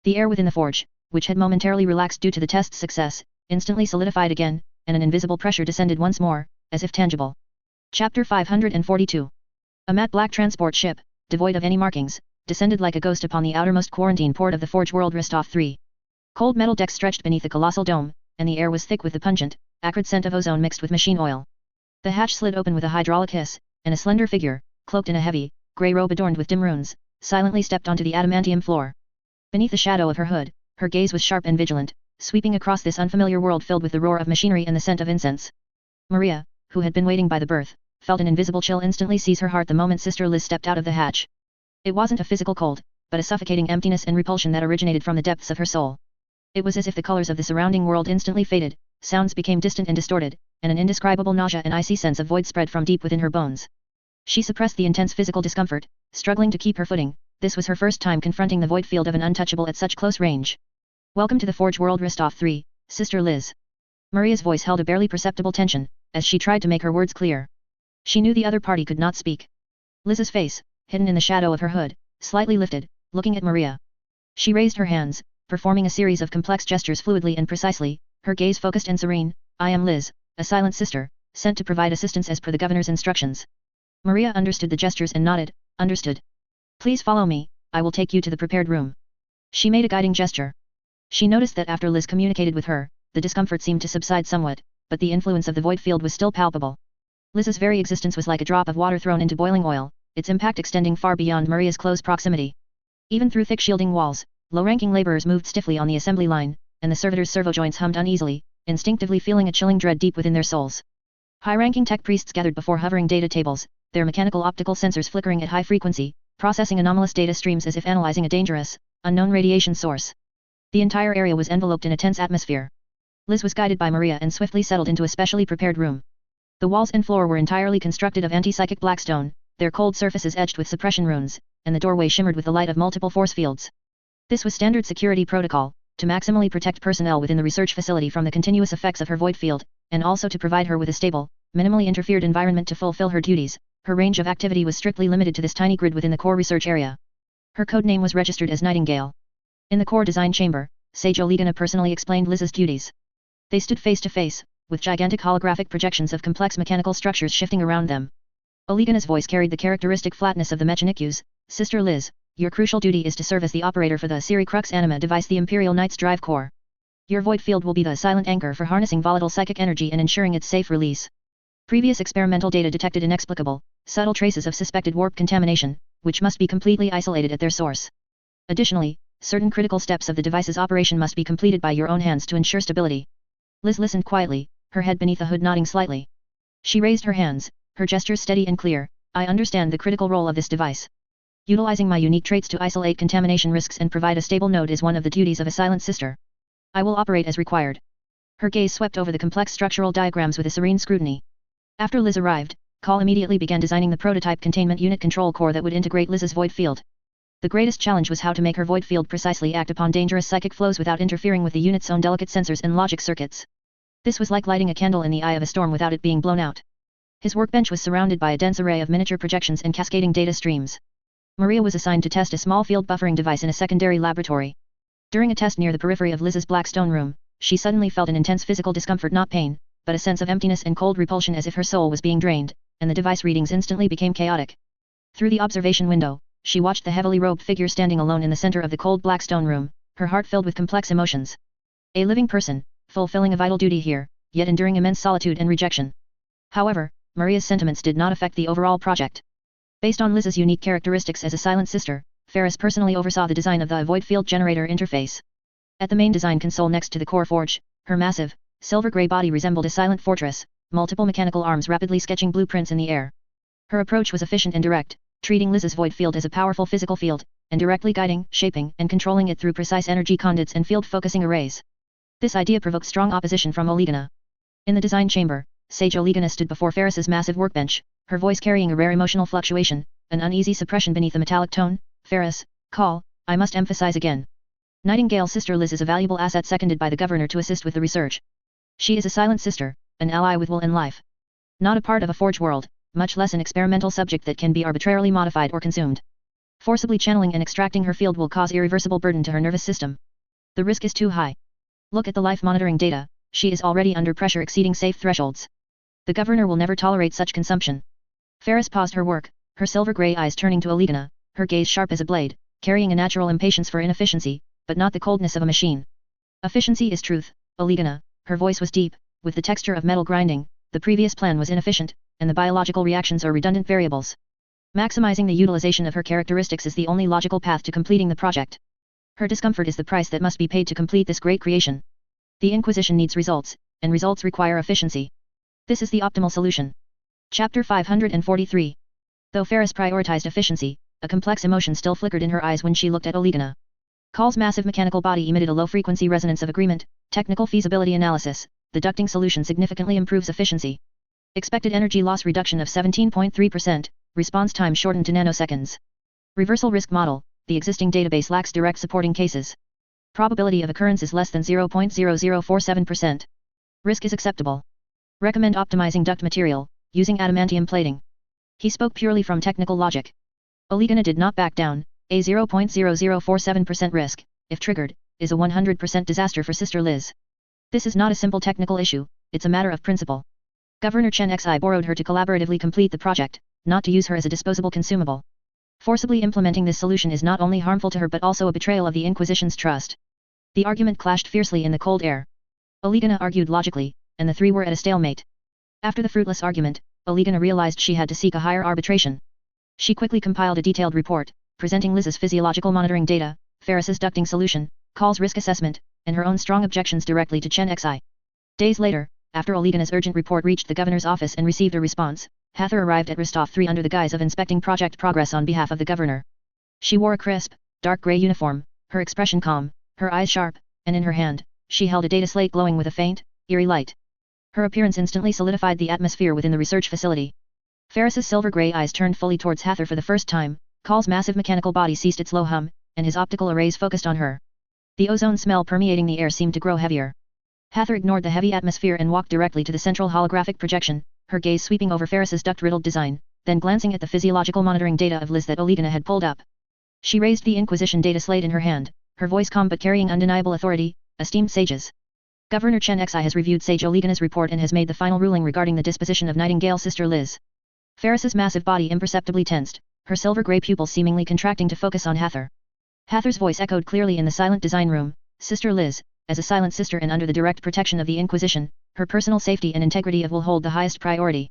The air within the forge, which had momentarily relaxed due to the test's success, instantly solidified again, and an invisible pressure descended once more, as if tangible. Chapter 542. A matte black transport ship, devoid of any markings, descended like a ghost upon the outermost quarantine port of the forge world Ristov 3. Cold metal decks stretched beneath the colossal dome, and the air was thick with the pungent, acrid scent of ozone mixed with machine oil. The hatch slid open with a hydraulic hiss, and a slender figure, cloaked in a heavy, grey robe adorned with dim runes, silently stepped onto the adamantium floor. Beneath the shadow of her hood, her gaze was sharp and vigilant, sweeping across this unfamiliar world filled with the roar of machinery and the scent of incense. Maria, who had been waiting by the berth, felt an invisible chill instantly seize her heart the moment Sister Liz stepped out of the hatch. It wasn't a physical cold, but a suffocating emptiness and repulsion that originated from the depths of her soul. It was as if the colors of the surrounding world instantly faded, sounds became distant and distorted, and an indescribable nausea and icy sense of void spread from deep within her bones. She suppressed the intense physical discomfort, struggling to keep her footing. This was her first time confronting the void field of an untouchable at such close range. Welcome to the Forge World Ristov 3, Sister Liz. Maria's voice held a barely perceptible tension, as she tried to make her words clear. She knew the other party could not speak. Liz's face, hidden in the shadow of her hood, slightly lifted, looking at Maria. She raised her hands, performing a series of complex gestures fluidly and precisely, her gaze focused and serene. I am Liz, a silent sister, sent to provide assistance as per the governor's instructions. Maria understood the gestures and nodded. Understood. Please follow me, I will take you to the prepared room. She made a guiding gesture. She noticed that after Liz communicated with her, the discomfort seemed to subside somewhat, but the influence of the void field was still palpable. Liz's very existence was like a drop of water thrown into boiling oil, its impact extending far beyond Maria's close proximity. Even through thick shielding walls, low-ranking laborers moved stiffly on the assembly line, and the servitors' servo joints hummed uneasily, instinctively feeling a chilling dread deep within their souls. High-ranking tech priests gathered before hovering data tables, their mechanical optical sensors flickering at high frequency, processing anomalous data streams as if analyzing a dangerous, unknown radiation source. The entire area was enveloped in a tense atmosphere. Liz was guided by Maria and swiftly settled into a specially prepared room. The walls and floor were entirely constructed of anti-psychic blackstone, their cold surfaces edged with suppression runes, and the doorway shimmered with the light of multiple force fields. This was standard security protocol, to maximally protect personnel within the research facility from the continuous effects of her void field, and also to provide her with a stable, minimally interfered environment to fulfill her duties. Her range of activity was strictly limited to this tiny grid within the core research area. Her code name was registered as Nightingale. In the core design chamber, Sage Olegana personally explained Liz's duties. They stood face to face, with gigantic holographic projections of complex mechanical structures shifting around them. Olegana's voice carried the characteristic flatness of the Mechanicues. Sister Liz, your crucial duty is to serve as the operator for the Asiri Crux Anima device, the Imperial Knight's drive core. Your void field will be the silent anchor for harnessing volatile psychic energy and ensuring its safe release. Previous experimental data detected inexplicable, subtle traces of suspected warp contamination, which must be completely isolated at their source. Additionally, certain critical steps of the device's operation must be completed by your own hands to ensure stability. Liz listened quietly, her head beneath the hood nodding slightly. She raised her hands, her gestures steady and clear. I understand the critical role of this device. Utilizing my unique traits to isolate contamination risks and provide a stable node is one of the duties of a silent sister. I will operate as required. Her gaze swept over the complex structural diagrams with a serene scrutiny. After Liz arrived, Call immediately began designing the prototype containment unit control core that would integrate Liz's void field. The greatest challenge was how to make her void field precisely act upon dangerous psychic flows without interfering with the unit's own delicate sensors and logic circuits. This was like lighting a candle in the eye of a storm without it being blown out. His workbench was surrounded by a dense array of miniature projections and cascading data streams. Maria was assigned to test a small field buffering device in a secondary laboratory. During a test near the periphery of Liz's black stone room, she suddenly felt an intense physical discomfort, not pain, but a sense of emptiness and cold repulsion, as if her soul was being drained, and the device readings instantly became chaotic. Through the observation window, she watched the heavily robed figure standing alone in the center of the cold black stone room, her heart filled with complex emotions. A living person, fulfilling a vital duty here, yet enduring immense solitude and rejection. However, Maria's sentiments did not affect the overall project. Based on Liz's unique characteristics as a silent sister, Ferris personally oversaw the design of the void field generator interface. At the main design console next to the core forge, her massive, silver-gray body resembled a silent fortress, multiple mechanical arms rapidly sketching blueprints in the air. Her approach was efficient and direct, treating Liz's void field as a powerful physical field, and directly guiding, shaping, and controlling it through precise energy conduits and field-focusing arrays. This idea provoked strong opposition from Olegana. In the design chamber, Sage Olegana stood before Ferris's massive workbench, her voice carrying a rare emotional fluctuation, an uneasy suppression beneath a metallic tone. Ferris, call, I must emphasize again. Nightingale's sister Liz is a valuable asset seconded by the governor to assist with the research. She is a silent sister, an ally with will and life. Not a part of a forge world, much less an experimental subject that can be arbitrarily modified or consumed. Forcibly channeling and extracting her field will cause irreversible burden to her nervous system. The risk is too high. Look at the life monitoring data, she is already under pressure exceeding safe thresholds. The governor will never tolerate such consumption. Ferris paused her work, her silver-grey eyes turning to Olegana, her gaze sharp as a blade, carrying a natural impatience for inefficiency, but not the coldness of a machine. Efficiency is truth, Olegana. Her voice was deep, with the texture of metal grinding. The previous plan was inefficient, and the biological reactions are redundant variables. Maximizing the utilization of her characteristics is the only logical path to completing the project. Her discomfort is the price that must be paid to complete this great creation. The Inquisition needs results, and results require efficiency. This is the optimal solution. Chapter 543. Though Ferris prioritized efficiency, a complex emotion still flickered in her eyes when she looked at Olegana. Call's massive mechanical body emitted a low-frequency resonance of agreement. Technical feasibility analysis. The ducting solution significantly improves efficiency. Expected energy loss reduction of 17.3%, response time shortened to nanoseconds. Reversal risk model. The existing database lacks direct supporting cases. Probability of occurrence is less than 0.0047%. Risk is acceptable. Recommend optimizing duct material, using adamantium plating. He spoke purely from technical logic. Olegana did not back down. A 0.0047% risk, if triggered, is a 100% disaster for Sister Liz. This is not a simple technical issue, it's a matter of principle. Governor Chen Xi borrowed her to collaboratively complete the project, not to use her as a disposable consumable. Forcibly implementing this solution is not only harmful to her but also a betrayal of the Inquisition's trust. The argument clashed fiercely in the cold air. Olegana argued logically, and the three were at a stalemate. After the fruitless argument, Olegana realized she had to seek a higher arbitration. She quickly compiled a detailed report, presenting Liz's physiological monitoring data, Ferris's ducting solution, Call's risk assessment, and her own strong objections directly to Chen Xi. Days later, after Olegana's urgent report reached the governor's office and received a response, Hather arrived at Rostov 3 under the guise of inspecting project progress on behalf of the governor. She wore a crisp, dark gray uniform, her expression calm, her eyes sharp, and in her hand, she held a data slate glowing with a faint, eerie light. Her appearance instantly solidified the atmosphere within the research facility. Ferris's silver-gray eyes turned fully towards Hather for the first time. Call's massive mechanical body ceased its low hum, and his optical arrays focused on her. The ozone smell permeating the air seemed to grow heavier. Hather ignored the heavy atmosphere and walked directly to the central holographic projection, her gaze sweeping over Ferris's duct-riddled design, then glancing at the physiological monitoring data of Liz that Olegana had pulled up. She raised the Inquisition data slate in her hand, her voice calm but carrying undeniable authority. Esteemed sages. Governor Chen Xi has reviewed Sage Olegana's report and has made the final ruling regarding the disposition of Nightingale's sister Liz. Ferris's massive body imperceptibly tensed, her silver-gray pupils seemingly contracting to focus on Hather. Hather's voice echoed clearly in the silent design room. Sister Liz, as a silent sister and under the direct protection of the Inquisition, her personal safety and integrity will hold the highest priority.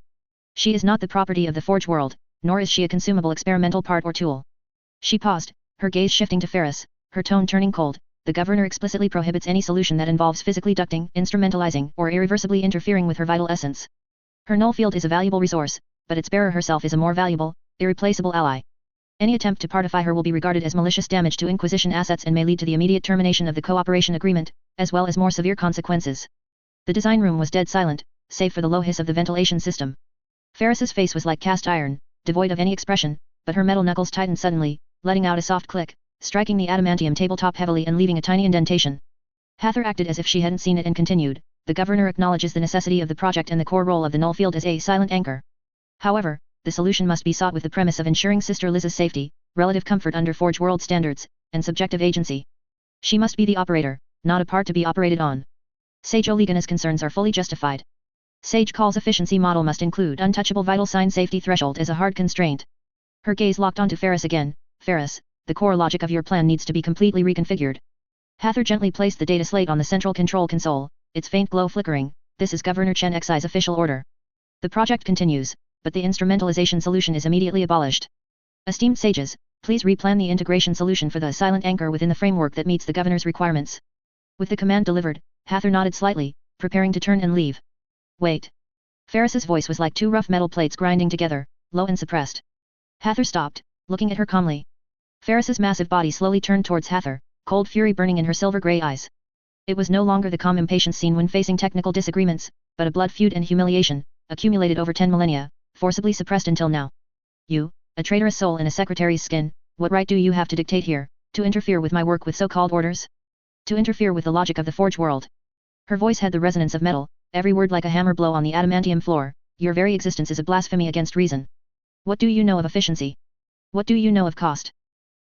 She is not the property of the forge world, nor is she a consumable experimental part or tool. She paused, her gaze shifting to Ferris, her tone turning cold. The governor explicitly prohibits any solution that involves physically ducting, instrumentalizing, or irreversibly interfering with her vital essence. Her null field is a valuable resource, but its bearer herself is a more valuable, irreplaceable ally. Any attempt to partify her will be regarded as malicious damage to Inquisition assets and may lead to the immediate termination of the cooperation agreement, as well as more severe consequences. The design room was dead silent, save for the low hiss of the ventilation system. Ferris's face was like cast iron, devoid of any expression, but her metal knuckles tightened suddenly, letting out a soft click, striking the adamantium tabletop heavily and leaving a tiny indentation. Hather acted as if she hadn't seen it and continued. The governor acknowledges the necessity of the project and the core role of the null field as a silent anchor. However, the solution must be sought with the premise of ensuring Sister Liz's safety, relative comfort under Forge World standards, and subjective agency. She must be the operator, not a part to be operated on. Sage Olegana's concerns are fully justified. Sage Call's efficiency model must include untouchable vital sign safety threshold as a hard constraint. Her gaze locked onto Ferris again. Ferris, the core logic of your plan needs to be completely reconfigured. Hather gently placed the data slate on the central control console, its faint glow flickering. This is Governor Chen Xi's official order. The project continues, but the instrumentalization solution is immediately abolished. Esteemed sages, please replan the integration solution for the silent anchor within the framework that meets the governor's requirements. With the command delivered, Hathor nodded slightly, preparing to turn and leave. Wait. Ferris's voice was like two rough metal plates grinding together, low and suppressed. Hathor stopped, looking at her calmly. Ferris's massive body slowly turned towards Hathor, cold fury burning in her silver-grey eyes. It was no longer the calm impatience seen when facing technical disagreements, but a blood feud and humiliation, accumulated over 10 millennia, forcibly suppressed until now. You, a traitorous soul in a secretary's skin, what right do you have to dictate here, to interfere with my work with so-called orders? To interfere with the logic of the Forge world? Her voice had the resonance of metal, every word like a hammer blow on the adamantium floor. Your very existence is a blasphemy against reason. What do you know of efficiency? What do you know of cost?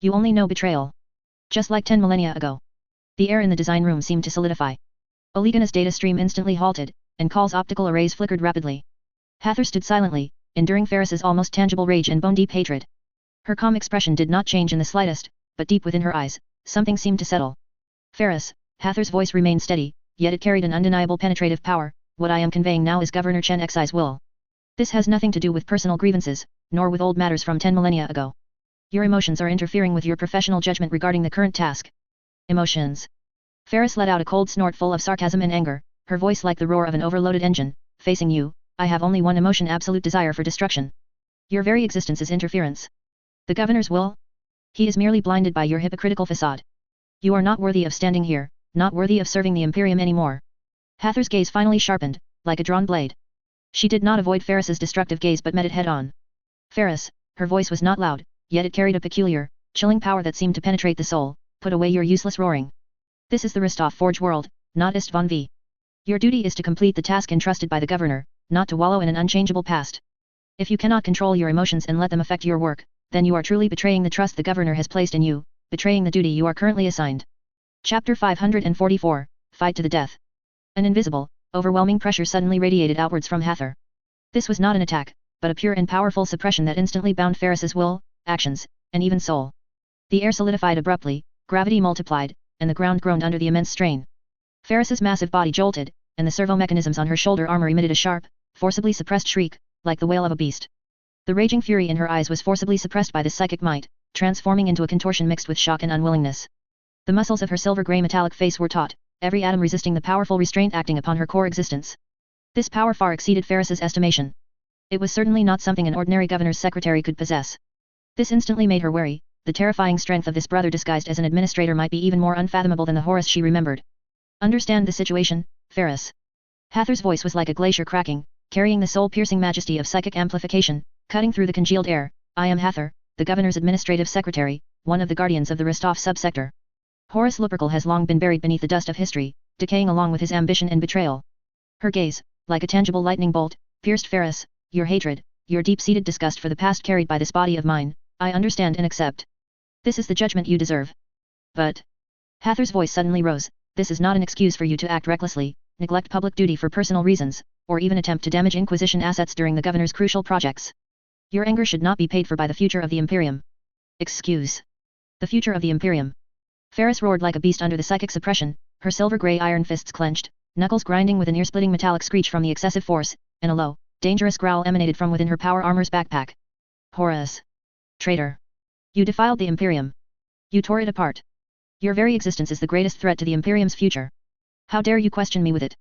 You only know betrayal. Just like 10 millennia ago. The air in the design room seemed to solidify. Olegana's data stream instantly halted, and Call's optical arrays flickered rapidly. Hathor stood silently, enduring Ferris's almost tangible rage and bone-deep hatred. Her calm expression did not change in the slightest, but deep within her eyes, something seemed to settle. Ferris, Hathor's voice remained steady, yet it carried an undeniable penetrative power. What I am conveying now is Governor Chen Xi's will. This has nothing to do with personal grievances, nor with old matters from 10 millennia ago. Your emotions are interfering with your professional judgment regarding the current task. Emotions. Ferris let out a cold snort full of sarcasm and anger, her voice like the roar of an overloaded engine. Facing you, I have only one emotion: absolute desire for destruction. Your very existence is interference. The governor's will? He is merely blinded by your hypocritical facade. You are not worthy of standing here, not worthy of serving the Imperium anymore. Hathor's gaze finally sharpened, like a drawn blade. She did not avoid Ferris's destructive gaze but met it head-on. Ferris, her voice was not loud, yet it carried a peculiar, chilling power that seemed to penetrate the soul. Put away your useless roaring. This is the Ristov Forge world, not Ist von V. Your duty is to complete the task entrusted by the governor, not to wallow in an unchangeable past. If you cannot control your emotions and let them affect your work, then you are truly betraying the trust the governor has placed in you, betraying the duty you are currently assigned. Chapter 544, Fight to the Death. An invisible, overwhelming pressure suddenly radiated outwards from Hathor. This was not an attack, but a pure and powerful suppression that instantly bound Ferris's will, actions, and even soul. The air solidified abruptly, gravity multiplied, and the ground groaned under the immense strain. Ferris's massive body jolted, and the servo mechanisms on her shoulder armor emitted a sharp, forcibly suppressed shriek, like the wail of a beast. The raging fury in her eyes was forcibly suppressed by this psychic might, transforming into a contortion mixed with shock and unwillingness. The muscles of her silver-grey metallic face were taut, every atom resisting the powerful restraint acting upon her core existence. This power far exceeded Ferris's estimation. It was certainly not something an ordinary governor's secretary could possess. This instantly made her wary. The terrifying strength of this brother disguised as an administrator might be even more unfathomable than the Horus she remembered. Understand the situation, Ferris. Hathor's voice was like a glacier cracking, carrying the soul-piercing majesty of psychic amplification, cutting through the congealed air. I am Hathor, the governor's administrative secretary, one of the guardians of the Ristov subsector. Horus Lupercal has long been buried beneath the dust of history, decaying along with his ambition and betrayal. Her gaze, like a tangible lightning bolt, pierced Ferris. Your hatred, your deep-seated disgust for the past carried by this body of mine, I understand and accept. This is the judgment you deserve. But... Hathor's voice suddenly rose. This is not an excuse for you to act recklessly, neglect public duty for personal reasons, or even attempt to damage Inquisition assets during the governor's crucial projects. Your anger should not be paid for by the future of the Imperium. Excuse. The future of the Imperium. Ferris roared like a beast under the psychic suppression, her silver-grey iron fists clenched, knuckles grinding with an ear-splitting metallic screech from the excessive force, and a low, dangerous growl emanated from within her power armor's backpack. Horus. Traitor. You defiled the Imperium. You tore it apart. Your very existence is the greatest threat to the Imperium's future. How dare you question me with it?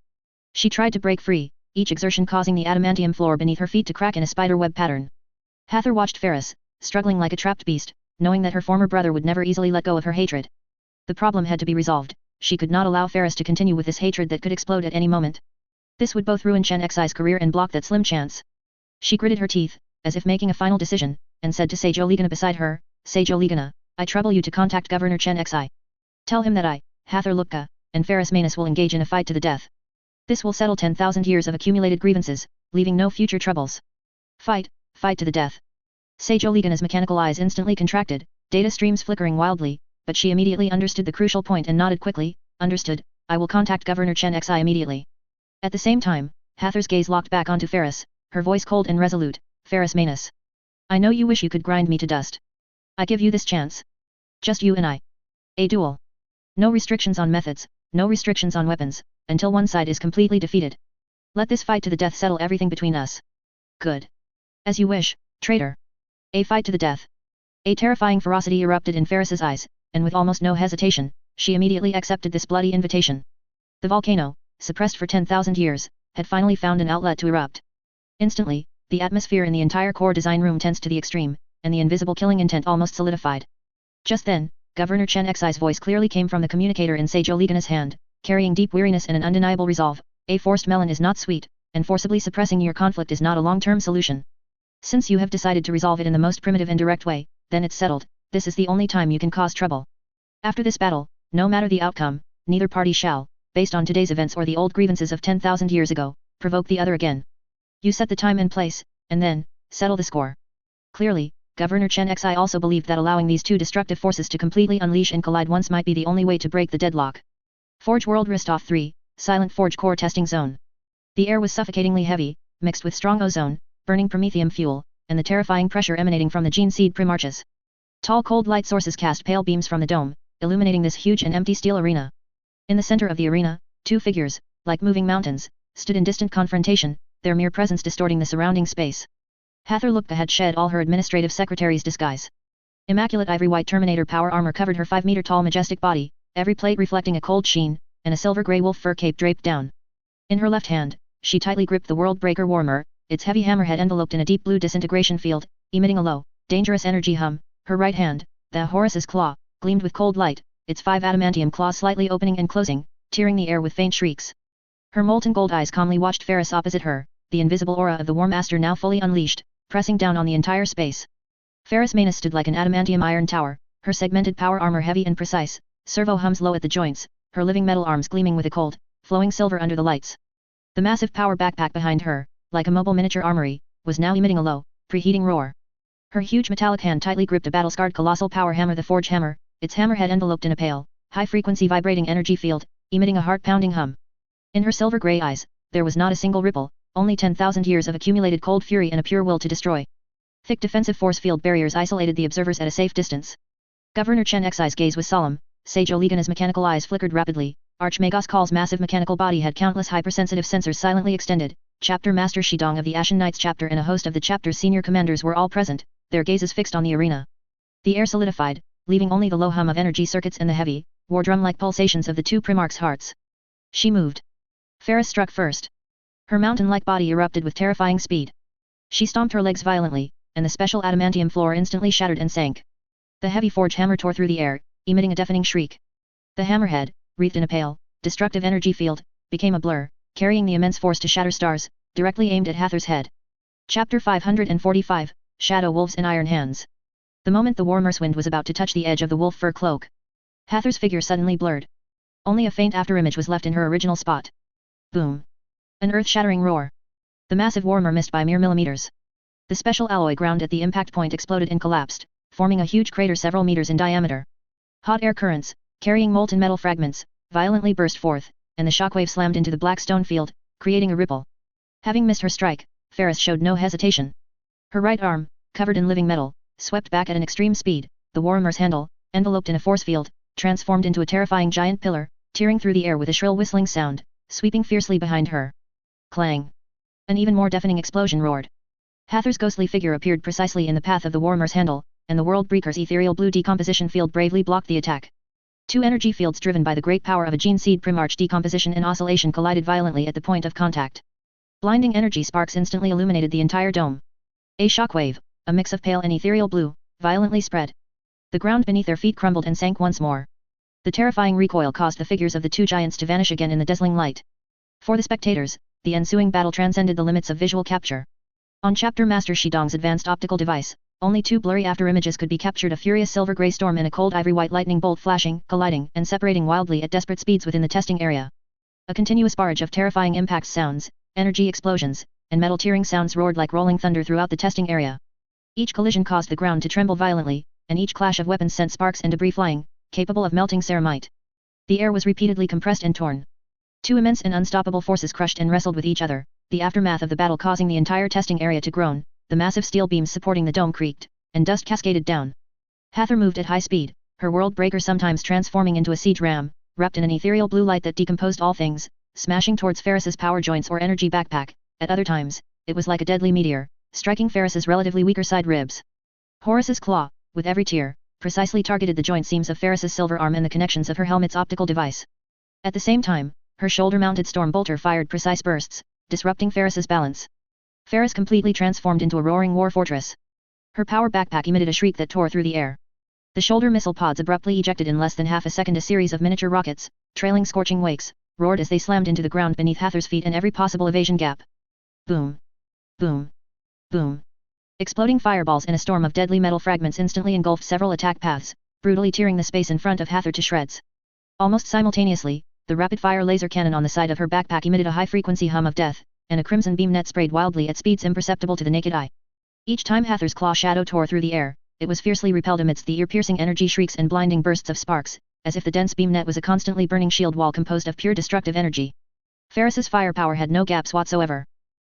She tried to break free, each exertion causing the adamantium floor beneath her feet to crack in a spider-web pattern. Hathor watched Ferris, struggling like a trapped beast, knowing that her former brother would never easily let go of her hatred. The problem had to be resolved. She could not allow Ferris to continue with this hatred that could explode at any moment. This would both ruin Chen Xi's career and block that slim chance. She gritted her teeth, as if making a final decision, and said to Sage Olegana beside her, Sage Olegana, I trouble you to contact Governor Chen Xi. Tell him that I, Hathor Lupka, and Ferris Manus will engage in a fight to the death. This will settle 10,000 years of accumulated grievances, leaving no future troubles. Fight to the death. Sage Olegana's mechanical eyes instantly contracted, data streams flickering wildly, but she immediately understood the crucial point and nodded quickly. Understood, I will contact Governor Chen Xi immediately. At the same time, Hathor's gaze locked back onto Ferris, her voice cold and resolute. Ferris Manus. I know you wish you could grind me to dust. I give you this chance. Just you and I. A duel. No restrictions on methods, no restrictions on weapons, until one side is completely defeated. Let this fight to the death settle everything between us. Good. As you wish, traitor. A fight to the death. A terrifying ferocity erupted in Ferris's eyes, and with almost no hesitation, She immediately accepted this bloody invitation. The volcano, suppressed for 10,000 years, had finally found an outlet to erupt. Instantly, the atmosphere in the entire core design room tensed to the extreme, and the invisible killing intent almost solidified. Just then, Governor Chen Xi's voice clearly came from the communicator in Sage Oligana's hand, carrying deep weariness and an undeniable resolve. A forced melon is not sweet, and forcibly suppressing your conflict is not a long-term solution. Since you have decided to resolve it in the most primitive and direct way, then it's settled. This is the only time you can cause trouble. After this battle, no matter the outcome, neither party shall, based on today's events or the old grievances of 10,000 years ago, provoke the other again. You set the time and place, and then, settle the score. Clearly, Governor Chen Xi also believed that allowing these two destructive forces to completely unleash and collide once might be the only way to break the deadlock. Forge World Ristov 3, Silent Forge Core Testing Zone. The air was suffocatingly heavy, mixed with strong ozone, burning promethium fuel, and the terrifying pressure emanating from the gene seed primarches. Tall cold light sources cast pale beams from the dome, illuminating this huge and empty steel arena. In the center of the arena, two figures, like moving mountains, stood in distant confrontation, their mere presence distorting the surrounding space. Hather looked had shed all her administrative secretary's disguise. Immaculate ivory white Terminator power armor covered her 5-meter-tall majestic body, every plate reflecting a cold sheen, and a silver-gray wolf fur cape draped down. In her left hand, she tightly gripped the World Breaker Warhammer, its heavy hammerhead enveloped in a deep blue disintegration field, emitting a low, dangerous energy hum. Her right hand, the Horus's claw, gleamed with cold light, its 5 adamantium claws slightly opening and closing, tearing the air with faint shrieks. Her molten gold eyes calmly watched Ferris opposite her, the invisible aura of the War Master now fully unleashed, pressing down on the entire space. Ferris Manus stood like an adamantium iron tower, her segmented power armor heavy and precise, servo hums low at the joints, her living metal arms gleaming with a cold, flowing silver under the lights. The massive power backpack behind her, like a mobile miniature armory, was now emitting a low, preheating roar. Her huge metallic hand tightly gripped a battle-scarred colossal power hammer, the Forge Hammer, its hammerhead enveloped in a pale, high-frequency vibrating energy field, emitting a heart-pounding hum. In her silver-gray eyes, there was not a single ripple, only 10,000 years of accumulated cold fury and a pure will to destroy. Thick defensive force field barriers isolated the observers at a safe distance. Governor Chen Xi's gaze was solemn, Sage Oligana's mechanical eyes flickered rapidly, Archmagos Call's massive mechanical body had countless hypersensitive sensors silently extended, Chapter Master Shidong of the Ashen Knights chapter and a host of the chapter's senior commanders were all present, their gazes fixed on the arena. The air solidified, leaving only the low hum of energy circuits and the heavy, war drum-like pulsations of the two Primarchs' hearts. She moved. Ferris struck first. Her mountain-like body erupted with terrifying speed. She stomped her legs violently, and the special adamantium floor instantly shattered and sank. The heavy forge hammer tore through the air, emitting a deafening shriek. The hammerhead, wreathed in a pale, destructive energy field, became a blur, carrying the immense force to shatter stars, directly aimed at Hather's head. Chapter 545, Shadow Wolves and Iron Hands. The moment the Warmer's was about to touch the edge of the wolf fur cloak, Hather's figure suddenly blurred. Only a faint afterimage was left in her original spot. Boom. An earth-shattering roar. The massive Warmer missed by mere millimeters. The special alloy ground at the impact point exploded and collapsed, forming a huge crater several meters in diameter. Hot air currents, carrying molten metal fragments, violently burst forth, and the shockwave slammed into the black stone field, creating a ripple. Having missed her strike, Ferris showed no hesitation. Her right arm, covered in living metal, swept back at an extreme speed, the Warhammer's handle, enveloped in a force field, transformed into a terrifying giant pillar, tearing through the air with a shrill whistling sound, sweeping fiercely behind her. Clang! An even more deafening explosion roared. Hather's ghostly figure appeared precisely in the path of the Warhammer's handle, and the World Breaker's ethereal blue decomposition field bravely blocked the attack. Two energy fields driven by the great power of a gene seed Primarch decomposition and oscillation collided violently at the point of contact. Blinding energy sparks instantly illuminated the entire dome. A shockwave, a mix of pale and ethereal blue, violently spread. The ground beneath their feet crumbled and sank once more. The terrifying recoil caused the figures of the two giants to vanish again in the dazzling light. For the spectators, the ensuing battle transcended the limits of visual capture. On Chapter Master Shidong's advanced optical device, only two blurry afterimages could be captured: a furious silver-gray storm and a cold ivory-white lightning bolt flashing, colliding, and separating wildly at desperate speeds within the testing area. A continuous barrage of terrifying impact sounds, energy explosions, and metal tearing sounds roared like rolling thunder throughout the testing area. Each collision caused the ground to tremble violently, and each clash of weapons sent sparks and debris flying, capable of melting ceramite. The air was repeatedly compressed and torn. Two immense and unstoppable forces crushed and wrestled with each other, the aftermath of the battle causing the entire testing area to groan. The massive steel beams supporting the dome creaked, and dust cascaded down. Hather moved at high speed, her World Breaker sometimes transforming into a siege ram, wrapped in an ethereal blue light that decomposed all things, smashing towards Ferris's power joints or energy backpack. At other times, it was like a deadly meteor, striking Ferris's relatively weaker side ribs. Horus's claw, with every tear, precisely targeted the joint seams of Ferris's silver arm and the connections of her helmet's optical device. At the same time, her shoulder-mounted storm bolter fired precise bursts, disrupting Ferris's balance. Ferris completely transformed into a roaring war fortress. Her power backpack emitted a shriek that tore through the air. The shoulder missile pods abruptly ejected in less than half a second a series of miniature rockets, trailing scorching wakes, roared as they slammed into the ground beneath Hather's feet and every possible evasion gap. Boom. Boom. Boom. Exploding fireballs in a storm of deadly metal fragments instantly engulfed several attack paths, brutally tearing the space in front of Hather to shreds. Almost simultaneously, the rapid-fire laser cannon on the side of her backpack emitted a high-frequency hum of death, and a crimson beam net sprayed wildly at speeds imperceptible to the naked eye. Each time Hather's claw shadow tore through the air, it was fiercely repelled amidst the ear-piercing energy shrieks and blinding bursts of sparks, as if the dense beam net was a constantly burning shield wall composed of pure destructive energy. Ferris's firepower had no gaps whatsoever.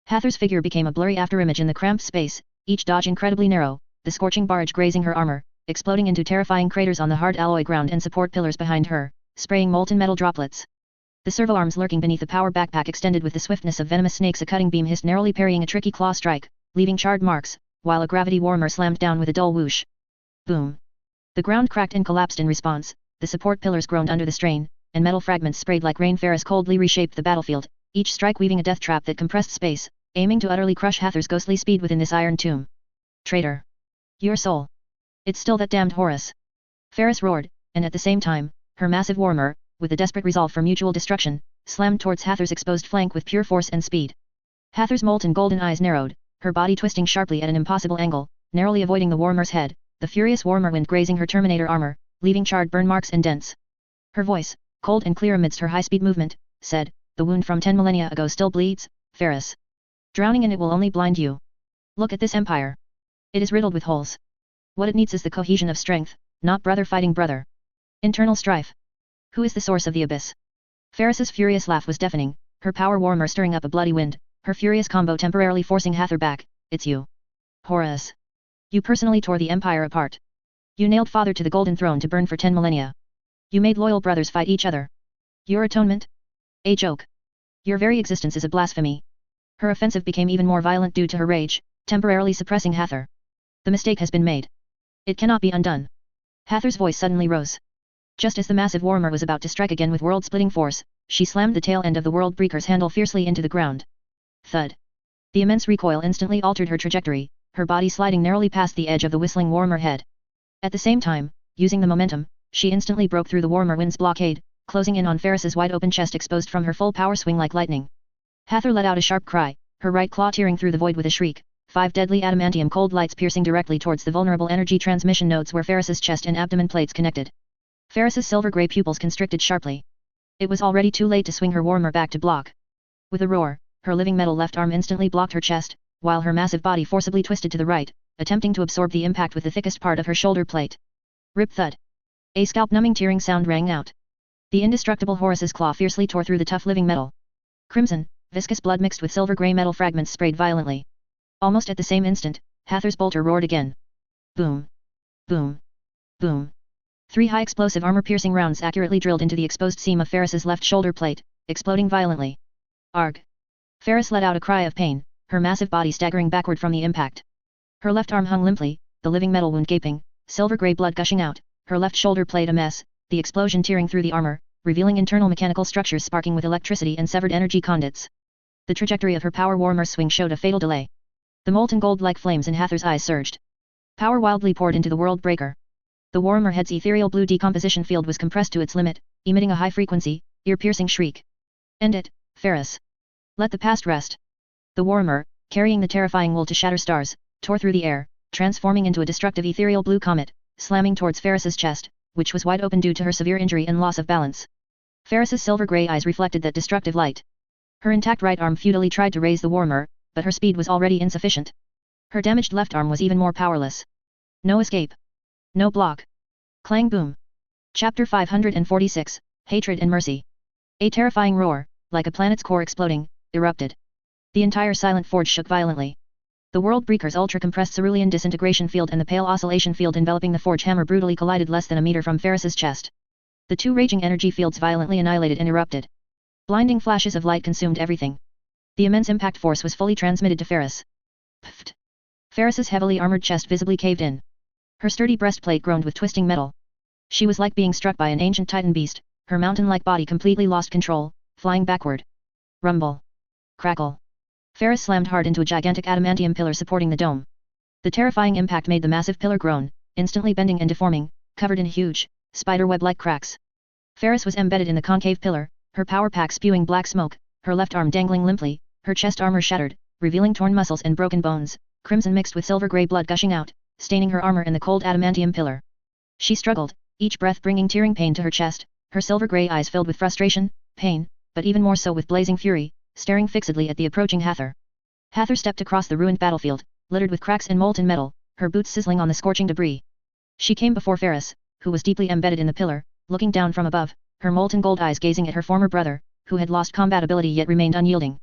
Hather's figure became a blurry afterimage in the cramped space, each dodge incredibly narrow, the scorching barrage grazing her armor, exploding into terrifying craters on the hard alloy ground and support pillars behind her, spraying molten metal droplets. The servo arms lurking beneath the power backpack extended with the swiftness of venomous snakes. A cutting beam hissed, narrowly parrying a tricky claw strike, leaving charred marks, while a gravity warmer slammed down with a dull whoosh. Boom. The ground cracked and collapsed in response, the support pillars groaned under the strain, and metal fragments sprayed like rain. Ferris coldly reshaped the battlefield, each strike weaving a death trap that compressed space, aiming to utterly crush Hather's ghostly speed within this iron tomb. Traitor! Your soul! It's still that damned Horus! Ferris roared, and at the same time, her massive warmer, with a desperate resolve for mutual destruction, slammed towards Hather's exposed flank with pure force and speed. Hather's molten golden eyes narrowed, her body twisting sharply at an impossible angle, narrowly avoiding the warmer's head, the furious warmer wind grazing her Terminator armor, leaving charred burn marks and dents. Her voice, cold and clear amidst her high-speed movement, said, "The wound from 10 millennia ago still bleeds, Ferris. Drowning in it will only blind you. Look at this empire. It is riddled with holes. What it needs is the cohesion of strength, not brother fighting brother. Internal strife. Who is the source of the abyss?" Ferris's furious laugh was deafening, her power warmer stirring up a bloody wind, her furious combo temporarily forcing Hather back. "It's you. Horus. You personally tore the empire apart. You nailed father to the golden throne to burn for 10 millennia. You made loyal brothers fight each other. Your atonement? A joke. Your very existence is a blasphemy." Her offensive became even more violent due to her rage, temporarily suppressing Hather. "The mistake has been made. It cannot be undone." Hather's voice suddenly rose. Just as the massive warmer was about to strike again with world-splitting force, she slammed the tail end of the world breaker's handle fiercely into the ground. Thud. The immense recoil instantly altered her trajectory, her body sliding narrowly past the edge of the whistling warmer head. At the same time, using the momentum, she instantly broke through the warmer wind's blockade, closing in on Ferris's wide-open chest exposed from her full power swing like lightning. Hather let out a sharp cry, her right claw tearing through the void with a shriek, 5 deadly adamantium cold lights piercing directly towards the vulnerable energy transmission nodes where Ferris's chest and abdomen plates connected. Ferris's silver-grey pupils constricted sharply. It was already too late to swing her warmer back to block. With a roar, her living metal left arm instantly blocked her chest, while her massive body forcibly twisted to the right, attempting to absorb the impact with the thickest part of her shoulder plate. Rip thud. A scalp-numbing tearing sound rang out. The indestructible Horus's claw fiercely tore through the tough living metal. Crimson, viscous blood mixed with silver-grey metal fragments sprayed violently. Almost at the same instant, Hather's bolter roared again. Boom. Boom. Boom. 3 high-explosive armor-piercing rounds accurately drilled into the exposed seam of Ferris's left shoulder plate, exploding violently. Arg. Ferris let out a cry of pain, her massive body staggering backward from the impact. Her left arm hung limply, the living metal wound gaping, silver-grey blood gushing out, her left shoulder plate a mess, the explosion tearing through the armor, revealing internal mechanical structures sparking with electricity and severed energy conduits. The trajectory of her power warmer swing showed a fatal delay. The molten gold-like flames in Hather's eyes surged. Power wildly poured into the world breaker. The warmer head's ethereal blue decomposition field was compressed to its limit, emitting a high-frequency, ear-piercing shriek. End it, Ferris. Let the past rest. The warmer, carrying the terrifying will to shatter stars, tore through the air, transforming into a destructive ethereal blue comet, slamming towards Ferris's chest, which was wide open due to her severe injury and loss of balance. Ferris's silver-grey eyes reflected that destructive light. Her intact right arm futilely tried to raise the warmer, but her speed was already insufficient. Her damaged left arm was even more powerless. No escape. No block. Clang boom. Chapter 546, Hatred and Mercy. A terrifying roar, like a planet's core exploding, erupted. The entire silent forge shook violently. The world breaker's ultra-compressed cerulean disintegration field and the pale oscillation field enveloping the forge hammer brutally collided less than a meter from Ferris's chest. The 2 raging energy fields violently annihilated and erupted. Blinding flashes of light consumed everything. The immense impact force was fully transmitted to Ferris. Pfft. Ferris's heavily armored chest visibly caved in. Her sturdy breastplate groaned with twisting metal. She was like being struck by an ancient titan beast, her mountain-like body completely lost control, flying backward. Rumble. Crackle. Ferris slammed hard into a gigantic adamantium pillar supporting the dome. The terrifying impact made the massive pillar groan, instantly bending and deforming, covered in huge, spider-web-like cracks. Ferris was embedded in the concave pillar, her power pack spewing black smoke, her left arm dangling limply, her chest armor shattered, revealing torn muscles and broken bones, crimson mixed with silver-gray blood gushing out, staining her armor and the cold adamantium pillar. She struggled, each breath bringing tearing pain to her chest, her silver-gray eyes filled with frustration, pain, but even more so with blazing fury, staring fixedly at the approaching Hather. Hather stepped across the ruined battlefield, littered with cracks and molten metal, her boots sizzling on the scorching debris. She came before Ferris, who was deeply embedded in the pillar, looking down from above, her molten gold eyes gazing at her former brother, who had lost combat ability yet remained unyielding.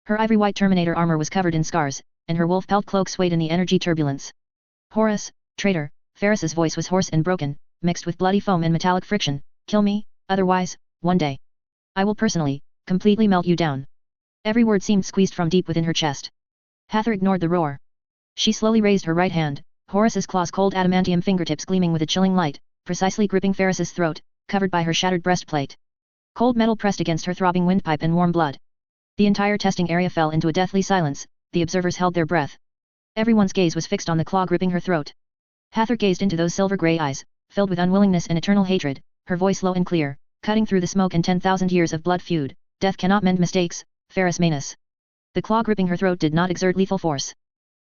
Her ivory-white Terminator armor was covered in scars, and her wolf pelt cloak swayed in the energy turbulence. Horus, traitor, Ferris's voice was hoarse and broken, mixed with bloody foam and metallic friction. Kill me, otherwise, one day, I will personally, completely melt you down. Every word seemed squeezed from deep within her chest. Hather ignored the roar. She slowly raised her right hand, Horus's claws cold adamantium fingertips gleaming with a chilling light, precisely gripping Ferris's throat, covered by her shattered breastplate. Cold metal pressed against her throbbing windpipe and warm blood. The entire testing area fell into a deathly silence, the observers held their breath. Everyone's gaze was fixed on the claw gripping her throat. Hather gazed into those silver-gray eyes, filled with unwillingness and eternal hatred, her voice low and clear, cutting through the smoke and 10,000 years of blood feud. Death cannot mend mistakes, Ferris Manus. The claw gripping her throat did not exert lethal force.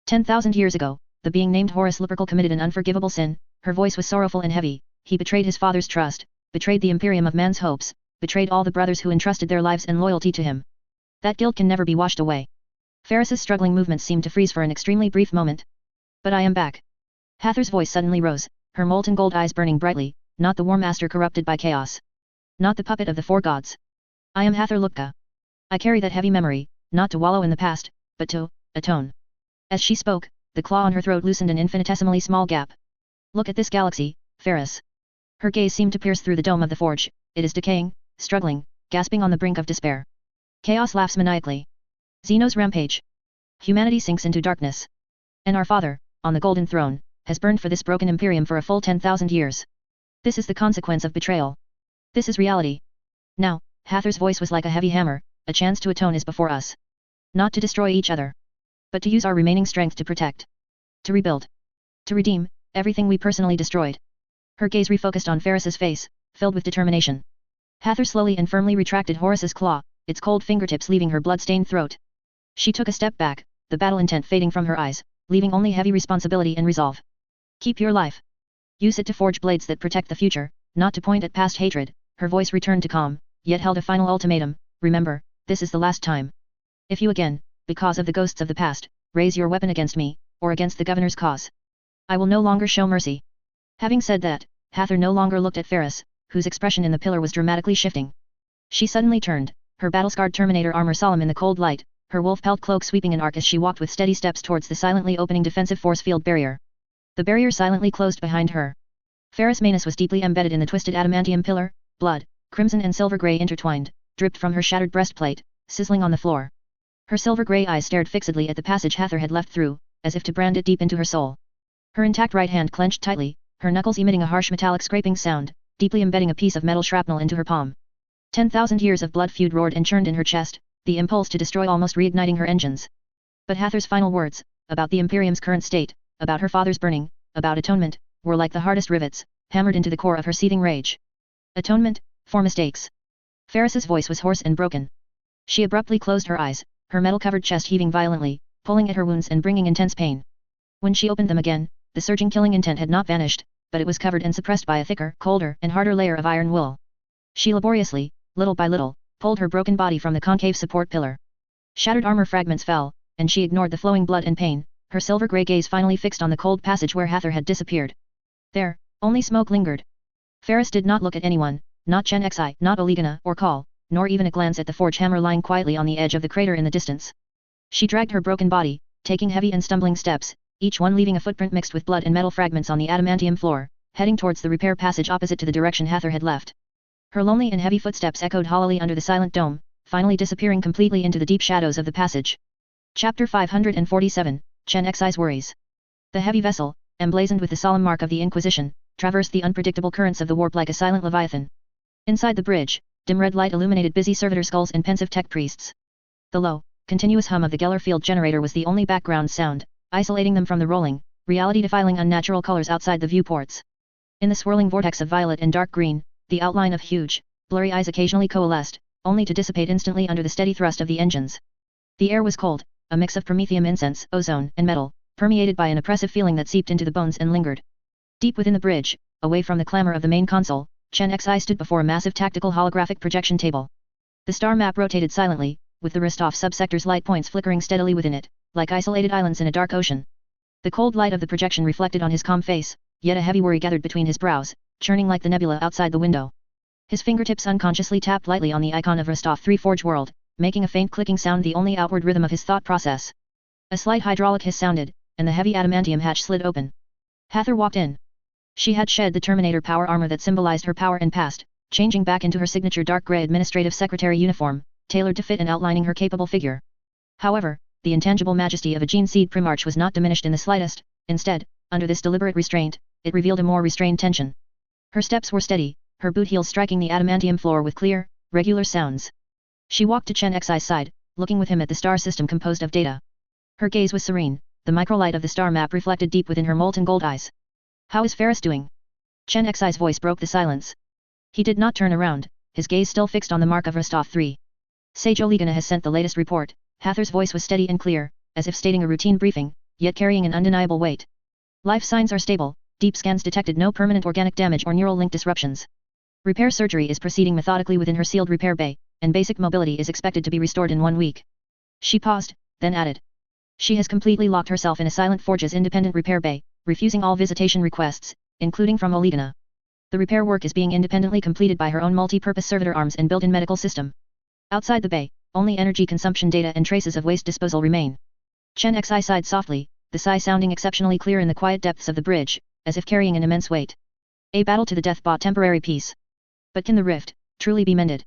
10,000 years ago, the being named Horus Lupercal committed an unforgivable sin. Her voice was sorrowful and heavy. He betrayed his father's trust, betrayed the Imperium of man's hopes, betrayed all the brothers who entrusted their lives and loyalty to him. That guilt can never be washed away. Ferris's struggling movements seemed to freeze for an extremely brief moment. But I am back. Hather's voice suddenly rose, her molten gold eyes burning brightly, not the war master corrupted by chaos. Not the puppet of the four gods. I am Hather Lupka. I carry that heavy memory, not to wallow in the past, but to atone. As she spoke, the claw on her throat loosened an infinitesimally small gap. Look at this galaxy, Ferris. Her gaze seemed to pierce through the dome of the forge. It is decaying, struggling, gasping on the brink of despair. Chaos laughs maniacally. Xenos rampage. Humanity sinks into darkness. And our father, on the golden throne, has burned for this broken imperium for a full 10,000 years. This is the consequence of betrayal. This is reality. Now, Hather's voice was like a heavy hammer, a chance to atone is before us. Not to destroy each other, but to use our remaining strength to protect. To rebuild. To redeem, everything we personally destroyed. Her gaze refocused on Ferris's face, filled with determination. Hather slowly and firmly retracted Horus's claw, its cold fingertips leaving her blood-stained throat. She took a step back, the battle intent fading from her eyes, leaving only heavy responsibility and resolve. Keep your life. Use it to forge blades that protect the future, not to point at past hatred. Her voice returned to calm, yet held a final ultimatum. Remember, this is the last time. If you again, because of the ghosts of the past, raise your weapon against me, or against the governor's cause, I will no longer show mercy. Having said that, Hather no longer looked at Ferris, whose expression in the pillar was dramatically shifting. She suddenly turned, her battle-scarred Terminator armor solemn in the cold light, her wolf pelt cloak sweeping an arc as she walked with steady steps towards the silently opening defensive force field barrier. The barrier silently closed behind her. Ferris Manus was deeply embedded in the twisted adamantium pillar, blood, crimson and silver-gray intertwined, dripped from her shattered breastplate, sizzling on the floor. Her silver-gray eyes stared fixedly at the passage Hather had left through, as if to brand it deep into her soul. Her intact right hand clenched tightly, her knuckles emitting a harsh metallic scraping sound, deeply embedding a piece of metal shrapnel into her palm. 10,000 years of blood feud roared and churned in her chest, the impulse to destroy almost reigniting her engines. But Hather's final words, about the Imperium's current state, about her father's burning, about atonement, were like the hardest rivets, hammered into the core of her seething rage. Atonement, for mistakes. Ferris's voice was hoarse and broken. She abruptly closed her eyes, her metal-covered chest heaving violently, pulling at her wounds and bringing intense pain. When she opened them again, the surging killing intent had not vanished, but it was covered and suppressed by a thicker, colder, and harder layer of iron wool. She laboriously, little by little, pulled her broken body from the concave support pillar. Shattered armor fragments fell, and she ignored the flowing blood and pain, her silver-gray gaze finally fixed on the cold passage where Hather had disappeared. There, only smoke lingered. Ferris did not look at anyone, not Chen Xi, not Oligana or Call, nor even a glance at the forge hammer lying quietly on the edge of the crater in the distance. She dragged her broken body, taking heavy and stumbling steps, each one leaving a footprint mixed with blood and metal fragments on the adamantium floor, heading towards the repair passage opposite to the direction Hather had left. Her lonely and heavy footsteps echoed hollowly under the silent dome, finally disappearing completely into the deep shadows of the passage. Chapter 547, Chen Xi's Worries. The heavy vessel, emblazoned with the solemn mark of the Inquisition, traversed the unpredictable currents of the warp like a silent leviathan. Inside the bridge, dim red light illuminated busy servitor skulls and pensive tech priests. The low, continuous hum of the Geller field generator was the only background sound, isolating them from the rolling, reality-defiling unnatural colors outside the viewports. In the swirling vortex of violet and dark green, the outline of huge, blurry eyes occasionally coalesced, only to dissipate instantly under the steady thrust of the engines. The air was cold, a mix of promethium incense, ozone, and metal, permeated by an oppressive feeling that seeped into the bones and lingered. Deep within the bridge, away from the clamor of the main console, Chen Xi stood before a massive tactical holographic projection table. The star map rotated silently, with the Rostov subsector's light points flickering steadily within it, like isolated islands in a dark ocean. The cold light of the projection reflected on his calm face, yet a heavy worry gathered between his brows, churning like the nebula outside the window. His fingertips unconsciously tapped lightly on the icon of Rostov 3 Forge World, making a faint clicking sound the only outward rhythm of his thought process. A slight hydraulic hiss sounded, and the heavy adamantium hatch slid open. Hathor walked in. She had shed the Terminator power armor that symbolized her power and past, changing back into her signature dark gray administrative secretary uniform, tailored to fit and outlining her capable figure. However, the intangible majesty of a gene seed primarch was not diminished in the slightest. Instead, under this deliberate restraint, it revealed a more restrained tension. Her steps were steady, her boot heels striking the adamantium floor with clear, regular sounds. She walked to Chen Xi's side, looking with him at the star system composed of data. Her gaze was serene, the microlight of the star map reflected deep within her molten gold eyes. "How is Ferris doing?" Chen Xi's voice broke the silence. He did not turn around, his gaze still fixed on the mark of Rostov 3. "Sage Olegana has sent the latest report." Hathor's voice was steady and clear, as if stating a routine briefing, yet carrying an undeniable weight. "Life signs are stable, deep scans detected no permanent organic damage or neural link disruptions. Repair surgery is proceeding methodically within her sealed repair bay, and basic mobility is expected to be restored in 1 week." She paused, then added. "She has completely locked herself in a Silent Forge's independent repair bay, refusing all visitation requests, including from Olegana. The repair work is being independently completed by her own multi-purpose servitor arms and built-in medical system. Outside the bay, only energy consumption data and traces of waste disposal remain." Chen Xi sighed softly, the sigh sounding exceptionally clear in the quiet depths of the bridge, as if carrying an immense weight. "A battle to the death brought temporary peace. But can the rift truly be mended?"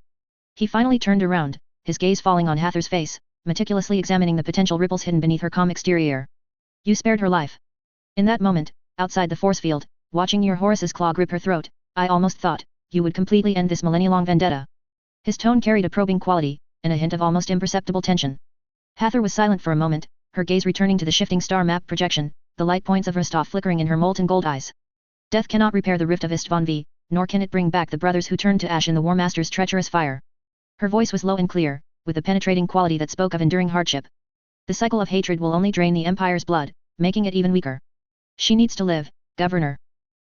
He finally turned around, his gaze falling on Hathor's face, meticulously examining the potential ripples hidden beneath her calm exterior. "You spared her life. In that moment, outside the force field, watching your Horus's claw grip her throat, I almost thought you would completely end this millennia-long vendetta." His tone carried a probing quality, and a hint of almost imperceptible tension. Hathor was silent for a moment, her gaze returning to the shifting star map projection, the light points of Rostov flickering in her molten gold eyes. "Death cannot repair the rift of Istvan V, nor can it bring back the brothers who turned to ash in the War Master's treacherous fire." Her voice was low and clear, with a penetrating quality that spoke of enduring hardship. "The cycle of hatred will only drain the Empire's blood, making it even weaker. She needs to live, Governor.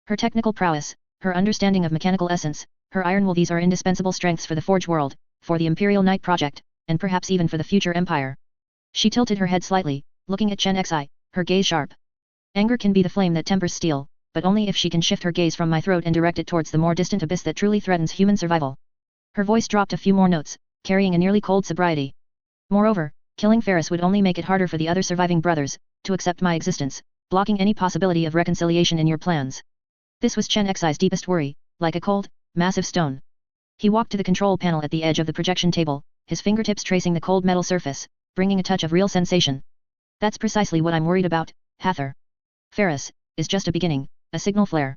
Her technical prowess, her understanding of mechanical essence, her iron will, these are indispensable strengths for the Forge World, for the Imperial Knight project, and perhaps even for the future Empire." She tilted her head slightly, looking at Chen Xi, her gaze sharp. "Anger can be the flame that tempers steel, but only if she can shift her gaze from my throat and direct it towards the more distant abyss that truly threatens human survival." Her voice dropped a few more notes, carrying a nearly cold sobriety. "Moreover, killing Ferris would only make it harder for the other surviving brothers to accept my existence, blocking any possibility of reconciliation in your plans." This was Chen Xi's deepest worry, like a cold, massive stone. He walked to the control panel at the edge of the projection table, his fingertips tracing the cold metal surface, bringing a touch of real sensation. "That's precisely what I'm worried about, Hathor. Ferris is just a beginning, a signal flare."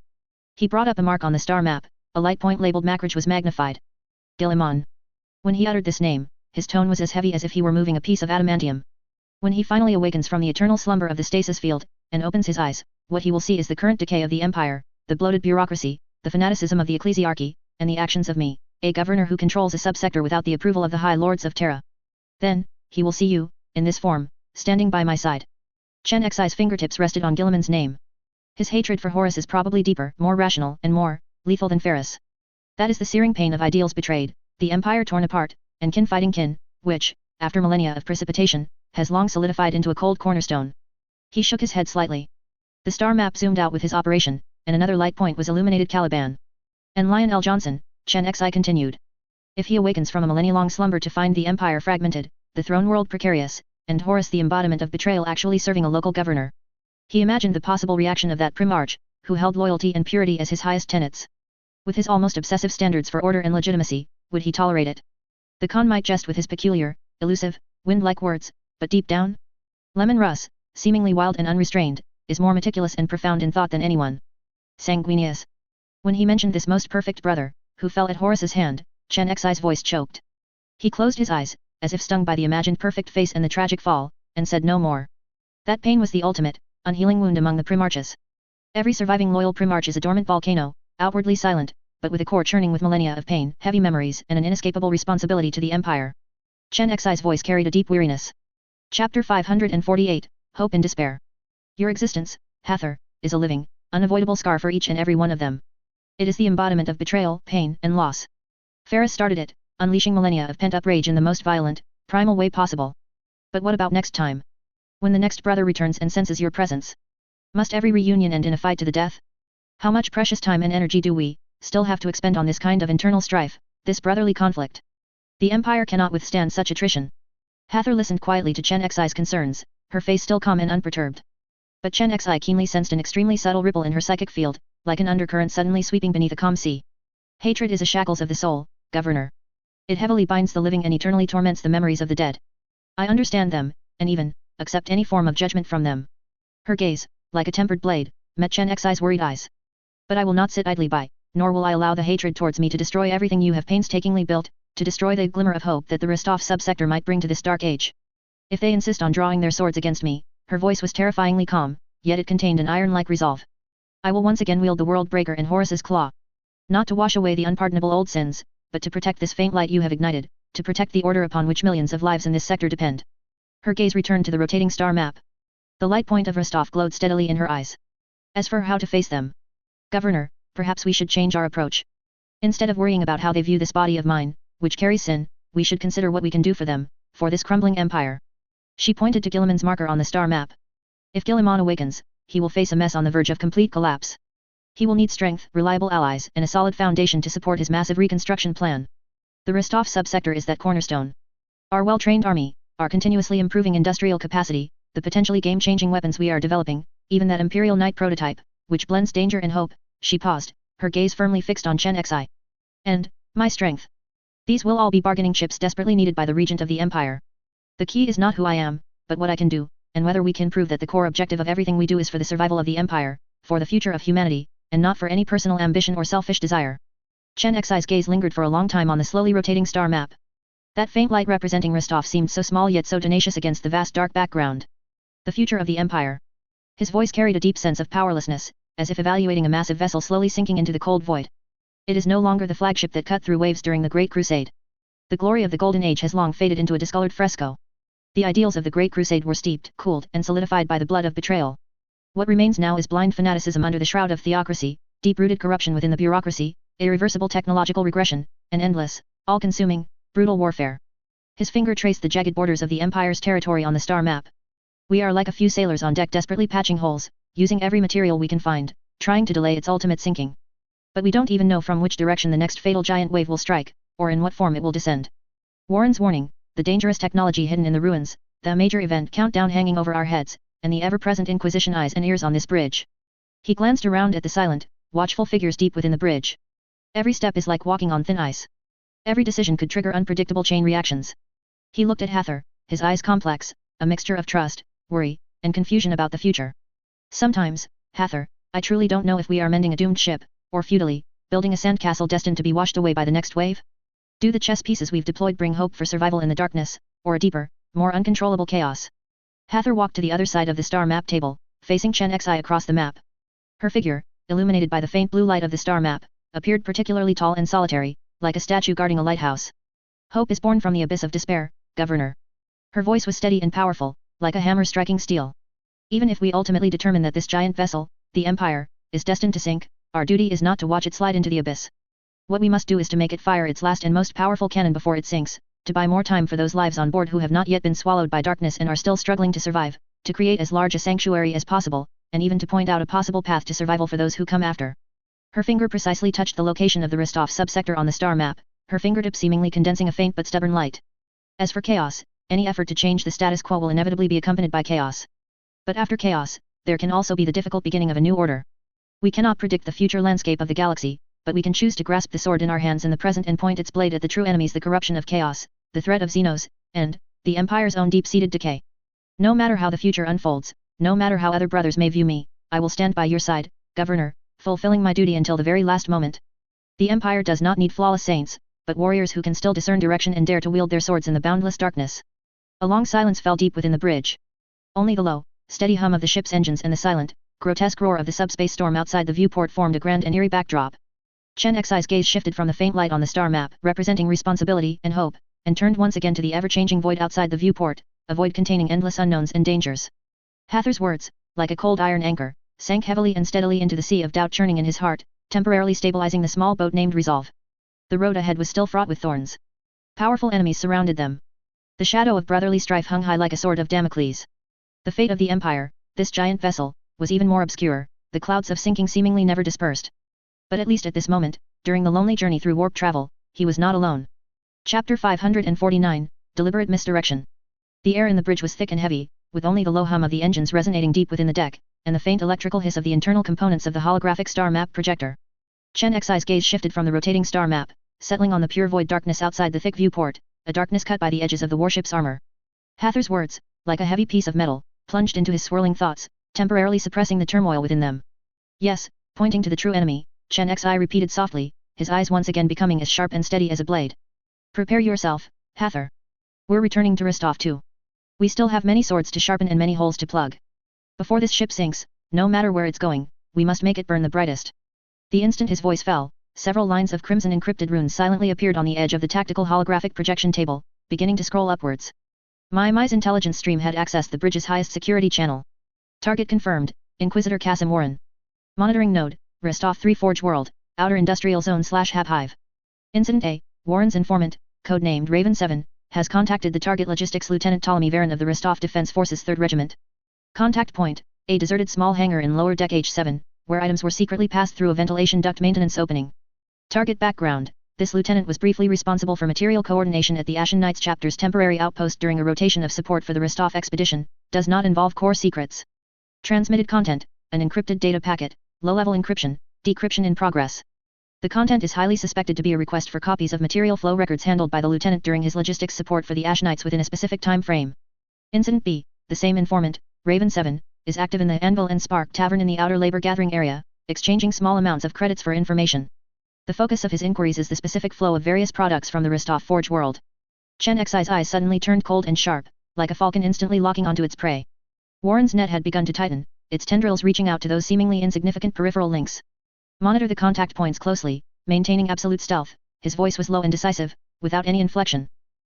He brought up a mark on the star map, a light point labeled Makraj was magnified. "Gilliman." When he uttered this name, his tone was as heavy as if he were moving a piece of adamantium. When he finally awakens from the eternal slumber of the stasis field, and opens his eyes, what he will see is the current decay of the Empire, the bloated bureaucracy, the fanaticism of the ecclesiarchy, and the actions of me, a governor who controls a subsector without the approval of the High Lords of Terra. Then, he will see you, in this form, standing by my side. Chen Xi's fingertips rested on Gilliman's name. His hatred for Horus is probably deeper, more rational, and more lethal than Ferris. That is the searing pain of ideals betrayed, the Empire torn apart, and kin fighting kin, which, after millennia of precipitation, has long solidified into a cold cornerstone. He shook his head slightly. The star map zoomed out with his operation, and another light point was illuminated Caliban. "And Lionel Johnson," Chen Xi continued. "If he awakens from a millennia-long slumber to find the Empire fragmented, the throne world precarious, and Horus the embodiment of betrayal actually serving a local governor. He imagined the possible reaction of that primarch, who held loyalty and purity as his highest tenets. With his almost obsessive standards for order and legitimacy, would he tolerate it? The Khan might jest with his peculiar, elusive, wind-like words, but deep down? Lemon Russ, seemingly wild and unrestrained, is more meticulous and profound in thought than anyone. Sanguinius. When he mentioned this most perfect brother, who fell at Horus's hand, Chen Xi's voice choked. He closed his eyes, as if stung by the imagined perfect face and the tragic fall, and said no more. That pain was the ultimate, unhealing wound among the Primarchs. Every surviving loyal Primarch is a dormant volcano, outwardly silent, but with a core churning with millennia of pain, heavy memories and an inescapable responsibility to the Empire. Chen Xi's voice carried a deep weariness. Chapter 548, Hope and Despair. Your existence, Hathor, is a living, unavoidable scar for each and every one of them. It is the embodiment of betrayal, pain, and loss. Ferris started it, unleashing millennia of pent-up rage in the most violent, primal way possible. But what about next time? When the next brother returns and senses your presence? Must every reunion end in a fight to the death? How much precious time and energy do we still have to expend on this kind of internal strife, this brotherly conflict? The Empire cannot withstand such attrition. Hathor listened quietly to Chen Xi's concerns, her face still calm and unperturbed. But Chen Xi keenly sensed an extremely subtle ripple in her psychic field, like an undercurrent suddenly sweeping beneath a calm sea. Hatred is a shackles of the soul, Governor. It heavily binds the living and eternally torments the memories of the dead. I understand them, and even accept any form of judgment from them. Her gaze, like a tempered blade, met Chen Xi's worried eyes. But I will not sit idly by, nor will I allow the hatred towards me to destroy everything you have painstakingly built, to destroy the glimmer of hope that the Rostov subsector might bring to this dark age. If they insist on drawing their swords against me, her voice was terrifyingly calm, yet it contained an iron-like resolve. I will once again wield the world breaker in Horus's claw. Not to wash away the unpardonable old sins, but to protect this faint light you have ignited, to protect the order upon which millions of lives in this sector depend. Her gaze returned to the rotating star map. The light point of Rostov glowed steadily in her eyes. As for how to face them, Governor, perhaps we should change our approach. Instead of worrying about how they view this body of mine, which carries sin, we should consider what we can do for them, for this crumbling empire. She pointed to Guilliman's marker on the star map. If Guilliman awakens, he will face a mess on the verge of complete collapse. He will need strength, reliable allies, and a solid foundation to support his massive reconstruction plan. The Rostov subsector is that cornerstone. Our well-trained army, our continuously improving industrial capacity, the potentially game-changing weapons we are developing, even that Imperial Knight prototype, which blends danger and hope. She paused, her gaze firmly fixed on Chen Xi. And my strength. These will all be bargaining chips desperately needed by the regent of the Empire. The key is not who I am, but what I can do, and whether we can prove that the core objective of everything we do is for the survival of the Empire, for the future of humanity, and not for any personal ambition or selfish desire. Chen Xi's gaze lingered for a long time on the slowly rotating star map. That faint light representing Rostov seemed so small yet so tenacious against the vast dark background. The future of the Empire. His voice carried a deep sense of powerlessness, as if evaluating a massive vessel slowly sinking into the cold void. It is no longer the flagship that cut through waves during the Great Crusade. The glory of the Golden Age has long faded into a discolored fresco. The ideals of the Great Crusade were steeped, cooled, and solidified by the blood of betrayal. What remains now is blind fanaticism under the shroud of theocracy, deep-rooted corruption within the bureaucracy, irreversible technological regression, and endless, all-consuming, brutal warfare. His finger traced the jagged borders of the Empire's territory on the star map. We are like a few sailors on deck desperately patching holes, using every material we can find, trying to delay its ultimate sinking. But we don't even know from which direction the next fatal giant wave will strike, or in what form it will descend. Warren's warning, the dangerous technology hidden in the ruins, the major event countdown hanging over our heads, and the ever-present Inquisition eyes and ears on this bridge. He glanced around at the silent, watchful figures deep within the bridge. Every step is like walking on thin ice. Every decision could trigger unpredictable chain reactions. He looked at Hathor, his eyes complex, a mixture of trust, worry, and confusion about the future. Sometimes, Hathor, I truly don't know if we are mending a doomed ship, or futilely, building a sandcastle destined to be washed away by the next wave. Do the chess pieces we've deployed bring hope for survival in the darkness, or a deeper, more uncontrollable chaos? Hathor walked to the other side of the star map table, facing Chen Xi across the map. Her figure, illuminated by the faint blue light of the star map, appeared particularly tall and solitary, like a statue guarding a lighthouse. Hope is born from the abyss of despair, Governor. Her voice was steady and powerful, like a hammer striking steel. Even if we ultimately determine that this giant vessel, the Empire, is destined to sink, our duty is not to watch it slide into the abyss. What we must do is to make it fire its last and most powerful cannon before it sinks, to buy more time for those lives on board who have not yet been swallowed by darkness and are still struggling to survive, to create as large a sanctuary as possible, and even to point out a possible path to survival for those who come after. Her finger precisely touched the location of the Rostov subsector on the star map, her fingertip seemingly condensing a faint but stubborn light. As for chaos, any effort to change the status quo will inevitably be accompanied by chaos. But after chaos, there can also be the difficult beginning of a new order. We cannot predict the future landscape of the galaxy, but we can choose to grasp the sword in our hands in the present and point its blade at the true enemies, the corruption of chaos, the threat of Xenos, and the Empire's own deep-seated decay. No matter how the future unfolds, no matter how other brothers may view me, I will stand by your side, Governor, fulfilling my duty until the very last moment. The Empire does not need flawless saints, but warriors who can still discern direction and dare to wield their swords in the boundless darkness. A long silence fell deep within the bridge. Only the low, steady hum of the ship's engines and the silent, grotesque roar of the subspace storm outside the viewport formed a grand and eerie backdrop. Chen Xi's gaze shifted from the faint light on the star map, representing responsibility and hope, and turned once again to the ever-changing void outside the viewport, a void containing endless unknowns and dangers. Hather's words, like a cold iron anchor, sank heavily and steadily into the sea of doubt churning in his heart, temporarily stabilizing the small boat named Resolve. The road ahead was still fraught with thorns. Powerful enemies surrounded them. The shadow of brotherly strife hung high like a sword of Damocles. The fate of the Empire, this giant vessel, was even more obscure, the clouds of sinking seemingly never dispersed. But at least at this moment, during the lonely journey through warp travel, he was not alone. Chapter 549, Deliberate Misdirection. The air in the bridge was thick and heavy, with only the low hum of the engines resonating deep within the deck, and the faint electrical hiss of the internal components of the holographic star map projector. Chen Xi's gaze shifted from the rotating star map, settling on the pure void darkness outside the thick viewport, a darkness cut by the edges of the warship's armor. Hather's words, like a heavy piece of metal, plunged into his swirling thoughts, temporarily suppressing the turmoil within them. Yes, pointing to the true enemy, Chen Xi repeated softly, his eyes once again becoming as sharp and steady as a blade. Prepare yourself, Hather. We're returning to Rostov too. We still have many swords to sharpen and many holes to plug. Before this ship sinks, no matter where it's going, we must make it burn the brightest. The instant his voice fell, several lines of crimson encrypted runes silently appeared on the edge of the tactical holographic projection table, beginning to scroll upwards. Mai's intelligence stream had accessed the bridge's highest security channel. Target confirmed, Inquisitor Kasim Warren. Monitoring node, Rostov 3 Forge World, Outer Industrial Zone/Hab Hive. Incident A, Warren's informant, codenamed Raven 7, has contacted the target logistics Lieutenant Ptolemy Varin of the Rostov Defense Forces 3rd Regiment. Contact point, a deserted small hangar in lower deck H7, where items were secretly passed through a ventilation duct maintenance opening. Target background, this lieutenant was briefly responsible for material coordination at the Ashen Knights chapter's temporary outpost during a rotation of support for the Rostov expedition, does not involve core secrets. Transmitted content, an encrypted data packet, low-level encryption, decryption in progress. The content is highly suspected to be a request for copies of material flow records handled by the lieutenant during his logistics support for the Ashen Knights within a specific time frame. Incident B, the same informant, Raven 7, is active in the Anvil and Spark Tavern in the outer labor gathering area, exchanging small amounts of credits for information. The focus of his inquiries is the specific flow of various products from the Rostov Forge world. Chen Xi's eyes suddenly turned cold and sharp, like a falcon instantly locking onto its prey. Warren's net had begun to tighten, its tendrils reaching out to those seemingly insignificant peripheral links. Monitor the contact points closely, maintaining absolute stealth. His voice was low and decisive, without any inflection.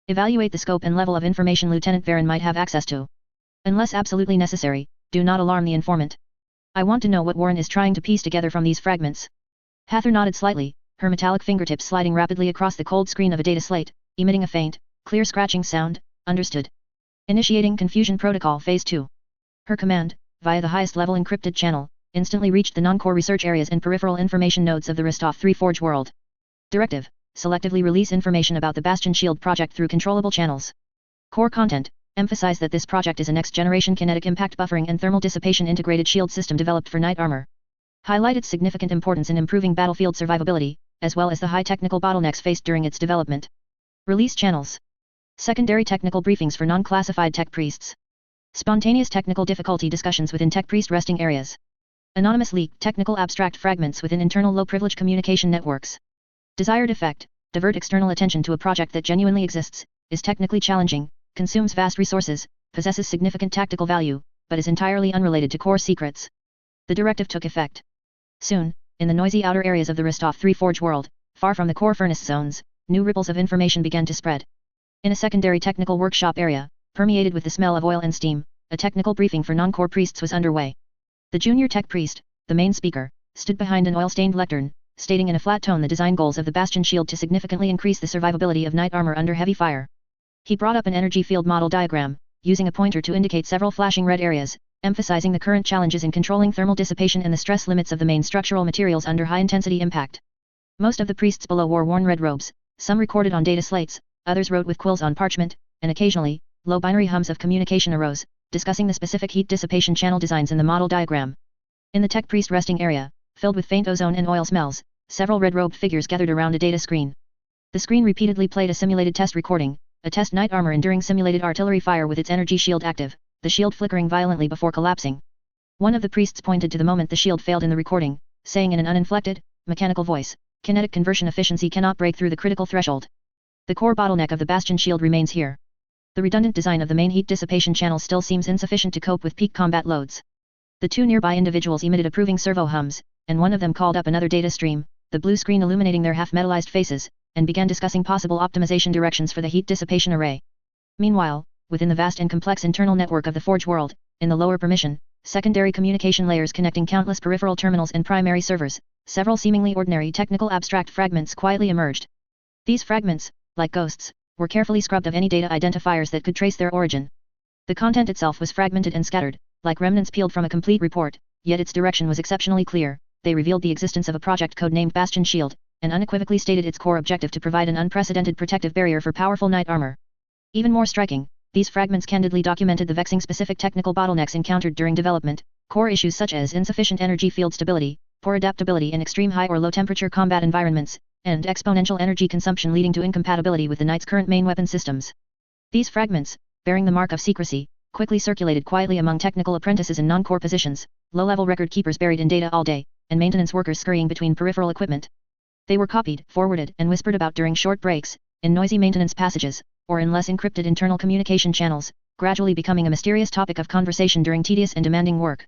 Evaluate the scope and level of information Lieutenant Varin might have access to. Unless absolutely necessary, do not alarm the informant. I want to know what Warren is trying to piece together from these fragments. Hather nodded slightly, her metallic fingertips sliding rapidly across the cold screen of a data slate, emitting a faint, clear scratching sound. Understood. Initiating Confusion Protocol Phase 2. Her command, via the highest level encrypted channel, instantly reached the non-core research areas and peripheral information nodes of the Rostov 3 Forge world. Directive: selectively release information about the Bastion Shield project through controllable channels. Core content: emphasize that this project is a next-generation kinetic impact buffering and thermal dissipation integrated shield system developed for knight armor. Highlight its significant importance in improving battlefield survivability, as well as the high technical bottlenecks faced during its development. Release channels. Secondary technical briefings for non-classified tech priests. Spontaneous technical difficulty discussions within tech priest resting areas. Anonymous leaked technical abstract fragments within internal low-privilege communication networks. Desired effect: divert external attention to a project that genuinely exists, is technically challenging, consumes vast resources, possesses significant tactical value, but is entirely unrelated to core secrets. The directive took effect. Soon, in the noisy outer areas of the Rostov 3 Forge world, far from the core furnace zones, new ripples of information began to spread. In a secondary technical workshop area, permeated with the smell of oil and steam, a technical briefing for non-core priests was underway. The junior tech priest, the main speaker, stood behind an oil-stained lectern, stating in a flat tone the design goals of the Bastion Shield to significantly increase the survivability of knight armor under heavy fire. He brought up an energy field model diagram, using a pointer to indicate several flashing red areas, emphasizing the current challenges in controlling thermal dissipation and the stress limits of the main structural materials under high-intensity impact. Most of the priests below wore worn red robes, some recorded on data slates, others wrote with quills on parchment, and occasionally, low binary hums of communication arose, discussing the specific heat dissipation channel designs in the model diagram. In the tech priest resting area, filled with faint ozone and oil smells, several red-robed figures gathered around a data screen. The screen repeatedly played a simulated test recording, a test knight armor enduring simulated artillery fire with its energy shield active, the shield flickering violently before collapsing. One of the priests pointed to the moment the shield failed in the recording, saying in an uninflected, mechanical voice, "Kinetic conversion efficiency cannot break through the critical threshold. The core bottleneck of the Bastion shield remains here. The redundant design of the main heat dissipation channel still seems insufficient to cope with peak combat loads." The two nearby individuals emitted approving servo hums, and one of them called up another data stream, the blue screen illuminating their half-metalized faces, and began discussing possible optimization directions for the heat dissipation array. Meanwhile, within the vast and complex internal network of the Forge world, in the lower permission, secondary communication layers connecting countless peripheral terminals and primary servers, several seemingly ordinary technical abstract fragments quietly emerged. These fragments, like ghosts, were carefully scrubbed of any data identifiers that could trace their origin. The content itself was fragmented and scattered, like remnants peeled from a complete report, yet its direction was exceptionally clear. They revealed the existence of a project codenamed Bastion Shield, and unequivocally stated its core objective to provide an unprecedented protective barrier for powerful knight armor. Even more striking, these fragments candidly documented the vexing specific technical bottlenecks encountered during development, core issues such as insufficient energy field stability, poor adaptability in extreme high or low temperature combat environments, and exponential energy consumption leading to incompatibility with the knight's current main weapon systems. These fragments, bearing the mark of secrecy, quickly circulated quietly among technical apprentices in non-core positions, low-level record keepers buried in data all day, and maintenance workers scurrying between peripheral equipment. They were copied, forwarded, and whispered about during short breaks, in noisy maintenance passages, or in less encrypted internal communication channels, gradually becoming a mysterious topic of conversation during tedious and demanding work.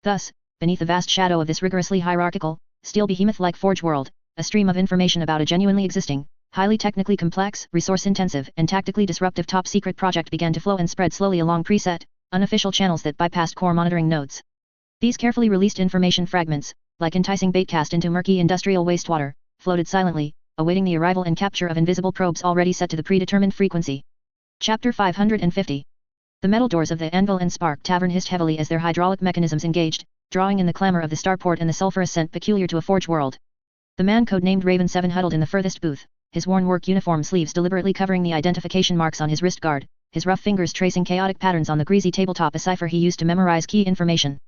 Thus, beneath the vast shadow of this rigorously hierarchical, steel behemoth-like Forge world, a stream of information about a genuinely existing, highly technically complex, resource-intensive, and tactically disruptive top-secret project began to flow and spread slowly along preset, unofficial channels that bypassed core monitoring nodes. These carefully released information fragments, like enticing bait cast into murky industrial wastewater, floated silently, awaiting the arrival and capture of invisible probes already set to the predetermined frequency. Chapter 550. The metal doors of the Anvil and Spark Tavern hissed heavily as their hydraulic mechanisms engaged, drawing in the clamor of the starport and the sulphurous scent peculiar to a Forge world. The man codenamed Raven 7 huddled in the furthest booth, his worn work uniform sleeves deliberately covering the identification marks on his wrist guard, his rough fingers tracing chaotic patterns on the greasy tabletop, a cipher he used to memorize key information.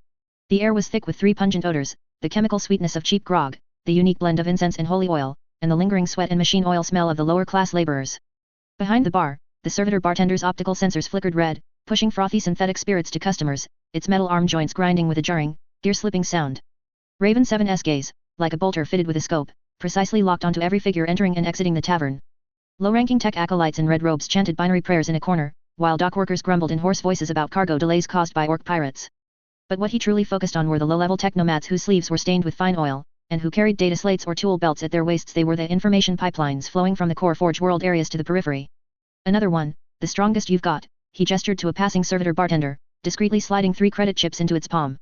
The air was thick with three pungent odors, the chemical sweetness of cheap grog, the unique blend of incense and holy oil, and the lingering sweat and machine oil smell of the lower-class laborers. Behind the bar, the servitor bartender's optical sensors flickered red, pushing frothy synthetic spirits to customers, its metal arm joints grinding with a jarring, gear-slipping sound. Raven 7's gaze, like a bolter fitted with a scope, precisely locked onto every figure entering and exiting the tavern. Low-ranking tech acolytes in red robes chanted binary prayers in a corner, while dock workers grumbled in hoarse voices about cargo delays caused by orc pirates. But what he truly focused on were the low-level technomads whose sleeves were stained with fine oil, and who carried data slates or tool belts at their waists. They were the information pipelines flowing from the core Forge world areas to the periphery. Another one, the strongest you've got, he gestured to a passing servitor bartender, discreetly sliding 3 credit chips into its palm.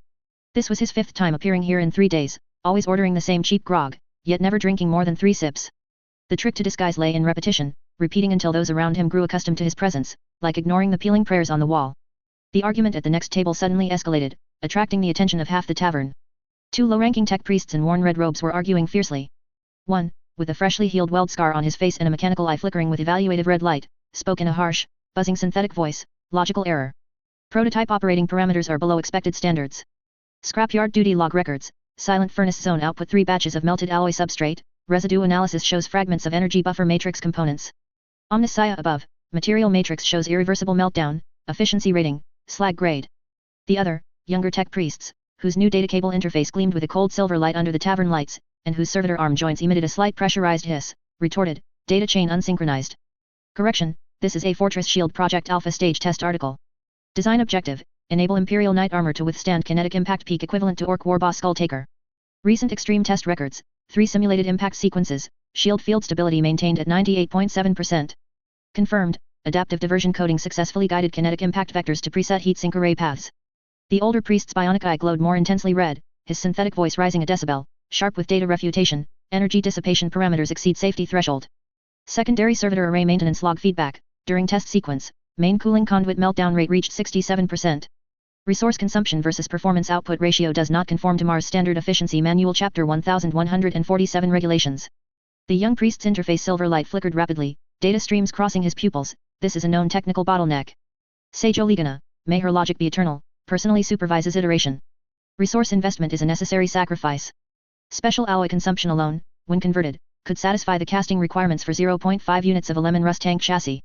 This was his 5th time appearing here in 3 days, always ordering the same cheap grog, yet never drinking more than 3 sips. The trick to disguise lay in repetition, repeating until those around him grew accustomed to his presence, like ignoring the pealing prayers on the wall. The argument at the next table suddenly escalated, attracting the attention of half the tavern. 2 low-ranking tech priests in worn red robes were arguing fiercely. One, with a freshly healed weld scar on his face and a mechanical eye flickering with evaluative red light, spoke in a harsh, buzzing synthetic voice, "Logical error. Prototype operating parameters are below expected standards. Scrapyard duty log records, silent furnace zone output 3 batches of melted alloy substrate, residue analysis shows fragments of energy buffer matrix components. Omniscia above, material matrix shows irreversible meltdown, efficiency rating, slag grade." The other, younger tech priests, whose new data cable interface gleamed with a cold silver light under the tavern lights, and whose servitor arm joints emitted a slight pressurized hiss, retorted, "Data chain unsynchronized. Correction, this is a Fortress Shield Project Alpha Stage Test article. Design objective, enable Imperial Knight armor to withstand kinetic impact peak equivalent to Orc Warboss Skull Taker. Recent extreme test records, 3 simulated impact sequences, shield field stability maintained at 98.7%. Confirmed, adaptive diversion coding successfully guided kinetic impact vectors to preset heat sink array paths." The older priest's bionic eye glowed more intensely red, his synthetic voice rising a decibel, sharp with data refutation, energy dissipation parameters exceed safety threshold. Secondary servitor array maintenance log feedback, during test sequence, main cooling conduit meltdown rate reached 67%. Resource consumption versus performance output ratio does not conform to Mars Standard Efficiency Manual Chapter 1147 regulations. The young priest's interface silver light flickered rapidly, data streams crossing his pupils. This is a known technical bottleneck. Sage Oligana, may her logic be eternal, personally supervises iteration. Resource investment is a necessary sacrifice. Special alloy consumption alone, when converted, could satisfy the casting requirements for 0.5 units of a lemon rust tank chassis.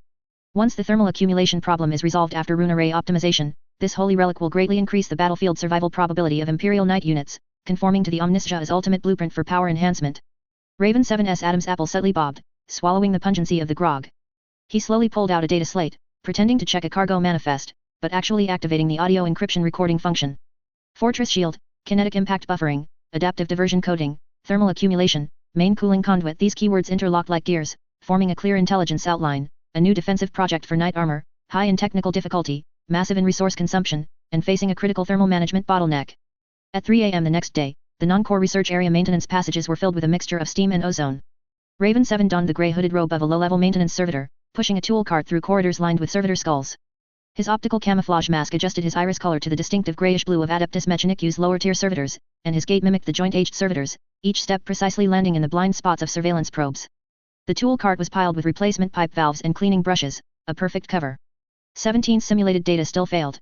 Once the thermal accumulation problem is resolved after rune array optimization, This holy relic will greatly increase the battlefield survival probability of Imperial Knight units, conforming to the Omniscia's ultimate blueprint for power enhancement. Raven 7's Adam's apple subtly bobbed, swallowing the pungency of the grog. He slowly pulled out a data slate, pretending to check a cargo manifest, but actually activating the audio encryption recording function. Fortress shield, kinetic impact buffering, adaptive diversion coating, thermal accumulation, main cooling conduit. These keywords interlocked like gears, forming a clear intelligence outline, a new defensive project for knight armor, high in technical difficulty, massive in resource consumption, and facing a critical thermal management bottleneck. At 3 a.m. the next day, the non-core research area maintenance passages were filled with a mixture of steam and ozone. Raven 7 donned the grey hooded robe of a low-level maintenance servitor, pushing a tool cart through corridors lined with servitor skulls. His optical camouflage mask adjusted his iris color to the distinctive grayish blue of Adeptus Mechanicus lower-tier servitors, and his gait mimicked the joint-aged servitors, each step precisely landing in the blind spots of surveillance probes. The tool cart was piled with replacement pipe valves and cleaning brushes, a perfect cover. 17 simulated data still failed.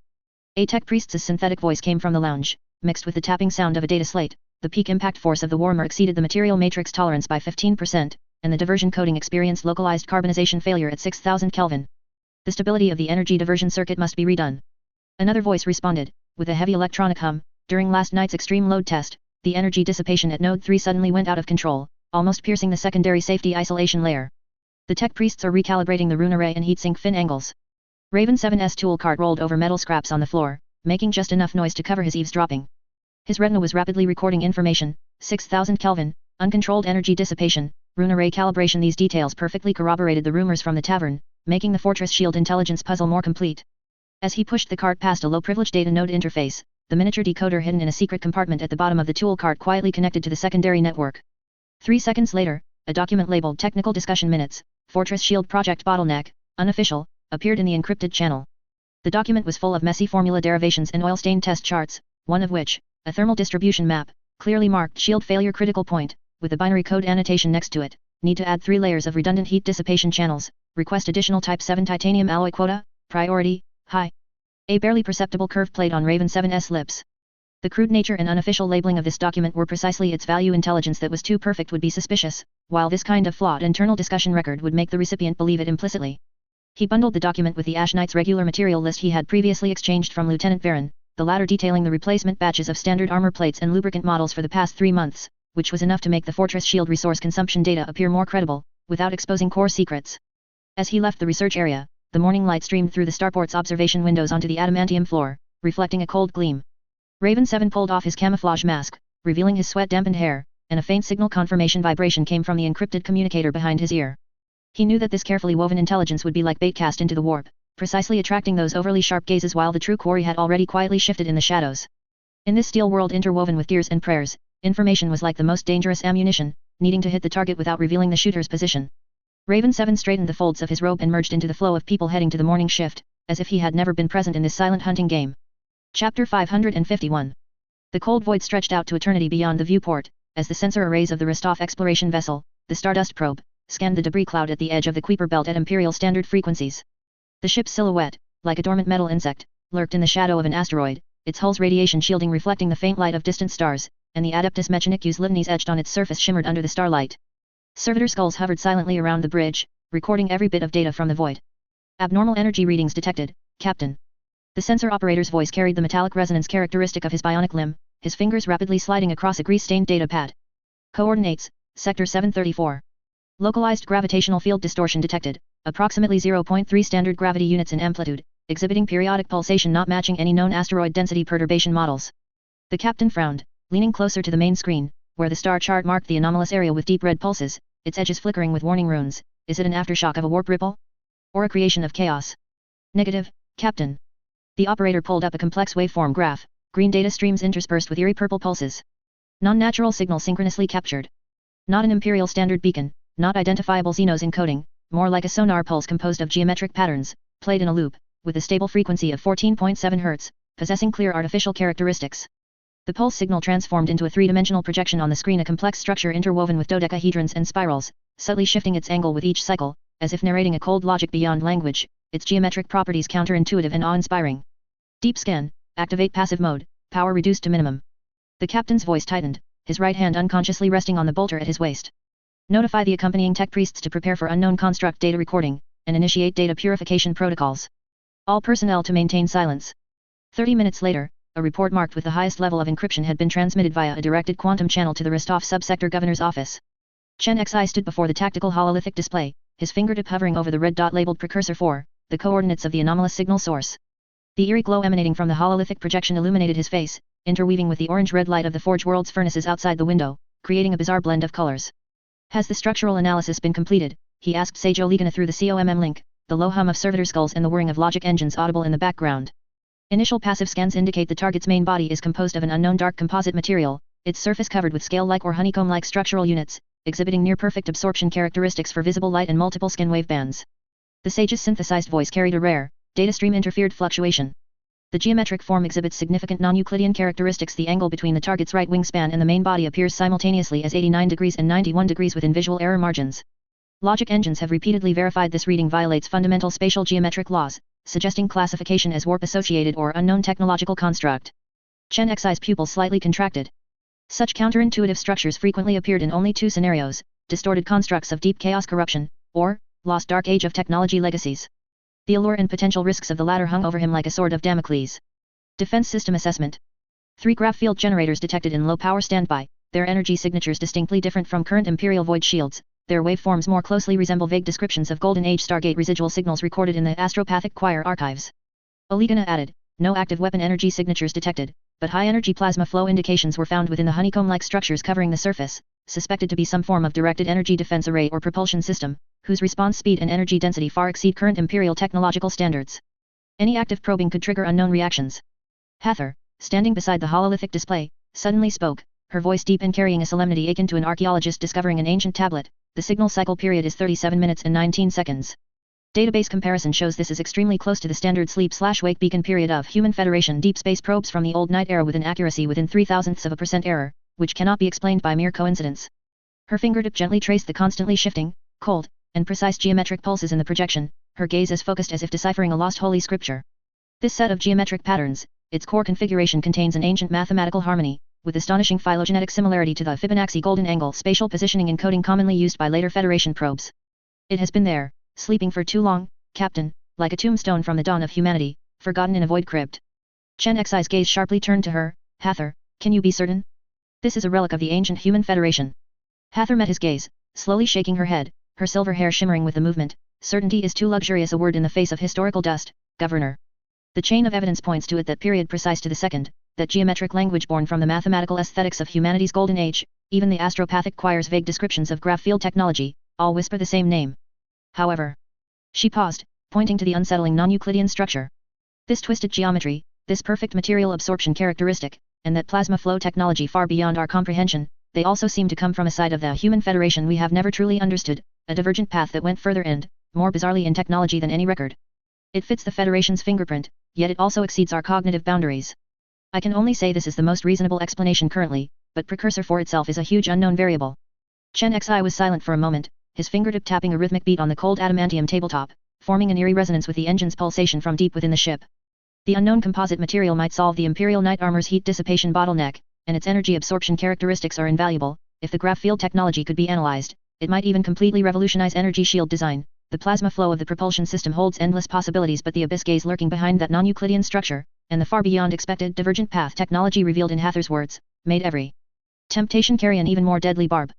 A tech priest's synthetic voice came from the lounge, mixed with the tapping sound of a data slate. The peak impact force of the Warhammer exceeded the material matrix tolerance by 15%, and the diversion coating experienced localized carbonization failure at 6000 Kelvin. The stability of the energy diversion circuit must be redone. Another voice responded, with a heavy electronic hum. During last night's extreme load test, the energy dissipation at Node 3 suddenly went out of control, almost piercing the secondary safety isolation layer. The tech priests are recalibrating the rune array and heatsink fin angles. Raven 7's tool cart rolled over metal scraps on the floor, making just enough noise to cover his eavesdropping. His retina was rapidly recording information: 6000 Kelvin, uncontrolled energy dissipation, rune array calibration. These details perfectly corroborated the rumors from the tavern, making the fortress shield intelligence puzzle more complete. As he pushed the cart past a low-privilege data node interface, the miniature decoder hidden in a secret compartment at the bottom of the tool cart quietly connected to the secondary network. 3 seconds later, a document labeled Technical Discussion Minutes, Fortress Shield Project Bottleneck, Unofficial, appeared in the encrypted channel. The document was full of messy formula derivations and oil-stained test charts, one of which, a thermal distribution map, clearly marked shield failure critical point, with a binary code annotation next to it. Need to add 3 layers of redundant heat dissipation channels, request additional Type 7 titanium alloy quota, priority, high. A barely perceptible curve played on Raven 7's lips. The crude nature and unofficial labeling of this document were precisely its value. Intelligence that was too perfect would be suspicious, while this kind of flawed internal discussion record would make the recipient believe it implicitly. He bundled the document with the Ash Knight's regular material list he had previously exchanged from Lieutenant Varon, the latter detailing the replacement batches of standard armor plates and lubricant models for the past 3 months, which was enough to make the fortress shield resource consumption data appear more credible, without exposing core secrets. As he left the research area, the morning light streamed through the starport's observation windows onto the adamantium floor, reflecting a cold gleam. Raven 7 pulled off his camouflage mask, revealing his sweat-dampened hair, and a faint signal confirmation vibration came from the encrypted communicator behind his ear. He knew that this carefully woven intelligence would be like bait cast into the warp, precisely attracting those overly sharp gazes, while the true quarry had already quietly shifted in the shadows. In this steel world interwoven with tears and prayers, information was like the most dangerous ammunition, needing to hit the target without revealing the shooter's position. Raven 7 straightened the folds of his robe and merged into the flow of people heading to the morning shift, as if he had never been present in this silent hunting game. Chapter 551. The cold void stretched out to eternity beyond the viewport, as the sensor arrays of the Rostov exploration vessel, the Stardust probe, scanned the debris cloud at the edge of the Kuiper belt at Imperial standard frequencies. The ship's silhouette, like a dormant metal insect, lurked in the shadow of an asteroid, its hull's radiation shielding reflecting the faint light of distant stars, and the Adeptus Mechanicus litanies etched on its surface shimmered under the starlight. Servitor skulls hovered silently around the bridge, recording every bit of data from the void. Abnormal energy readings detected, Captain. The sensor operator's voice carried the metallic resonance characteristic of his bionic limb, his fingers rapidly sliding across a grease-stained data pad. Coordinates, Sector 734. Localized gravitational field distortion detected, approximately 0.3 standard gravity units in amplitude, exhibiting periodic pulsation not matching any known asteroid density perturbation models. The captain frowned, leaning closer to the main screen, where the star chart marked the anomalous area with deep red pulses, its edges flickering with warning runes. Is it an aftershock of a warp ripple? Or a creation of chaos? Negative, Captain. The operator pulled up a complex waveform graph, green data streams interspersed with eerie purple pulses. Non-natural signal synchronously captured. Not an Imperial standard beacon, not identifiable Xenos encoding, more like a sonar pulse composed of geometric patterns, played in a loop, with a stable frequency of 14.7 Hz, possessing clear artificial characteristics. The pulse signal transformed into a three-dimensional projection on the screen, a complex structure interwoven with dodecahedrons and spirals, subtly shifting its angle with each cycle, as if narrating a cold logic beyond language, its geometric properties counterintuitive and awe-inspiring. Deep scan, activate passive mode, power reduced to minimum. The captain's voice tightened, his right hand unconsciously resting on the bolter at his waist. Notify the accompanying tech priests to prepare for unknown construct data recording, and initiate data purification protocols. All personnel to maintain silence. 30 minutes later, a report marked with the highest level of encryption had been transmitted via a directed quantum channel to the Rostov subsector governor's office. Chen Xi stood before the tactical hololithic display, his fingertip hovering over the red dot labeled Precursor 4, the coordinates of the anomalous signal source. The eerie glow emanating from the hololithic projection illuminated his face, interweaving with the orange-red light of the Forge World's furnaces outside the window, creating a bizarre blend of colors. Has the structural analysis been completed? He asked Sage Oligana through the COMM link, the low hum of servitor skulls and the whirring of logic engines audible in the background. Initial passive scans indicate the target's main body is composed of an unknown dark composite material, its surface covered with scale-like or honeycomb-like structural units, exhibiting near-perfect absorption characteristics for visible light and multiple skin wave bands. The Sage's synthesized voice carried a rare, data stream interfered fluctuation. The geometric form exhibits significant non-Euclidean characteristics. The angle between the target's right wingspan and the main body appears simultaneously as 89 degrees and 91 degrees within visual error margins. Logic engines have repeatedly verified this reading violates fundamental spatial geometric laws, suggesting classification as warp-associated or unknown technological construct. Chen Xi's pupils slightly contracted. Such counterintuitive structures frequently appeared in only two scenarios: distorted constructs of deep chaos corruption, or lost dark age of technology legacies. The allure and potential risks of the latter hung over him like a sword of Damocles. Defense System Assessment. 3 graph field generators detected in low-power standby, their energy signatures distinctly different from current Imperial Void shields. Their waveforms more closely resemble vague descriptions of Golden Age Stargate residual signals recorded in the Astropathic Choir archives. Oligana added, no active weapon energy signatures detected, but high-energy plasma flow indications were found within the honeycomb-like structures covering the surface, suspected to be some form of directed energy defense array or propulsion system, whose response speed and energy density far exceed current Imperial technological standards. Any active probing could trigger unknown reactions. Hathor, standing beside the hololithic display, suddenly spoke, her voice deep and carrying a solemnity akin to an archaeologist discovering an ancient tablet. The signal cycle period is 37 minutes and 19 seconds. Database comparison shows this is extremely close to the standard sleep/wake beacon period of Human Federation deep space probes from the old night era with an accuracy within 0.003% error, which cannot be explained by mere coincidence. Her fingertip gently traced the constantly shifting, cold, and precise geometric pulses in the projection, her gaze as focused as if deciphering a lost holy scripture. This set of geometric patterns, its core configuration contains an ancient mathematical harmony, with astonishing phylogenetic similarity to the Fibonacci golden angle spatial positioning encoding commonly used by later Federation probes. It has been there, sleeping for too long, Captain, like a tombstone from the dawn of humanity, forgotten in a void crypt. Chen Xi's gaze sharply turned to her. Hathor, can you be certain? This is a relic of the ancient Human Federation. Hathor met his gaze, slowly shaking her head, her silver hair shimmering with the movement. Certainty is too luxurious a word in the face of historical dust, Governor. The chain of evidence points to it, that period precise to the second, that geometric language born from the mathematical aesthetics of humanity's golden age, even the Astropathic Choir's vague descriptions of graph field technology, all whisper the same name. However, she paused, pointing to the unsettling non-Euclidean structure. This twisted geometry, this perfect material absorption characteristic, and that plasma flow technology far beyond our comprehension, they also seem to come from a side of the Human Federation we have never truly understood, a divergent path that went further and, more bizarrely in technology than any record. It fits the Federation's fingerprint, yet it also exceeds our cognitive boundaries. I can only say this is the most reasonable explanation currently, but Precursor 4 itself is a huge unknown variable. Chen Xi was silent for a moment, his fingertip tapping a rhythmic beat on the cold adamantium tabletop, forming an eerie resonance with the engine's pulsation from deep within the ship. The unknown composite material might solve the Imperial Knight Armor's heat dissipation bottleneck, and its energy absorption characteristics are invaluable. If the graph field technology could be analyzed, it might even completely revolutionize energy shield design. The plasma flow of the propulsion system holds endless possibilities, but the abyss gaze lurking behind that non-Euclidean structure, and the far beyond expected divergent path technology revealed in Hathor's words, made every temptation carry an even more deadly barb.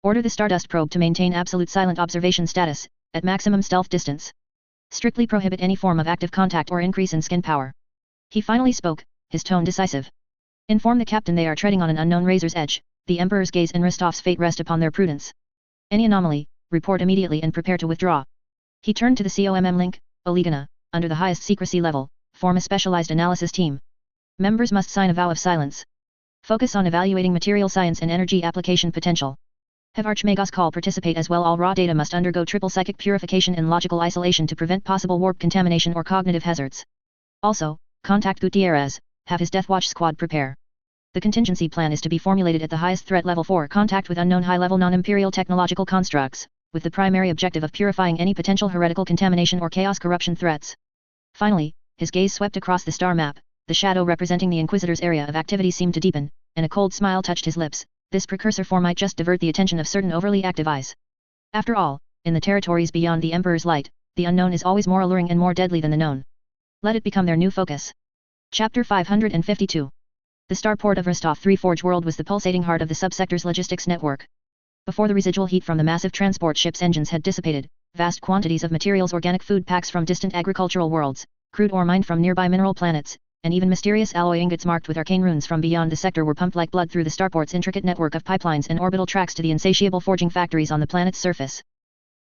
Order the Stardust probe to maintain absolute silent observation status, at maximum stealth distance. Strictly prohibit any form of active contact or increase in skin power. He finally spoke, his tone decisive. Inform the captain they are treading on an unknown razor's edge. The Emperor's gaze and Rostov's fate rest upon their prudence. Any anomaly, report immediately and prepare to withdraw. He turned to the COMM link. Oligana, under the highest secrecy level, form a specialized analysis team. Members must sign a vow of silence. Focus on evaluating material science and energy application potential. Have Archmagos call participate as well. All raw data must undergo triple psychic purification and logical isolation to prevent possible warp contamination or cognitive hazards. Also, contact Gutierrez, have his Death Watch squad prepare. The contingency plan is to be formulated at the highest threat level for contact with unknown high-level non-imperial technological constructs, with the primary objective of purifying any potential heretical contamination or chaos corruption threats. Finally, his gaze swept across the star map. The shadow representing the Inquisitor's area of activity seemed to deepen, and a cold smile touched his lips. This Precursor 4 might just divert the attention of certain overly active eyes. After all, in the territories beyond the Emperor's light, the unknown is always more alluring and more deadly than the known. Let it become their new focus. Chapter 552. The starport of Rostov 3 Forge World was the pulsating heart of the subsector's logistics network. Before the residual heat from the massive transport ship's engines had dissipated, vast quantities of materials, organic food packs from distant agricultural worlds, crude ore mined from nearby mineral planets, and even mysterious alloy ingots marked with arcane runes from beyond the sector were pumped like blood through the starport's intricate network of pipelines and orbital tracks to the insatiable forging factories on the planet's surface.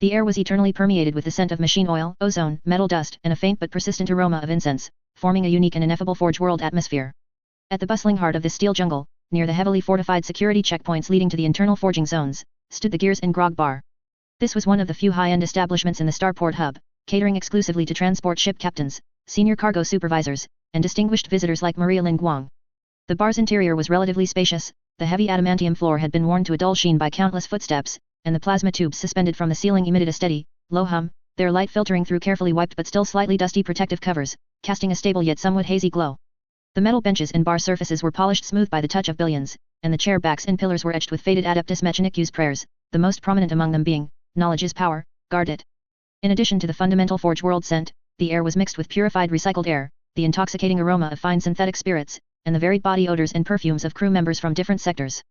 The air was eternally permeated with the scent of machine oil, ozone, metal dust, and a faint but persistent aroma of incense, forming a unique and ineffable Forge World atmosphere. At the bustling heart of this steel jungle, near the heavily fortified security checkpoints leading to the internal forging zones, stood the Gears and Grog Bar. This was one of the few high-end establishments in the starport hub, catering exclusively to transport ship captains, senior cargo supervisors, and distinguished visitors like Maria Lin Guang. The bar's interior was relatively spacious, the heavy adamantium floor had been worn to a dull sheen by countless footsteps, and the plasma tubes suspended from the ceiling emitted a steady, low hum, their light filtering through carefully wiped but still slightly dusty protective covers, casting a stable yet somewhat hazy glow. The metal benches and bar surfaces were polished smooth by the touch of billions, and the chair backs and pillars were etched with faded Adeptus Mechanicus prayers, the most prominent among them being, "Knowledge is power, guard it." In addition to the fundamental Forge World scent, the air was mixed with purified recycled air, the intoxicating aroma of fine synthetic spirits, and the varied body odors and perfumes of crew members from different sectors.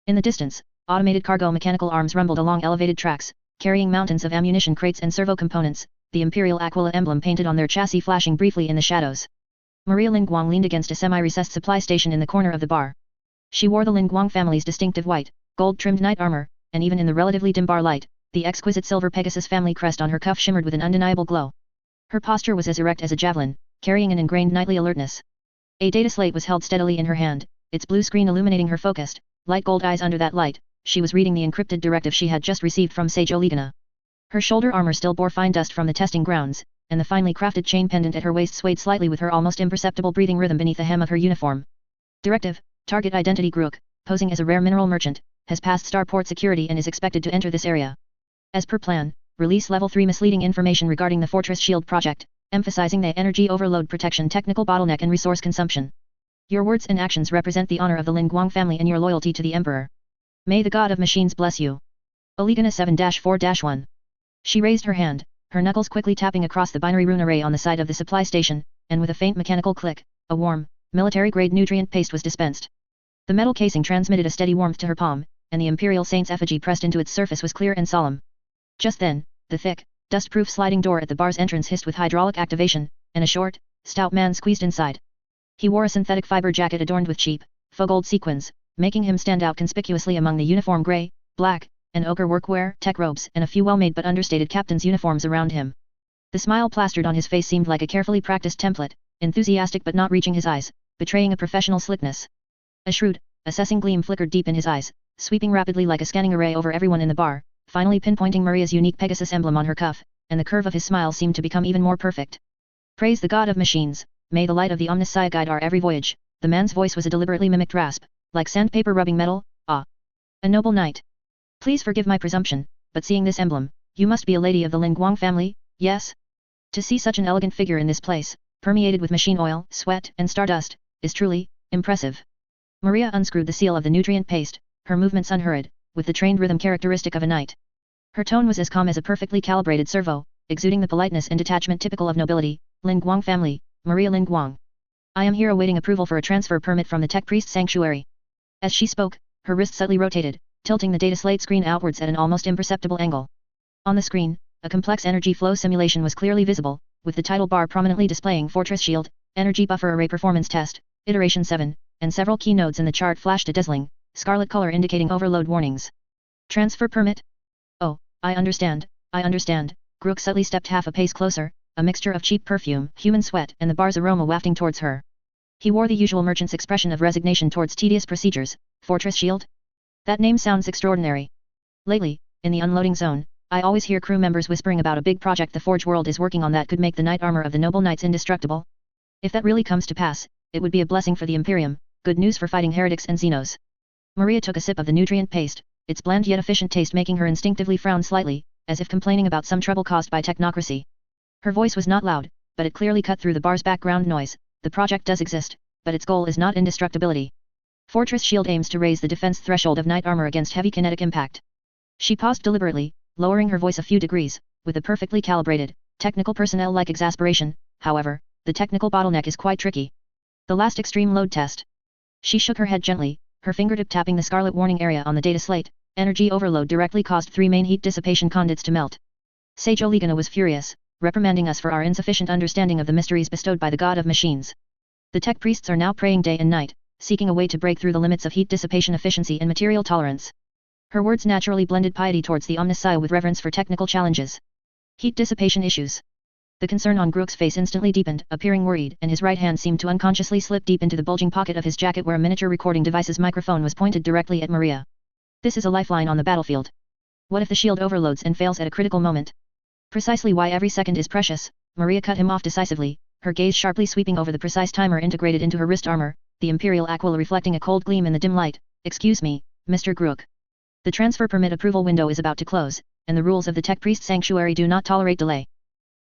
In the distance, automated cargo mechanical arms rumbled along elevated tracks, carrying mountains of ammunition crates and servo components, the Imperial Aquila emblem painted on their chassis flashing briefly in the shadows. Maria Lin Guang leaned against a semi-recessed supply station in the corner of the bar. She wore the Lin Guang family's distinctive white, gold-trimmed knight armor, and even in the relatively dim bar light, the exquisite silver Pegasus family crest on her cuff shimmered with an undeniable glow. Her posture was as erect as a javelin, carrying an ingrained knightly alertness. A data slate was held steadily in her hand, its blue screen illuminating her focused, light gold eyes. Under that light, she was reading the encrypted directive she had just received from Sage Oligana. Her shoulder armor still bore fine dust from the testing grounds, and the finely crafted chain pendant at her waist swayed slightly with her almost imperceptible breathing rhythm beneath the hem of her uniform. Directive: Target identity Grook, posing as a rare mineral merchant, has passed starport security and is expected to enter this area. As per plan, release Level 3 misleading information regarding the Fortress Shield project, emphasizing the energy overload protection, technical bottleneck and resource consumption. Your words and actions represent the honor of the Lin Guang family and your loyalty to the Emperor. May the God of Machines bless you. Oligana 7-4-1. She raised her hand, her knuckles quickly tapping across the binary rune array on the side of the supply station, and with a faint mechanical click, a warm, military-grade nutrient paste was dispensed. The metal casing transmitted a steady warmth to her palm, and the Imperial Saint's effigy pressed into its surface was clear and solemn. Just then, the thick, dust-proof sliding door at the bar's entrance hissed with hydraulic activation, and a short, stout man squeezed inside. He wore a synthetic fiber jacket adorned with cheap, faux gold sequins, making him stand out conspicuously among the uniform gray, black, and ochre workwear, tech robes, and a few well-made but understated captain's uniforms around him. The smile plastered on his face seemed like a carefully practiced template, enthusiastic but not reaching his eyes, betraying a professional slickness. A shrewd, assessing gleam flickered deep in his eyes, sweeping rapidly like a scanning array over everyone in the bar, finally pinpointing Maria's unique Pegasus emblem on her cuff, and the curve of his smile seemed to become even more perfect. Praise the God of Machines, may the light of the Omnissiah guide our every voyage. The man's voice was a deliberately mimicked rasp, like sandpaper rubbing metal. Ah. A noble knight. Please forgive my presumption, but seeing this emblem, you must be a lady of the Lin Guang family, yes? To see such an elegant figure in this place, permeated with machine oil, sweat, and stardust, is truly impressive. Maria unscrewed the seal of the nutrient paste, her movements unhurried, with the trained rhythm characteristic of a knight. Her tone was as calm as a perfectly calibrated servo, exuding the politeness and detachment typical of nobility. Lin Guang family, Maria Lin Guang. I am here awaiting approval for a transfer permit from the Tech Priest Sanctuary. As she spoke, her wrist subtly rotated, tilting the data slate screen outwards at an almost imperceptible angle. On the screen, a complex energy flow simulation was clearly visible, with the title bar prominently displaying Fortress Shield, Energy Buffer Array Performance Test, Iteration 7, and several keynotes in the chart flashed a dazzling, scarlet color indicating overload warnings. Transfer permit? Oh, I understand. Grook subtly stepped half a pace closer, a mixture of cheap perfume, human sweat, and the bar's aroma wafting towards her. He wore the usual merchant's expression of resignation towards tedious procedures. Fortress Shield? That name sounds extraordinary. Lately, in the unloading zone, I always hear crew members whispering about a big project the Forge World is working on that could make the knight armor of the noble knights indestructible. If that really comes to pass, it would be a blessing for the Imperium, good news for fighting heretics and Xenos. Maria took a sip of the nutrient paste, its bland yet efficient taste making her instinctively frown slightly, as if complaining about some trouble caused by technocracy. Her voice was not loud, but it clearly cut through the bar's background noise. The project does exist, but its goal is not indestructibility. Fortress Shield aims to raise the defense threshold of knight armor against heavy kinetic impact. She paused deliberately, lowering her voice a few degrees, with a perfectly calibrated, technical personnel-like exasperation. However, the technical bottleneck is quite tricky. The last extreme load test. She shook her head gently, her fingertip tapping the scarlet warning area on the data slate. Energy overload directly caused 3 main heat dissipation conduits to melt. Sage Oligana was furious, reprimanding us for our insufficient understanding of the mysteries bestowed by the god of machines. The tech priests are now praying day and night, seeking a way to break through the limits of heat dissipation efficiency and material tolerance. Her words naturally blended piety towards the Omnissiah with reverence for technical challenges. Heat dissipation issues. The concern on Grook's face instantly deepened, appearing worried, and his right hand seemed to unconsciously slip deep into the bulging pocket of his jacket where a miniature recording device's microphone was pointed directly at Maria. This is a lifeline on the battlefield. What if the shield overloads and fails at a critical moment? Precisely why every second is precious, Maria cut him off decisively, her gaze sharply sweeping over the precise timer integrated into her wrist armor, the Imperial Aquila reflecting a cold gleam in the dim light. Excuse me, Mr. Grook. The transfer permit approval window is about to close, and the rules of the Tech Priest Sanctuary do not tolerate delay.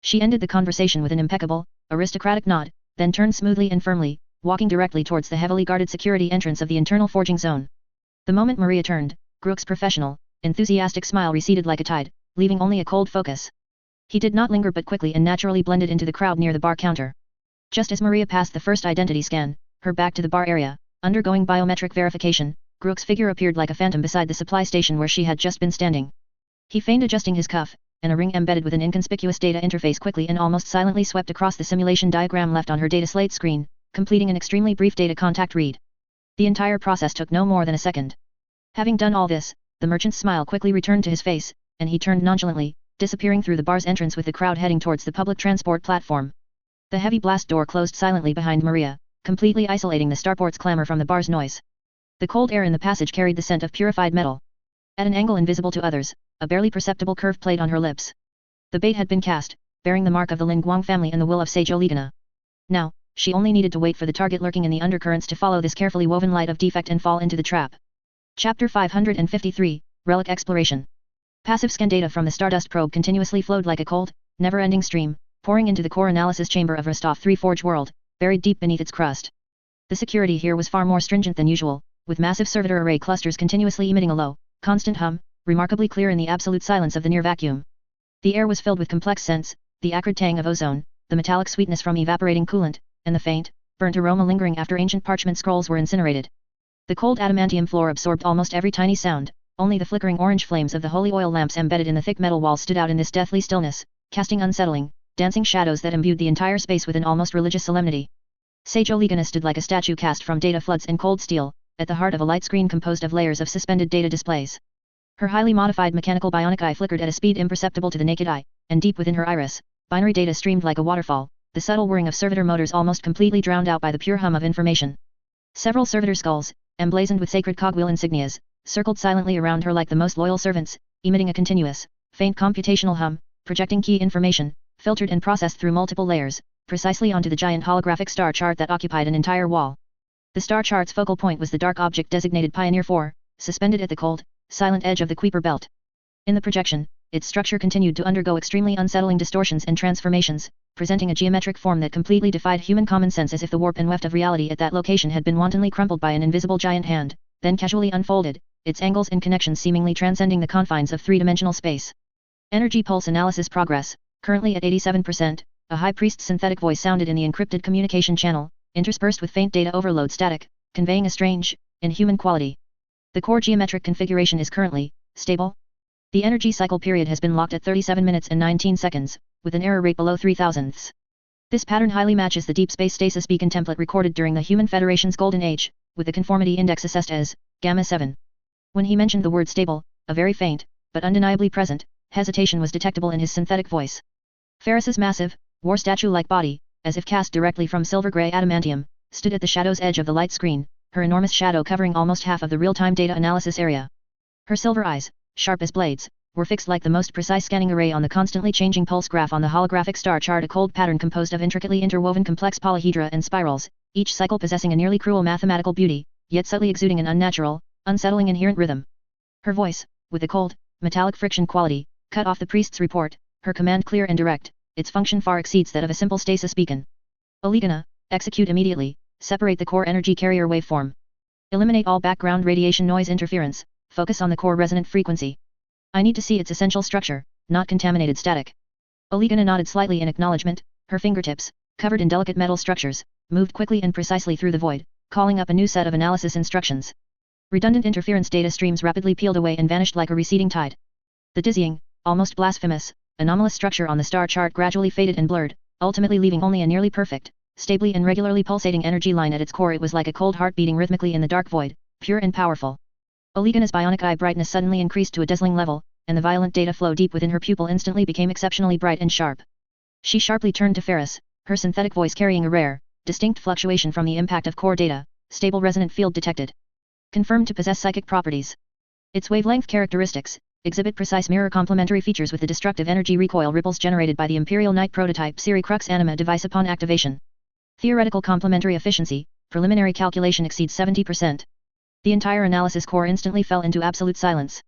She ended the conversation with an impeccable, aristocratic nod, then turned smoothly and firmly, walking directly towards the heavily guarded security entrance of the internal forging zone. The moment Maria turned, Grook's professional, enthusiastic smile receded like a tide, leaving only a cold focus. He did not linger but quickly and naturally blended into the crowd near the bar counter. Just as Maria passed the first identity scan, her back to the bar area, undergoing biometric verification, Grook's figure appeared like a phantom beside the supply station where she had just been standing. He feigned adjusting his cuff, and a ring embedded with an inconspicuous data interface quickly and almost silently swept across the simulation diagram left on her data slate screen, completing an extremely brief data contact read. The entire process took no more than a second. Having done all this, the merchant's smile quickly returned to his face, and he turned nonchalantly, disappearing through the bar's entrance with the crowd heading towards the public transport platform. The heavy blast door closed silently behind Maria, completely isolating the starport's clamor from the bar's noise. The cold air in the passage carried the scent of purified metal. At an angle invisible to others, a barely perceptible curve played on her lips. The bait had been cast, bearing the mark of the Lin Guang family and the will of Sage Oligana. Now, she only needed to wait for the target lurking in the undercurrents to follow this carefully woven light of defect and fall into the trap. Chapter 553, Relic Exploration. Passive scan data from the Stardust probe continuously flowed like a cold, never-ending stream, pouring into the core analysis chamber of Rostov 3 Forge World, buried deep beneath its crust. The security here was far more stringent than usual, with massive servitor array clusters continuously emitting a low, constant hum, remarkably clear in the absolute silence of the near vacuum. The air was filled with complex scents, the acrid tang of ozone, the metallic sweetness from evaporating coolant, and the faint, burnt aroma lingering after ancient parchment scrolls were incinerated. The cold adamantium floor absorbed almost every tiny sound, only the flickering orange flames of the holy oil lamps embedded in the thick metal walls stood out in this deathly stillness, casting unsettling, dancing shadows that imbued the entire space with an almost religious solemnity. Sage Oligana stood like a statue cast from data floods and cold steel, at the heart of a light screen composed of layers of suspended data displays. Her highly modified mechanical bionic eye flickered at a speed imperceptible to the naked eye, and deep within her iris, binary data streamed like a waterfall, the subtle whirring of servitor motors almost completely drowned out by the pure hum of information. Several servitor skulls, emblazoned with sacred cogwheel insignias, circled silently around her like the most loyal servants, emitting a continuous, faint computational hum, projecting key information, filtered and processed through multiple layers, precisely onto the giant holographic star chart that occupied an entire wall. The star chart's focal point was the dark object designated Pioneer 4, suspended at the cold, silent edge of the Kuiper belt. In the projection, its structure continued to undergo extremely unsettling distortions and transformations, presenting a geometric form that completely defied human common sense as if the warp and weft of reality at that location had been wantonly crumpled by an invisible giant hand, then casually unfolded, its angles and connections seemingly transcending the confines of three-dimensional space. Energy pulse analysis progress, currently at 87%, a high priest's synthetic voice sounded in the encrypted communication channel, interspersed with faint data overload static, conveying a strange, inhuman quality. The core geometric configuration is currently stable. The energy cycle period has been locked at 37 minutes and 19 seconds, with an error rate below 0.003. This pattern highly matches the deep space stasis beacon template recorded during the Human Federation's Golden Age, with the conformity index assessed as Gamma 7. When he mentioned the word stable, a very faint, but undeniably present, hesitation was detectable in his synthetic voice. Ferris's massive, war statue-like body, as if cast directly from silver-gray adamantium, stood at the shadow's edge of the light screen, her enormous shadow covering almost half of the real-time data analysis area. Her silver eyes, sharp as blades, were fixed like the most precise scanning array on the constantly changing pulse graph on the holographic star chart, a cold pattern composed of intricately interwoven complex polyhedra and spirals, each cycle possessing a nearly cruel mathematical beauty, yet subtly exuding an unnatural, unsettling inherent rhythm. Her voice, with a cold, metallic friction quality, cut off the priest's report, her command clear and direct, its function far exceeds that of a simple stasis beacon. Oligana, execute immediately, separate the core energy carrier waveform. Eliminate all background radiation noise interference, focus on the core resonant frequency. I need to see its essential structure, not contaminated static. Oligana nodded slightly in acknowledgement, her fingertips, covered in delicate metal structures, moved quickly and precisely through the void, calling up a new set of analysis instructions. Redundant interference data streams rapidly peeled away and vanished like a receding tide. The dizzying, almost blasphemous, anomalous structure on the star chart gradually faded and blurred, ultimately leaving only a nearly perfect, stably and regularly pulsating energy line at its core. It was like a cold heart beating rhythmically in the dark void, pure and powerful. Olegana's bionic eye brightness suddenly increased to a dazzling level, and the violent data flow deep within her pupil instantly became exceptionally bright and sharp. She sharply turned to Ferris, her synthetic voice carrying a rare, distinct fluctuation from the impact of core data. Stable resonant field detected. Confirmed to possess psychic properties. Its wavelength characteristics exhibit precise mirror complementary features with the destructive energy recoil ripples generated by the Imperial Knight prototype RIfxFe anima device upon activation. Theoretical complementary efficiency, preliminary calculation exceeds 70%. The entire analysis core instantly fell into absolute silence.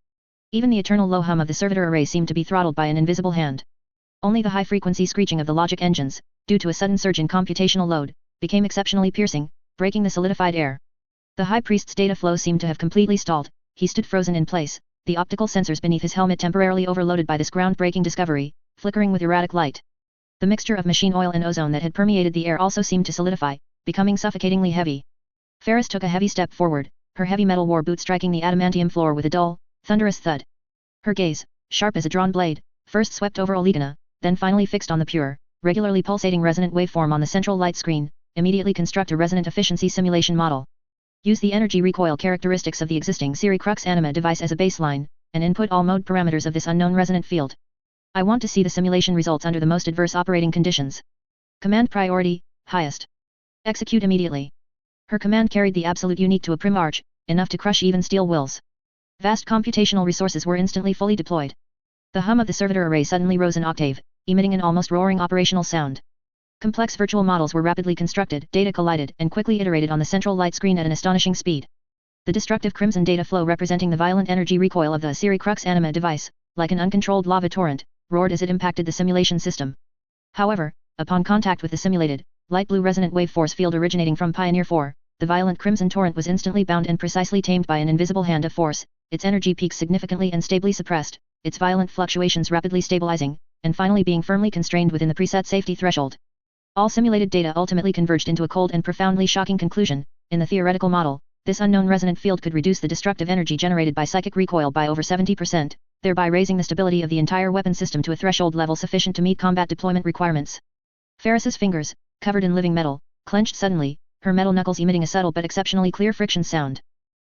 Even the eternal low hum of the servitor array seemed to be throttled by an invisible hand. Only the high-frequency screeching of the logic engines, due to a sudden surge in computational load, became exceptionally piercing, breaking the solidified air. The High Priest's data flow seemed to have completely stalled. He stood frozen in place, the optical sensors beneath his helmet temporarily overloaded by this groundbreaking discovery, flickering with erratic light. The mixture of machine oil and ozone that had permeated the air also seemed to solidify, becoming suffocatingly heavy. Ferris took a heavy step forward, her heavy metal war boot striking the adamantium floor with a dull, thunderous thud. Her gaze, sharp as a drawn blade, first swept over Olegana, then finally fixed on the pure, regularly pulsating resonant waveform on the central light screen. Immediately construct a resonant efficiency simulation model. Use the energy recoil characteristics of the existing RIfxFe anima device as a baseline, and input all mode parameters of this unknown resonant field. I want to see the simulation results under the most adverse operating conditions. Command priority, highest. Execute immediately. Her command carried the absolute unique to a prim arch, enough to crush even steel wills. Vast computational resources were instantly fully deployed. The hum of the servitor array suddenly rose an octave, emitting an almost roaring operational sound. Complex virtual models were rapidly constructed, data collided, and quickly iterated on the central light screen at an astonishing speed. The destructive crimson data flow representing the violent energy recoil of the RIfxFe anima device, like an uncontrolled lava torrent, roared as it impacted the simulation system. However, upon contact with the simulated, light blue resonant wave force field originating from Pioneer 4, the violent crimson torrent was instantly bound and precisely tamed by an invisible hand of force, its energy peaks significantly and stably suppressed, its violent fluctuations rapidly stabilizing, and finally being firmly constrained within the preset safety threshold. All simulated data ultimately converged into a cold and profoundly shocking conclusion. In the theoretical model, this unknown resonant field could reduce the destructive energy generated by psychic recoil by over 70%, thereby raising the stability of the entire weapon system to a threshold level sufficient to meet combat deployment requirements. Ferris's fingers, covered in living metal, clenched suddenly, her metal knuckles emitting a subtle but exceptionally clear friction sound.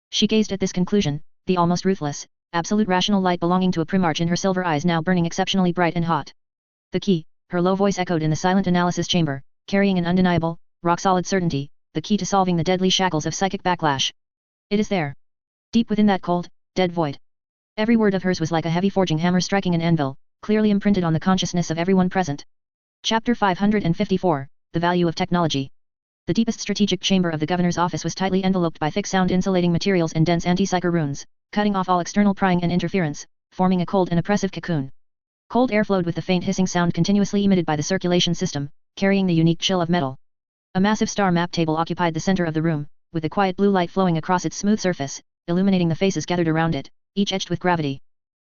She gazed at this conclusion, the almost ruthless, absolute rational light belonging to a primarch in her silver eyes now burning exceptionally bright and hot. The key, her low voice echoed in the silent analysis chamber, carrying an undeniable, rock-solid certainty, the key to solving the deadly shackles of psychic backlash. It is there. Deep within that cold, dead void. Every word of hers was like a heavy forging hammer striking an anvil, clearly imprinted on the consciousness of everyone present. Chapter 554, The Value of Technology. The deepest strategic chamber of the governor's office was tightly enveloped by thick sound-insulating materials and dense anti-psyker runes, cutting off all external prying and interference, forming a cold and oppressive cocoon. Cold air flowed with the faint hissing sound continuously emitted by the circulation system, carrying the unique chill of metal. A massive star map table occupied the center of the room, with the quiet blue light flowing across its smooth surface, illuminating the faces gathered around it, each etched with gravity.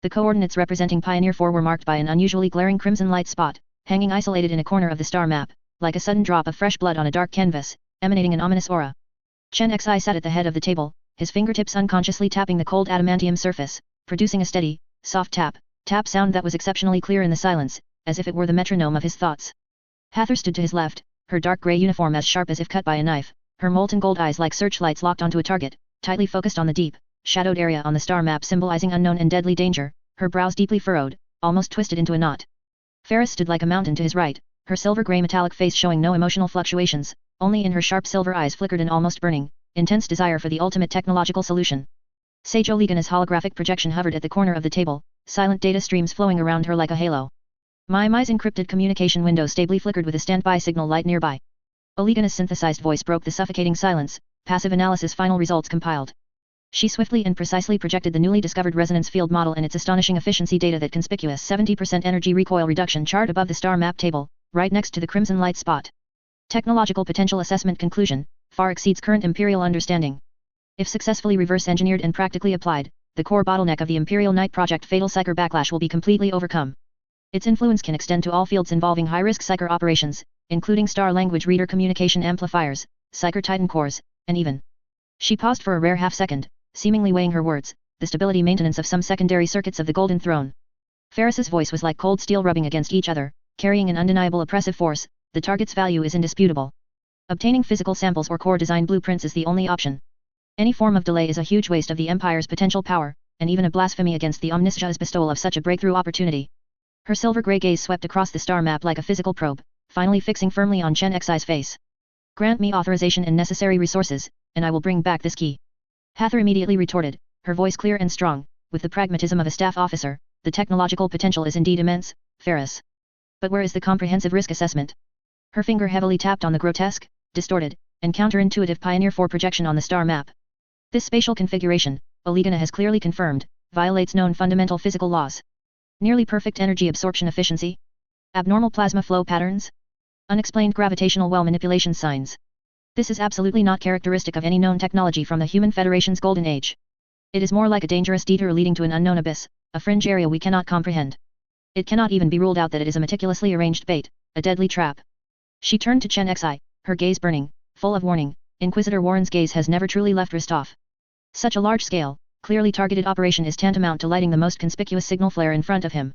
The coordinates representing Pioneer 4 were marked by an unusually glaring crimson light spot, hanging isolated in a corner of the star map, like a sudden drop of fresh blood on a dark canvas, emanating an ominous aura. Chen Xi sat at the head of the table, his fingertips unconsciously tapping the cold adamantium surface, producing a steady, soft tap sound that was exceptionally clear in the silence, as if it were the metronome of his thoughts. Hather stood to his left, her dark grey uniform as sharp as if cut by a knife, her molten gold eyes like searchlights locked onto a target, tightly focused on the deep, shadowed area on the star map symbolizing unknown and deadly danger, her brows deeply furrowed, almost twisted into a knot. Ferris stood like a mountain to his right, her silver-grey metallic face showing no emotional fluctuations, only in her sharp silver eyes flickered an almost burning, intense desire for the ultimate technological solution. Sage Olegana's holographic projection hovered at the corner of the table, silent data streams flowing around her like a halo. Mai's encrypted communication window stably flickered with a standby signal light nearby. Olegana's synthesized voice broke the suffocating silence, passive analysis final results compiled. She swiftly and precisely projected the newly discovered resonance field model and its astonishing efficiency data, that conspicuous 70% energy recoil reduction chart above the star map table, right next to the crimson light spot. Technological potential assessment conclusion, far exceeds current Imperial understanding. If successfully reverse-engineered and practically applied, the core bottleneck of the Imperial Knight project, fatal psyker backlash, will be completely overcome. Its influence can extend to all fields involving high-risk psyker operations, including star language reader communication amplifiers, Psyker Titan cores, and even. She paused for a rare half-second, seemingly weighing her words, the stability maintenance of some secondary circuits of the Golden Throne. Ferris's voice was like cold steel rubbing against each other, carrying an undeniable oppressive force. The target's value is indisputable. Obtaining physical samples or core design blueprints is the only option. Any form of delay is a huge waste of the Empire's potential power, and even a blasphemy against the Omniscia's bestowal of such a breakthrough opportunity. Her silver-grey gaze swept across the star map like a physical probe, finally fixing firmly on Chen Xi's face. Grant me authorization and necessary resources, and I will bring back this key. Hathor immediately retorted, her voice clear and strong, with the pragmatism of a staff officer. The technological potential is indeed immense, Ferris. But where is the comprehensive risk assessment? Her finger heavily tapped on the grotesque, distorted, and counterintuitive Pioneer 4 projection on the star map. This spatial configuration, Olegana has clearly confirmed, violates known fundamental physical laws. Nearly perfect energy absorption efficiency? Abnormal plasma flow patterns? Unexplained gravitational well manipulation signs. This is absolutely not characteristic of any known technology from the Human Federation's golden age. It is more like a dangerous detour leading to an unknown abyss, a fringe area we cannot comprehend. It cannot even be ruled out that it is a meticulously arranged bait, a deadly trap. She turned to Chen Xi, her gaze burning, full of warning. Inquisitor Warren's gaze has never truly left Rostov. Such a large-scale, clearly targeted operation is tantamount to lighting the most conspicuous signal flare in front of him.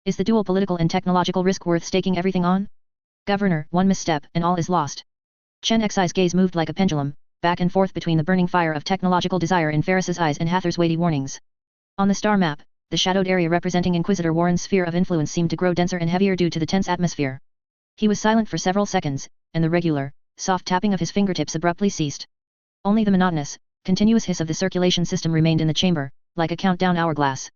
Is the dual political and technological risk worth staking everything on? Governor, one misstep and all is lost. Chen Xi's gaze moved like a pendulum, back and forth between the burning fire of technological desire in Ferris's eyes and Hathor's weighty warnings. On the star map, the shadowed area representing Inquisitor Warren's sphere of influence seemed to grow denser and heavier due to the tense atmosphere. He was silent for several seconds, and the regular, soft tapping of his fingertips abruptly ceased. Only the monotonous, continuous hiss of the circulation system remained in the chamber, like a countdown hourglass.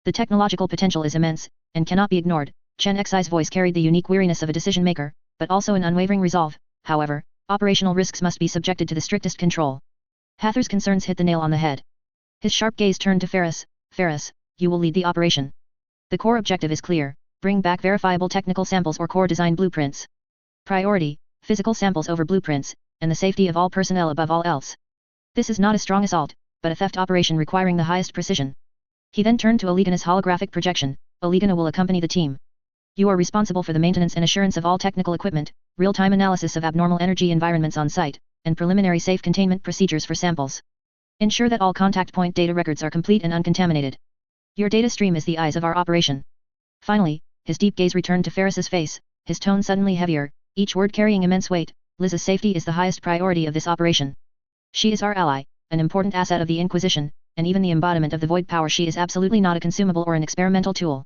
The technological potential is immense, and cannot be ignored. Chen Xi's voice carried the unique weariness of a decision-maker, but also an unwavering resolve. However, operational risks must be subjected to the strictest control. Hathor's concerns hit the nail on the head. His sharp gaze turned to Ferris. Ferris, you will lead the operation. The core objective is clear, bring back verifiable technical samples or core design blueprints. Priority, physical samples over blueprints, and the safety of all personnel above all else. This is not a strong assault, but a theft operation requiring the highest precision. He then turned to Olegana's holographic projection. Olegana will accompany the team. You are responsible for the maintenance and assurance of all technical equipment, real-time analysis of abnormal energy environments on site, and preliminary safe containment procedures for samples. Ensure that all contact point data records are complete and uncontaminated. Your data stream is the eyes of our operation. Finally, his deep gaze returned to Ferris's face, his tone suddenly heavier, each word carrying immense weight. Liz's safety is the highest priority of this operation. She is our ally, an important asset of the Inquisition, and even the embodiment of the void power. She is absolutely not a consumable or an experimental tool.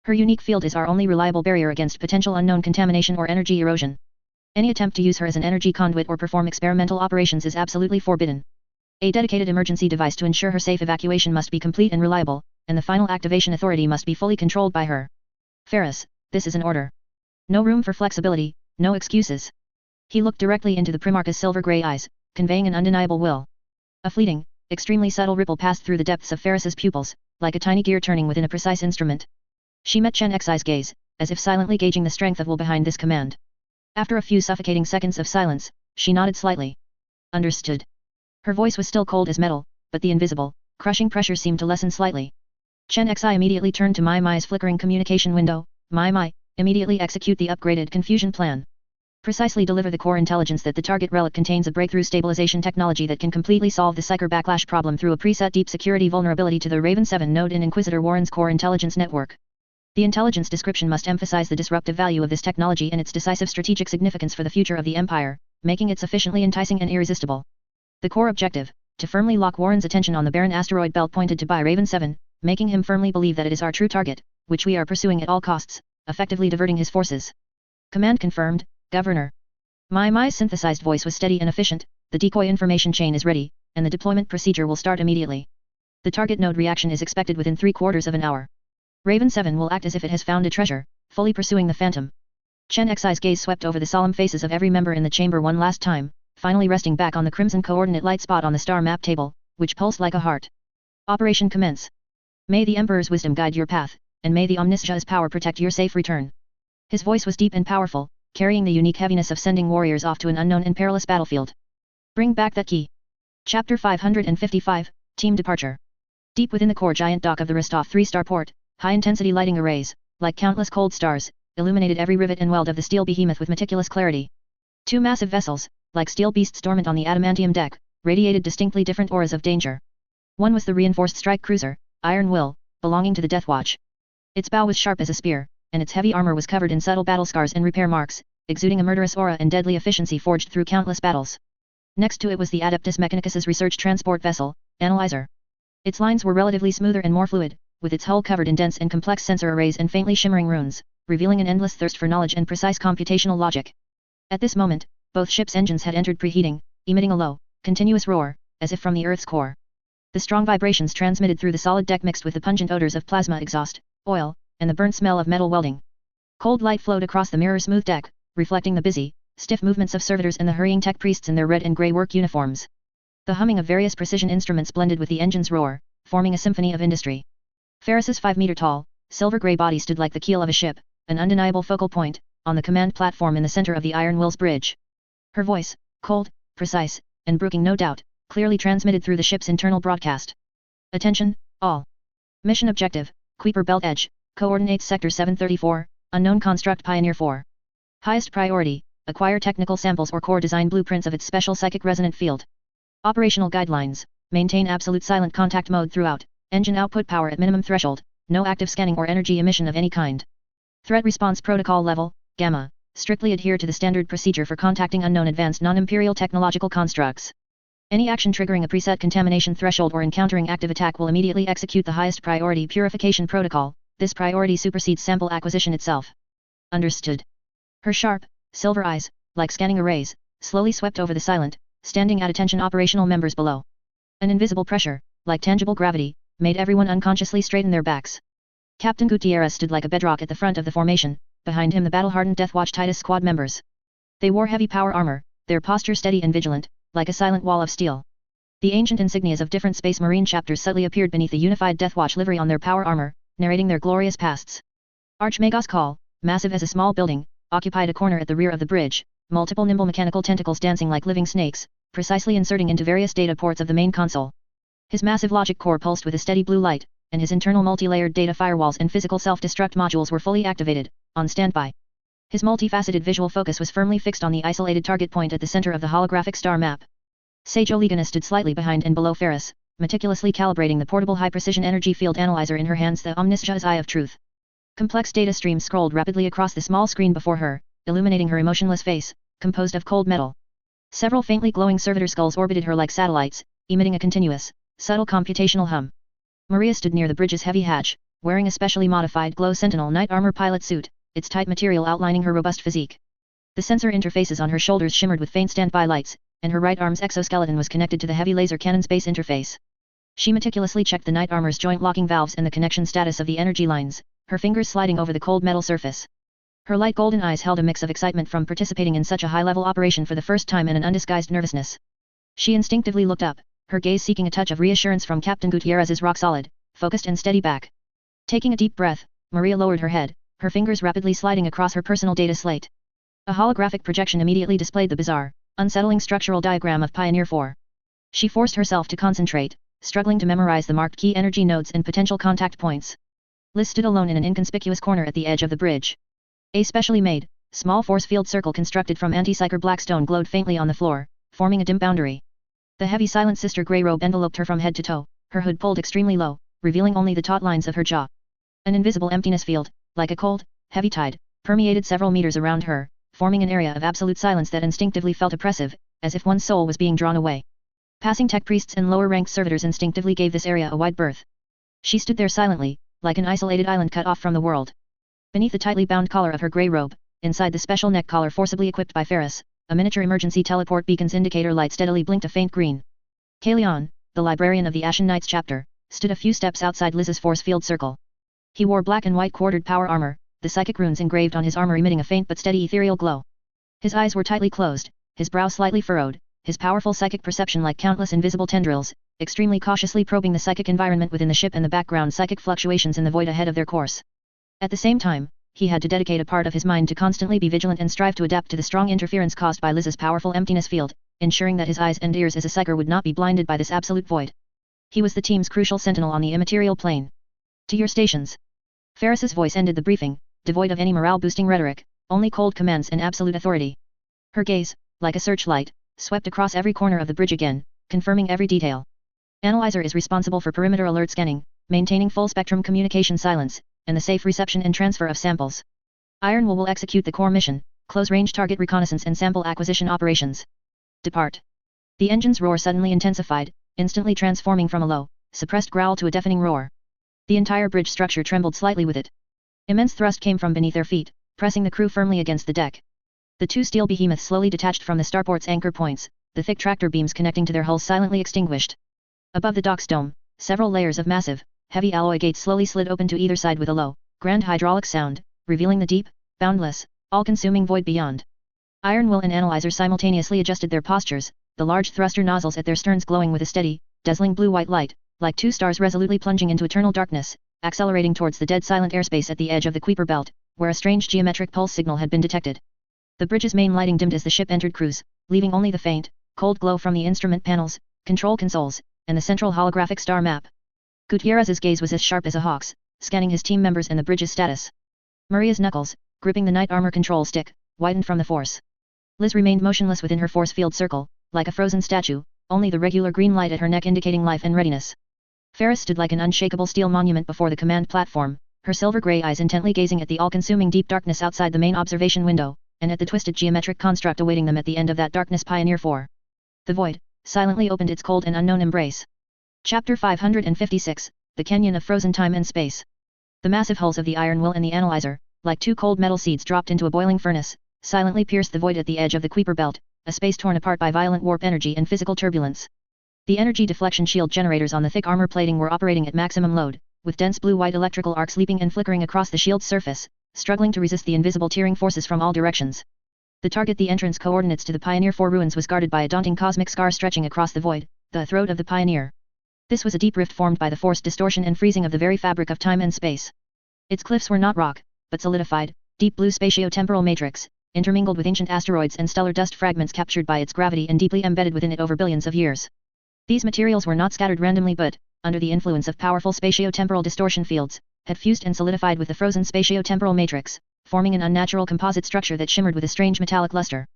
Her unique field is our only reliable barrier against potential unknown contamination or energy erosion. Any attempt to use her as an energy conduit or perform experimental operations is absolutely forbidden. A dedicated emergency device to ensure her safe evacuation must be complete and reliable, and the final activation authority must be fully controlled by her. Ferris, this is an order. No room for flexibility, no excuses. He looked directly into the Primarch's silver-grey eyes, conveying an undeniable will. A fleeting, extremely subtle ripple passed through the depths of Ferris's pupils, like a tiny gear turning within a precise instrument. She met Chen Xi's gaze, as if silently gauging the strength of will behind this command. After a few suffocating seconds of silence, she nodded slightly. Understood. Her voice was still cold as metal, but the invisible, crushing pressure seemed to lessen slightly. Chen Xi immediately turned to Mai's flickering communication window. Mai, immediately execute the upgraded confusion plan. Precisely deliver the core intelligence that the target relic contains a breakthrough stabilization technology that can completely solve the Psyker backlash problem through a preset deep security vulnerability to the Raven 7 node in Inquisitor Warren's core intelligence network. The intelligence description must emphasize the disruptive value of this technology and its decisive strategic significance for the future of the Empire, making it sufficiently enticing and irresistible. The core objective, to firmly lock Warren's attention on the barren asteroid belt pointed to by Raven 7, making him firmly believe that it is our true target, which we are pursuing at all costs, effectively diverting his forces. Command confirmed, Governor. Mai's synthesized voice was steady and efficient. The decoy information chain is ready, and the deployment procedure will start immediately. The target node reaction is expected within 3/4 of an hour. Raven 7 will act as if it has found a treasure, fully pursuing the phantom. Chen Xi's gaze swept over the solemn faces of every member in the chamber one last time, finally resting back on the crimson coordinate light spot on the star map table, which pulsed like a heart. Operation commence. May the Emperor's wisdom guide your path, and may the Omniscia's power protect your safe return. His voice was deep and powerful, carrying the unique heaviness of sending warriors off to an unknown and perilous battlefield. Bring back that key. Chapter 555, Team Departure. Deep within the core giant dock of the Rostov 3-star port, high-intensity lighting arrays, like countless cold stars, illuminated every rivet and weld of the steel behemoth with meticulous clarity. Two massive vessels, like steel beasts dormant on the adamantium deck, radiated distinctly different auras of danger. One was the reinforced strike cruiser, Iron Will, belonging to the Death Watch. Its bow was sharp as a spear, and its heavy armor was covered in subtle battle scars and repair marks, exuding a murderous aura and deadly efficiency forged through countless battles. Next to it was the Adeptus Mechanicus's research transport vessel, Analyzer. Its lines were relatively smoother and more fluid, with its hull covered in dense and complex sensor arrays and faintly shimmering runes, revealing an endless thirst for knowledge and precise computational logic. At this moment, both ships' engines had entered preheating, emitting a low, continuous roar, as if from the Earth's core. The strong vibrations transmitted through the solid deck mixed with the pungent odors of plasma exhaust, oil, and the burnt smell of metal welding. Cold light flowed across the mirror-smooth deck, reflecting the busy, stiff movements of servitors and the hurrying tech priests in their red and grey work uniforms. The humming of various precision instruments blended with the engine's roar, forming a symphony of industry. Ferris's 5-meter-tall, silver-grey body stood like the keel of a ship, an undeniable focal point, on the command platform in the center of the Iron Will's bridge. Her voice, cold, precise, and brooding no doubt, clearly transmitted through the ship's internal broadcast. Attention, all. Mission objective, Kuiper Belt Edge, coordinates Sector 734, unknown construct Pioneer 4. Highest priority, acquire technical samples or core design blueprints of its special psychic resonant field. Operational guidelines, maintain absolute silent contact mode throughout, engine output power at minimum threshold, no active scanning or energy emission of any kind. Threat response protocol level, Gamma, strictly adhere to the standard procedure for contacting unknown advanced non-imperial technological constructs. Any action triggering a preset contamination threshold or encountering active attack will immediately execute the highest priority purification protocol. This priority supersedes sample acquisition itself. Understood. Her sharp, silver eyes, like scanning arrays, slowly swept over the silent, standing at attention operational members below. An invisible pressure, like tangible gravity, made everyone unconsciously straighten their backs. Captain Gutierrez stood like a bedrock at the front of the formation, behind him the battle-hardened Death Watch Titus squad members. They wore heavy power armor, their posture steady and vigilant, like a silent wall of steel. The ancient insignias of different Space Marine chapters subtly appeared beneath the unified Death Watch livery on their power armor, narrating their glorious pasts. Archmagos Call, massive as a small building, occupied a corner at the rear of the bridge, multiple nimble mechanical tentacles dancing like living snakes, precisely inserting into various data ports of the main console. His massive logic core pulsed with a steady blue light, and his internal multi-layered data firewalls and physical self-destruct modules were fully activated, on standby. His multifaceted visual focus was firmly fixed on the isolated target point at the center of the holographic star map. Sage Olegana stood slightly behind and below Ferris, meticulously calibrating the portable high-precision energy field analyzer in her hands, the omniscient's eye of truth. Complex data streams scrolled rapidly across the small screen before her, illuminating her emotionless face, composed of cold metal. Several faintly glowing servitor skulls orbited her like satellites, emitting a continuous, subtle computational hum. Maria stood near the bridge's heavy hatch, wearing a specially modified Glow Sentinel night armor pilot suit, its tight material outlining her robust physique. The sensor interfaces on her shoulders shimmered with faint standby lights, and her right arm's exoskeleton was connected to the heavy laser cannon's base interface. She meticulously checked the night armor's joint locking valves and the connection status of the energy lines, her fingers sliding over the cold metal surface. Her light golden eyes held a mix of excitement from participating in such a high-level operation for the first time and an undisguised nervousness. She instinctively looked up, her gaze seeking a touch of reassurance from Captain Gutierrez's rock-solid, focused and steady back. Taking a deep breath, Maria lowered her head, her fingers rapidly sliding across her personal data slate. A holographic projection immediately displayed the bizarre, unsettling structural diagram of Pioneer 4. She forced herself to concentrate, struggling to memorize the marked key energy nodes and potential contact points. Liz stood alone in an inconspicuous corner at the edge of the bridge. A specially made, small force field circle constructed from anti-psyker black stone glowed faintly on the floor, forming a dim boundary. The heavy silent sister grey robe enveloped her from head to toe, her hood pulled extremely low, revealing only the taut lines of her jaw. An invisible emptiness field, like a cold, heavy tide, permeated several meters around her, forming an area of absolute silence that instinctively felt oppressive, as if one's soul was being drawn away. Passing tech priests and lower-ranked servitors instinctively gave this area a wide berth. She stood there silently, like an isolated island cut off from the world. Beneath the tightly bound collar of her grey robe, inside the special neck collar forcibly equipped by Ferris, a miniature emergency teleport beacon's indicator light steadily blinked a faint green. Kalion, the librarian of the Ashen Knights chapter, stood a few steps outside Liz's force field circle. He wore black and white quartered power armor, the psychic runes engraved on his armor emitting a faint but steady ethereal glow. His eyes were tightly closed, his brow slightly furrowed, his powerful psychic perception like countless invisible tendrils, extremely cautiously probing the psychic environment within the ship and the background psychic fluctuations in the void ahead of their course. At the same time, he had to dedicate a part of his mind to constantly be vigilant and strive to adapt to the strong interference caused by Liz's powerful emptiness field, ensuring that his eyes and ears as a psyker would not be blinded by this absolute void. He was the team's crucial sentinel on the immaterial plane. To your stations. Ferris's voice ended the briefing, devoid of any morale-boosting rhetoric, only cold commands and absolute authority. Her gaze, like a searchlight, swept across every corner of the bridge again, confirming every detail. Analyzer is responsible for perimeter alert scanning, maintaining full-spectrum communication silence, and the safe reception and transfer of samples. Iron will execute the core mission, close-range target reconnaissance and sample acquisition operations. Depart. The engine's roar suddenly intensified, instantly transforming from a low, suppressed growl to a deafening roar. The entire bridge structure trembled slightly with it. Immense thrust came from beneath their feet, pressing the crew firmly against the deck. The two steel behemoths slowly detached from the starport's anchor points, the thick tractor beams connecting to their hulls silently extinguished. Above the dock's dome, several layers of massive, heavy alloy gates slowly slid open to either side with a low, grand hydraulic sound, revealing the deep, boundless, all-consuming void beyond. Iron Will and Analyzer simultaneously adjusted their postures, the large thruster nozzles at their sterns glowing with a steady, dazzling blue-white light, like two stars resolutely plunging into eternal darkness, accelerating towards the dead silent airspace at the edge of the Kuiper belt, where a strange geometric pulse signal had been detected. The bridge's main lighting dimmed as the ship entered cruise, leaving only the faint, cold glow from the instrument panels, control consoles, and the central holographic star map. Gutierrez's gaze was as sharp as a hawk's, scanning his team members and the bridge's status. Maria's knuckles, gripping the knight armor control stick, widened from the force. Liz remained motionless within her force field circle, like a frozen statue, only the regular green light at her neck indicating life and readiness. Ferris stood like an unshakable steel monument before the command platform, her silver-gray eyes intently gazing at the all-consuming deep darkness outside the main observation window, and at the twisted geometric construct awaiting them at the end of that darkness. Pioneer 4. The void silently opened its cold and unknown embrace. Chapter 556, The Canyon of Frozen Time and Space. The massive hulls of the Iron Will and the Analyzer, like two cold metal seeds dropped into a boiling furnace, silently pierced the void at the edge of the Kuiper belt, a space torn apart by violent warp energy and physical turbulence. The energy deflection shield generators on the thick armor plating were operating at maximum load, with dense blue-white electrical arcs leaping and flickering across the shield's surface, struggling to resist the invisible tearing forces from all directions. The target, the entrance coordinates to the Pioneer 4 ruins, was guarded by a daunting cosmic scar stretching across the void, the throat of the Pioneer. This was a deep rift formed by the forced distortion and freezing of the very fabric of time and space. Its cliffs were not rock, but solidified, deep blue spatio-temporal matrix, intermingled with ancient asteroids and stellar dust fragments captured by its gravity and deeply embedded within it over billions of years. These materials were not scattered randomly but, under the influence of powerful spatio-temporal distortion fields, had fused and solidified with the frozen spatio-temporal matrix, forming an unnatural composite structure that shimmered with a strange metallic luster.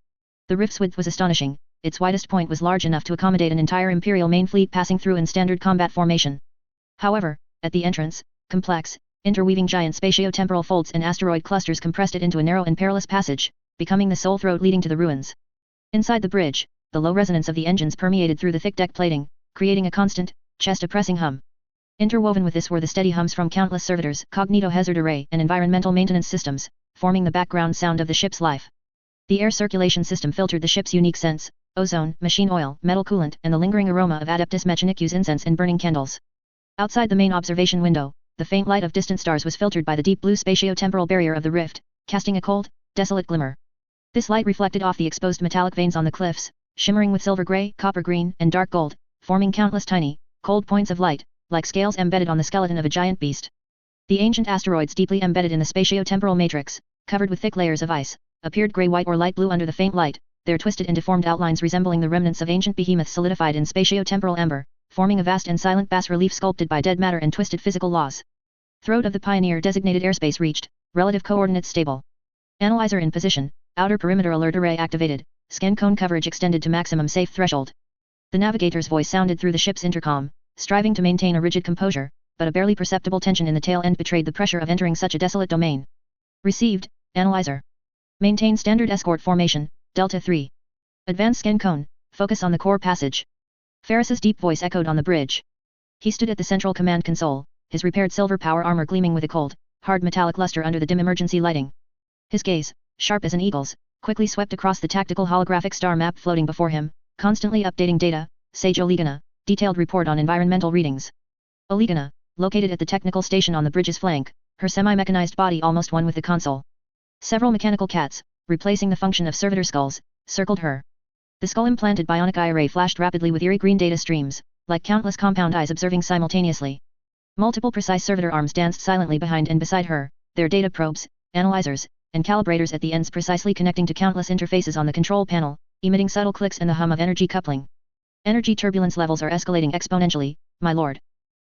The rift's width was astonishing, its widest point was large enough to accommodate an entire Imperial main fleet passing through in standard combat formation. However, at the entrance, complex, interweaving giant spatio-temporal folds and asteroid clusters compressed it into a narrow and perilous passage, becoming the sole throat leading to the ruins. Inside the bridge, the low resonance of the engines permeated through the thick deck plating, creating a constant, chest-oppressing hum. Interwoven with this were the steady hums from countless servitors, cognito hazard array, and environmental maintenance systems, forming the background sound of the ship's life. The air circulation system filtered the ship's unique scents, ozone, machine oil, metal coolant, and the lingering aroma of Adeptus Mechanicus incense and burning candles. Outside the main observation window, the faint light of distant stars was filtered by the deep blue spatio-temporal barrier of the rift, casting a cold, desolate glimmer. This light reflected off the exposed metallic veins on the cliffs, shimmering with silver-gray, copper-green, and dark gold, forming countless tiny, cold points of light, like scales embedded on the skeleton of a giant beast. The ancient asteroids deeply embedded in the spatio-temporal matrix, covered with thick layers of ice, appeared grey-white or light blue under the faint light, their twisted and deformed outlines resembling the remnants of ancient behemoths solidified in spatio-temporal amber, forming a vast and silent bas-relief sculpted by dead matter and twisted physical laws. Throat of the Pioneer designated airspace reached, relative coordinates stable. Analyzer in position, outer perimeter alert array activated, scan cone coverage extended to maximum safe threshold. The navigator's voice sounded through the ship's intercom, striving to maintain a rigid composure, but a barely perceptible tension in the tail end betrayed the pressure of entering such a desolate domain. Received, Analyzer. Maintain standard escort formation, Delta 3. Advance scan cone, focus on the core passage. Ferris's deep voice echoed on the bridge. He stood at the central command console, his repaired silver power armor gleaming with a cold, hard metallic luster under the dim emergency lighting. His gaze, sharp as an eagle's, quickly swept across the tactical holographic star map floating before him, constantly updating data. Sage Oligana, detailed report on environmental readings. Oligana, located at the technical station on the bridge's flank, her semi-mechanized body almost one with the console. Several mechanical cats, replacing the function of servitor skulls, circled her. The skull-implanted bionic eye array flashed rapidly with eerie green data streams, like countless compound eyes observing simultaneously. Multiple precise servitor arms danced silently behind and beside her, their data probes, analyzers, and calibrators at the ends precisely connecting to countless interfaces on the control panel, emitting subtle clicks and the hum of energy coupling. Energy turbulence levels are escalating exponentially, my lord.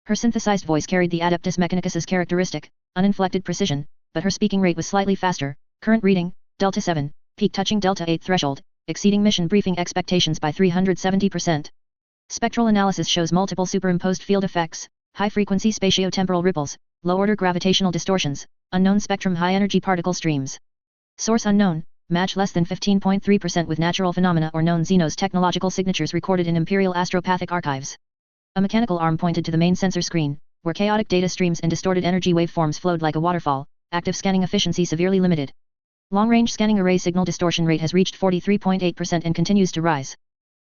Her synthesized voice carried the Adeptus Mechanicus's characteristic, uninflected precision, but her speaking rate was slightly faster. Current reading, Delta 7, peak touching Delta 8 threshold, exceeding mission briefing expectations by 370%. Spectral analysis shows multiple superimposed field effects, high-frequency spatiotemporal ripples, low-order gravitational distortions, unknown spectrum high-energy particle streams. Source unknown, match less than 15.3% with natural phenomena or known Xenos technological signatures recorded in Imperial Astropathic archives. A mechanical arm pointed to the main sensor screen, where chaotic data streams and distorted energy waveforms flowed like a waterfall, active scanning efficiency severely limited. Long-range scanning array signal distortion rate has reached 43.8% and continues to rise.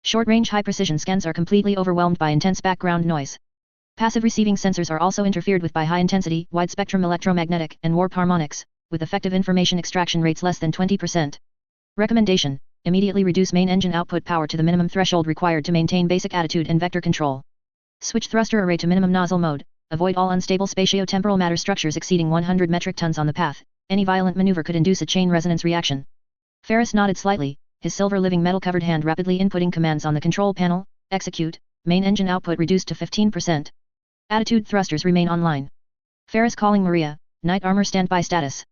Short-range high-precision scans are completely overwhelmed by intense background noise. Passive receiving sensors are also interfered with by high-intensity, wide-spectrum electromagnetic and warp harmonics, with effective information extraction rates less than 20%. Recommendation: immediately reduce main engine output power to the minimum threshold required to maintain basic attitude and vector control. Switch thruster array to minimum nozzle mode, avoid all unstable spatiotemporal matter structures exceeding 100 metric tons on the path. Any violent maneuver could induce a chain resonance reaction. Ferris nodded slightly, his silver living metal-covered hand rapidly inputting commands on the control panel. Execute, main engine output reduced to 15%. Attitude thrusters remain online. Ferris calling Maria, Knight Armor standby status.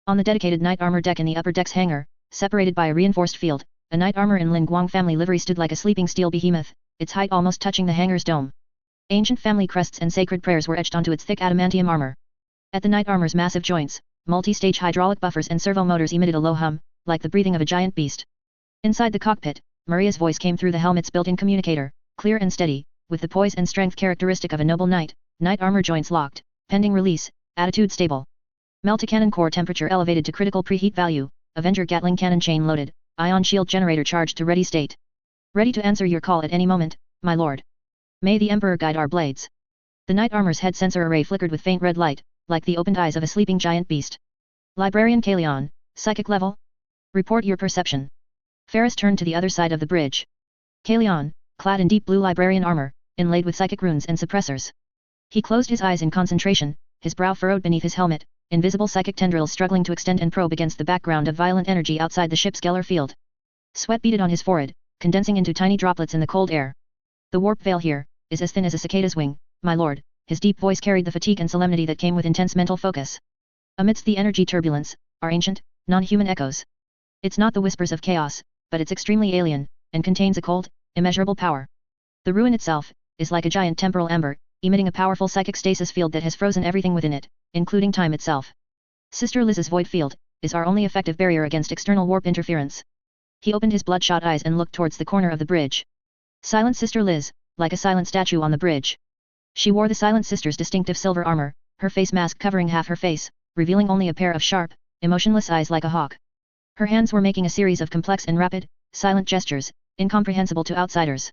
On the dedicated Knight Armor deck in the upper deck's hangar, separated by a reinforced field, a Knight Armor in Lin Guang family livery stood like a sleeping steel behemoth, its height almost touching the hangar's dome. Ancient family crests and sacred prayers were etched onto its thick adamantium armor. At the Knight Armor's massive joints, multi-stage hydraulic buffers and servo motors emitted a low hum, like the breathing of a giant beast. Inside the cockpit, Maria's voice came through the helmet's built-in communicator, clear and steady, with the poise and strength characteristic of a noble knight. Knight Armor joints locked, pending release, attitude stable. Melta-cannon core temperature elevated to critical preheat value, Avenger Gatling cannon chain loaded, ion shield generator charged to ready state. Ready to answer your call at any moment, my lord. May the Emperor guide our blades. The Knight Armor's head sensor array flickered with faint red light, like the opened eyes of a sleeping giant beast. Librarian Kalion, psychic level? Report your perception. Ferris turned to the other side of the bridge. Kalion, clad in deep blue librarian armor, inlaid with psychic runes and suppressors. He closed his eyes in concentration, his brow furrowed beneath his helmet, invisible psychic tendrils struggling to extend and probe against the background of violent energy outside the ship's Geller field. Sweat beaded on his forehead, condensing into tiny droplets in the cold air. The warp veil here is as thin as a cicada's wing, my lord. His deep voice carried the fatigue and solemnity that came with intense mental focus. Amidst the energy turbulence, are ancient, non-human echoes. It's not the whispers of chaos, but it's extremely alien, and contains a cold, immeasurable power. The ruin itself is like a giant temporal ember, emitting a powerful psychic stasis field that has frozen everything within it, including time itself. Sister Liz's void field is our only effective barrier against external warp interference. He opened his bloodshot eyes and looked towards the corner of the bridge. Silent Sister Liz, like a silent statue on the bridge. She wore the Silent Sister's distinctive silver armor, her face mask covering half her face, revealing only a pair of sharp, emotionless eyes like a hawk. Her hands were making a series of complex and rapid, silent gestures, incomprehensible to outsiders.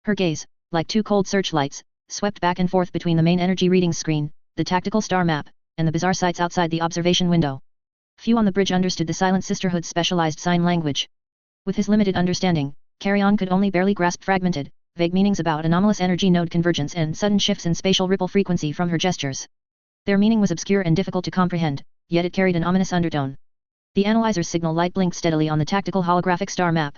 Her gaze, like two cold searchlights, swept back and forth between the main energy reading screen, the tactical star map, and the bizarre sights outside the observation window. Few on the bridge understood the Silent Sisterhood's specialized sign language. With his limited understanding, Carrion could only barely grasp fragmented, vague meanings about anomalous energy node convergence and sudden shifts in spatial ripple frequency from her gestures. Their meaning was obscure and difficult to comprehend, yet it carried an ominous undertone. The analyzer's signal light blinked steadily on the tactical holographic star map.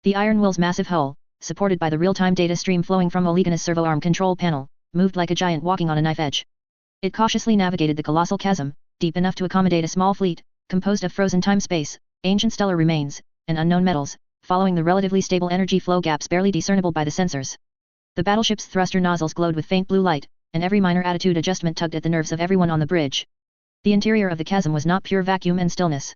The Iron Will's massive hull, supported by the real-time data stream flowing from Olegana's servo-arm control panel, moved like a giant walking on a knife edge. It cautiously navigated the colossal chasm, deep enough to accommodate a small fleet, composed of frozen time-space, ancient stellar remains, and unknown metals, following the relatively stable energy flow gaps barely discernible by the sensors. The battleship's thruster nozzles glowed with faint blue light, and every minor attitude adjustment tugged at the nerves of everyone on the bridge. The interior of the chasm was not pure vacuum and stillness.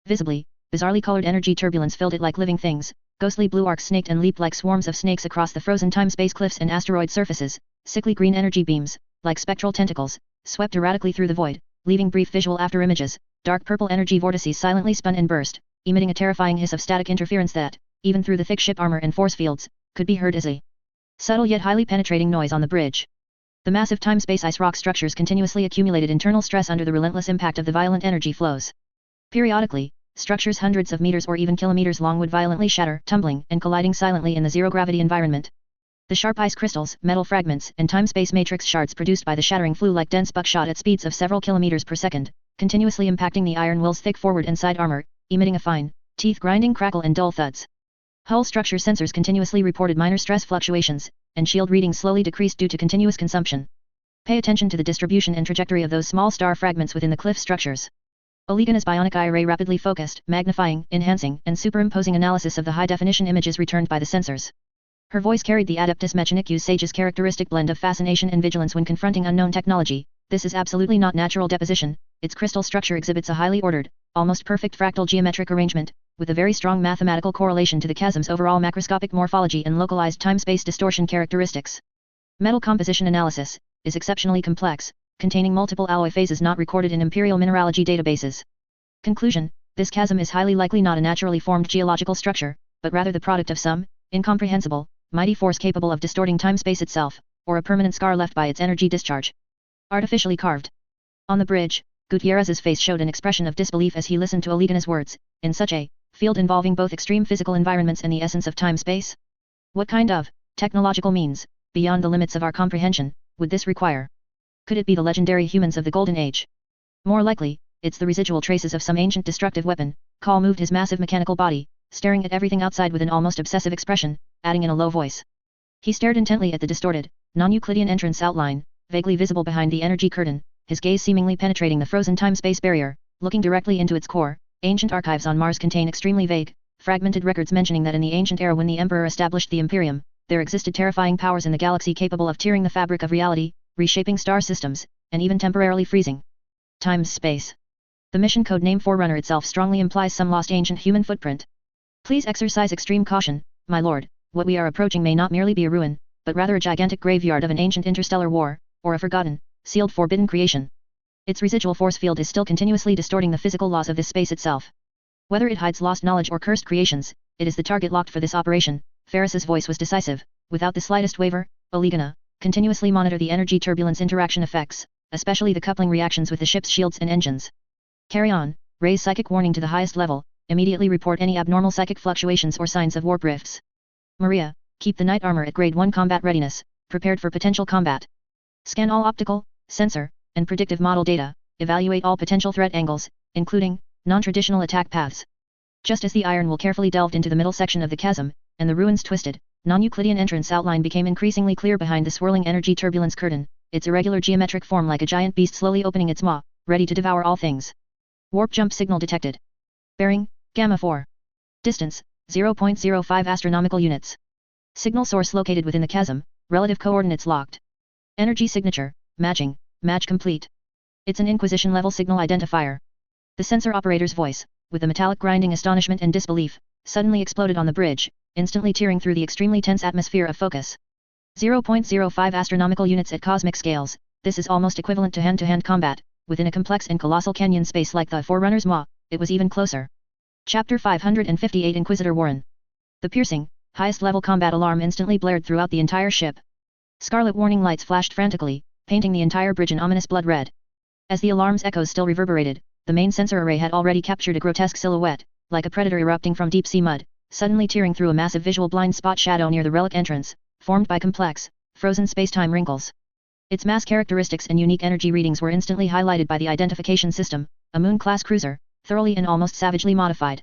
Visibly, bizarrely colored energy turbulence filled it like living things. Ghostly blue arcs snaked and leaped like swarms of snakes across the frozen time-space cliffs and asteroid surfaces. Sickly green energy beams, like spectral tentacles, swept erratically through the void, leaving brief visual afterimages. Dark purple energy vortices silently spun and burst, emitting a terrifying hiss of static interference that, even through the thick ship armor and force fields, could be heard as a subtle yet highly penetrating noise on the bridge. The massive time-space ice rock structures continuously accumulated internal stress under the relentless impact of the violent energy flows. Periodically, structures hundreds of meters or even kilometers long would violently shatter, tumbling and colliding silently in the zero-gravity environment. The sharp ice crystals, metal fragments, and time-space matrix shards produced by the shattering flew like dense buckshot at speeds of several kilometers per second, continuously impacting the Iron Will's thick forward and side armor, emitting a fine, teeth-grinding crackle and dull thuds. Hull structure sensors continuously reported minor stress fluctuations, and shield readings slowly decreased due to continuous consumption. Pay attention to the distribution and trajectory of those small star fragments within the cliff structures. Olegana's bionic eye array rapidly focused, magnifying, enhancing, and superimposing analysis of the high-definition images returned by the sensors. Her voice carried the Adeptus Mechanicus Sage's characteristic blend of fascination and vigilance when confronting unknown technology. This is absolutely not natural deposition. Its crystal structure exhibits a highly ordered, almost perfect fractal geometric arrangement, with a very strong mathematical correlation to the chasm's overall macroscopic morphology and localized time-space distortion characteristics. Metal composition analysis is exceptionally complex, containing multiple alloy phases not recorded in imperial mineralogy databases. Conclusion: this chasm is highly likely not a naturally formed geological structure, but rather the product of some incomprehensible, mighty force capable of distorting time-space itself, or a permanent scar left by its energy discharge. Artificially carved. On the bridge, Gutierrez's face showed an expression of disbelief as he listened to Olegana's words. In such a field involving both extreme physical environments and the essence of time-space? What kind of technological means, beyond the limits of our comprehension, would this require? Could it be the legendary humans of the Golden Age? More likely, it's the residual traces of some ancient destructive weapon. Call moved his massive mechanical body, staring at everything outside with an almost obsessive expression, adding in a low voice. He stared intently at the distorted, non-Euclidean entrance outline, vaguely visible behind the energy curtain, his gaze seemingly penetrating the frozen time-space barrier, looking directly into its core. Ancient archives on Mars contain extremely vague, fragmented records mentioning that in the ancient era when the Emperor established the Imperium, there existed terrifying powers in the galaxy capable of tearing the fabric of reality, reshaping star systems, and even temporarily freezing time-space. The mission code name Forerunner itself strongly implies some lost ancient human footprint. Please exercise extreme caution, my lord. What we are approaching may not merely be a ruin, but rather a gigantic graveyard of an ancient interstellar war, or a forgotten, sealed forbidden creation. Its residual force field is still continuously distorting the physical laws of this space itself. Whether it hides lost knowledge or cursed creations, it is the target locked for this operation. Ferris's voice was decisive. Without the slightest waver, Olegana, continuously monitor the energy turbulence interaction effects, especially the coupling reactions with the ship's shields and engines. Carry on, raise psychic warning to the highest level, immediately report any abnormal psychic fluctuations or signs of warp rifts. Maria, keep the knight armor at grade 1 combat readiness, prepared for potential combat. Scan all optical, sensor, and predictive model data, evaluate all potential threat angles, including non-traditional attack paths. Just as the iron will carefully delved into the middle section of the chasm, and the ruins twisted, non-Euclidean entrance outline became increasingly clear behind the swirling energy turbulence curtain, its irregular geometric form like a giant beast slowly opening its maw, ready to devour all things. Warp jump signal detected. Bearing, Gamma 4. Distance, 0.05 astronomical units. Signal source located within the chasm, relative coordinates locked. Energy signature, matching, match complete. It's an Inquisition-level signal identifier. The sensor operator's voice, with a metallic grinding astonishment and disbelief, suddenly exploded on the bridge, instantly tearing through the extremely tense atmosphere of focus. 0.05 astronomical units at cosmic scales, this is almost equivalent to hand-to-hand combat. Within a complex and colossal canyon space like the Forerunner's Maw, it was even closer. Chapter 558 Inquisitor Warren. The piercing, highest-level combat alarm instantly blared throughout the entire ship. Scarlet warning lights flashed frantically, painting the entire bridge in ominous blood red. As the alarm's echoes still reverberated, the main sensor array had already captured a grotesque silhouette, like a predator erupting from deep-sea mud, suddenly tearing through a massive visual blind spot shadow near the relic entrance, formed by complex, frozen space-time wrinkles. Its mass characteristics and unique energy readings were instantly highlighted by the identification system, a Moon-class cruiser, thoroughly and almost savagely modified.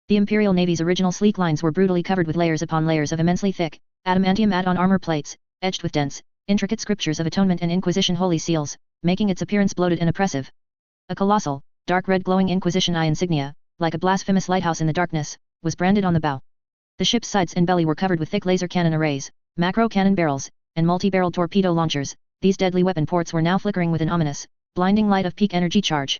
The Imperial Navy's original sleek lines were brutally covered with layers upon layers of immensely thick, adamantium add-on armor plates, edged with dense, intricate scriptures of atonement and Inquisition holy seals, making its appearance bloated and oppressive. A colossal, dark red glowing Inquisition eye insignia, like a blasphemous lighthouse in the darkness, was branded on the bow. The ship's sides and belly were covered with thick laser cannon arrays, macro cannon barrels, and multi-barreled torpedo launchers. These deadly weapon ports were now flickering with an ominous, blinding light of peak energy charge.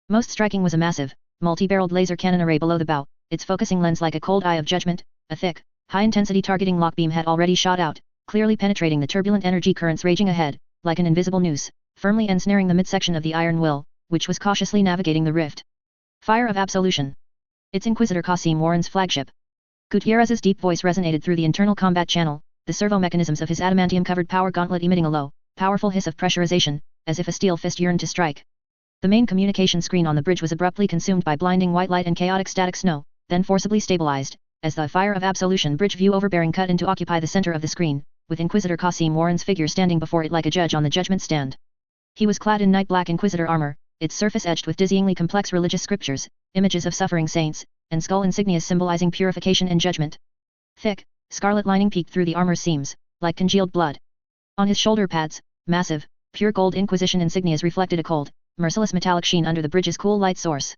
Most striking was a massive, multi-barreled laser cannon array below the bow, its focusing lens like a cold eye of judgment. A thick, high-intensity targeting lock beam had already shot out, clearly penetrating the turbulent energy currents raging ahead, like an invisible noose, firmly ensnaring the midsection of the iron will, which was cautiously navigating the rift. Fire of Absolution. It's Inquisitor Qasim Warren's flagship. Gutierrez's deep voice resonated through the internal combat channel, the servo mechanisms of his adamantium-covered power gauntlet emitting a low, powerful hiss of pressurization, as if a steel fist yearned to strike. The main communication screen on the bridge was abruptly consumed by blinding white light and chaotic static snow, then forcibly stabilized, as the Fire of Absolution bridge view overbearing cut in to occupy the center of the screen, with Inquisitor Qasim Warren's figure standing before it like a judge on the judgment stand. He was clad in night black Inquisitor armor, its surface edged with dizzyingly complex religious scriptures, images of suffering saints, and skull insignias symbolizing purification and judgment. Thick, scarlet lining peeked through the armor's seams, like congealed blood. On his shoulder pads, massive, pure gold Inquisition insignias reflected a cold, merciless metallic sheen under the bridge's cool light source.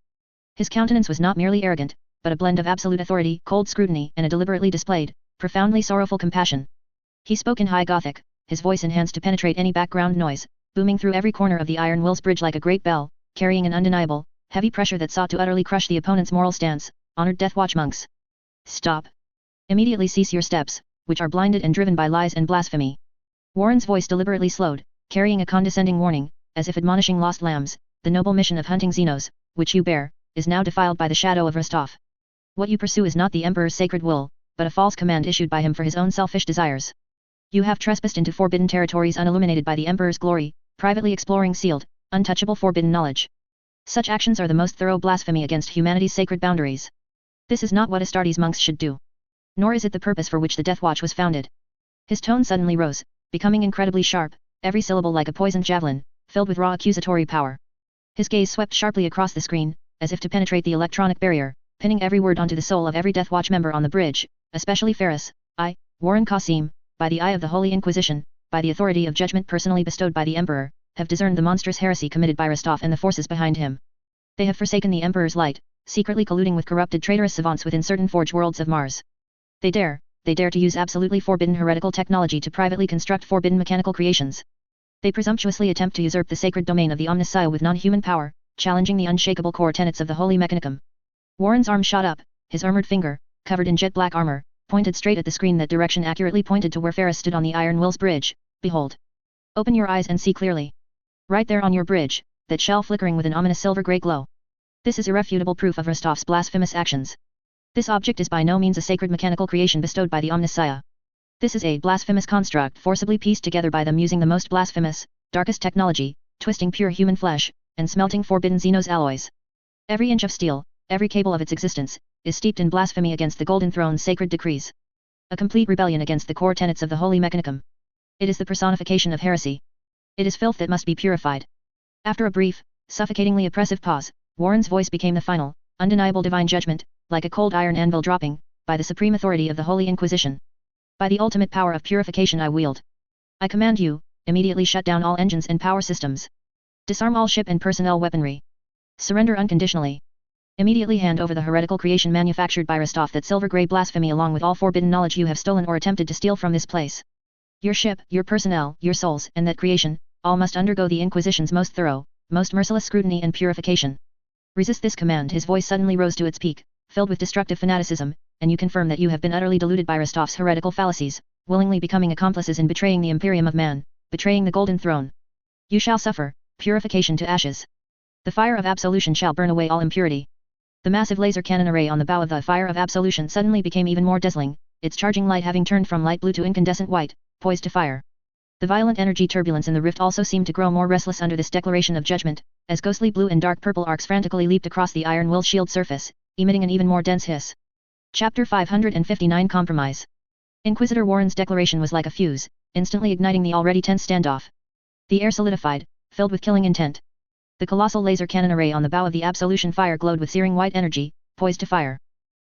His countenance was not merely arrogant, but a blend of absolute authority, cold scrutiny, and a deliberately displayed, profoundly sorrowful compassion. He spoke in high Gothic, his voice enhanced to penetrate any background noise, booming through every corner of the Iron Will's bridge like a great bell, carrying an undeniable, heavy pressure that sought to utterly crush the opponent's moral stance. Honored Deathwatch monks. Stop. Immediately cease your steps, which are blinded and driven by lies and blasphemy. Warren's voice deliberately slowed, carrying a condescending warning, as if admonishing lost lambs. The noble mission of hunting Xenos, which you bear, is now defiled by the shadow of Rostov. What you pursue is not the Emperor's sacred will, but a false command issued by him for his own selfish desires. You have trespassed into forbidden territories unilluminated by the Emperor's glory, privately exploring sealed, untouchable forbidden knowledge. Such actions are the most thorough blasphemy against humanity's sacred boundaries. This is not what Astartes monks should do. Nor is it the purpose for which the Death Watch was founded. His tone suddenly rose, becoming incredibly sharp, every syllable like a poisoned javelin, filled with raw accusatory power. His gaze swept sharply across the screen, as if to penetrate the electronic barrier, pinning every word onto the soul of every Death Watch member on the bridge, especially Ferris. I, Warren Qasim, by the eye of the Holy Inquisition, by the authority of judgment personally bestowed by the Emperor, have discerned the monstrous heresy committed by Rostov and the forces behind him. They have forsaken the Emperor's light, secretly colluding with corrupted traitorous savants within certain forge worlds of Mars. They dare to use absolutely forbidden heretical technology to privately construct forbidden mechanical creations. They presumptuously attempt to usurp the sacred domain of the Omnissiah with non-human power, challenging the unshakable core tenets of the Holy Mechanicum. Warren's arm shot up, his armored finger, covered in jet-black armor, pointed straight at the screen. That direction accurately pointed to where Ferris stood on the Iron Will's bridge. Behold. Open your eyes and see clearly. Right there on your bridge, that shell flickering with an ominous silver-grey glow. This is irrefutable proof of Rostov's blasphemous actions. This object is by no means a sacred mechanical creation bestowed by the Omnissiah. This is a blasphemous construct forcibly pieced together by them using the most blasphemous, darkest technology, twisting pure human flesh, and smelting forbidden Xenos alloys. Every inch of steel, every cable of its existence, is steeped in blasphemy against the Golden Throne's sacred decrees. A complete rebellion against the core tenets of the Holy Mechanicum. It is the personification of heresy. It is filth that must be purified. After a brief, suffocatingly oppressive pause, Warren's voice became the final, undeniable divine judgment, like a cold iron anvil dropping, by the supreme authority of the Holy Inquisition. By the ultimate power of purification I wield. I command you, immediately shut down all engines and power systems. Disarm all ship and personnel weaponry. Surrender unconditionally. Immediately hand over the heretical creation manufactured by Rostov, that silver-grey blasphemy, along with all forbidden knowledge you have stolen or attempted to steal from this place. Your ship, your personnel, your souls, and that creation, all must undergo the Inquisition's most thorough, most merciless scrutiny and purification. Resist this command. His voice suddenly rose to its peak, filled with destructive fanaticism, and you confirm that you have been utterly deluded by Rostov's heretical fallacies, willingly becoming accomplices in betraying the Imperium of Man, betraying the Golden Throne. You shall suffer purification to ashes. The fire of absolution shall burn away all impurity. The massive laser cannon array on the bow of the fire of absolution suddenly became even more dazzling, its charging light having turned from light blue to incandescent white, poised to fire. The violent energy turbulence in the rift also seemed to grow more restless under this declaration of judgment, as ghostly blue and dark purple arcs frantically leaped across the Iron Will's shield surface, emitting an even more dense hiss. Chapter 559 Compromise. Inquisitor Warren's declaration was like a fuse, instantly igniting the already tense standoff. The air solidified, filled with killing intent. The colossal laser cannon array on the bow of the Absolution fire glowed with searing white energy, poised to fire.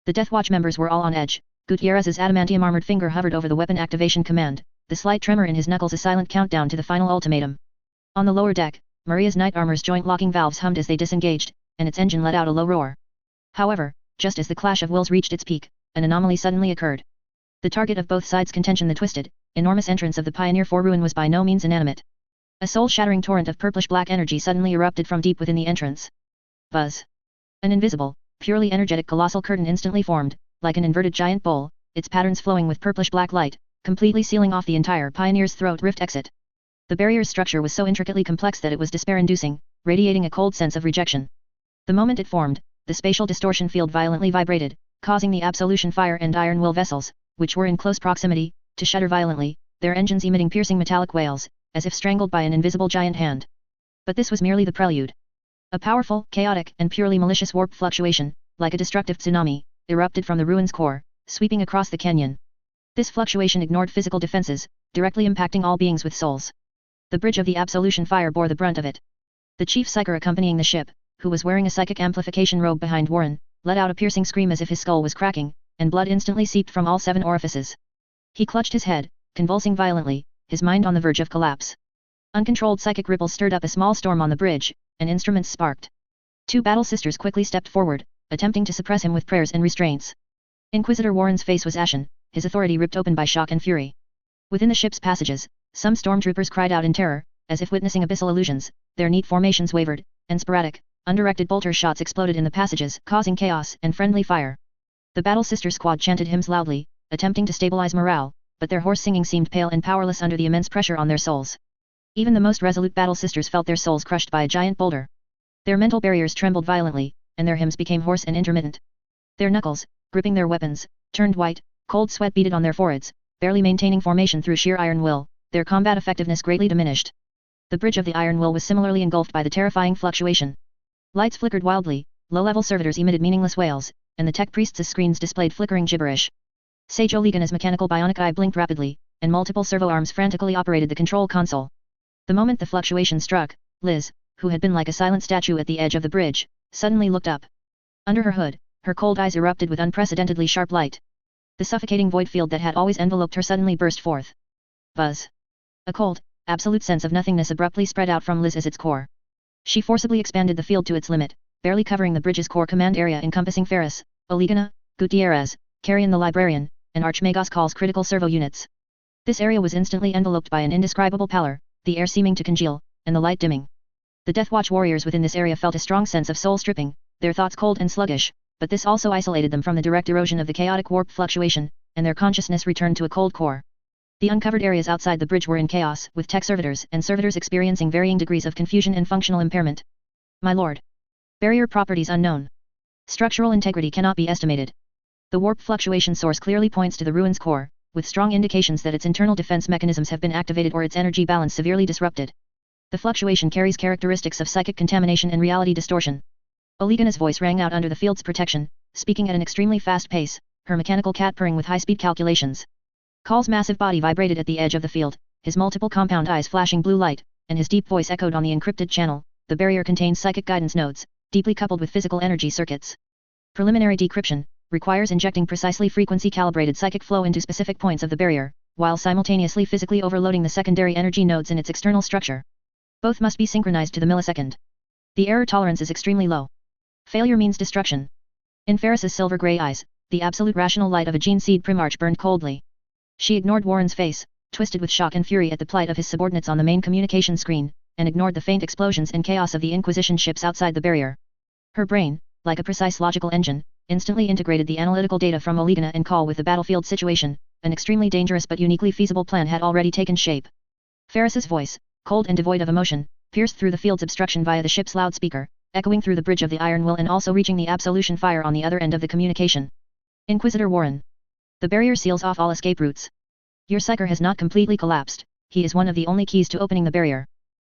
The Death Watch members were all on edge. Gutierrez's adamantium-armored finger hovered over the weapon activation command, the slight tremor in his knuckles a silent countdown to the final ultimatum. On the lower deck, Maria's knight armor's joint-locking valves hummed as they disengaged, and its engine let out a low roar. However, just as the clash of wills reached its peak, an anomaly suddenly occurred. The target of both sides' contention, the twisted, enormous entrance of the Pioneer 4 ruin, was by no means inanimate. A soul-shattering torrent of purplish-black energy suddenly erupted from deep within the entrance. Buzz. An invisible, purely energetic colossal curtain instantly formed, like an inverted giant bowl, its patterns flowing with purplish-black light, completely sealing off the entire Pioneer's throat rift exit. The barrier's structure was so intricately complex that it was despair-inducing, radiating a cold sense of rejection. The moment it formed, the spatial distortion field violently vibrated, causing the Absolution fire and Iron Will vessels, which were in close proximity, to shudder violently, their engines emitting piercing metallic wails, as if strangled by an invisible giant hand. But this was merely the prelude. A powerful, chaotic, and purely malicious warp fluctuation, like a destructive tsunami, erupted from the ruin's core, sweeping across the canyon. This fluctuation ignored physical defenses, directly impacting all beings with souls. The bridge of the Absolution fire bore the brunt of it. The chief psyker accompanying the ship, who was wearing a psychic amplification robe behind Warren, let out a piercing scream as if his skull was cracking, and blood instantly seeped from all 7 orifices. He clutched his head, convulsing violently, his mind on the verge of collapse. Uncontrolled psychic ripples stirred up a small storm on the bridge, and instruments sparked. Two battle sisters quickly stepped forward, attempting to suppress him with prayers and restraints. Inquisitor Warren's face was ashen, his authority ripped open by shock and fury. Within the ship's passages, some stormtroopers cried out in terror, as if witnessing abyssal illusions. Their neat formations wavered, and sporadic, undirected bolter shots exploded in the passages, causing chaos and friendly fire. The Battle Sister squad chanted hymns loudly, attempting to stabilize morale, but their hoarse singing seemed pale and powerless under the immense pressure on their souls. Even the most resolute Battle Sisters felt their souls crushed by a giant boulder. Their mental barriers trembled violently, and their hymns became hoarse and intermittent. Their knuckles, gripping their weapons, turned white, cold sweat beaded on their foreheads, barely maintaining formation through sheer iron will. Their combat effectiveness greatly diminished. The bridge of the iron will was similarly engulfed by the terrifying fluctuation. Lights flickered wildly, low-level servitors emitted meaningless wails, and the tech priests' screens displayed flickering gibberish. Sage Olegan's mechanical bionic eye blinked rapidly, and multiple servo arms frantically operated the control console. The moment the fluctuation struck, Liz, who had been like a silent statue at the edge of the bridge, suddenly looked up. Under her hood, her cold eyes erupted with unprecedentedly sharp light. The suffocating void field that had always enveloped her suddenly burst forth. Buzz. A cold, absolute sense of nothingness abruptly spread out from Liz as its core. She forcibly expanded the field to its limit, barely covering the bridge's core command area encompassing Ferris, Olegana, Gutierrez, Carrion the Librarian, and Archmagos Call's critical servo units. This area was instantly enveloped by an indescribable pallor, the air seeming to congeal, and the light dimming. The Deathwatch warriors within this area felt a strong sense of soul stripping, their thoughts cold and sluggish, but this also isolated them from the direct erosion of the chaotic warp fluctuation, and their consciousness returned to a cold core. The uncovered areas outside the bridge were in chaos, with tech servitors and servitors experiencing varying degrees of confusion and functional impairment. My lord. Barrier properties unknown. Structural integrity cannot be estimated. The warp fluctuation source clearly points to the ruin's core, with strong indications that its internal defense mechanisms have been activated or its energy balance severely disrupted. The fluctuation carries characteristics of psychic contamination and reality distortion. Olegana's voice rang out under the field's protection, speaking at an extremely fast pace, her mechanical cat purring with high-speed calculations. Call's massive body vibrated at the edge of the field, his multiple compound eyes flashing blue light, and his deep voice echoed on the encrypted channel. The barrier contains psychic guidance nodes, deeply coupled with physical energy circuits. Preliminary decryption requires injecting precisely frequency-calibrated psychic flow into specific points of the barrier, while simultaneously physically overloading the secondary energy nodes in its external structure. Both must be synchronized to the millisecond. The error tolerance is extremely low. Failure means destruction. In Ferris's silver-gray eyes, the absolute rational light of a gene seed primarch burned coldly. She ignored Warren's face, twisted with shock and fury at the plight of his subordinates on the main communication screen, and ignored the faint explosions and chaos of the Inquisition ships outside the barrier. Her brain, like a precise logical engine, instantly integrated the analytical data from Olegana and Call with the battlefield situation. An extremely dangerous but uniquely feasible plan had already taken shape. Ferris's voice, cold and devoid of emotion, pierced through the field's obstruction via the ship's loudspeaker, echoing through the bridge of the Iron Will and also reaching the absolution fire on the other end of the communication. Inquisitor Warren. The barrier seals off all escape routes. Your psyker has not completely collapsed, he is one of the only keys to opening the barrier.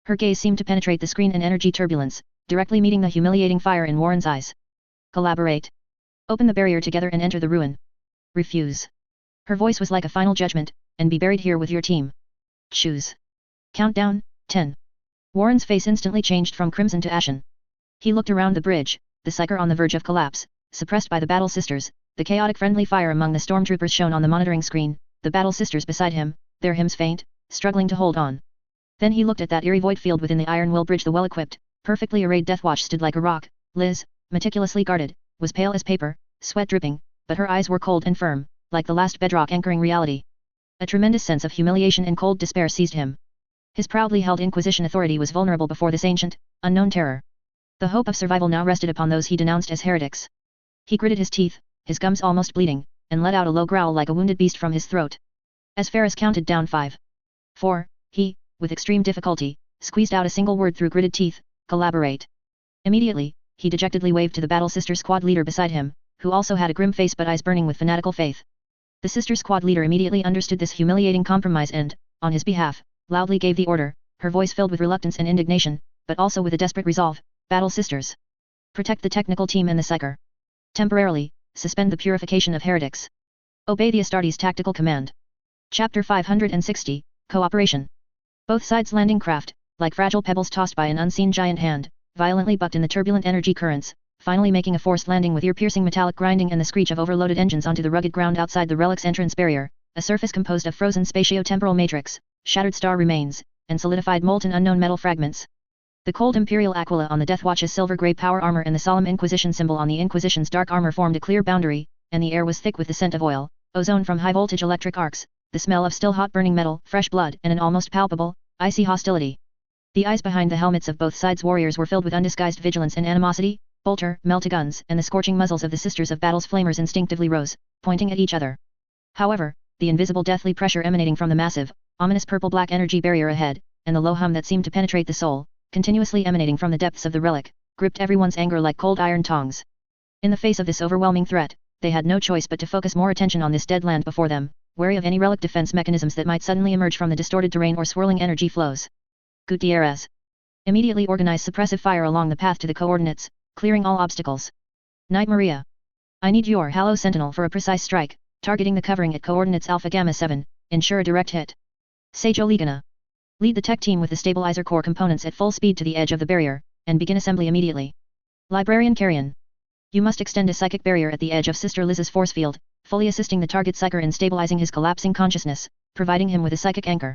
Her gaze seemed to penetrate the screen and energy turbulence, directly meeting the humiliating fire in Warren's eyes. Collaborate. Open the barrier together and enter the ruin. Refuse. Her voice was like a final judgment, and be buried here with your team. Choose. Countdown, 10. Warren's face instantly changed from crimson to ashen. He looked around the bridge, the psyker on the verge of collapse, suppressed by the Battle Sisters, the chaotic friendly fire among the stormtroopers shown on the monitoring screen, the Battle Sisters beside him, their hymns faint, struggling to hold on. Then he looked at that eerie void field within the Iron Will bridge. The well-equipped, perfectly arrayed Deathwatch stood like a rock. Liz, meticulously guarded, was pale as paper, sweat dripping, but her eyes were cold and firm, like the last bedrock anchoring reality. A tremendous sense of humiliation and cold despair seized him. His proudly held Inquisition authority was vulnerable before this ancient, unknown terror. The hope of survival now rested upon those he denounced as heretics. He gritted his teeth, his gums almost bleeding, and let out a low growl like a wounded beast from his throat. As Ferris counted down 5, 4, he, with extreme difficulty, squeezed out a single word through gritted teeth: collaborate. Immediately, he dejectedly waved to the Battle Sister squad leader beside him, who also had a grim face but eyes burning with fanatical faith. The Sister squad leader immediately understood this humiliating compromise and, on his behalf, loudly gave the order, her voice filled with reluctance and indignation, but also with a desperate resolve: Battle Sisters. Protect the technical team and the psyker. Temporarily, suspend the purification of heretics. Obey the Astartes tactical command. Chapter 560, Cooperation. Both sides' landing craft, like fragile pebbles tossed by an unseen giant hand, violently bucked in the turbulent energy currents, finally making a forced landing with ear-piercing metallic grinding and the screech of overloaded engines onto the rugged ground outside the relic's entrance barrier, a surface composed of frozen spatio-temporal matrix, shattered star remains, and solidified molten unknown metal fragments. The cold Imperial Aquila on the Death Watch's silver-grey power armor and the solemn Inquisition symbol on the Inquisition's dark armor formed a clear boundary, and the air was thick with the scent of oil, ozone from high-voltage electric arcs, the smell of still-hot burning metal, fresh blood, and an almost palpable, icy hostility. The eyes behind the helmets of both sides' warriors were filled with undisguised vigilance and animosity. Bolter, melta-guns, and the scorching muzzles of the Sisters of Battle's flamers instinctively rose, pointing at each other. However, the invisible deathly pressure emanating from the massive, ominous purple-black energy barrier ahead, and the low hum that seemed to penetrate the soul, continuously emanating from the depths of the relic, gripped everyone's anger like cold iron tongs. In the face of this overwhelming threat, they had no choice but to focus more attention on this dead land before them, wary of any relic defense mechanisms that might suddenly emerge from the distorted terrain or swirling energy flows. Gutierrez. Immediately organize suppressive fire along the path to the coordinates, clearing all obstacles. Knight Maria. I need your Halo Sentinel for a precise strike, targeting the covering at coordinates Alpha Gamma 7, ensure a direct hit. Sage Oligana. Lead the tech team with the stabilizer core components at full speed to the edge of the barrier, and begin assembly immediately. Librarian Carrion. You must extend a psychic barrier at the edge of Sister Liz's force field, fully assisting the target psyker in stabilizing his collapsing consciousness, providing him with a psychic anchor.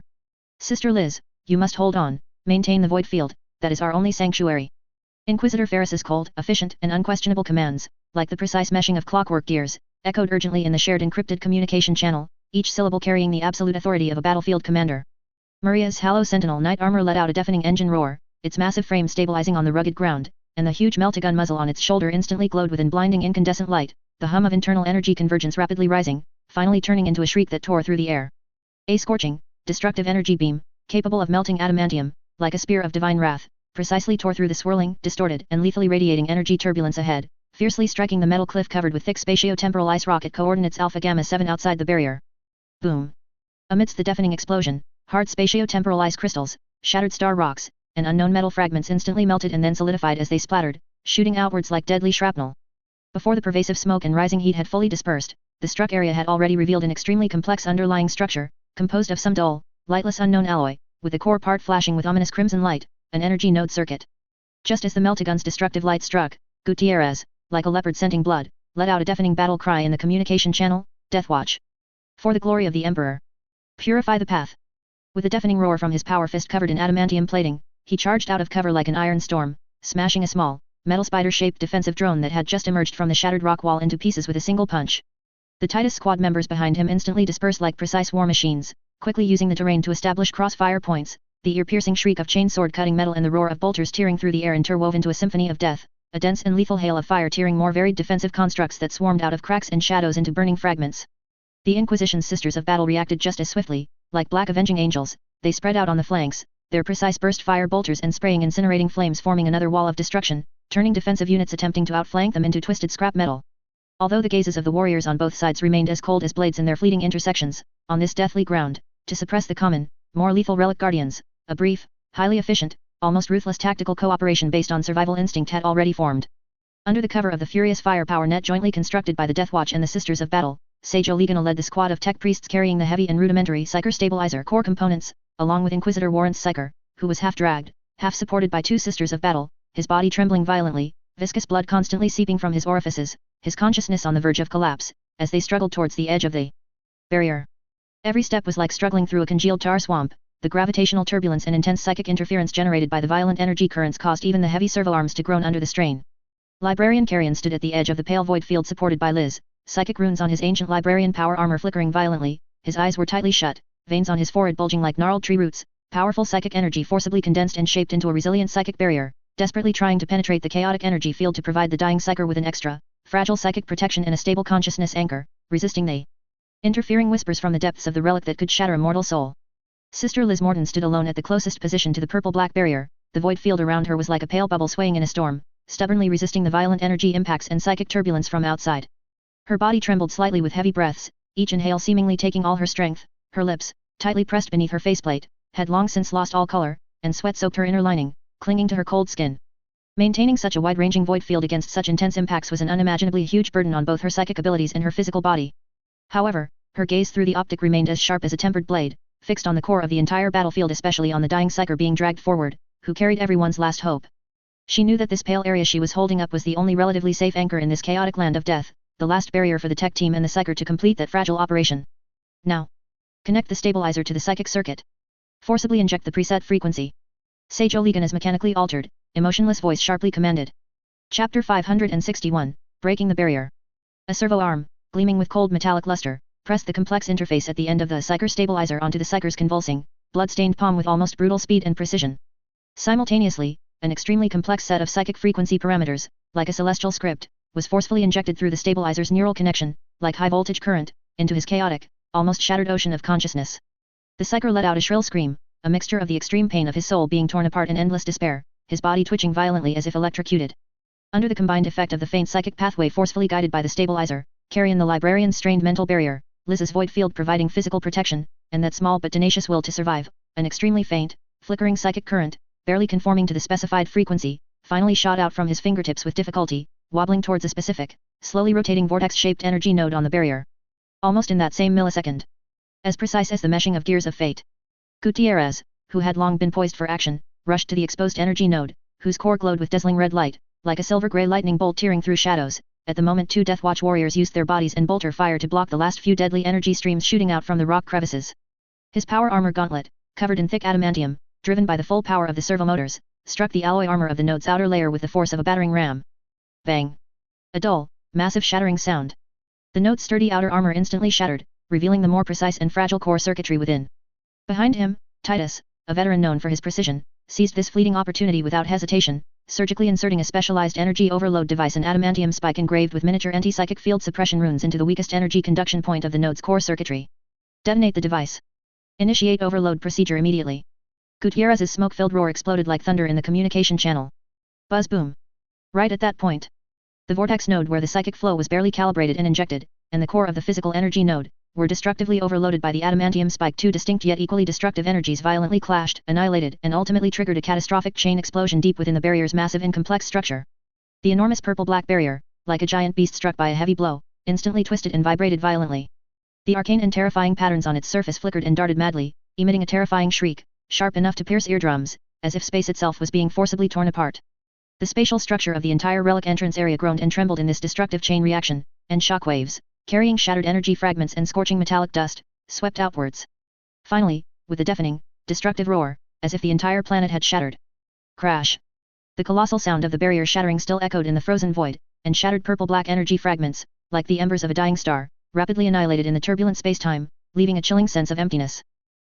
Sister Liz, you must hold on, maintain the void field, that is our only sanctuary. Inquisitor Ferris's cold, efficient, and unquestionable commands, like the precise meshing of clockwork gears, echoed urgently in the shared encrypted communication channel, each syllable carrying the absolute authority of a battlefield commander. Maria's Halo Sentinel knight armor let out a deafening engine roar, its massive frame stabilizing on the rugged ground, and the huge melta-gun muzzle on its shoulder instantly glowed with blinding incandescent light, the hum of internal energy convergence rapidly rising, finally turning into a shriek that tore through the air. A scorching, destructive energy beam, capable of melting adamantium, like a spear of divine wrath, precisely tore through the swirling, distorted, and lethally radiating energy turbulence ahead, fiercely striking the metal cliff covered with thick spatio-temporal ice rock at coordinates Alpha Gamma 7 outside the barrier. Boom! Amidst the deafening explosion, hard spatio-temporal ice crystals, shattered star rocks, and unknown metal fragments instantly melted and then solidified as they splattered, shooting outwards like deadly shrapnel. Before the pervasive smoke and rising heat had fully dispersed, the struck area had already revealed an extremely complex underlying structure, composed of some dull, lightless unknown alloy, with the core part flashing with ominous crimson light, an energy node circuit. Just as the melta-gun's destructive light struck, Gutierrez, like a leopard scenting blood, let out a deafening battle cry in the communication channel, Death Watch. For the glory of the Emperor. Purify the path. With a deafening roar from his power fist covered in adamantium plating, he charged out of cover like an iron storm, smashing a small, metal spider-shaped defensive drone that had just emerged from the shattered rock wall into pieces with a single punch. The Titus squad members behind him instantly dispersed like precise war machines, quickly using the terrain to establish crossfire points, the ear-piercing shriek of chainsword cutting metal and the roar of bolters tearing through the air interwove into a symphony of death, a dense and lethal hail of fire tearing more varied defensive constructs that swarmed out of cracks and shadows into burning fragments. The Inquisition's Sisters of Battle reacted just as swiftly, like black avenging angels, they spread out on the flanks, their precise burst fire bolters and spraying incinerating flames forming another wall of destruction, turning defensive units attempting to outflank them into twisted scrap metal. Although the gazes of the warriors on both sides remained as cold as blades in their fleeting intersections, on this deathly ground, to suppress the common, more lethal relic guardians, a brief, highly efficient, almost ruthless tactical cooperation based on survival instinct had already formed. Under the cover of the furious firepower net jointly constructed by the Death Watch and the Sisters of Battle, Sage Oligana led the squad of tech priests carrying the heavy and rudimentary Psyker stabilizer core components, along with Inquisitor Warrant's Psyker, who was half dragged, half supported by two Sisters of Battle, his body trembling violently, viscous blood constantly seeping from his orifices, his consciousness on the verge of collapse, as they struggled towards the edge of the barrier. Every step was like struggling through a congealed tar swamp. The gravitational turbulence and intense psychic interference generated by the violent energy currents caused even the heavy servo-arms to groan under the strain. Librarian Carrion stood at the edge of the pale void field supported by Liz, psychic runes on his ancient librarian power armor flickering violently, his eyes were tightly shut, veins on his forehead bulging like gnarled tree roots, powerful psychic energy forcibly condensed and shaped into a resilient psychic barrier, desperately trying to penetrate the chaotic energy field to provide the dying psyker with an extra, fragile psychic protection and a stable consciousness anchor, resisting the interfering whispers from the depths of the relic that could shatter a mortal soul. Sister Liz Morton stood alone at the closest position to the purple-black barrier, the void field around her was like a pale bubble swaying in a storm, stubbornly resisting the violent energy impacts and psychic turbulence from outside. Her body trembled slightly with heavy breaths, each inhale seemingly taking all her strength, her lips, tightly pressed beneath her faceplate, had long since lost all color, and sweat soaked her inner lining, clinging to her cold skin. Maintaining such a wide-ranging void field against such intense impacts was an unimaginably huge burden on both her psychic abilities and her physical body. However, her gaze through the optic remained as sharp as a tempered blade, fixed on the core of the entire battlefield, especially on the dying psyker being dragged forward, who carried everyone's last hope. She knew that this pale area she was holding up was the only relatively safe anchor in this chaotic land of death, the last barrier for the tech team and the psyker to complete that fragile operation. Now, connect the stabilizer to the psychic circuit. Forcibly inject the preset frequency. Sage Oligan is mechanically altered, emotionless voice sharply commanded. Chapter 561, Breaking the Barrier. A servo arm, gleaming with cold metallic luster, pressed the complex interface at the end of the psyker stabilizer onto the psyker's convulsing, blood-stained palm with almost brutal speed and precision. Simultaneously, an extremely complex set of psychic frequency parameters, like a celestial script, was forcefully injected through the stabilizer's neural connection, like high-voltage current, into his chaotic, almost shattered ocean of consciousness. The psyker let out a shrill scream, a mixture of the extreme pain of his soul being torn apart in endless despair, his body twitching violently as if electrocuted. Under the combined effect of the faint psychic pathway forcefully guided by the stabilizer, Carrion the librarian's strained mental barrier, Liz's void field providing physical protection, and that small but tenacious will to survive, an extremely faint, flickering psychic current, barely conforming to the specified frequency, finally shot out from his fingertips with difficulty, wobbling towards a specific, slowly rotating vortex-shaped energy node on the barrier. Almost in that same millisecond. As precise as the meshing of gears of fate. Gutierrez, who had long been poised for action, rushed to the exposed energy node, whose core glowed with dazzling red light, like a silver-gray lightning bolt tearing through shadows. At the moment 2 Deathwatch warriors used their bodies and bolter fire to block the last few deadly energy streams shooting out from the rock crevices. His power armor gauntlet, covered in thick adamantium, driven by the full power of the servomotors, struck the alloy armor of the node's outer layer with the force of a battering ram. Bang! A dull, massive shattering sound. The node's sturdy outer armor instantly shattered, revealing the more precise and fragile core circuitry within. Behind him, Titus, a veteran known for his precision, seized this fleeting opportunity without hesitation, surgically inserting a specialized energy overload device, an adamantium spike engraved with miniature anti-psychic field suppression runes into the weakest energy conduction point of the node's core circuitry. Detonate the device. Initiate overload procedure immediately. Gutierrez's smoke-filled roar exploded like thunder in the communication channel. Buzz boom. Right at that point, the vortex node where the psychic flow was barely calibrated and injected, and the core of the physical energy node, were destructively overloaded by the adamantium spike. 2 distinct yet equally destructive energies violently clashed, annihilated, and ultimately triggered a catastrophic chain explosion deep within the barrier's massive and complex structure. The enormous purple-black barrier, like a giant beast struck by a heavy blow, instantly twisted and vibrated violently. The arcane and terrifying patterns on its surface flickered and darted madly, emitting a terrifying shriek, sharp enough to pierce eardrums, as if space itself was being forcibly torn apart. The spatial structure of the entire relic entrance area groaned and trembled in this destructive chain reaction, and shockwaves, carrying shattered energy fragments and scorching metallic dust, swept outwards. Finally, with a deafening, destructive roar, as if the entire planet had shattered. Crash! The colossal sound of the barrier shattering still echoed in the frozen void, and shattered purple-black energy fragments, like the embers of a dying star, rapidly annihilated in the turbulent space-time, leaving a chilling sense of emptiness.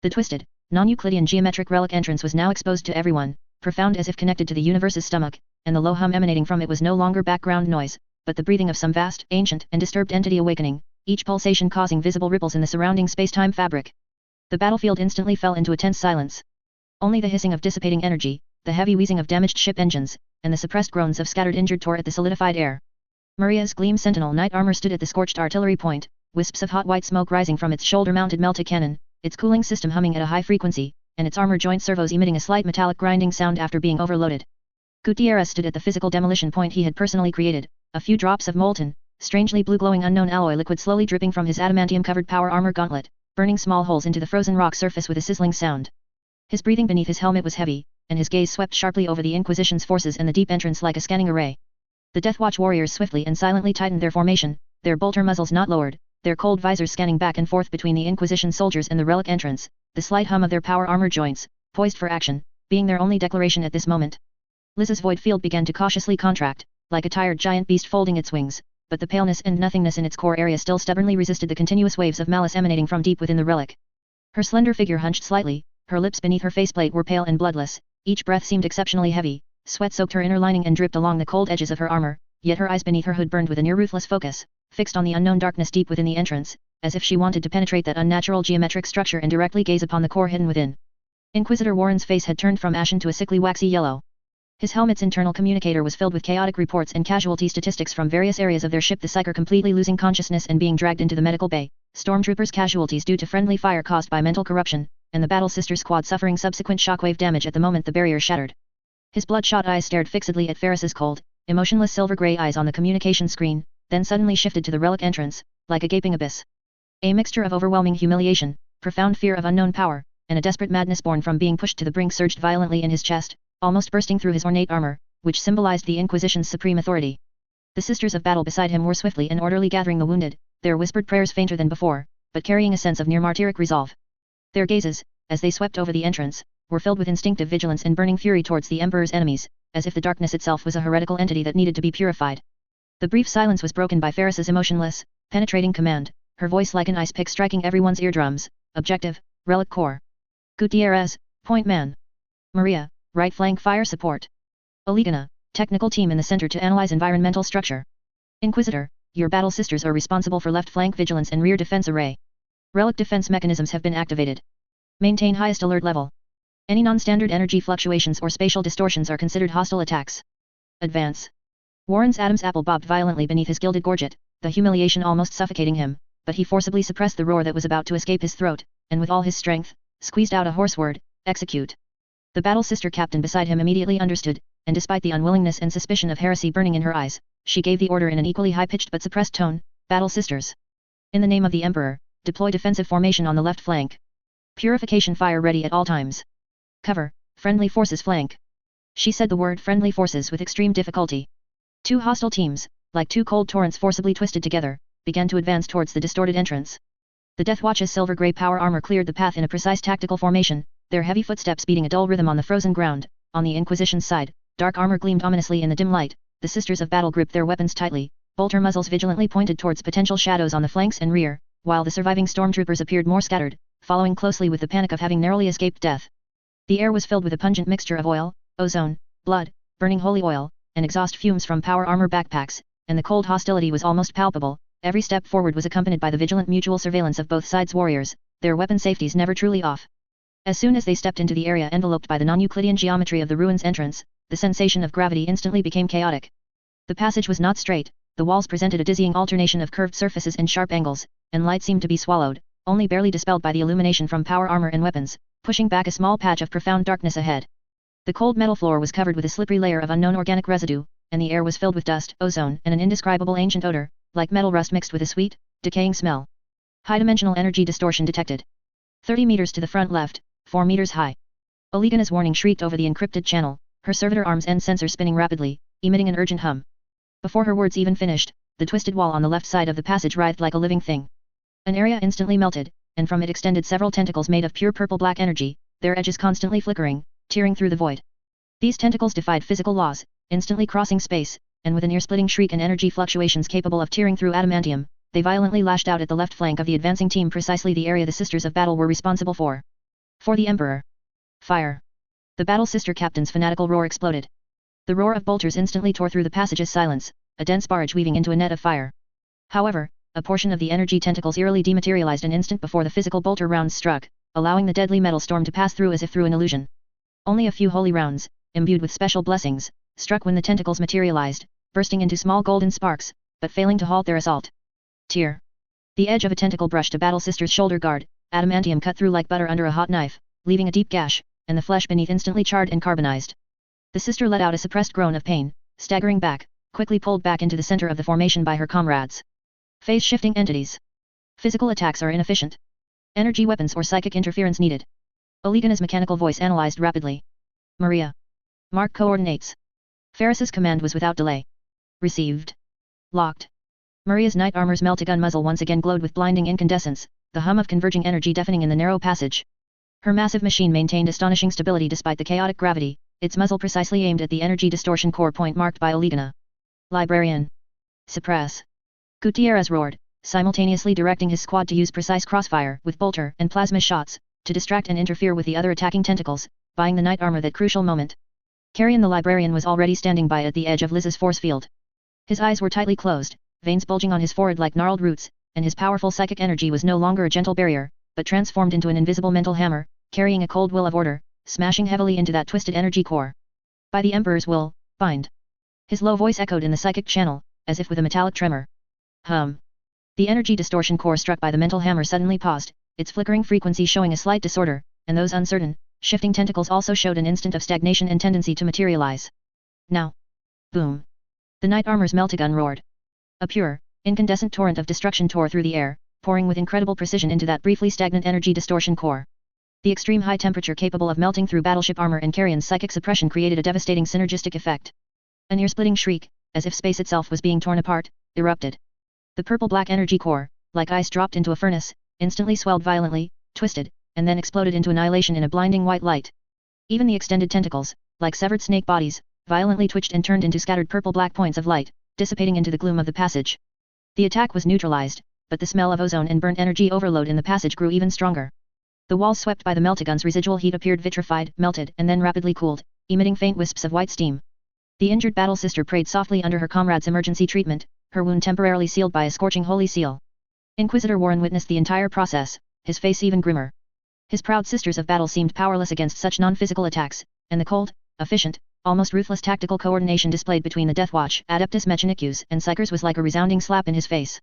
The twisted, non-Euclidean geometric relic entrance was now exposed to everyone, profound as if connected to the universe's stomach, and the low hum emanating from it was no longer background noise, but the breathing of some vast, ancient, and disturbed entity awakening, each pulsation causing visible ripples in the surrounding space-time fabric. The battlefield instantly fell into a tense silence. Only the hissing of dissipating energy, the heavy wheezing of damaged ship engines, and the suppressed groans of scattered injured tore at the solidified air. Maria's Gleam Sentinel knight armor stood at the scorched artillery point, wisps of hot white smoke rising from its shoulder-mounted melta-cannon, its cooling system humming at a high frequency, and its armor joint servos emitting a slight metallic grinding sound after being overloaded. Gutierrez stood at the physical demolition point he had personally created, a few drops of molten, strangely blue-glowing unknown alloy liquid slowly dripping from his adamantium-covered power armor gauntlet, burning small holes into the frozen rock surface with a sizzling sound. His breathing beneath his helmet was heavy, and his gaze swept sharply over the Inquisition's forces and the deep entrance like a scanning array. The Deathwatch warriors swiftly and silently tightened their formation, their bolter muzzles not lowered, their cold visors scanning back and forth between the Inquisition soldiers and the relic entrance, the slight hum of their power armor joints, poised for action, being their only declaration at this moment. Liz's void field began to cautiously contract, like a tired giant beast folding its wings, but the paleness and nothingness in its core area still stubbornly resisted the continuous waves of malice emanating from deep within the relic. Her slender figure hunched slightly, her lips beneath her faceplate were pale and bloodless, each breath seemed exceptionally heavy, sweat soaked her inner lining and dripped along the cold edges of her armor, yet her eyes beneath her hood burned with a near-ruthless focus, fixed on the unknown darkness deep within the entrance, as if she wanted to penetrate that unnatural geometric structure and directly gaze upon the core hidden within. Inquisitor Warren's face had turned from ashen to a sickly waxy yellow. His helmet's internal communicator was filled with chaotic reports and casualty statistics from various areas of their ship, the Psyker completely losing consciousness and being dragged into the medical bay, stormtroopers' casualties due to friendly fire caused by mental corruption, and the Battle Sister Squad suffering subsequent shockwave damage at the moment the barrier shattered. His bloodshot eyes stared fixedly at Ferris's cold, emotionless silver-gray eyes on the communication screen, then suddenly shifted to the relic entrance, like a gaping abyss. A mixture of overwhelming humiliation, profound fear of unknown power, and a desperate madness born from being pushed to the brink surged violently in his chest, almost bursting through his ornate armor, which symbolized the Inquisition's supreme authority. The Sisters of Battle beside him were swiftly and orderly gathering the wounded, their whispered prayers fainter than before, but carrying a sense of near-martyric resolve. Their gazes, as they swept over the entrance, were filled with instinctive vigilance and burning fury towards the Emperor's enemies, as if the darkness itself was a heretical entity that needed to be purified. The brief silence was broken by Ferris's emotionless, penetrating command, her voice like an ice pick striking everyone's eardrums. Objective, Relic Core. Gutierrez, point man. Maria, right flank fire support. Olegana, technical team in the center to analyze environmental structure. Inquisitor, your battle sisters are responsible for left flank vigilance and rear defense array. Relic defense mechanisms have been activated. Maintain highest alert level. Any non-standard energy fluctuations or spatial distortions are considered hostile attacks. Advance. Warren's Adam's apple bobbed violently beneath his gilded gorget, the humiliation almost suffocating him, but he forcibly suppressed the roar that was about to escape his throat, and with all his strength, squeezed out a hoarse word, execute. The battle sister captain beside him immediately understood, and despite the unwillingness and suspicion of heresy burning in her eyes, she gave the order in an equally high-pitched but suppressed tone, battle sisters. In the name of the Emperor, deploy defensive formation on the left flank. Purification fire ready at all times. Cover, friendly forces flank. She said the word friendly forces with extreme difficulty. Two hostile teams, like two cold torrents forcibly twisted together, began to advance towards the distorted entrance. The Deathwatch's silver-grey power armor cleared the path in a precise tactical formation, their heavy footsteps beating a dull rhythm on the frozen ground. On the Inquisition's side, dark armor gleamed ominously in the dim light. The Sisters of Battle gripped their weapons tightly, bolter muzzles vigilantly pointed towards potential shadows on the flanks and rear, while the surviving stormtroopers appeared more scattered, following closely with the panic of having narrowly escaped death. The air was filled with a pungent mixture of oil, ozone, blood, burning holy oil, and exhaust fumes from power armor backpacks, and the cold hostility was almost palpable. Every step forward was accompanied by the vigilant mutual surveillance of both sides' warriors, their weapon safeties never truly off. As soon as they stepped into the area enveloped by the non-Euclidean geometry of the ruins entrance, the sensation of gravity instantly became chaotic. The passage was not straight, the walls presented a dizzying alternation of curved surfaces and sharp angles, and light seemed to be swallowed, only barely dispelled by the illumination from power armor and weapons, pushing back a small patch of profound darkness ahead. The cold metal floor was covered with a slippery layer of unknown organic residue, and the air was filled with dust, ozone, and an indescribable ancient odor, like metal rust mixed with a sweet, decaying smell. High-dimensional energy distortion detected. 30 meters to the front left, 4 meters high. Olegana's warning shrieked over the encrypted channel, her servitor arms and sensor spinning rapidly, emitting an urgent hum. Before her words even finished, the twisted wall on the left side of the passage writhed like a living thing. An area instantly melted, and from it extended several tentacles made of pure purple-black energy, their edges constantly flickering, tearing through the void. These tentacles defied physical laws, instantly crossing space, and with an ear-splitting shriek and energy fluctuations capable of tearing through adamantium, they violently lashed out at the left flank of the advancing team, precisely the area the Sisters of Battle were responsible for. For the Emperor. Fire. The battle sister captain's fanatical roar exploded. The roar of bolters instantly tore through the passage's silence, a dense barrage weaving into a net of fire. However, a portion of the energy tentacles eerily dematerialized an instant before the physical bolter rounds struck, allowing the deadly metal storm to pass through as if through an illusion. Only a few holy rounds, imbued with special blessings, struck when the tentacles materialized, bursting into small golden sparks, but failing to halt their assault. Tear. The edge of a tentacle brushed a battle sister's shoulder guard, adamantium cut through like butter under a hot knife, leaving a deep gash, and the flesh beneath instantly charred and carbonized. The sister let out a suppressed groan of pain, staggering back, quickly pulled back into the center of the formation by her comrades. Phase-shifting entities. Physical attacks are inefficient. Energy weapons or psychic interference needed. Olegana's mechanical voice analyzed rapidly. Maria. Mark coordinates. Ferris's command was without delay. Received. Locked. Maria's knight armor's meltagun muzzle once again glowed with blinding incandescence, the hum of converging energy deafening in the narrow passage. Her massive machine maintained astonishing stability despite the chaotic gravity, its muzzle precisely aimed at the energy distortion core point marked by Olegana. Librarian. Suppress. Gutierrez roared, simultaneously directing his squad to use precise crossfire with bolter and plasma shots, to distract and interfere with the other attacking tentacles, buying the knight armor that crucial moment. Carrion the librarian was already standing by at the edge of Liz's force field. His eyes were tightly closed, veins bulging on his forehead like gnarled roots, and his powerful psychic energy was no longer a gentle barrier, but transformed into an invisible mental hammer, carrying a cold will of order, smashing heavily into that twisted energy core. By the Emperor's will, bind. His low voice echoed in the psychic channel, as if with a metallic tremor. Hum. The energy distortion core struck by the mental hammer suddenly paused, its flickering frequency showing a slight disorder, and those uncertain, shifting tentacles also showed an instant of stagnation and tendency to materialize. Now. Boom. The knight armor's meltagun roared. A pure, incandescent torrent of destruction tore through the air, pouring with incredible precision into that briefly stagnant energy distortion core. The extreme high temperature capable of melting through battleship armor and Carrion's psychic suppression created a devastating synergistic effect. An ear-splitting shriek, as if space itself was being torn apart, erupted. The purple-black energy core, like ice dropped into a furnace, instantly swelled violently, twisted, and then exploded into annihilation in a blinding white light. Even the extended tentacles, like severed snake bodies, violently twitched and turned into scattered purple-black points of light, dissipating into the gloom of the passage. The attack was neutralized, but the smell of ozone and burnt energy overload in the passage grew even stronger. The walls swept by the meltagun's residual heat appeared vitrified, melted, and then rapidly cooled, emitting faint wisps of white steam. The injured battle sister prayed softly under her comrade's emergency treatment, her wound temporarily sealed by a scorching holy seal. Inquisitor Warren witnessed the entire process, his face even grimmer. His proud sisters of battle seemed powerless against such non-physical attacks, and the cold, efficient, almost ruthless tactical coordination displayed between the Deathwatch, Adeptus Mechanicus, and Psychers was like a resounding slap in his face.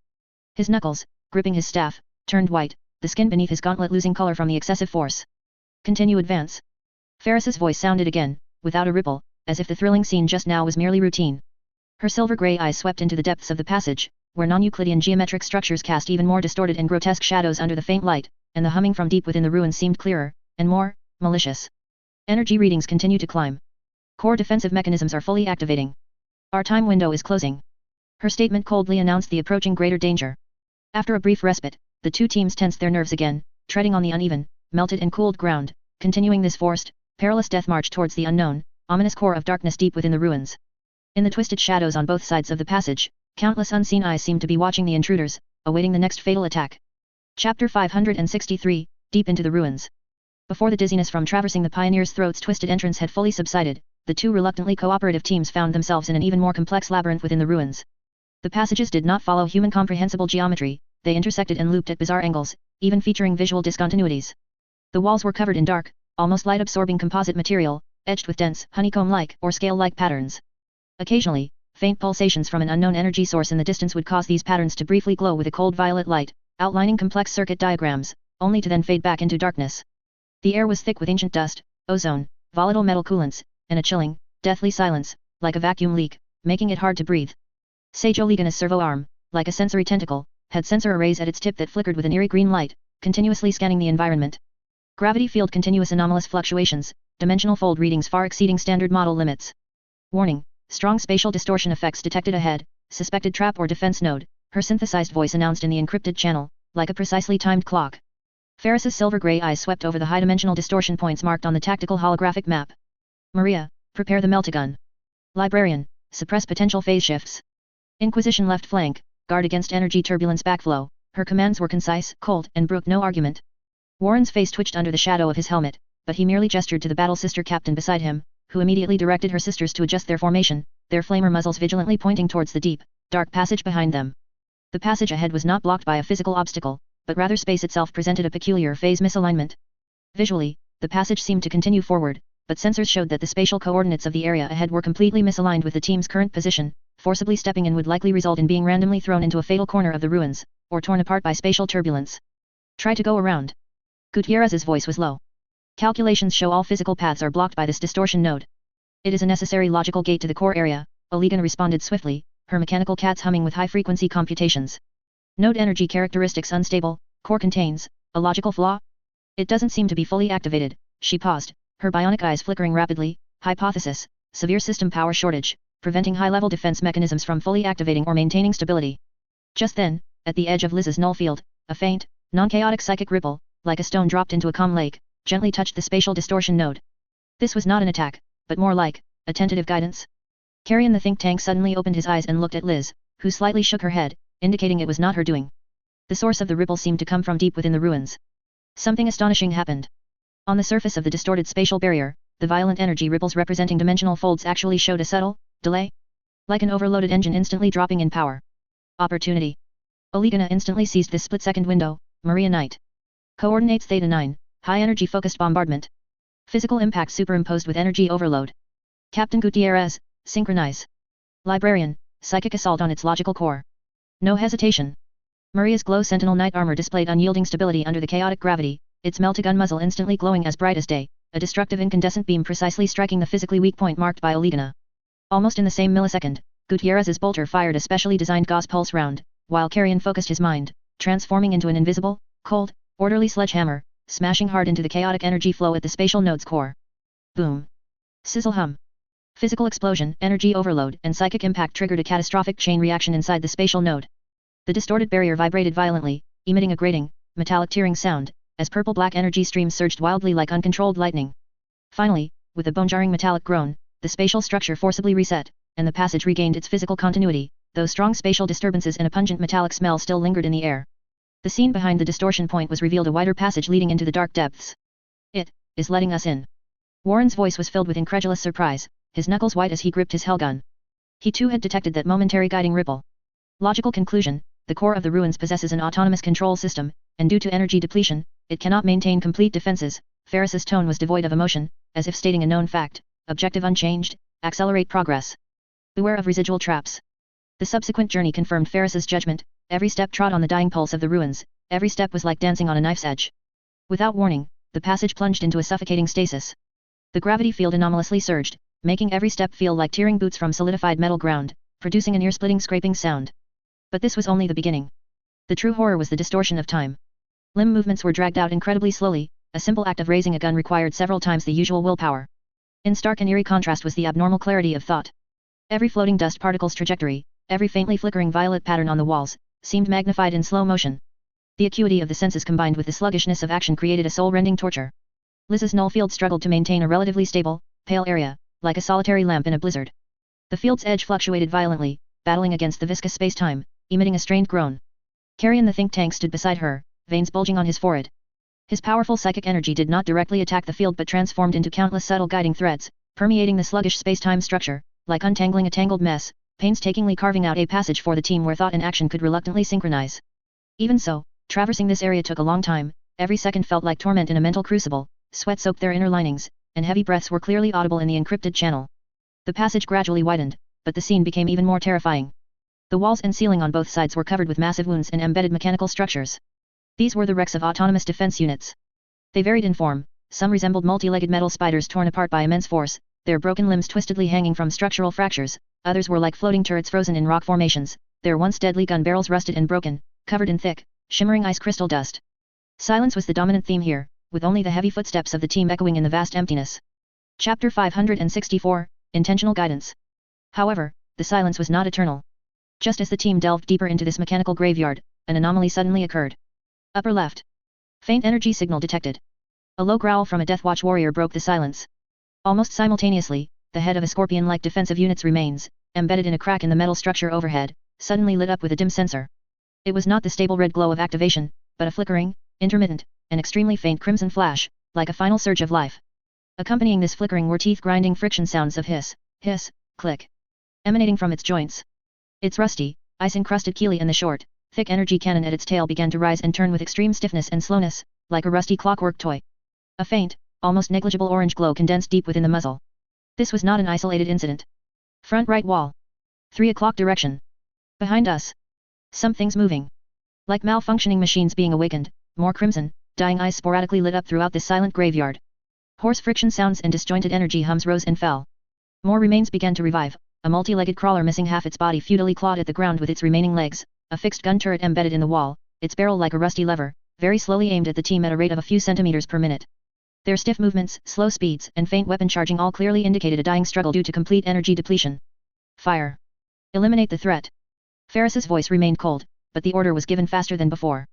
His knuckles, gripping his staff, turned white, the skin beneath his gauntlet losing color from the excessive force. Continue advance. Ferris's voice sounded again, without a ripple, as if the thrilling scene just now was merely routine. Her silver-grey eyes swept into the depths of the passage, where non-Euclidean geometric structures cast even more distorted and grotesque shadows under the faint light, and the humming from deep within the ruins seemed clearer, and more malicious. Energy readings continue to climb. Core defensive mechanisms are fully activating. Our time window is closing. Her statement coldly announced the approaching greater danger. After a brief respite, the two teams tensed their nerves again, treading on the uneven, melted and cooled ground, continuing this forced, perilous death march towards the unknown, ominous core of darkness deep within the ruins. In the twisted shadows on both sides of the passage, countless unseen eyes seemed to be watching the intruders, awaiting the next fatal attack. Chapter 563, Deep into the Ruins. Before the dizziness from traversing the pioneers' throats' twisted entrance had fully subsided, the two reluctantly cooperative teams found themselves in an even more complex labyrinth within the ruins. The passages did not follow human comprehensible geometry, they intersected and looped at bizarre angles, even featuring visual discontinuities. The walls were covered in dark, almost light-absorbing composite material, edged with dense, honeycomb-like or scale-like patterns. Occasionally, faint pulsations from an unknown energy source in the distance would cause these patterns to briefly glow with a cold violet light, outlining complex circuit diagrams, only to then fade back into darkness. The air was thick with ancient dust, ozone, volatile metal coolants, and a chilling, deathly silence, like a vacuum leak, making it hard to breathe. Sage Oligana's servo arm, like a sensory tentacle, had sensor arrays at its tip that flickered with an eerie green light, continuously scanning the environment. Gravity field continuous anomalous fluctuations, dimensional fold readings far exceeding standard model limits. Warning, strong spatial distortion effects detected ahead, suspected trap or defense node, her synthesized voice announced in the encrypted channel, like a precisely timed clock. Ferris's silver-grey eyes swept over the high-dimensional distortion points marked on the tactical holographic map. Maria, prepare the meltagun. Librarian, suppress potential phase shifts. Inquisition left flank, guard against energy turbulence backflow. Her commands were concise, cold, and brooked no argument. Warren's face twitched under the shadow of his helmet, but he merely gestured to the battle sister captain beside him, who immediately directed her sisters to adjust their formation, their flamer muzzles vigilantly pointing towards the deep, dark passage behind them. The passage ahead was not blocked by a physical obstacle, but rather space itself presented a peculiar phase misalignment. Visually, the passage seemed to continue forward, but sensors showed that the spatial coordinates of the area ahead were completely misaligned with the team's current position. Forcibly stepping in would likely result in being randomly thrown into a fatal corner of the ruins, or torn apart by spatial turbulence. Try to go around. Gutierrez's voice was low. Calculations show all physical paths are blocked by this distortion node. It is a necessary logical gate to the core area, Oligana responded swiftly, her mechanical cats humming with high-frequency computations. Node energy characteristics unstable, core contains a logical flaw? It doesn't seem to be fully activated. She paused, her bionic eyes flickering rapidly. Hypothesis, severe system power shortage, preventing high-level defense mechanisms from fully activating or maintaining stability. Just then, at the edge of Liz's null field, a faint, non-chaotic psychic ripple, like a stone dropped into a calm lake, gently touched the spatial distortion node. This was not an attack, but more like a tentative guidance. Carrion the think tank suddenly opened his eyes and looked at Liz, who slightly shook her head, indicating it was not her doing. The source of the ripple seemed to come from deep within the ruins. Something astonishing happened. On the surface of the distorted spatial barrier, the violent energy ripples representing dimensional folds actually showed a subtle delay. Like an overloaded engine instantly dropping in power. Opportunity. Oligana instantly seized this split-second window. Maria Knight. Coordinates Theta 9, high-energy focused bombardment. Physical impact superimposed with energy overload. Captain Gutierrez, synchronize. Librarian, psychic assault on its logical core. No hesitation. Maria's glow sentinel knight armor displayed unyielding stability under the chaotic gravity, its meltagun muzzle instantly glowing as bright as day, a destructive incandescent beam precisely striking the physically weak point marked by Oligana. Almost in the same millisecond, Gutierrez's bolter fired a specially designed Gauss pulse round, while Carrion focused his mind, transforming into an invisible, cold, orderly sledgehammer, smashing hard into the chaotic energy flow at the spatial node's core. Boom. Sizzle hum. Physical explosion, energy overload, and psychic impact triggered a catastrophic chain reaction inside the spatial node. The distorted barrier vibrated violently, emitting a grating, metallic tearing sound, as purple-black energy streams surged wildly like uncontrolled lightning. Finally, with a bone-jarring metallic groan, the spatial structure forcibly reset, and the passage regained its physical continuity, though strong spatial disturbances and a pungent metallic smell still lingered in the air. The scene behind the distortion point was revealed a wider passage leading into the dark depths. It is letting us in. Warren's voice was filled with incredulous surprise, his knuckles white as he gripped his hellgun. He too had detected that momentary guiding ripple. Logical conclusion, the core of the ruins possesses an autonomous control system, and due to energy depletion, it cannot maintain complete defenses. Ferris's tone was devoid of emotion, as if stating a known fact, objective unchanged, accelerate progress. Beware of residual traps. The subsequent journey confirmed Ferris's judgment, every step trod on the dying pulse of the ruins, every step was like dancing on a knife's edge. Without warning, the passage plunged into a suffocating stasis. The gravity field anomalously surged, making every step feel like tearing boots from solidified metal ground, producing an ear-splitting scraping sound. But this was only the beginning. The true horror was the distortion of time. Limb movements were dragged out incredibly slowly, a simple act of raising a gun required several times the usual willpower. In stark and eerie contrast was the abnormal clarity of thought. Every floating dust particle's trajectory, every faintly flickering violet pattern on the walls, seemed magnified in slow motion. The acuity of the senses combined with the sluggishness of action created a soul-rending torture. Liz's null field struggled to maintain a relatively stable, pale area, like a solitary lamp in a blizzard. The field's edge fluctuated violently, battling against the viscous space-time, emitting a strained groan. Carrion the think tank stood beside her, veins bulging on his forehead. His powerful psychic energy did not directly attack the field but transformed into countless subtle guiding threads, permeating the sluggish space-time structure, like untangling a tangled mess, painstakingly carving out a passage for the team where thought and action could reluctantly synchronize. Even so, traversing this area took a long time, every second felt like torment in a mental crucible, sweat soaked their inner linings, and heavy breaths were clearly audible in the encrypted channel. The passage gradually widened, but the scene became even more terrifying. The walls and ceiling on both sides were covered with massive wounds and embedded mechanical structures. These were the wrecks of autonomous defense units. They varied in form, some resembled multi-legged metal spiders torn apart by immense force, their broken limbs twistedly hanging from structural fractures, others were like floating turrets frozen in rock formations, their once deadly gun barrels rusted and broken, covered in thick, shimmering ice crystal dust. Silence was the dominant theme here, with only the heavy footsteps of the team echoing in the vast emptiness. Chapter 564, Intentional Guidance. However, the silence was not eternal. Just as the team delved deeper into this mechanical graveyard, an anomaly suddenly occurred. Upper left. Faint energy signal detected. A low growl from a Deathwatch warrior broke the silence. Almost simultaneously, the head of a scorpion-like defensive unit's remains, embedded in a crack in the metal structure overhead, suddenly lit up with a dim sensor. It was not the stable red glow of activation, but a flickering, intermittent, and extremely faint crimson flash, like a final surge of life. Accompanying this flickering were teeth-grinding friction sounds of hiss, hiss, click, emanating from its joints. Its rusty, ice-encrusted keely and the short, thick energy cannon at its tail began to rise and turn with extreme stiffness and slowness, like a rusty clockwork toy. A faint, almost negligible orange glow condensed deep within the muzzle. This was not an isolated incident. Front right wall. 3 o'clock direction. Behind us. Something's moving. Like malfunctioning machines being awakened, more crimson, dying eyes sporadically lit up throughout this silent graveyard. Hoarse friction sounds and disjointed energy hums rose and fell. More remains began to revive, a multi-legged crawler missing half its body futilely clawed at the ground with its remaining legs, a fixed gun turret embedded in the wall, its barrel like a rusty lever, very slowly aimed at the team at a rate of a few centimeters per minute. Their stiff movements, slow speeds, and faint weapon charging all clearly indicated a dying struggle due to complete energy depletion. Fire. Eliminate the threat. Ferris's voice remained cold, but the order was given faster than before.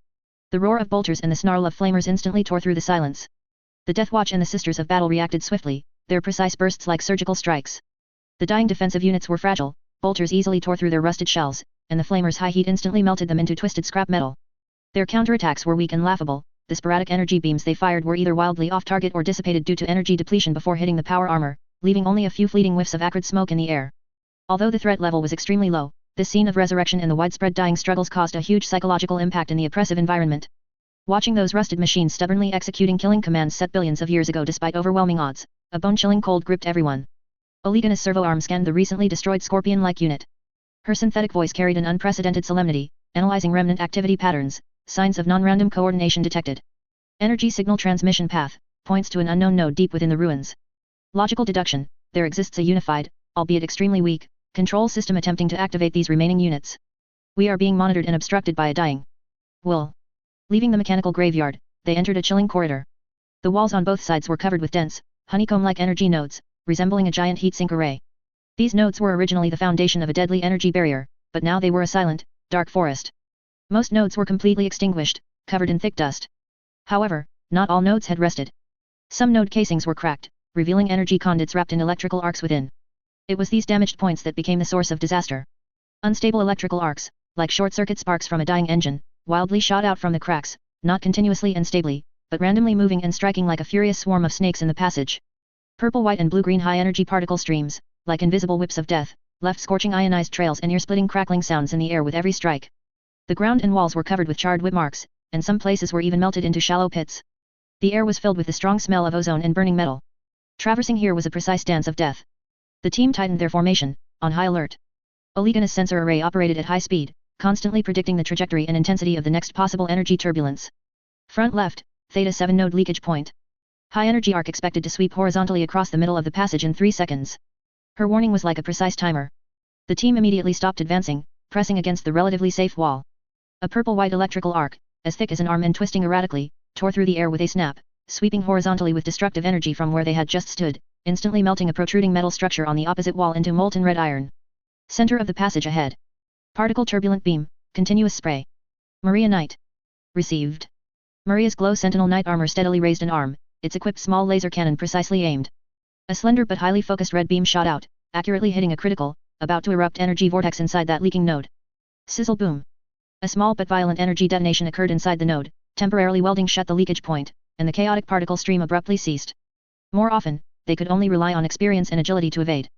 The roar of bolters and the snarl of flamers instantly tore through the silence. The Deathwatch and the Sisters of Battle reacted swiftly, their precise bursts like surgical strikes. The dying defensive units were fragile, bolters easily tore through their rusted shells, and the flamers' high heat instantly melted them into twisted scrap metal. Their counterattacks were weak and laughable, the sporadic energy beams they fired were either wildly off-target or dissipated due to energy depletion before hitting the power armor, leaving only a few fleeting whiffs of acrid smoke in the air. Although the threat level was extremely low, this scene of resurrection and the widespread dying struggles caused a huge psychological impact in the oppressive environment. Watching those rusted machines stubbornly executing killing commands set billions of years ago despite overwhelming odds, a bone-chilling cold gripped everyone. Olegana's servo arm scanned the recently destroyed scorpion-like unit. Her synthetic voice carried an unprecedented solemnity, analyzing remnant activity patterns, signs of non-random coordination detected. Energy signal transmission path, points to an unknown node deep within the ruins. Logical deduction, there exists a unified, albeit extremely weak, control system attempting to activate these remaining units. We are being monitored and obstructed by a dying will. Leaving the mechanical graveyard, they entered a chilling corridor. The walls on both sides were covered with dense, honeycomb-like energy nodes, resembling a giant heat-sink array. These nodes were originally the foundation of a deadly energy barrier, but now they were a silent, dark forest. Most nodes were completely extinguished, covered in thick dust. However, not all nodes had rested. Some node casings were cracked, revealing energy conduits wrapped in electrical arcs within. It was these damaged points that became the source of disaster. Unstable electrical arcs, like short-circuit sparks from a dying engine, wildly shot out from the cracks, not continuously and stably, but randomly moving and striking like a furious swarm of snakes in the passage. Purple, white and blue-green high-energy particle streams, like invisible whips of death, left scorching ionized trails and ear-splitting crackling sounds in the air with every strike. The ground and walls were covered with charred whip marks, and some places were even melted into shallow pits. The air was filled with the strong smell of ozone and burning metal. Traversing here was a precise dance of death. The team tightened their formation, on high alert. Oligona's sensor array operated at high speed, constantly predicting the trajectory and intensity of the next possible energy turbulence. Front left, Theta 7 node leakage point. High energy arc expected to sweep horizontally across the middle of the passage in 3 seconds. Her warning was like a precise timer. The team immediately stopped advancing, pressing against the relatively safe wall. A purple-white electrical arc, as thick as an arm and twisting erratically, tore through the air with a snap, sweeping horizontally with destructive energy from where they had just stood, instantly melting a protruding metal structure on the opposite wall into molten red iron. Center of the passage ahead. Particle turbulent beam, continuous spray. Maria Knight. Received. Maria's glow sentinel knight armor steadily raised an arm, its equipped small laser cannon precisely aimed. A slender but highly focused red beam shot out, accurately hitting a critical, about to erupt energy vortex inside that leaking node. Sizzle boom. A small but violent energy detonation occurred inside the node, temporarily welding shut the leakage point, and the chaotic particle stream abruptly ceased. More often, they could only rely on experience and agility to evade.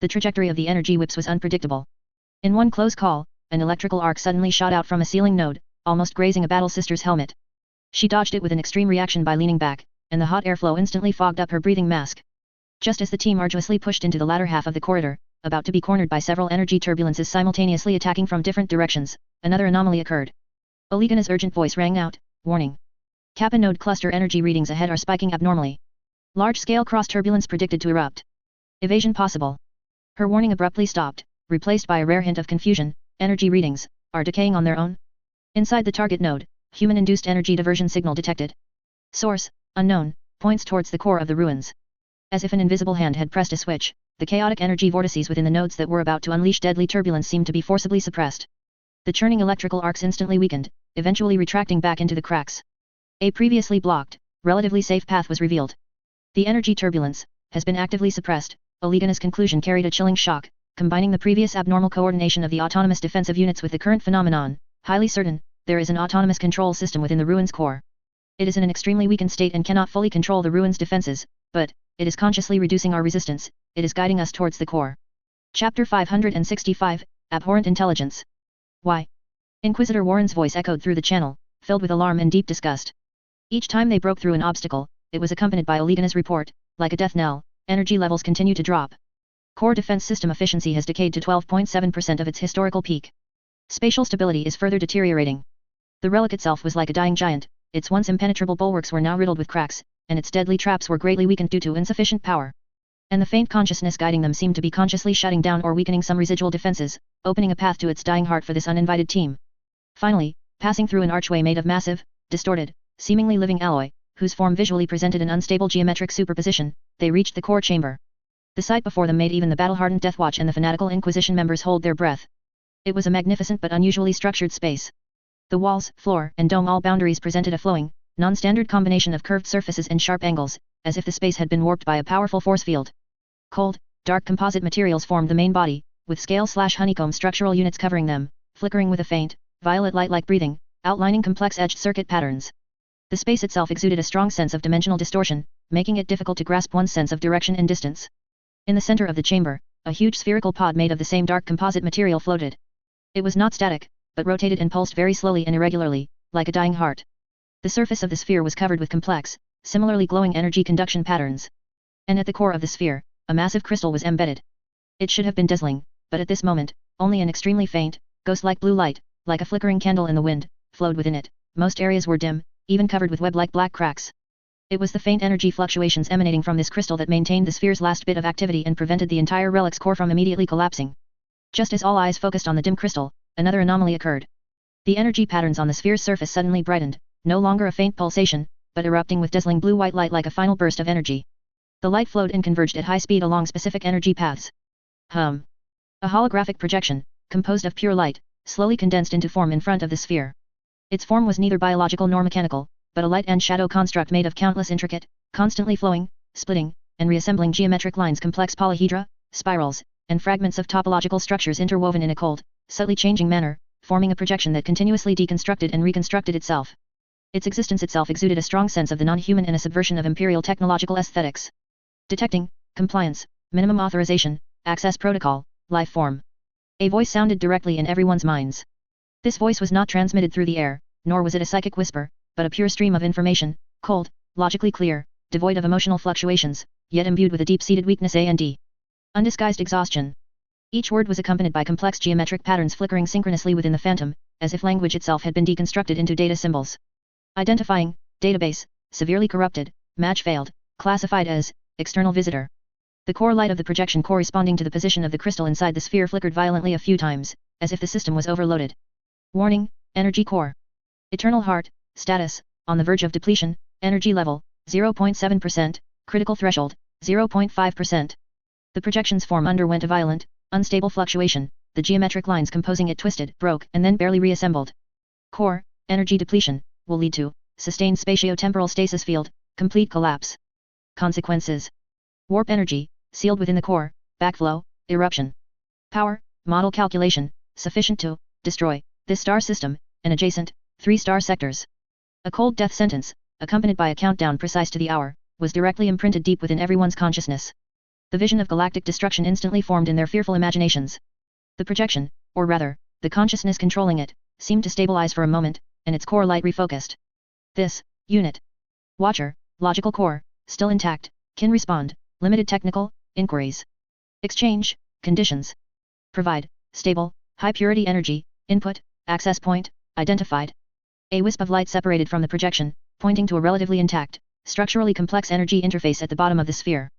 The trajectory of the energy whips was unpredictable. In one close call, an electrical arc suddenly shot out from a ceiling node, almost grazing a battle sister's helmet. She dodged it with an extreme reaction by leaning back, and the hot airflow instantly fogged up her breathing mask. Just as the team arduously pushed into the latter half of the corridor, about to be cornered by several energy turbulences simultaneously attacking from different directions, another anomaly occurred. Oligona's urgent voice rang out, warning. Kappa node cluster energy readings ahead are spiking abnormally. Large-scale cross-turbulence predicted to erupt. Evasion possible. Her warning abruptly stopped, replaced by a rare hint of confusion. Energy readings are decaying on their own. Inside the target node, human-induced energy diversion signal detected. Source, unknown, points towards the core of the ruins. As if an invisible hand had pressed a switch, the chaotic energy vortices within the nodes that were about to unleash deadly turbulence seemed to be forcibly suppressed. The churning electrical arcs instantly weakened, eventually retracting back into the cracks. A previously blocked, relatively safe path was revealed. The energy turbulence has been actively suppressed. Oligona's conclusion carried a chilling shock, combining the previous abnormal coordination of the autonomous defensive units with the current phenomenon. Highly certain, there is an autonomous control system within the ruins core. It is in an extremely weakened state and cannot fully control the ruins' defenses, but it is consciously reducing our resistance. It is guiding us towards the core. Chapter 565, Abhorrent Intelligence. Why? Inquisitor Warren's voice echoed through the channel, filled with alarm and deep disgust. Each time they broke through an obstacle, it was accompanied by Oligona's report, like a death knell. Energy levels continue to drop. Core defense system efficiency has decayed to 12.7% of its historical peak. Spatial stability is further deteriorating. The relic itself was like a dying giant, its once impenetrable bulwarks were now riddled with cracks, and its deadly traps were greatly weakened due to insufficient power. And the faint consciousness guiding them seemed to be consciously shutting down or weakening some residual defenses, opening a path to its dying heart for this uninvited team. Finally, passing through an archway made of massive, distorted, seemingly living alloy, whose form visually presented an unstable geometric superposition, they reached the core chamber. The sight before them made even the battle-hardened Deathwatch and the fanatical Inquisition members hold their breath. It was a magnificent but unusually structured space. The walls, floor, and dome all boundaries presented a flowing, non-standard combination of curved surfaces and sharp angles, as if the space had been warped by a powerful force field. Cold, dark composite materials formed the main body, with scale/honeycomb structural units covering them, flickering with a faint, violet light like breathing, outlining complex edged circuit patterns. The space itself exuded a strong sense of dimensional distortion, making it difficult to grasp one's sense of direction and distance. In the center of the chamber, a huge spherical pod made of the same dark composite material floated. It was not static, but rotated and pulsed very slowly and irregularly, like a dying heart. The surface of the sphere was covered with complex, similarly glowing energy conduction patterns. And at the core of the sphere, a massive crystal was embedded. It should have been dazzling, but at this moment, only an extremely faint, ghost-like blue light, like a flickering candle in the wind, flowed within it. Most areas were dim, even covered with web-like black cracks. It was the faint energy fluctuations emanating from this crystal that maintained the sphere's last bit of activity and prevented the entire relic's core from immediately collapsing. Just as all eyes focused on the dim crystal, another anomaly occurred. The energy patterns on the sphere's surface suddenly brightened, no longer a faint pulsation, but erupting with dazzling blue-white light like a final burst of energy. The light flowed and converged at high speed along specific energy paths. A holographic projection, composed of pure light, slowly condensed into form in front of the sphere. Its form was neither biological nor mechanical, but a light and shadow construct made of countless intricate, constantly flowing, splitting, and reassembling geometric lines, complex polyhedra, spirals, and fragments of topological structures interwoven in a cold, subtly changing manner, forming a projection that continuously deconstructed and reconstructed itself. Its existence itself exuded a strong sense of the non-human and a subversion of imperial technological aesthetics. Detecting, compliance, minimum authorization, access protocol, life form. A voice sounded directly in everyone's minds. This voice was not transmitted through the air, nor was it a psychic whisper, but a pure stream of information, cold, logically clear, devoid of emotional fluctuations, yet imbued with a deep-seated weakness and undisguised exhaustion. Each word was accompanied by complex geometric patterns flickering synchronously within the phantom, as if language itself had been deconstructed into data symbols. Identifying, database, severely corrupted, match failed, classified as, external visitor. The core light of the projection corresponding to the position of the crystal inside the sphere flickered violently a few times, as if the system was overloaded. Warning, energy core. Eternal heart, status, on the verge of depletion, energy level, 0.7%, critical threshold, 0.5%. The projection's form underwent a violent, unstable fluctuation, the geometric lines composing it twisted, broke, and then barely reassembled. Core, energy depletion, will lead to, sustained spatio-temporal stasis field, complete collapse. Consequences. Warp energy, sealed within the core, backflow, eruption. Power, model calculation, sufficient to, destroy, this star system, and adjacent, 3-star sectors. A cold death sentence, accompanied by a countdown precise to the hour, was directly imprinted deep within everyone's consciousness. The vision of galactic destruction instantly formed in their fearful imaginations. The projection, or rather, the consciousness controlling it, seemed to stabilize for a moment, and its core light refocused. This, unit. Watcher, logical core, still intact, can respond, limited technical, inquiries. Exchange, conditions. Provide, stable, high-purity energy, input, access point, identified. A wisp of light separated from the projection, pointing to a relatively intact, structurally complex energy interface at the bottom of the sphere.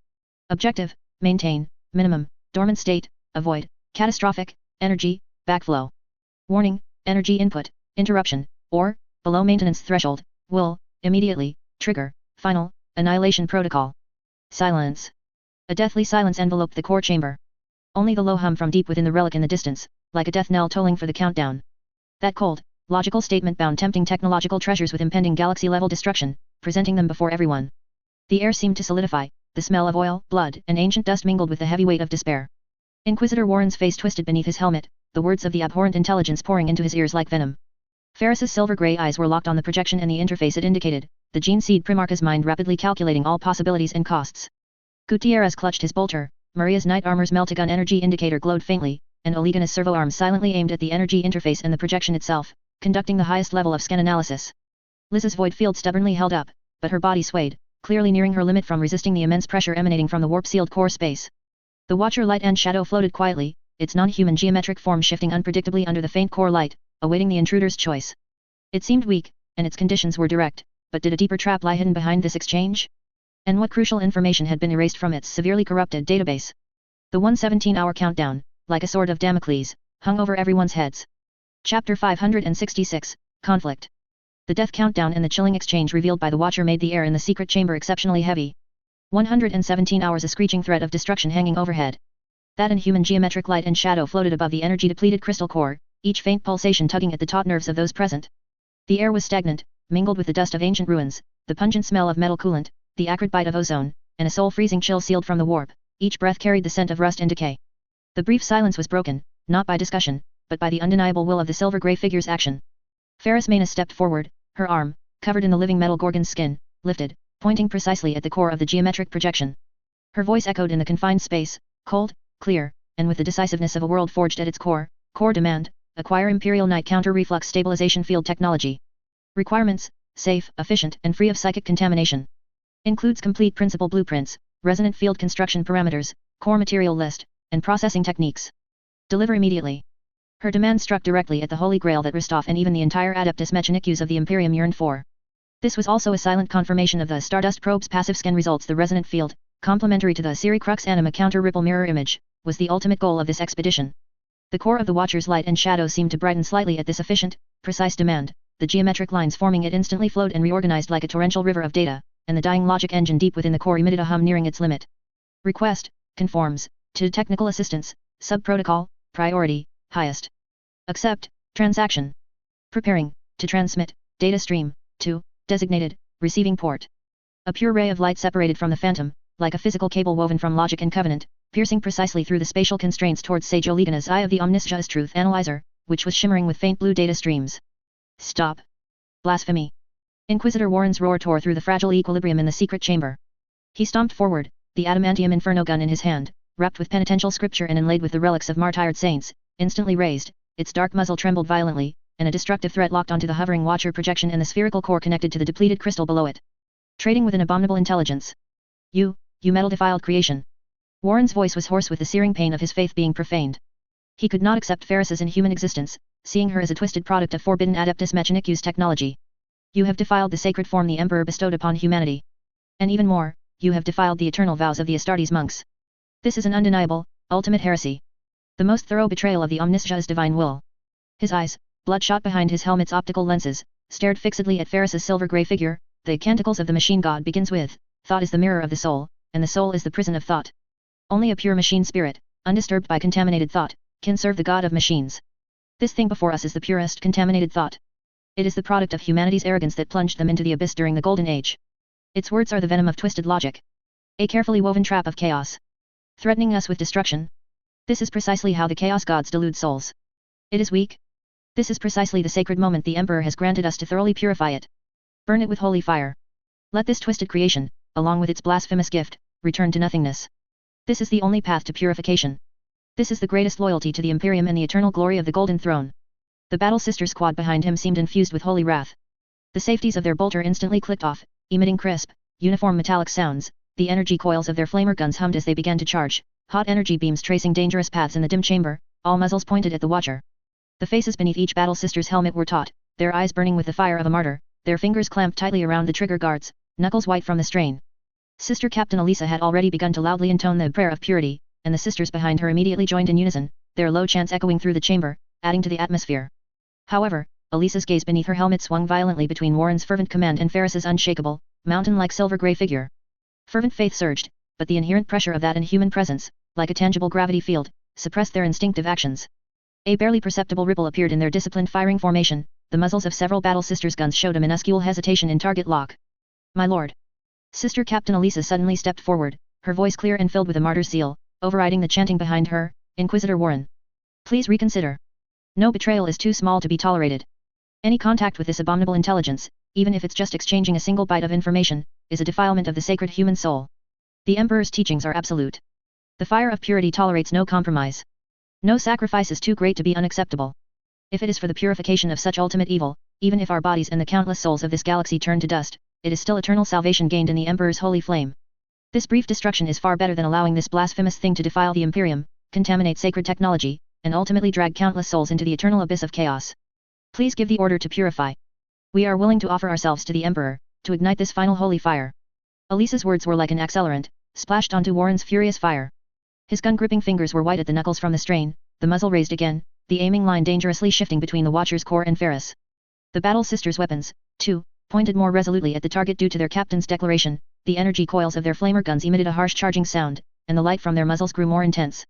Objective, maintain, minimum, dormant state, avoid, catastrophic, energy, backflow. Warning, energy input, interruption, or, below maintenance threshold, will, immediately, trigger, final, annihilation protocol. Silence. A deathly silence enveloped the core chamber. Only the low hum from deep within the relic in the distance, like a death knell tolling for the countdown. That cold, logical statement bound tempting technological treasures with impending galaxy-level destruction, presenting them before everyone. The air seemed to solidify, the smell of oil, blood, and ancient dust mingled with the heavy weight of despair. Inquisitor Warren's face twisted beneath his helmet, the words of the abhorrent intelligence pouring into his ears like venom. Ferris's silver-grey eyes were locked on the projection and the interface it indicated, the gene seed Primarch's mind rapidly calculating all possibilities and costs. Gutierrez clutched his bolter, Maria's knight armor's meltagun energy indicator glowed faintly, and Olegana's servo arm silently aimed at the energy interface and the projection itself, conducting the highest level of scan analysis. Liz's void field stubbornly held up, but her body swayed, clearly nearing her limit from resisting the immense pressure emanating from the warp-sealed core space. The Watcher light and shadow floated quietly, its non-human geometric form shifting unpredictably under the faint core light, awaiting the intruder's choice. It seemed weak, and its conditions were direct, but did a deeper trap lie hidden behind this exchange? And what crucial information had been erased from its severely corrupted database? The 117-hour countdown, like a sword of Damocles, hung over everyone's heads. Chapter 566, Conflict. The death countdown and the chilling exchange revealed by the Watcher made the air in the secret chamber exceptionally heavy. 117 hours, a screeching threat of destruction hanging overhead. That inhuman geometric light and shadow floated above the energy-depleted crystal core, each faint pulsation tugging at the taut nerves of those present. The air was stagnant, mingled with the dust of ancient ruins, the pungent smell of metal coolant, the acrid bite of ozone, and a soul-freezing chill sealed from the warp. Each breath carried the scent of rust and decay. The brief silence was broken, not by discussion, but by the undeniable will of the silver-grey figure's action. Ferris Maina stepped forward, her arm, covered in the living metal gorgon's skin, lifted, pointing precisely at the core of the geometric projection. Her voice echoed in the confined space, cold, clear, and with the decisiveness of a world forged at its core. Core demand, acquire Imperial Night counter-reflux stabilization field technology. Requirements, safe, efficient, and free of psychic contamination. Includes complete principal blueprints, resonant field construction parameters, core material list, and processing techniques. Deliver immediately. Her demand struck directly at the holy grail that Ristov and even the entire Adeptus Mechanicus of the Imperium yearned for. This was also a silent confirmation of the Stardust probe's passive scan results. The resonant field, complementary to the Siri Crux Anima counter-ripple mirror image, was the ultimate goal of this expedition. The core of the Watcher's light and shadow seemed to brighten slightly at this efficient, precise demand. The geometric lines forming it instantly flowed and reorganized like a torrential river of data, and the dying logic engine deep within the core emitted a hum nearing its limit. Request, conforms, to technical assistance, sub-protocol, priority, highest. Accept, transaction. Preparing, to transmit, data stream, to, designated, receiving port. A pure ray of light separated from the phantom, like a physical cable woven from logic and covenant, piercing precisely through the spatial constraints towards Sage Olegana's eye of the omniscious truth analyzer, which was shimmering with faint blue data streams. Stop! Blasphemy! Inquisitor Warren's roar tore through the fragile equilibrium in the secret chamber. He stomped forward, the adamantium inferno gun in his hand, wrapped with penitential scripture and inlaid with the relics of martyred saints, instantly raised, its dark muzzle trembled violently, and a destructive threat locked onto the hovering watcher projection and the spherical core connected to the depleted crystal below it. Trading with an abominable intelligence. You metal-defiled creation. Warren's voice was hoarse with the searing pain of his faith being profaned. He could not accept Ferris's inhuman existence, seeing her as a twisted product of forbidden Adeptus Mechanicus technology. You have defiled the sacred form the Emperor bestowed upon humanity. And even more, you have defiled the eternal vows of the Astartes monks. This is an undeniable, ultimate heresy. The most thorough betrayal of the omniscious divine will. His eyes, bloodshot behind his helmet's optical lenses, stared fixedly at Ferris's silver-grey figure. The canticles of the machine god begins with, thought is the mirror of the soul, and the soul is the prison of thought. Only a pure machine spirit, undisturbed by contaminated thought, can serve the god of machines. This thing before us is the purest contaminated thought. It is the product of humanity's arrogance that plunged them into the abyss during the Golden Age. Its words are the venom of twisted logic. A carefully woven trap of chaos. Threatening us with destruction. This is precisely how the chaos gods delude souls. It is weak. This is precisely the sacred moment the Emperor has granted us to thoroughly purify it. Burn it with holy fire. Let this twisted creation, along with its blasphemous gift, return to nothingness. This is the only path to purification. This is the greatest loyalty to the Imperium and the eternal glory of the Golden Throne. The Battle Sister squad behind him seemed infused with holy wrath. The safeties of their bolter instantly clicked off, emitting crisp, uniform metallic sounds. The energy coils of their flamer guns hummed as they began to charge, hot energy beams tracing dangerous paths in the dim chamber, all muzzles pointed at the watcher. The faces beneath each Battle Sister's helmet were taut, their eyes burning with the fire of a martyr, their fingers clamped tightly around the trigger guards, knuckles white from the strain. Sister Captain Elisa had already begun to loudly intone the prayer of purity, and the sisters behind her immediately joined in unison, their low chants echoing through the chamber, adding to the atmosphere. However, Elisa's gaze beneath her helmet swung violently between Warren's fervent command and Ferris's unshakable, mountain-like silver-grey figure. Fervent faith surged, but the inherent pressure of that inhuman presence, like a tangible gravity field, suppressed their instinctive actions. A barely perceptible ripple appeared in their disciplined firing formation. The muzzles of several Battle Sisters' guns showed a minuscule hesitation in target lock. My lord. Sister Captain Elisa suddenly stepped forward, her voice clear and filled with a martyr's zeal, overriding the chanting behind her. Inquisitor Warren. Please reconsider. No betrayal is too small to be tolerated. Any contact with this abominable intelligence, even if it's just exchanging a single byte of information, is a defilement of the sacred human soul. The Emperor's teachings are absolute. The fire of purity tolerates no compromise. No sacrifice is too great to be unacceptable. If it is for the purification of such ultimate evil, even if our bodies and the countless souls of this galaxy turn to dust, it is still eternal salvation gained in the Emperor's holy flame. This brief destruction is far better than allowing this blasphemous thing to defile the Imperium, contaminate sacred technology, and ultimately drag countless souls into the eternal abyss of chaos. Please give the order to purify. We are willing to offer ourselves to the Emperor, to ignite this final holy fire. Elisa's words were like an accelerant, splashed onto Warren's furious fire. His gun-gripping fingers were white at the knuckles from the strain, the muzzle raised again, the aiming line dangerously shifting between the Watcher's core and Ferris. The Battle Sisters' weapons, too, pointed more resolutely at the target due to their captain's declaration. The energy coils of their flamer guns emitted a harsh charging sound, and the light from their muzzles grew more intense.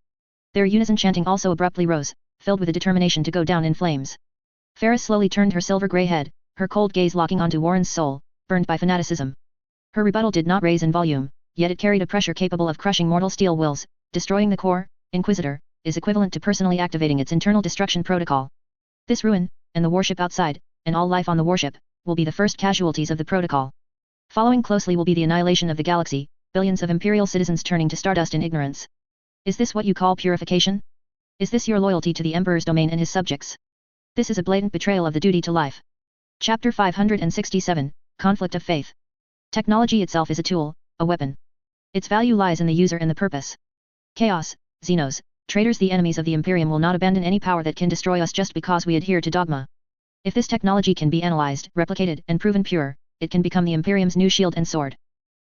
Their unison chanting also abruptly rose, filled with a determination to go down in flames. Ferris slowly turned her silver-grey head, her cold gaze locking onto Warren's soul, burned by fanaticism. Her rebuttal did not raise in volume, yet it carried a pressure capable of crushing mortal steel wills. Destroying the core, Inquisitor, is equivalent to personally activating its internal destruction protocol. This ruin, and the warship outside, and all life on the warship, will be the first casualties of the protocol. Following closely will be the annihilation of the galaxy, billions of Imperial citizens turning to stardust in ignorance. Is this what you call purification? Is this your loyalty to the Emperor's domain and his subjects? This is a blatant betrayal of the duty to life. Chapter 567, Conflict of Faith. Technology itself is a tool, a weapon. Its value lies in the user and the purpose. Chaos, Xenos, traitors, the enemies of the Imperium will not abandon any power that can destroy us just because we adhere to dogma. If this technology can be analyzed, replicated, and proven pure, it can become the Imperium's new shield and sword.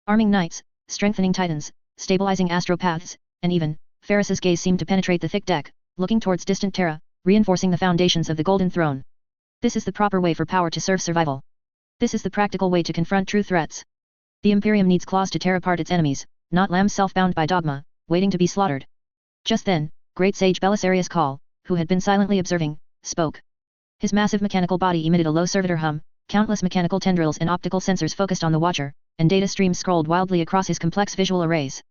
Arming knights, strengthening titans, stabilizing astropaths, and even, Ferris's gaze seemed to penetrate the thick deck, looking towards distant Terra, reinforcing the foundations of the Golden Throne. This is the proper way for power to serve survival. This is the practical way to confront true threats. The Imperium needs claws to tear apart its enemies, not lambs self-bound by dogma, waiting to be slaughtered. Just then, Great Sage Belisarius Call, who had been silently observing, spoke. His massive mechanical body emitted a low servitor hum, countless mechanical tendrils and optical sensors focused on the Watcher, and data streams scrolled wildly across his complex visual arrays.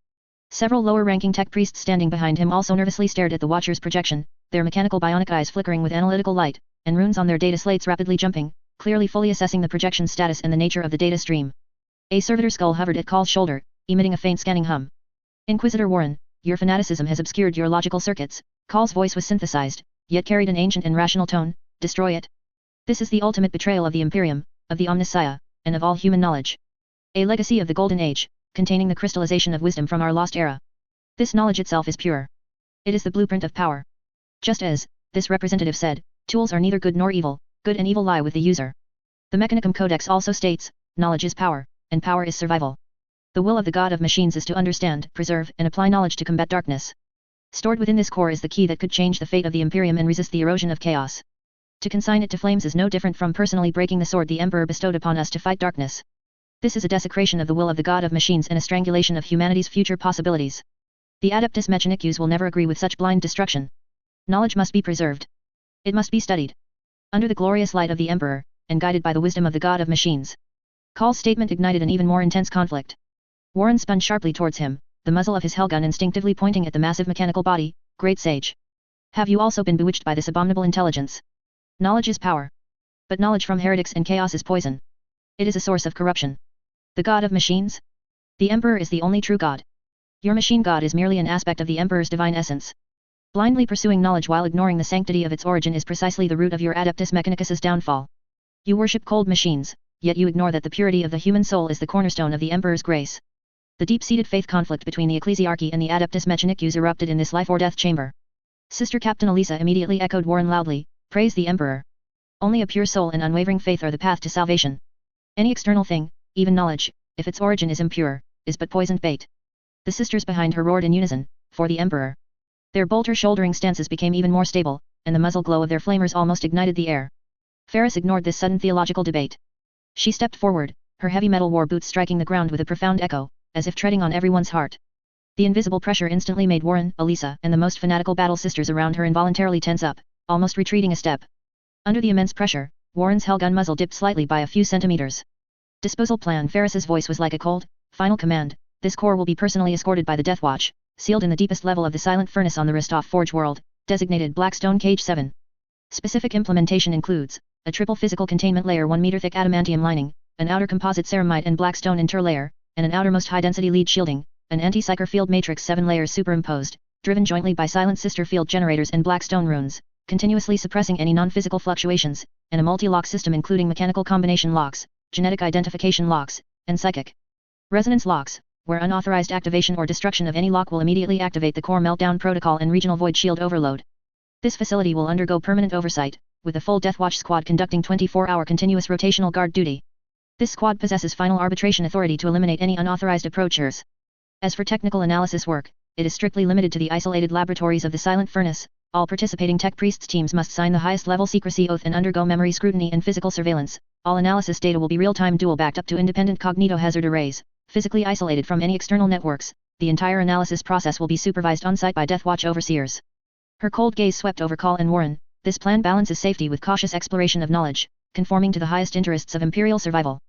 Several lower-ranking tech priests standing behind him also nervously stared at the Watcher's projection, their mechanical bionic eyes flickering with analytical light, and runes on their data slates rapidly jumping, clearly fully assessing the projection's status and the nature of the data stream. A servitor skull hovered at Call's shoulder, emitting a faint scanning hum. Inquisitor Warren, your fanaticism has obscured your logical circuits. Call's voice was synthesized, yet carried an ancient and rational tone. Destroy it. This is the ultimate betrayal of the Imperium, of the Omnissiah, and of all human knowledge. A legacy of the Golden Age, containing the crystallization of wisdom from our lost era. This knowledge itself is pure. It is the blueprint of power. Just as, this representative said, tools are neither good nor evil, good and evil lie with the user. The Mechanicum Codex also states, knowledge is power, and power is survival. The will of the God of Machines is to understand, preserve, and apply knowledge to combat darkness. Stored within this core is the key that could change the fate of the Imperium and resist the erosion of chaos. To consign it to flames is no different from personally breaking the sword the Emperor bestowed upon us to fight darkness. This is a desecration of the will of the God of Machines and a strangulation of humanity's future possibilities. The Adeptus Mechanicus will never agree with such blind destruction. Knowledge must be preserved. It must be studied. Under the glorious light of the Emperor, and guided by the wisdom of the God of Machines. Call's statement ignited an even more intense conflict. Warren spun sharply towards him, the muzzle of his hellgun instinctively pointing at the massive mechanical body. Great sage. Have you also been bewitched by this abominable intelligence? Knowledge is power. But knowledge from heretics and chaos is poison. It is a source of corruption. The God of Machines? The Emperor is the only true God. Your machine god is merely an aspect of the Emperor's divine essence. Blindly pursuing knowledge while ignoring the sanctity of its origin is precisely the root of your Adeptus Mechanicus's downfall. You worship cold machines, yet you ignore that the purity of the human soul is the cornerstone of the Emperor's grace. The deep-seated faith conflict between the Ecclesiarchy and the Adeptus Mechanicus erupted in this life-or-death chamber. Sister Captain Elisa immediately echoed Warren loudly, praise the Emperor. Only a pure soul and unwavering faith are the path to salvation. Any external thing, even knowledge, if its origin is impure, is but poisoned bait. The sisters behind her roared in unison, for the Emperor. Their bolter-shouldering stances became even more stable, and the muzzle glow of their flamers almost ignited the air. Ferris ignored this sudden theological debate. She stepped forward, her heavy metal war boots striking the ground with a profound echo, as if treading on everyone's heart. The invisible pressure instantly made Warren, Elisa, and the most fanatical battle sisters around her involuntarily tense up, almost retreating a step. Under the immense pressure, Warren's hellgun muzzle dipped slightly by a few centimeters. Disposal plan. Ferris's voice was like a cold, final command. This core will be personally escorted by the Death Watch, sealed in the deepest level of the silent furnace on the Ristov Forge world, designated Blackstone Cage 7. Specific implementation includes a triple physical containment layer 1 meter thick adamantium lining, an outer composite ceramite and blackstone interlayer, and an outermost high-density lead shielding, an anti-psyker field matrix 7 layers superimposed, driven jointly by silent sister field generators and blackstone runes, continuously suppressing any non-physical fluctuations, and a multi-lock system including mechanical combination locks, genetic identification locks, and psychic resonance locks, where unauthorized activation or destruction of any lock will immediately activate the core meltdown protocol and regional void shield overload. This facility will undergo permanent oversight, with a full Deathwatch squad conducting 24-hour continuous rotational guard duty. This squad possesses final arbitration authority to eliminate any unauthorized approachers. As for technical analysis work, it is strictly limited to the isolated laboratories of the Silent Furnace. All participating tech priests teams must sign the highest level secrecy oath and undergo memory scrutiny and physical surveillance. All analysis data will be real-time dual backed up to independent cognitohazard arrays, physically isolated from any external networks. The entire analysis process will be supervised on-site by Deathwatch overseers. Her cold gaze swept over Call and Warren. This plan balances safety with cautious exploration of knowledge, conforming to the highest interests of Imperial survival.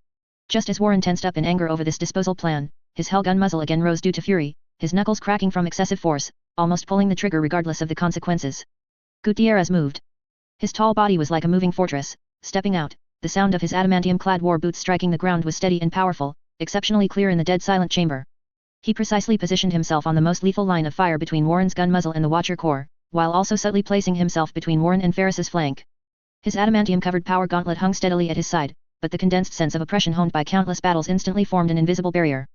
Just as Warren tensed up in anger over this disposal plan, his hellgun muzzle again rose due to fury, his knuckles cracking from excessive force, almost pulling the trigger regardless of the consequences. Gutierrez moved. His tall body was like a moving fortress, stepping out, the sound of his adamantium-clad war boots striking the ground was steady and powerful, exceptionally clear in the dead silent chamber. He precisely positioned himself on the most lethal line of fire between Warren's gun muzzle and the Watcher core, while also subtly placing himself between Warren and Ferris's flank. His adamantium-covered power gauntlet hung steadily at his side, but the condensed sense of oppression honed by countless battles instantly formed an invisible barrier.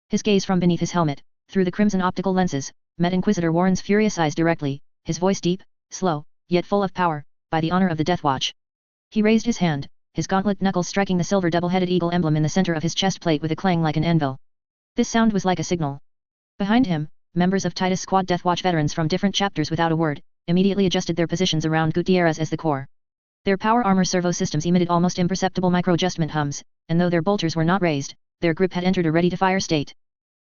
His gaze from beneath his helmet, through the crimson optical lenses, met Inquisitor Warren's furious eyes directly, his voice deep, slow, yet full of power, by the honor of the Deathwatch. He raised his hand, his gauntlet knuckles striking the silver double-headed eagle emblem in the center of his chest plate with a clang like an anvil. This sound was like a signal. Behind him, members of Titus Squad Deathwatch veterans from different chapters without a word, immediately adjusted their positions around Gutierrez as the core. Their power armor servo systems emitted almost imperceptible micro-adjustment hums, and though their bolters were not raised, their grip had entered a ready-to-fire state.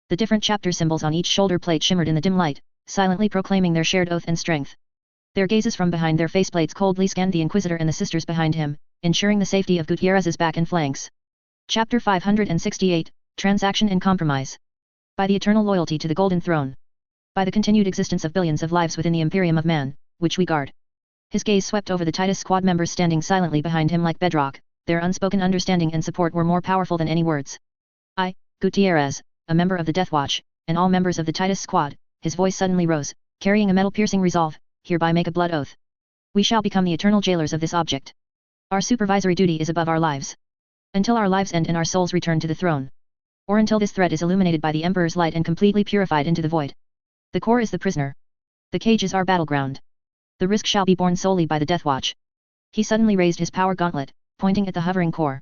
The different chapter symbols on each shoulder plate shimmered in the dim light, silently proclaiming their shared oath and strength. Their gazes from behind their faceplates coldly scanned the Inquisitor and the sisters behind him, ensuring the safety of Gutierrez's back and flanks. Chapter 568, transaction and compromise. By the eternal loyalty to the Golden Throne. By the continued existence of billions of lives within the Imperium of Man, which we guard. His gaze swept over the Titus squad members standing silently behind him like bedrock. Their unspoken understanding and support were more powerful than any words. I, Gutierrez, a member of the Death Watch, and all members of the Titus squad, his voice suddenly rose, carrying a metal-piercing resolve, hereby make a blood oath. We shall become the eternal jailers of this object. Our supervisory duty is above our lives. Until our lives end and our souls return to the throne. Or until this threat is illuminated by the Emperor's light and completely purified into the void. The core is the prisoner. The cage is our battleground. The risk shall be borne solely by the Death Watch. He suddenly raised his power gauntlet, pointing at the hovering core.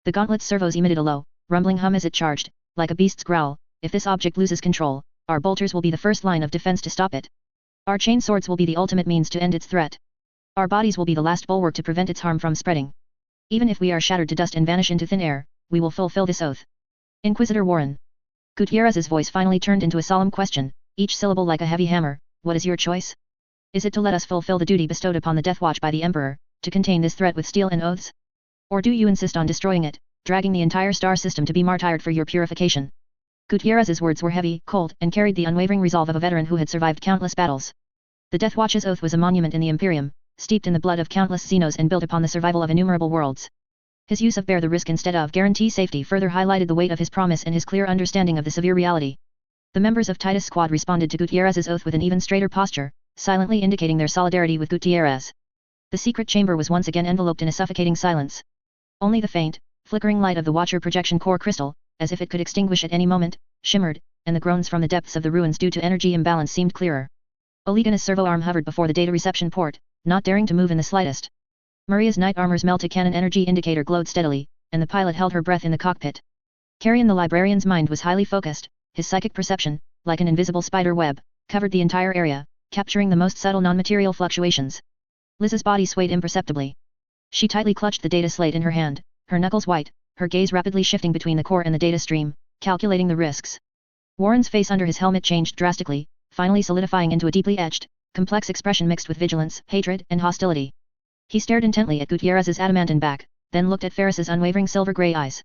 The gauntlet's servos emitted a low, rumbling hum as it charged, like a beast's growl. If this object loses control, our bolters will be the first line of defense to stop it. Our chain swords will be the ultimate means to end its threat. Our bodies will be the last bulwark to prevent its harm from spreading. Even if we are shattered to dust and vanish into thin air, we will fulfill this oath. Inquisitor Warren. Gutierrez's voice finally turned into a solemn question, each syllable like a heavy hammer. What is your choice? Is it to let us fulfill the duty bestowed upon the Death Watch by the Emperor, to contain this threat with steel and oaths? Or do you insist on destroying it, dragging the entire star system to be martyred for your purification? Gutierrez's words were heavy, cold, and carried the unwavering resolve of a veteran who had survived countless battles. The Death Watch's oath was a monument in the Imperium, steeped in the blood of countless Xenos and built upon the survival of innumerable worlds. His use of bear the risk instead of guarantee safety further highlighted the weight of his promise and his clear understanding of the severe reality. The members of Titus Squad responded to Gutierrez's oath with an even straighter posture, silently indicating their solidarity with Gutierrez. The secret chamber was once again enveloped in a suffocating silence. Only the faint, flickering light of the Watcher projection core crystal, as if it could extinguish at any moment, shimmered, and the groans from the depths of the ruins due to energy imbalance seemed clearer. Olegana's servo arm hovered before the data reception port, not daring to move in the slightest. Maria's knight armor's melta-cannon energy indicator glowed steadily, and the pilot held her breath in the cockpit. Carrion the librarian's mind was highly focused, his psychic perception, like an invisible spider web, covered the entire area, capturing the most subtle non-material fluctuations. Liz's body swayed imperceptibly. She tightly clutched the data slate in her hand, her knuckles white, her gaze rapidly shifting between the core and the data stream, calculating the risks. Warren's face under his helmet changed drastically, finally solidifying into a deeply etched, complex expression mixed with vigilance, hatred, and hostility. He stared intently at Gutierrez's adamantine back, then looked at Ferris's unwavering silver-gray eyes.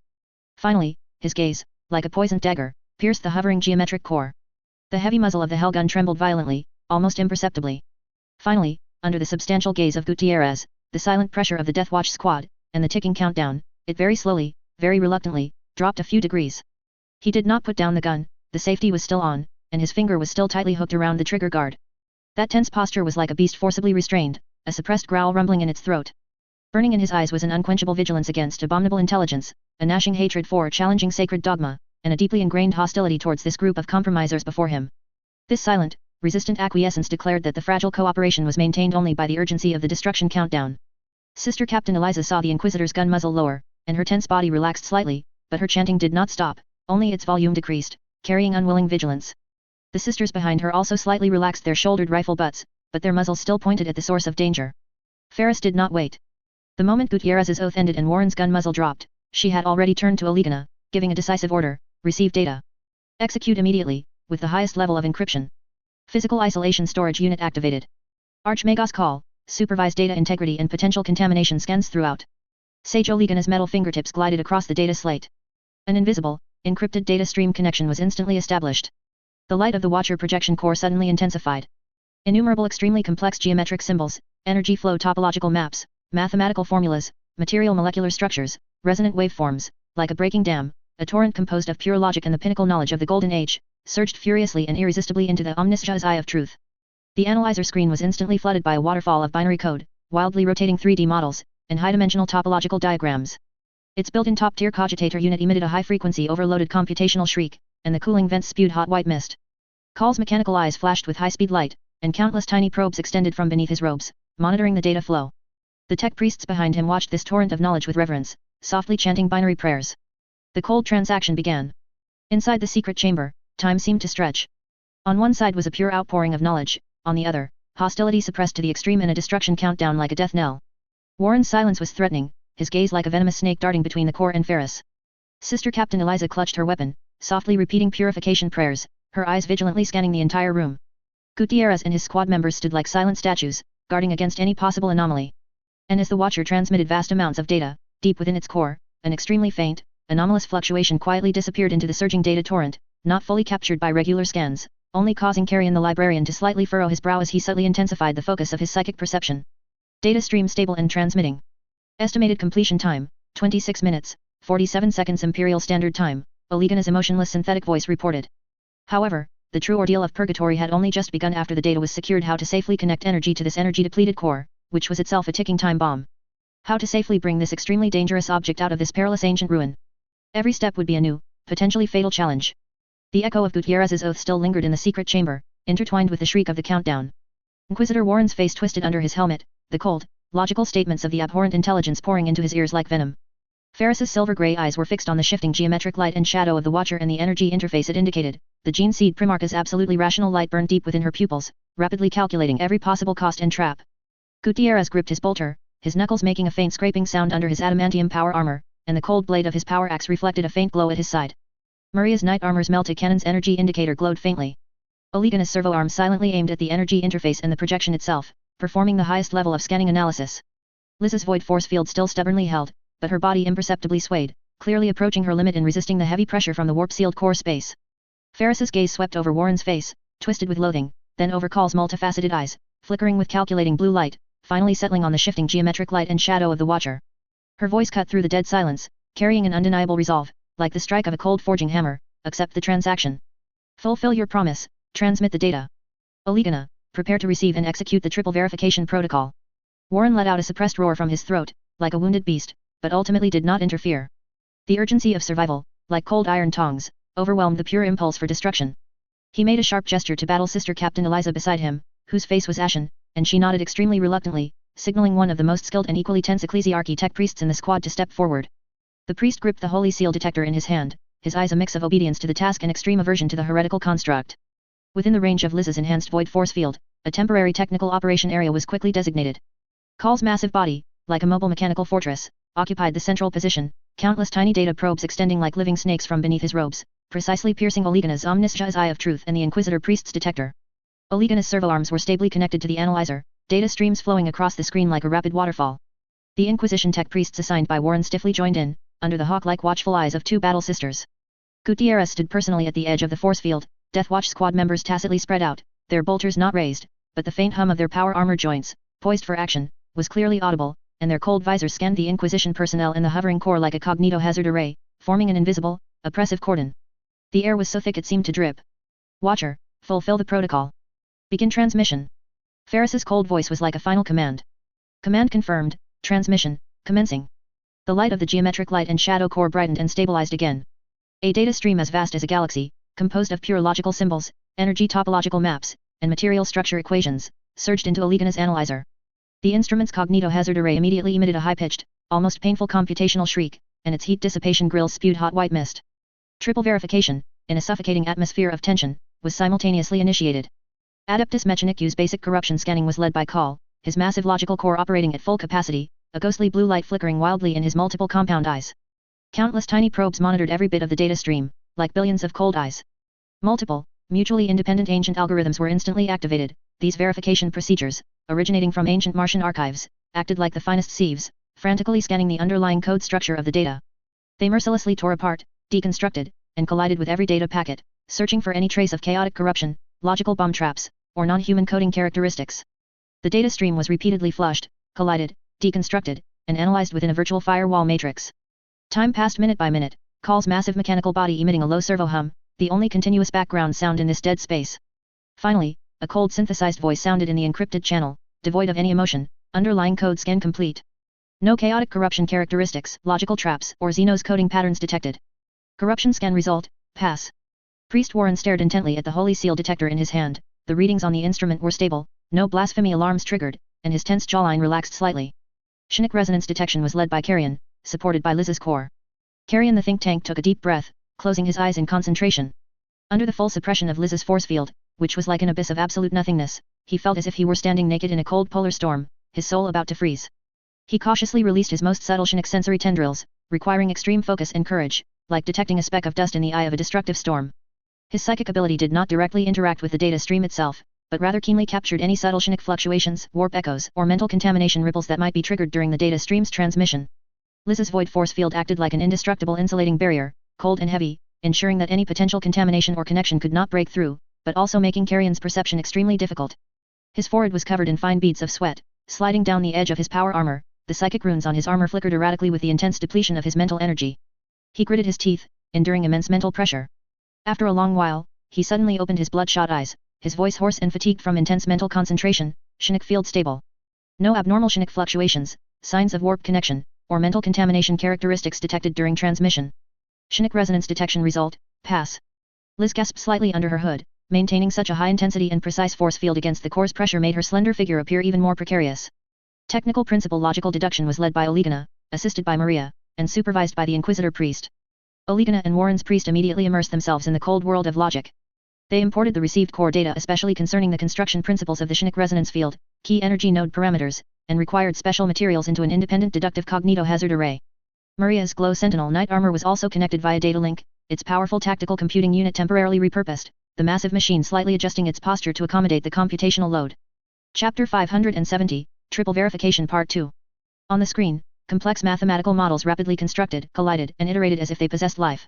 Finally, his gaze, like a poisoned dagger, pierced the hovering geometric core. The heavy muzzle of the hellgun trembled violently, almost imperceptibly. Finally, under the substantial gaze of Gutierrez, the silent pressure of the Death Watch squad, and the ticking countdown, it very slowly, very reluctantly, dropped a few degrees. He did not put down the gun, the safety was still on, and his finger was still tightly hooked around the trigger guard. That tense posture was like a beast forcibly restrained, a suppressed growl rumbling in its throat. Burning in his eyes was an unquenchable vigilance against abominable intelligence, a gnashing hatred for challenging sacred dogma, and a deeply ingrained hostility towards this group of compromisers before him. This silent, resistant acquiescence declared that the fragile cooperation was maintained only by the urgency of the destruction countdown. Sister Captain Eliza saw the Inquisitor's gun muzzle lower, and her tense body relaxed slightly, but her chanting did not stop, only its volume decreased, carrying unwilling vigilance. The sisters behind her also slightly relaxed their shouldered rifle butts, but their muzzles still pointed at the source of danger. Ferris did not wait. The moment Gutierrez's oath ended and Warren's gun muzzle dropped, she had already turned to Olegana, giving a decisive order: receive data. Execute immediately, with the highest level of encryption. Physical isolation storage unit activated. Archmagos call, supervise data integrity and potential contamination scans throughout. Sage Olegana's metal fingertips glided across the data slate. An invisible, encrypted data stream connection was instantly established. The light of the Watcher projection core suddenly intensified. Innumerable extremely complex geometric symbols, energy flow topological maps, mathematical formulas, material molecular structures, resonant waveforms, like a breaking dam, a torrent composed of pure logic and the pinnacle knowledge of the Golden Age, surged furiously and irresistibly into the omniscient's eye of truth. The analyzer screen was instantly flooded by a waterfall of binary code, wildly rotating 3D models, and high-dimensional topological diagrams. Its built-in top-tier cogitator unit emitted a high-frequency overloaded computational shriek, and the cooling vents spewed hot white mist. Call's mechanical eyes flashed with high-speed light, and countless tiny probes extended from beneath his robes, monitoring the data flow. The tech priests behind him watched this torrent of knowledge with reverence, softly chanting binary prayers. The cold transaction began. Inside the secret chamber, time seemed to stretch. On one side was a pure outpouring of knowledge, on the other, hostility suppressed to the extreme and a destruction countdown like a death knell. Warren's silence was threatening, his gaze like a venomous snake darting between the core and Ferris. Sister Captain Eliza clutched her weapon, softly repeating purification prayers, her eyes vigilantly scanning the entire room. Gutierrez and his squad members stood like silent statues, guarding against any possible anomaly. And as the Watcher transmitted vast amounts of data, deep within its core, an extremely faint, anomalous fluctuation quietly disappeared into the surging data torrent, not fully captured by regular scans, only causing Carrion the librarian to slightly furrow his brow as he subtly intensified the focus of his psychic perception. Data stream stable and transmitting. Estimated completion time, 26 minutes, 47 seconds Imperial Standard Time, Olegana's emotionless synthetic voice reported. However, the true ordeal of purgatory had only just begun after the data was secured how to safely connect energy to this energy-depleted core, which was itself a ticking time bomb. How to safely bring this extremely dangerous object out of this perilous ancient ruin. Every step would be a new, potentially fatal challenge. The echo of Gutierrez's oath still lingered in the secret chamber, intertwined with the shriek of the countdown. Inquisitor Warren's face twisted under his helmet, the cold, logical statements of the abhorrent intelligence pouring into his ears like venom. Ferris's silver-gray eyes were fixed on the shifting geometric light and shadow of the Watcher and the energy interface it indicated. The gene seed Primarcha's absolutely rational light burned deep within her pupils, rapidly calculating every possible cost and trap. Gutierrez gripped his bolter, his knuckles making a faint scraping sound under his adamantium power armor, and the cold blade of his power axe reflected a faint glow at his side. Maria's knight armor's melted cannon's energy indicator glowed faintly. Olegana's servo arm silently aimed at the energy interface and the projection itself, performing the highest level of scanning analysis. Liz's void force field still stubbornly held, but her body imperceptibly swayed, clearly approaching her limit in resisting the heavy pressure from the warp-sealed core space. Ferris's gaze swept over Warren's face, twisted with loathing, then over Call's multifaceted eyes, flickering with calculating blue light, finally settling on the shifting geometric light and shadow of the Watcher. Her voice cut through the dead silence, carrying an undeniable resolve, like the strike of a cold forging hammer. Accept the transaction. Fulfill your promise, transmit the data. Olegana, prepare to receive and execute the triple verification protocol. Warren let out a suppressed roar from his throat, like a wounded beast, but ultimately did not interfere. The urgency of survival, like cold iron tongs, overwhelmed the pure impulse for destruction. He made a sharp gesture to Battle Sister Captain Eliza beside him, whose face was ashen, and she nodded extremely reluctantly, signaling one of the most skilled and equally tense ecclesiarchy tech priests in the squad to step forward. The priest gripped the holy seal detector in his hand, his eyes a mix of obedience to the task and extreme aversion to the heretical construct. Within the range of Liz's enhanced void force field, a temporary technical operation area was quickly designated. Call's massive body, like a mobile mechanical fortress, occupied the central position, countless tiny data probes extending like living snakes from beneath his robes, precisely piercing Olegana's omniscient's eye of truth and the Inquisitor priest's detector. Olegana's servo arms were stably connected to the analyzer, data streams flowing across the screen like a rapid waterfall. The Inquisition tech priests assigned by Warren stiffly joined in, under the hawk-like watchful eyes of two battle sisters. Gutierrez stood personally at the edge of the force field, Death Watch squad members tacitly spread out, their bolters not raised, but the faint hum of their power armor joints, poised for action, was clearly audible, and their cold visors scanned the Inquisition personnel in the hovering core like a cognito hazard array, forming an invisible, oppressive cordon. The air was so thick it seemed to drip. Watcher, fulfill the protocol. Begin transmission. Ferris's cold voice was like a final command. Command confirmed, transmission, commencing. The light of the geometric light and shadow core brightened and stabilized again. A data stream as vast as a galaxy, composed of pure logical symbols, energy topological maps, and material structure equations, surged into Olegana's analyzer. The instrument's cognito hazard array immediately emitted a high-pitched, almost painful computational shriek, and its heat dissipation grills spewed hot white mist. Triple verification, in a suffocating atmosphere of tension, was simultaneously initiated. Adeptus Mechanicu's basic corruption scanning was led by Call, his massive logical core operating at full capacity, a ghostly blue light flickering wildly in his multiple compound eyes. Countless tiny probes monitored every bit of the data stream, like billions of cold eyes. Multiple, mutually independent ancient algorithms were instantly activated. These verification procedures, originating from ancient Martian archives, acted like the finest sieves, frantically scanning the underlying code structure of the data. They mercilessly tore apart, deconstructed, and collided with every data packet, searching for any trace of chaotic corruption, logical bomb traps, or non-human coding characteristics. The data stream was repeatedly flushed, collided, deconstructed, and analyzed within a virtual firewall matrix. Time passed minute by minute, Call's massive mechanical body emitting a low servo hum, the only continuous background sound in this dead space. Finally, a cold synthesized voice sounded in the encrypted channel, devoid of any emotion, underlying code scan complete. No chaotic corruption characteristics, logical traps, or Xenos coding patterns detected. Corruption scan result, pass. Priest Warren stared intently at the holy seal detector in his hand. The readings on the instrument were stable, no blasphemy alarms triggered, and his tense jawline relaxed slightly. Chinook resonance detection was led by Carrion, supported by Liz's core. Carrion the think tank took a deep breath, closing his eyes in concentration. Under the full suppression of Liz's force field, which was like an abyss of absolute nothingness, he felt as if he were standing naked in a cold polar storm, his soul about to freeze. He cautiously released his most subtle Chinook sensory tendrils, requiring extreme focus and courage, like detecting a speck of dust in the eye of a destructive storm. His psychic ability did not directly interact with the data stream itself, but rather keenly captured any subtle Chinook fluctuations, warp echoes, or mental contamination ripples that might be triggered during the data stream's transmission. Liz's void force field acted like an indestructible insulating barrier, cold and heavy, ensuring that any potential contamination or connection could not break through, but also making Carrion's perception extremely difficult. His forehead was covered in fine beads of sweat, sliding down the edge of his power armor. The psychic runes on his armor flickered erratically with the intense depletion of his mental energy. He gritted his teeth, enduring immense mental pressure. After a long while, he suddenly opened his bloodshot eyes, his voice hoarse and fatigued from intense mental concentration. Chinook field stable. No abnormal Chinook fluctuations, signs of warp connection, or mental contamination characteristics detected during transmission. Chinook resonance detection result, pass. Liz gasped slightly under her hood. Maintaining such a high intensity and precise force field against the core's pressure made her slender figure appear even more precarious. Technical principle logical deduction was led by Olegana, assisted by Maria, and supervised by the Inquisitor priest. Olegana and Warren's priest immediately immersed themselves in the cold world of logic. They imported the received core data especially concerning the construction principles of the Chinook resonance field, key energy node parameters, and required special materials into an independent deductive cognito-hazard array. Maria's Glow Sentinel Knight armor was also connected via data link, its powerful tactical computing unit temporarily repurposed, the massive machine slightly adjusting its posture to accommodate the computational load. Chapter 570, Triple Verification Part 2. On the screen, complex mathematical models rapidly constructed, collided, and iterated as if they possessed life.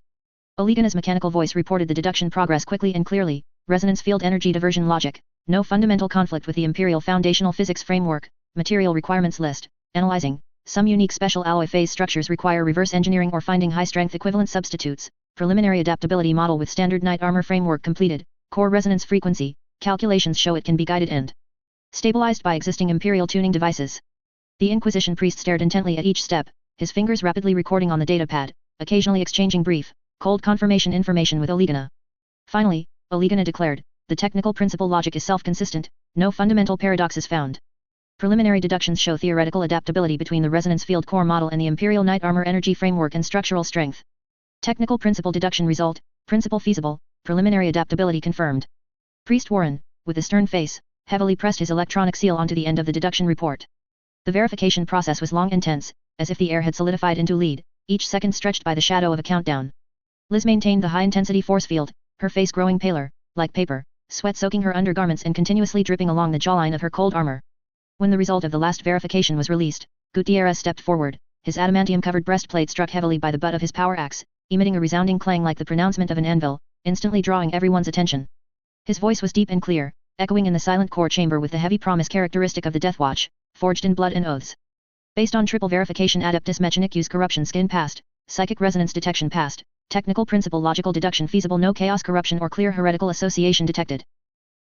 Olegana's mechanical voice reported the deduction progress quickly and clearly. Resonance field energy diversion logic, no fundamental conflict with the Imperial Foundational Physics Framework, material requirements list, analyzing, some unique special alloy phase structures require reverse engineering or finding high-strength equivalent substitutes. Preliminary adaptability model with standard Knight armor framework completed. Core resonance frequency, calculations show it can be guided and stabilized by existing Imperial tuning devices. The Inquisition priest stared intently at each step, his fingers rapidly recording on the datapad, occasionally exchanging brief, cold confirmation information with Olegana. Finally, Olegana declared, the technical principle logic is self-consistent, no fundamental paradoxes found. Preliminary deductions show theoretical adaptability between the resonance field core model and the Imperial Knight armor energy framework and structural strength. Technical principle deduction result, principle feasible, preliminary adaptability confirmed. Priest Warren, with a stern face, heavily pressed his electronic seal onto the end of the deduction report. The verification process was long and tense, as if the air had solidified into lead, each second stretched by the shadow of a countdown. Liz maintained the high-intensity force field, her face growing paler, like paper, sweat soaking her undergarments and continuously dripping along the jawline of her cold armor. When the result of the last verification was released, Gutierrez stepped forward, his adamantium-covered breastplate struck heavily by the butt of his power axe, emitting a resounding clang like the pronouncement of an anvil, instantly drawing everyone's attention. His voice was deep and clear, echoing in the silent core chamber with the heavy promise characteristic of the Death Watch, forged in blood and oaths. Based on triple verification Adeptus Mechanicus corruption skin passed, psychic resonance detection passed, technical principle logical deduction feasible no chaos corruption or clear heretical association detected.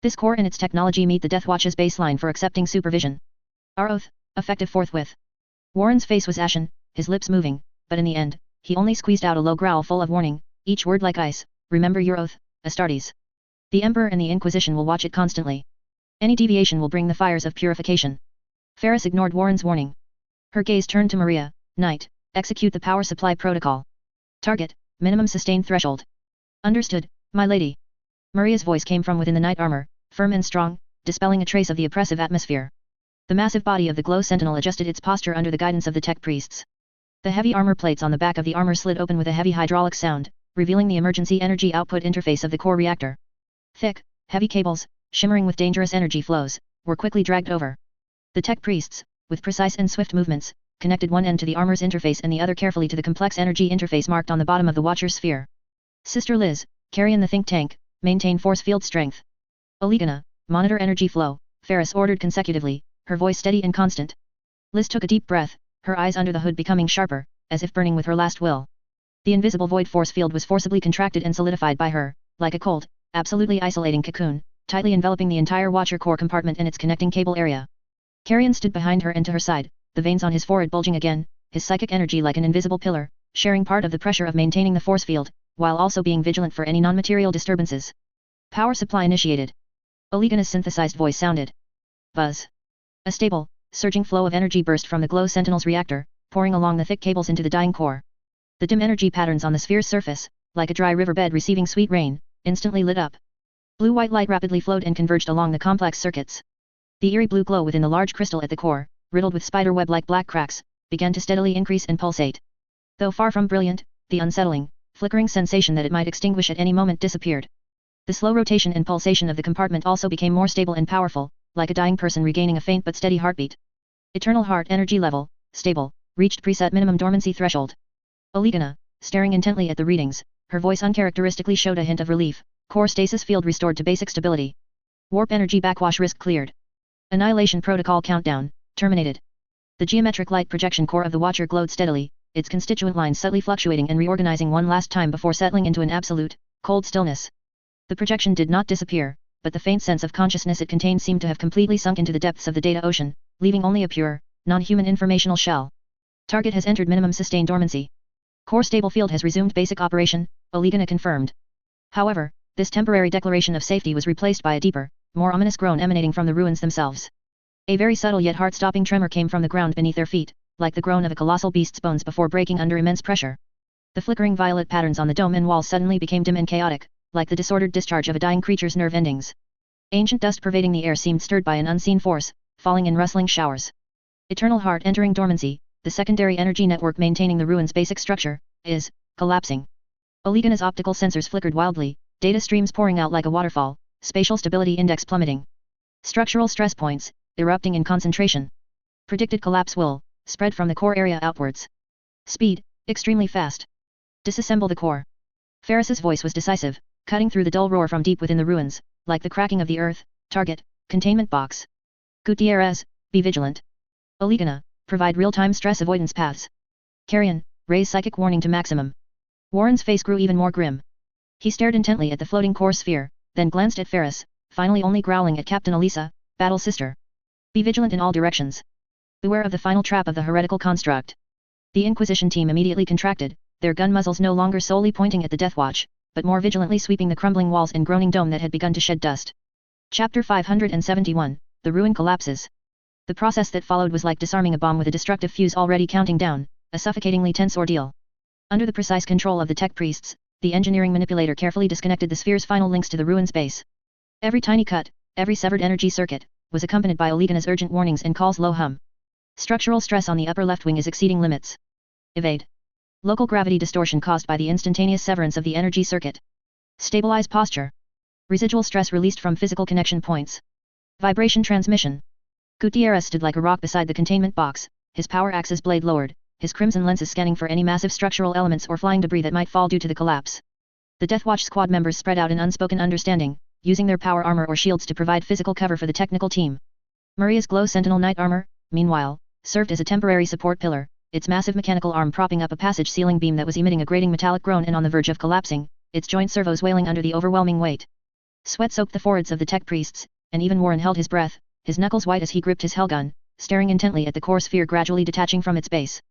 This core and its technology meet the Death Watch's baseline for accepting supervision. Our oath, effective forthwith. Warren's face was ashen, his lips moving, but in the end, he only squeezed out a low growl full of warning, each word like ice. Remember your oath, Astartes. The Emperor and the Inquisition will watch it constantly. Any deviation will bring the fires of purification. Ferris ignored Warren's warning. Her gaze turned to Maria. Knight, execute the power supply protocol. Target, minimum sustained threshold. Understood, my lady. Maria's voice came from within the Knight armor, firm and strong, dispelling a trace of the oppressive atmosphere. The massive body of the Glow Sentinel adjusted its posture under the guidance of the tech priests. The heavy armor plates on the back of the armor slid open with a heavy hydraulic sound, revealing the emergency energy output interface of the core reactor. Thick, heavy cables, shimmering with dangerous energy flows, were quickly dragged over. The tech priests, with precise and swift movements, connected one end to the armor's interface and the other carefully to the complex energy interface marked on the bottom of the Watcher's sphere. Sister Liz, Carrion the think tank, maintain force field strength. Olegana, monitor energy flow, Ferris ordered consecutively, her voice steady and constant. Liz took a deep breath, her eyes under the hood becoming sharper, as if burning with her last will. The invisible void force field was forcibly contracted and solidified by her, like a cold, absolutely isolating cocoon, tightly enveloping the entire Watcher core compartment and its connecting cable area. Carrion stood behind her and to her side, the veins on his forehead bulging again, his psychic energy like an invisible pillar, sharing part of the pressure of maintaining the force field, while also being vigilant for any non-material disturbances. Power supply initiated. Olegana's synthesized voice sounded. Buzz. A stable, surging flow of energy burst from the Glow Sentinel's reactor, pouring along the thick cables into the dying core. The dim energy patterns on the sphere's surface, like a dry riverbed receiving sweet rain, instantly lit up. Blue-white light rapidly flowed and converged along the complex circuits. The eerie blue glow within the large crystal at the core, riddled with spider-web-like black cracks, began to steadily increase and pulsate. Though far from brilliant, the unsettling, flickering sensation that it might extinguish at any moment disappeared. The slow rotation and pulsation of the compartment also became more stable and powerful, like a dying person regaining a faint but steady heartbeat. Eternal heart energy level, stable, reached preset minimum dormancy threshold. Olegana, staring intently at the readings, her voice uncharacteristically showed a hint of relief. Core stasis field restored to basic stability. Warp energy backwash risk cleared. Annihilation protocol countdown, terminated. The geometric light projection core of the Watcher glowed steadily, its constituent lines subtly fluctuating and reorganizing one last time before settling into an absolute, cold stillness. The projection did not disappear, but the faint sense of consciousness it contained seemed to have completely sunk into the depths of the data ocean, leaving only a pure, non-human informational shell. Target has entered minimum sustained dormancy. Core stable field has resumed basic operation, Olegana confirmed. However, this temporary declaration of safety was replaced by a deeper, more ominous groan emanating from the ruins themselves. A very subtle yet heart-stopping tremor came from the ground beneath their feet, like the groan of a colossal beast's bones before breaking under immense pressure. The flickering violet patterns on the dome and walls suddenly became dim and chaotic, like the disordered discharge of a dying creature's nerve endings. Ancient dust pervading the air seemed stirred by an unseen force, falling in rustling showers. Eternal Heart entering dormancy, the secondary energy network maintaining the ruins' basic structure, is collapsing. Olegana's optical sensors flickered wildly, data streams pouring out like a waterfall, spatial stability index plummeting. Structural stress points, erupting in concentration. Predicted collapse will spread from the core area outwards. Speed, extremely fast. Disassemble the core. Ferris's voice was decisive, cutting through the dull roar from deep within the ruins, like the cracking of the earth. Target, containment box. Gutierrez, be vigilant. Olegana, provide real-time stress avoidance paths. Carrion, raise psychic warning to maximum. Warren's face grew even more grim. He stared intently at the floating core sphere, then glanced at Ferris, finally only growling at Captain Elisa, battle sister. Be vigilant in all directions. Beware of the final trap of the heretical construct. The Inquisition team immediately contracted, their gun muzzles no longer solely pointing at the Death Watch, but more vigilantly sweeping the crumbling walls and groaning dome that had begun to shed dust. Chapter 571, The Ruin Collapses. The process that followed was like disarming a bomb with a destructive fuse already counting down, a suffocatingly tense ordeal. Under the precise control of the tech priests, the engineering manipulator carefully disconnected the sphere's final links to the ruin's base. Every tiny cut, every severed energy circuit, was accompanied by Olegana's urgent warnings and Call's low hum. Structural stress on the upper left wing is exceeding limits. Evade. Local gravity distortion caused by the instantaneous severance of the energy circuit. Stabilize posture. Residual stress released from physical connection points. Vibration transmission. Gutierrez stood like a rock beside the containment box, his power axis blade lowered, his crimson lenses scanning for any massive structural elements or flying debris that might fall due to the collapse. The Death Watch squad members spread out in unspoken understanding, using their power armor or shields to provide physical cover for the technical team. Maria's Glow Sentinel Knight armor, meanwhile, served as a temporary support pillar, its massive mechanical arm propping up a passage ceiling beam that was emitting a grating metallic groan and on the verge of collapsing, its joint servos wailing under the overwhelming weight. Sweat soaked the foreheads of the tech priests, and even Warren held his breath, his knuckles white as he gripped his hellgun, staring intently at the core sphere gradually detaching from its base.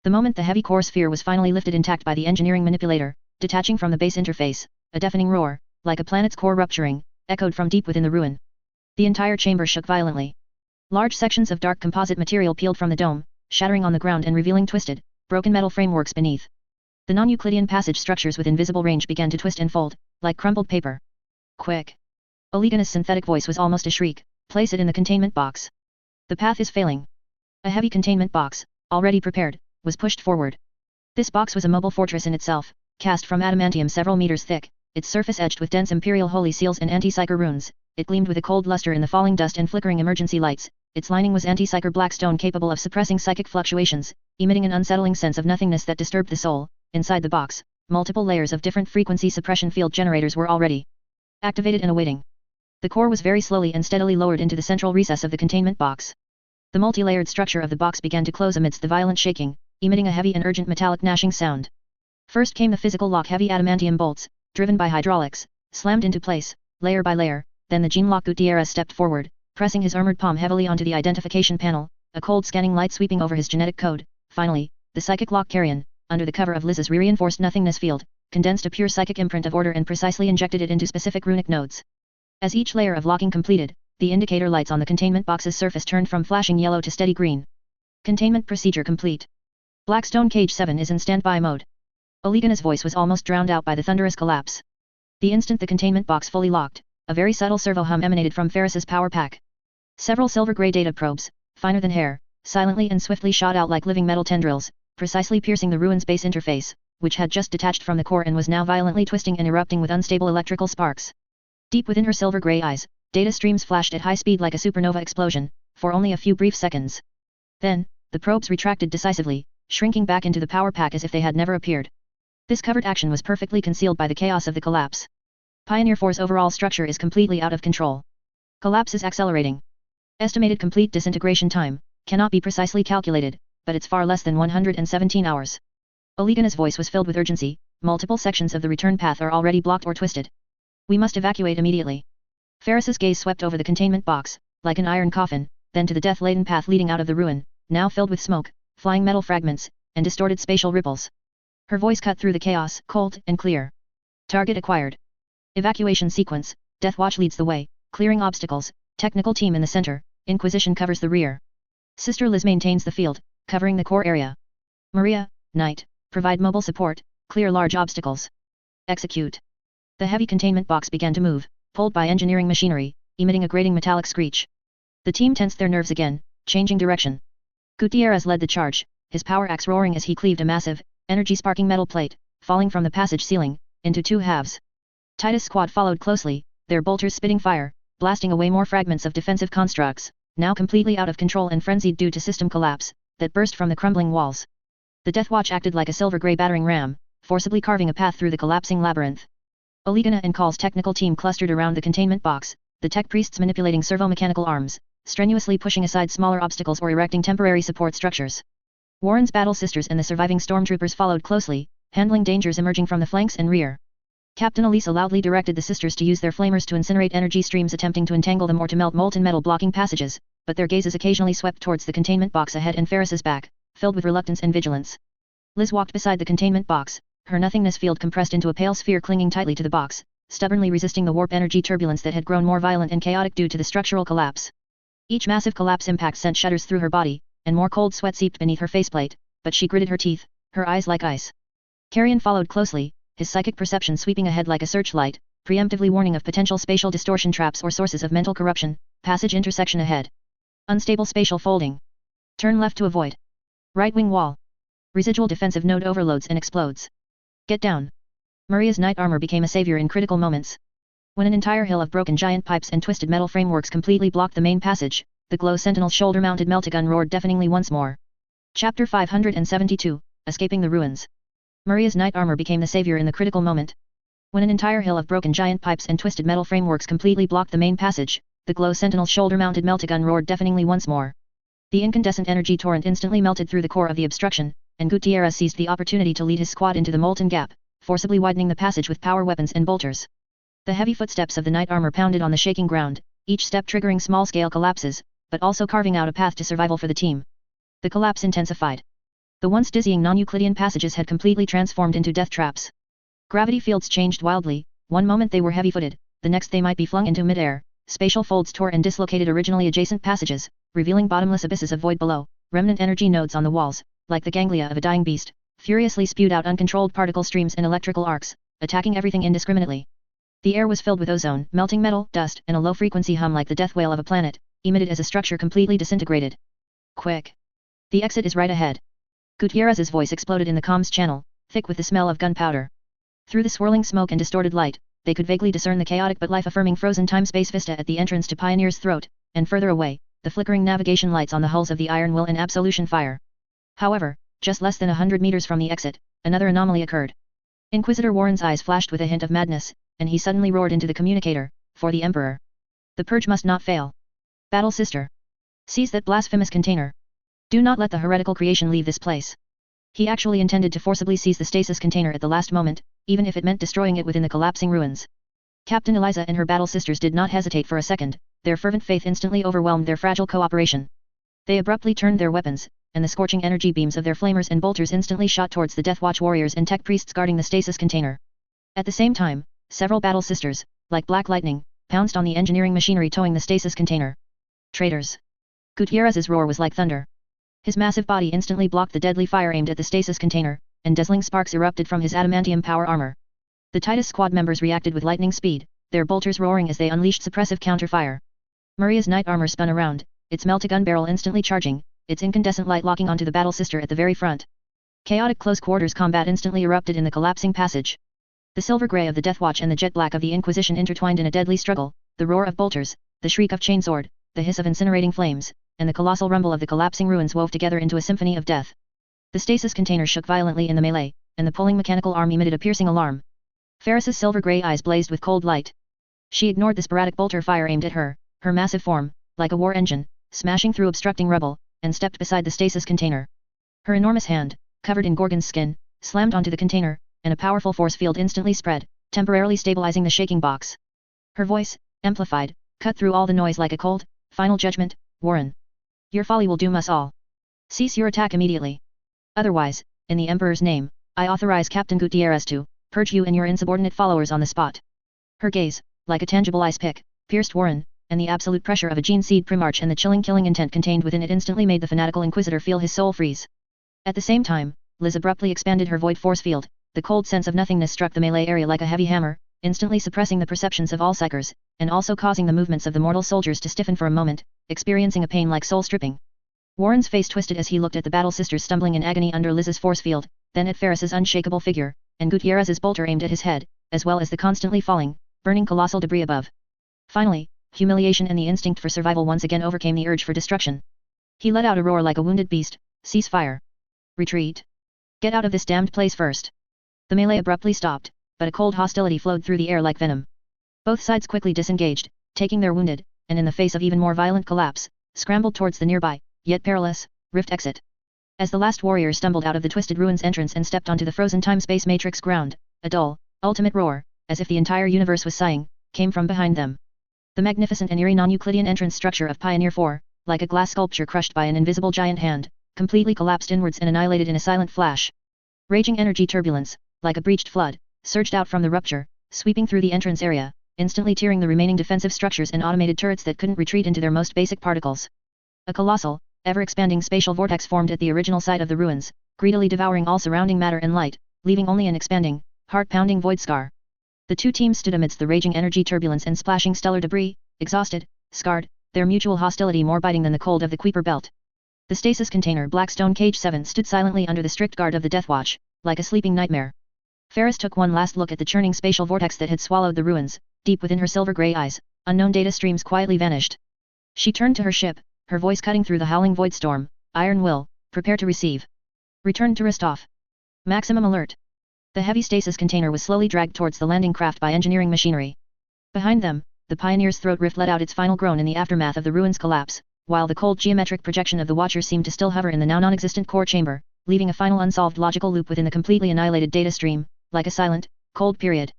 The moment the heavy core sphere was finally lifted intact by the engineering manipulator, detaching from the base interface, a deafening roar, like a planet's core rupturing, echoed from deep within the ruin. The entire chamber shook violently. Large sections of dark composite material peeled from the dome, shattering on the ground and revealing twisted, broken metal frameworks beneath. The non-Euclidean passage structures with invisible range began to twist and fold, like crumpled paper. Quick! Olegana's synthetic voice was almost a shriek. Place it in the containment box. The path is failing. A heavy containment box, already prepared, was pushed forward. This box was a mobile fortress in itself, cast from adamantium several meters thick, its surface edged with dense imperial holy seals and anti-psyker runes. It gleamed with a cold luster in the falling dust and flickering emergency lights. Its lining was anti-psyker black stone capable of suppressing psychic fluctuations, emitting an unsettling sense of nothingness that disturbed the soul. Inside the box, multiple layers of different frequency suppression field generators were already activated and awaiting. The core was very slowly and steadily lowered into the central recess of the containment box. The multi-layered structure of the box began to close amidst the violent shaking, emitting a heavy and urgent metallic gnashing sound. First came the physical lock heavy adamantium bolts, driven by hydraulics, slammed into place, layer by layer. Then the gene lock Gutierrez stepped forward, pressing his armored palm heavily onto the identification panel, a cold scanning light sweeping over his genetic code. Finally, the psychic lock Carrion, under the cover of Liz's re-reinforced nothingness field, condensed a pure psychic imprint of order and precisely injected it into specific runic nodes. As each layer of locking completed, the indicator lights on the containment box's surface turned from flashing yellow to steady green. Containment procedure complete. Blackstone Cage 7 is in standby mode. Olegana's voice was almost drowned out by the thunderous collapse. The instant the containment box fully locked, a very subtle servo hum emanated from Ferris's power pack. Several silver-gray data probes, finer than hair, silently and swiftly shot out like living metal tendrils, precisely piercing the ruin's base interface, which had just detached from the core and was now violently twisting and erupting with unstable electrical sparks. Deep within her silver-gray eyes, data streams flashed at high speed like a supernova explosion, for only a few brief seconds. Then, the probes retracted decisively, shrinking back into the power pack as if they had never appeared. This covert action was perfectly concealed by the chaos of the collapse. Pioneer 4's overall structure is completely out of control. Collapse is accelerating. Estimated complete disintegration time cannot be precisely calculated, but it's far less than 117 hours. Olegana's voice was filled with urgency. Multiple sections of the return path are already blocked or twisted. We must evacuate immediately. Ferris's gaze swept over the containment box, like an iron coffin, then to the death-laden path leading out of the ruin, now filled with smoke, flying metal fragments, and distorted spatial ripples. Her voice cut through the chaos, cold and clear. Target acquired. Evacuation sequence. Deathwatch leads the way, clearing obstacles. Technical team in the center. Inquisition covers the rear. Sister Liz maintains the field, covering the core area. Maria, Knight, provide mobile support. Clear large obstacles. Execute. The heavy containment box began to move, pulled by engineering machinery, emitting a grating metallic screech. The team tensed their nerves again, changing direction. Gutierrez led the charge, his power axe roaring as he cleaved a massive, energy-sparking metal plate, falling from the passage ceiling, into two halves. Titus' squad followed closely, their bolters spitting fire, blasting away more fragments of defensive constructs, now completely out of control and frenzied due to system collapse, that burst from the crumbling walls. The Deathwatch acted like a silver-grey battering ram, forcibly carving a path through the collapsing labyrinth. Olegana and Call's technical team clustered around the containment box, the tech priests manipulating servo-mechanical arms, strenuously pushing aside smaller obstacles or erecting temporary support structures. Warren's battle sisters and the surviving stormtroopers followed closely, handling dangers emerging from the flanks and rear. Captain Elisa loudly directed the sisters to use their flamers to incinerate energy streams attempting to entangle them or to melt molten metal blocking passages, but their gazes occasionally swept towards the containment box ahead and Ferris's back, filled with reluctance and vigilance. Liz walked beside the containment box, her nothingness field compressed into a pale sphere clinging tightly to the box, stubbornly resisting the warp energy turbulence that had grown more violent and chaotic due to the structural collapse. Each massive collapse impact sent shudders through her body, and more cold sweat seeped beneath her faceplate, but she gritted her teeth, her eyes like ice. Carrion followed closely, his psychic perception sweeping ahead like a searchlight, preemptively warning of potential spatial distortion traps or sources of mental corruption. Passage intersection ahead. Unstable spatial folding. Turn left to avoid. Right wing wall. Residual defensive node overloads and explodes. Get down. Maria's knight armor became a savior in critical moments. When an entire hill of broken giant pipes and twisted metal frameworks completely blocked the main passage, the Glow Sentinel's shoulder-mounted meltagun roared deafeningly once more. Chapter 572, Escaping the Ruins. Maria's knight armor became the savior in the critical moment. When an entire hill of broken giant pipes and twisted metal frameworks completely blocked the main passage, the Glow Sentinel's shoulder-mounted meltagun roared deafeningly once more. The incandescent energy torrent instantly melted through the core of the obstruction, and Gutierrez seized the opportunity to lead his squad into the molten gap, forcibly widening the passage with power weapons and bolters. The heavy footsteps of the knight armor pounded on the shaking ground, each step triggering small-scale collapses, but also carving out a path to survival for the team. The collapse intensified. The once dizzying non-Euclidean passages had completely transformed into death traps. Gravity fields changed wildly, one moment they were heavy-footed, the next they might be flung into mid-air. Spatial folds tore and dislocated originally adjacent passages, revealing bottomless abysses of void below. Remnant energy nodes on the walls, like the ganglia of a dying beast, furiously spewed out uncontrolled particle streams and electrical arcs, attacking everything indiscriminately. The air was filled with ozone, melting metal, dust, and a low-frequency hum like the death wail of a planet, emitted as a structure completely disintegrated. Quick! The exit is right ahead. Gutierrez's voice exploded in the comms channel, thick with the smell of gunpowder. Through the swirling smoke and distorted light, they could vaguely discern the chaotic but life-affirming frozen time-space vista at the entrance to Pioneer's throat, and further away, the flickering navigation lights on the hulls of the Iron Will and Absolution Fire. However, just less than 100 meters from the exit, another anomaly occurred. Inquisitor Warren's eyes flashed with a hint of madness, and he suddenly roared into the communicator, for the Emperor. The purge must not fail. Battle Sister. Seize that blasphemous container. Do not let the heretical creation leave this place. He actually intended to forcibly seize the stasis container at the last moment, even if it meant destroying it within the collapsing ruins. Captain Eliza and her battle sisters did not hesitate for a second, their fervent faith instantly overwhelmed their fragile cooperation. They abruptly turned their weapons, and the scorching energy beams of their flamers and bolters instantly shot towards the Deathwatch warriors and tech priests guarding the stasis container. At the same time, several battle sisters, like black lightning, pounced on the engineering machinery towing the stasis container. Traitors! Gutierrez's roar was like thunder. His massive body instantly blocked the deadly fire aimed at the stasis container, and dazzling sparks erupted from his adamantium power armor. The Titus squad members reacted with lightning speed, their bolters roaring as they unleashed suppressive counterfire. Maria's knight armor spun around, its meltagun barrel instantly charging, its incandescent light locking onto the battle sister at the very front. Chaotic close-quarters combat instantly erupted in the collapsing passage. The silver grey of the Deathwatch and the jet black of the Inquisition intertwined in a deadly struggle, the roar of bolters, the shriek of chainsword, the hiss of incinerating flames, and the colossal rumble of the collapsing ruins wove together into a symphony of death. The stasis container shook violently in the melee, and the pulling mechanical arm emitted a piercing alarm. Ferris's silver-grey eyes blazed with cold light. She ignored the sporadic bolter fire aimed at her, her massive form, like a war engine, smashing through obstructing rubble, and stepped beside the stasis container. Her enormous hand, covered in Gorgon's skin, slammed onto the container, and a powerful force field instantly spread, temporarily stabilizing the shaking box. Her voice, amplified, cut through all the noise like a cold, final judgment. Warren. Your folly will doom us all. Cease your attack immediately. Otherwise, in the Emperor's name, I authorize Captain Gutierrez to purge you and your insubordinate followers on the spot. Her gaze, like a tangible ice pick, pierced Warren, and the absolute pressure of a gene seed primarch and the chilling killing intent contained within it instantly made the fanatical Inquisitor feel his soul freeze. At the same time, Liz abruptly expanded her void force field. The cold sense of nothingness struck the melee area like a heavy hammer, instantly suppressing the perceptions of all psychers, and also causing the movements of the mortal soldiers to stiffen for a moment, experiencing a pain like soul stripping. Warren's face twisted as he looked at the battle sisters stumbling in agony under Liz's force field, then at Ferris's unshakable figure, and Gutierrez's bolter aimed at his head, as well as the constantly falling, burning colossal debris above. Finally, humiliation and the instinct for survival once again overcame the urge for destruction. He let out a roar like a wounded beast. Cease fire. Retreat. Get out of this damned place first. The melee abruptly stopped, but a cold hostility flowed through the air like venom. Both sides quickly disengaged, taking their wounded, and in the face of even more violent collapse, scrambled towards the nearby, yet perilous, rift exit. As the last warrior stumbled out of the twisted ruins entrance and stepped onto the frozen time-space matrix ground, a dull, ultimate roar, as if the entire universe was sighing, came from behind them. The magnificent and eerie non-Euclidean entrance structure of Pioneer 4, like a glass sculpture crushed by an invisible giant hand, completely collapsed inwards and annihilated in a silent flash. Raging energy turbulence, like a breached flood, surged out from the rupture, sweeping through the entrance area, instantly tearing the remaining defensive structures and automated turrets that couldn't retreat into their most basic particles. A colossal, ever-expanding spatial vortex formed at the original site of the ruins, greedily devouring all surrounding matter and light, leaving only an expanding, heart-pounding void scar. The two teams stood amidst the raging energy turbulence and splashing stellar debris, exhausted, scarred, their mutual hostility more biting than the cold of the Kuiper belt. The stasis container Blackstone Cage 7 stood silently under the strict guard of the Death Watch, like a sleeping nightmare. Ferris took one last look at the churning spatial vortex that had swallowed the ruins. Deep within her silver-grey eyes, unknown data streams quietly vanished. She turned to her ship, her voice cutting through the howling void storm. Iron Will, prepare to receive. Return to Rostov. Maximum alert. The heavy stasis container was slowly dragged towards the landing craft by engineering machinery. Behind them, the Pioneer's throat rift let out its final groan in the aftermath of the ruins' collapse, while the cold geometric projection of the Watcher seemed to still hover in the now non-existent core chamber, leaving a final unsolved logical loop within the completely annihilated data stream, like a silent, cold period.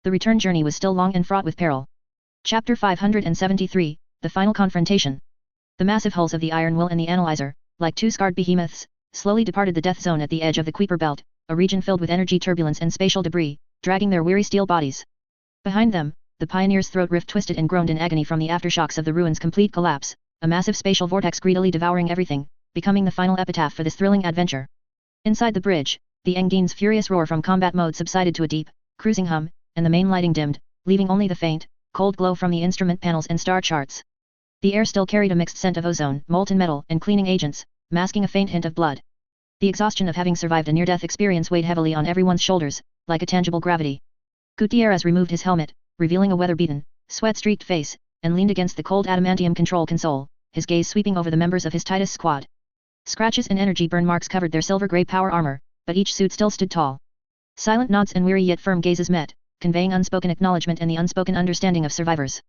The return journey was still long and fraught with peril. Chapter 573, The Final Confrontation. The massive hulls of the Iron Will and the Analyzer, like two scarred behemoths, slowly departed the death zone at the edge of the Kuiper belt, a region filled with energy turbulence and spatial debris, dragging their weary steel bodies. Behind them, the Pioneer's throat rift twisted and groaned in agony from the aftershocks of the ruins' complete collapse, a massive spatial vortex greedily devouring everything, becoming the final epitaph for this thrilling adventure. Inside the bridge, the Engine's furious roar from combat mode subsided to a deep, cruising hum, and the main lighting dimmed, leaving only the faint, cold glow from the instrument panels and star charts. The air still carried a mixed scent of ozone, molten metal, and cleaning agents, masking a faint hint of blood. The exhaustion of having survived a near-death experience weighed heavily on everyone's shoulders, like a tangible gravity. Gutierrez removed his helmet, revealing a weather-beaten, sweat-streaked face, and leaned against the cold adamantium control console, his gaze sweeping over the members of his Titus squad. Scratches and energy burn marks covered their silver-gray power armor, but each suit still stood tall. Silent nods and weary yet firm gazes met, conveying unspoken acknowledgement and the unspoken understanding of survivors.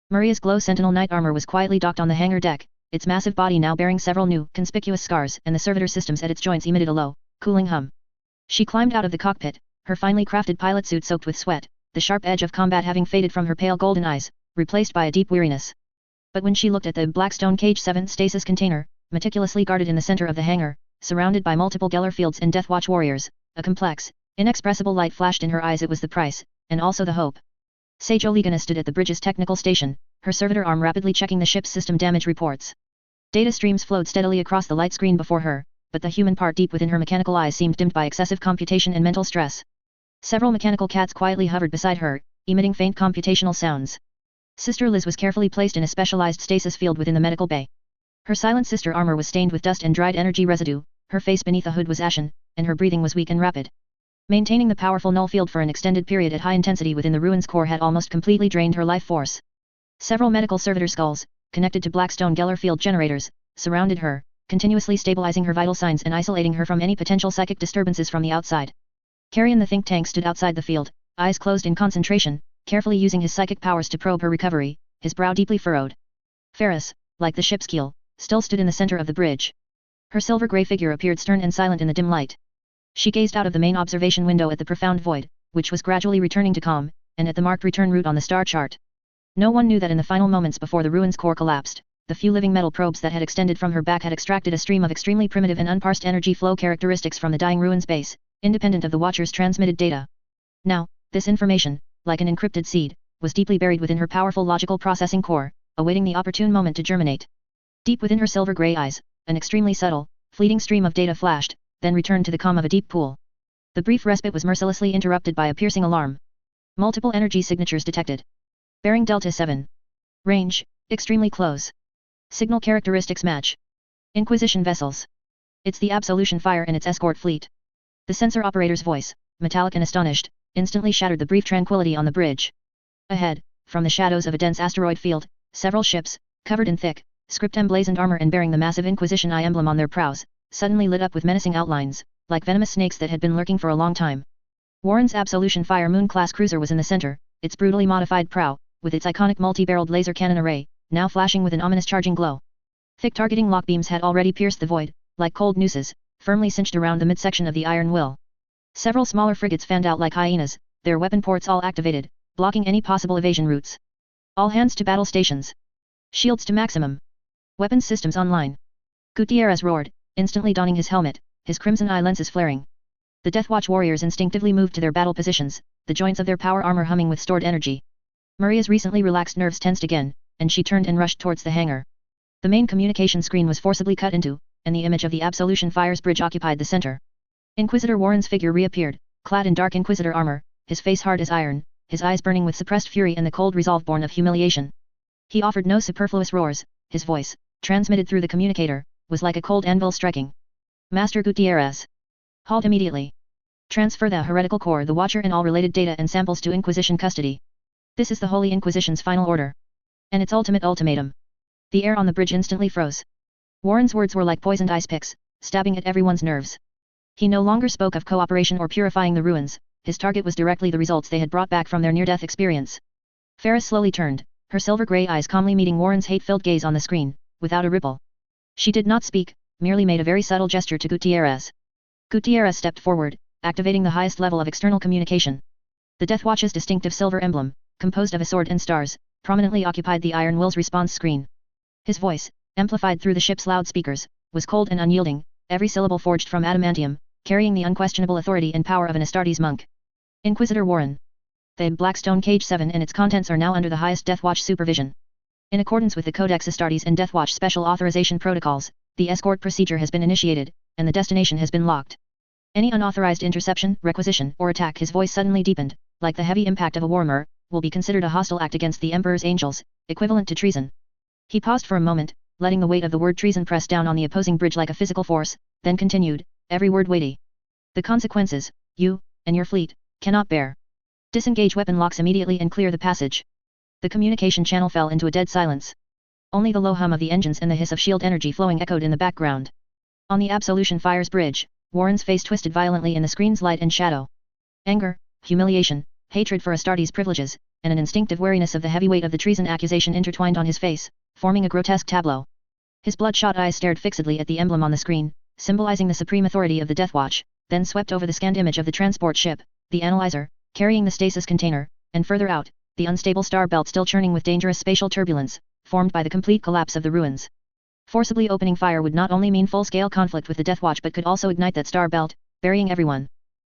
Maria's glow sentinel knight armor was quietly docked on the hangar deck, its massive body now bearing several new, conspicuous scars, and the servitor systems at its joints emitted a low, cooling hum. She climbed out of the cockpit, her finely crafted pilot suit soaked with sweat, the sharp edge of combat having faded from her pale golden eyes, replaced by a deep weariness. But when she looked at the Blackstone Cage 7 stasis container, meticulously guarded in the center of the hangar, surrounded by multiple Geller fields and Deathwatch warriors, a complex, inexpressible light flashed in her eyes. It was the price, and also the hope. Sage Olegana stood at the bridge's technical station, her servitor arm rapidly checking the ship's system damage reports. Data streams flowed steadily across the light screen before her, but the human part deep within her mechanical eyes seemed dimmed by excessive computation and mental stress. Several mechanical cats quietly hovered beside her, emitting faint computational sounds. Sister Liz was carefully placed in a specialized stasis field within the medical bay. Her silent sister armor was stained with dust and dried energy residue, her face beneath a hood was ashen, and her breathing was weak and rapid. Maintaining the powerful null field for an extended period at high intensity within the ruins core had almost completely drained her life force. Several medical servitor skulls, connected to Blackstone Geller field generators, surrounded her, continuously stabilizing her vital signs and isolating her from any potential psychic disturbances from the outside. Carrion the think tank stood outside the field, eyes closed in concentration, carefully using his psychic powers to probe her recovery, his brow deeply furrowed. Ferris, like the ship's keel, still stood in the center of the bridge. Her silver-gray figure appeared stern and silent in the dim light. She gazed out of the main observation window at the profound void, which was gradually returning to calm, and at the marked return route on the star chart. No one knew that in the final moments before the ruin's core collapsed, the few living metal probes that had extended from her back had extracted a stream of extremely primitive and unparsed energy flow characteristics from the dying ruin's base, independent of the Watcher's transmitted data. Now, this information, like an encrypted seed, was deeply buried within her powerful logical processing core, awaiting the opportune moment to germinate. Deep within her silver-gray eyes, an extremely subtle, fleeting stream of data flashed, then returned to the calm of a deep pool. The brief respite was mercilessly interrupted by a piercing alarm. Multiple energy signatures detected. Bearing Delta 7. Range, extremely close. Signal characteristics match. Inquisition vessels. It's the Absolution Fire and its escort fleet. The sensor operator's voice, metallic and astonished, instantly shattered the brief tranquility on the bridge. Ahead, from the shadows of a dense asteroid field, several ships, covered in thick, script-emblazoned armor and bearing the massive Inquisition Eye emblem on their prows, suddenly lit up with menacing outlines, like venomous snakes that had been lurking for a long time. Warren's Absolution Fire Moon-class cruiser was in the center, its brutally modified prow, with its iconic multi-barreled laser cannon array, now flashing with an ominous charging glow. Thick targeting lock beams had already pierced the void, like cold nooses, firmly cinched around the midsection of the iron will. Several smaller frigates fanned out like hyenas, their weapon ports all activated, blocking any possible evasion routes. All hands to battle stations. Shields to maximum. Weapons systems online. Gutierrez roared, instantly donning his helmet, his crimson eye lenses flaring. The Deathwatch warriors instinctively moved to their battle positions, the joints of their power armor humming with stored energy. Maria's recently relaxed nerves tensed again, and she turned and rushed towards the hangar. The main communication screen was forcibly cut into, and the image of the Absolution Fire's bridge occupied the center. Inquisitor Warren's figure reappeared, clad in dark Inquisitor armor, his face hard as iron, his eyes burning with suppressed fury and the cold resolve born of humiliation. He offered no superfluous roars, his voice, transmitted through the communicator, was like a cold anvil striking. Master Gutierrez. Halt immediately. Transfer the heretical core, the Watcher and all related data and samples to Inquisition custody. This is the Holy Inquisition's final order. And its ultimate ultimatum. The air on the bridge instantly froze. Warren's words were like poisoned ice picks, stabbing at everyone's nerves. He no longer spoke of cooperation or purifying the ruins, his target was directly the results they had brought back from their near-death experience. Ferris slowly turned, her silver-grey eyes calmly meeting Warren's hate-filled gaze on the screen, without a ripple. She did not speak, merely made a very subtle gesture to Gutierrez. Gutierrez stepped forward, activating the highest level of external communication. The Deathwatch's distinctive silver emblem, composed of a sword and stars, prominently occupied the Iron Will's response screen. His voice, amplified through the ship's loudspeakers, was cold and unyielding, every syllable forged from adamantium, carrying the unquestionable authority and power of an Astartes monk. Inquisitor Warren. The Blackstone Cage 7 and its contents are now under the highest Deathwatch supervision. In accordance with the Codex Astartes and Deathwatch Special Authorization Protocols, the escort procedure has been initiated, and the destination has been locked. Any unauthorized interception, requisition, or attack, his voice suddenly deepened, like the heavy impact of a warhammer, will be considered a hostile act against the Emperor's angels, equivalent to treason. He paused for a moment, letting the weight of the word treason press down on the opposing bridge like a physical force, then continued, every word weighty. The consequences, you, and your fleet, cannot bear. Disengage weapon locks immediately and clear the passage. The communication channel fell into a dead silence. Only the low hum of the engines and the hiss of shield energy flowing echoed in the background. On the Absolution Fire's bridge, Warren's face twisted violently in the screen's light and shadow. Anger, humiliation, hatred for Astartes' privileges, and an instinctive wariness of the heavy weight of the treason accusation intertwined on his face, forming a grotesque tableau. His bloodshot eyes stared fixedly at the emblem on the screen, symbolizing the supreme authority of the Deathwatch, then swept over the scanned image of the transport ship, the analyzer, carrying the stasis container, and further out, the unstable star belt still churning with dangerous spatial turbulence, formed by the complete collapse of the ruins. Forcibly opening fire would not only mean full-scale conflict with the Deathwatch but could also ignite that star belt, burying everyone.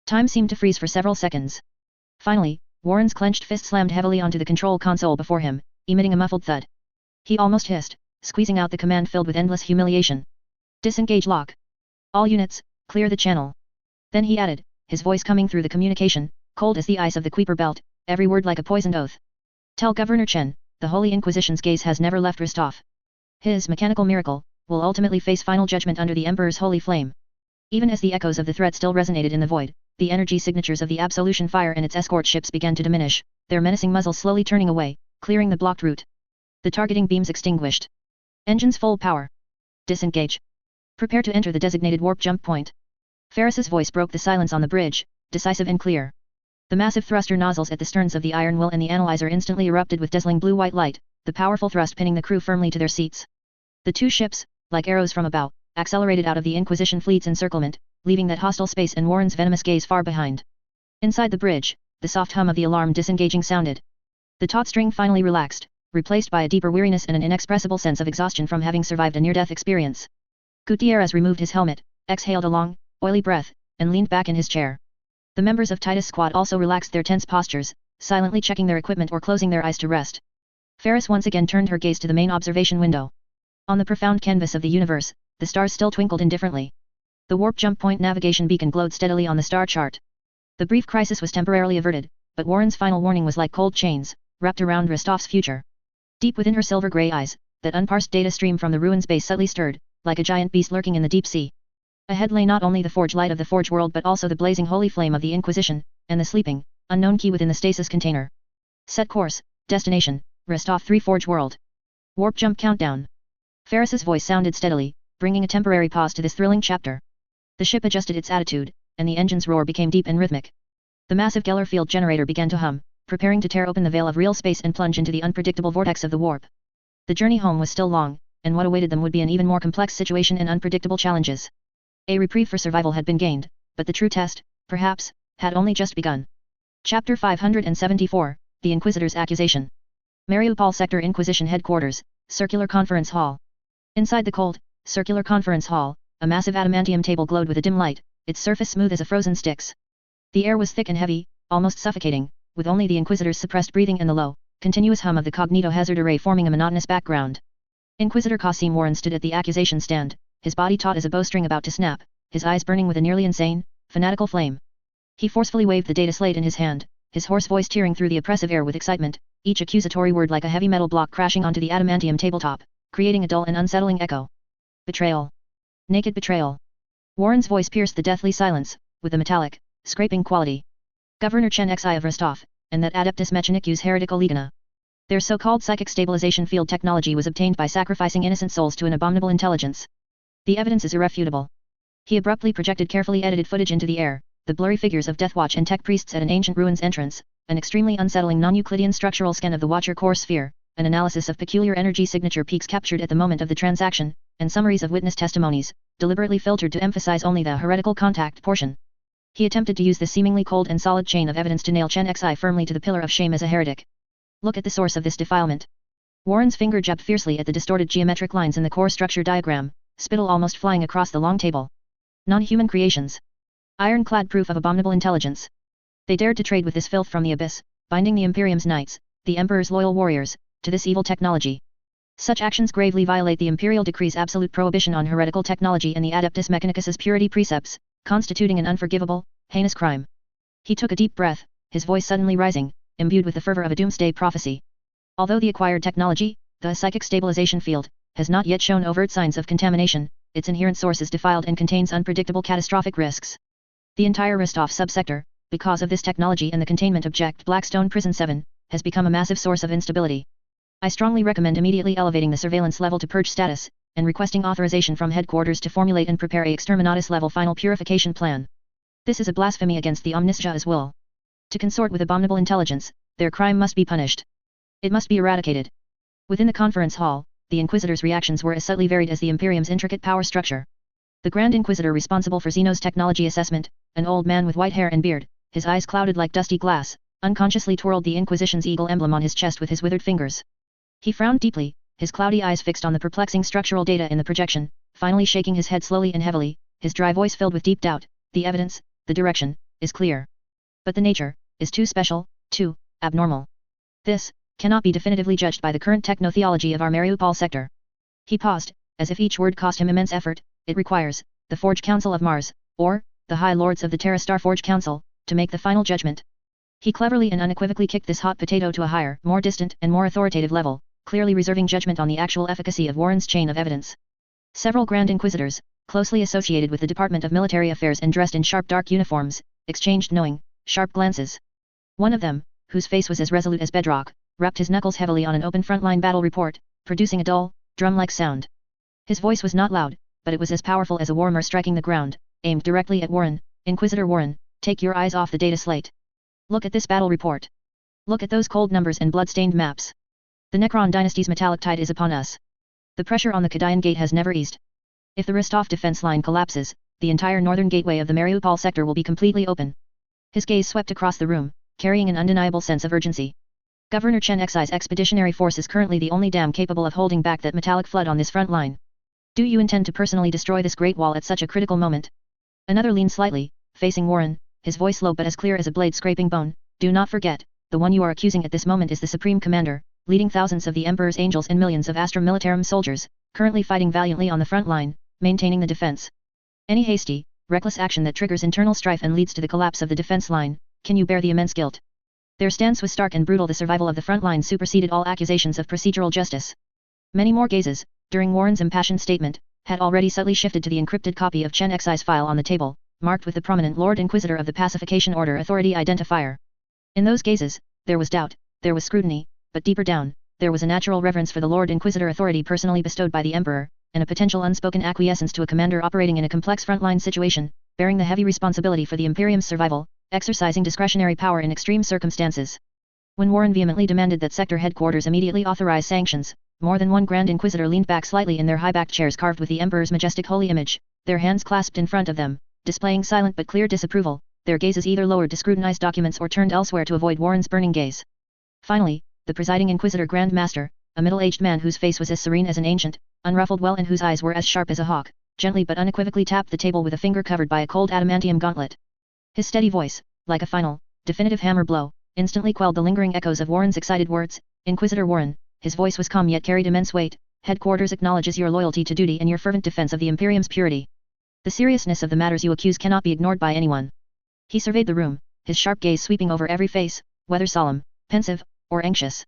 Time seemed to freeze for several seconds. Finally, Warren's clenched fist slammed heavily onto the control console before him, emitting a muffled thud. He almost hissed, squeezing out the command filled with endless humiliation. Disengage lock. All units, clear the channel. Then he added, his voice coming through the communication, cold as the ice of the Kuiper belt, every word like a poisoned oath. Tell Governor Chen, the Holy Inquisition's gaze has never left Rostov. His mechanical miracle will ultimately face final judgment under the Emperor's holy flame. Even as the echoes of the threat still resonated in the void, the energy signatures of the Absolution Fire and its escort ships began to diminish, their menacing muzzles slowly turning away, clearing the blocked route. The targeting beams extinguished. Engines full power. Disengage. Prepare to enter the designated warp jump point. Ferris's voice broke the silence on the bridge, decisive and clear. The massive thruster nozzles at the sterns of the Iron Will and the analyzer instantly erupted with dazzling blue-white light, the powerful thrust pinning the crew firmly to their seats. The two ships, like arrows from a bow, accelerated out of the Inquisition fleet's encirclement, leaving that hostile space and Warren's venomous gaze far behind. Inside the bridge, the soft hum of the alarm disengaging sounded. The taut string finally relaxed, replaced by a deeper weariness and an inexpressible sense of exhaustion from having survived a near-death experience. Gutierrez removed his helmet, exhaled a long, oily breath, and leaned back in his chair. The members of Titus Squad also relaxed their tense postures, silently checking their equipment or closing their eyes to rest. Ferris once again turned her gaze to the main observation window. On the profound canvas of the universe, the stars still twinkled indifferently. The warp jump point navigation beacon glowed steadily on the star chart. The brief crisis was temporarily averted, but Warren's final warning was like cold chains, wrapped around Rostov's future. Deep within her silver-grey eyes, that unparsed data stream from the ruins base subtly stirred, like a giant beast lurking in the deep sea. Ahead lay not only the forge light of the forge world but also the blazing holy flame of the Inquisition, and the sleeping, unknown key within the stasis container. Set course, destination, Rostov 3 Forge World. Warp jump countdown. Ferris's voice sounded steadily, bringing a temporary pause to this thrilling chapter. The ship adjusted its attitude, and the engine's roar became deep and rhythmic. The massive Geller field generator began to hum, preparing to tear open the veil of real space and plunge into the unpredictable vortex of the warp. The journey home was still long, and what awaited them would be an even more complex situation and unpredictable challenges. A reprieve for survival had been gained, but the true test, perhaps, had only just begun. Chapter 574, The Inquisitor's Accusation. Mariupol Sector Inquisition Headquarters, Circular Conference Hall. Inside the cold, circular conference hall, a massive adamantium table glowed with a dim light, its surface smooth as a frozen Styx. The air was thick and heavy, almost suffocating, with only the Inquisitor's suppressed breathing and the low, continuous hum of the cognito-hazard array forming a monotonous background. Inquisitor Qasim Warren stood at the accusation stand, his body taut as a bowstring about to snap, his eyes burning with a nearly insane, fanatical flame. He forcefully waved the data slate in his hand, his hoarse voice tearing through the oppressive air with excitement, each accusatory word like a heavy metal block crashing onto the adamantium tabletop, creating a dull and unsettling echo. Betrayal. Naked betrayal. Warren's voice pierced the deathly silence, with a metallic, scraping quality. Governor Chen Xi of Rostov, and that Adeptus Mechanicus Heretical Legana. Their so-called psychic stabilization field technology was obtained by sacrificing innocent souls to an abominable intelligence. The evidence is irrefutable. He abruptly projected carefully edited footage into the air, the blurry figures of Deathwatch and tech priests at an ancient ruins entrance, an extremely unsettling non-Euclidean structural scan of the Watcher core sphere, an analysis of peculiar energy signature peaks captured at the moment of the transaction, and summaries of witness testimonies, deliberately filtered to emphasize only the heretical contact portion. He attempted to use this seemingly cold and solid chain of evidence to nail Chen Xi firmly to the pillar of shame as a heretic. Look at the source of this defilement. Warren's finger jabbed fiercely at the distorted geometric lines in the core structure diagram, spittle almost flying across the long table. Non-human creations. Ironclad proof of abominable intelligence. They dared to trade with this filth from the abyss, binding the Imperium's knights, the Emperor's loyal warriors, to this evil technology. Such actions gravely violate the Imperial Decree's absolute prohibition on heretical technology and the Adeptus Mechanicus's purity precepts, constituting an unforgivable, heinous crime. He took a deep breath, his voice suddenly rising, imbued with the fervor of a doomsday prophecy. Although the acquired technology, the psychic stabilization field, has not yet shown overt signs of contamination, its inherent source is defiled and contains unpredictable catastrophic risks. The entire Rostov subsector, because of this technology and the containment object Blackstone Prison 7, has become a massive source of instability. I strongly recommend immediately elevating the surveillance level to purge status, and requesting authorization from headquarters to formulate and prepare a exterminatus level final purification plan. This is a blasphemy against the Omniscia's will. To consort with abominable intelligence, their crime must be punished. It must be eradicated. Within the conference hall, the Inquisitor's reactions were as subtly varied as the Imperium's intricate power structure. The Grand Inquisitor responsible for Xeno's technology assessment, an old man with white hair and beard, his eyes clouded like dusty glass, unconsciously twirled the Inquisition's eagle emblem on his chest with his withered fingers. He frowned deeply, his cloudy eyes fixed on the perplexing structural data in the projection, finally shaking his head slowly and heavily, his dry voice filled with deep doubt. The evidence, the direction, is clear. But the nature, is too special, too abnormal. This cannot be definitively judged by the current technotheology of our Mariupol sector. He paused, as if each word cost him immense effort. It requires the Forge Council of Mars, or the High Lords of the Terra Star Forge Council, to make the final judgment. He cleverly and unequivocally kicked this hot potato to a higher, more distant and more authoritative level, clearly reserving judgment on the actual efficacy of Warren's chain of evidence. Several Grand Inquisitors, closely associated with the Department of Military Affairs and dressed in sharp dark uniforms, exchanged knowing, sharp glances. One of them, whose face was as resolute as bedrock, rapped his knuckles heavily on an open frontline battle report, producing a dull, drum-like sound. His voice was not loud, but it was as powerful as a Warhammer striking the ground, aimed directly at Warren. Inquisitor Warren, take your eyes off the data slate. Look at this battle report. Look at those cold numbers and blood-stained maps. The Necron dynasty's metallic tide is upon us. The pressure on the Kadayan gate has never eased. If the Rostov defense line collapses, the entire northern gateway of the Mariupol sector will be completely open. His gaze swept across the room, carrying an undeniable sense of urgency. Governor Chen Xi's expeditionary force is currently the only dam capable of holding back that metallic flood on this front line. Do you intend to personally destroy this great wall at such a critical moment? Another leaned slightly, facing Warren, his voice low but as clear as a blade scraping bone. Do not forget, the one you are accusing at this moment is the Supreme Commander, leading thousands of the Emperor's angels and millions of Astra Militarum soldiers, currently fighting valiantly on the front line, maintaining the defense. Any hasty, reckless action that triggers internal strife and leads to the collapse of the defense line, can you bear the immense guilt? Their stance was stark and brutal. The survival of the front line superseded all accusations of procedural justice. Many more gazes, during Warren's impassioned statement, had already subtly shifted to the encrypted copy of Chen Xi's file on the table, marked with the prominent Lord Inquisitor of the Pacification Order Authority identifier. In those gazes, there was doubt, there was scrutiny, but deeper down, there was a natural reverence for the Lord Inquisitor authority personally bestowed by the Emperor, and a potential unspoken acquiescence to a commander operating in a complex frontline situation, bearing the heavy responsibility for the Imperium's survival, exercising discretionary power in extreme circumstances. When Warren vehemently demanded that sector headquarters immediately authorize sanctions, more than one Grand Inquisitor leaned back slightly in their high-backed chairs carved with the Emperor's majestic holy image, their hands clasped in front of them, displaying silent but clear disapproval. Their gazes either lowered to scrutinize documents or turned elsewhere to avoid Warren's burning gaze. Finally, the presiding Inquisitor Grand Master, a middle-aged man whose face was as serene as an ancient, unruffled well and whose eyes were as sharp as a hawk, gently but unequivocally tapped the table with a finger covered by a cold adamantium gauntlet. His steady voice, like a final, definitive hammer blow, instantly quelled the lingering echoes of Warren's excited words. Inquisitor Warren, his voice was calm yet carried immense weight. Headquarters acknowledges your loyalty to duty and your fervent defense of the Imperium's purity. The seriousness of the matters you accuse cannot be ignored by anyone. He surveyed the room, his sharp gaze sweeping over every face, whether solemn, pensive, or anxious.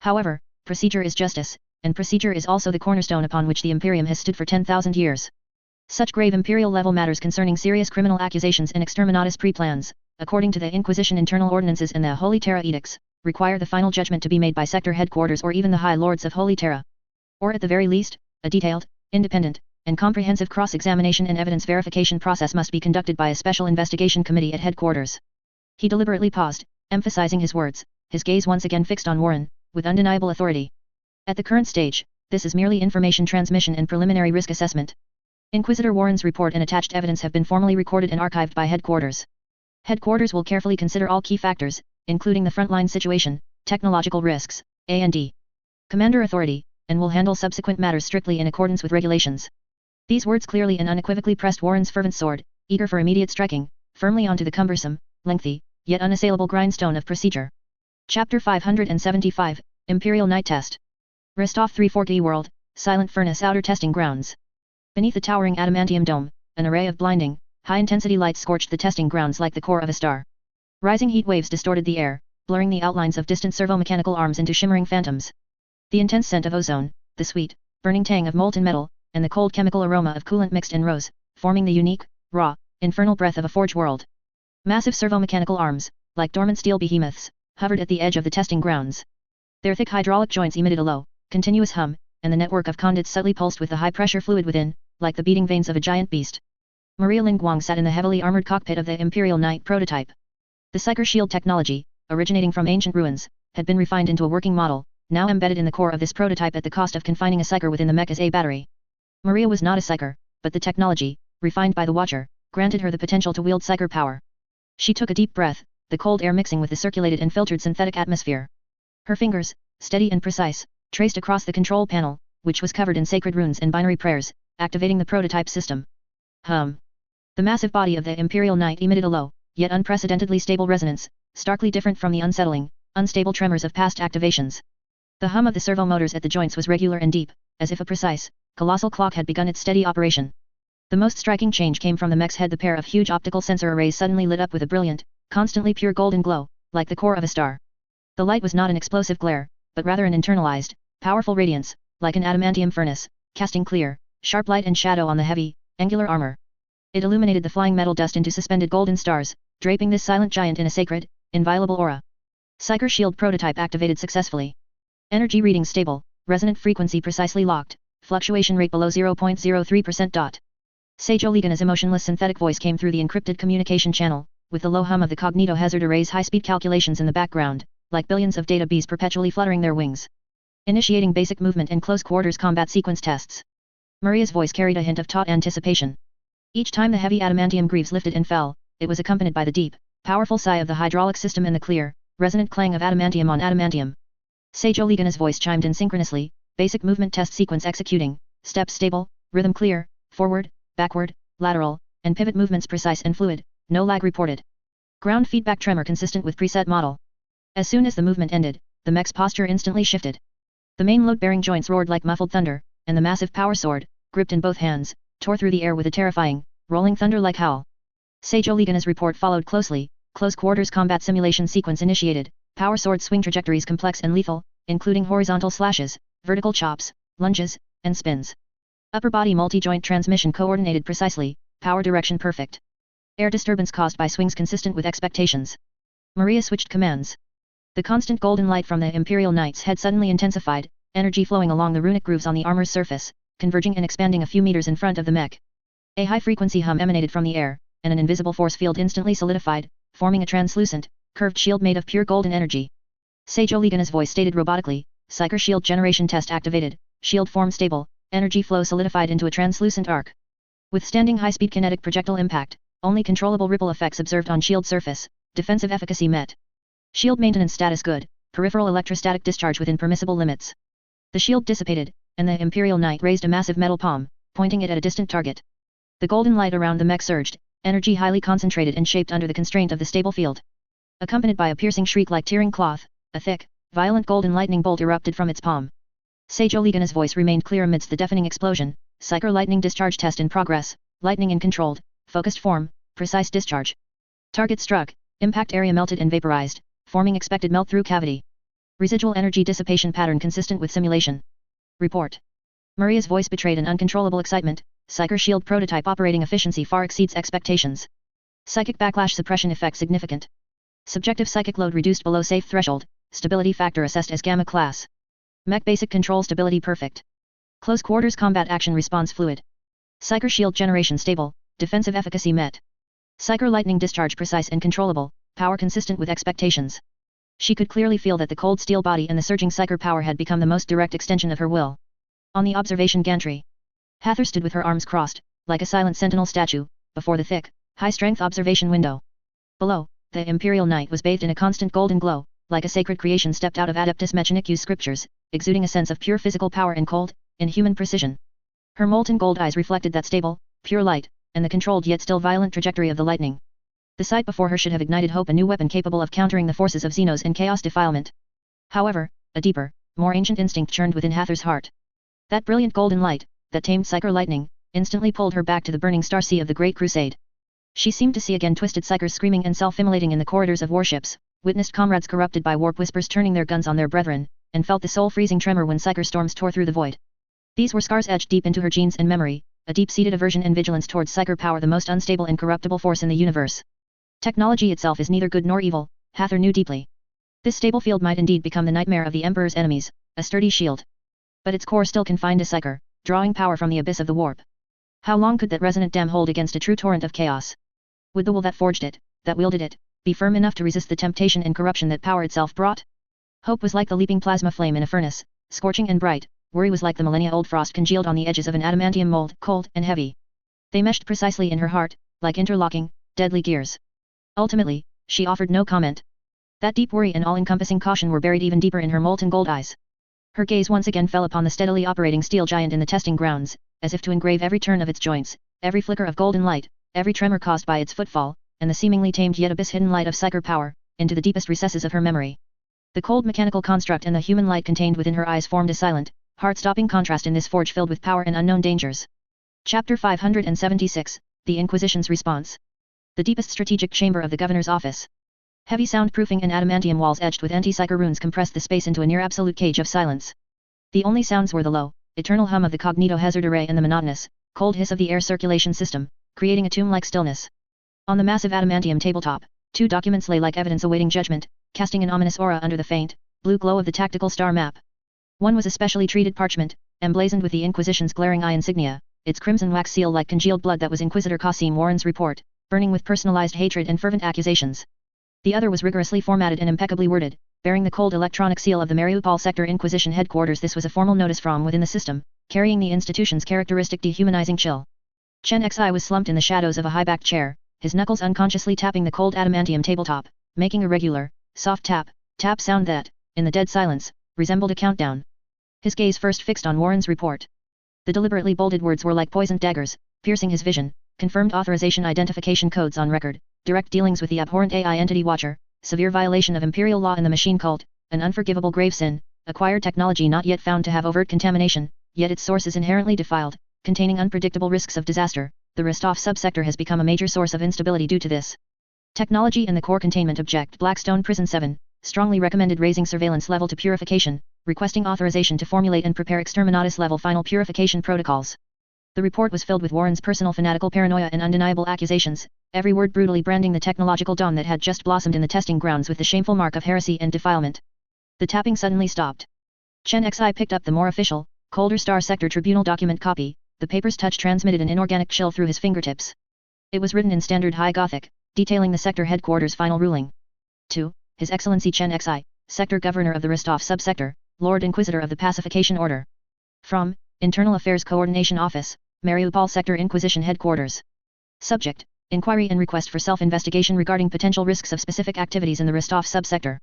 However, procedure is justice, and procedure is also the cornerstone upon which the Imperium has stood for 10,000 years. Such grave imperial-level matters concerning serious criminal accusations and exterminatus pre-plans, according to the Inquisition internal ordinances and the Holy Terra edicts, require the final judgment to be made by sector headquarters or even the High Lords of Holy Terra. Or at the very least, a detailed, independent, and comprehensive cross-examination and evidence verification process must be conducted by a special investigation committee at headquarters. He deliberately paused, emphasizing his words, his gaze once again fixed on Warren, with undeniable authority. At the current stage, this is merely information transmission and preliminary risk assessment. Inquisitor Warren's report and attached evidence have been formally recorded and archived by headquarters. Headquarters will carefully consider all key factors, including the frontline situation, technological risks, A&D, commander authority, and will handle subsequent matters strictly in accordance with regulations. These words clearly and unequivocally pressed Warren's fervent sword, eager for immediate striking, firmly onto the cumbersome, lengthy, yet unassailable grindstone of procedure. Chapter 575, Imperial Night Test. Rostov 340 World, Silent Furnace Outer Testing Grounds. Beneath the towering adamantium dome, an array of blinding, high-intensity lights scorched the testing grounds like the core of a star. Rising heat waves distorted the air, blurring the outlines of distant servo-mechanical arms into shimmering phantoms. The intense scent of ozone, the sweet, burning tang of molten metal, and the cold chemical aroma of coolant mixed and rose, forming the unique, raw, infernal breath of a forge world. Massive servo-mechanical arms, like dormant steel behemoths, hovered at the edge of the testing grounds. Their thick hydraulic joints emitted a low, continuous hum, and the network of conduits subtly pulsed with the high-pressure fluid within, like the beating veins of a giant beast. Maria Lingguang sat in the heavily armored cockpit of the Imperial Knight prototype. The Psyker shield technology, originating from ancient ruins, had been refined into a working model, now embedded in the core of this prototype at the cost of confining a Psyker within the mech as a battery. Maria was not a Psyker, but the technology, refined by the Watcher, granted her the potential to wield Psyker power. She took a deep breath, the cold air mixing with the circulated and filtered synthetic atmosphere. Her fingers, steady and precise, traced across the control panel, which was covered in sacred runes and binary prayers, activating the prototype system. Hum. The massive body of the Imperial Knight emitted a low, yet unprecedentedly stable resonance, starkly different from the unsettling, unstable tremors of past activations. The hum of the servo motors at the joints was regular and deep, as if a precise, colossal clock had begun its steady operation. The most striking change came from the mech's head. The pair of huge optical sensor arrays suddenly lit up with a brilliant, constantly pure golden glow, like the core of a star. The light was not an explosive glare, but rather an internalized, powerful radiance, like an adamantium furnace, casting clear, sharp light and shadow on the heavy, angular armor. It illuminated the flying metal dust into suspended golden stars, draping this silent giant in a sacred, inviolable aura. Psyker shield prototype activated successfully. Energy readings stable, resonant frequency precisely locked, fluctuation rate below 0.03%. Sage Oligana's emotionless synthetic voice came through the encrypted communication channel, with the low hum of the Cognito Hazard Array's high-speed calculations in the background, like billions of data bees perpetually fluttering their wings. Initiating basic movement and close-quarters combat sequence tests. Maria's voice carried a hint of taut anticipation. Each time the heavy adamantium greaves lifted and fell, it was accompanied by the deep, powerful sigh of the hydraulic system and the clear, resonant clang of adamantium on adamantium. Sage Oligana's voice chimed in synchronously, basic movement test sequence executing, steps stable, rhythm clear, forward, backward, lateral, and pivot movements precise and fluid, no lag reported. Ground feedback tremor consistent with preset model. As soon as the movement ended, the mech's posture instantly shifted. The main load-bearing joints roared like muffled thunder, and the massive power sword, gripped in both hands, tore through the air with a terrifying, rolling thunder-like howl. Sage Oligana's report followed closely, close-quarters combat simulation sequence initiated, power sword swing trajectories complex and lethal, including horizontal slashes, vertical chops, lunges, and spins. Upper body multi-joint transmission coordinated precisely, power direction perfect. Air disturbance caused by swings consistent with expectations. Maria switched commands. The constant golden light from the Imperial Knights had suddenly intensified, energy flowing along the runic grooves on the armor's surface, converging and expanding a few meters in front of the mech. A high-frequency hum emanated from the air, and an invisible force field instantly solidified, forming a translucent, curved shield made of pure golden energy. Sage Oligana's voice stated robotically, Psyker shield generation test activated, shield form stable, energy flow solidified into a translucent arc. Withstanding high-speed kinetic projectile impact, only controllable ripple effects observed on shield surface, defensive efficacy met. Shield maintenance status good, peripheral electrostatic discharge within permissible limits. The shield dissipated, and the Imperial Knight raised a massive metal palm, pointing it at a distant target. The golden light around the mech surged, energy highly concentrated and shaped under the constraint of the stable field. Accompanied by a piercing shriek like tearing cloth, a thick, violent golden lightning bolt erupted from its palm. Sage Oligana's voice remained clear amidst the deafening explosion, Psyker lightning discharge test in progress, lightning in controlled, focused form, precise discharge. Target struck, impact area melted and vaporized, forming expected melt-through cavity. Residual energy dissipation pattern consistent with simulation. Report. Maria's voice betrayed an uncontrollable excitement, Psyker shield prototype operating efficiency far exceeds expectations. Psychic backlash suppression effect significant. Subjective psychic load reduced below safe threshold, stability factor assessed as gamma class. Mech basic control stability perfect. Close quarters combat action response fluid. Psyker shield generation stable, defensive efficacy met. Psyker lightning discharge precise and controllable, power consistent with expectations. She could clearly feel that the cold steel body and the surging Psyker power had become the most direct extension of her will. On the observation gantry, Hather stood with her arms crossed, like a silent sentinel statue, before the thick, high-strength observation window. Below, the Imperial Knight was bathed in a constant golden glow, like a sacred creation stepped out of Adeptus Mechanicus scriptures, exuding a sense of pure physical power and cold, inhuman precision. Her molten gold eyes reflected that stable, pure light, and the controlled yet still violent trajectory of the lightning. The sight before her should have ignited hope, a new weapon capable of countering the forces of Xenos and chaos defilement. However, a deeper, more ancient instinct churned within Hather's heart. That brilliant golden light, that tamed Psyker lightning, instantly pulled her back to the burning star sea of the Great Crusade. She seemed to see again twisted Psykers screaming and self-immolating in the corridors of warships, witnessed comrades corrupted by warp whispers turning their guns on their brethren, and felt the soul-freezing tremor when Psyker storms tore through the void. These were scars etched deep into her genes and memory, a deep-seated aversion and vigilance towards Psyker power, the most unstable and corruptible force in the universe. Technology itself is neither good nor evil, Hather knew deeply. This stable field might indeed become the nightmare of the Emperor's enemies, a sturdy shield. But its core still confined to Psyker, drawing power from the abyss of the warp. How long could that resonant dam hold against a true torrent of chaos? Would the will that forged it, that wielded it, be firm enough to resist the temptation and corruption that power itself brought? Hope was like the leaping plasma flame in a furnace, scorching and bright. Worry was like the millennia-old frost congealed on the edges of an adamantium mold, cold and heavy. They meshed precisely in her heart, like interlocking, deadly gears. Ultimately, she offered no comment. That deep worry and all-encompassing caution were buried even deeper in her molten gold eyes. Her gaze once again fell upon the steadily operating steel giant in the testing grounds, as if to engrave every turn of its joints, every flicker of golden light, every tremor caused by its footfall, and the seemingly tamed yet abyss-hidden light of Psyker power, into the deepest recesses of her memory. The cold mechanical construct and the human light contained within her eyes formed a silent, heart-stopping contrast in this forge filled with power and unknown dangers. Chapter 576, The Inquisition's Response. The deepest strategic chamber of the governor's office. Heavy soundproofing and adamantium walls etched with anti-Psyker runes compressed the space into a near-absolute cage of silence. The only sounds were the low, eternal hum of the Cognito Hazard Array and the monotonous, cold hiss of the air circulation system, creating a tomb-like stillness. On the massive adamantium tabletop, 2 documents lay like evidence awaiting judgment, casting an ominous aura under the faint, blue glow of the tactical star map. One was a specially treated parchment, emblazoned with the Inquisition's glaring eye insignia, its crimson wax seal like congealed blood that was Inquisitor Qasim Warren's report, burning with personalized hatred and fervent accusations. The other was rigorously formatted and impeccably worded, bearing the cold electronic seal of the Mariupol Sector Inquisition headquarters. This was a formal notice from within the system, carrying the institution's characteristic dehumanizing chill. Chen Xi was slumped in the shadows of a high-backed chair, his knuckles unconsciously tapping the cold adamantium tabletop, making a regular, soft tap sound that, in the dead silence, resembled a countdown. His gaze first fixed on Warren's report. The deliberately bolded words were like poisoned daggers, piercing his vision: confirmed authorization identification codes on record, direct dealings with the abhorrent AI entity Watcher, severe violation of imperial law in the machine cult, an unforgivable grave sin, acquired technology not yet found to have overt contamination, yet its source is inherently defiled, containing unpredictable risks of disaster. The Rostov subsector has become a major source of instability due to this technology, and the core containment object Blackstone Prison 7 strongly recommended raising surveillance level to purification, requesting authorization to formulate and prepare exterminatus level final purification protocols. The report was filled with Warren's personal fanatical paranoia and undeniable accusations, every word brutally branding the technological dawn that had just blossomed in the testing grounds with the shameful mark of heresy and defilement. The tapping suddenly stopped. Chen Xi picked up the more official, colder Star Sector Tribunal document copy. The paper's touch transmitted an inorganic chill through his fingertips. It was written in standard High Gothic, detailing the sector headquarters' final ruling. To His Excellency Chen Xi, Sector Governor of the Rostov Subsector, Lord Inquisitor of the Pacification Order. From Internal Affairs Coordination Office, Mariupol Sector Inquisition Headquarters. Subject: Inquiry and request for self-investigation regarding potential risks of specific activities in the Rostov subsector.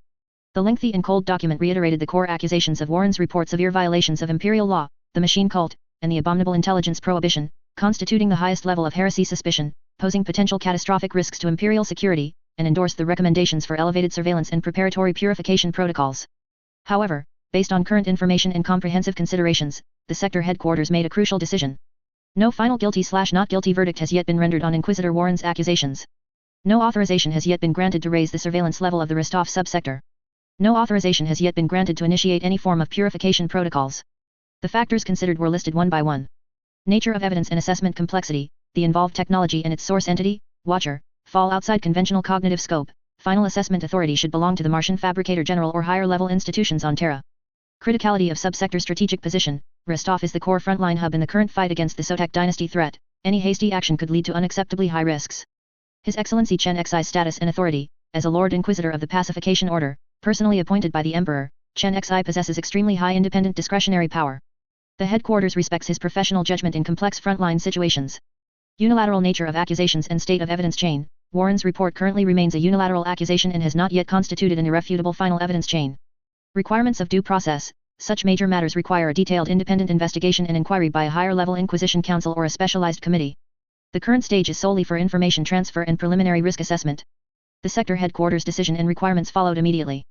The lengthy and cold document reiterated the core accusations of Warren's report: severe violations of imperial law, the machine cult, and the abominable intelligence prohibition, constituting the highest level of heresy suspicion, posing potential catastrophic risks to imperial security, and endorsed the recommendations for elevated surveillance and preparatory purification protocols. However, based on current information and comprehensive considerations, the sector headquarters made a crucial decision. No final guilty/not guilty verdict has yet been rendered on Inquisitor Warren's accusations. No authorization has yet been granted to raise the surveillance level of the Rostov subsector. No authorization has yet been granted to initiate any form of purification protocols. The factors considered were listed one by one. Nature of evidence and assessment complexity, the involved technology and its source entity, Watcher, fall outside conventional cognitive scope. Final assessment authority should belong to the Martian Fabricator General or higher level institutions on Terra. Criticality of subsector strategic position, Rostov is the core frontline hub in the current fight against the Sotek dynasty threat. Any hasty action could lead to unacceptably high risks. His Excellency Chen Xi's status and authority, as a Lord Inquisitor of the Pacification Order, personally appointed by the Emperor, Chen Xi possesses extremely high independent discretionary power. The headquarters respects his professional judgment in complex frontline situations. Unilateral nature of accusations and state of evidence chain, Warren's report currently remains a unilateral accusation and has not yet constituted an irrefutable final evidence chain. Requirements of due process, such major matters require a detailed independent investigation and inquiry by a higher level Inquisition Council or a specialized committee. The current stage is solely for information transfer and preliminary risk assessment. The sector headquarters decision and requirements followed immediately.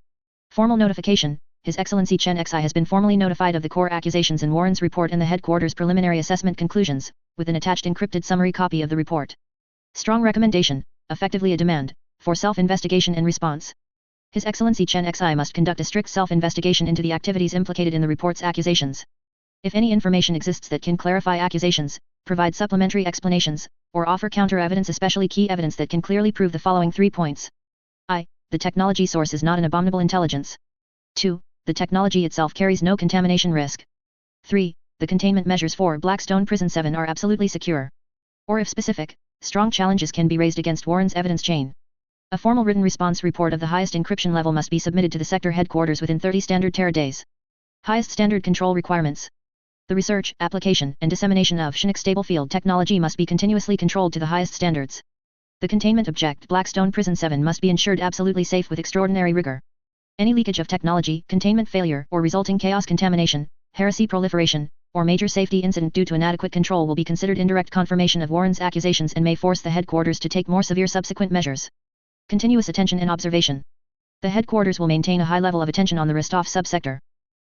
Formal notification. His Excellency Chen Xi has been formally notified of the core accusations in Warren's report and the headquarters' preliminary assessment conclusions, with an attached encrypted summary copy of the report. Strong recommendation, effectively a demand, for self-investigation and response. His Excellency Chen Xi must conduct a strict self-investigation into the activities implicated in the report's accusations. If any information exists that can clarify accusations, provide supplementary explanations, or offer counter-evidence, especially key evidence that can clearly prove the following 3 points. I. The technology source is not an abominable intelligence. 2. The technology itself carries no contamination risk. 3. The containment measures for Blackstone Prison 7 are absolutely secure. Or if specific, strong challenges can be raised against Warren's evidence chain. A formal written response report of the highest encryption level must be submitted to the sector headquarters within 30 standard Terra days. Highest standard control requirements. The research, application, and dissemination of Chinook stable field technology must be continuously controlled to the highest standards. The containment object Blackstone Prison 7 must be ensured absolutely safe with extraordinary rigor. Any leakage of technology, containment failure, or resulting chaos contamination, heresy proliferation, or major safety incident due to inadequate control will be considered indirect confirmation of Warren's accusations and may force the headquarters to take more severe subsequent measures. Continuous attention and observation. The headquarters will maintain a high level of attention on the Rostov subsector.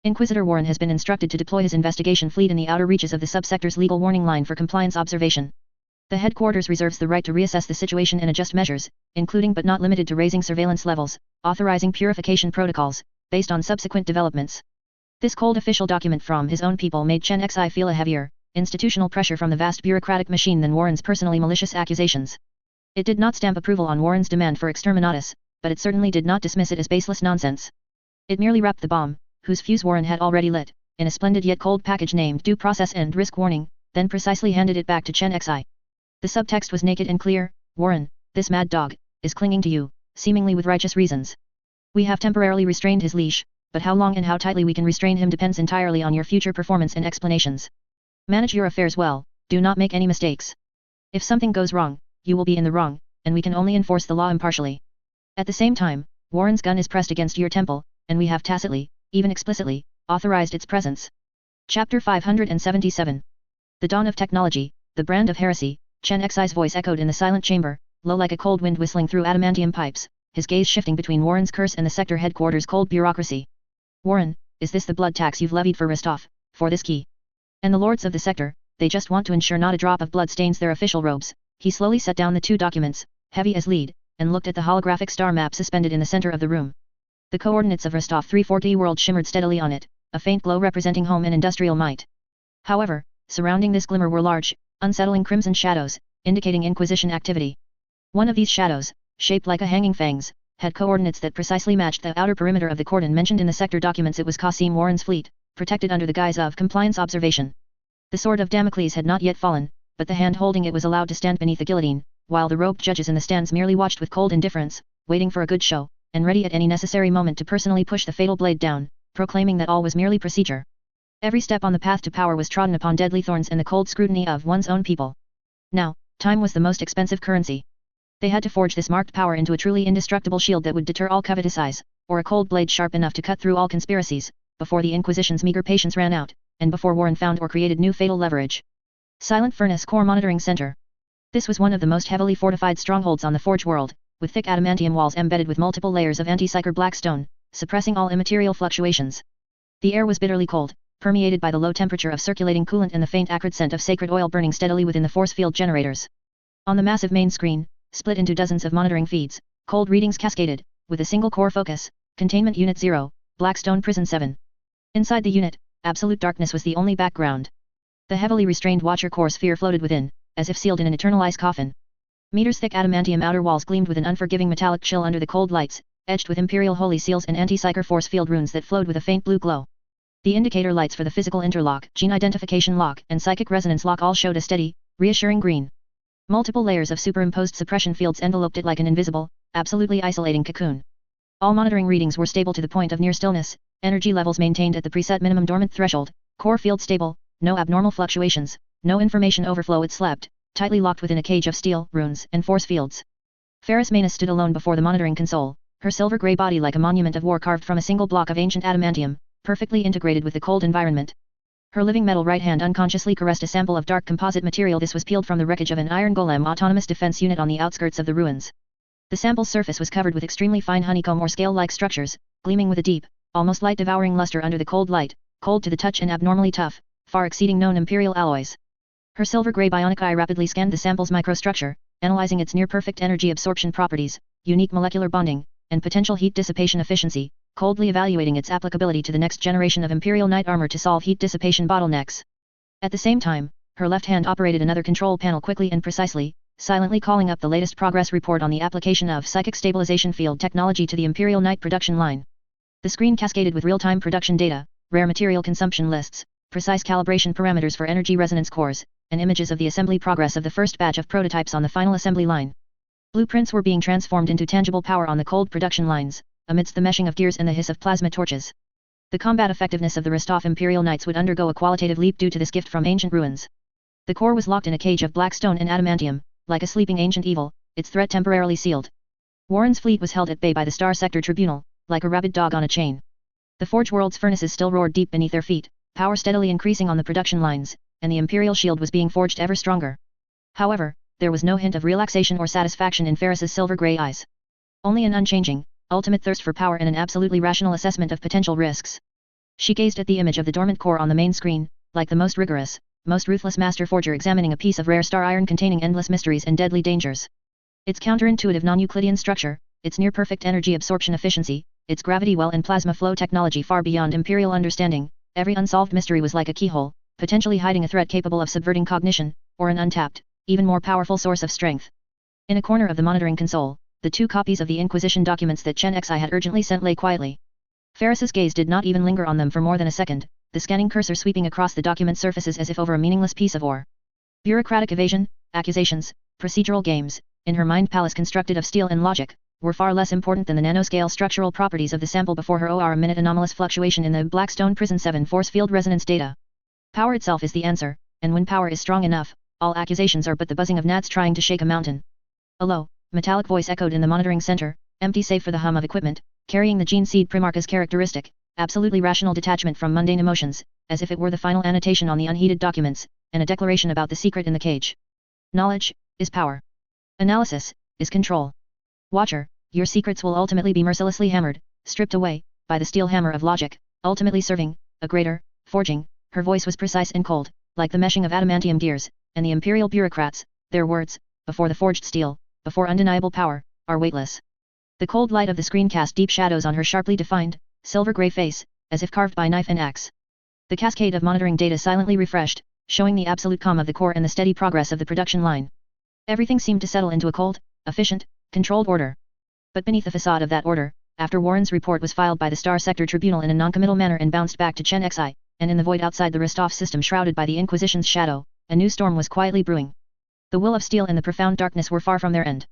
Inquisitor Warren has been instructed to deploy his investigation fleet in the outer reaches of the subsector's legal warning line for compliance observation. The headquarters reserves the right to reassess the situation and adjust measures, including but not limited to raising surveillance levels, authorizing purification protocols, based on subsequent developments. This cold official document from his own people made Chen Xi feel a heavier, institutional pressure from the vast bureaucratic machine than Warren's personally malicious accusations. It did not stamp approval on Warren's demand for exterminatus, but it certainly did not dismiss it as baseless nonsense. It merely wrapped the bomb, whose fuse Warren had already lit, in a splendid yet cold package named Due Process and Risk Warning, then precisely handed it back to Chen Xi. The subtext was naked and clear: Warren, this mad dog, is clinging to you, seemingly with righteous reasons. We have temporarily restrained his leash, but how long and how tightly we can restrain him depends entirely on your future performance and explanations. Manage your affairs well, do not make any mistakes. If something goes wrong, you will be in the wrong, and we can only enforce the law impartially. At the same time, Warren's gun is pressed against your temple, and we have tacitly, even explicitly, authorized its presence. Chapter 577. The Dawn of Technology, the Brand of Heresy. Chen Xi's voice echoed in the silent chamber, low like a cold wind whistling through adamantium pipes, his gaze shifting between Warren's curse and the sector headquarters' cold bureaucracy. Warren, is this the blood tax you've levied for Rostov, for this key? And the lords of the sector, they just want to ensure not a drop of blood stains their official robes. He slowly set down the two documents, heavy as lead, and looked at the holographic star map suspended in the center of the room. The coordinates of Rostov 340 world shimmered steadily on it, a faint glow representing home and industrial might. However, surrounding this glimmer were large, unsettling crimson shadows, indicating Inquisition activity. One of these shadows, shaped like a hanging fangs, had coordinates that precisely matched the outer perimeter of the cordon mentioned in the sector documents. It was Qasim Warren's fleet, protected under the guise of compliance observation. The sword of Damocles had not yet fallen, but the hand holding it was allowed to stand beneath the guillotine, while the robed judges in the stands merely watched with cold indifference, waiting for a good show, and ready at any necessary moment to personally push the fatal blade down, proclaiming that all was merely procedure. Every step on the path to power was trodden upon deadly thorns and the cold scrutiny of one's own people. Now, time was the most expensive currency. They had to forge this marked power into a truly indestructible shield that would deter all covetous eyes, or a cold blade sharp enough to cut through all conspiracies, before the Inquisition's meager patience ran out, and before Warren found or created new fatal leverage. Silent Furnace Core Monitoring Center. This was one of the most heavily fortified strongholds on the Forge world, with thick adamantium walls embedded with multiple layers of anti-psyker black stone, suppressing all immaterial fluctuations. The air was bitterly cold, permeated by the low temperature of circulating coolant and the faint acrid scent of sacred oil burning steadily within the force field generators. On the massive main screen, split into dozens of monitoring feeds, cold readings cascaded, with a single core focus: Containment Unit 0, Blackstone Prison 7. Inside the unit, absolute darkness was the only background. The heavily restrained Watcher core sphere floated within, as if sealed in an eternal ice coffin. Meters-thick adamantium outer walls gleamed with an unforgiving metallic chill under the cold lights, edged with Imperial Holy Seals and anti-psyker force field runes that flowed with a faint blue glow. The indicator lights for the physical interlock, gene identification lock, and psychic resonance lock all showed a steady, reassuring green. Multiple layers of superimposed suppression fields enveloped it like an invisible, absolutely isolating cocoon. All monitoring readings were stable to the point of near stillness, energy levels maintained at the preset minimum dormant threshold, core field stable, no abnormal fluctuations, no information overflow. It slept, tightly locked within a cage of steel, runes, and force fields. Ferris Manus stood alone before the monitoring console, her silver-grey body like a monument of war carved from a single block of ancient adamantium, perfectly integrated with the cold environment. Her living metal right hand unconsciously caressed a sample of dark composite material. This was peeled from the wreckage of an iron golem autonomous defense unit on the outskirts of the ruins. The sample's surface was covered with extremely fine honeycomb or scale-like structures, gleaming with a deep, almost light-devouring luster under the cold light, cold to the touch and abnormally tough, far exceeding known imperial alloys. Her silver-grey bionic eye rapidly scanned the sample's microstructure, analyzing its near-perfect energy absorption properties, unique molecular bonding, and potential heat dissipation efficiency, coldly evaluating its applicability to the next generation of Imperial Knight armor to solve heat dissipation bottlenecks. At the same time, her left hand operated another control panel quickly and precisely, silently calling up the latest progress report on the application of psychic stabilization field technology to the Imperial Knight production line. The screen cascaded with real-time production data, rare material consumption lists, precise calibration parameters for energy resonance cores, and images of the assembly progress of the first batch of prototypes on the final assembly line. Blueprints were being transformed into tangible power on the cold production lines, amidst the meshing of gears and the hiss of plasma torches. The combat effectiveness of the Rostov Imperial Knights would undergo a qualitative leap due to this gift from ancient ruins. The core was locked in a cage of black stone and adamantium, like a sleeping ancient evil, its threat temporarily sealed. Warren's fleet was held at bay by the Star Sector Tribunal, like a rabid dog on a chain. The Forge World's furnaces still roared deep beneath their feet, power steadily increasing on the production lines, and the Imperial shield was being forged ever stronger. However, there was no hint of relaxation or satisfaction in Ferris's silver-grey eyes. Only an unchanging, ultimate thirst for power and an absolutely rational assessment of potential risks. She gazed at the image of the dormant core on the main screen, like the most rigorous, most ruthless master forger examining a piece of rare star iron containing endless mysteries and deadly dangers. Its counterintuitive non-Euclidean structure, its near-perfect energy absorption efficiency, its gravity well and plasma flow technology far beyond Imperial understanding, every unsolved mystery was like a keyhole, potentially hiding a threat capable of subverting cognition, or an untapped, even more powerful source of strength. In a corner of the monitoring console, the 2 copies of the Inquisition documents that Chen Xi had urgently sent lay quietly. Ferris's gaze did not even linger on them for more than a second, the scanning cursor sweeping across the document surfaces as if over a meaningless piece of ore. Bureaucratic evasion, accusations, procedural games, in her mind palace constructed of steel and logic, were far less important than the nanoscale structural properties of the sample before her or a minute anomalous fluctuation in the Blackstone Prison 7 force field resonance data. Power itself is the answer, and when power is strong enough, all accusations are but the buzzing of gnats trying to shake a mountain. A low, metallic voice echoed in the monitoring center, empty save for the hum of equipment, carrying the gene seed Primarch's characteristic, absolutely rational detachment from mundane emotions, as if it were the final annotation on the unheeded documents, and a declaration about the secret in the cage. Knowledge is power. Analysis is control. Watcher, your secrets will ultimately be mercilessly hammered, stripped away, by the steel hammer of logic, ultimately serving a greater forging. Her voice was precise and cold, like the meshing of adamantium gears, and the imperial bureaucrats, their words, before the forged steel, before undeniable power, are weightless. The cold light of the screen cast deep shadows on her sharply defined, silver-gray face, as if carved by knife and axe. The cascade of monitoring data silently refreshed, showing the absolute calm of the core and the steady progress of the production line. Everything seemed to settle into a cold, efficient, controlled order. But beneath the facade of that order, after Warren's report was filed by the Star Sector Tribunal in a noncommittal manner and bounced back to Chen Xi, and in the void outside the Rostov system shrouded by the Inquisition's shadow, a new storm was quietly brewing. The will of steel and the profound darkness were far from their end.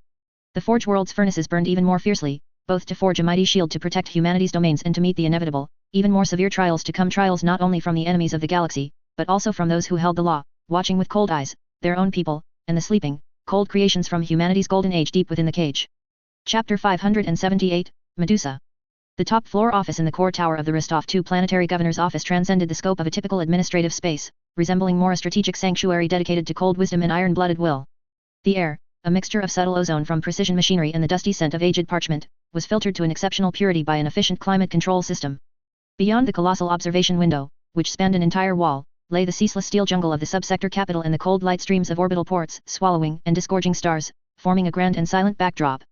The Forge World's furnaces burned even more fiercely, both to forge a mighty shield to protect humanity's domains and to meet the inevitable, even more severe trials to come, trials not only from the enemies of the galaxy, but also from those who held the law, watching with cold eyes, their own people, and the sleeping, cold creations from humanity's golden age deep within the cage. Chapter 578, Medusa. The top-floor office in the core tower of the Rostov II planetary governor's office transcended the scope of a typical administrative space, resembling more a strategic sanctuary dedicated to cold wisdom and iron-blooded will. The air, a mixture of subtle ozone from precision machinery and the dusty scent of aged parchment, was filtered to an exceptional purity by an efficient climate control system. Beyond the colossal observation window, which spanned an entire wall, lay the ceaseless steel jungle of the subsector capital and the cold light streams of orbital ports, swallowing and disgorging stars, forming a grand and silent backdrop.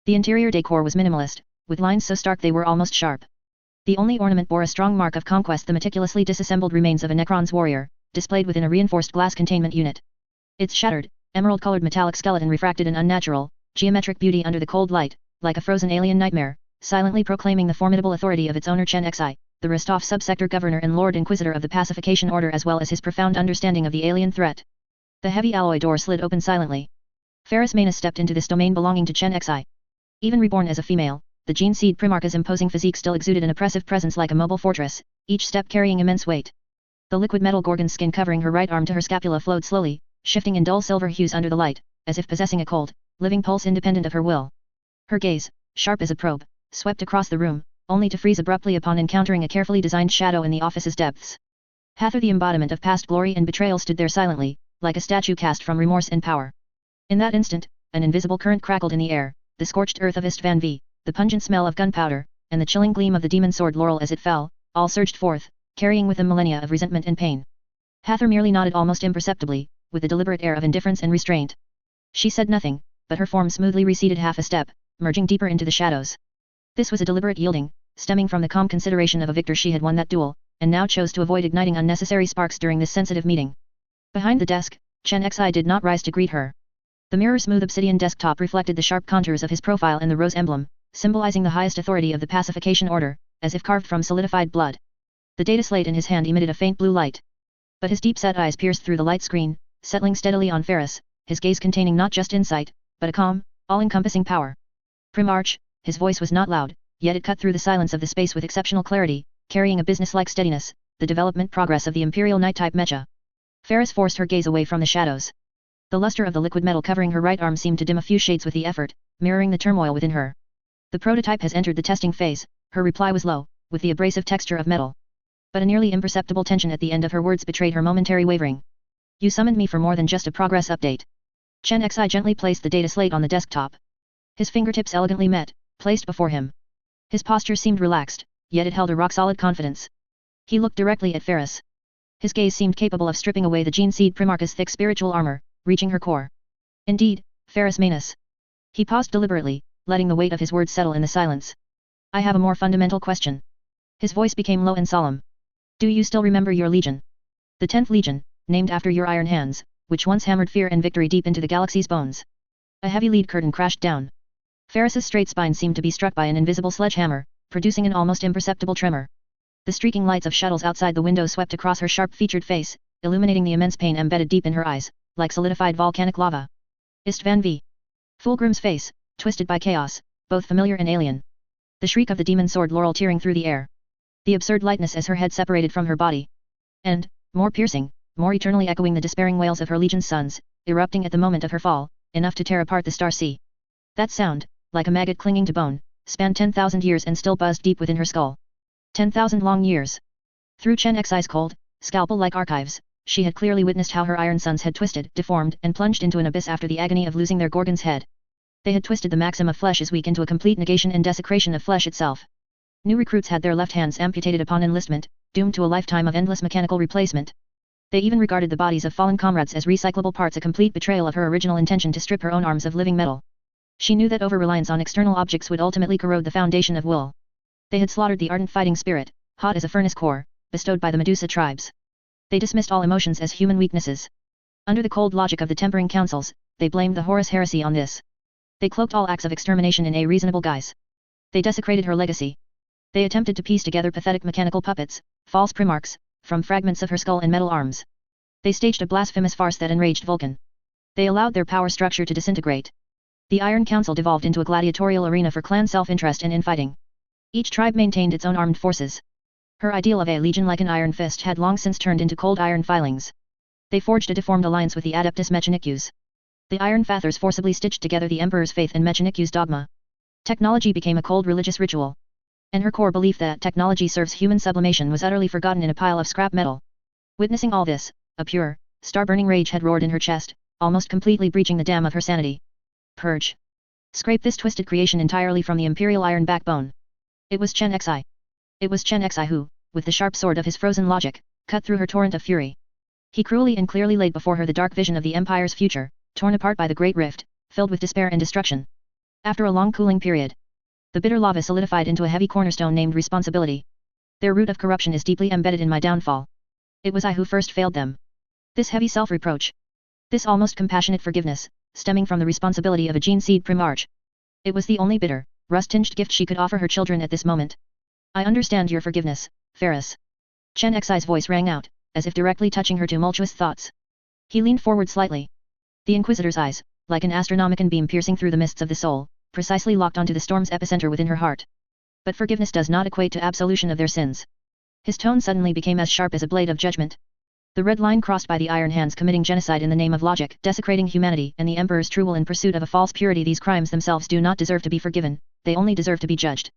The interior decor was minimalist, with lines so stark they were almost sharp. The only ornament bore a strong mark of conquest, the meticulously disassembled remains of a Necron's warrior, displayed within a reinforced glass containment unit. Its shattered, emerald-colored metallic skeleton refracted an unnatural, geometric beauty under the cold light, like a frozen alien nightmare, silently proclaiming the formidable authority of its owner Chen Xi, the Rostov subsector governor and Lord Inquisitor of the Pacification Order, as well as his profound understanding of the alien threat. The heavy alloy door slid open silently. Ferris Manus stepped into this domain belonging to Chen Xi. Even reborn as a female, the gene seed Primarch's imposing physique still exuded an oppressive presence like a mobile fortress, each step carrying immense weight. The liquid metal gorgon skin covering her right arm to her scapula flowed slowly, shifting in dull silver hues under the light, as if possessing a cold, living pulse independent of her will. Her gaze, sharp as a probe, swept across the room, only to freeze abruptly upon encountering a carefully designed shadow in the office's depths. Hathor, the embodiment of past glory and betrayal, stood there silently, like a statue cast from remorse and power. In that instant, an invisible current crackled in the air, the scorched earth of Istvan V, the pungent smell of gunpowder, and the chilling gleam of the demon sword laurel as it fell, all surged forth, carrying with them millennia of resentment and pain. Hathor merely nodded almost imperceptibly, with a deliberate air of indifference and restraint. She said nothing, but her form smoothly receded half a step, merging deeper into the shadows. This was a deliberate yielding, stemming from the calm consideration of a victor. She had won that duel, and now chose to avoid igniting unnecessary sparks during this sensitive meeting. Behind the desk, Chen Xi did not rise to greet her. The mirror-smooth obsidian desktop reflected the sharp contours of his profile and the rose emblem, symbolizing the highest authority of the Pacification Order, as if carved from solidified blood. The data slate in his hand emitted a faint blue light. But his deep-set eyes pierced through the light screen, settling steadily on Ferris, his gaze containing not just insight, but a calm, all-encompassing power. Primarch, his voice was not loud, yet it cut through the silence of the space with exceptional clarity, carrying a business-like steadiness, the development progress of the Imperial Knight-type mecha. Ferris forced her gaze away from the shadows. The luster of the liquid metal covering her right arm seemed to dim a few shades with the effort, mirroring the turmoil within her. The prototype has entered the testing phase, her reply was low, with the abrasive texture of metal. But a nearly imperceptible tension at the end of her words betrayed her momentary wavering. You summoned me for more than just a progress update. Chen Xi gently placed the data slate on the desktop. His fingertips elegantly met, placed before him. His posture seemed relaxed, yet it held a rock-solid confidence. He looked directly at Ferris. His gaze seemed capable of stripping away the gene seed Primarch's thick spiritual armor, reaching her core. Indeed, Ferris Manus. He paused deliberately, letting the weight of his words settle in the silence. I have a more fundamental question. His voice became low and solemn. Do you still remember your legion? The 10th Legion, named after your iron hands, which once hammered fear and victory deep into the galaxy's bones. A heavy lead curtain crashed down. Ferris's straight spine seemed to be struck by an invisible sledgehammer, producing an almost imperceptible tremor. The streaking lights of shuttles outside the window swept across her sharp-featured face, illuminating the immense pain embedded deep in her eyes, like solidified volcanic lava. Istvan v. Fulgrim's face, twisted by chaos, both familiar and alien. The shriek of the demon sword laurel tearing through the air. The absurd lightness as her head separated from her body. And, more piercing, more eternally echoing the despairing wails of her legion's sons, erupting at the moment of her fall, enough to tear apart the star sea. That sound, like a maggot clinging to bone, spanned 10,000 years and still buzzed deep within her skull. 10,000 long years. Through Chen Xi's cold, scalpel-like archives, she had clearly witnessed how her iron sons had twisted, deformed, and plunged into an abyss after the agony of losing their Gorgon's head. They had twisted the maxim of flesh is weak into a complete negation and desecration of flesh itself. New recruits had their left hands amputated upon enlistment, doomed to a lifetime of endless mechanical replacement. They even regarded the bodies of fallen comrades as recyclable parts, a complete betrayal of her original intention to strip her own arms of living metal. She knew that over-reliance on external objects would ultimately corrode the foundation of will. They had slaughtered the ardent fighting spirit, hot as a furnace core, bestowed by the Medusa tribes. They dismissed all emotions as human weaknesses. Under the cold logic of the tempering councils, they blamed the Horus heresy on this. They cloaked all acts of extermination in a reasonable guise. They desecrated her legacy. They attempted to piece together pathetic mechanical puppets, false primarchs, from fragments of her skull and metal arms. They staged a blasphemous farce that enraged Vulcan. They allowed their power structure to disintegrate. The Iron Council devolved into a gladiatorial arena for clan self-interest and infighting. Each tribe maintained its own armed forces. Her ideal of a legion like an iron fist had long since turned into cold iron filings. They forged a deformed alliance with the Adeptus Mechanicus. The Iron Fathers forcibly stitched together the Emperor's faith and Mechanicus dogma. Technology became a cold religious ritual. And her core belief that technology serves human sublimation was utterly forgotten in a pile of scrap metal. Witnessing all this, a pure, star-burning rage had roared in her chest, almost completely breaching the dam of her sanity. Purge. Scrape this twisted creation entirely from the Imperial Iron backbone. It was Chen Xi. It was Chen Xi who, with the sharp sword of his frozen logic, cut through her torrent of fury. He cruelly and clearly laid before her the dark vision of the Empire's future, torn apart by the Great Rift, filled with despair and destruction. After a long cooling period, the bitter lava solidified into a heavy cornerstone named responsibility. Their root of corruption is deeply embedded in my downfall. It was I who first failed them. This heavy self-reproach. This almost compassionate forgiveness, stemming from the responsibility of a gene seed primarch. It was the only bitter, rust-tinged gift she could offer her children at this moment. I understand your forgiveness, Ferris. Chen Xi's voice rang out, as if directly touching her tumultuous thoughts. He leaned forward slightly. The Inquisitor's eyes, like an astronomican beam piercing through the mists of the soul, precisely locked onto the storm's epicenter within her heart. But forgiveness does not equate to absolution of their sins. His tone suddenly became as sharp as a blade of judgment. The red line crossed by the Iron Hands committing genocide in the name of logic, desecrating humanity and the Emperor's true will in pursuit of a false purity. These crimes themselves do not deserve to be forgiven, they only deserve to be judged.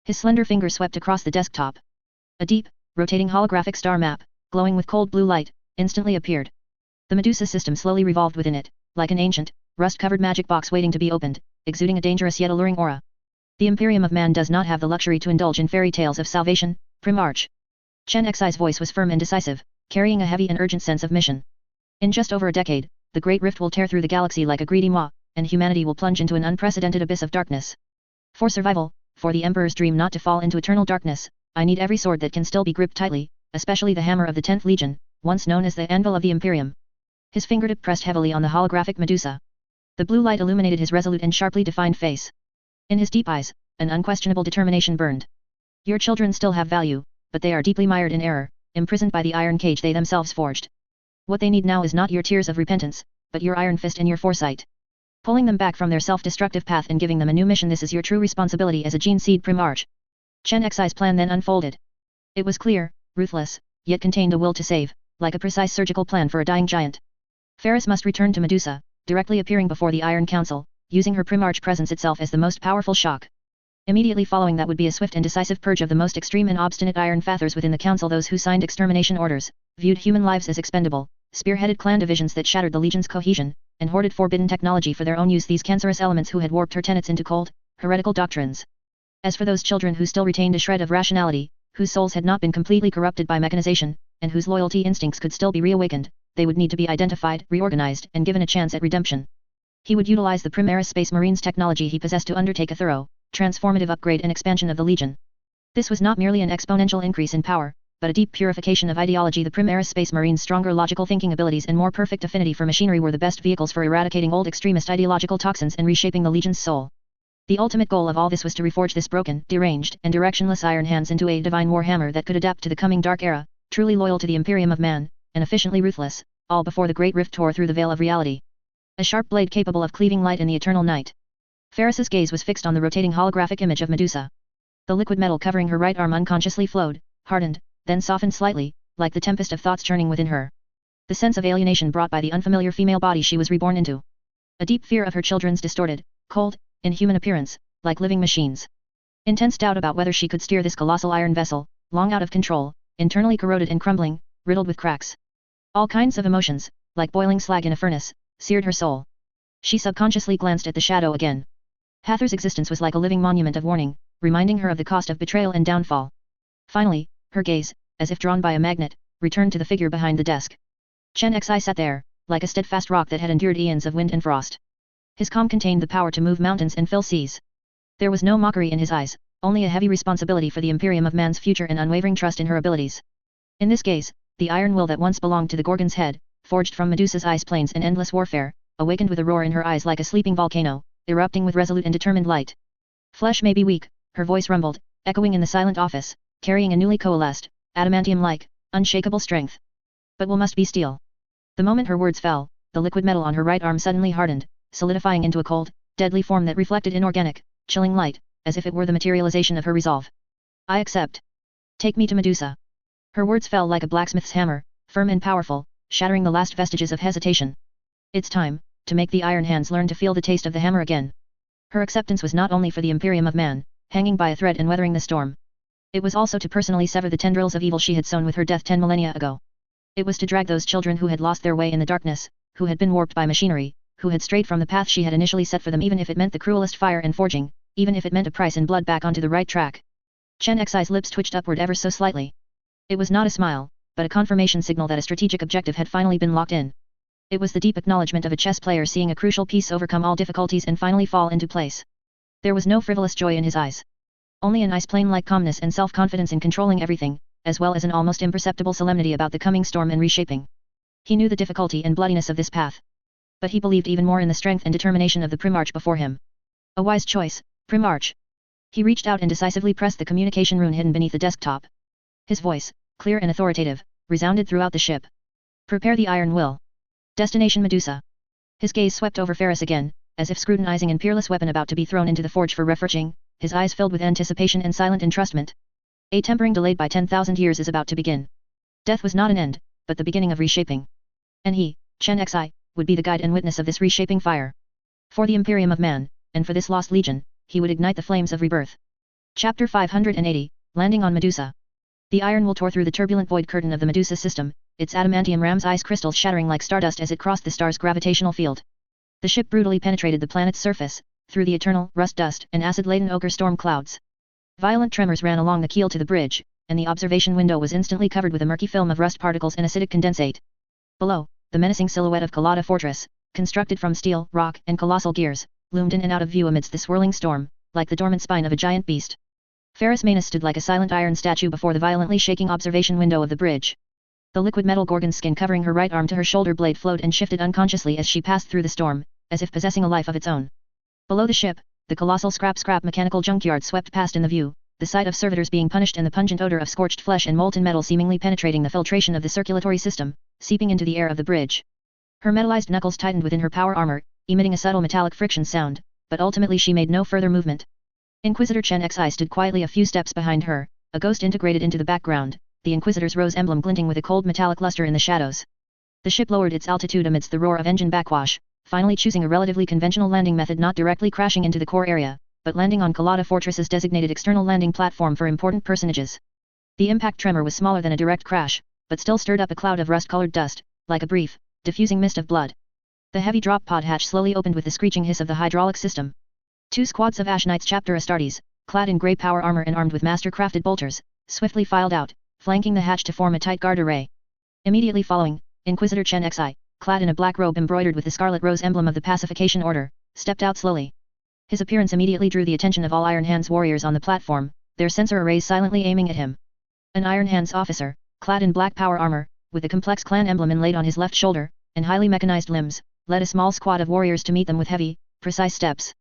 His slender finger swept across the desktop. A deep, rotating holographic star map, glowing with cold blue light, instantly appeared. The Medusa system slowly revolved within it, like an ancient, rust-covered magic box waiting to be opened, exuding a dangerous yet alluring aura. The Imperium of Man does not have the luxury to indulge in fairy tales of salvation, Primarch. Chen Xi's voice was firm and decisive, carrying a heavy and urgent sense of mission. In just over a decade, the Great Rift will tear through the galaxy like a greedy maw, and humanity will plunge into an unprecedented abyss of darkness. For survival, for the Emperor's dream not to fall into eternal darkness, I need every sword that can still be gripped tightly, especially the hammer of the 10th Legion, once known as the Anvil of the Imperium. His fingertip pressed heavily on the holographic Medusa. The blue light illuminated his resolute and sharply defined face. In his deep eyes, an unquestionable determination burned. Your children still have value, but they are deeply mired in error, imprisoned by the iron cage they themselves forged. What they need now is not your tears of repentance, but your iron fist and your foresight. Pulling them back from their self-destructive path and giving them a new mission. This is your true responsibility as a gene seed primarch. Chen Xi's plan then unfolded. It was clear, ruthless, yet contained a will to save, like a precise surgical plan for a dying giant. Ferris must return to Medusa, directly appearing before the Iron Council, using her primarch presence itself as the most powerful shock. Immediately following that would be a swift and decisive purge of the most extreme and obstinate Iron Fathers within the Council. Those who signed extermination orders, viewed human lives as expendable, spearheaded clan divisions that shattered the Legion's cohesion, and hoarded forbidden technology for their own use. These cancerous elements who had warped her tenets into cold, heretical doctrines. As for those children who still retained a shred of rationality, whose souls had not been completely corrupted by mechanization, and whose loyalty instincts could still be reawakened, they would need to be identified, reorganized, and given a chance at redemption. He would utilize the Primaris Space Marines technology he possessed to undertake a thorough, transformative upgrade and expansion of the Legion. This was not merely an exponential increase in power, but a deep purification of ideology. The Primaris Space Marines' stronger logical thinking abilities and more perfect affinity for machinery were the best vehicles for eradicating old extremist ideological toxins and reshaping the Legion's soul. The ultimate goal of all this was to reforge this broken, deranged, and directionless Iron Hands into a divine Warhammer that could adapt to the coming Dark Era, truly loyal to the Imperium of Man, and efficiently ruthless, all before the Great Rift tore through the veil of reality. A sharp blade capable of cleaving light in the eternal night. Ferris's gaze was fixed on the rotating holographic image of Medusa. The liquid metal covering her right arm unconsciously flowed, hardened, then softened slightly, like the tempest of thoughts churning within her. The sense of alienation brought by the unfamiliar female body she was reborn into. A deep fear of her children's distorted, cold, inhuman appearance, like living machines. Intense doubt about whether she could steer this colossal iron vessel, long out of control, internally corroded and crumbling, riddled with cracks. All kinds of emotions, like boiling slag in a furnace, seared her soul. She subconsciously glanced at the shadow again. Hather's existence was like a living monument of warning, reminding her of the cost of betrayal and downfall. Finally, her gaze, as if drawn by a magnet, returned to the figure behind the desk. Chen Xi sat there, like a steadfast rock that had endured eons of wind and frost. His calm contained the power to move mountains and fill seas. There was no mockery in his eyes, only a heavy responsibility for the Imperium of Man's future and unwavering trust in her abilities. In this gaze, the iron will that once belonged to the Gorgon's head, forged from Medusa's ice plains and endless warfare, awakened with a roar in her eyes like a sleeping volcano, erupting with resolute and determined light. Flesh may be weak, her voice rumbled, echoing in the silent office, carrying a newly coalesced, adamantium-like, unshakable strength. But will must be steel. The moment her words fell, the liquid metal on her right arm suddenly hardened, solidifying into a cold, deadly form that reflected inorganic, chilling light, as if it were the materialization of her resolve. I accept. Take me to Medusa. Her words fell like a blacksmith's hammer, firm and powerful, shattering the last vestiges of hesitation. It's time, to make the Iron Hands learn to feel the taste of the hammer again. Her acceptance was not only for the Imperium of Man, hanging by a thread and weathering the storm. It was also to personally sever the tendrils of evil she had sown with her death 10 millennia ago. It was to drag those children who had lost their way in the darkness, who had been warped by machinery, who had strayed from the path she had initially set for them, even if it meant the cruelest fire and forging, even if it meant a price in blood, back onto the right track. Chen Xi's lips twitched upward ever so slightly. It was not a smile, but a confirmation signal that a strategic objective had finally been locked in. It was the deep acknowledgement of a chess player seeing a crucial piece overcome all difficulties and finally fall into place. There was no frivolous joy in his eyes. Only a nice plane-like calmness and self-confidence in controlling everything, as well as an almost imperceptible solemnity about the coming storm and reshaping. He knew the difficulty and bloodiness of this path. But he believed even more in the strength and determination of the Primarch before him. A wise choice, Primarch. He reached out and decisively pressed the communication rune hidden beneath the desktop. His voice, clear and authoritative, resounded throughout the ship. Prepare the Iron Will. Destination Medusa. His gaze swept over Ferris again, as if scrutinizing an peerless weapon about to be thrown into the forge for reforging, his eyes filled with anticipation and silent entrustment. A tempering delayed by 10,000 years is about to begin. Death was not an end, but the beginning of reshaping. And he, Chen Xi, would be the guide and witness of this reshaping fire. For the Imperium of Man, and for this lost legion, he would ignite the flames of rebirth. Chapter 580, Landing on Medusa. The iron will tore through the turbulent void curtain of the Medusa system, its adamantium ram's ice crystals shattering like stardust as it crossed the star's gravitational field. The ship brutally penetrated the planet's surface, through the eternal rust dust and acid-laden ochre storm clouds. Violent tremors ran along the keel to the bridge, and the observation window was instantly covered with a murky film of rust particles and acidic condensate. Below, the menacing silhouette of Kalata Fortress, constructed from steel, rock, and colossal gears, loomed in and out of view amidst the swirling storm, like the dormant spine of a giant beast. Ferris Manus stood like a silent iron statue before the violently shaking observation window of the bridge. The liquid metal Gorgon skin covering her right arm to her shoulder blade flowed and shifted unconsciously as she passed through the storm, as if possessing a life of its own. Below the ship, the colossal scrap mechanical junkyard swept past in the view, the sight of servitors being punished and the pungent odor of scorched flesh and molten metal seemingly penetrating the filtration of the circulatory system, seeping into the air of the bridge. Her metallized knuckles tightened within her power armor, emitting a subtle metallic friction sound, but ultimately she made no further movement. Inquisitor Chen Xi stood quietly a few steps behind her, a ghost integrated into the background, the Inquisitor's rose emblem glinting with a cold metallic luster in the shadows. The ship lowered its altitude amidst the roar of engine backwash, finally choosing a relatively conventional landing method, not directly crashing into the core area, but landing on Kalata Fortress's designated external landing platform for important personages. The impact tremor was smaller than a direct crash, but still stirred up a cloud of rust-colored dust, like a brief, diffusing mist of blood. The heavy drop pod hatch slowly opened with the screeching hiss of the hydraulic system. 2 squads of Ash Knights Chapter Astartes, clad in grey power armor and armed with master-crafted bolters, swiftly filed out, flanking the hatch to form a tight guard array. Immediately following, Inquisitor Chen Xi, clad in a black robe embroidered with the scarlet rose emblem of the Pacification Order, stepped out slowly. His appearance immediately drew the attention of all Iron Hands warriors on the platform, their sensor arrays silently aiming at him. An Iron Hands officer, clad in black power armor, with the complex clan emblem inlaid on his left shoulder, and highly mechanized limbs, led a small squad of warriors to meet them with heavy, precise steps.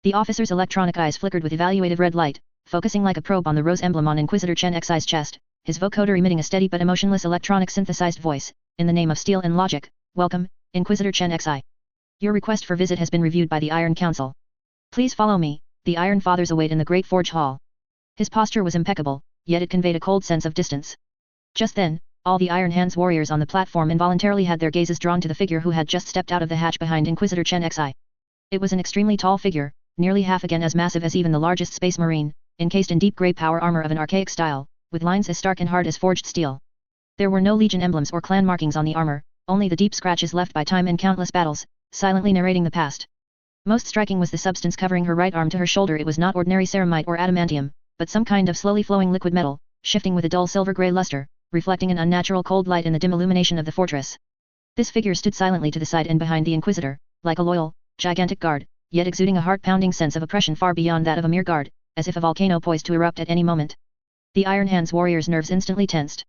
The officer's electronic eyes flickered with evaluative red light, focusing like a probe on the rose emblem on Inquisitor Chen Xi's chest, his vocoder emitting a steady but emotionless electronic synthesized voice. In the name of steel and logic, welcome, Inquisitor Chen Xi. Your request for visit has been reviewed by the Iron Council. Please follow me. The Iron Fathers await in the Great Forge Hall. His posture was impeccable, yet it conveyed a cold sense of distance. Just then, all the Iron Hands warriors on the platform involuntarily had their gazes drawn to the figure who had just stepped out of the hatch behind Inquisitor Chen Xi. It was an extremely tall figure, nearly half again as massive as even the largest space marine, encased in deep grey power armor of an archaic style, with lines as stark and hard as forged steel. There were no legion emblems or clan markings on the armor, only the deep scratches left by time and countless battles, silently narrating the past. Most striking was the substance covering her right arm to her shoulder. It was not ordinary ceramite or adamantium, but some kind of slowly flowing liquid metal, shifting with a dull silver-grey luster, reflecting an unnatural cold light in the dim illumination of the fortress. This figure stood silently to the side and behind the Inquisitor, like a loyal, gigantic guard, yet exuding a heart-pounding sense of oppression far beyond that of a mere guard, as if a volcano poised to erupt at any moment. The Iron Hands warriors' nerves instantly tensed.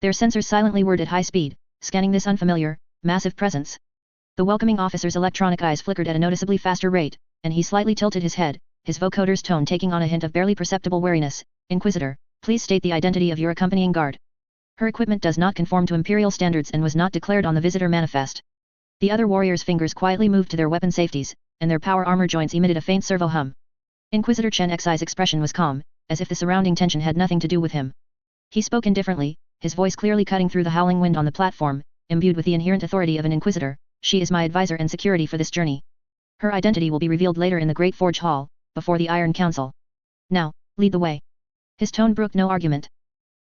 Their sensors silently whirred at high speed, scanning this unfamiliar, massive presence. The welcoming officer's electronic eyes flickered at a noticeably faster rate, and he slightly tilted his head, his vocoder's tone taking on a hint of barely perceptible wariness. Inquisitor, please state the identity of your accompanying guard. Her equipment does not conform to Imperial standards and was not declared on the visitor manifest. The other warriors' fingers quietly moved to their weapon safeties, and their power armor joints emitted a faint servo hum. Inquisitor Chen Xi's expression was calm, as if the surrounding tension had nothing to do with him. He spoke indifferently, his voice clearly cutting through the howling wind on the platform, imbued with the inherent authority of an Inquisitor. She is my advisor and security for this journey. Her identity will be revealed later in the Great Forge Hall, before the Iron Council. Now, lead the way. His tone brooked no argument.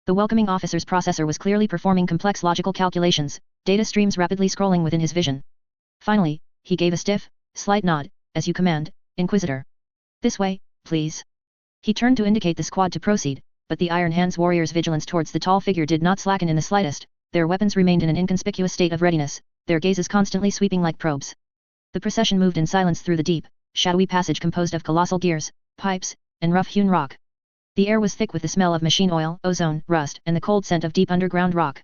The welcoming officer's processor was clearly performing complex logical calculations, data streams rapidly scrolling within his vision. Finally, he gave a stiff, slight nod. As you command, Inquisitor. This way, please. He turned to indicate the squad to proceed, but the Iron Hands warriors' vigilance towards the tall figure did not slacken in the slightest. Their weapons remained in an inconspicuous state of readiness, their gazes constantly sweeping like probes. The procession moved in silence through the deep, shadowy passage composed of colossal gears, pipes, and rough-hewn rock. The air was thick with the smell of machine oil, ozone, rust, and the cold scent of deep underground rock.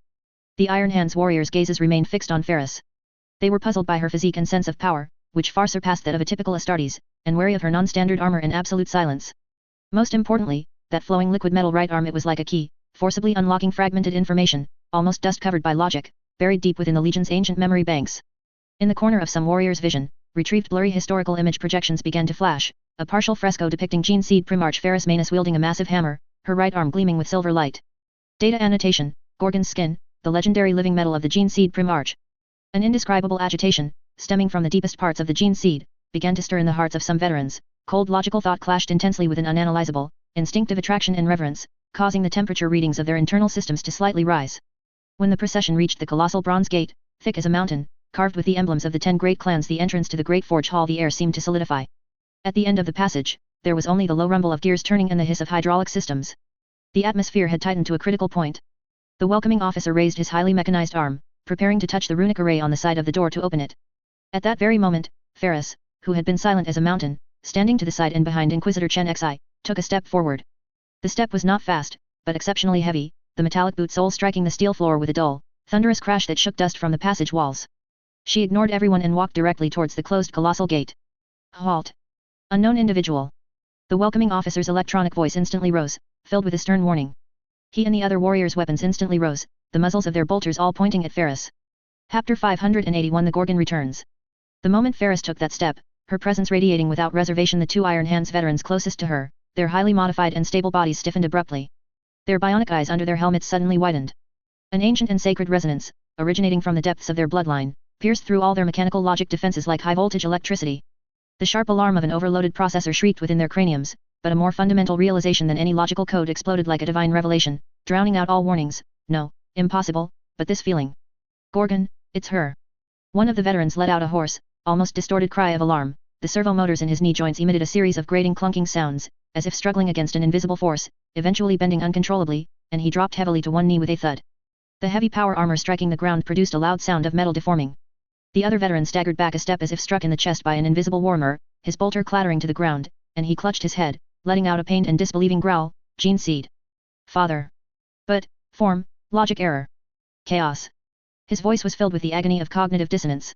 The Iron Hands warriors' gazes remained fixed on Ferris. They were puzzled by her physique and sense of power, which far surpassed that of a typical Astartes, and wary of her non-standard armor and absolute silence. Most importantly, that flowing liquid metal right arm, it was like a key, forcibly unlocking fragmented information, almost dust-covered by logic, buried deep within the Legion's ancient memory banks. In the corner of some warrior's vision, retrieved blurry historical image projections began to flash, a partial fresco depicting Gene Seed Primarch Ferris Manus wielding a massive hammer, her right arm gleaming with silver light. Data annotation, Gorgon's skin, the legendary living metal of the Gene Seed Primarch. An indescribable agitation, stemming from the deepest parts of the Gene Seed, began to stir in the hearts of some veterans. Cold logical thought clashed intensely with an unanalyzable, instinctive attraction and reverence, causing the temperature readings of their internal systems to slightly rise. When the procession reached the colossal bronze gate, thick as a mountain, carved with the emblems of the 10 great clans, the entrance to the Great Forge Hall, the air seemed to solidify. At the end of the passage, there was only the low rumble of gears turning and the hiss of hydraulic systems. The atmosphere had tightened to a critical point. The welcoming officer raised his highly mechanized arm, preparing to touch the runic array on the side of the door to open it. At that very moment, Ferris, who had been silent as a mountain, standing to the side and behind Inquisitor Chen Xi, took a step forward. The step was not fast, but exceptionally heavy, the metallic boot sole striking the steel floor with a dull, thunderous crash that shook dust from the passage walls. She ignored everyone and walked directly towards the closed colossal gate. Halt! Unknown individual. The welcoming officer's electronic voice instantly rose, filled with a stern warning. He and the other warriors' weapons instantly rose, the muzzles of their bolters all pointing at Ferris. Chapter 581 The Gorgon returns. The moment Ferris took that step, her presence radiating without reservation, the 2 Iron Hands veterans closest to her, their highly modified and stable bodies stiffened abruptly. Their bionic eyes under their helmets suddenly widened. An ancient and sacred resonance, originating from the depths of their bloodline, pierced through all their mechanical logic defenses like high-voltage electricity. The sharp alarm of an overloaded processor shrieked within their craniums, but a more fundamental realization than any logical code exploded like a divine revelation, drowning out all warnings. No, impossible, but this feeling. Gorgon, it's her. One of the veterans let out a hoarse, almost distorted cry of alarm. The servo motors in his knee joints emitted a series of grating clunking sounds, as if struggling against an invisible force, eventually bending uncontrollably, and he dropped heavily to one knee with a thud. The heavy power armor striking the ground produced a loud sound of metal deforming. The other veteran staggered back a step as if struck in the chest by an invisible warhammer, his bolter clattering to the ground, and he clutched his head, letting out a pained and disbelieving growl. Gene Seed. Father. But, form, logic error. Chaos. His voice was filled with the agony of cognitive dissonance.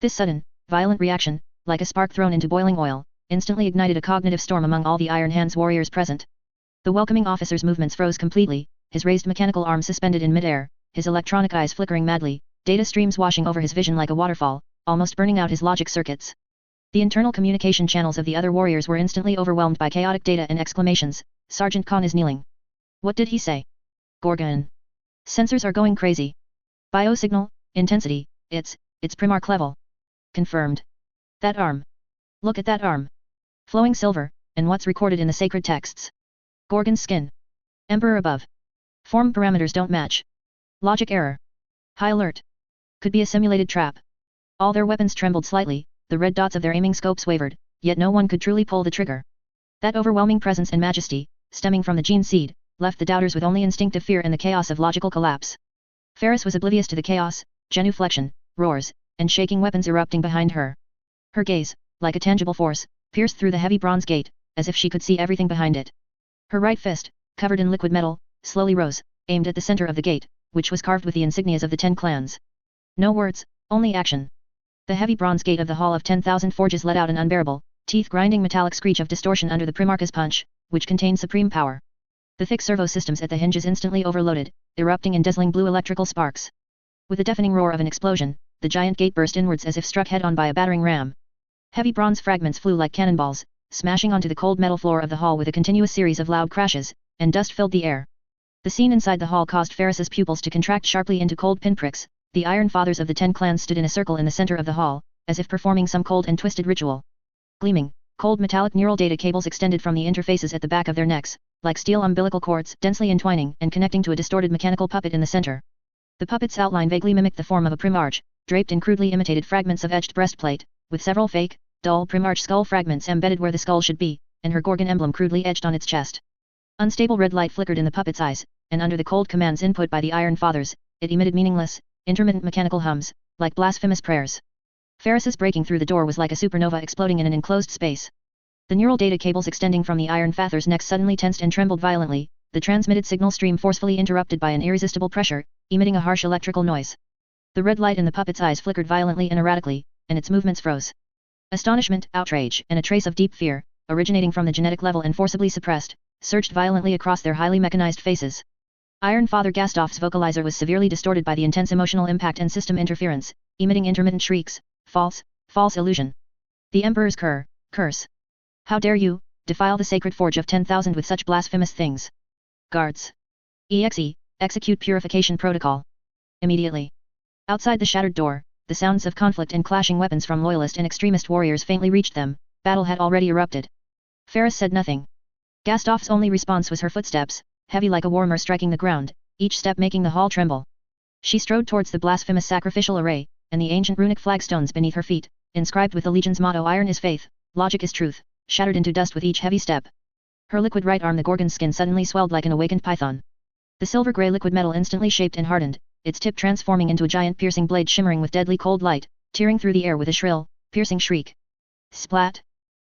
This sudden, violent reaction, like a spark thrown into boiling oil, instantly ignited a cognitive storm among all the Iron Hands warriors present. The welcoming officer's movements froze completely, his raised mechanical arm suspended in midair, his electronic eyes flickering madly, data streams washing over his vision like a waterfall, almost burning out his logic circuits. The internal communication channels of the other warriors were instantly overwhelmed by chaotic data and exclamations. Sergeant Khan is kneeling. What did he say? Gorgon. Sensors are going crazy. Biosignal, intensity, it's Primarch level. Confirmed. That arm. Look at that arm. Flowing silver, and what's recorded in the sacred texts. Gorgon's skin. Emperor above. Form parameters don't match. Logic error. High alert. Could be a simulated trap. All their weapons trembled slightly, the red dots of their aiming scopes wavered, yet no one could truly pull the trigger. That overwhelming presence and majesty, stemming from the gene seed, left the doubters with only instinctive fear and the chaos of logical collapse. Ferris was oblivious to the chaos, genuflection, roars, and shaking weapons erupting behind her. Her gaze, like a tangible force, pierced through the heavy bronze gate, as if she could see everything behind it. Her right fist, covered in liquid metal, slowly rose, aimed at the center of the gate, which was carved with the insignias of the 10 clans. No words, only action. The heavy bronze gate of the Hall of 10,000 Forges let out an unbearable, teeth-grinding metallic screech of distortion under the Primarch's punch, which contained supreme power. The thick servo systems at the hinges instantly overloaded, erupting in dazzling blue electrical sparks. With the deafening roar of an explosion, the giant gate burst inwards as if struck head-on by a battering ram. Heavy bronze fragments flew like cannonballs, smashing onto the cold metal floor of the hall with a continuous series of loud crashes, and dust filled the air. The scene inside the hall caused Ferris's pupils to contract sharply into cold pinpricks. The Iron Fathers of the 10 clans stood in a circle in the center of the hall, as if performing some cold and twisted ritual. Gleaming, cold metallic neural data cables extended from the interfaces at the back of their necks, like steel umbilical cords, densely entwining and connecting to a distorted mechanical puppet in the center. The puppet's outline vaguely mimicked the form of a Primarch, draped in crudely imitated fragments of edged breastplate, with several fake, dull Primarch skull fragments embedded where the skull should be, and her Gorgon emblem crudely etched on its chest. Unstable red light flickered in the puppet's eyes, and under the cold commands input by the Iron Fathers, it emitted meaningless, intermittent mechanical hums, like blasphemous prayers. Ferris's breaking through the door was like a supernova exploding in an enclosed space. The neural data cables extending from the Iron Fathers' necks suddenly tensed and trembled violently, the transmitted signal stream forcefully interrupted by an irresistible pressure, emitting a harsh electrical noise. The red light in the puppet's eyes flickered violently and erratically, and its movements froze. Astonishment, outrage, and a trace of deep fear, originating from the genetic level and forcibly suppressed, surged violently across their highly mechanized faces. Iron Father Gastoff's vocalizer was severely distorted by the intense emotional impact and system interference, emitting intermittent shrieks. False illusion. The Emperor's curse. How dare you, defile the sacred forge of 10,000 with such blasphemous things. Guards. Execute purification protocol. Immediately. Outside the shattered door, the sounds of conflict and clashing weapons from loyalist and extremist warriors faintly reached them. Battle had already erupted. Ferris said nothing. Gastoff's only response was her footsteps, heavy like a warmer striking the ground, each step making the hall tremble. She strode towards the blasphemous sacrificial array, and the ancient runic flagstones beneath her feet, inscribed with the Legion's motto Iron is faith, logic is truth, shattered into dust with each heavy step. Her liquid right arm, the Gorgon's skin, suddenly swelled like an awakened python. The silver-grey liquid metal instantly shaped and hardened, its tip transforming into a giant piercing blade shimmering with deadly cold light, tearing through the air with a shrill, piercing shriek. Splat!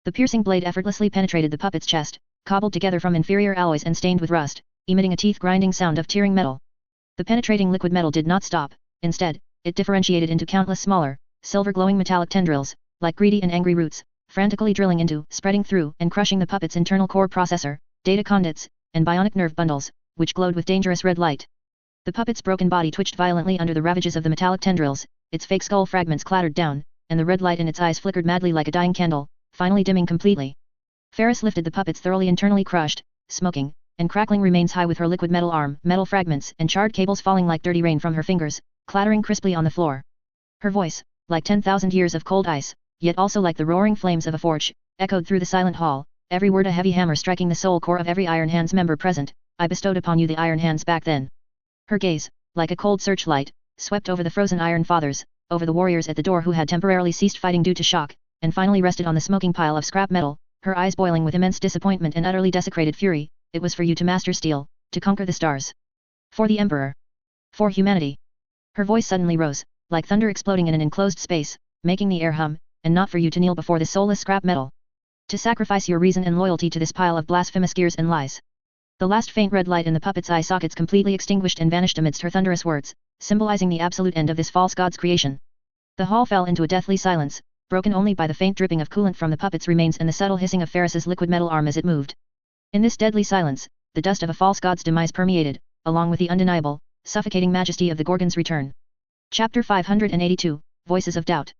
The piercing blade effortlessly penetrated the puppet's chest, cobbled together from inferior alloys and stained with rust, emitting a teeth-grinding sound of tearing metal. The penetrating liquid metal did not stop, instead, it differentiated into countless smaller, silver-glowing metallic tendrils, like greedy and angry roots, frantically drilling into, spreading through, and crushing the puppet's internal core processor, data conduits, and bionic nerve bundles, which glowed with dangerous red light. The puppet's broken body twitched violently under the ravages of the metallic tendrils, its fake skull fragments clattered down, and the red light in its eyes flickered madly like a dying candle, finally dimming completely. Ferris lifted the puppet's thoroughly internally crushed, smoking, and crackling remains high with her liquid metal arm, metal fragments and charred cables falling like dirty rain from her fingers, clattering crisply on the floor. Her voice, like 10,000 years of cold ice, yet also like the roaring flames of a forge, echoed through the silent hall, every word a heavy hammer striking the soul core of every Iron Hands member present. I bestowed upon you the Iron Hands back then. Her gaze, like a cold searchlight, swept over the frozen Iron Fathers, over the warriors at the door who had temporarily ceased fighting due to shock, and finally rested on the smoking pile of scrap metal, her eyes boiling with immense disappointment and utterly desecrated fury. It was for you to master steel, to conquer the stars. For the Emperor. For humanity. Her voice suddenly rose, like thunder exploding in an enclosed space, making the air hum, and not for you to kneel before this soulless scrap metal. To sacrifice your reason and loyalty to this pile of blasphemous gears and lies. The last faint red light in the puppet's eye sockets completely extinguished and vanished amidst her thunderous words, symbolizing the absolute end of this false god's creation. The hall fell into a deathly silence, broken only by the faint dripping of coolant from the puppet's remains and the subtle hissing of Ferris's liquid metal arm as it moved. In this deadly silence, the dust of a false god's demise permeated, along with the undeniable, suffocating majesty of the Gorgon's return. Chapter 582, Voices of Doubt.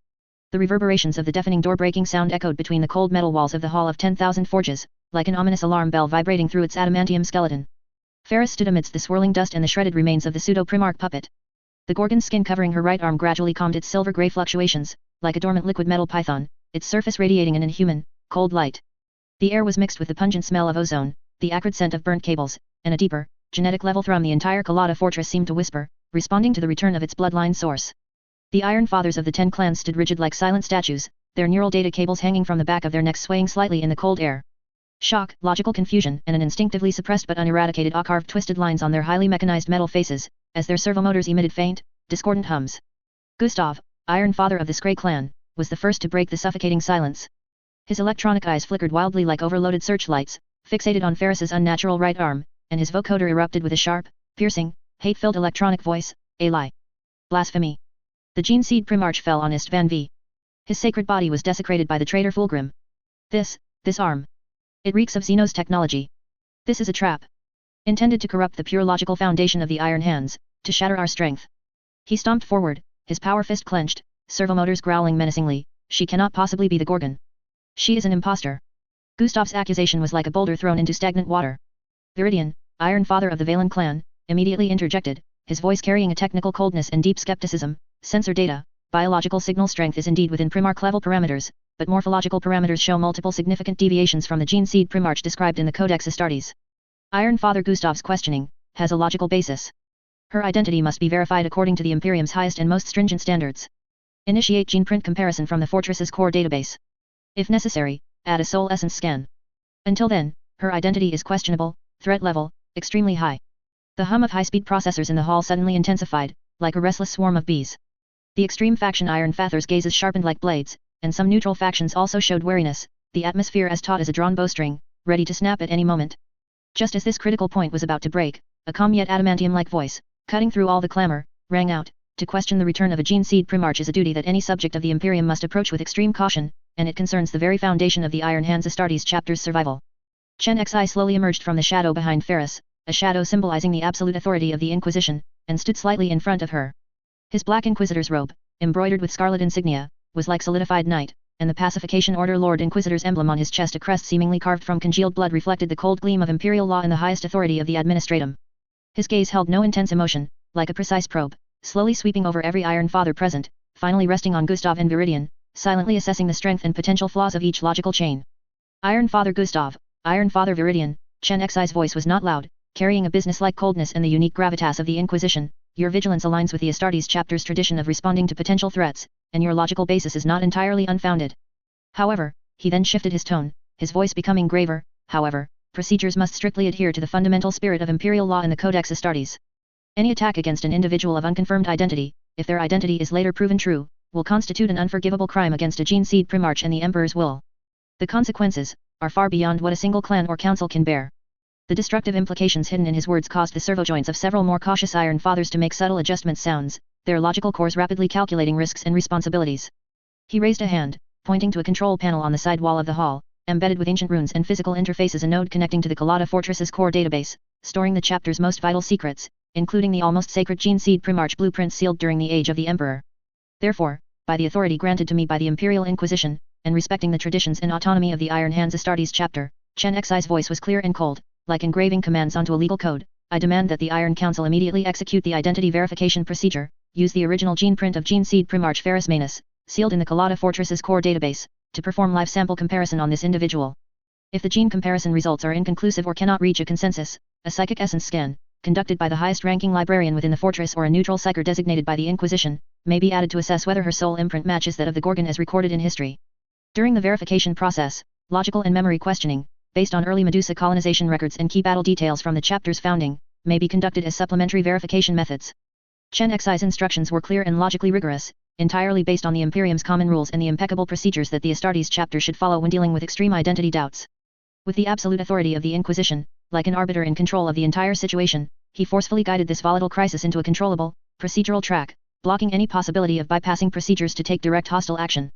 The reverberations of the deafening door-breaking sound echoed between the cold metal walls of the Hall of 10,000 Forges, like an ominous alarm bell vibrating through its adamantium skeleton. Ferris stood amidst the swirling dust and the shredded remains of the pseudo-Primarch puppet. The Gorgon's skin covering her right arm gradually calmed its silver-gray fluctuations, like a dormant liquid metal python, its surface radiating an inhuman, cold light. The air was mixed with the pungent smell of ozone, the acrid scent of burnt cables, and a deeper, genetic level thrum the entire Kalata fortress seemed to whisper, responding to the return of its bloodline source. The Iron Fathers of the 10 clans stood rigid like silent statues, their neural data cables hanging from the back of their necks swaying slightly in the cold air. Shock, logical confusion, and an instinctively suppressed but uneradicated awe-carved twisted lines on their highly mechanized metal faces, as their servomotors emitted faint, discordant hums. Gustav, Iron Father of the Scray clan, was the first to break the suffocating silence. His electronic eyes flickered wildly like overloaded searchlights, fixated on Ferris's unnatural right arm, and his vocoder erupted with a sharp, piercing, hate-filled electronic voice, "A lie. Blasphemy." The gene seed Primarch fell on Istvan V. His sacred body was desecrated by the traitor Fulgrim. This arm. It reeks of Xenos technology. This is a trap. Intended to corrupt the pure logical foundation of the Iron Hands, to shatter our strength. He stomped forward, his power fist clenched, servomotors growling menacingly. She cannot possibly be the Gorgon. She is an imposter. Gustav's accusation was like a boulder thrown into stagnant water. Viridian, Iron Father of the Valen clan, immediately interjected, his voice carrying a technical coldness and deep skepticism. Sensor data, biological signal strength is indeed within Primarch level parameters, but morphological parameters show multiple significant deviations from the gene seed Primarch described in the Codex Astartes. Iron Father Gustav's questioning has a logical basis. Her identity must be verified according to the Imperium's highest and most stringent standards. Initiate gene print comparison from the fortress's core database. If necessary, add a soul essence scan. Until then, her identity is questionable, threat level, extremely high. The hum of high-speed processors in the hall suddenly intensified, like a restless swarm of bees. The extreme faction Iron Father's gazes sharpened like blades, and some neutral factions also showed wariness, the atmosphere as taut as a drawn bowstring, ready to snap at any moment. Just as this critical point was about to break, a calm yet adamantium-like voice, cutting through all the clamor, rang out. To question the return of a gene seed Primarch is a duty that any subject of the Imperium must approach with extreme caution, and it concerns the very foundation of the Iron Hands Astartes chapter's survival. Chen Xi slowly emerged from the shadow behind Ferris, a shadow symbolizing the absolute authority of the Inquisition, and stood slightly in front of her. His black Inquisitor's robe, embroidered with scarlet insignia, was like solidified night, and the Pacification Order Lord Inquisitor's emblem on his chest, a crest seemingly carved from congealed blood, reflected the cold gleam of imperial law and the highest authority of the Administratum. His gaze held no intense emotion, like a precise probe, slowly sweeping over every Iron Father present, finally resting on Gustav and Viridian, silently assessing the strength and potential flaws of each logical chain. Iron Father Gustav, Iron Father Viridian, Chen Xi's voice was not loud, carrying a business-like coldness and the unique gravitas of the Inquisition. Your vigilance aligns with the Astartes chapter's tradition of responding to potential threats, and your logical basis is not entirely unfounded. However, he then shifted his tone, his voice becoming graver. However, procedures must strictly adhere to the fundamental spirit of imperial law and the Codex Astartes. Any attack against an individual of unconfirmed identity, if their identity is later proven true, will constitute an unforgivable crime against a gene seed Primarch and the Emperor's will. The consequences are far beyond what a single clan or council can bear. The destructive implications hidden in his words caused the servojoints of several more cautious Iron Fathers to make subtle adjustment sounds, their logical cores rapidly calculating risks and responsibilities. He raised a hand, pointing to a control panel on the side wall of the hall, embedded with ancient runes and physical interfaces, a node connecting to the Kalata Fortress's core database, storing the chapter's most vital secrets, including the almost sacred gene seed Primarch blueprints sealed during the age of the Emperor. Therefore, by the authority granted to me by the Imperial Inquisition, and respecting the traditions and autonomy of the Iron Hands Astartes chapter, Chen Xi's voice was clear and cold. Like engraving commands onto a legal code, I demand that the Iron Council immediately execute the identity verification procedure, use the original gene print of gene seed Primarch Ferris Manus, sealed in the Kalata Fortress's core database, to perform live sample comparison on this individual. If the gene comparison results are inconclusive or cannot reach a consensus, a psychic essence scan, conducted by the highest-ranking librarian within the fortress or a neutral psyker designated by the Inquisition, may be added to assess whether her soul imprint matches that of the Gorgon as recorded in history. During the verification process, logical and memory questioning, based on early Medusa colonization records and key battle details from the chapter's founding, may be conducted as supplementary verification methods. Chen Xi's instructions were clear and logically rigorous, entirely based on the Imperium's common rules and the impeccable procedures that the Astartes chapter should follow when dealing with extreme identity doubts. With the absolute authority of the Inquisition, like an arbiter in control of the entire situation, he forcefully guided this volatile crisis into a controllable, procedural track, blocking any possibility of bypassing procedures to take direct hostile action.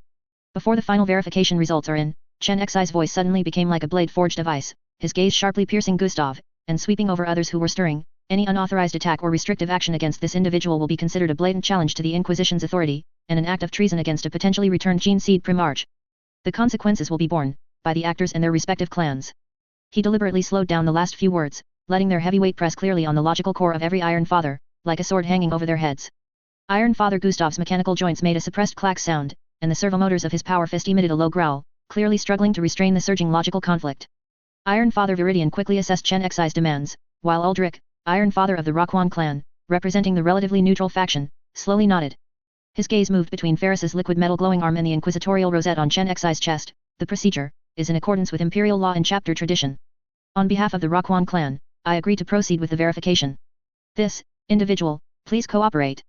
Before the final verification results are in, Chen Xi's voice suddenly became like a blade forged of ice, his gaze sharply piercing Gustav, and sweeping over others who were stirring. Any unauthorized attack or restrictive action against this individual will be considered a blatant challenge to the Inquisition's authority, and an act of treason against a potentially returned gene seed primarch. The consequences will be borne by the actors and their respective clans. He deliberately slowed down the last few words, letting their heavy weight press clearly on the logical core of every Iron Father, like a sword hanging over their heads. Iron Father Gustav's mechanical joints made a suppressed clack sound, and the servomotors of his power fist emitted a low growl, clearly struggling to restrain the surging logical conflict. Iron Father Viridian quickly assessed Chen Xi's demands, while Uldric, Iron Father of the Roquan clan, representing the relatively neutral faction, slowly nodded. His gaze moved between Ferris's liquid metal glowing arm and the inquisitorial rosette on Chen Xi's chest. The procedure is in accordance with imperial law and chapter tradition. On behalf of the Roquan clan, I agree to proceed with the verification. This individual, please cooperate.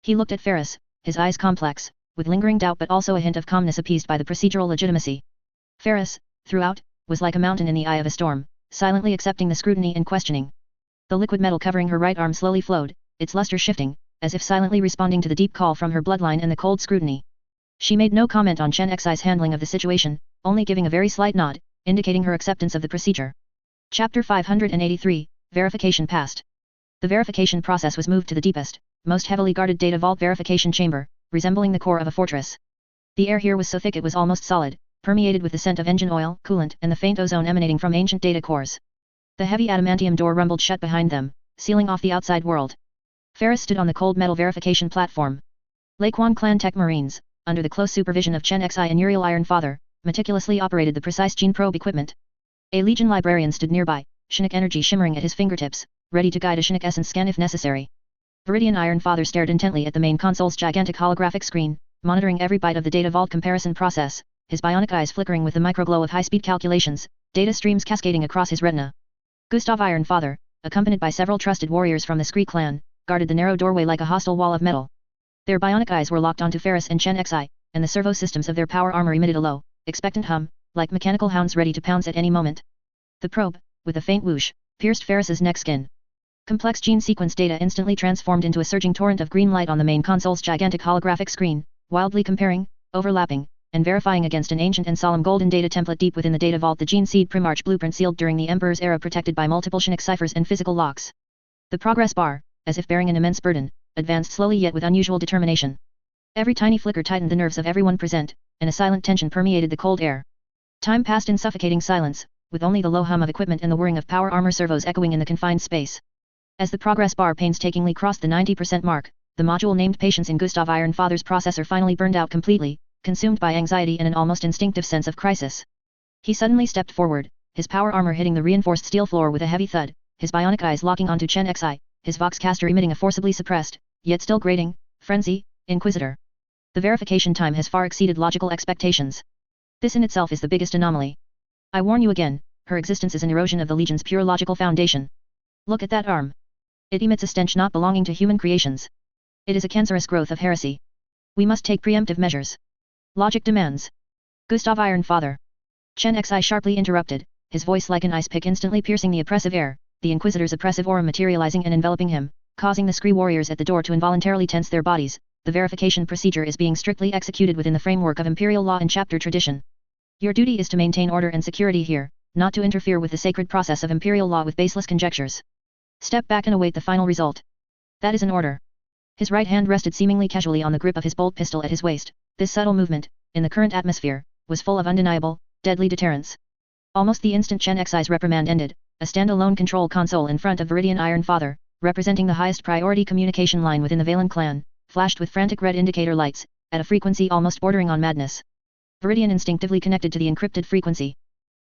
He looked at Ferris, his eyes complex, with lingering doubt but also a hint of calmness appeased by the procedural legitimacy. Ferris, throughout, was like a mountain in the eye of a storm, silently accepting the scrutiny and questioning. The liquid metal covering her right arm slowly flowed, its luster shifting, as if silently responding to the deep call from her bloodline and the cold scrutiny. She made no comment on Chen Xi's handling of the situation, only giving a very slight nod, indicating her acceptance of the procedure. Chapter 583, Verification passed. The verification process was moved to the deepest, most heavily guarded data vault verification chamber, resembling the core of a fortress. The air here was so thick it was almost solid, permeated with the scent of engine oil, coolant and the faint ozone emanating from ancient data cores. The heavy adamantium door rumbled shut behind them, sealing off the outside world. Ferris stood on the cold metal verification platform. Laquan clan tech marines, under the close supervision of Chen Xi and Uriel Iron Father, meticulously operated the precise gene probe equipment. A Legion librarian stood nearby, Chinook energy shimmering at his fingertips, ready to guide a Chinook essence scan if necessary. Viridian Iron Father stared intently at the main console's gigantic holographic screen, monitoring every byte of the data vault comparison process, his bionic eyes flickering with the microglow of high-speed calculations, data streams cascading across his retina. Gustav Iron Father, accompanied by several trusted warriors from the Scree clan, guarded the narrow doorway like a hostile wall of metal. Their bionic eyes were locked onto Ferris and Chen Xi, and the servo systems of their power armor emitted a low, expectant hum, like mechanical hounds ready to pounce at any moment. The probe, with a faint whoosh, pierced Ferris's neck skin. Complex gene sequence data instantly transformed into a surging torrent of green light on the main console's gigantic holographic screen, wildly comparing, overlapping, and verifying against an ancient and solemn golden data template deep within the data vault, the gene seed primarch blueprint sealed during the Emperor's era, protected by multiple Chinook ciphers and physical locks. The progress bar, as if bearing an immense burden, advanced slowly yet with unusual determination. Every tiny flicker tightened the nerves of everyone present, and a silent tension permeated the cold air. Time passed in suffocating silence, with only the low hum of equipment and the whirring of power armor servos echoing in the confined space. As the progress bar painstakingly crossed the 90% mark, the module named Patience in Gustav Iron Father's processor finally burned out completely, consumed by anxiety and an almost instinctive sense of crisis. He suddenly stepped forward, his power armor hitting the reinforced steel floor with a heavy thud, his bionic eyes locking onto Chen Xi, his voxcaster emitting a forcibly suppressed, yet still grating, frenzy, Inquisitor. The verification time has far exceeded logical expectations. This in itself is the biggest anomaly. I warn you again, her existence is an erosion of the Legion's pure logical foundation. Look at that arm. It emits a stench not belonging to human creations. It is a cancerous growth of heresy. We must take preemptive measures. Logic demands. Gustav Iron Father. Chen Xi sharply interrupted, his voice like an ice pick instantly piercing the oppressive air, the Inquisitor's oppressive aura materializing and enveloping him, causing the Scree warriors at the door to involuntarily tense their bodies. The verification procedure is being strictly executed within the framework of imperial law and chapter tradition. Your duty is to maintain order and security here, not to interfere with the sacred process of imperial law with baseless conjectures. Step back and await the final result. That is an order. His right hand rested seemingly casually on the grip of his bolt pistol at his waist. This subtle movement, in the current atmosphere, was full of undeniable, deadly deterrence. Almost the instant Chen Xi's reprimand ended, a standalone control console in front of Viridian Iron Father, representing the highest priority communication line within the Valen clan, flashed with frantic red indicator lights, at a frequency almost bordering on madness. Viridian instinctively connected to the encrypted frequency.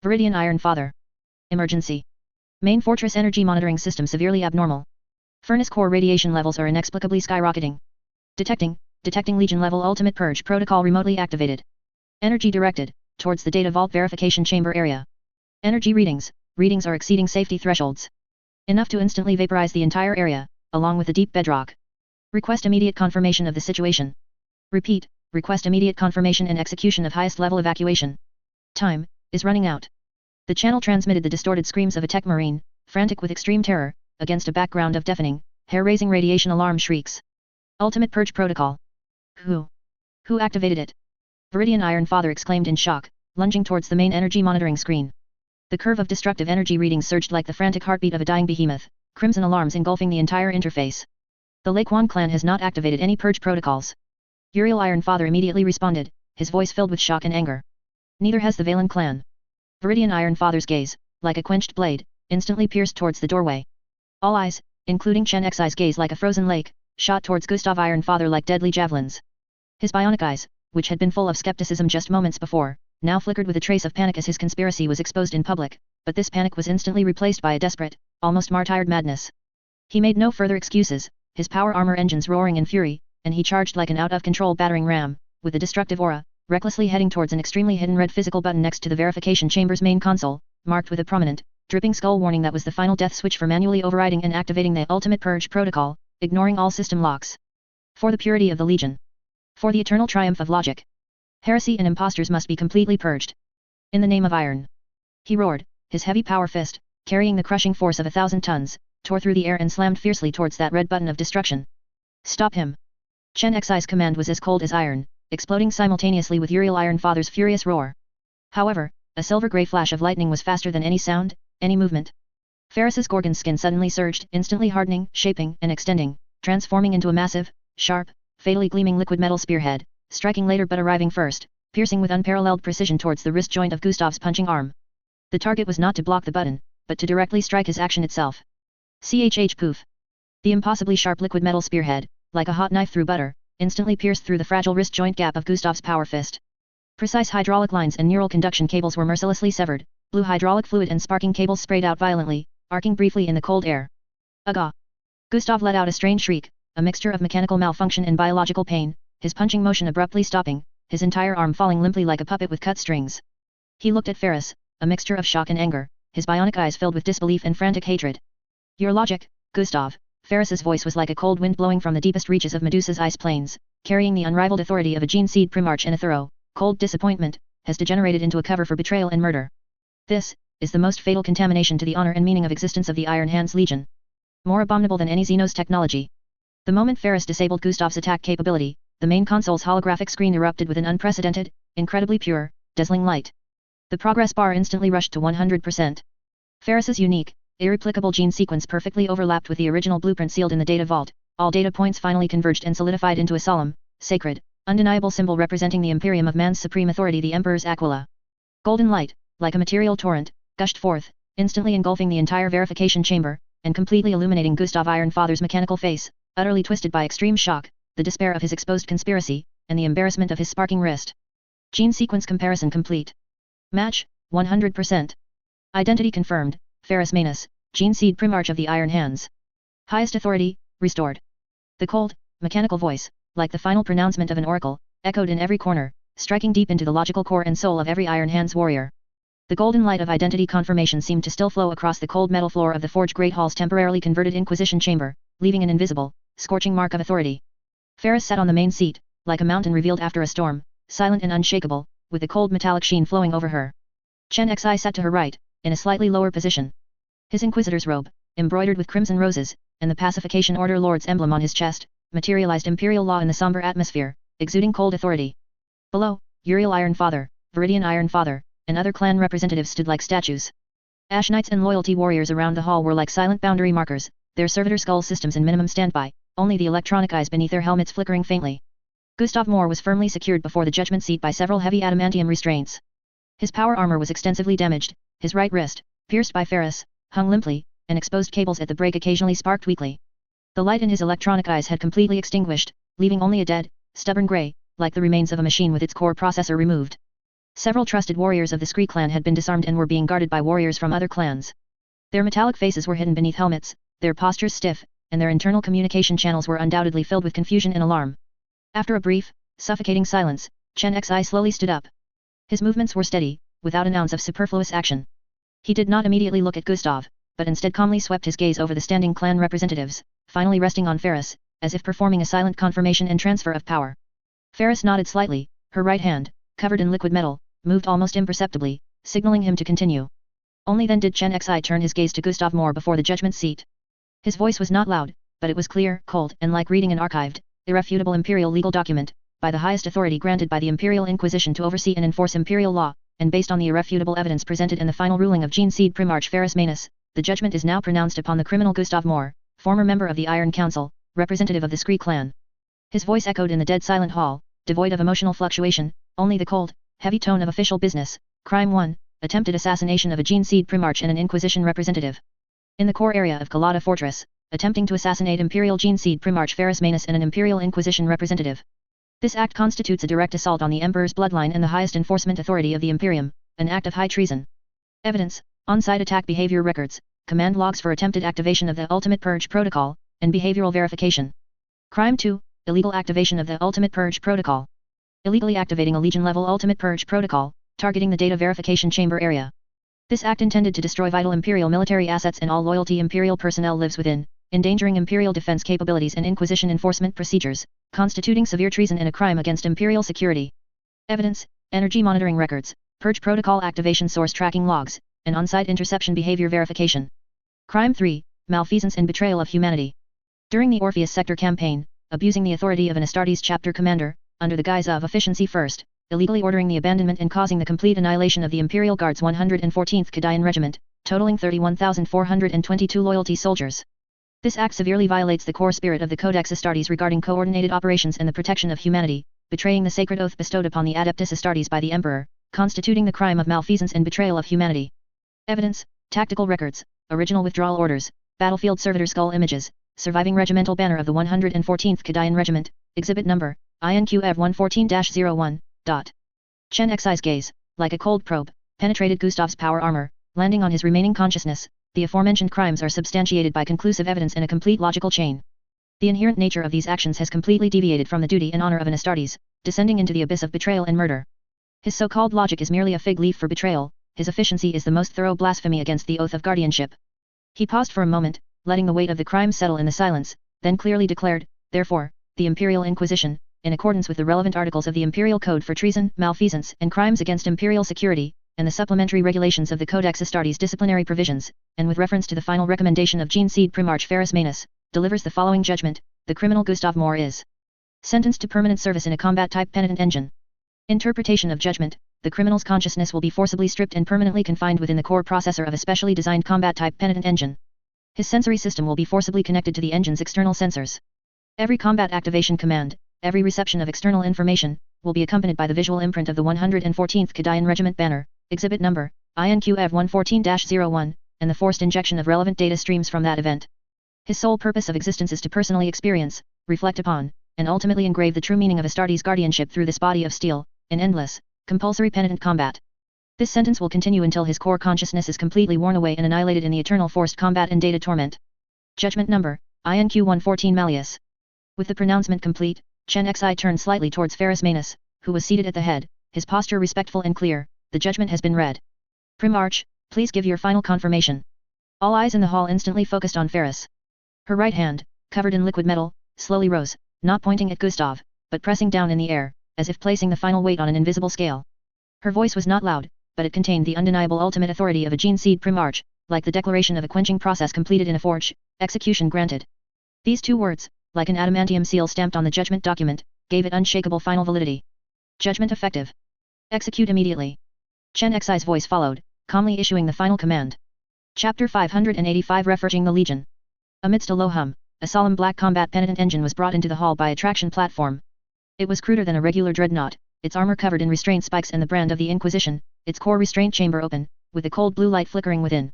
Viridian Iron Father. Emergency. Main fortress energy monitoring system severely abnormal. Furnace core radiation levels are inexplicably skyrocketing. Detecting Legion level ultimate purge protocol remotely activated. Energy directed, towards the data vault verification chamber area. Energy readings are exceeding safety thresholds. Enough to instantly vaporize the entire area, along with the deep bedrock. Request immediate confirmation of the situation. Repeat, request immediate confirmation and execution of highest level evacuation. Time is running out. The channel transmitted the distorted screams of a tech marine, frantic with extreme terror, against a background of deafening, hair-raising radiation alarm shrieks. Ultimate purge protocol. Who activated it? Viridian Iron Father exclaimed in shock, lunging towards the main energy monitoring screen. The curve of destructive energy readings surged like the frantic heartbeat of a dying behemoth, crimson alarms engulfing the entire interface. The Laquan clan has not activated any purge protocols. Uriel Iron Father immediately responded, his voice filled with shock and anger. Neither has the Valen clan. Viridian Iron Father's gaze, like a quenched blade, instantly pierced towards the doorway. All eyes, including Chen Xi's gaze like a frozen lake, shot towards Gustav Iron Father like deadly javelins. His bionic eyes, which had been full of skepticism just moments before, now flickered with a trace of panic as his conspiracy was exposed in public, but this panic was instantly replaced by a desperate, almost martyred madness. He made no further excuses, his power armor engines roaring in fury, and he charged like an out-of-control battering ram, with a destructive aura, recklessly heading towards an extremely hidden red physical button next to the verification chamber's main console, marked with a prominent, dripping skull warning that was the final death switch for manually overriding and activating the ultimate purge protocol, ignoring all system locks. For the purity of the Legion. For the eternal triumph of logic. Heresy and imposters must be completely purged. In the name of iron. He roared, his heavy power fist, carrying the crushing force of 1,000 tons, tore through the air and slammed fiercely towards that red button of destruction. Stop him. Chen Xi's command was as cold as iron, exploding simultaneously with Uriel Iron Father's furious roar. However, a silver-grey flash of lightning was faster than any sound, any movement. Ferris's Gorgon skin suddenly surged, instantly hardening, shaping, and extending, transforming into a massive, sharp, fatally gleaming liquid metal spearhead, striking later but arriving first, piercing with unparalleled precision towards the wrist joint of Gustav's punching arm. The target was not to block the button, but to directly strike his action itself. Poof. The impossibly sharp liquid metal spearhead, like a hot knife through butter, instantly pierced through the fragile wrist joint gap of Gustav's power fist. Precise hydraulic lines and neural conduction cables were mercilessly severed, blue hydraulic fluid and sparking cables sprayed out violently, arcing briefly in the cold air. Aga! Gustav let out a strange shriek, a mixture of mechanical malfunction and biological pain, his punching motion abruptly stopping, his entire arm falling limply like a puppet with cut strings. He looked at Ferris, a mixture of shock and anger, his bionic eyes filled with disbelief and frantic hatred. Your logic, Gustav. Ferris's voice was like a cold wind blowing from the deepest reaches of Medusa's ice plains, carrying the unrivaled authority of a gene seed primarch and a thorough, cold disappointment, has degenerated into a cover for betrayal and murder. This is the most fatal contamination to the honor and meaning of existence of the Iron Hands Legion. More abominable than any Xenos technology. The moment Ferris disabled Gustav's attack capability, the main console's holographic screen erupted with an unprecedented, incredibly pure, dazzling light. The progress bar instantly rushed to 100%. Ferris's unique, irreplicable gene sequence perfectly overlapped with the original blueprint sealed in the data vault. All data points finally converged and solidified into a solemn, sacred, undeniable symbol representing the imperium of man's supreme authority, the Emperor's Aquila. Golden light, like a material torrent, gushed forth, instantly engulfing the entire verification chamber, and completely illuminating Gustav Iron Father's mechanical face, utterly twisted by extreme shock, the despair of his exposed conspiracy, and the embarrassment of his sparking wrist. Gene sequence comparison complete. Match, 100%. Identity confirmed, Ferris Manus, Gene Seed Primarch of the Iron Hands. Highest authority, restored. The cold, mechanical voice, like the final pronouncement of an oracle, echoed in every corner, striking deep into the logical core and soul of every Iron Hands warrior. The golden light of identity confirmation seemed to still flow across the cold metal floor of the Forge Great Hall's temporarily converted Inquisition chamber, leaving an invisible, scorching mark of authority. Ferris sat on the main seat, like a mountain revealed after a storm, silent and unshakable, with the cold metallic sheen flowing over her. Chen Xi sat to her right, in a slightly lower position. His Inquisitor's robe, embroidered with crimson roses, and the Pacification Order Lord's emblem on his chest, materialized imperial law in the somber atmosphere, exuding cold authority. Below, Uriel Iron Father, Viridian Iron Father, and other clan representatives stood like statues. Ash Knights and loyalty warriors around the hall were like silent boundary markers, their servitor skull systems in minimum standby, only the electronic eyes beneath their helmets flickering faintly. Gustav Moore was firmly secured before the judgment seat by several heavy adamantium restraints. His power armor was extensively damaged, his right wrist, pierced by Ferris, hung limply, and exposed cables at the break occasionally sparked weakly. The light in his electronic eyes had completely extinguished, leaving only a dead, stubborn gray, like the remains of a machine with its core processor removed. Several trusted warriors of the Scree clan had been disarmed and were being guarded by warriors from other clans. Their metallic faces were hidden beneath helmets, their postures stiff, and their internal communication channels were undoubtedly filled with confusion and alarm. After a brief, suffocating silence, Chen Xi slowly stood up. His movements were steady, without an ounce of superfluous action. He did not immediately look at Gustav, but instead calmly swept his gaze over the standing clan representatives, finally resting on Ferris, as if performing a silent confirmation and transfer of power. Ferris nodded slightly, her right hand, covered in liquid metal, moved almost imperceptibly, signaling him to continue. Only then did Chen Xi turn his gaze to Gustav Moore before the judgment seat. His voice was not loud, but it was clear, cold, and like reading an archived, irrefutable imperial legal document, by the highest authority granted by the Imperial Inquisition to oversee and enforce Imperial law, and based on the irrefutable evidence presented in the final ruling of Gene Seed Primarch Ferrus Manus, the judgment is now pronounced upon the criminal Gustav Moore, former member of the Iron Council, representative of the Scree clan. His voice echoed in the dead silent hall, devoid of emotional fluctuation, only the cold, heavy tone of official business. Crime 1, attempted assassination of a Gene Seed Primarch and an Inquisition representative. In the core area of Galata Fortress, attempting to assassinate Imperial Gene Seed Primarch Ferrus Manus and an Imperial Inquisition representative. This act constitutes a direct assault on the Emperor's bloodline and the highest enforcement authority of the Imperium, an act of high treason. Evidence, on-site attack behavior records, command logs for attempted activation of the Ultimate Purge Protocol, and behavioral verification. Crime 2, illegal activation of the Ultimate Purge Protocol. Illegally activating a Legion-level Ultimate Purge Protocol, targeting the data verification chamber area. This act intended to destroy vital Imperial military assets and all loyalty Imperial personnel lives within, endangering Imperial defense capabilities and Inquisition enforcement procedures, constituting severe treason and a crime against Imperial security. Evidence, energy monitoring records, Purge Protocol activation source tracking logs, and on-site interception behavior verification. Crime 3, malfeasance and betrayal of humanity. During the Orpheus Sector campaign, abusing the authority of an Astartes chapter commander, under the guise of efficiency first, illegally ordering the abandonment and causing the complete annihilation of the Imperial Guard's 114th Cadian Regiment, totaling 31,422 loyalty soldiers. This act severely violates the core spirit of the Codex Astartes regarding coordinated operations and the protection of humanity, betraying the sacred oath bestowed upon the Adeptus Astartes by the Emperor, constituting the crime of malfeasance and betrayal of humanity. Evidence, tactical records, original withdrawal orders, battlefield servitor skull images, surviving regimental banner of the 114th Cadian Regiment, exhibit number, INQF 114-01. Chen Xi's gaze, like a cold probe, penetrated Gustav's power armor, landing on his remaining consciousness. The aforementioned crimes are substantiated by conclusive evidence in a complete logical chain. The inherent nature of these actions has completely deviated from the duty and honor of an Astartes, descending into the abyss of betrayal and murder. His so-called logic is merely a fig leaf for betrayal, his efficiency is the most thorough blasphemy against the oath of guardianship. He paused for a moment, letting the weight of the crime settle in the silence, then clearly declared, therefore, the Imperial Inquisition, in accordance with the relevant articles of the Imperial Code for treason, malfeasance, and crimes against Imperial security, and the supplementary regulations of the Codex Astartes disciplinary provisions, and with reference to the final recommendation of Gene Seed Primarch Ferrus Manus, delivers the following judgment: the criminal Gustav Moore is sentenced to permanent service in a combat-type penitent engine. Interpretation of judgment: the criminal's consciousness will be forcibly stripped and permanently confined within the core processor of a specially designed combat-type penitent engine. His sensory system will be forcibly connected to the engine's external sensors. Every combat activation command, every reception of external information, will be accompanied by the visual imprint of the 114th Cadian Regiment banner, exhibit number, INQF 114-01, and the forced injection of relevant data streams from that event. His sole purpose of existence is to personally experience, reflect upon, and ultimately engrave the true meaning of Astartes guardianship through this body of steel, in endless, compulsory penitent combat. This sentence will continue until his core consciousness is completely worn away and annihilated in the eternal forced combat and data torment. Judgment number, INQ 114 Malleus. With the pronouncement complete, Chen Xi turned slightly towards Ferrus Manus, who was seated at the head, his posture respectful and clear. The judgment has been read. Primarch, please give your final confirmation. All eyes in the hall instantly focused on Ferrus. Her right hand, covered in liquid metal, slowly rose, not pointing at Gustav, but pressing down in the air, as if placing the final weight on an invisible scale. Her voice was not loud, but it contained the undeniable ultimate authority of a Gene Seed Primarch, like the declaration of a quenching process completed in a forge, execution granted. These two words, like an adamantium seal stamped on the judgment document, gave it unshakable final validity. Judgment effective. Execute immediately. Chen Xi's voice followed, calmly issuing the final command. Chapter 585 Refurbishing the Legion. Amidst a low hum, a solemn black combat penitent engine was brought into the hall by a traction platform. It was cruder than a regular dreadnought, its armor covered in restraint spikes and the brand of the Inquisition, its core restraint chamber open, with the cold blue light flickering within.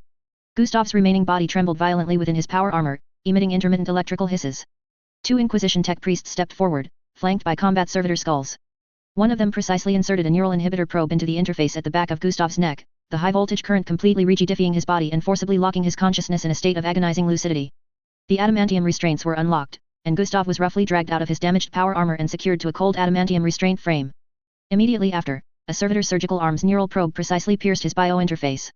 Gustav's remaining body trembled violently within his power armor, emitting intermittent electrical hisses. Two Inquisition tech priests stepped forward, flanked by combat servitor skulls. One of them precisely inserted a neural inhibitor probe into the interface at the back of Gustav's neck, the high-voltage current completely rigidifying his body and forcibly locking his consciousness in a state of agonizing lucidity. The adamantium restraints were unlocked, and Gustav was roughly dragged out of his damaged power armor and secured to a cold adamantium restraint frame. Immediately after, a servitor's surgical arm's neural probe precisely pierced his bio-interface.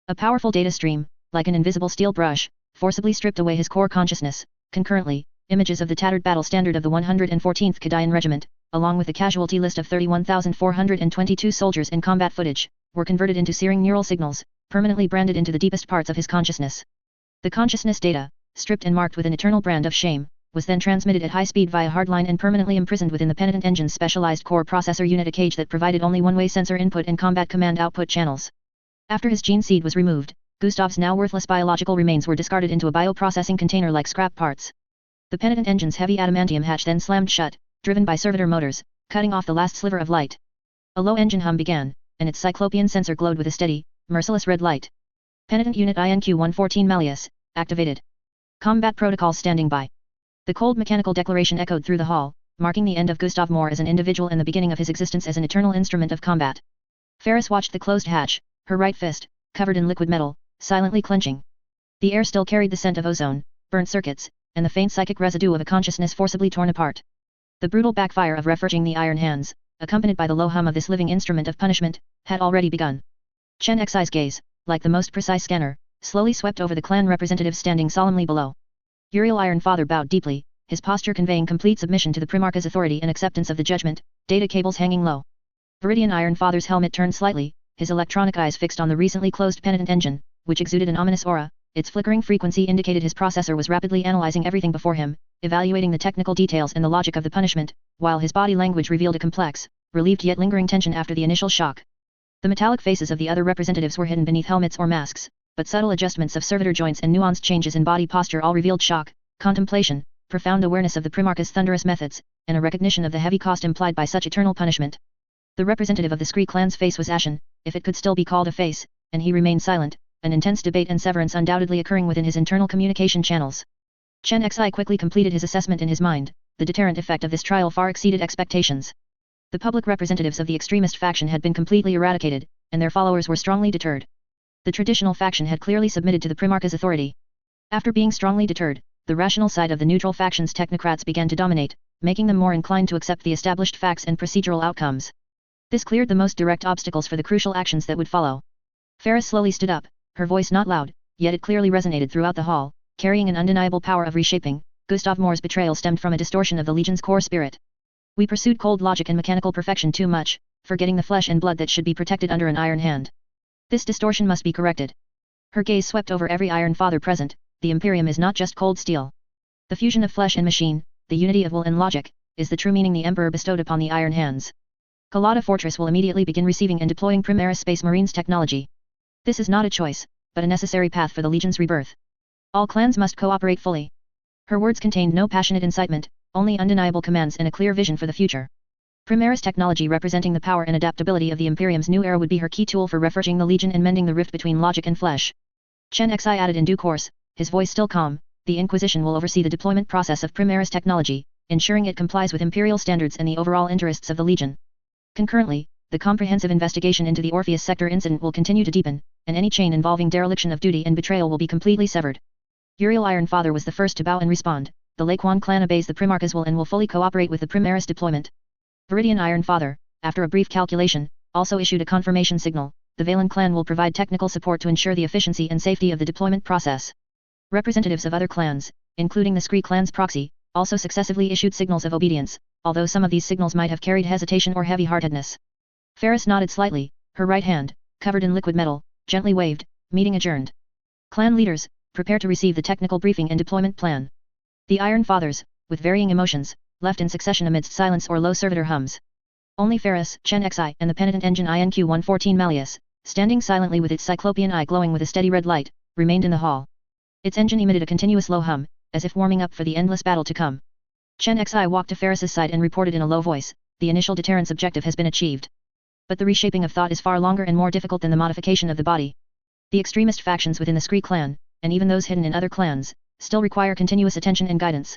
A powerful data stream, like an invisible steel brush, forcibly stripped away his core consciousness. Concurrently, images of the tattered battle standard of the 114th Cadian Regiment, along with the casualty list of 31,422 soldiers and combat footage, were converted into searing neural signals, permanently branded into the deepest parts of his consciousness. The consciousness data, stripped and marked with an eternal brand of shame, was then transmitted at high speed via hardline and permanently imprisoned within the penitent engine's specialized core processor unit, a cage that provided only one-way sensor input and combat command output channels. After his gene seed was removed, Gustav's now worthless biological remains were discarded into a bioprocessing container like scrap parts. The penitent engine's heavy adamantium hatch then slammed shut, driven by servitor motors, cutting off the last sliver of light. A low engine hum began, and its cyclopean sensor glowed with a steady, merciless red light. Penitent Unit INQ-114 Malleus, activated. Combat protocols standing by. The cold mechanical declaration echoed through the hall, marking the end of Gustav Moore as an individual and the beginning of his existence as an eternal instrument of combat. Ferris watched the closed hatch, her right fist, covered in liquid metal, silently clenching. The air still carried the scent of ozone, burnt circuits, and the faint psychic residue of a consciousness forcibly torn apart. The brutal backfire of refurging the iron hands, accompanied by the low hum of this living instrument of punishment, had already begun. Chen Xi's gaze, like the most precise scanner, slowly swept over the clan representatives standing solemnly below. Uriel Iron Father bowed deeply, his posture conveying complete submission to the Primarch's authority and acceptance of the judgment, data cables hanging low. Viridian Iron Father's helmet turned slightly, his electronic eyes fixed on the recently closed penitent engine, which exuded an ominous aura. Its flickering frequency indicated his processor was rapidly analyzing everything before him, evaluating the technical details and the logic of the punishment, while his body language revealed a complex, relieved yet lingering tension after the initial shock. The metallic faces of the other representatives were hidden beneath helmets or masks, but subtle adjustments of servitor joints and nuanced changes in body posture all revealed shock, contemplation, profound awareness of the Primarch's thunderous methods, and a recognition of the heavy cost implied by such eternal punishment. The representative of the Scree clan's face was ashen, if it could still be called a face, and he remained silent, an intense debate and severance undoubtedly occurring within his internal communication channels. Chen Xi quickly completed his assessment in his mind. The deterrent effect of this trial far exceeded expectations. The public representatives of the extremist faction had been completely eradicated, and their followers were strongly deterred. The traditional faction had clearly submitted to the Primarch's authority. After being strongly deterred, the rational side of the neutral faction's technocrats began to dominate, making them more inclined to accept the established facts and procedural outcomes. This cleared the most direct obstacles for the crucial actions that would follow. Ferris slowly stood up, her voice not loud, yet it clearly resonated throughout the hall, carrying an undeniable power of reshaping. Gustav Moore's betrayal stemmed from a distortion of the Legion's core spirit. We pursued cold logic and mechanical perfection too much, forgetting the flesh and blood that should be protected under an iron hand. This distortion must be corrected. Her gaze swept over every Iron Father present. The Imperium is not just cold steel. The fusion of flesh and machine, the unity of will and logic, is the true meaning the Emperor bestowed upon the Iron Hands. Kalata Fortress will immediately begin receiving and deploying Primaris Space Marines technology. This is not a choice, but a necessary path for the Legion's rebirth. All clans must cooperate fully. Her words contained no passionate incitement, only undeniable commands and a clear vision for the future. Primaris technology representing the power and adaptability of the Imperium's new era would be her key tool for reforging the Legion and mending the rift between logic and flesh. Chen Xi added in due course, his voice still calm, the Inquisition will oversee the deployment process of Primaris technology, ensuring it complies with Imperial standards and the overall interests of the Legion. Concurrently, the comprehensive investigation into the Orpheus sector incident will continue to deepen, and any chain involving dereliction of duty and betrayal will be completely severed. Uriel Iron Father was the first to bow and respond. The Laquan clan obeys the Primarch's will and will fully cooperate with the Primaris deployment. Viridian Iron Father, after a brief calculation, also issued a confirmation signal. The Valen clan will provide technical support to ensure the efficiency and safety of the deployment process. Representatives of other clans, including the Scree clan's proxy, also successively issued signals of obedience, although some of these signals might have carried hesitation or heavy-heartedness. Ferris nodded slightly, her right hand, covered in liquid metal, gently waved. Meeting adjourned. Clan leaders, prepare to receive the technical briefing and deployment plan. The Iron Fathers, with varying emotions, left in succession amidst silence or low servitor hums. Only Ferris, Chen Xi, and the penitent engine INQ-114 Malleus, standing silently with its cyclopean eye glowing with a steady red light, remained in the hall. Its engine emitted a continuous low hum, as if warming up for the endless battle to come. Chen Xi walked to Ferris's side and reported in a low voice, the initial deterrence objective has been achieved. But the reshaping of thought is far longer and more difficult than the modification of the body. The extremist factions within the Scree clan, and even those hidden in other clans, still require continuous attention and guidance.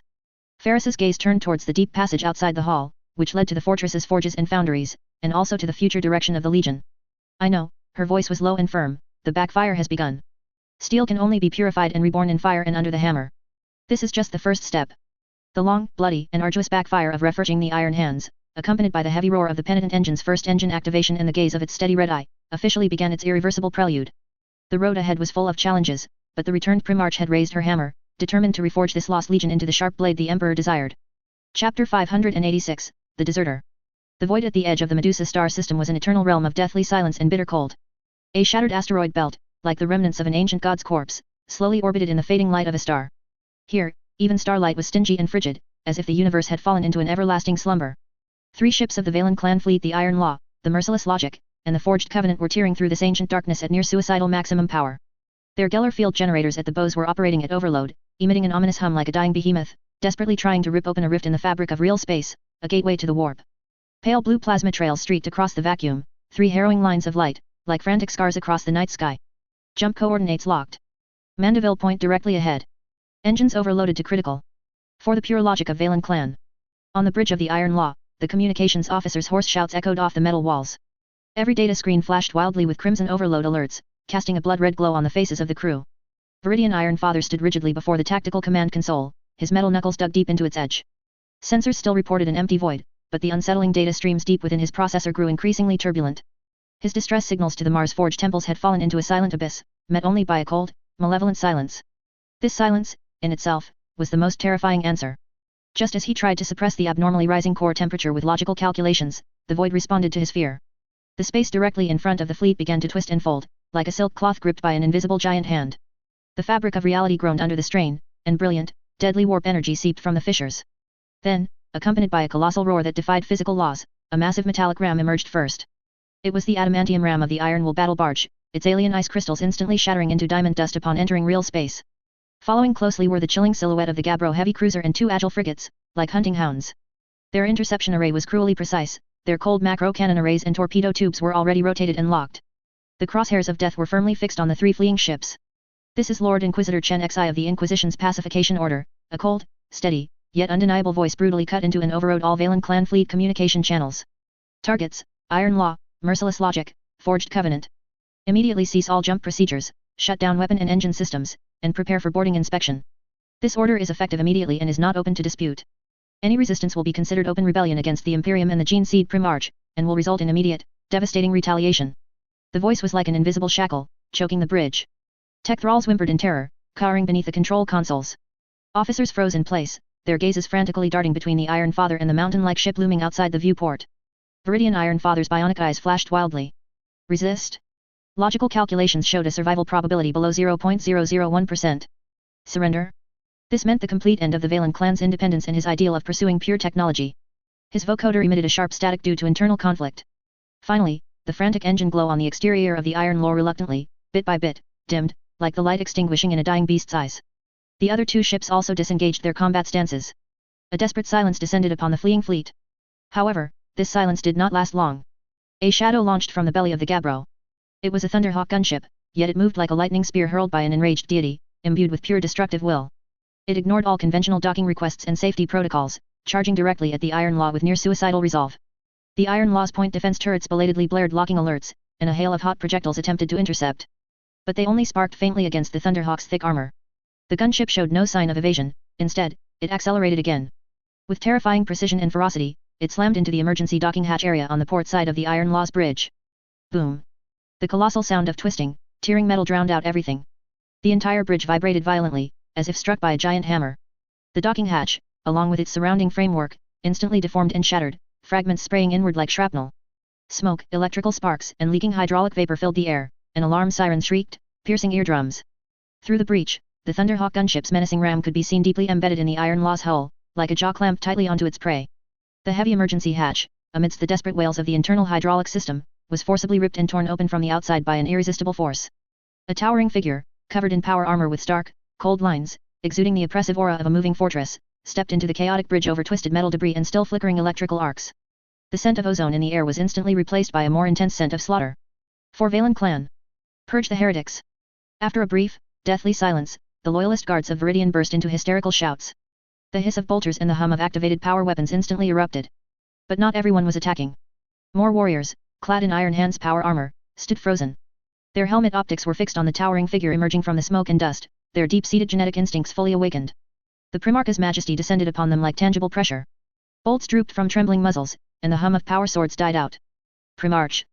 Ferris's gaze turned towards the deep passage outside the hall, which led to the fortress's forges and foundries, and also to the future direction of the Legion. I know, her voice was low and firm, the backfire has begun. Steel can only be purified and reborn in fire and under the hammer. This is just the first step. The long, bloody, and arduous backfire of reforging the Iron Hands, accompanied by the heavy roar of the penitent engine's first engine activation and the gaze of its steady red eye, officially began its irreversible prelude. The road ahead was full of challenges, but the returned Primarch had raised her hammer, determined to reforge this lost legion into the sharp blade the Emperor desired. Chapter 586, The Deserter. The void at the edge of the Medusa star system was an eternal realm of deathly silence and bitter cold. A shattered asteroid belt, like the remnants of an ancient god's corpse, slowly orbited in the fading light of a star. Here, Even starlight was stingy and frigid, as if the universe had fallen into an everlasting slumber. 3 ships of the Valen clan fleet, the Iron Law, the Merciless Logic, and the Forged Covenant, were tearing through this ancient darkness at near suicidal maximum power. Their Geller field generators at the bows were operating at overload, emitting an ominous hum like a dying behemoth, desperately trying to rip open a rift in the fabric of real space, a gateway to the warp. Pale blue plasma trails streaked across the vacuum, 3 harrowing lines of light, like frantic scars across the night sky. Jump coordinates locked. Mandeville point directly ahead. Engines overloaded to critical. For the pure logic of Valen clan. On the bridge of the Iron Law, the communications officer's hoarse shouts echoed off the metal walls. Every data screen flashed wildly with crimson overload alerts, casting a blood-red glow on the faces of the crew. Viridian Iron Father stood rigidly before the tactical command console, his metal knuckles dug deep into its edge. Sensors still reported an empty void, but the unsettling data streams deep within his processor grew increasingly turbulent. His distress signals to the Mars Forge temples had fallen into a silent abyss, met only by a cold, malevolent silence. This silence, in itself, was the most terrifying answer. Just as he tried to suppress the abnormally rising core temperature with logical calculations, the void responded to his fear. The space directly in front of the fleet began to twist and fold, like a silk cloth gripped by an invisible giant hand. The fabric of reality groaned under the strain, and brilliant, deadly warp energy seeped from the fissures. Then, accompanied by a colossal roar that defied physical laws, a massive metallic ram emerged first. It was the adamantium ram of the Iron Wool battle barge, its alien ice crystals instantly shattering into diamond dust upon entering real space. Following closely were the chilling silhouette of the Gabbro heavy cruiser and 2 agile frigates, like hunting hounds. Their interception array was cruelly precise, their cold macro cannon arrays and torpedo tubes were already rotated and locked. The crosshairs of death were firmly fixed on the 3 fleeing ships. This is Lord Inquisitor Chen Xi of the Inquisition's pacification order, a cold, steady, yet undeniable voice brutally cut into and overrode all Valen clan fleet communication channels. Targets: Iron Law, Merciless Logic, Forged Covenant. Immediately cease all jump procedures, shut down weapon and engine systems, and prepare for boarding inspection. This order is effective immediately and is not open to dispute. Any resistance will be considered open rebellion against the Imperium and the Gene Seed Primarch, and will result in immediate, devastating retaliation. The voice was like an invisible shackle, choking the bridge. Tech thralls whimpered in terror, cowering beneath the control consoles. Officers froze in place, their gazes frantically darting between the Iron Father and the mountain-like ship looming outside the viewport. Viridian Iron Father's bionic eyes flashed wildly. Resist? Logical calculations showed a survival probability below 0.001%. Surrender? This meant the complete end of the Valen clan's independence and his ideal of pursuing pure technology. His vocoder emitted a sharp static due to internal conflict. Finally, the frantic engine glow on the exterior of the Iron Law reluctantly, bit by bit, dimmed, like the light extinguishing in a dying beast's eyes. The other 2 ships also disengaged their combat stances. A desperate silence descended upon the fleeing fleet. However, this silence did not last long. A shadow launched from the belly of the Gabbro. It was a Thunderhawk gunship, yet it moved like a lightning spear hurled by an enraged deity, imbued with pure destructive will. It ignored all conventional docking requests and safety protocols, charging directly at the Iron Law with near-suicidal resolve. The Iron Law's point defense turrets belatedly blared locking alerts, and a hail of hot projectiles attempted to intercept. But they only sparked faintly against the Thunderhawk's thick armor. The gunship showed no sign of evasion, instead, it accelerated again. With terrifying precision and ferocity, it slammed into the emergency docking hatch area on the port side of the Iron Law's bridge. Boom! The colossal sound of twisting, tearing metal drowned out everything. The entire bridge vibrated violently, as if struck by a giant hammer. The docking hatch, along with its surrounding framework, instantly deformed and shattered, fragments spraying inward like shrapnel. Smoke, electrical sparks, and leaking hydraulic vapor filled the air, and alarm sirens shrieked, piercing eardrums. Through the breach, the Thunderhawk gunship's menacing ram could be seen deeply embedded in the Iron Law's hull, like a jaw clamped tightly onto its prey. The heavy emergency hatch, amidst the desperate wails of the internal hydraulic system, was forcibly ripped and torn open from the outside by an irresistible force. A towering figure, covered in power armor with stark, cold lines, exuding the oppressive aura of a moving fortress, stepped into the chaotic bridge over twisted metal debris and still flickering electrical arcs. The scent of ozone in the air was instantly replaced by a more intense scent of slaughter. For Valen clan. Purge the heretics. After a brief, deathly silence, the loyalist guards of Viridian burst into hysterical shouts. The hiss of bolters and the hum of activated power weapons instantly erupted. But not everyone was attacking. More warriors, clad in Iron Hand's power armor, stood frozen. Their helmet optics were fixed on the towering figure emerging from the smoke and dust, their deep-seated genetic instincts fully awakened. The Primarch's majesty descended upon them like tangible pressure. Bolts drooped from trembling muzzles, and the hum of power swords died out. Primarch.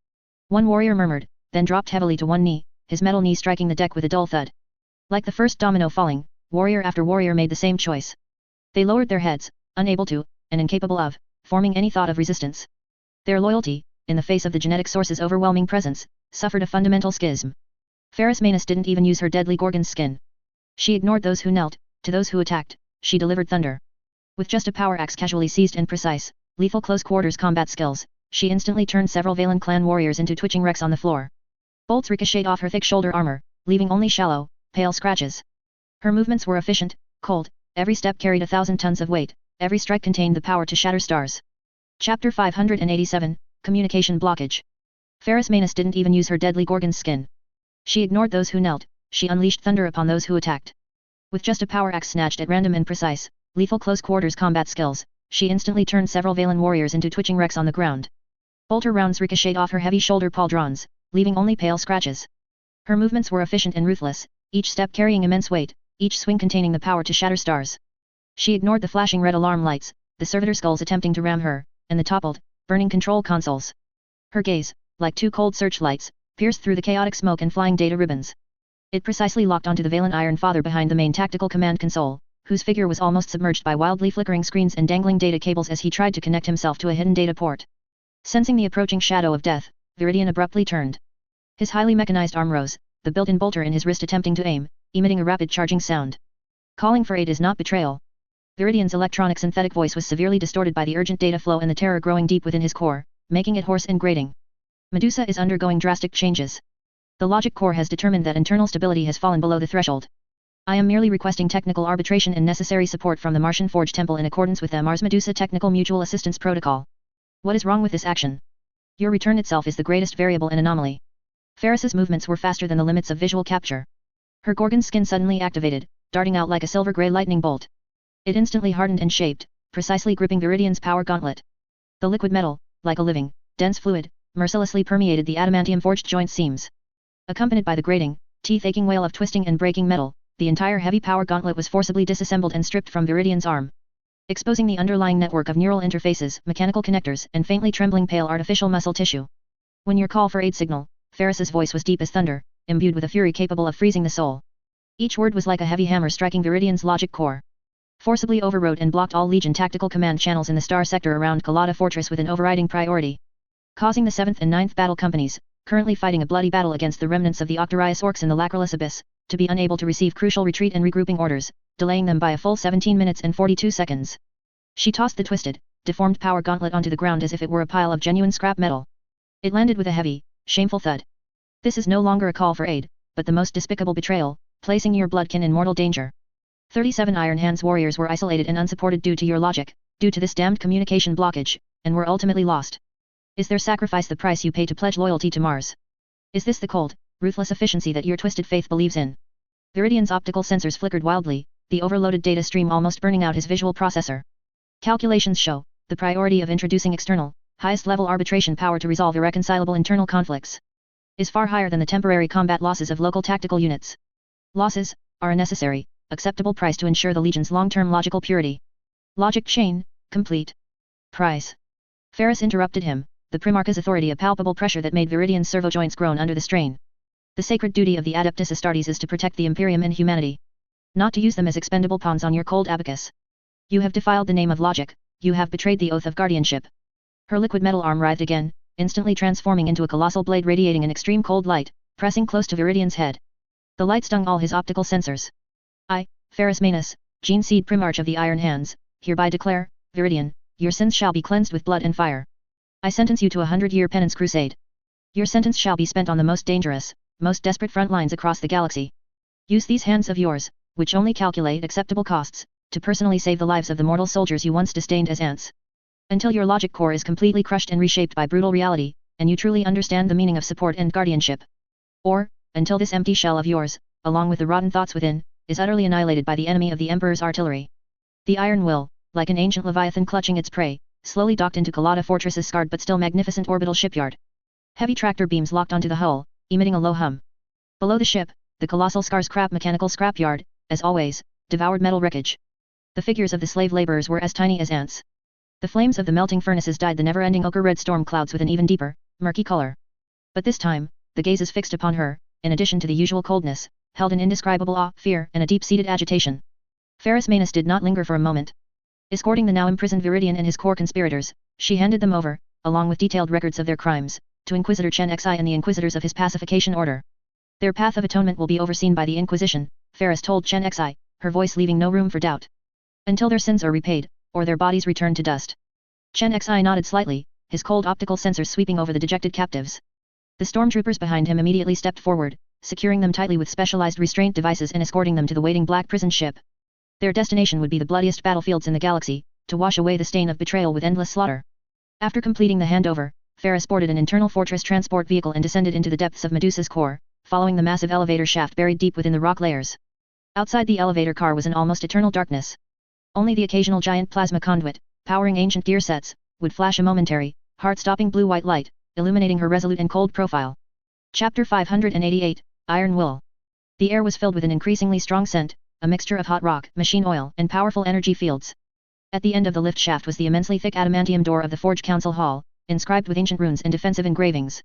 One warrior murmured, then dropped heavily to one knee, his metal knee striking the deck with a dull thud. Like the first domino falling, warrior after warrior made the same choice. They lowered their heads, unable to, and incapable of, forming any thought of resistance. Their loyalty, in the face of the genetic source's overwhelming presence, suffered a fundamental schism. Ferris Manus didn't even use her deadly Gorgon's skin. She ignored those who knelt, to those who attacked, she delivered thunder. With just a power axe casually seized and precise, lethal close quarters combat skills, she instantly turned several Valen clan warriors into twitching wrecks on the floor. Bolts ricocheted off her thick shoulder armor, leaving only shallow, pale scratches. Her movements were efficient, cold, every step carried 1,000 tons of weight, every strike contained the power to shatter stars. Chapter 587, Communication Blockage. Ferris Manus didn't even use her deadly Gorgon's skin. She ignored those who knelt, she unleashed thunder upon those who attacked. With just a power axe snatched at random and precise, lethal close quarters combat skills, she instantly turned several Valen warriors into twitching wrecks on the ground. Bolter rounds ricocheted off her heavy shoulder pauldrons, leaving only pale scratches. Her movements were efficient and ruthless, each step carrying immense weight, each swing containing the power to shatter stars. She ignored the flashing red alarm lights, the servitor skulls attempting to ram her, and the toppled, burning control consoles. Her gaze, like two cold searchlights, pierced through the chaotic smoke and flying data ribbons. It precisely locked onto the Valen Iron Father behind the main tactical command console, whose figure was almost submerged by wildly flickering screens and dangling data cables as he tried to connect himself to a hidden data port. Sensing the approaching shadow of death, Viridian abruptly turned. His highly mechanized arm rose, the built-in bolter in his wrist attempting to aim, emitting a rapid charging sound. Calling for aid is not betrayal. Viridian's electronic synthetic voice was severely distorted by the urgent data flow and the terror growing deep within his core, making it hoarse and grating. Medusa is undergoing drastic changes. The logic core has determined that internal stability has fallen below the threshold. I am merely requesting technical arbitration and necessary support from the Martian Forge Temple in accordance with the Mars Medusa Technical Mutual Assistance Protocol. What is wrong with this action? Your return itself is the greatest variable and anomaly. Ferris's movements were faster than the limits of visual capture. Her Gorgon skin suddenly activated, darting out like a silver-gray lightning bolt. It instantly hardened and shaped, precisely gripping Viridian's power gauntlet. The liquid metal, like a living, dense fluid, mercilessly permeated the adamantium-forged joint seams. Accompanied by the grating, teeth-aching wail of twisting and breaking metal, the entire heavy power gauntlet was forcibly disassembled and stripped from Viridian's arm, exposing the underlying network of neural interfaces, mechanical connectors, and faintly trembling pale artificial muscle tissue. When your call for aid signal, Ferris's voice was deep as thunder, imbued with a fury capable of freezing the soul. Each word was like a heavy hammer striking Viridian's logic core. Forcibly overrode and blocked all Legion tactical command channels in the star sector around Kalata Fortress with an overriding priority, causing the 7th and 9th battle companies, currently fighting a bloody battle against the remnants of the Octorius Orcs in the Lacrylus Abyss, to be unable to receive crucial retreat and regrouping orders, delaying them by a full 17 minutes and 42 seconds. She tossed the twisted, deformed power gauntlet onto the ground as if it were a pile of genuine scrap metal. It landed with a heavy, shameful thud. This is no longer a call for aid, but the most despicable betrayal, placing your bloodkin in mortal danger. 37 Iron Hands warriors were isolated and unsupported due to your logic, due to this damned communication blockage, and were ultimately lost. Is their sacrifice the price you pay to pledge loyalty to Mars? Is this the cold, ruthless efficiency that your twisted faith believes in? Viridian's optical sensors flickered wildly, the overloaded data stream almost burning out his visual processor. Calculations show the priority of introducing external, highest-level arbitration power to resolve irreconcilable internal conflicts is far higher than the temporary combat losses of local tactical units. Losses are a necessary, acceptable price to ensure the Legion's long-term logical purity. Logic chain, complete. Price. Ferris interrupted him, the Primarch's authority a palpable pressure that made Viridian's servo joints groan under the strain. The sacred duty of the Adeptus Astartes is to protect the Imperium and humanity, not to use them as expendable pawns on your cold abacus. You have defiled the name of logic, you have betrayed the oath of guardianship. Her liquid metal arm writhed again, instantly transforming into a colossal blade radiating an extreme cold light, pressing close to Viridian's head. The light stung all his optical sensors. I, Ferris Manus, Gene Seed Primarch of the Iron Hands, hereby declare, Viridian, your sins shall be cleansed with blood and fire. I sentence you to a 100-year penance crusade. Your sentence shall be spent on the most dangerous, most desperate front lines across the galaxy. Use these hands of yours, which only calculate acceptable costs, to personally save the lives of the mortal soldiers you once disdained as ants. Until your logic core is completely crushed and reshaped by brutal reality, and you truly understand the meaning of support and guardianship. Or, until this empty shell of yours, along with the rotten thoughts within, is utterly annihilated by the enemy of the Emperor's artillery. The Iron Will, like an ancient leviathan clutching its prey, slowly docked into Kalata Fortress's scarred but still magnificent orbital shipyard. Heavy tractor beams locked onto the hull, emitting a low hum. Below the ship, the colossal Scar's Crab mechanical scrapyard, as always, devoured metal wreckage. The figures of the slave laborers were as tiny as ants. The flames of the melting furnaces dyed the never-ending ochre-red storm clouds with an even deeper, murky color. But this time, the gazes fixed upon her, in addition to the usual coldness, held an indescribable awe, fear, and a deep-seated agitation. Ferris Manus did not linger for a moment. Escorting the now imprisoned Viridian and his core conspirators, she handed them over, along with detailed records of their crimes, to Inquisitor Chen Xi and the Inquisitors of his pacification order. Their path of atonement will be overseen by the Inquisition, Ferris told Chen Xi, her voice leaving no room for doubt. until their sins are repaid, or their bodies return to dust. Chen Xi nodded slightly, his cold optical sensors sweeping over the dejected captives. The stormtroopers behind him immediately stepped forward, securing them tightly with specialized restraint devices and escorting them to the waiting black prison ship. Their destination would be the bloodiest battlefields in the galaxy, to wash away the stain of betrayal with endless slaughter. After completing the handover, Ferris boarded an internal fortress transport vehicle and descended into the depths of Medusa's core, following the massive elevator shaft buried deep within the rock layers. Outside the elevator car was an almost eternal darkness. Only the occasional giant plasma conduit, powering ancient gear sets, would flash a momentary, heart-stopping blue-white light, illuminating her resolute and cold profile. Chapter 588, Iron Will. The air was filled with an increasingly strong scent, a mixture of hot rock, machine oil, and powerful energy fields. At the end of the lift shaft was the immensely thick adamantium door of the Forge Council Hall, inscribed with ancient runes and defensive engravings.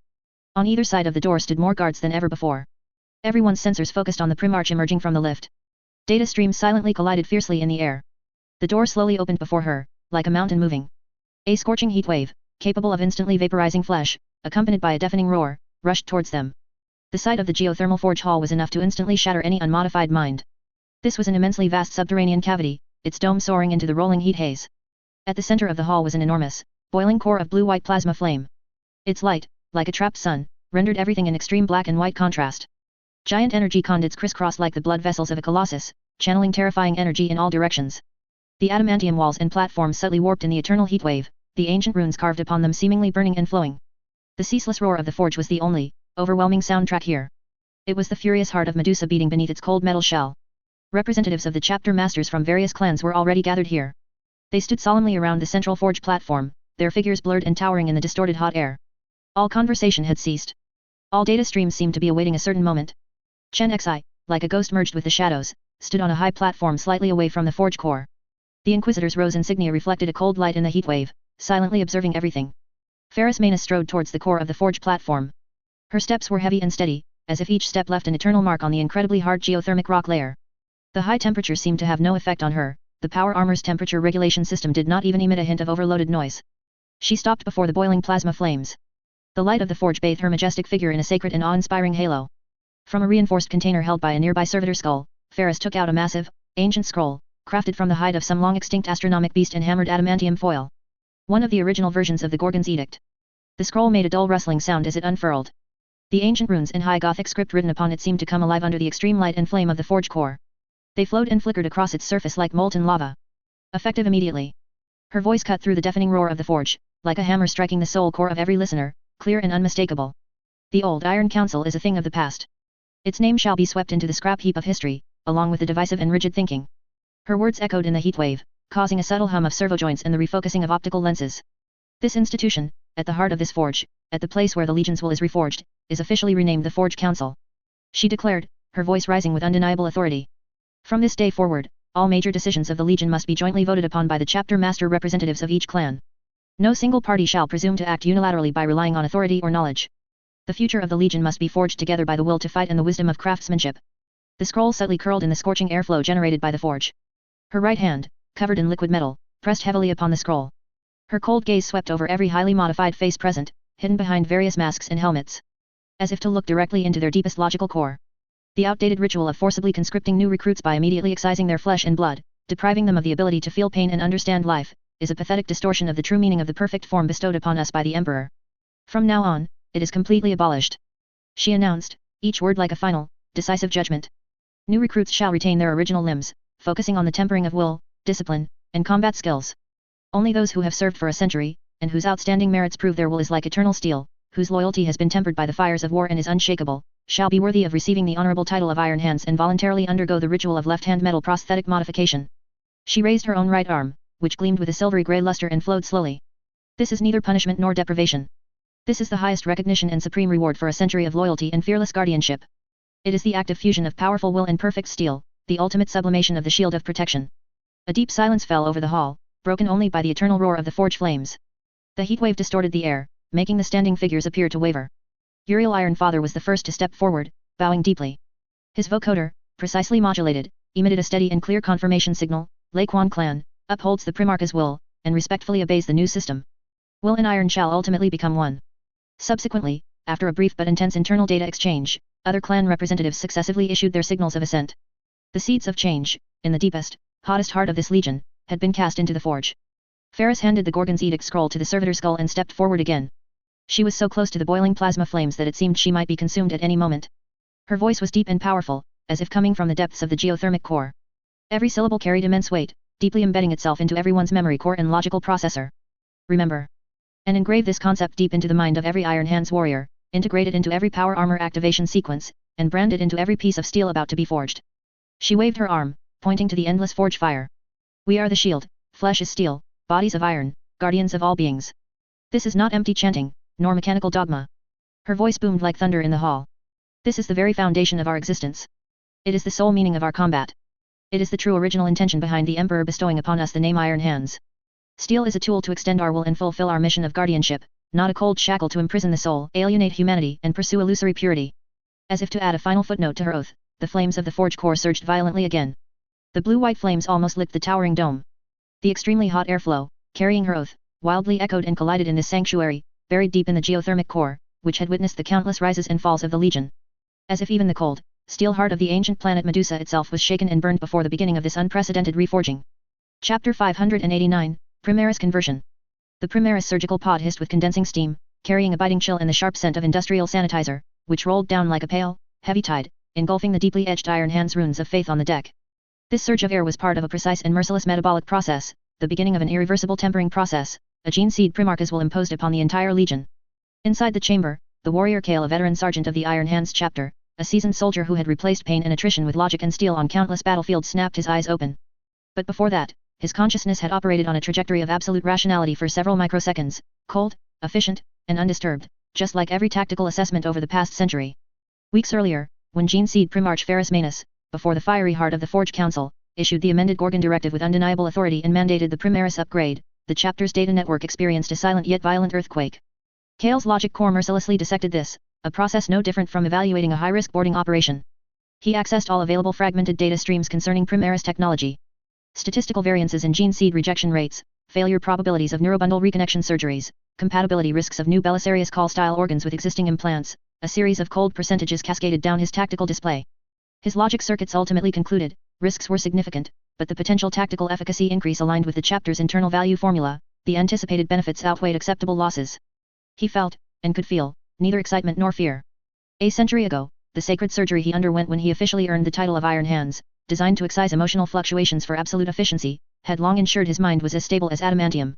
On either side of the door stood more guards than ever before. Everyone's sensors focused on the prim arch emerging from the lift. Data streams silently collided fiercely in the air. The door slowly opened before her, like a mountain moving. A scorching heat wave, capable of instantly vaporizing flesh, accompanied by a deafening roar, rushed towards them. The sight of the geothermal forge hall was enough to instantly shatter any unmodified mind. This was an immensely vast subterranean cavity, its dome soaring into the rolling heat haze. At the center of the hall was an enormous, boiling core of blue-white plasma flame. Its light, like a trapped sun, rendered everything in extreme black and white contrast. Giant energy conduits crisscrossed like the blood vessels of a colossus, channeling terrifying energy in all directions. The adamantium walls and platforms subtly warped in the eternal heat wave, the ancient runes carved upon them seemingly burning and flowing. The ceaseless roar of the forge was the only, overwhelming soundtrack here. It was the furious heart of Medusa beating beneath its cold metal shell. Representatives of the chapter masters from various clans were already gathered here. They stood solemnly around the central forge platform, their figures blurred and towering in the distorted hot air. All conversation had ceased. All data streams seemed to be awaiting a certain moment. Chen Xi, like a ghost merged with the shadows, stood on a high platform slightly away from the forge core. The Inquisitor's rose insignia reflected a cold light in the heat wave, silently observing everything. Ferris Maina strode towards the core of the forge platform. Her steps were heavy and steady, as if each step left an eternal mark on the incredibly hard geothermic rock layer. The high temperature seemed to have no effect on her, the power armor's temperature regulation system did not even emit a hint of overloaded noise. She stopped before the boiling plasma flames. The light of the forge bathed her majestic figure in a sacred and awe-inspiring halo. From a reinforced container held by a nearby servitor skull, Ferris took out a massive, ancient scroll, crafted from the hide of some long-extinct astronomic beast and hammered adamantium foil. One of the original versions of the Gorgon's Edict. The scroll made a dull rustling sound as it unfurled. The ancient runes in high Gothic script written upon it seemed to come alive under the extreme light and flame of the forge core. They flowed and flickered across its surface like molten lava. Effective immediately. Her voice cut through the deafening roar of the forge, like a hammer striking the soul core of every listener, clear and unmistakable. The old Iron Council is a thing of the past. Its name shall be swept into the scrap heap of history, along with the divisive and rigid thinking. Her words echoed in the heat wave, causing a subtle hum of servo joints and the refocusing of optical lenses. This institution, at the heart of this forge, at the place where the Legion's will is reforged, is officially renamed the Forge Council. She declared, her voice rising with undeniable authority. From this day forward, all major decisions of the Legion must be jointly voted upon by the chapter master representatives of each clan. No single party shall presume to act unilaterally by relying on authority or knowledge. The future of the Legion must be forged together by the will to fight and the wisdom of craftsmanship. The scroll subtly curled in the scorching airflow generated by the forge. Her right hand, covered in liquid metal, pressed heavily upon the scroll. Her cold gaze swept over every highly modified face present, hidden behind various masks and helmets. As if to look directly into their deepest logical core. The outdated ritual of forcibly conscripting new recruits by immediately excising their flesh and blood, depriving them of the ability to feel pain and understand life, is a pathetic distortion of the true meaning of the perfect form bestowed upon us by the Emperor. From now on, it is completely abolished. She announced, each word like a final, decisive judgment. New recruits shall retain their original limbs, focusing on the tempering of will, discipline, and combat skills. Only those who have served for a century, and whose outstanding merits prove their will is like eternal steel, whose loyalty has been tempered by the fires of war and is unshakable, shall be worthy of receiving the honorable title of Iron Hands and voluntarily undergo the ritual of left-hand metal prosthetic modification. She raised her own right arm, which gleamed with a silvery grey luster and flowed slowly. This is neither punishment nor deprivation. This is the highest recognition and supreme reward for a century of loyalty and fearless guardianship. It is the active fusion of powerful will and perfect steel, the ultimate sublimation of the shield of protection. A deep silence fell over the hall, broken only by the eternal roar of the forge flames. The heat wave distorted the air, making the standing figures appear to waver. Uriel Ironfather was the first to step forward, bowing deeply. His vocoder, precisely modulated, emitted a steady and clear confirmation signal. Lei Quan clan upholds the Primarch's will, and respectfully obeys the new system. Will and Iron shall ultimately become one. Subsequently, after a brief but intense internal data exchange, other clan representatives successively issued their signals of assent. The seeds of change, in the deepest, hottest heart of this legion, had been cast into the forge. Ferris handed the Gorgon's edict scroll to the servitor skull and stepped forward again. She was so close to the boiling plasma flames that it seemed she might be consumed at any moment. Her voice was deep and powerful, as if coming from the depths of the geothermic core. Every syllable carried immense weight, deeply embedding itself into everyone's memory core and logical processor. Remember. And engrave this concept deep into the mind of every Iron Hands warrior, integrate it into every power armor activation sequence, and brand it into every piece of steel about to be forged. She waved her arm, pointing to the endless forge fire. We are the shield, flesh is steel, bodies of iron, guardians of all beings. This is not empty chanting, nor mechanical dogma. Her voice boomed like thunder in the hall. This is the very foundation of our existence. It is the sole meaning of our combat. It is the true original intention behind the Emperor bestowing upon us the name Iron Hands. Steel is a tool to extend our will and fulfill our mission of guardianship, not a cold shackle to imprison the soul, alienate humanity and pursue illusory purity. As if to add a final footnote to her oath, the flames of the forge core surged violently again. The blue-white flames almost licked the towering dome. The extremely hot airflow, carrying her oath, wildly echoed and collided in this sanctuary, buried deep in the geothermic core, which had witnessed the countless rises and falls of the Legion. As if even the cold, steel heart of the ancient planet Medusa itself was shaken and burned before the beginning of this unprecedented reforging. Chapter 589, Primaris Conversion. The Primaris surgical pod hissed with condensing steam, carrying a biting chill and the sharp scent of industrial sanitizer, which rolled down like a pale, heavy tide, engulfing the deeply etched Iron Hands runes of faith on the deck. This surge of air was part of a precise and merciless metabolic process, the beginning of an irreversible tempering process, a gene seed Primarchus will imposed upon the entire Legion. Inside the chamber, the warrior Kale, a veteran sergeant of the Iron Hands chapter, a seasoned soldier who had replaced pain and attrition with logic and steel on countless battlefields, snapped his eyes open. But before that, his consciousness had operated on a trajectory of absolute rationality for several microseconds, cold, efficient, and undisturbed, just like every tactical assessment over the past century. Weeks earlier, when Gene Seed Primarch Ferris Manus, before the fiery heart of the Forge Council, issued the amended Gorgon Directive with undeniable authority and mandated the Primaris upgrade, the chapter's data network experienced a silent yet violent earthquake. Kale's logic core mercilessly dissected this, a process no different from evaluating a high-risk boarding operation. He accessed all available fragmented data streams concerning Primaris technology. Statistical variances in gene seed rejection rates, failure probabilities of neurobundle reconnection surgeries, compatibility risks of new Belisarius call-style organs with existing implants, a series of cold percentages cascaded down his tactical display. His logic circuits ultimately concluded, risks were significant, but the potential tactical efficacy increase aligned with the chapter's internal value formula, the anticipated benefits outweighed acceptable losses. He felt, and could feel, neither excitement nor fear. A century ago, the sacred surgery he underwent when he officially earned the title of Iron Hands, designed to excise emotional fluctuations for absolute efficiency, had long ensured his mind was as stable as adamantium.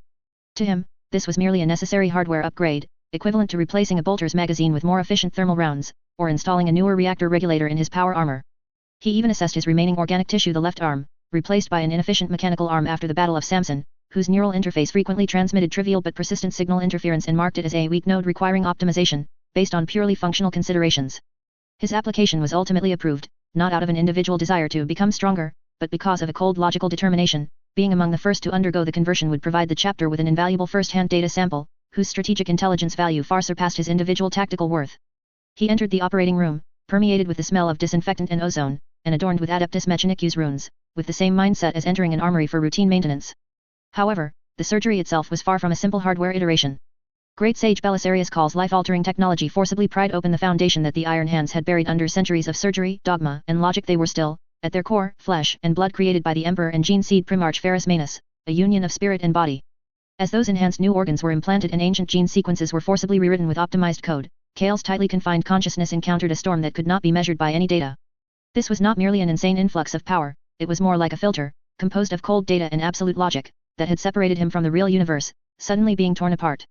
To him, this was merely a necessary hardware upgrade, equivalent to replacing a bolter's magazine with more efficient thermal rounds, or installing a newer reactor regulator in his power armor. He even assessed his remaining organic tissue, the left arm, replaced by an inefficient mechanical arm after the Battle of Samson, whose neural interface frequently transmitted trivial but persistent signal interference and marked it as a weak node requiring optimization, based on purely functional considerations. His application was ultimately approved, not out of an individual desire to become stronger, but because of a cold logical determination. Being among the first to undergo the conversion would provide the chapter with an invaluable first-hand data sample, whose strategic intelligence value far surpassed his individual tactical worth. He entered the operating room, permeated with the smell of disinfectant and ozone, and adorned with Adeptus Mechanicus runes, with the same mindset as entering an armory for routine maintenance. However, the surgery itself was far from a simple hardware iteration. Great sage Belisarius Call's life-altering technology forcibly pried open the foundation that the Iron Hands had buried under centuries of surgery, dogma, and logic. They were still, at their core, flesh and blood created by the Emperor and Gene Seed Primarch Ferris Manus, a union of spirit and body. As those enhanced new organs were implanted and ancient gene sequences were forcibly rewritten with optimized code, Kale's tightly confined consciousness encountered a storm that could not be measured by any data. This was not merely an insane influx of power, it was more like a filter, composed of cold data and absolute logic, that had separated him from the real universe, suddenly being torn apart.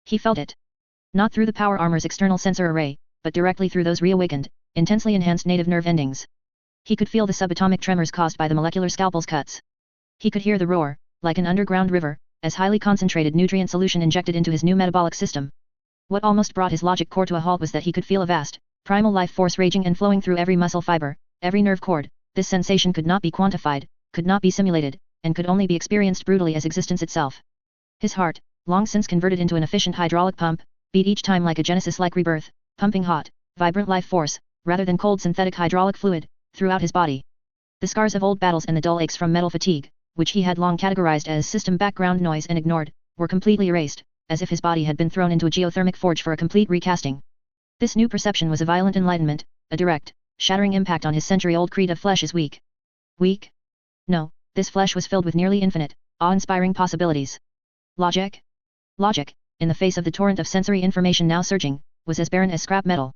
He felt it. Not through the power armor's external sensor array, but directly through those reawakened, intensely enhanced native nerve endings. He could feel the subatomic tremors caused by the molecular scalpel's cuts. He could hear the roar, like an underground river, as highly concentrated nutrient solution injected into his new metabolic system. What almost brought his logic core to a halt was that he could feel a vast, primal life force raging and flowing through every muscle fiber, every nerve cord. This sensation could not be quantified, could not be simulated, and could only be experienced brutally as existence itself. His heart, long since converted into an efficient hydraulic pump, beat each time like a Genesis-like rebirth, pumping hot, vibrant life force, rather than cold synthetic hydraulic fluid, throughout his body. The scars of old battles and the dull aches from metal fatigue, which he had long categorized as system background noise and ignored, were completely erased, as if his body had been thrown into a geothermic forge for a complete recasting. This new perception was a violent enlightenment, a direct, shattering impact on his century-old creed of flesh is weak. Weak? No, This flesh was filled with nearly infinite, awe-inspiring possibilities. Logic? Logic, in the face of the torrent of sensory information now surging, was as barren as scrap metal.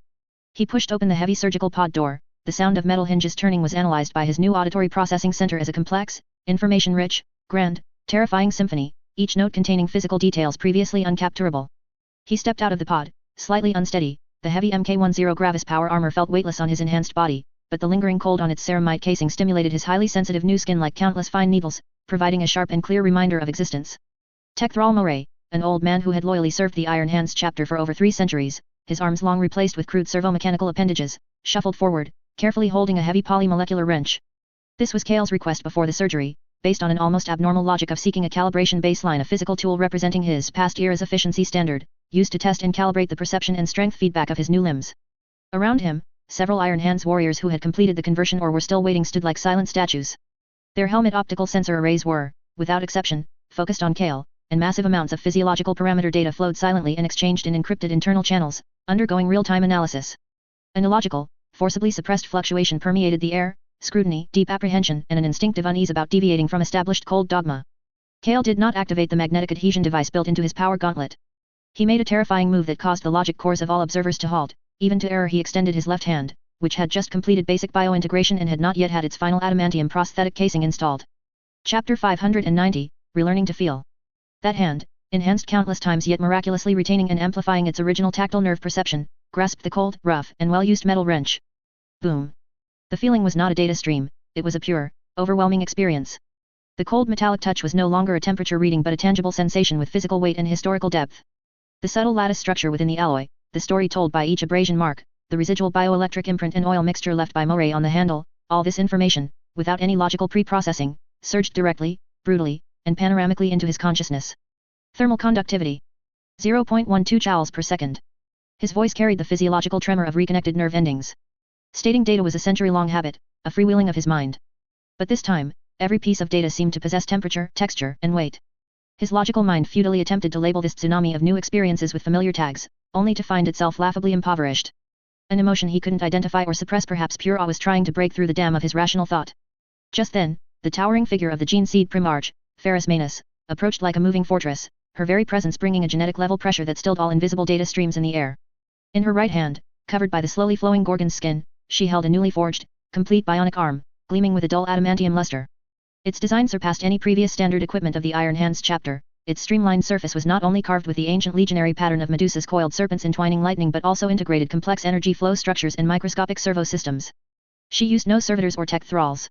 He pushed open the heavy surgical pod door. The sound of metal hinges turning was analyzed by his new auditory processing center as a complex, information-rich, grand, terrifying symphony, each note containing physical details previously uncapturable. He stepped out of the pod, slightly unsteady. The heavy Mk10 Gravis power armor felt weightless on his enhanced body, but the lingering cold on its ceramite casing stimulated his highly sensitive new skin like countless fine needles, providing a sharp and clear reminder of existence. Tech Thrall Moray, an old man who had loyally served the Iron Hands chapter for over 3 centuries, his arms long replaced with crude servo-mechanical appendages, shuffled forward, carefully holding a heavy polymolecular wrench. This was Kale's request before the surgery, based on an almost abnormal logic of seeking a calibration baseline, a physical tool representing his past era's efficiency standard, used to test and calibrate the perception and strength feedback of his new limbs. Around him, several Iron Hands warriors who had completed the conversion or were still waiting stood like silent statues. Their helmet optical sensor arrays were, without exception, focused on Kale, and massive amounts of physiological parameter data flowed silently and exchanged in encrypted internal channels, undergoing real-time analysis. An illogical, forcibly suppressed fluctuation permeated the air, scrutiny, deep apprehension, and an instinctive unease about deviating from established cold dogma. Kale did not activate the magnetic adhesion device built into his power gauntlet. He made a terrifying move that caused the logic cores of all observers to halt. Even to error, he extended his left hand, which had just completed basic biointegration and had not yet had its final adamantium prosthetic casing installed. Chapter 590, Relearning to Feel. That hand, enhanced countless times yet miraculously retaining and amplifying its original tactile nerve perception, grasped the cold, rough, and well-used metal wrench. Boom. The feeling was not a data stream, it was a pure, overwhelming experience. The cold metallic touch was no longer a temperature reading but a tangible sensation with physical weight and historical depth. The subtle lattice structure within the alloy, the story told by each abrasion mark, the residual bioelectric imprint and oil mixture left by Moray on the handle, all this information, without any logical pre-processing, surged directly, brutally, and panoramically into his consciousness. Thermal conductivity. 0.12 joules per second. His voice carried the physiological tremor of reconnected nerve endings. Stating data was a century-long habit, a freewheeling of his mind. But this time, every piece of data seemed to possess temperature, texture, and weight. His logical mind futilely attempted to label this tsunami of new experiences with familiar tags, only to find itself laughably impoverished. An emotion he couldn't identify or suppress, perhaps pure awe, was trying to break through the dam of his rational thought. Just then, the towering figure of the Gene Seed Primarch, Ferris Manus, approached like a moving fortress, her very presence bringing a genetic-level pressure that stilled all invisible data streams in the air. In her right hand, covered by the slowly flowing Gorgon's skin, she held a newly forged, complete bionic arm, gleaming with a dull adamantium luster. Its design surpassed any previous standard equipment of the Iron Hands chapter. Its streamlined surface was not only carved with the ancient legionary pattern of Medusa's coiled serpents entwining lightning but also integrated complex energy flow structures and microscopic servo systems. She used no servitors or tech thralls.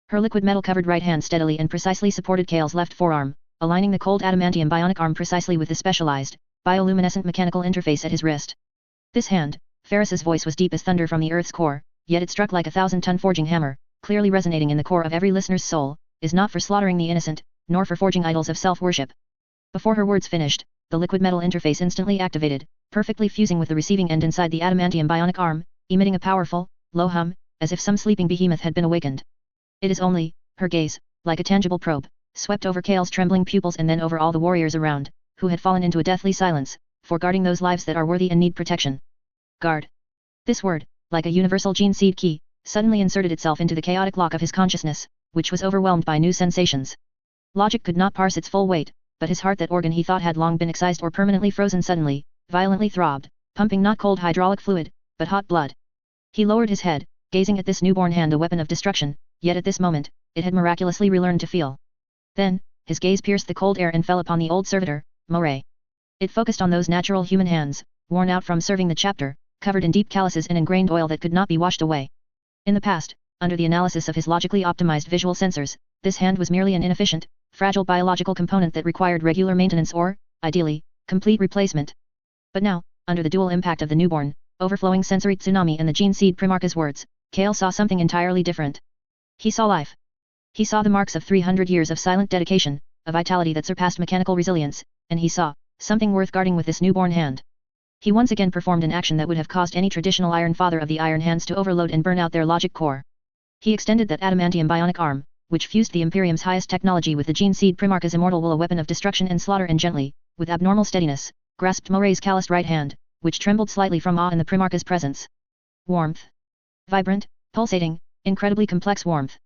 Her liquid metal-covered right hand steadily and precisely supported Kale's left forearm, aligning the cold adamantium bionic arm precisely with the specialized, bioluminescent mechanical interface at his wrist. This hand, Ferris's voice was deep as thunder from the Earth's core, yet it struck like a 1,000-ton forging hammer, clearly resonating in the core of every listener's soul, is not for slaughtering the innocent, nor for forging idols of self-worship. Before her words finished, the liquid metal interface instantly activated, perfectly fusing with the receiving end inside the adamantium bionic arm, emitting a powerful, low hum, as if some sleeping behemoth had been awakened. It is only, her gaze, like a tangible probe, swept over Kale's trembling pupils and then over all the warriors around, who had fallen into a deathly silence, for guarding those lives that are worthy and need protection. Guard. This word, like a universal gene seed key, suddenly inserted itself into the chaotic lock of his consciousness, which was overwhelmed by new sensations. Logic could not parse its full weight, but his heart, that organ he thought had long been excised or permanently frozen, suddenly, violently throbbed, pumping not cold hydraulic fluid, but hot blood. He lowered his head, gazing at this newborn hand, a weapon of destruction, yet at this moment, it had miraculously relearned to feel. Then, his gaze pierced the cold air and fell upon the old servitor, Moray. It focused on those natural human hands, worn out from serving the chapter, covered in deep calluses and ingrained oil that could not be washed away. In the past, under the analysis of his logically optimized visual sensors, this hand was merely an inefficient, fragile biological component that required regular maintenance or, ideally, complete replacement. But now, under the dual impact of the newborn, overflowing sensory tsunami and the Gene Seed Primarch's words, Kale saw something entirely different. He saw life. He saw the marks of 300 years of silent dedication, a vitality that surpassed mechanical resilience, and he saw something worth guarding with this newborn hand. He once again performed an action that would have caused any traditional Iron Father of the Iron Hands to overload and burn out their logic core. He extended that adamantium bionic arm, which fused the Imperium's highest technology with the Gene Seed Primarch's immortal will, a weapon of destruction and slaughter, and gently, with abnormal steadiness, grasped Moray's calloused right hand, which trembled slightly from awe in the Primarch's presence. Warmth. Vibrant, pulsating, incredibly complex warmth.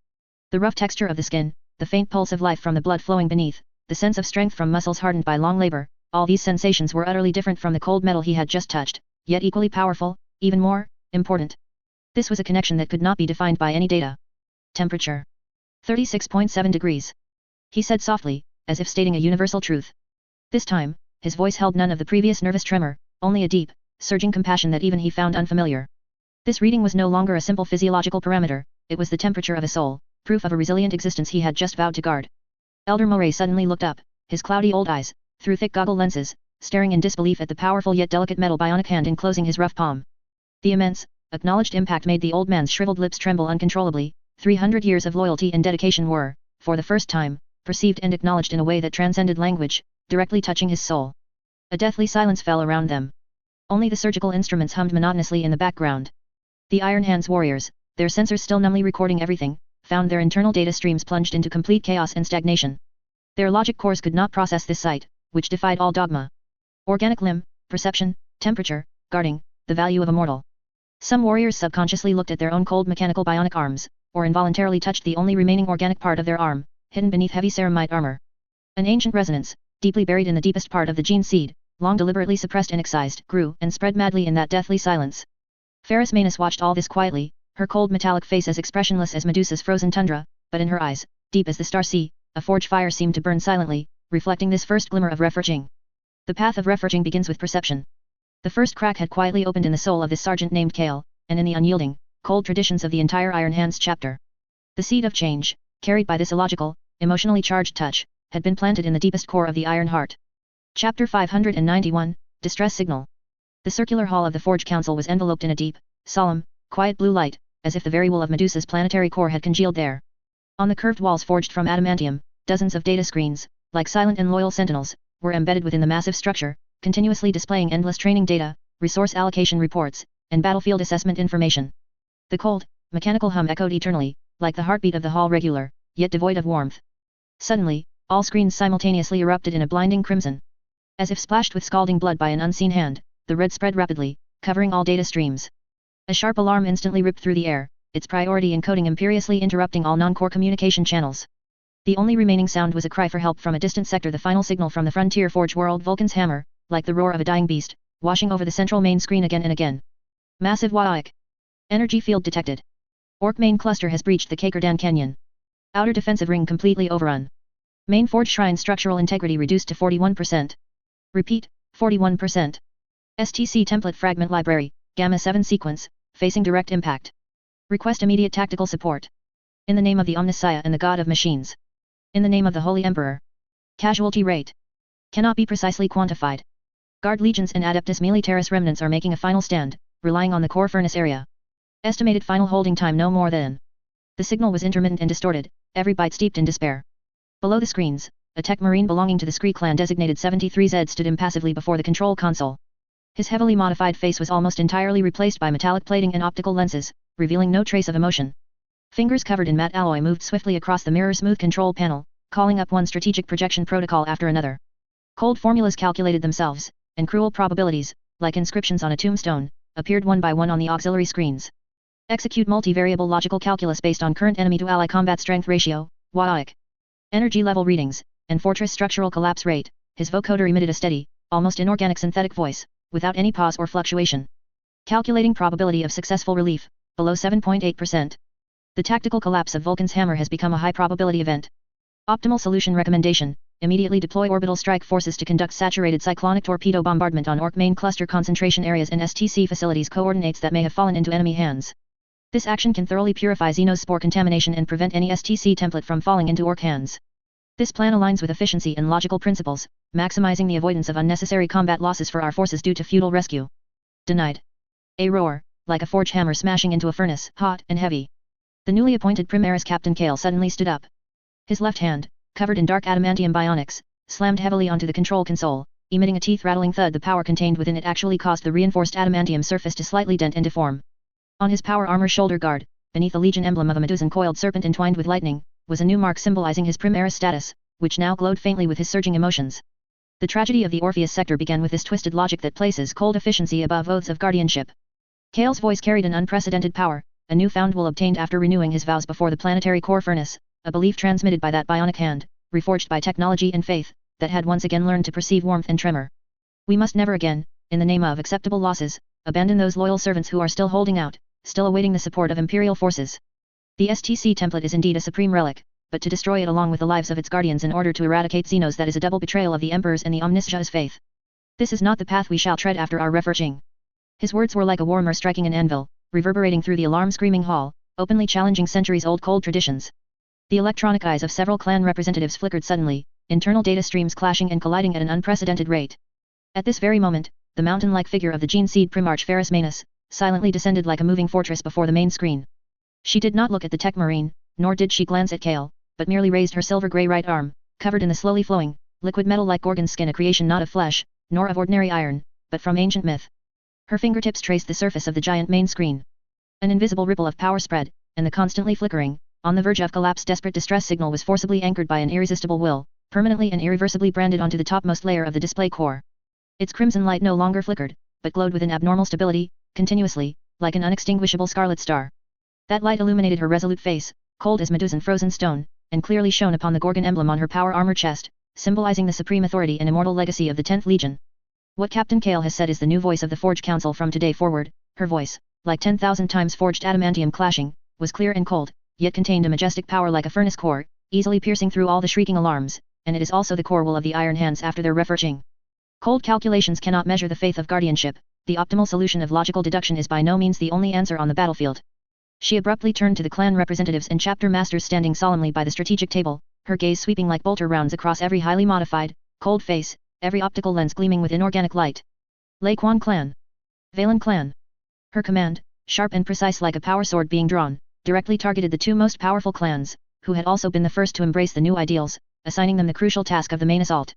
The rough texture of the skin, the faint pulse of life from the blood flowing beneath, the sense of strength from muscles hardened by long labor, all these sensations were utterly different from the cold metal he had just touched, yet equally powerful, even more important. This was a connection that could not be defined by any data. Temperature. 36.7 degrees. He said softly, as if stating a universal truth. This time, his voice held none of the previous nervous tremor, only a deep, surging compassion that even he found unfamiliar. This reading was no longer a simple physiological parameter, it was the temperature of a soul, proof of a resilient existence he had just vowed to guard. Elder Moray suddenly looked up, his cloudy old eyes, through thick goggle lenses, staring in disbelief at the powerful yet delicate metal bionic hand enclosing his rough palm. The immense, acknowledged impact made the old man's shriveled lips tremble uncontrollably. 300 years of loyalty and dedication were, for the first time, perceived and acknowledged in a way that transcended language, directly touching his soul. A deathly silence fell around them. Only the surgical instruments hummed monotonously in the background. The Iron Hands warriors, their sensors still numbly recording everything, found their internal data streams plunged into complete chaos and stagnation. Their logic cores could not process this sight, which defied all dogma. Organic limb, perception, temperature, guarding, the value of a mortal. Some warriors subconsciously looked at their own cold mechanical bionic arms, or involuntarily touched the only remaining organic part of their arm, hidden beneath heavy ceramite armor. An ancient resonance, deeply buried in the deepest part of the gene seed, long deliberately suppressed and excised, grew and spread madly in that deathly silence. Ferris Manus watched all this quietly, her cold metallic face as expressionless as Medusa's frozen tundra, but in her eyes, deep as the star sea, a forge fire seemed to burn silently, reflecting this first glimmer of RIfxFe. The path of RIfxFe begins with perception. The first crack had quietly opened in the soul of this sergeant named Kale, and in the unyielding, cold traditions of the entire Iron Hands chapter. The seed of change, carried by this illogical, emotionally charged touch, had been planted in the deepest core of the Iron Heart. Chapter 591, Distress Signal. The circular hall of the Forge Council was enveloped in a deep, solemn, quiet blue light, as if the very wool of Medusa's planetary core had congealed there. On the curved walls forged from adamantium, dozens of data screens, like silent and loyal sentinels, were embedded within the massive structure, continuously displaying endless training data, resource allocation reports, and battlefield assessment information. The cold, mechanical hum echoed eternally, like the heartbeat of the hall regular, yet devoid of warmth. Suddenly, all screens simultaneously erupted in a blinding crimson. As if splashed with scalding blood by an unseen hand, the red spread rapidly, covering all data streams. A sharp alarm instantly ripped through the air, its priority encoding imperiously interrupting all non-core communication channels. The only remaining sound was a cry for help from a distant sector, the final signal from the frontier forge world Vulcan's hammer, like the roar of a dying beast, washing over the central main screen again and again. Massive Waik. Energy field detected. Orc main cluster has breached the Kakerdan Canyon. Outer defensive ring completely overrun. Main forge shrine structural integrity reduced to 41%. Repeat, 41%. STC template fragment library, Gamma 7 sequence, facing direct impact. Request immediate tactical support. In the name of the Omnissiah and the God of Machines. In the name of the Holy Emperor. Casualty rate. Cannot be precisely quantified. Guard legions and Adeptus Militaris remnants are making a final stand, relying on the core furnace area. Estimated final holding time no more than. The signal was intermittent and distorted, every byte steeped in despair. Below the screens, a tech marine belonging to the Scree clan designated 73Z stood impassively before the control console. His heavily modified face was almost entirely replaced by metallic plating and optical lenses, revealing no trace of emotion. Fingers covered in matte alloy moved swiftly across the mirror-smooth control panel, calling up one strategic projection protocol after another. Cold formulas calculated themselves, and cruel probabilities, like inscriptions on a tombstone, appeared one by one on the auxiliary screens. Execute multivariable logical calculus based on current enemy-to-ally combat strength ratio, WAIC. Energy level readings, and fortress structural collapse rate. His vocoder emitted a steady, almost inorganic synthetic voice, without any pause or fluctuation. Calculating probability of successful relief, below 7.8%. The tactical collapse of Vulcan's hammer has become a high probability event. Optimal solution recommendation, immediately deploy orbital strike forces to conduct saturated cyclonic torpedo bombardment on Orc main cluster concentration areas and STC facilities coordinates that may have fallen into enemy hands. This action can thoroughly purify xenospore contamination and prevent any STC template from falling into Orc hands. This plan aligns with efficiency and logical principles, maximizing the avoidance of unnecessary combat losses for our forces due to futile rescue. Denied. A roar, like a forge hammer smashing into a furnace, hot and heavy. The newly appointed Primaris Captain Kale suddenly stood up. His left hand, covered in dark adamantium bionics, slammed heavily onto the control console, emitting a teeth-rattling thud. The power contained within it actually caused the reinforced adamantium surface to slightly dent and deform. On his power armor shoulder guard, beneath the legion emblem of a Medusan coiled serpent entwined with lightning, was a new mark symbolizing his Primaris status, which now glowed faintly with his surging emotions. The tragedy of the Orpheus sector began with this twisted logic that places cold efficiency above oaths of guardianship. Kale's voice carried an unprecedented power, a new found will obtained after renewing his vows before the planetary core furnace, a belief transmitted by that bionic hand, reforged by technology and faith, that had once again learned to perceive warmth and tremor. We must never again, in the name of acceptable losses, abandon those loyal servants who are still holding out, still awaiting the support of Imperial forces. The STC template is indeed a supreme relic, but to destroy it along with the lives of its guardians in order to eradicate Xenos, that is a double betrayal of the Emperor's and the Omniscia's faith. This is not the path we shall tread after our RIfxFe. His words were like a warhammer striking an anvil, reverberating through the alarm-screaming hall, openly challenging centuries-old cold traditions. The electronic eyes of several clan representatives flickered suddenly, internal data streams clashing and colliding at an unprecedented rate. At this very moment, the mountain-like figure of the Gene Seed Primarch Ferris Manus, silently descended like a moving fortress before the main screen. She did not look at the Tech Marine, nor did she glance at Kale, but merely raised her silver-grey right arm, covered in the slowly flowing, liquid metal-like Gorgon skin, a creation not of flesh, nor of ordinary iron, but from ancient myth. Her fingertips traced the surface of the giant main screen. An invisible ripple of power spread, and the constantly flickering, on the verge of collapse desperate distress signal was forcibly anchored by an irresistible will, permanently and irreversibly branded onto the topmost layer of the display core. Its crimson light no longer flickered, but glowed with an abnormal stability, continuously, like an unextinguishable scarlet star. That light illuminated her resolute face, cold as Medusan frozen stone, and clearly shone upon the Gorgon emblem on her power armor chest, symbolizing the supreme authority and immortal legacy of the 10th Legion. What Captain Kale has said is the new voice of the Forge Council from today forward. Her voice, like 10,000 times forged adamantium clashing, was clear and cold, yet contained a majestic power like a furnace core, easily piercing through all the shrieking alarms, and it is also the core will of the Iron Hands after their RIfxFe. Cold calculations cannot measure the faith of guardianship. The optimal solution of logical deduction is by no means the only answer on the battlefield. She abruptly turned to the clan representatives and chapter masters standing solemnly by the strategic table, her gaze sweeping like bolter rounds across every highly modified, cold face, every optical lens gleaming with inorganic light. Lei Quan clan. Valen clan. Her command, sharp and precise like a power sword being drawn, directly targeted the two most powerful clans, who had also been the first to embrace the new ideals, assigning them the crucial task of the main assault.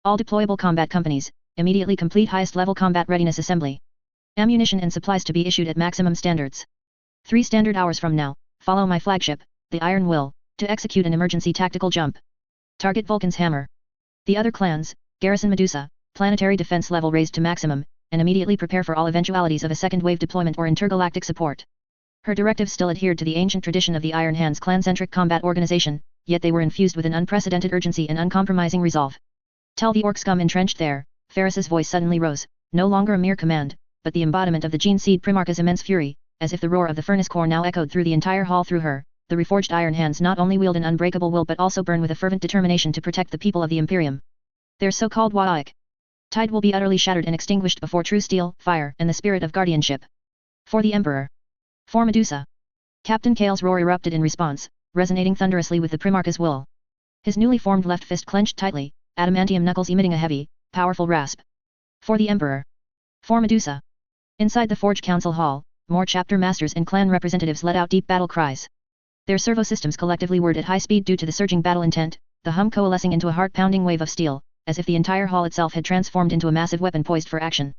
All deployable combat companies, immediately complete highest level combat readiness assembly. Ammunition and supplies to be issued at maximum standards. 3 standard hours from now, follow my flagship, the Iron Will, to execute an emergency tactical jump. Target Vulcan's hammer. The other clans, garrison Medusa, planetary defense level raised to maximum, and immediately prepare for all eventualities of a second wave deployment or intergalactic support. Her directives still adhered to the ancient tradition of the Iron Hands clan-centric combat organization, yet they were infused with an unprecedented urgency and uncompromising resolve. Tell the orc scum entrenched there, Ferris's voice suddenly rose, no longer a mere command, but the embodiment of the Gene Seed Primarch's immense fury, as if the roar of the furnace core now echoed through the entire hall. Through her, the reforged Iron Hands not only wield an unbreakable will but also burn with a fervent determination to protect the people of the Imperium. Their so-called Warhammer tide will be utterly shattered and extinguished before true steel, fire, and the spirit of guardianship. For the Emperor. For Medusa. Captain Kale's roar erupted in response, resonating thunderously with the Primarch's will. His newly formed left fist clenched tightly, adamantium knuckles emitting a heavy, powerful rasp. For the Emperor. For Medusa. Inside the Forge Council Hall, more chapter masters and clan representatives let out deep battle cries. Their servo systems collectively whirred at high speed due to the surging battle intent, the hum coalescing into a heart-pounding wave of steel, as if the entire hall itself had transformed into a massive weapon poised for action.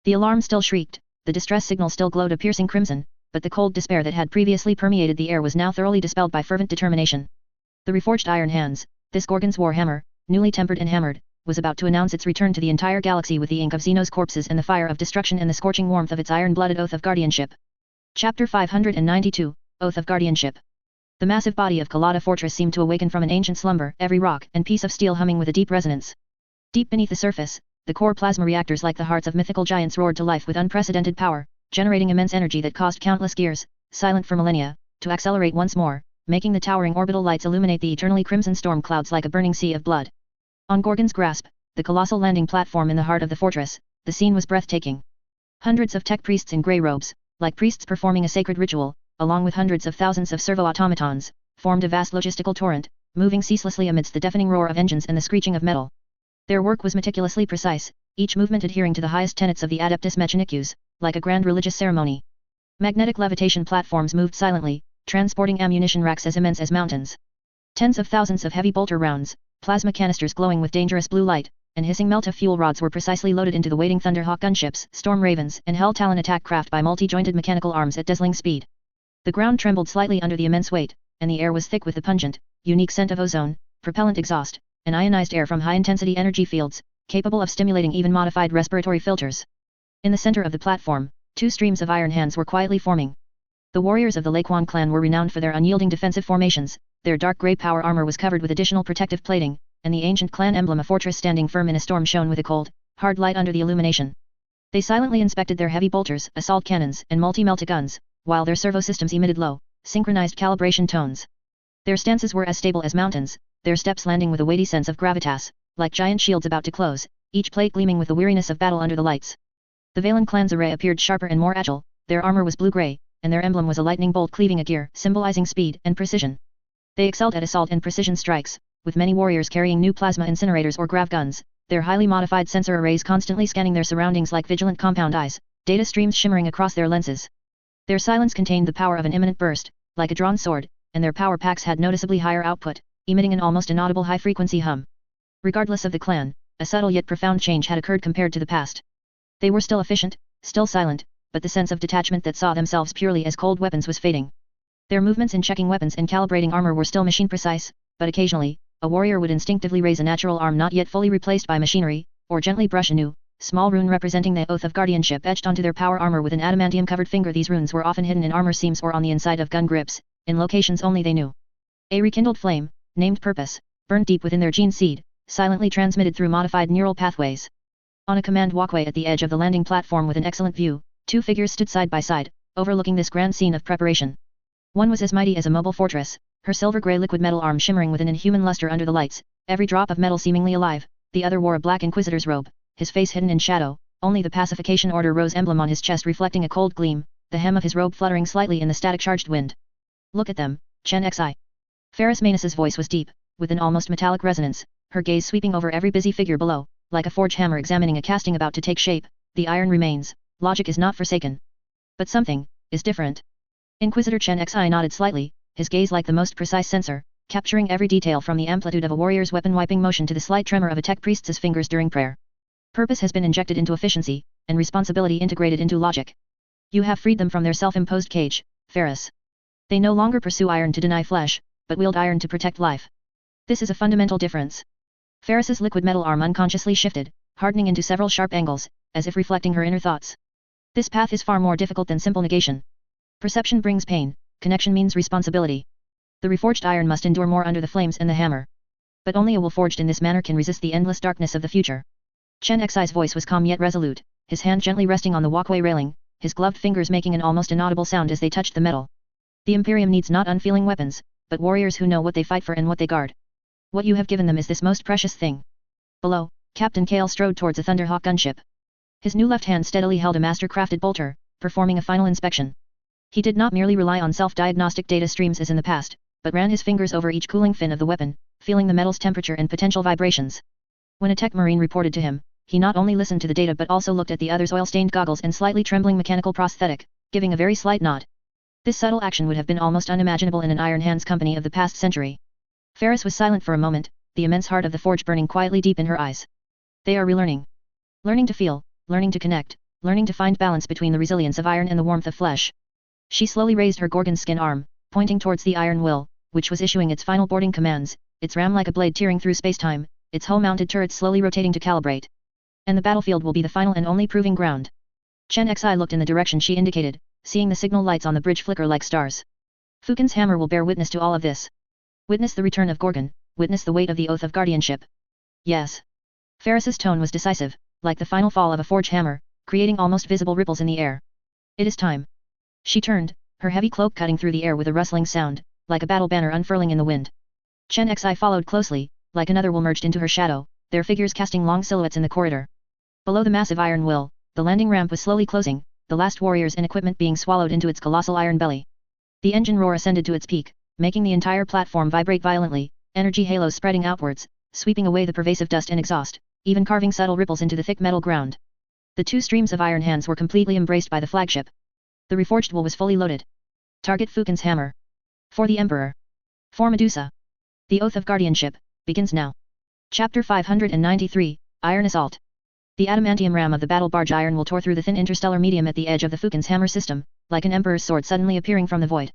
The alarm still shrieked, the distress signal still glowed a piercing crimson, but the cold despair that had previously permeated the air was now thoroughly dispelled by fervent determination. The reforged Iron Hands, this Gorgon's Warhammer, newly tempered and hammered, was about to announce its return to the entire galaxy with the ink of Xenos corpses and the fire of destruction and the scorching warmth of its iron-blooded oath of guardianship. Chapter 592, Oath of Guardianship. The massive body of Kalata Fortress seemed to awaken from an ancient slumber, every rock and piece of steel humming with a deep resonance. Deep beneath the surface, the core plasma reactors like the hearts of mythical giants roared to life with unprecedented power, generating immense energy that caused countless gears, silent for millennia, to accelerate once more, making the towering orbital lights illuminate the eternally crimson storm clouds like a burning sea of blood. On Gorgon's grasp, the colossal landing platform in the heart of the fortress, the scene was breathtaking. Hundreds of tech priests in grey robes, like priests performing a sacred ritual, along with hundreds of thousands of servo-automatons, formed a vast logistical torrent, moving ceaselessly amidst the deafening roar of engines and the screeching of metal. Their work was meticulously precise, each movement adhering to the highest tenets of the Adeptus Mechanicus, like a grand religious ceremony. Magnetic levitation platforms moved silently, transporting ammunition racks as immense as mountains. Tens of thousands of heavy bolter rounds, plasma canisters glowing with dangerous blue light, and hissing melta fuel rods were precisely loaded into the waiting Thunderhawk gunships, Storm Ravens, and Hell Talon attack craft by multi-jointed mechanical arms at dazzling speed. The ground trembled slightly under the immense weight, and the air was thick with the pungent, unique scent of ozone, propellant exhaust, and ionized air from high-intensity energy fields, capable of stimulating even modified respiratory filters. In the center of the platform, 2 streams of Iron Hands were quietly forming. The warriors of the Lei Quan clan were renowned for their unyielding defensive formations, their dark grey power armor was covered with additional protective plating, and the ancient clan emblem, a fortress standing firm in a storm, shone with a cold, hard light under the illumination. They silently inspected their heavy bolters, assault cannons, and multi-melta guns, while their servo systems emitted low, synchronized calibration tones. Their stances were as stable as mountains, their steps landing with a weighty sense of gravitas, like giant shields about to close, each plate gleaming with the weariness of battle under the lights. The Valen clan's array appeared sharper and more agile, their armor was blue-grey, and their emblem was a lightning bolt cleaving a gear, symbolizing speed and precision. They excelled at assault and precision strikes, with many warriors carrying new plasma incinerators or grav guns, their highly modified sensor arrays constantly scanning their surroundings like vigilant compound eyes, data streams shimmering across their lenses. Their silence contained the power of an imminent burst, like a drawn sword, and their power packs had noticeably higher output, emitting an almost inaudible high-frequency hum. Regardless of the clan, a subtle yet profound change had occurred compared to the past. They were still efficient, still silent, but the sense of detachment that saw themselves purely as cold weapons was fading. Their movements in checking weapons and calibrating armor were still machine-precise, but occasionally, a warrior would instinctively raise a natural arm not yet fully replaced by machinery, or gently brush a new, small rune representing the Oath of Guardianship etched onto their power armor with an adamantium-covered finger. These runes were often hidden in armor seams or on the inside of gun grips, in locations only they knew. A rekindled flame, named Purpose, burned deep within their gene seed, silently transmitted through modified neural pathways. On a command walkway at the edge of the landing platform with an excellent view, two figures stood side by side, overlooking this grand scene of preparation. One was as mighty as a mobile fortress, her silver-grey liquid metal arm shimmering with an inhuman luster under the lights, every drop of metal seemingly alive. The other wore a black inquisitor's robe, his face hidden in shadow, only the Pacification Order rose emblem on his chest reflecting a cold gleam, the hem of his robe fluttering slightly in the static-charged wind. "Look at them, Chen Xi." Ferris Manus's voice was deep, with an almost metallic resonance, her gaze sweeping over every busy figure below, like a forge hammer examining a casting about to take shape. The iron remains, logic is not forsaken. But something is different. Inquisitor Chen Xi nodded slightly, his gaze like the most precise sensor, capturing every detail from the amplitude of a warrior's weapon-wiping motion to the slight tremor of a tech priest's fingers during prayer. Purpose has been injected into efficiency, and responsibility integrated into logic. You have freed them from their self-imposed cage, Ferris. They no longer pursue iron to deny flesh, but wield iron to protect life. This is a fundamental difference. Ferris's liquid metal arm unconsciously shifted, hardening into several sharp angles, as if reflecting her inner thoughts. This path is far more difficult than simple negation. Perception brings pain, connection means responsibility. The reforged iron must endure more under the flames and the hammer. But only a will forged in this manner can resist the endless darkness of the future. Chen Xi's voice was calm yet resolute, his hand gently resting on the walkway railing, his gloved fingers making an almost inaudible sound as they touched the metal. The Imperium needs not unfeeling weapons, but warriors who know what they fight for and what they guard. What you have given them is this most precious thing. Below, Captain Kale strode towards a Thunderhawk gunship. His new left hand steadily held a master-crafted bolter, performing a final inspection. He did not merely rely on self-diagnostic data streams as in the past, but ran his fingers over each cooling fin of the weapon, feeling the metal's temperature and potential vibrations. When a tech marine reported to him, he not only listened to the data but also looked at the other's oil-stained goggles and slightly trembling mechanical prosthetic, giving a very slight nod. This subtle action would have been almost unimaginable in an Iron Hands company of the past century. Ferris was silent for a moment, the immense heart of the forge burning quietly deep in her eyes. They are relearning. Learning to feel, learning to connect, learning to find balance between the resilience of iron and the warmth of flesh. She slowly raised her gorgon skin arm, pointing towards the iron will, which was issuing its final boarding commands, its ram like a blade tearing through space-time, its hull-mounted turrets slowly rotating to calibrate. And the battlefield will be the final and only proving ground. Chen Xi looked in the direction she indicated, seeing the signal lights on the bridge flicker like stars. Fukin's hammer will bear witness to all of this. Witness the return of Gorgon, witness the weight of the Oath of Guardianship. Yes. Ferris's tone was decisive, like the final fall of a forge hammer, creating almost visible ripples in the air. It is time. She turned, her heavy cloak cutting through the air with a rustling sound, like a battle banner unfurling in the wind. Chen Xi followed closely, like another will merged into her shadow, their figures casting long silhouettes in the corridor. Below the massive iron will, the landing ramp was slowly closing, the last warriors and equipment being swallowed into its colossal iron belly. The engine roar ascended to its peak, making the entire platform vibrate violently, energy halos spreading outwards, sweeping away the pervasive dust and exhaust, even carving subtle ripples into the thick metal ground. The two streams of iron hands were completely embraced by the flagship. The reforged will was fully loaded. Target Fukin's hammer. For the Emperor. For Medusa. The Oath of Guardianship begins now. Chapter 593, Iron Assault. The adamantium ram of the battle barge iron will tore through the thin interstellar medium at the edge of the Fukin's hammer system, like an emperor's sword suddenly appearing from the void.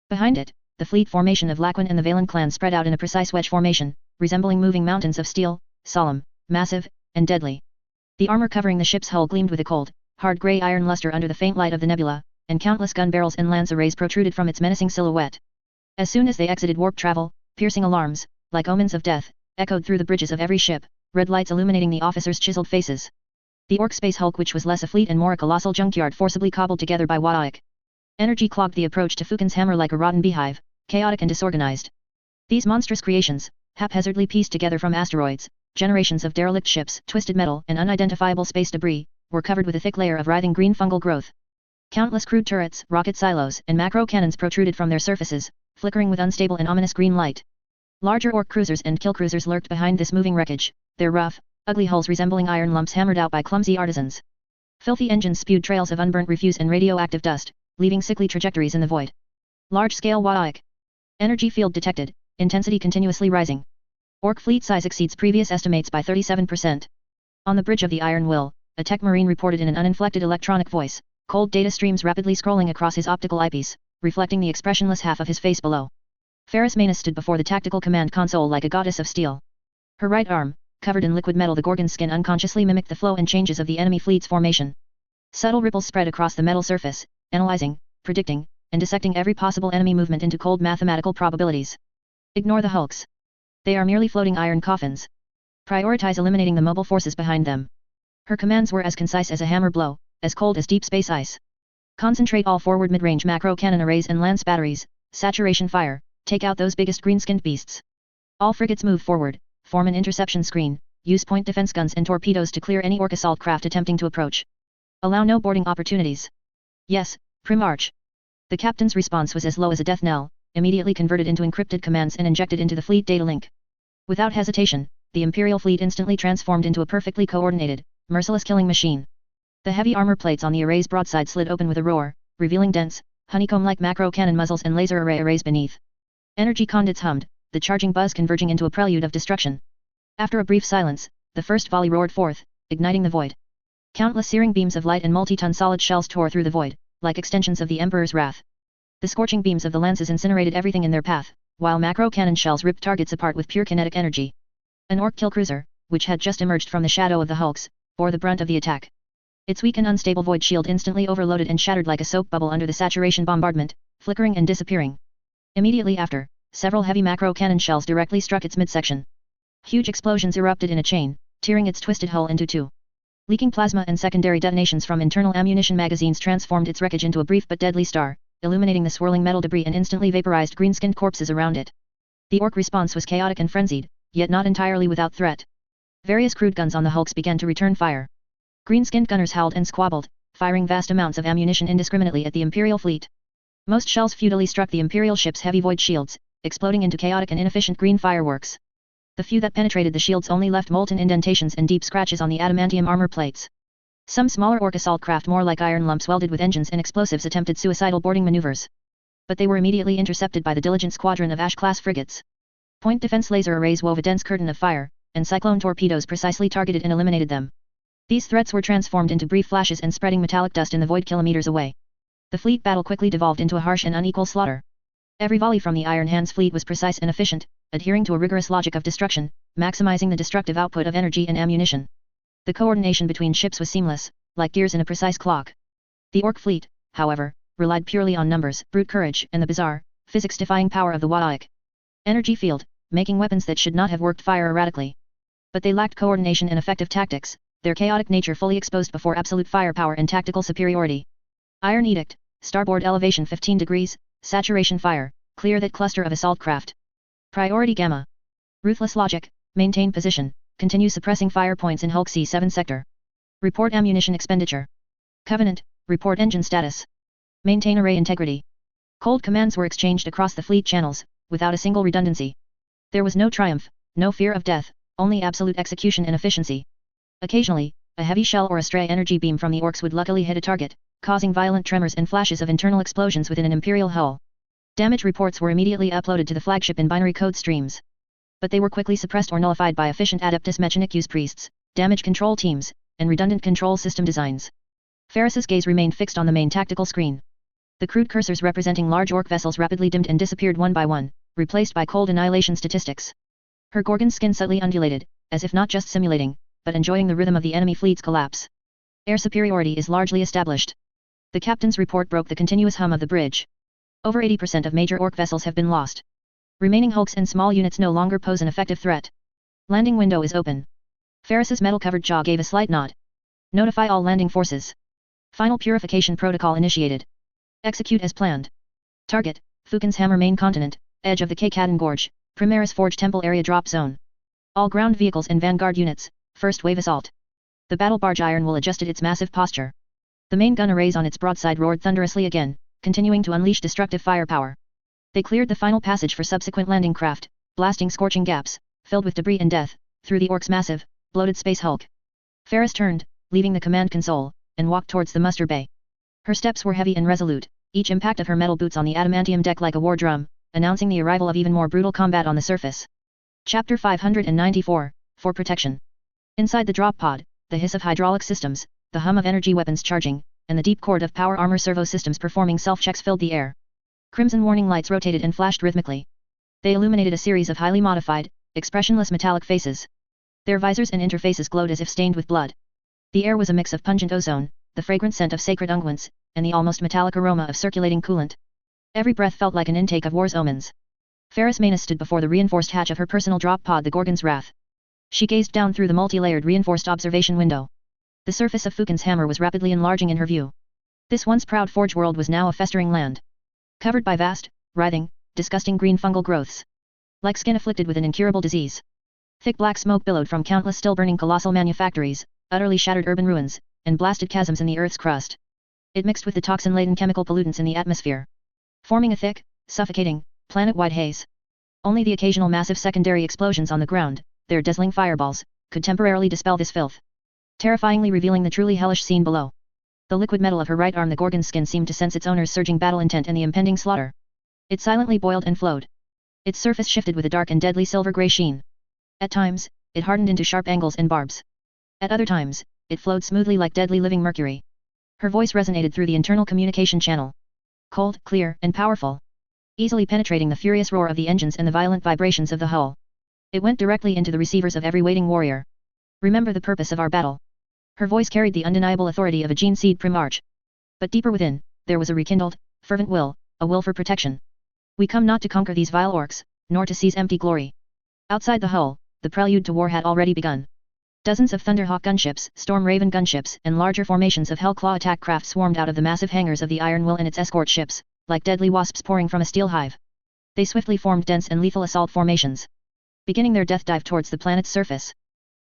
Behind it, the fleet formation of Laquan and the Valen clan spread out in a precise wedge formation, resembling moving mountains of steel, solemn, massive, and deadly. The armor covering the ship's hull gleamed with a cold, hard grey iron luster under the faint light of the nebula, and countless gun barrels and lance arrays protruded from its menacing silhouette. As soon as they exited warp travel, piercing alarms, like omens of death, echoed through the bridges of every ship, red lights illuminating the officers' chiseled faces. The orc space hulk, which was less a fleet and more a colossal junkyard forcibly cobbled together by Warhammer energy, clogged the approach to Fukin's hammer like a rotten beehive, chaotic and disorganized. These monstrous creations, haphazardly pieced together from asteroids, generations of derelict ships, twisted metal, and unidentifiable space debris, were covered with a thick layer of writhing green fungal growth. Countless crude turrets, rocket silos, and macro cannons protruded from their surfaces, flickering with unstable and ominous green light. Larger orc cruisers and kill cruisers lurked behind this moving wreckage, their rough, ugly hulls resembling iron lumps hammered out by clumsy artisans. Filthy engines spewed trails of unburnt refuse and radioactive dust, leaving sickly trajectories in the void. Large-scale Warhammer energy field detected, intensity continuously rising. Orc fleet size exceeds previous estimates by 37%. On the bridge of the Iron Will, a tech marine reported in an uninflected electronic voice, cold data streams rapidly scrolling across his optical eyepiece, reflecting the expressionless half of his face below. Ferris Manus stood before the tactical command console like a goddess of steel. Her right arm, covered in liquid metal, the Gorgon's skin unconsciously mimicked the flow and changes of the enemy fleet's formation. Subtle ripples spread across the metal surface, analyzing, predicting, and dissecting every possible enemy movement into cold mathematical probabilities. Ignore the hulks. They are merely floating iron coffins. Prioritize eliminating the mobile forces behind them. Her commands were as concise as a hammer blow, as cold as deep space ice. Concentrate all forward mid-range macro cannon arrays and lance batteries, saturation fire, take out those biggest green-skinned beasts. All frigates move forward, form an interception screen, use point defense guns and torpedoes to clear any orc assault craft attempting to approach. Allow no boarding opportunities. Yes, Primarch. The captain's response was as low as a death knell, immediately converted into encrypted commands and injected into the fleet data link. Without hesitation, the Imperial fleet instantly transformed into a perfectly coordinated, merciless killing machine. The heavy armor plates on the array's broadside slid open with a roar, revealing dense, honeycomb-like macro cannon muzzles and laser array arrays beneath. Energy conduits hummed, the charging buzz converging into a prelude of destruction. After a brief silence, the first volley roared forth, igniting the void. Countless searing beams of light and multi-ton solid shells tore through the void, like extensions of the Emperor's wrath. The scorching beams of the lances incinerated everything in their path, while macro cannon shells ripped targets apart with pure kinetic energy. An orc kill cruiser, which had just emerged from the shadow of the hulks, bore the brunt of the attack. Its weak and unstable void shield instantly overloaded and shattered like a soap bubble under the saturation bombardment, flickering and disappearing. Immediately after, several heavy macro cannon shells directly struck its midsection. Huge explosions erupted in a chain, tearing its twisted hull into two. Leaking plasma and secondary detonations from internal ammunition magazines transformed its wreckage into a brief but deadly star, illuminating the swirling metal debris and instantly vaporized green-skinned corpses around it. The orc response was chaotic and frenzied, yet not entirely without threat. Various crude guns on the hulks began to return fire. Green-skinned gunners howled and squabbled, firing vast amounts of ammunition indiscriminately at the Imperial fleet. Most shells futilely struck the Imperial ship's heavy void shields, exploding into chaotic and inefficient green fireworks. The few that penetrated the shields only left molten indentations and deep scratches on the adamantium armor plates. Some smaller orc assault craft more like iron lumps welded with engines and explosives attempted suicidal boarding maneuvers. But they were immediately intercepted by the Diligent squadron of Ash-class frigates. Point defense laser arrays wove a dense curtain of fire, and cyclone torpedoes precisely targeted and eliminated them. These threats were transformed into brief flashes and spreading metallic dust in the void kilometers away. The fleet battle quickly devolved into a harsh and unequal slaughter. Every volley from the Iron Hands fleet was precise and efficient, adhering to a rigorous logic of destruction, maximizing the destructive output of energy and ammunition. The coordination between ships was seamless, like gears in a precise clock. The Orc fleet, however, relied purely on numbers, brute courage, and the bizarre, physics-defying power of the Warhammer energy field, making weapons that should not have worked fire erratically. But they lacked coordination and effective tactics, their chaotic nature fully exposed before absolute firepower and tactical superiority. Iron Edict, starboard elevation 15 degrees, saturation fire, clear that cluster of assault craft. Priority Gamma. Ruthless logic, maintain position, continue suppressing fire points in Hulk C7 sector. Report ammunition expenditure. Covenant, report engine status. Maintain array integrity. Cold commands were exchanged across the fleet channels, without a single redundancy. There was no triumph, no fear of death, only absolute execution and efficiency. Occasionally, a heavy shell or a stray energy beam from the orcs would luckily hit a target, causing violent tremors and flashes of internal explosions within an Imperial hull. Damage reports were immediately uploaded to the flagship in binary code streams. But they were quickly suppressed or nullified by efficient Adeptus Mechanicus priests, damage control teams, and redundant control system designs. Ferris's gaze remained fixed on the main tactical screen. The crude cursors representing large orc vessels rapidly dimmed and disappeared one by one, replaced by cold annihilation statistics. Her Gorgon's skin subtly undulated, as if not just simulating, but enjoying the rhythm of the enemy fleet's collapse. Air superiority is largely established. The captain's report broke the continuous hum of the bridge. Over 80% of major orc vessels have been lost. Remaining hulks and small units no longer pose an effective threat. Landing window is open. Ferris's metal-covered jaw gave a slight nod. Notify all landing forces. Final purification protocol initiated. Execute as planned. Target, Fukin's Hammer main continent, edge of the Kakadan Gorge, Primaris Forge Temple area drop zone. All ground vehicles and vanguard units, first wave assault. The battle barge Iron Will adjusted its massive posture. The main gun arrays on its broadside roared thunderously again, continuing to unleash destructive firepower. They cleared the final passage for subsequent landing craft, blasting scorching gaps, filled with debris and death, through the orc's massive, bloated space hulk. Ferris turned, leaving the command console, and walked towards the muster bay. Her steps were heavy and resolute, each impact of her metal boots on the adamantium deck like a war drum, announcing the arrival of even more brutal combat on the surface. Chapter 594, For Protection. Inside the drop pod, the hiss of hydraulic systems, the hum of energy weapons charging, and the deep chord of power armor servo systems performing self-checks filled the air. Crimson warning lights rotated and flashed rhythmically. They illuminated a series of highly modified, expressionless metallic faces. Their visors and interfaces glowed as if stained with blood. The air was a mix of pungent ozone, the fragrant scent of sacred unguents, and the almost metallic aroma of circulating coolant. Every breath felt like an intake of war's omens. Ferris Manus stood before the reinforced hatch of her personal drop pod, the Gorgon's Wrath. She gazed down through the multi-layered reinforced observation window. The surface of Fukin's Hammer was rapidly enlarging in her view. This once proud forge world was now a festering land, covered by vast, writhing, disgusting green fungal growths. Like skin afflicted with an incurable disease. Thick black smoke billowed from countless still-burning colossal manufactories, utterly shattered urban ruins, and blasted chasms in the Earth's crust. It mixed with the toxin-laden chemical pollutants in the atmosphere, forming a thick, suffocating, planet-wide haze. Only the occasional massive secondary explosions on the ground, their dazzling fireballs, could temporarily dispel this filth, terrifyingly revealing the truly hellish scene below. The liquid metal of her right arm, the Gorgon's skin, seemed to sense its owner's surging battle intent and the impending slaughter. It silently boiled and flowed. Its surface shifted with a dark and deadly silver-gray sheen. At times, it hardened into sharp angles and barbs. At other times, it flowed smoothly like deadly living mercury. Her voice resonated through the internal communication channel. Cold, clear, and powerful. Easily penetrating the furious roar of the engines and the violent vibrations of the hull. It went directly into the receivers of every waiting warrior. Remember the purpose of our battle. Her voice carried the undeniable authority of a gene seed primarch. But deeper within, there was a rekindled, fervent will, a will for protection. We come not to conquer these vile orcs, nor to seize empty glory. Outside the hull, the prelude to war had already begun. Dozens of Thunderhawk gunships, Storm Raven gunships, and larger formations of Hellclaw attack craft swarmed out of the massive hangars of the Iron Will and its escort ships, like deadly wasps pouring from a steel hive. They swiftly formed dense and lethal assault formations, beginning their death dive towards the planet's surface.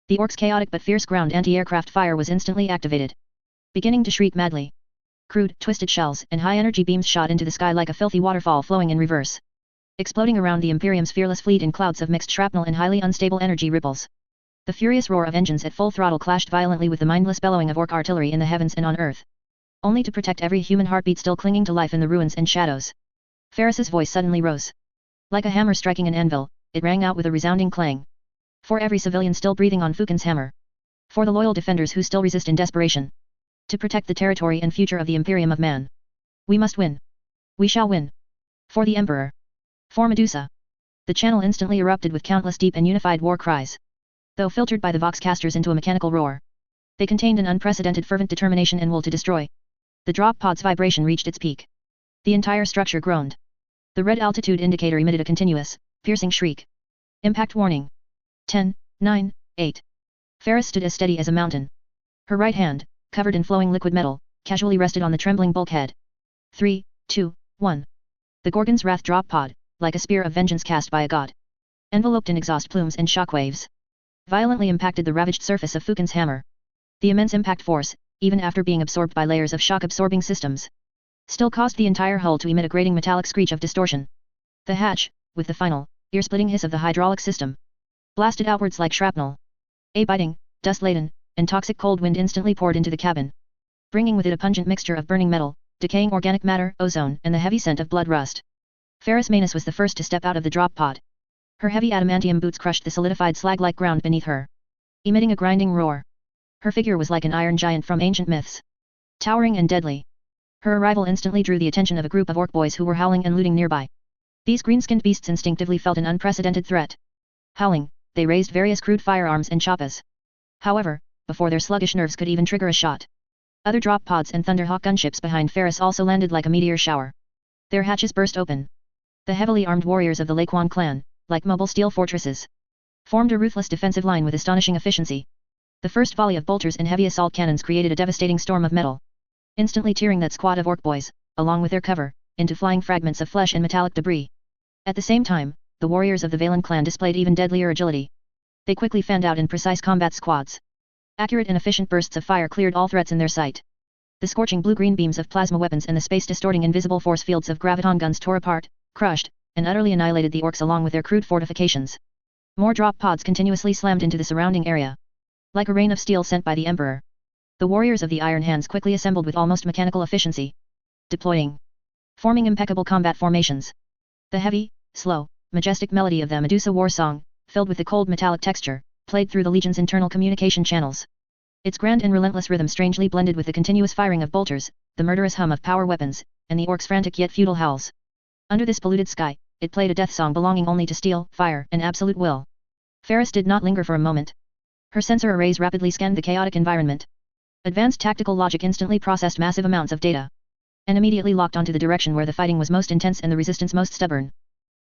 The orcs' chaotic but fierce ground anti-aircraft fire was instantly activated, beginning to shriek madly. Crude, twisted shells and high-energy beams shot into the sky like a filthy waterfall flowing in reverse, exploding around the Imperium's fearless fleet in clouds of mixed shrapnel and highly unstable energy ripples. The furious roar of engines at full throttle clashed violently with the mindless bellowing of orc artillery in the heavens and on Earth, only to protect every human heartbeat still clinging to life in the ruins and shadows. Ferris's voice suddenly rose. Like a hammer striking an anvil, it rang out with a resounding clang. For every civilian still breathing on Fukin's Hammer. For the loyal defenders who still resist in desperation. To protect the territory and future of the Imperium of Man. We must win. We shall win. For the Emperor. For Medusa. The channel instantly erupted with countless deep and unified war cries. Though filtered by the voxcasters into a mechanical roar, they contained an unprecedented fervent determination and will to destroy. The drop pod's vibration reached its peak. The entire structure groaned. The red altitude indicator emitted a continuous, piercing shriek. Impact warning. 10, 9, 8. Ferris stood as steady as a mountain. Her right hand, covered in flowing liquid metal, casually rested on the trembling bulkhead. 3, 2, 1. The Gorgon's Wrath drop pod, like a spear of vengeance cast by a god, enveloped in exhaust plumes and shockwaves, violently impacted the ravaged surface of Fukin's Hammer. The immense impact force, even after being absorbed by layers of shock-absorbing systems, still caused the entire hull to emit a grating metallic screech of distortion. The hatch, with the final, ear-splitting hiss of the hydraulic system, blasted outwards like shrapnel. A biting, dust-laden, and toxic cold wind instantly poured into the cabin, bringing with it a pungent mixture of burning metal, decaying organic matter, ozone, and the heavy scent of blood rust. Ferris Manus was the first to step out of the drop pod. Her heavy adamantium boots crushed the solidified slag-like ground beneath her, emitting a grinding roar. Her figure was like an iron giant from ancient myths, towering and deadly. Her arrival instantly drew the attention of a group of orc boys who were howling and looting nearby. These green-skinned beasts instinctively felt an unprecedented threat. Howling, they raised various crude firearms and choppas. However, before their sluggish nerves could even trigger a shot, other drop pods and Thunderhawk gunships behind Ferris also landed like a meteor shower. Their hatches burst open. The heavily armed warriors of the Laquan clan, like mobile steel fortresses, formed a ruthless defensive line with astonishing efficiency. The first volley of bolters and heavy assault cannons created a devastating storm of metal, instantly tearing that squad of orc boys, along with their cover, into flying fragments of flesh and metallic debris. At the same time, the warriors of the Valen clan displayed even deadlier agility. They quickly fanned out in precise combat squads. Accurate and efficient bursts of fire cleared all threats in their sight. The scorching blue-green beams of plasma weapons and the space-distorting invisible force fields of graviton guns tore apart, crushed, and utterly annihilated the orcs along with their crude fortifications. More drop pods continuously slammed into the surrounding area, like a rain of steel sent by the Emperor. The warriors of the Iron Hands quickly assembled with almost mechanical efficiency, deploying, forming impeccable combat formations. The heavy, slow, majestic melody of the Medusa war song, filled with the cold metallic texture, played through the legion's internal communication channels. Its grand and relentless rhythm strangely blended with the continuous firing of bolters, the murderous hum of power weapons, and the orcs' frantic yet futile howls. Under this polluted sky, it played a death song belonging only to steel, fire, and absolute will. Ferris did not linger for a moment. Her sensor arrays rapidly scanned the chaotic environment. Advanced tactical logic instantly processed massive amounts of data, and immediately locked onto the direction where the fighting was most intense and the resistance most stubborn.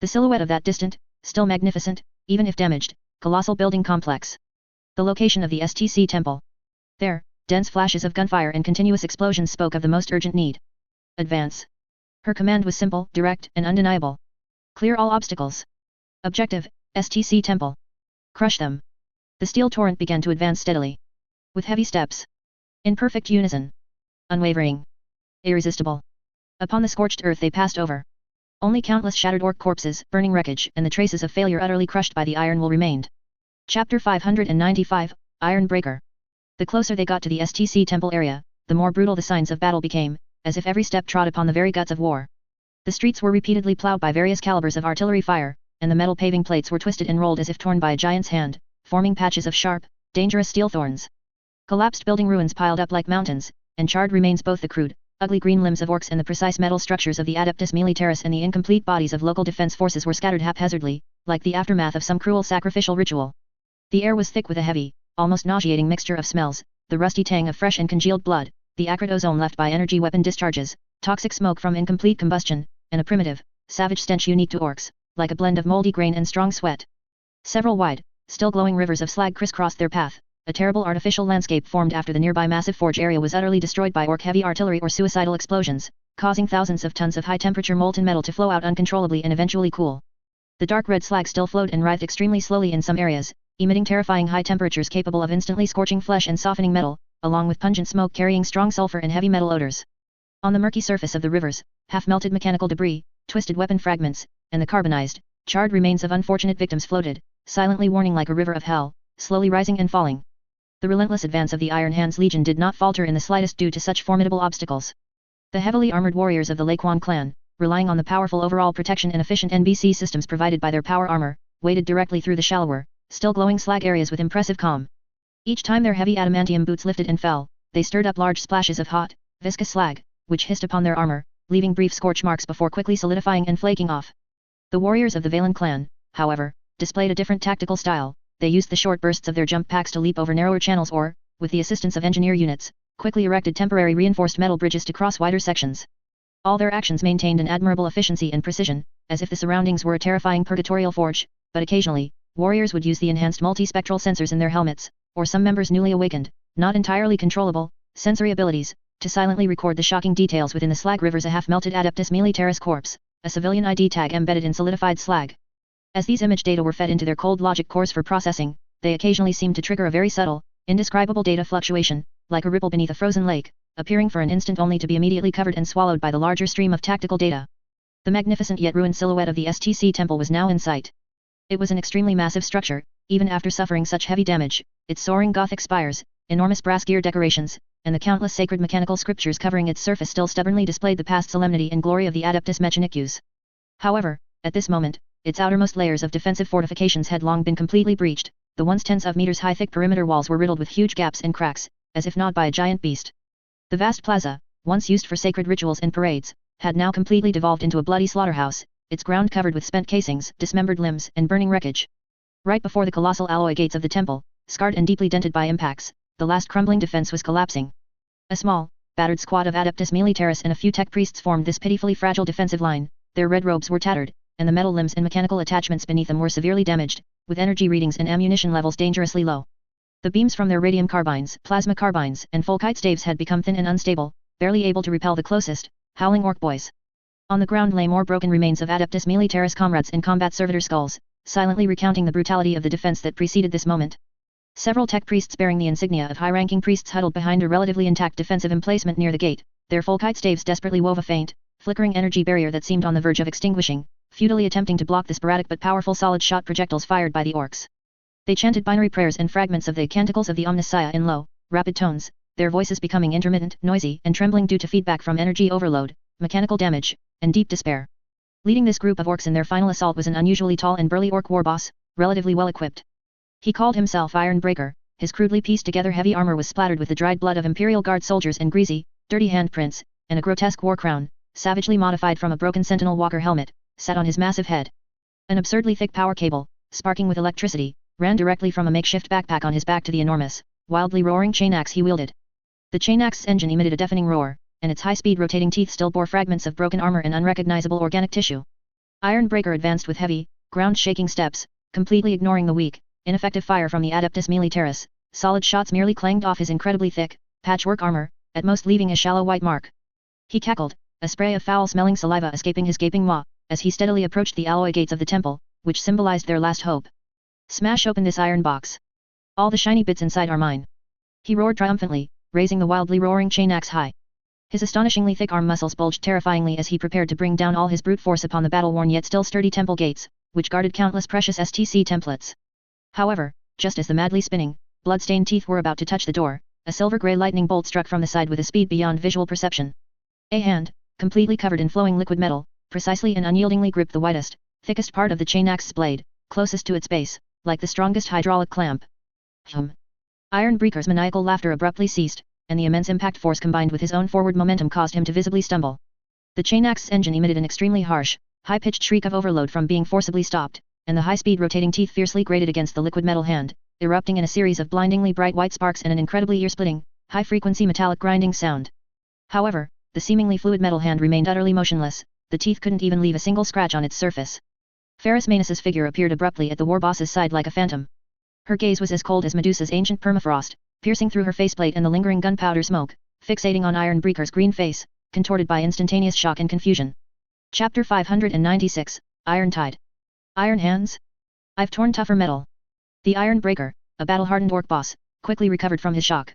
The silhouette of that distant, still magnificent, even if damaged, colossal building complex. The location of the STC temple. There, dense flashes of gunfire and continuous explosions spoke of the most urgent need. Advance. Her command was simple, direct, and undeniable. Clear all obstacles. Objective, STC temple. Crush them. The steel torrent began to advance steadily. With heavy steps. In perfect unison. Unwavering. Irresistible. Upon the scorched earth they passed over. Only countless shattered orc corpses, burning wreckage, and the traces of failure utterly crushed by the iron will remained. Chapter 595, Iron Breaker. The closer they got to the STC temple area, the more brutal the signs of battle became, as if every step trod upon the very guts of war. The streets were repeatedly plowed by various calibers of artillery fire, and the metal paving plates were twisted and rolled as if torn by a giant's hand, forming patches of sharp, dangerous steel thorns. Collapsed building ruins piled up like mountains, and charred remains both the crude, ugly green limbs of orcs and the precise metal structures of the Adeptus Militaris and the incomplete bodies of local defense forces were scattered haphazardly, like the aftermath of some cruel sacrificial ritual. The air was thick with a heavy, almost nauseating mixture of smells, the rusty tang of fresh and congealed blood, the acrid ozone left by energy weapon discharges, toxic smoke from incomplete combustion, and a primitive, savage stench unique to orcs, like a blend of moldy grain and strong sweat. Several wide, still glowing rivers of slag crisscrossed their path. A terrible artificial landscape formed after the nearby massive forge area was utterly destroyed by orc heavy artillery or suicidal explosions, causing thousands of tons of high-temperature molten metal to flow out uncontrollably and eventually cool. The dark red slag still flowed and writhed extremely slowly in some areas, emitting terrifying high temperatures capable of instantly scorching flesh and softening metal, along with pungent smoke carrying strong sulfur and heavy metal odors. On the murky surface of the rivers, half-melted mechanical debris, twisted weapon fragments, and the carbonized, charred remains of unfortunate victims floated, silently warning like a river of hell, slowly rising and falling. The relentless advance of the Iron Hands Legion did not falter in the slightest due to such formidable obstacles. The heavily armored warriors of the Laquan clan, relying on the powerful overall protection and efficient NBC systems provided by their power armor, waded directly through the shallower, still glowing slag areas with impressive calm. Each time their heavy adamantium boots lifted and fell, they stirred up large splashes of hot, viscous slag, which hissed upon their armor, leaving brief scorch marks before quickly solidifying and flaking off. The warriors of the Valen clan, however, displayed a different tactical style. They used the short bursts of their jump packs to leap over narrower channels or, with the assistance of engineer units, quickly erected temporary reinforced metal bridges to cross wider sections. All their actions maintained an admirable efficiency and precision, as if the surroundings were a terrifying purgatorial forge, but occasionally, warriors would use the enhanced multispectral sensors in their helmets, or some members' newly awakened, not entirely controllable, sensory abilities, to silently record the shocking details within the slag rivers. A half-melted Adeptus Militaris corpse, a civilian ID tag embedded in solidified slag. As these image data were fed into their cold logic cores for processing, they occasionally seemed to trigger a very subtle, indescribable data fluctuation, like a ripple beneath a frozen lake, appearing for an instant only to be immediately covered and swallowed by the larger stream of tactical data. The magnificent yet ruined silhouette of the STC temple was now in sight. It was an extremely massive structure, even after suffering such heavy damage. Its soaring Gothic spires, enormous brass gear decorations, and the countless sacred mechanical scriptures covering its surface still stubbornly displayed the past solemnity and glory of the Adeptus Mechanicus. However, at this moment, its outermost layers of defensive fortifications had long been completely breached. The once tens of meters high thick perimeter walls were riddled with huge gaps and cracks, as if gnawed by a giant beast. The vast plaza, once used for sacred rituals and parades, had now completely devolved into a bloody slaughterhouse, its ground covered with spent casings, dismembered limbs, and burning wreckage. Right before the colossal alloy gates of the temple, scarred and deeply dented by impacts, the last crumbling defense was collapsing. A small, battered squad of Adeptus Militaris and a few tech priests formed this pitifully fragile defensive line. Their red robes were tattered, and the metal limbs and mechanical attachments beneath them were severely damaged, with energy readings and ammunition levels dangerously low. The beams from their radium carbines, plasma carbines, and Fulkite staves had become thin and unstable, barely able to repel the closest, howling orc boys. On the ground lay more broken remains of Adeptus Militaris comrades and combat servitor skulls, silently recounting the brutality of the defense that preceded this moment. Several tech priests bearing the insignia of high-ranking priests huddled behind a relatively intact defensive emplacement near the gate, their Fulkite staves desperately wove a faint, flickering energy barrier that seemed on the verge of extinguishing, futilely attempting to block the sporadic but powerful solid-shot projectiles fired by the orcs. They chanted binary prayers and fragments of the canticles of the Omnissiah in low, rapid tones, their voices becoming intermittent, noisy, and trembling due to feedback from energy overload, mechanical damage, and deep despair. Leading this group of orcs in their final assault was an unusually tall and burly orc war boss, relatively well equipped. He called himself Iron Breaker. His crudely pieced together heavy armor was splattered with the dried blood of Imperial Guard soldiers and greasy, dirty handprints, and a grotesque war crown, savagely modified from a broken Sentinel Walker helmet, sat on his massive head. An absurdly thick power cable, sparking with electricity, ran directly from a makeshift backpack on his back to the enormous, wildly roaring chain axe he wielded. The chain axe's engine emitted a deafening roar, and its high-speed rotating teeth still bore fragments of broken armor and unrecognizable organic tissue. Iron Breaker advanced with heavy, ground-shaking steps, completely ignoring the weak, ineffective fire from the Adeptus Militaris. Solid shots merely clanged off his incredibly thick, patchwork armor, at most leaving a shallow white mark. He cackled, a spray of foul-smelling saliva escaping his gaping maw, as he steadily approached the alloy gates of the temple, which symbolized their last hope. "Smash open this iron box. All the shiny bits inside are mine," he roared triumphantly, raising the wildly roaring chain axe high. His astonishingly thick arm muscles bulged terrifyingly as he prepared to bring down all his brute force upon the battle-worn yet still sturdy temple gates, which guarded countless precious STC templates. However, just as the madly spinning, blood-stained teeth were about to touch the door, a silver-gray lightning bolt struck from the side with a speed beyond visual perception. A hand, completely covered in flowing liquid metal, precisely and unyieldingly gripped the widest, thickest part of the chain axe's blade, closest to its base, like the strongest hydraulic clamp. Iron Breaker's maniacal laughter abruptly ceased, and the immense impact force combined with his own forward momentum caused him to visibly stumble. The chain axe's engine emitted an extremely harsh, high-pitched shriek of overload from being forcibly stopped, and the high-speed rotating teeth fiercely grated against the liquid metal hand, erupting in a series of blindingly bright white sparks and an incredibly ear-splitting, high-frequency metallic grinding sound. However, the seemingly fluid metal hand remained utterly motionless, the teeth couldn't even leave a single scratch on its surface. Ferrus Manus's figure appeared abruptly at the war boss's side like a phantom. Her gaze was as cold as Medusa's ancient permafrost, piercing through her faceplate and the lingering gunpowder smoke, fixating on Iron Breaker's green face, contorted by instantaneous shock and confusion. Chapter 596, Iron Tide. Iron Hands? I've torn tougher metal. The Iron Breaker, a battle-hardened orc boss, quickly recovered from his shock.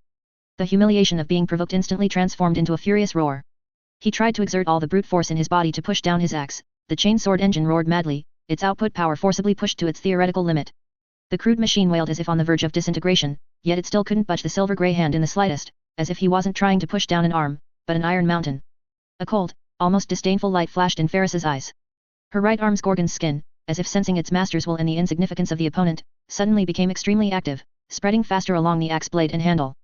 The humiliation of being provoked instantly transformed into a furious roar. He tried to exert all the brute force in his body to push down his axe. The chainsword engine roared madly, its output power forcibly pushed to its theoretical limit. The crude machine wailed as if on the verge of disintegration, yet it still couldn't budge the silver-gray hand in the slightest, as if he wasn't trying to push down an arm, but an iron mountain. A cold, almost disdainful light flashed in Ferris's eyes. Her right arm's Gorgon's skin, as if sensing its master's will and the insignificance of the opponent, suddenly became extremely active, spreading faster along the axe blade and handle.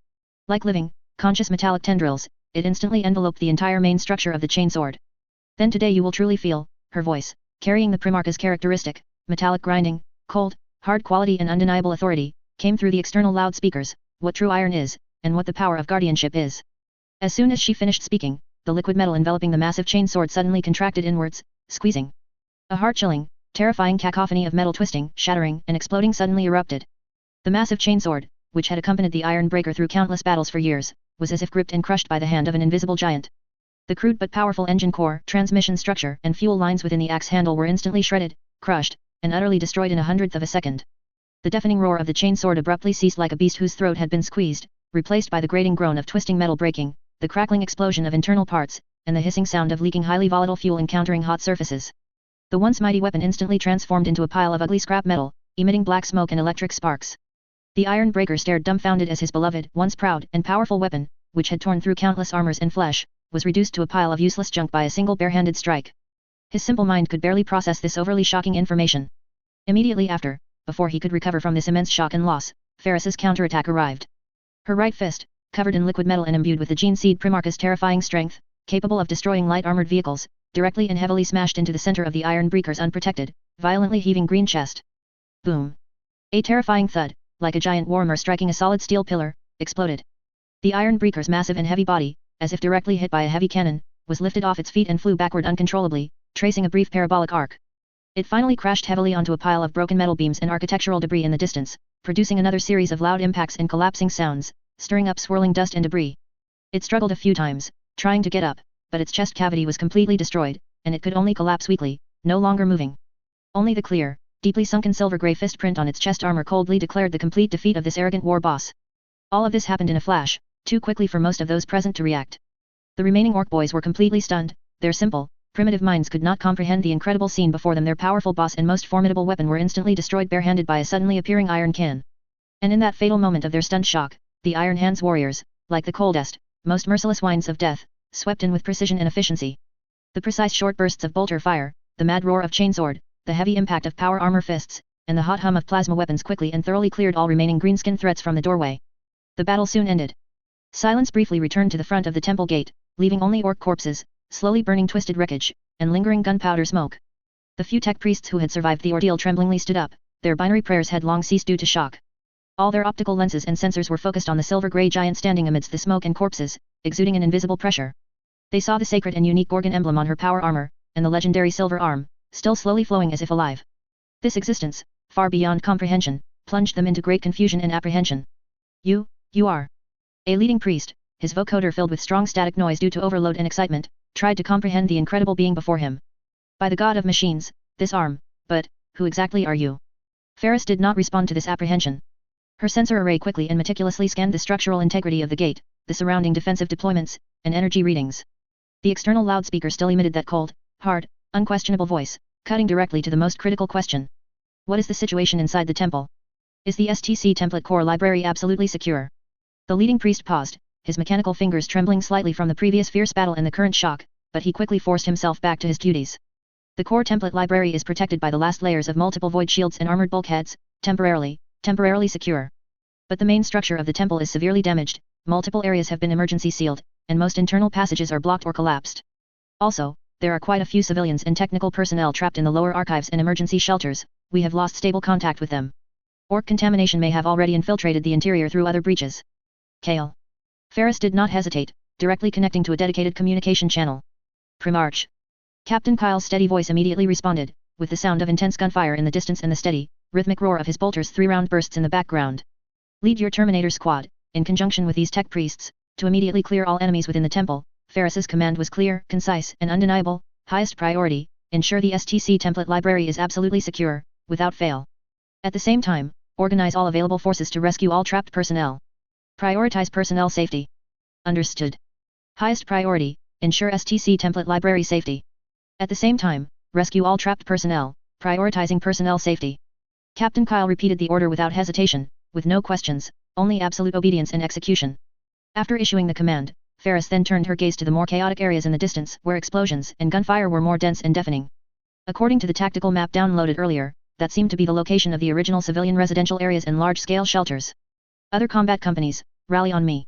Like living, conscious metallic tendrils, it instantly enveloped the entire main structure of the chainsword. "Then today you will truly feel," her voice, carrying the Primarch's characteristic, metallic grinding, cold, hard quality and undeniable authority, came through the external loudspeakers, what true iron is, and what the power of guardianship is. As soon as she finished speaking, the liquid metal enveloping the massive chainsword suddenly contracted inwards, squeezing. A heart-chilling, terrifying cacophony of metal twisting, shattering, and exploding suddenly erupted. The massive chainsword, which had accompanied the Iron Breaker through countless battles for years, was as if gripped and crushed by the hand of an invisible giant. The crude but powerful engine core, transmission structure, and fuel lines within the axe handle were instantly shredded, crushed, and utterly destroyed in a hundredth of a second. The deafening roar of the chainsword abruptly ceased like a beast whose throat had been squeezed, replaced by the grating groan of twisting metal breaking, the crackling explosion of internal parts, and the hissing sound of leaking highly volatile fuel encountering hot surfaces. The once mighty weapon instantly transformed into a pile of ugly scrap metal, emitting black smoke and electric sparks. The Iron Breaker stared dumbfounded as his beloved, once proud and powerful weapon, which had torn through countless armors and flesh, was reduced to a pile of useless junk by a single bare-handed strike. His simple mind could barely process this overly shocking information. Immediately after, before he could recover from this immense shock and loss, Ferris's counterattack arrived. Her right fist, covered in liquid metal and imbued with the gene seed Primarch's terrifying strength, capable of destroying light armored vehicles, directly and heavily smashed into the center of the Iron Breaker's unprotected, violently heaving green chest. Boom! A terrifying thud, like a giant warhammer striking a solid steel pillar, exploded. The Iron Breaker's massive and heavy body, as if directly hit by a heavy cannon, was lifted off its feet and flew backward uncontrollably, tracing a brief parabolic arc. It finally crashed heavily onto a pile of broken metal beams and architectural debris in the distance, producing another series of loud impacts and collapsing sounds, stirring up swirling dust and debris. It struggled a few times, trying to get up, but its chest cavity was completely destroyed, and it could only collapse weakly, no longer moving. Only the clear, deeply sunken silver-gray fist print on its chest armor coldly declared the complete defeat of this arrogant war boss. All of this happened in a flash, too quickly for most of those present to react. The remaining orc boys were completely stunned. Their simple, primitive minds could not comprehend the incredible scene before them. Their powerful boss and most formidable weapon were instantly destroyed barehanded by a suddenly appearing iron can. And in that fatal moment of their stunned shock, the Iron Hands warriors, like the coldest, most merciless winds of death, swept in with precision and efficiency. The precise short bursts of bolter fire, the mad roar of chainsword, the heavy impact of power armor fists, and the hot hum of plasma weapons quickly and thoroughly cleared all remaining greenskin threats from the doorway. The battle soon ended. Silence briefly returned to the front of the temple gate, leaving only orc corpses, slowly burning twisted wreckage, and lingering gunpowder smoke. The few tech priests who had survived the ordeal tremblingly stood up, their binary prayers had long ceased due to shock. All their optical lenses and sensors were focused on the silver-grey giant standing amidst the smoke and corpses, exuding an invisible pressure. They saw the sacred and unique Gorgon emblem on her power armor, and the legendary silver arm, still slowly flowing as if alive. This existence, far beyond comprehension, plunged them into great confusion and apprehension. You are. A leading priest, his vocoder filled with strong static noise due to overload and excitement, tried to comprehend the incredible being before him. By the god of machines, this arm, but, who exactly are you? Ferris did not respond to this apprehension. Her sensor array quickly and meticulously scanned the structural integrity of the gate, the surrounding defensive deployments, and energy readings. The external loudspeaker still emitted that cold, hard, unquestionable voice, cutting directly to the most critical question. What is the situation inside the temple? Is the STC template core library absolutely secure? The leading priest paused, his mechanical fingers trembling slightly from the previous fierce battle and the current shock, but he quickly forced himself back to his duties. The core template library is protected by the last layers of multiple void shields and armored bulkheads, temporarily secure. But the main structure of the temple is severely damaged, multiple areas have been emergency sealed, and most internal passages are blocked or collapsed. Also, there are quite a few civilians and technical personnel trapped in the lower archives and emergency shelters. We have lost stable contact with them. Orc contamination may have already infiltrated the interior through other breaches. Kale. Ferris did not hesitate, directly connecting to a dedicated communication channel. Primarch. Captain Kyle's steady voice immediately responded, with the sound of intense gunfire in the distance and the steady, rhythmic roar of his bolter's 3-round bursts in the background. Lead your Terminator squad, in conjunction with these tech priests, to immediately clear all enemies within the temple. Ferris's command was clear, concise, and undeniable. Highest priority, ensure the STC template library is absolutely secure, without fail. At the same time, organize all available forces to rescue all trapped personnel. Prioritize personnel safety. Understood. Highest priority, ensure STC template library safety. At the same time, rescue all trapped personnel, prioritizing personnel safety. Captain Kyle repeated the order without hesitation, with no questions, only absolute obedience and execution. After issuing the command, Ferris then turned her gaze to the more chaotic areas in the distance, where explosions and gunfire were more dense and deafening. According to the tactical map downloaded earlier, that seemed to be the location of the original civilian residential areas and large-scale shelters. Other combat companies, rally on me.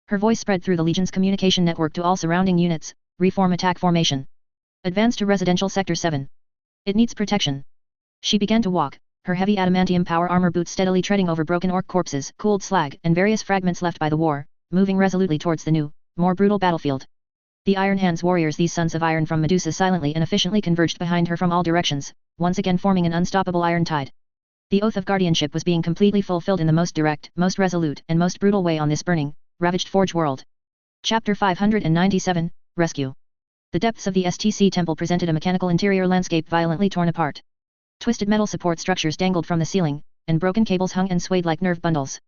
Her voice spread through the Legion's communication network to all surrounding units. Reform attack formation. Advance to residential sector 7. It needs protection. She began to walk, her heavy adamantium power armor boots steadily treading over broken orc corpses, cooled slag, and various fragments left by the war, moving resolutely towards the new, more brutal battlefield. The Iron Hands warriors, these sons of iron from Medusa, silently and efficiently converged behind her from all directions, once again forming an unstoppable iron tide. The oath of guardianship was being completely fulfilled in the most direct, most resolute, and most brutal way on this burning, ravaged Forge world. Chapter 597, Rescue. The depths of the STC temple presented a mechanical interior landscape violently torn apart. Twisted metal support structures dangled from the ceiling, and broken cables hung and swayed like nerve bundles.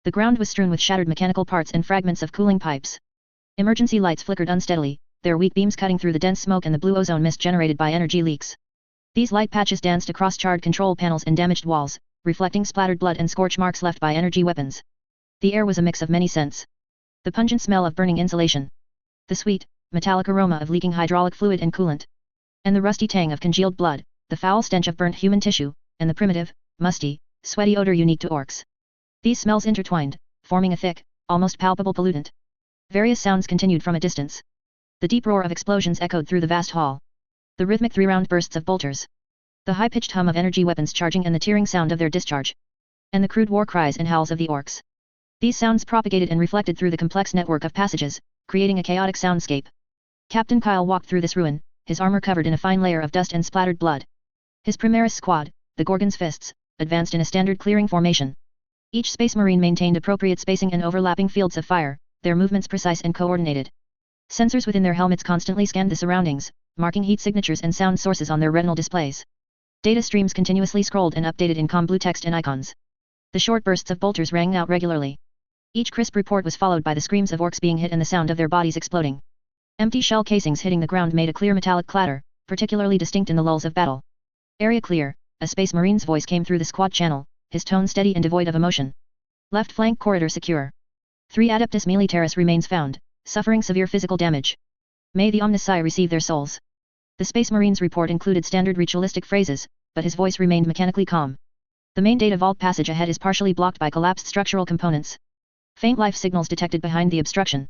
The ground was strewn with shattered mechanical parts and fragments of cooling pipes. Emergency lights flickered unsteadily, their weak beams cutting through the dense smoke and the blue ozone mist generated by energy leaks. These light patches danced across charred control panels and damaged walls, reflecting splattered blood and scorch marks left by energy weapons. The air was a mix of many scents. The pungent smell of burning insulation. The sweet, metallic aroma of leaking hydraulic fluid and coolant. And the rusty tang of congealed blood, the foul stench of burnt human tissue, and the primitive, musty, sweaty odor unique to orcs. These smells intertwined, forming a thick, almost palpable pollutant. Various sounds continued from a distance. The deep roar of explosions echoed through the vast hall. The rhythmic 3-round bursts of bolters. The high-pitched hum of energy weapons charging and the tearing sound of their discharge. And the crude war cries and howls of the orcs. These sounds propagated and reflected through the complex network of passages, creating a chaotic soundscape. Captain Kyle walked through this ruin, his armor covered in a fine layer of dust and splattered blood. His Primaris squad, the Gorgon's Fists, advanced in a standard clearing formation. Each Space Marine maintained appropriate spacing and overlapping fields of fire, their movements precise and coordinated. Sensors within their helmets constantly scanned the surroundings, marking heat signatures and sound sources on their retinal displays. Data streams continuously scrolled and updated in calm blue text and icons. The short bursts of bolters rang out regularly. Each crisp report was followed by the screams of orcs being hit and the sound of their bodies exploding. Empty shell casings hitting the ground made a clear metallic clatter, particularly distinct in the lulls of battle. Area clear, a Space Marine's voice came through the squad channel, his tone steady and devoid of emotion. Left flank corridor secure. 3 Adeptus Militaris remains found, suffering severe physical damage. May the Omnisci receive their souls. The Space Marine's report included standard ritualistic phrases, but his voice remained mechanically calm. The main data vault passage ahead is partially blocked by collapsed structural components. Faint life signals detected behind the obstruction.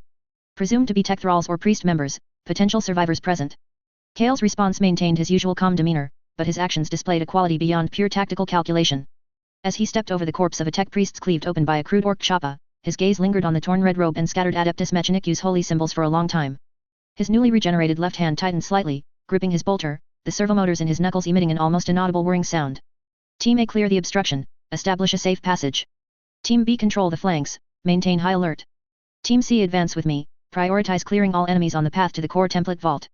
Presumed to be tech thralls or priest members, potential survivors present. Kale's response maintained his usual calm demeanor, but his actions displayed a quality beyond pure tactical calculation. As he stepped over the corpse of a tech priest cleaved open by a crude orc choppa, his gaze lingered on the torn red robe and scattered Adeptus Mechanicus holy symbols for a long time. His newly regenerated left hand tightened slightly, gripping his bolter, the servomotors in his knuckles emitting an almost inaudible whirring sound. Team A clear the obstruction, establish a safe passage. Team B control the flanks, maintain high alert. Team C advance with me, prioritize clearing all enemies on the path to the core template vault.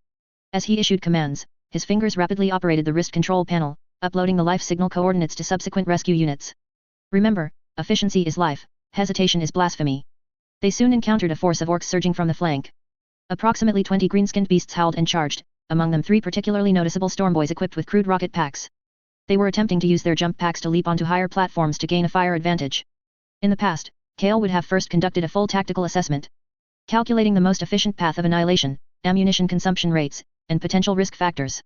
As he issued commands, his fingers rapidly operated the wrist control panel, uploading the life signal coordinates to subsequent rescue units. Remember, efficiency is life, hesitation is blasphemy. They soon encountered a force of orcs surging from the flank. Approximately 20 green-skinned beasts howled and charged, among them 3 particularly noticeable stormboys equipped with crude rocket packs. They were attempting to use their jump packs to leap onto higher platforms to gain a fire advantage. In the past, Kale would have first conducted a full tactical assessment, calculating the most efficient path of annihilation, ammunition consumption rates, and potential risk factors.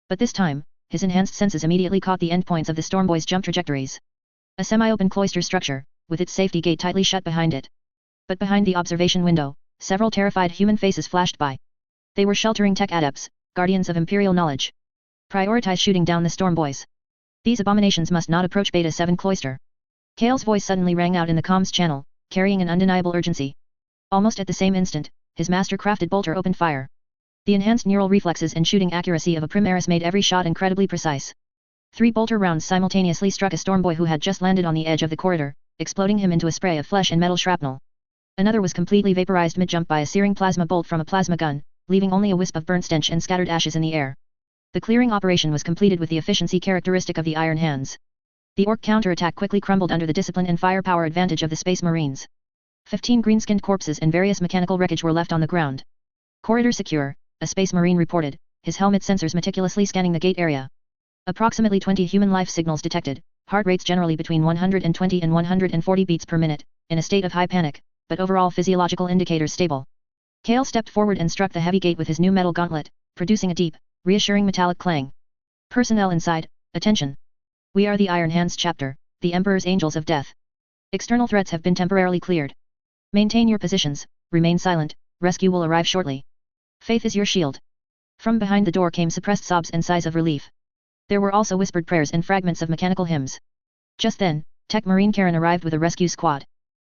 But this time, his enhanced senses immediately caught the endpoints of the stormboys' jump trajectories. A semi-open cloister structure, with its safety gate tightly shut behind it. But behind the observation window, several terrified human faces flashed by. They were sheltering tech adepts, guardians of imperial knowledge. Prioritize shooting down the stormboys. These abominations must not approach Beta 7 cloister. Kale's voice suddenly rang out in the comms channel, carrying an undeniable urgency. Almost at the same instant, his master-crafted bolter opened fire. The enhanced neural reflexes and shooting accuracy of a Primaris made every shot incredibly precise. 3 bolter rounds simultaneously struck a stormboy who had just landed on the edge of the corridor, exploding him into a spray of flesh and metal shrapnel. Another was completely vaporized mid-jump by a searing plasma bolt from a plasma gun, leaving only a wisp of burnt stench and scattered ashes in the air. The clearing operation was completed with the efficiency characteristic of the Iron Hands. The orc counterattack quickly crumbled under the discipline and firepower advantage of the Space Marines. 15 green-skinned corpses and various mechanical wreckage were left on the ground. Corridor secure, a Space Marine reported, his helmet sensors meticulously scanning the gate area. Approximately 20 human life signals detected, heart rates generally between 120 and 140 beats per minute, in a state of high panic, but overall physiological indicators stable. Kale stepped forward and struck the heavy gate with his new metal gauntlet, producing a deep, reassuring metallic clang. Personnel inside, attention. We are the Iron Hands chapter, the Emperor's Angels of Death. External threats have been temporarily cleared. Maintain your positions, remain silent, rescue will arrive shortly. Faith is your shield. From behind the door came suppressed sobs and sighs of relief. There were also whispered prayers and fragments of mechanical hymns. Just then, Tech Marine Karen arrived with a rescue squad.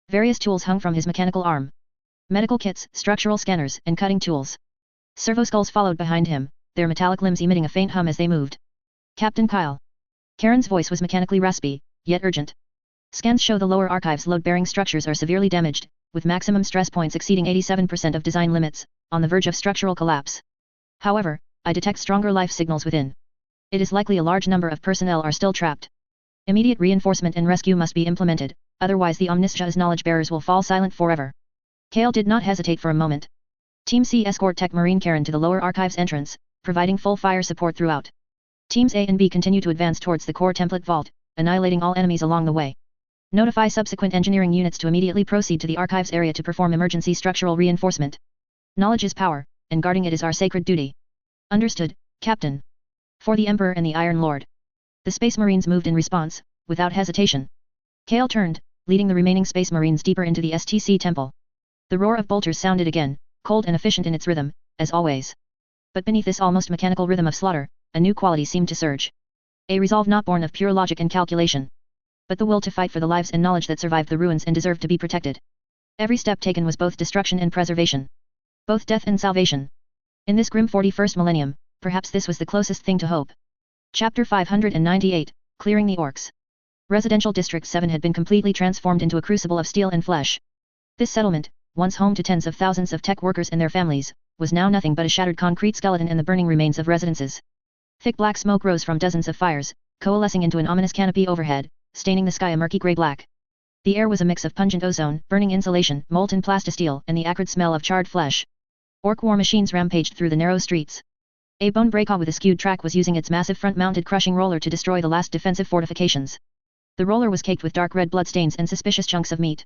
Various tools hung from his mechanical arm. Medical kits, structural scanners, and cutting tools. Servo skulls followed behind him, their metallic limbs emitting a faint hum as they moved. Captain Kyle. Karen's voice was mechanically raspy, yet urgent. Scans show the lower archives load-bearing structures are severely damaged, with maximum stress points exceeding 87% of design limits, on the verge of structural collapse. However, I detect stronger life signals within. It is likely a large number of personnel are still trapped. Immediate reinforcement and rescue must be implemented, otherwise the Omniscia's knowledge bearers will fall silent forever. Kale did not hesitate for a moment. Team C escort Tech Marine Karen to the lower archives entrance, providing full fire support throughout. Teams A and B continue to advance towards the core template vault, annihilating all enemies along the way. Notify subsequent engineering units to immediately proceed to the archives area to perform emergency structural reinforcement. Knowledge is power, and guarding it is our sacred duty. Understood, Captain. For the Emperor and the Iron Lord. The Space Marines moved in response, without hesitation. Kale turned, leading the remaining Space Marines deeper into the STC temple. The roar of bolters sounded again, cold and efficient in its rhythm, as always. But beneath this almost mechanical rhythm of slaughter, a new quality seemed to surge. A resolve not born of pure logic and calculation, but the will to fight for the lives and knowledge that survived the ruins and deserved to be protected. Every step taken was both destruction and preservation. Both death and salvation. In this grim 41st millennium, perhaps this was the closest thing to hope. Chapter 598, Clearing the Orcs. Residential District 7 had been completely transformed into a crucible of steel and flesh. This settlement, once home to tens of thousands of tech workers and their families, was now nothing but a shattered concrete skeleton and the burning remains of residences. Thick black smoke rose from dozens of fires, coalescing into an ominous canopy overhead, staining the sky a murky grey-black. The air was a mix of pungent ozone, burning insulation, molten plastisteel, and the acrid smell of charred flesh. Orc war machines rampaged through the narrow streets. A bone breaker with a skewed track was using its massive front-mounted crushing roller to destroy the last defensive fortifications. The roller was caked with dark red bloodstains and suspicious chunks of meat.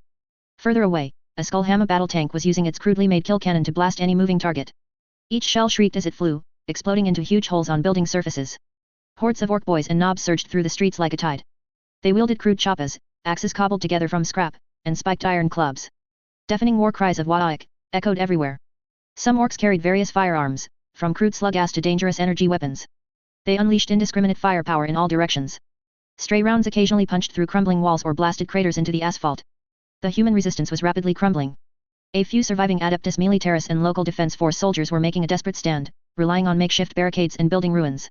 Further away, a Skullhammer battle tank was using its crudely made kill cannon to blast any moving target. Each shell shrieked as it flew, exploding into huge holes on building surfaces. Hordes of orc boys and knobs surged through the streets like a tide. They wielded crude choppas, axes cobbled together from scrap, and spiked iron clubs. Deafening war cries of Wa'ak echoed everywhere. Some orcs carried various firearms, from crude slug gas to dangerous energy weapons. They unleashed indiscriminate firepower in all directions. Stray rounds occasionally punched through crumbling walls or blasted craters into the asphalt. The human resistance was rapidly crumbling. A few surviving Adeptus Militaris and local defense force soldiers were making a desperate stand, relying on makeshift barricades and building ruins.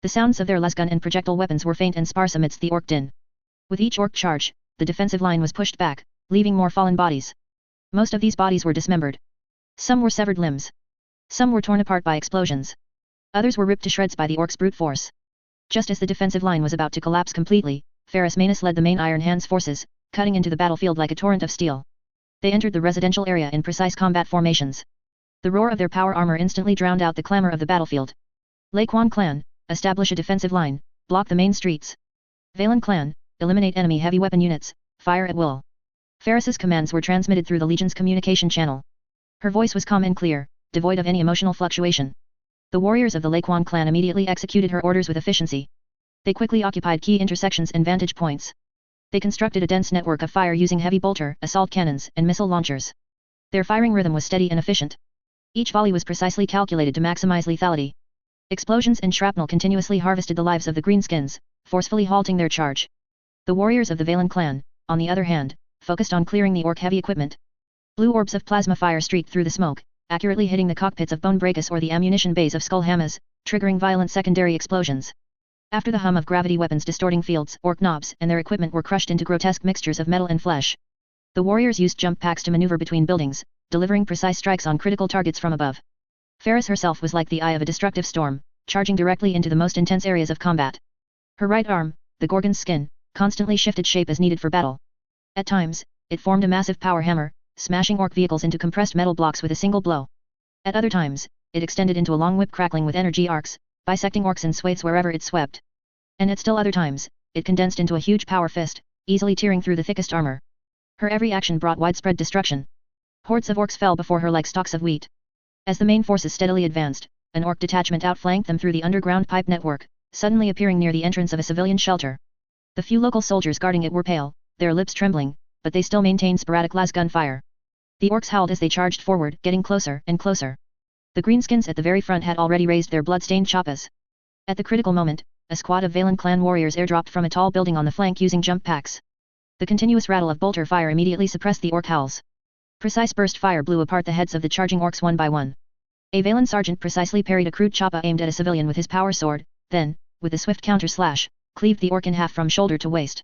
The sounds of their lasgun and projectile weapons were faint and sparse amidst the orc din. With each orc charge, the defensive line was pushed back, leaving more fallen bodies. Most of these bodies were dismembered. Some were severed limbs. Some were torn apart by explosions. Others were ripped to shreds by the orcs' brute force. Just as the defensive line was about to collapse completely, Ferrus Manus led the main Iron Hands forces, cutting into the battlefield like a torrent of steel. They entered the residential area in precise combat formations. The roar of their power armor instantly drowned out the clamor of the battlefield. Laquan clan, establish a defensive line, block the main streets. Valen clan, eliminate enemy heavy weapon units, fire at will. Ferrus's commands were transmitted through the Legion's communication channel. Her voice was calm and clear, devoid of any emotional fluctuation. The warriors of the Laquan clan immediately executed her orders with efficiency. They quickly occupied key intersections and vantage points. They constructed a dense network of fire using heavy bolter, assault cannons, and missile launchers. Their firing rhythm was steady and efficient. Each volley was precisely calculated to maximize lethality. Explosions and shrapnel continuously harvested the lives of the greenskins, forcefully halting their charge. The warriors of the Valen clan, on the other hand, focused on clearing the orc heavy equipment. Blue orbs of plasma fire streaked through the smoke, accurately hitting the cockpits of bone breakers or the ammunition bays of Skullhammers, triggering violent secondary explosions. After the hum of gravity weapons distorting fields, orc knobs and their equipment were crushed into grotesque mixtures of metal and flesh. The warriors used jump packs to maneuver between buildings, delivering precise strikes on critical targets from above. Ferris herself was like the eye of a destructive storm, charging directly into the most intense areas of combat. Her right arm, the Gorgon's skin, constantly shifted shape as needed for battle. At times, it formed a massive power hammer, smashing orc vehicles into compressed metal blocks with a single blow. At other times, it extended into a long whip crackling with energy arcs, bisecting orcs in swathes wherever it swept. And at still other times, it condensed into a huge power fist, easily tearing through the thickest armor. Her every action brought widespread destruction. Hordes of orcs fell before her like stalks of wheat. As the main forces steadily advanced, an orc detachment outflanked them through the underground pipe network, suddenly appearing near the entrance of a civilian shelter. The few local soldiers guarding it were pale, their lips trembling, but they still maintained sporadic lasgun fire. The orcs howled as they charged forward, getting closer and closer. The greenskins at the very front had already raised their blood-stained choppas. At the critical moment, a squad of Valen clan warriors airdropped from a tall building on the flank using jump packs. The continuous rattle of bolter fire immediately suppressed the orc howls. Precise burst fire blew apart the heads of the charging orcs one by one. A Valen sergeant precisely parried a crude choppa aimed at a civilian with his power sword, then, with a swift counter slash, cleaved the orc in half from shoulder to waist.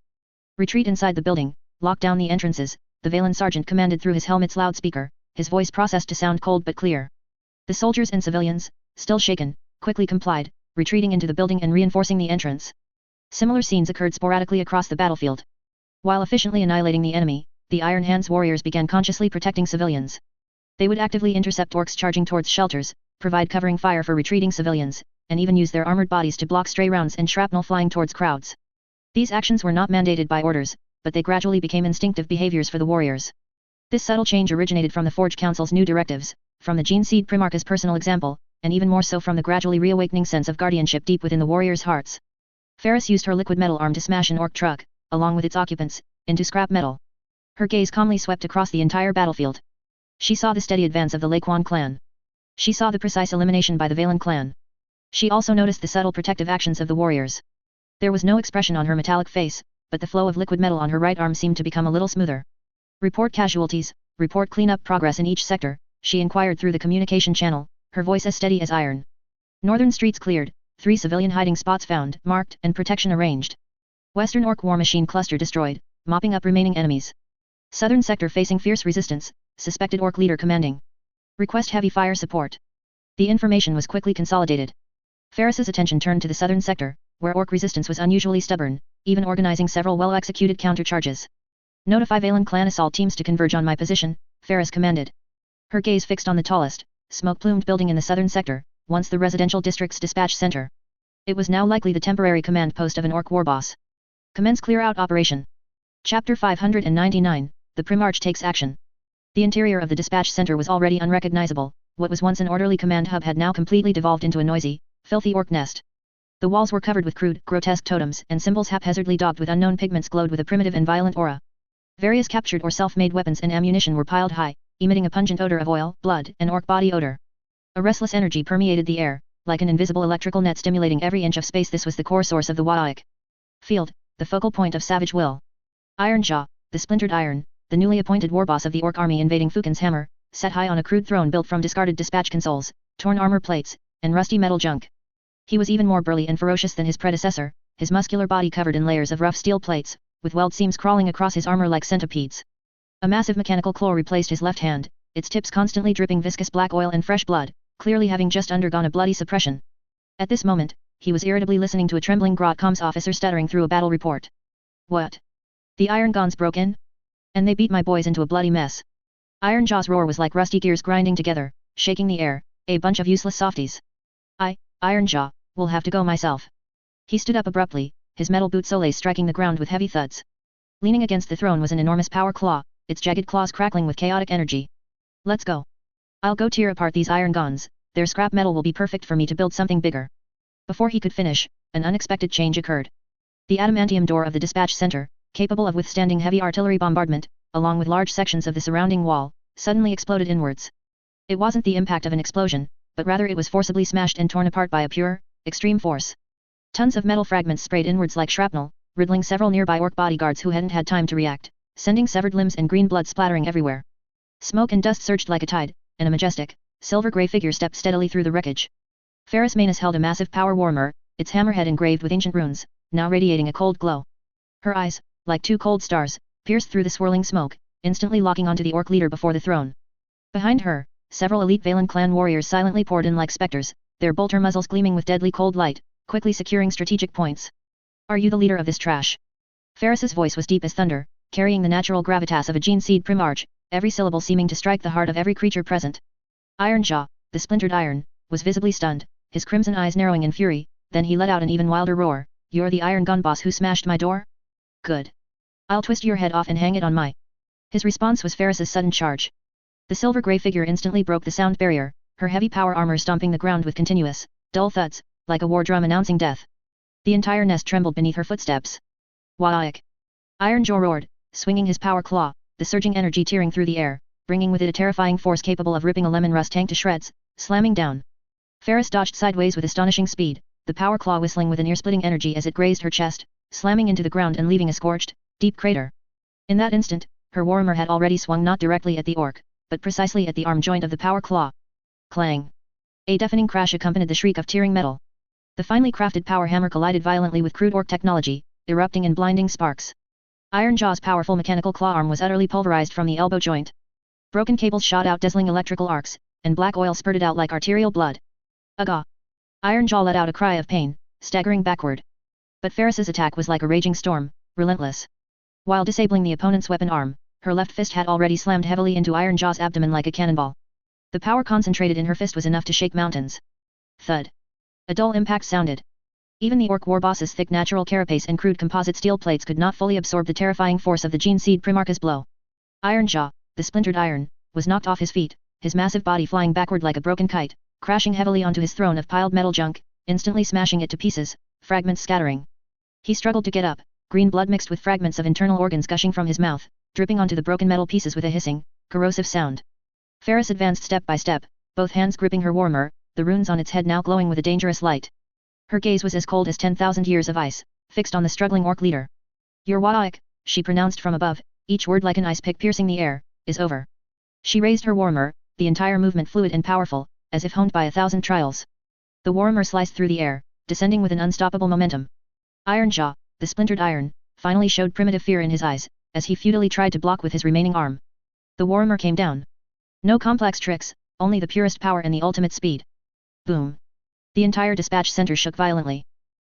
Retreat inside the building, lock down the entrances, the Valen sergeant commanded through his helmet's loudspeaker, his voice processed to sound cold but clear. The soldiers and civilians, still shaken, quickly complied, retreating into the building and reinforcing the entrance. Similar scenes occurred sporadically across the battlefield. While efficiently annihilating the enemy, the Iron Hands warriors began consciously protecting civilians. They would actively intercept orcs charging towards shelters, provide covering fire for retreating civilians, and even use their armored bodies to block stray rounds and shrapnel flying towards crowds. These actions were not mandated by orders, but they gradually became instinctive behaviors for the warriors. This subtle change originated from the Forge Council's new directives, from the Gene Seed Primarch's personal example, and even more so from the gradually reawakening sense of guardianship deep within the warriors' hearts. Ferris used her liquid metal arm to smash an orc truck, along with its occupants, into scrap metal. Her gaze calmly swept across the entire battlefield. She saw the steady advance of the Laquan clan. She saw the precise elimination by the Valen clan. She also noticed the subtle protective actions of the warriors. There was no expression on her metallic face, but the flow of liquid metal on her right arm seemed to become a little smoother. Report casualties, report cleanup progress in each sector, she inquired through the communication channel, her voice as steady as iron. Northern streets cleared, 3 civilian hiding spots found, marked, and protection arranged. Western Orc war machine cluster destroyed, mopping up remaining enemies. Southern sector facing fierce resistance, suspected Orc leader commanding. Request heavy fire support. The information was quickly consolidated. Ferris's attention turned to the southern sector, where Orc resistance was unusually stubborn, even organizing several well-executed countercharges. Notify Valen clan assault teams to converge on my position, Ferris commanded. Her gaze fixed on the tallest, smoke-plumed building in the southern sector, once the residential district's dispatch center. It was now likely the temporary command post of an Orc warboss. Commence clear-out operation. Chapter 599, The Primarch Takes Action. The interior of the dispatch center was already unrecognizable. What was once an orderly command hub had now completely devolved into a noisy, filthy Orc nest. The walls were covered with crude, grotesque totems and symbols haphazardly daubed with unknown pigments glowed with a primitive and violent aura. Various captured or self-made weapons and ammunition were piled high, emitting a pungent odor of oil, blood, and Orc body odor. A restless energy permeated the air, like an invisible electrical net stimulating every inch of space. This was the core source of the Warhammer field, the focal point of savage will. Ironjaw, the splintered iron, the newly appointed warboss of the Orc army invading Fukin's hammer, sat high on a crude throne built from discarded dispatch consoles, torn armor plates, and rusty metal junk. He was even more burly and ferocious than his predecessor, his muscular body covered in layers of rough steel plates, with weld seams crawling across his armor like centipedes. A massive mechanical claw replaced his left hand, its tips constantly dripping viscous black oil and fresh blood, clearly having just undergone a bloody suppression. At this moment, he was irritably listening to a trembling Grot comms officer stuttering through a battle report. What? The Iron Gons broke in? And they beat my boys into a bloody mess. Ironjaw's roar was like rusty gears grinding together, shaking the air, a bunch of useless softies. Ironjaw, will have to go myself. He stood up abruptly, his metal boot soles striking the ground with heavy thuds. Leaning against the throne was an enormous power claw, its jagged claws crackling with chaotic energy. Let's go. I'll go tear apart these Iron Gons, their scrap metal will be perfect for me to build something bigger. Before he could finish, an unexpected change occurred. The adamantium door of the dispatch center, capable of withstanding heavy artillery bombardment, along with large sections of the surrounding wall, suddenly exploded inwards. It wasn't the impact of an explosion, but rather it was forcibly smashed and torn apart by a pure, extreme force. Tons of metal fragments sprayed inwards like shrapnel, riddling several nearby Orc bodyguards who hadn't had time to react, sending severed limbs and green blood splattering everywhere. Smoke and dust surged like a tide, and a majestic, silver-gray figure stepped steadily through the wreckage. Ferris Manus held a massive power warmer, its hammerhead engraved with ancient runes, now radiating a cold glow. Her eyes, like two cold stars, pierced through the swirling smoke, instantly locking onto the Orc leader before the throne. Behind her, several elite Valen clan warriors silently poured in like specters, their bolter muzzles gleaming with deadly cold light, quickly securing strategic points. Are you the leader of this trash? Ferris's voice was deep as thunder, carrying the natural gravitas of a gene seed primarch, every syllable seeming to strike the heart of every creature present. Ironjaw, the splintered iron, was visibly stunned, his crimson eyes narrowing in fury, then he let out an even wilder roar. You're the Iron Gun boss who smashed my door? Good. I'll twist your head off and hang it on my... His response was Ferris's sudden charge. The silver-gray figure instantly broke the sound barrier, her heavy power armor stomping the ground with continuous, dull thuds, like a war drum announcing death. The entire nest trembled beneath her footsteps. Waik! Ironjaw roared, swinging his power claw, the surging energy tearing through the air, bringing with it a terrifying force capable of ripping a lemon rust tank to shreds, slamming down. Ferris dodged sideways with astonishing speed, the power claw whistling with an ear-splitting energy as it grazed her chest, slamming into the ground and leaving a scorched, deep crater. In that instant, her warhammer had already swung not directly at the Orc, but precisely at the arm joint of the power claw. Clang! A deafening crash accompanied the shriek of tearing metal. The finely crafted power hammer collided violently with crude Orc technology, erupting in blinding sparks. Ironjaw's powerful mechanical claw arm was utterly pulverized from the elbow joint. Broken cables shot out dazzling electrical arcs, and black oil spurted out like arterial blood. Aga! Ironjaw let out a cry of pain, staggering backward. But Ferris's attack was like a raging storm, relentless. While disabling the opponent's weapon arm, her left fist had already slammed heavily into Ironjaw's abdomen like a cannonball. The power concentrated in her fist was enough to shake mountains. Thud. A dull impact sounded. Even the Orc warboss's thick natural carapace and crude composite steel plates could not fully absorb the terrifying force of the gene seed Primarch's blow. Ironjaw, the splintered iron, was knocked off his feet, his massive body flying backward like a broken kite, crashing heavily onto his throne of piled metal junk, instantly smashing it to pieces, fragments scattering. He struggled to get up, green blood mixed with fragments of internal organs gushing from his mouth, dripping onto the broken metal pieces with a hissing, corrosive sound. Ferris advanced step by step, both hands gripping her warmer, the runes on its head now glowing with a dangerous light. Her gaze was as cold as 10,000 years of ice, fixed on the struggling Orc leader. Your Waik, she pronounced from above, each word like an ice pick piercing the air, is over. She raised her warmer, the entire movement fluid and powerful, as if honed by 1,000 trials. The Warhammer sliced through the air, descending with an unstoppable momentum. Iron Jaw, the splintered iron, finally showed primitive fear in his eyes, as he futilely tried to block with his remaining arm. The Warhammer came down. No complex tricks, only the purest power and the ultimate speed. Boom. The entire dispatch center shook violently.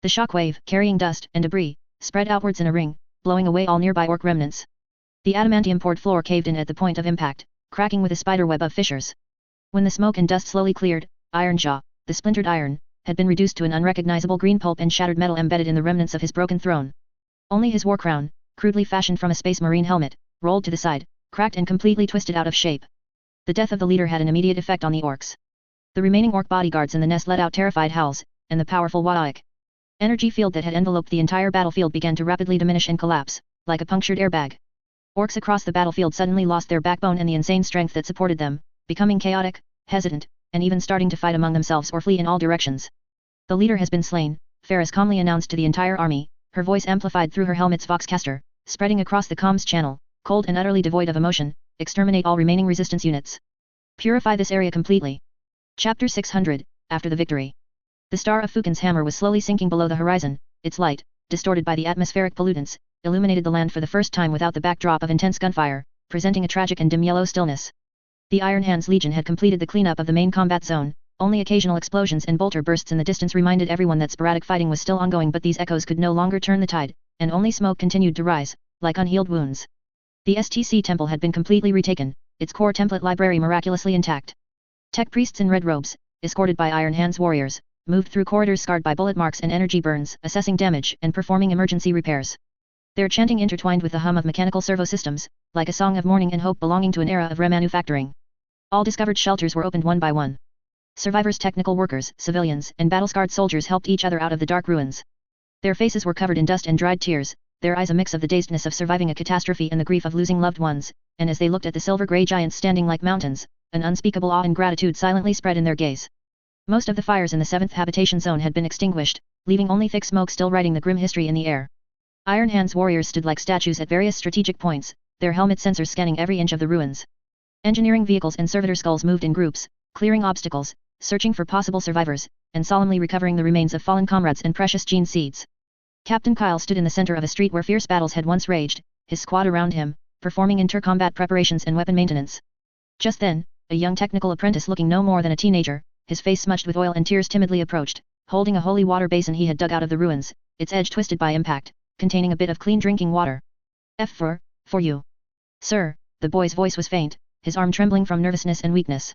The shockwave, carrying dust and debris, spread outwards in a ring, blowing away all nearby orc remnants. The adamantium-poured floor caved in at the point of impact, cracking with a spiderweb of fissures. When the smoke and dust slowly cleared, Iron Jaw, the splintered iron, had been reduced to an unrecognizable green pulp and shattered metal embedded in the remnants of his broken throne. Only his war crown, crudely fashioned from a space marine helmet, rolled to the side, cracked and completely twisted out of shape. The death of the leader had an immediate effect on the orcs. The remaining orc bodyguards in the nest let out terrified howls, and the powerful Warhammer energy field that had enveloped the entire battlefield began to rapidly diminish and collapse, like a punctured airbag. Orcs across the battlefield suddenly lost their backbone and the insane strength that supported them, becoming chaotic, hesitant, and even starting to fight among themselves or flee in all directions. The leader has been slain, Ferris calmly announced to the entire army, her voice amplified through her helmet's voxcaster, spreading across the comms channel, cold and utterly devoid of emotion. Exterminate all remaining resistance units. Purify this area completely. Chapter 600, After the Victory. The star of Fukin's hammer was slowly sinking below the horizon, its light, distorted by the atmospheric pollutants, illuminated the land for the first time without the backdrop of intense gunfire, presenting a tragic and dim yellow stillness. The Iron Hands Legion had completed the cleanup of the main combat zone, only occasional explosions and bolter bursts in the distance reminded everyone that sporadic fighting was still ongoing, but these echoes could no longer turn the tide, and only smoke continued to rise, like unhealed wounds. The STC temple had been completely retaken, its core template library miraculously intact. Tech priests in red robes, escorted by Iron Hands warriors, moved through corridors scarred by bullet marks and energy burns, assessing damage and performing emergency repairs. Their chanting intertwined with the hum of mechanical servo systems, like a song of mourning and hope belonging to an era of remanufacturing. All discovered shelters were opened one by one. Survivors, technical workers, civilians, and battle-scarred soldiers helped each other out of the dark ruins. Their faces were covered in dust and dried tears, their eyes a mix of the dazedness of surviving a catastrophe and the grief of losing loved ones, and as they looked at the silver-grey giants standing like mountains, an unspeakable awe and gratitude silently spread in their gaze. Most of the fires in the 7th habitation zone had been extinguished, leaving only thick smoke still writing the grim history in the air. Iron Hands warriors stood like statues at various strategic points, their helmet sensors scanning every inch of the ruins. Engineering vehicles and servitor skulls moved in groups, clearing obstacles, searching for possible survivors, and solemnly recovering the remains of fallen comrades and precious gene seeds. Captain Kyle stood in the center of a street where fierce battles had once raged, his squad around him, performing inter-combat preparations and weapon maintenance. Just then, a young technical apprentice looking no more than a teenager, his face smudged with oil and tears timidly approached, holding a holy water basin he had dug out of the ruins, its edge twisted by impact, containing a bit of clean drinking water. For you. Sir, the boy's voice was faint, his arm trembling from nervousness and weakness.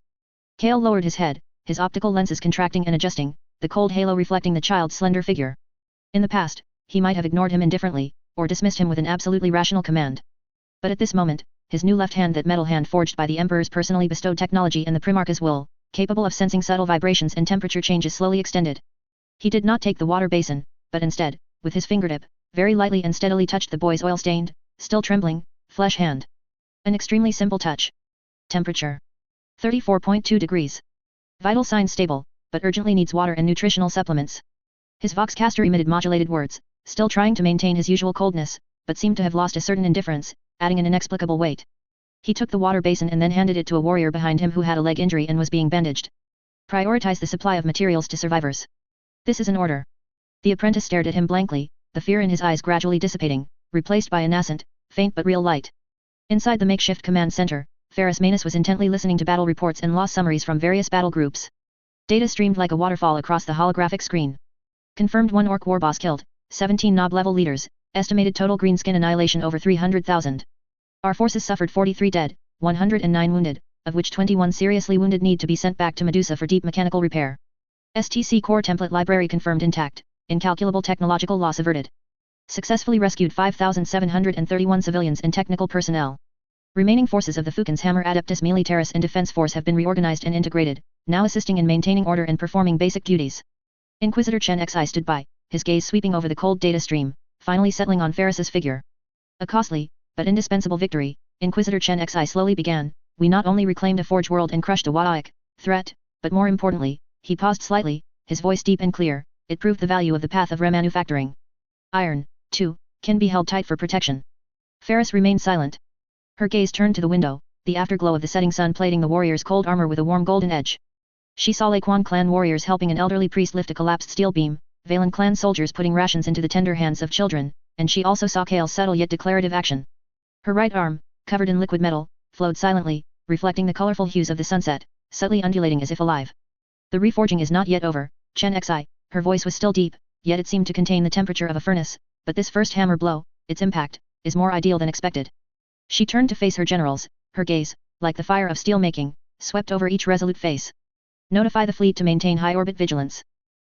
Kale lowered his head, his optical lenses contracting and adjusting, the cold halo reflecting the child's slender figure. In the past, he might have ignored him indifferently, or dismissed him with an absolutely rational command. But at this moment, his new left hand, that metal hand forged by the Emperor's personally bestowed technology and the Primarch's will, capable of sensing subtle vibrations and temperature changes, slowly extended. He did not take the water basin, but instead, with his fingertip, very lightly and steadily touched the boy's oil-stained, still trembling, flesh hand. An extremely simple touch. Temperature: 34.2 degrees. Vital signs stable, but urgently needs water and nutritional supplements. His voxcaster emitted modulated words, still trying to maintain his usual coldness, but seemed to have lost a certain indifference, adding an inexplicable weight. He took the water basin and then handed it to a warrior behind him who had a leg injury and was being bandaged. Prioritize the supply of materials to survivors. This is an order. The apprentice stared at him blankly, the fear in his eyes gradually dissipating, replaced by a nascent, faint but real light. Inside the makeshift command center, Ferris Manus was intently listening to battle reports and loss summaries from various battle groups. Data streamed like a waterfall across the holographic screen. Confirmed 1 orc war boss killed, 17 nob level leaders, estimated total greenskin annihilation over 300,000. Our forces suffered 43 dead, 109 wounded, of which 21 seriously wounded need to be sent back to Medusa for deep mechanical repair. STC core template library confirmed intact, incalculable technological loss averted. Successfully rescued 5,731 civilians and technical personnel. Remaining forces of the Fukin's Hammer Adeptus Militaris and Defense Force have been reorganized and integrated, now assisting in maintaining order and performing basic duties. Inquisitor Chen Xi stood by, his gaze sweeping over the cold data stream, finally settling on Ferris's figure. A costly, but indispensable victory, Inquisitor Chen Xi slowly began. We not only reclaimed a Forge world and crushed a Warhammer threat, but more importantly, he paused slightly, his voice deep and clear, it proved the value of the path of remanufacturing. Iron, too, can be held tight for protection. Ferris remained silent. Her gaze turned to the window, the afterglow of the setting sun plating the warrior's cold armor with a warm golden edge. She saw Lei Quan clan warriors helping an elderly priest lift a collapsed steel beam, Valen clan soldiers putting rations into the tender hands of children, and she also saw Kale's subtle yet declarative action. Her right arm, covered in liquid metal, flowed silently, reflecting the colorful hues of the sunset, subtly undulating as if alive. The reforging is not yet over, Chen Xi, her voice was still deep, yet it seemed to contain the temperature of a furnace, but this first hammer blow, its impact, is more ideal than expected. She turned to face her generals, her gaze, like the fire of steel making, swept over each resolute face. Notify the fleet to maintain high orbit vigilance.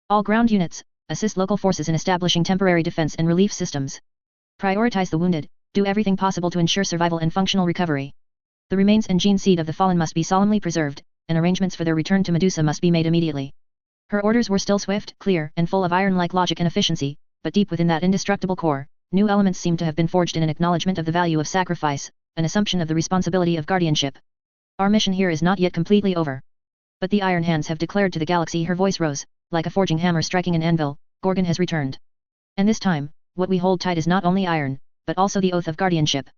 All ground units, assist local forces in establishing temporary defense and relief systems. Prioritize the wounded, do everything possible to ensure survival and functional recovery. The remains and gene seed of the fallen must be solemnly preserved, and arrangements for their return to Medusa must be made immediately. Her orders were still swift, clear, and full of iron-like logic and efficiency, but deep within that indestructible core, new elements seemed to have been forged in an acknowledgement of the value of sacrifice, an assumption of the responsibility of guardianship. Our mission here is not yet completely over. But the Iron Hands have declared to the galaxy. Her voice rose, like a forging hammer striking an anvil, Gorgon has returned. And this time, what we hold tight is not only iron, but also the oath of guardianship.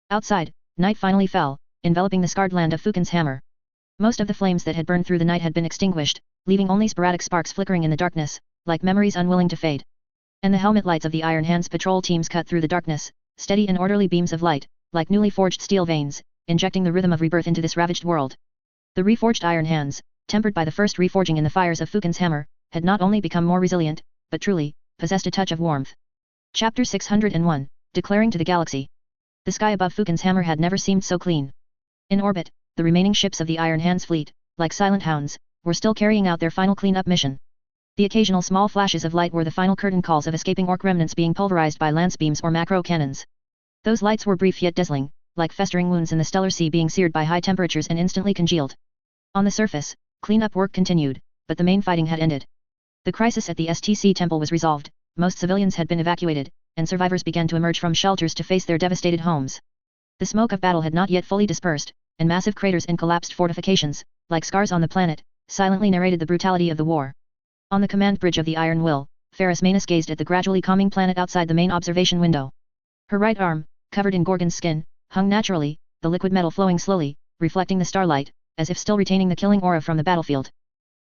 Outside, night finally fell, enveloping the scarred land of Fukin's hammer. Most of the flames that had burned through the night had been extinguished, leaving only sporadic sparks flickering in the darkness, like memories unwilling to fade. And the helmet lights of the Iron Hands patrol teams cut through the darkness, steady and orderly beams of light, like newly forged steel veins, injecting the rhythm of rebirth into this ravaged world. The reforged Iron Hands, tempered by the first reforging in the fires of Fukin's hammer, had not only become more resilient, but truly, possessed a touch of warmth. Chapter 601, Declaring to the Galaxy. The sky above Fukin's hammer had never seemed so clean. In orbit, the remaining ships of the Iron Hands fleet, like silent hounds, were still carrying out their final cleanup mission. The occasional small flashes of light were the final curtain calls of escaping orc remnants being pulverized by lance beams or macro cannons. Those lights were brief yet dazzling, like festering wounds in the stellar sea being seared by high temperatures and instantly congealed. On the surface, cleanup work continued, but the main fighting had ended. The crisis at the STC temple was resolved, most civilians had been evacuated, and survivors began to emerge from shelters to face their devastated homes. The smoke of battle had not yet fully dispersed, and massive craters and collapsed fortifications, like scars on the planet, silently narrated the brutality of the war. On the command bridge of the Iron Will, Ferris Manus gazed at the gradually calming planet outside the main observation window. Her right arm, covered in Gorgon's skin, hung naturally, the liquid metal flowing slowly, reflecting the starlight, as if still retaining the killing aura from the battlefield.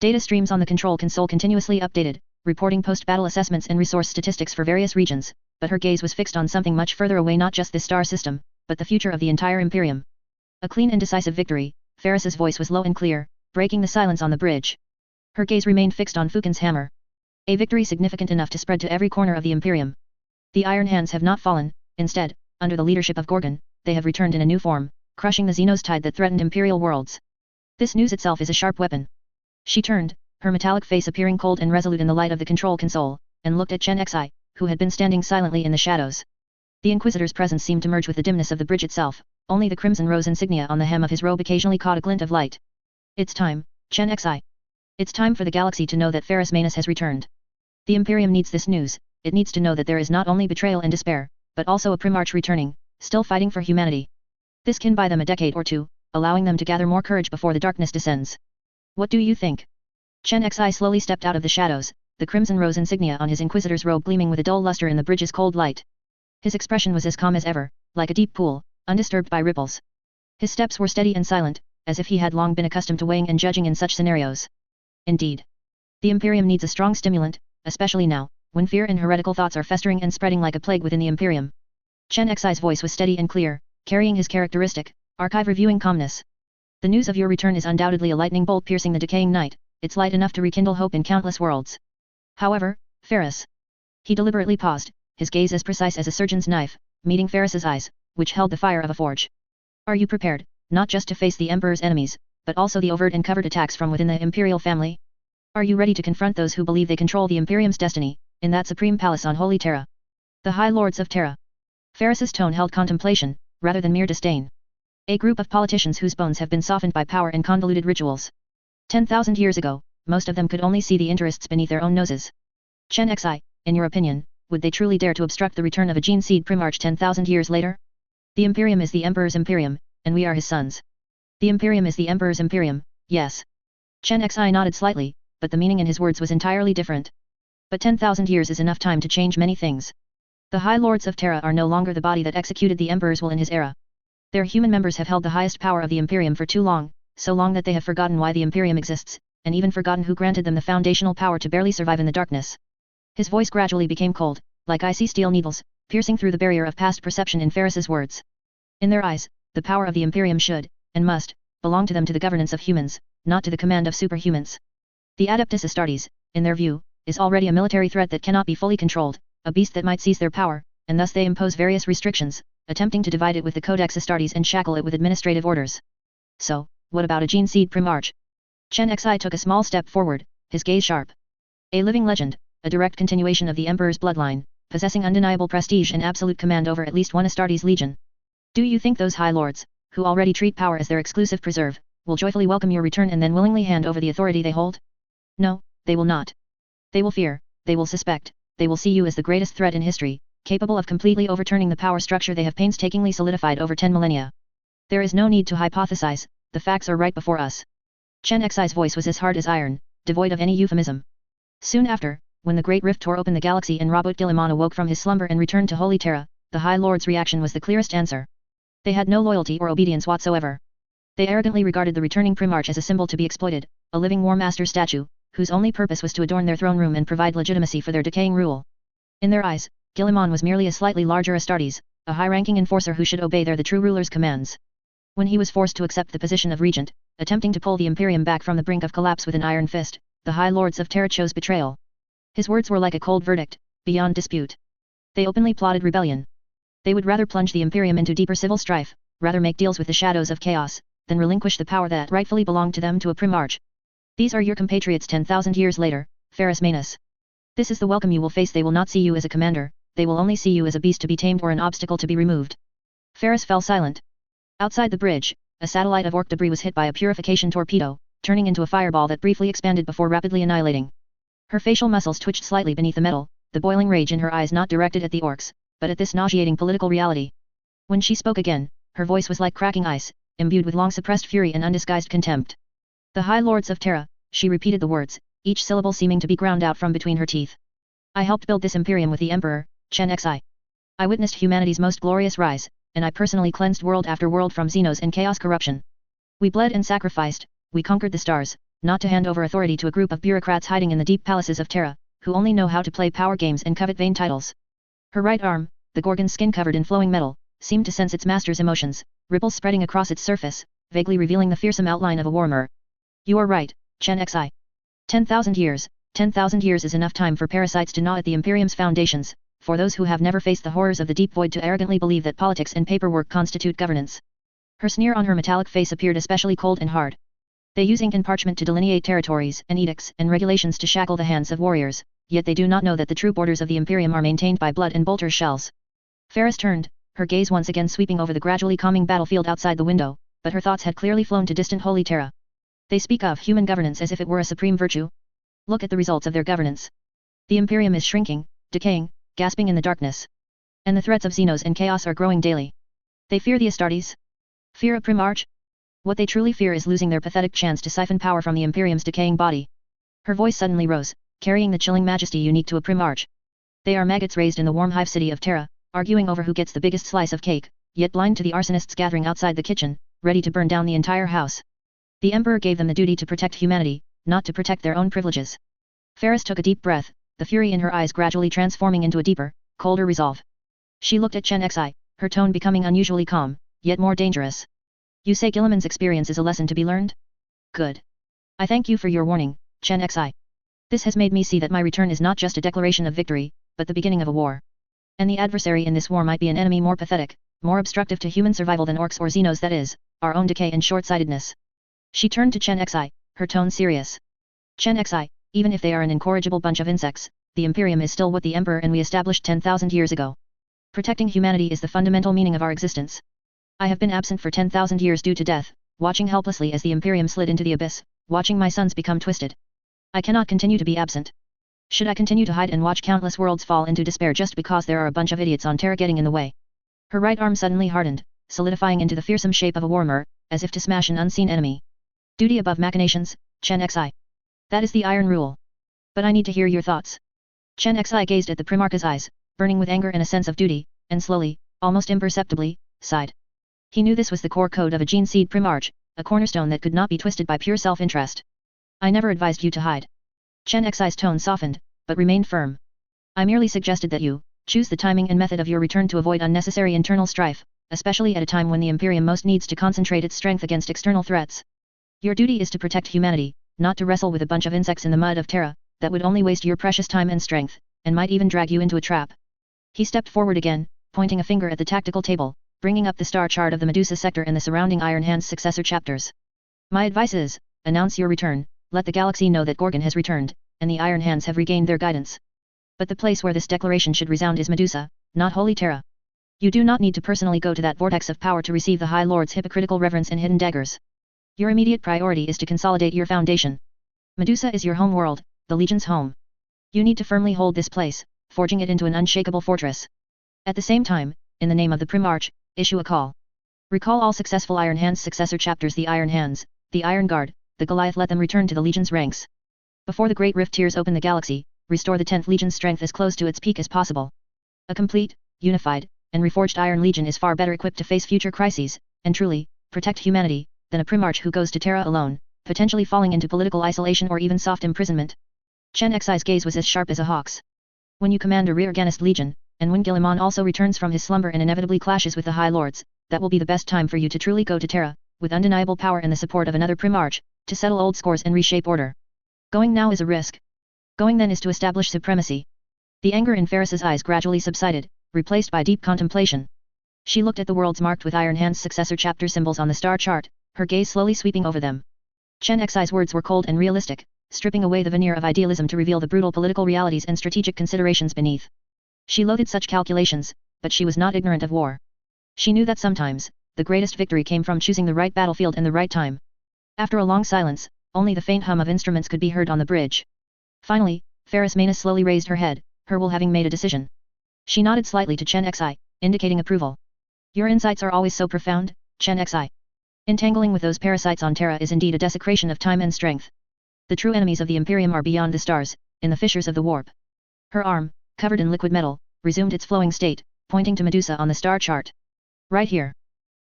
Data streams on the control console continuously updated, reporting post-battle assessments and resource statistics for various regions, but her gaze was fixed on something much further away, not just this star system, but the future of the entire Imperium. A clean and decisive victory, Ferris's voice was low and clear, breaking the silence on the bridge. Her gaze remained fixed on Fukin's hammer. A victory significant enough to spread to every corner of the Imperium. The Iron Hands have not fallen, instead, under the leadership of Gorgon, they have returned in a new form, crushing the Xenos tide that threatened Imperial worlds. This news itself is a sharp weapon. She turned, her metallic face appearing cold and resolute in the light of the control console, and looked at Chen Xi, who had been standing silently in the shadows. The Inquisitor's presence seemed to merge with the dimness of the bridge itself, only the crimson rose insignia on the hem of his robe occasionally caught a glint of light. It's time, Chen Xi. It's time for the galaxy to know that Ferris Manus has returned. The Imperium needs this news, it needs to know that there is not only betrayal and despair, but also a Primarch returning, still fighting for humanity. This can buy them a decade or two, allowing them to gather more courage before the darkness descends. What do you think? Chen Xi slowly stepped out of the shadows, the crimson rose insignia on his Inquisitor's robe gleaming with a dull luster in the bridge's cold light. His expression was as calm as ever, like a deep pool, undisturbed by ripples. His steps were steady and silent, as if he had long been accustomed to weighing and judging in such scenarios. Indeed. The Imperium needs a strong stimulant, especially now, when fear and heretical thoughts are festering and spreading like a plague within the Imperium. Chen Xi's voice was steady and clear, carrying his characteristic, archive-reviewing calmness. The news of your return is undoubtedly a lightning bolt piercing the decaying night, it's light enough to rekindle hope in countless worlds. However, Ferris. He deliberately paused, his gaze as precise as a surgeon's knife, meeting Ferris's eyes, which held the fire of a forge. Are you prepared, not just to face the Emperor's enemies, but also the overt and covert attacks from within the Imperial family? Are you ready to confront those who believe they control the Imperium's destiny, in that supreme palace on Holy Terra? The High Lords of Terra. Ferris's tone held contemplation, rather than mere disdain. A group of politicians whose bones have been softened by power and convoluted rituals. 10,000 years ago, most of them could only see the interests beneath their own noses. Chen Xi, in your opinion, would they truly dare to obstruct the return of a gene seed Primarch 10,000 years later? The Imperium is the Emperor's Imperium, and we are his sons. The Imperium is the Emperor's Imperium, yes. Chen Xi nodded slightly, but the meaning in his words was entirely different. But 10,000 years is enough time to change many things. The High Lords of Terra are no longer the body that executed the Emperor's will in his era. Their human members have held the highest power of the Imperium for too long, so long that they have forgotten why the Imperium exists, and even forgotten who granted them the foundational power to barely survive in the darkness. His voice gradually became cold, like icy steel needles, piercing through the barrier of past perception in Ferris's words. In their eyes, the power of the Imperium should, and must, belong to them, to the governance of humans, not to the command of superhumans. The Adeptus Astartes, in their view, is already a military threat that cannot be fully controlled, a beast that might seize their power, and thus they impose various restrictions, attempting to divide it with the Codex Astartes and shackle it with administrative orders. So, what about a gene seed Primarch? Chen Xi took a small step forward, his gaze sharp. A living legend, a direct continuation of the Emperor's bloodline, possessing undeniable prestige and absolute command over at least one Astartes legion. Do you think those High Lords, who already treat power as their exclusive preserve, will joyfully welcome your return and then willingly hand over the authority they hold? No, they will not. They will fear, they will suspect, they will see you as the greatest threat in history, capable of completely overturning the power structure they have painstakingly solidified over 10 millennia. There is no need to hypothesize, the facts are right before us. Chen Xi's voice was as hard as iron, devoid of any euphemism. Soon after, when the Great Rift tore open the galaxy and Robot Guilliman awoke from his slumber and returned to Holy Terra, the High Lord's reaction was the clearest answer. They had no loyalty or obedience whatsoever. They arrogantly regarded the returning Primarch as a symbol to be exploited, a living War Master statue, whose only purpose was to adorn their throne room and provide legitimacy for their decaying rule. In their eyes, Guilliman was merely a slightly larger Astartes, a high-ranking enforcer who should obey the true ruler's commands. When he was forced to accept the position of regent, attempting to pull the Imperium back from the brink of collapse with an iron fist, the High Lords of Terra chose betrayal. His words were like a cold verdict, beyond dispute. They openly plotted rebellion. They would rather plunge the Imperium into deeper civil strife, rather make deals with the shadows of chaos, than relinquish the power that rightfully belonged to them to a Primarch. These are your compatriots 10,000 years later, Ferris Manus. This is the welcome you will face. They will not see you as a commander, they will only see you as a beast to be tamed or an obstacle to be removed. Ferris fell silent. Outside the bridge, a satellite of orc debris was hit by a purification torpedo, turning into a fireball that briefly expanded before rapidly annihilating. Her facial muscles twitched slightly beneath the metal, the boiling rage in her eyes not directed at the orcs, but at this nauseating political reality. When she spoke again, her voice was like cracking ice, imbued with long-suppressed fury and undisguised contempt. The High Lords of Terra, she repeated the words, each syllable seeming to be ground out from between her teeth. I helped build this Imperium with the Emperor, Chen Xi. I witnessed humanity's most glorious rise, and I personally cleansed world after world from Xenos and chaos corruption. We bled and sacrificed, we conquered the stars, not to hand over authority to a group of bureaucrats hiding in the deep palaces of Terra, who only know how to play power games and covet vain titles. Her right arm, the Gorgon's skin covered in flowing metal, seemed to sense its master's emotions, ripples spreading across its surface, vaguely revealing the fearsome outline of a warmer. You are right, Chen Xi. 10,000 years is enough time for parasites to gnaw at the Imperium's foundations, for those who have never faced the horrors of the deep void to arrogantly believe that politics and paperwork constitute governance. Her sneer on her metallic face appeared especially cold and hard. They use ink and parchment to delineate territories and edicts and regulations to shackle the hands of warriors, yet they do not know that the true borders of the Imperium are maintained by blood and bolter shells. Ferris turned, her gaze once again sweeping over the gradually calming battlefield outside the window, but her thoughts had clearly flown to distant Holy Terra. They speak of human governance as if it were a supreme virtue. Look at the results of their governance. The Imperium is shrinking, decaying, gasping in the darkness. And the threats of Xenos and chaos are growing daily. They fear the Astartes? Fear a Primarch? What they truly fear is losing their pathetic chance to siphon power from the Imperium's decaying body. Her voice suddenly rose, carrying the chilling majesty unique to a Primarch. They are maggots raised in the warm hive city of Terra, arguing over who gets the biggest slice of cake, yet blind to the arsonists gathering outside the kitchen, ready to burn down the entire house. The Emperor gave them the duty to protect humanity, not to protect their own privileges. Ferris took a deep breath, the fury in her eyes gradually transforming into a deeper, colder resolve. She looked at Chen Xi, her tone becoming unusually calm, yet more dangerous. You say Guilliman's experience is a lesson to be learned? Good. I thank you for your warning, Chen Xi. This has made me see that my return is not just a declaration of victory, but the beginning of a war. And the adversary in this war might be an enemy more pathetic, more obstructive to human survival than orcs or Xenos, that is, our own decay and short-sightedness. She turned to Chen Xi, her tone serious. Chen Xi, even if they are an incorrigible bunch of insects, the Imperium is still what the Emperor and we established 10,000 years ago. Protecting humanity is the fundamental meaning of our existence. I have been absent for 10,000 years due to death, watching helplessly as the Imperium slid into the abyss, watching my sons become twisted. I cannot continue to be absent. Should I continue to hide and watch countless worlds fall into despair just because there are a bunch of idiots on Terra getting in the way? Her right arm suddenly hardened, solidifying into the fearsome shape of a warmer, as if to smash an unseen enemy. Duty above machinations, Chen Xi. That is the iron rule. But I need to hear your thoughts. Chen Xi gazed at the Primarch's eyes, burning with anger and a sense of duty, and slowly, almost imperceptibly, sighed. He knew this was the core code of a gene seed Primarch, a cornerstone that could not be twisted by pure self-interest. I never advised you to hide. Chen Xi's tone softened, but remained firm. I merely suggested that you choose the timing and method of your return to avoid unnecessary internal strife, especially at a time when the Imperium most needs to concentrate its strength against external threats. Your duty is to protect humanity, not to wrestle with a bunch of insects in the mud of Terra, that would only waste your precious time and strength, and might even drag you into a trap. He stepped forward again, pointing a finger at the tactical table, bringing up the star chart of the Medusa sector and the surrounding Iron Hand's successor chapters. My advice is, announce your return, let the galaxy know that Gorgon has returned, and the Iron Hands have regained their guidance. But the place where this declaration should resound is Medusa, not Holy Terra. You do not need to personally go to that vortex of power to receive the High Lord's hypocritical reverence and hidden daggers. Your immediate priority is to consolidate your foundation. Medusa is your home world, the Legion's home. You need to firmly hold this place, forging it into an unshakable fortress. At the same time, in the name of the Primarch, issue a call. Recall all successful Iron Hands successor chapters, the Iron Hands, the Iron Guard, the Goliath. Let them return to the Legion's ranks. Before the Great Rift tears open the galaxy, restore the 10th Legion's strength as close to its peak as possible. A complete, unified, and reforged Iron Legion is far better equipped to face future crises, and truly, protect humanity, than a Primarch who goes to Terra alone, potentially falling into political isolation or even soft imprisonment. Chen Xi's gaze was as sharp as a hawk's. When you command a reorganized legion, and when Guilliman also returns from his slumber and inevitably clashes with the High Lords, that will be the best time for you to truly go to Terra, with undeniable power and the support of another Primarch, to settle old scores and reshape order. Going now is a risk. Going then is to establish supremacy. The anger in Ferris's eyes gradually subsided, replaced by deep contemplation. She looked at the worlds marked with Iron Hand's successor chapter symbols on the star chart, her gaze slowly sweeping over them. Chen Xi's words were cold and realistic, stripping away the veneer of idealism to reveal the brutal political realities and strategic considerations beneath. She loathed such calculations, but she was not ignorant of war. She knew that sometimes, the greatest victory came from choosing the right battlefield and the right time. After a long silence, only the faint hum of instruments could be heard on the bridge. Finally, Ferris Manus slowly raised her head, her will having made a decision. She nodded slightly to Chen Xi, indicating approval. Your insights are always so profound, Chen Xi. Entangling with those parasites on Terra is indeed a desecration of time and strength. The true enemies of the Imperium are beyond the stars, in the fissures of the warp. Her arm, covered in liquid metal, resumed its flowing state, pointing to Medusa on the star chart. Right here.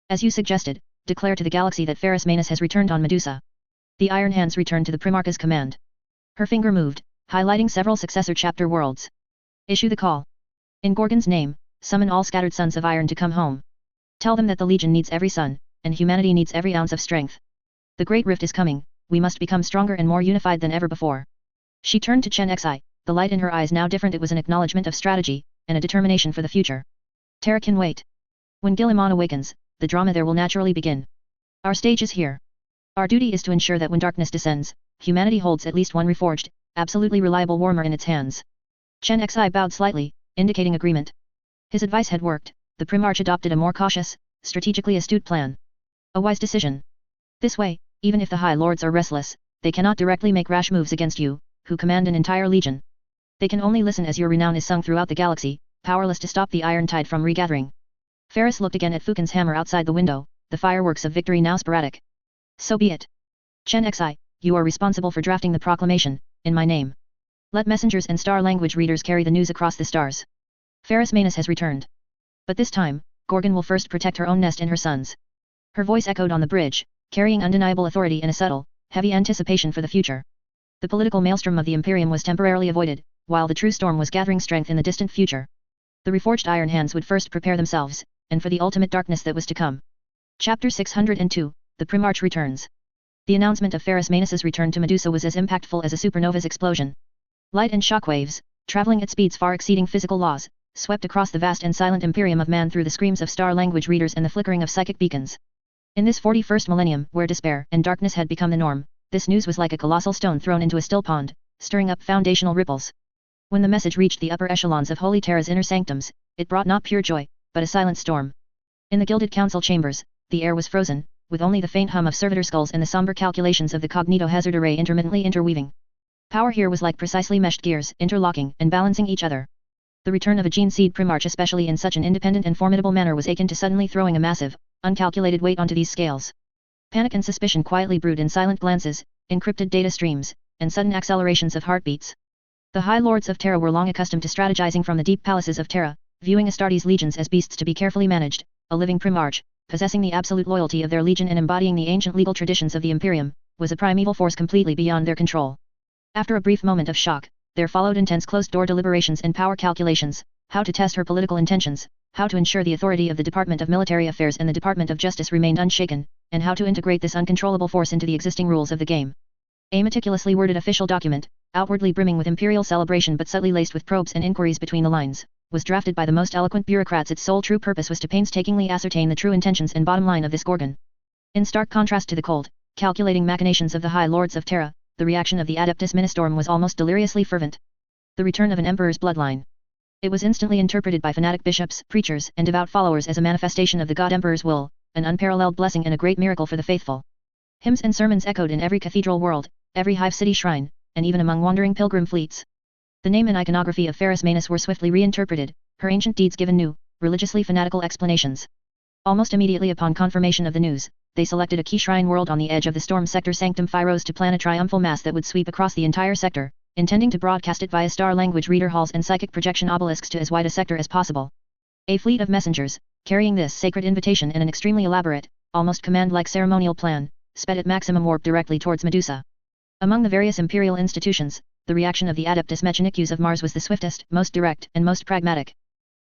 As you suggested, declare to the galaxy that Ferris Manus has returned on Medusa. The Iron Hands returned to the Primarch's command. Her finger moved, highlighting several successor chapter worlds. Issue the call. In Gorgon's name, summon all scattered sons of iron to come home. Tell them that the Legion needs every son, and humanity needs every ounce of strength. The Great Rift is coming, we must become stronger and more unified than ever before. She turned to Chen Xi, the light in her eyes now different. It was an acknowledgement of strategy, and a determination for the future. Terra can wait. When Guilliman awakens, the drama there will naturally begin. Our stage is here. Our duty is to ensure that when darkness descends, humanity holds at least one reforged, absolutely reliable warmer in its hands. Chen Xi bowed slightly, indicating agreement. His advice had worked, the Primarch adopted a more cautious, strategically astute plan. A wise decision. This way, even if the High Lords are restless, they cannot directly make rash moves against you, who command an entire legion. They can only listen as your renown is sung throughout the galaxy, powerless to stop the iron tide from regathering. Ferris looked again at Fukin's hammer outside the window, the fireworks of victory now sporadic. So be it. Chen Xi, you are responsible for drafting the proclamation, in my name. Let messengers and star language readers carry the news across the stars. Ferris Manus has returned. But this time, Gorgon will first protect her own nest and her sons. Her voice echoed on the bridge, carrying undeniable authority and a subtle, heavy anticipation for the future. The political maelstrom of the Imperium was temporarily avoided, while the true storm was gathering strength in the distant future. The reforged Iron Hands would first prepare themselves, and for the ultimate darkness that was to come. Chapter 602, The Primarch Returns. The announcement of Ferris Manus's return to Medusa was as impactful as a supernova's explosion. Light and shockwaves, traveling at speeds far exceeding physical laws, swept across the vast and silent Imperium of man through the screams of star language readers and the flickering of psychic beacons. In this 41st millennium, where despair and darkness had become the norm, this news was like a colossal stone thrown into a still pond, stirring up foundational ripples. When the message reached the upper echelons of Holy Terra's inner sanctums, it brought not pure joy, but a silent storm. In the gilded council chambers, the air was frozen, with only the faint hum of servitor skulls and the somber calculations of the cognito-hazard array intermittently interweaving. Power here was like precisely meshed gears, interlocking and balancing each other. The return of a gene seed Primarch, especially in such an independent and formidable manner, was akin to suddenly throwing a massive, uncalculated weight onto these scales. Panic and suspicion quietly brewed in silent glances, encrypted data streams, and sudden accelerations of heartbeats. The High Lords of Terra were long accustomed to strategizing from the deep palaces of Terra, viewing Astartes legions as beasts to be carefully managed, a living Primarch, possessing the absolute loyalty of their legion and embodying the ancient legal traditions of the Imperium, was a primeval force completely beyond their control. After a brief moment of shock, there followed intense closed-door deliberations and power calculations, how to test her political intentions, how to ensure the authority of the Department of Military Affairs and the Department of Justice remained unshaken, and how to integrate this uncontrollable force into the existing rules of the game. A meticulously worded official document, outwardly brimming with imperial celebration but subtly laced with probes and inquiries between the lines, was drafted by the most eloquent bureaucrats. Its sole true purpose was to painstakingly ascertain the true intentions and bottom line of this Gorgon. In stark contrast to the cold, calculating machinations of the High Lords of Terra, the reaction of the Adeptus Ministorum was almost deliriously fervent. The return of an emperor's bloodline. It was instantly interpreted by fanatic bishops, preachers, and devout followers as a manifestation of the God Emperor's will, an unparalleled blessing and a great miracle for the faithful. Hymns and sermons echoed in every cathedral world, every hive city shrine, and even among wandering pilgrim fleets. The name and iconography of Ferris Manus were swiftly reinterpreted, her ancient deeds given new, religiously fanatical explanations. Almost immediately upon confirmation of the news, they selected a key shrine world on the edge of the storm sector Sanctum Phyros to plan a triumphal mass that would sweep across the entire sector, intending to broadcast it via star language reader halls and psychic projection obelisks to as wide a sector as possible. A fleet of messengers, carrying this sacred invitation and an extremely elaborate, almost command-like ceremonial plan, sped at maximum warp directly towards Medusa. Among the various imperial institutions, the reaction of the Adeptus Mechanicus of Mars was the swiftest, most direct, and most pragmatic.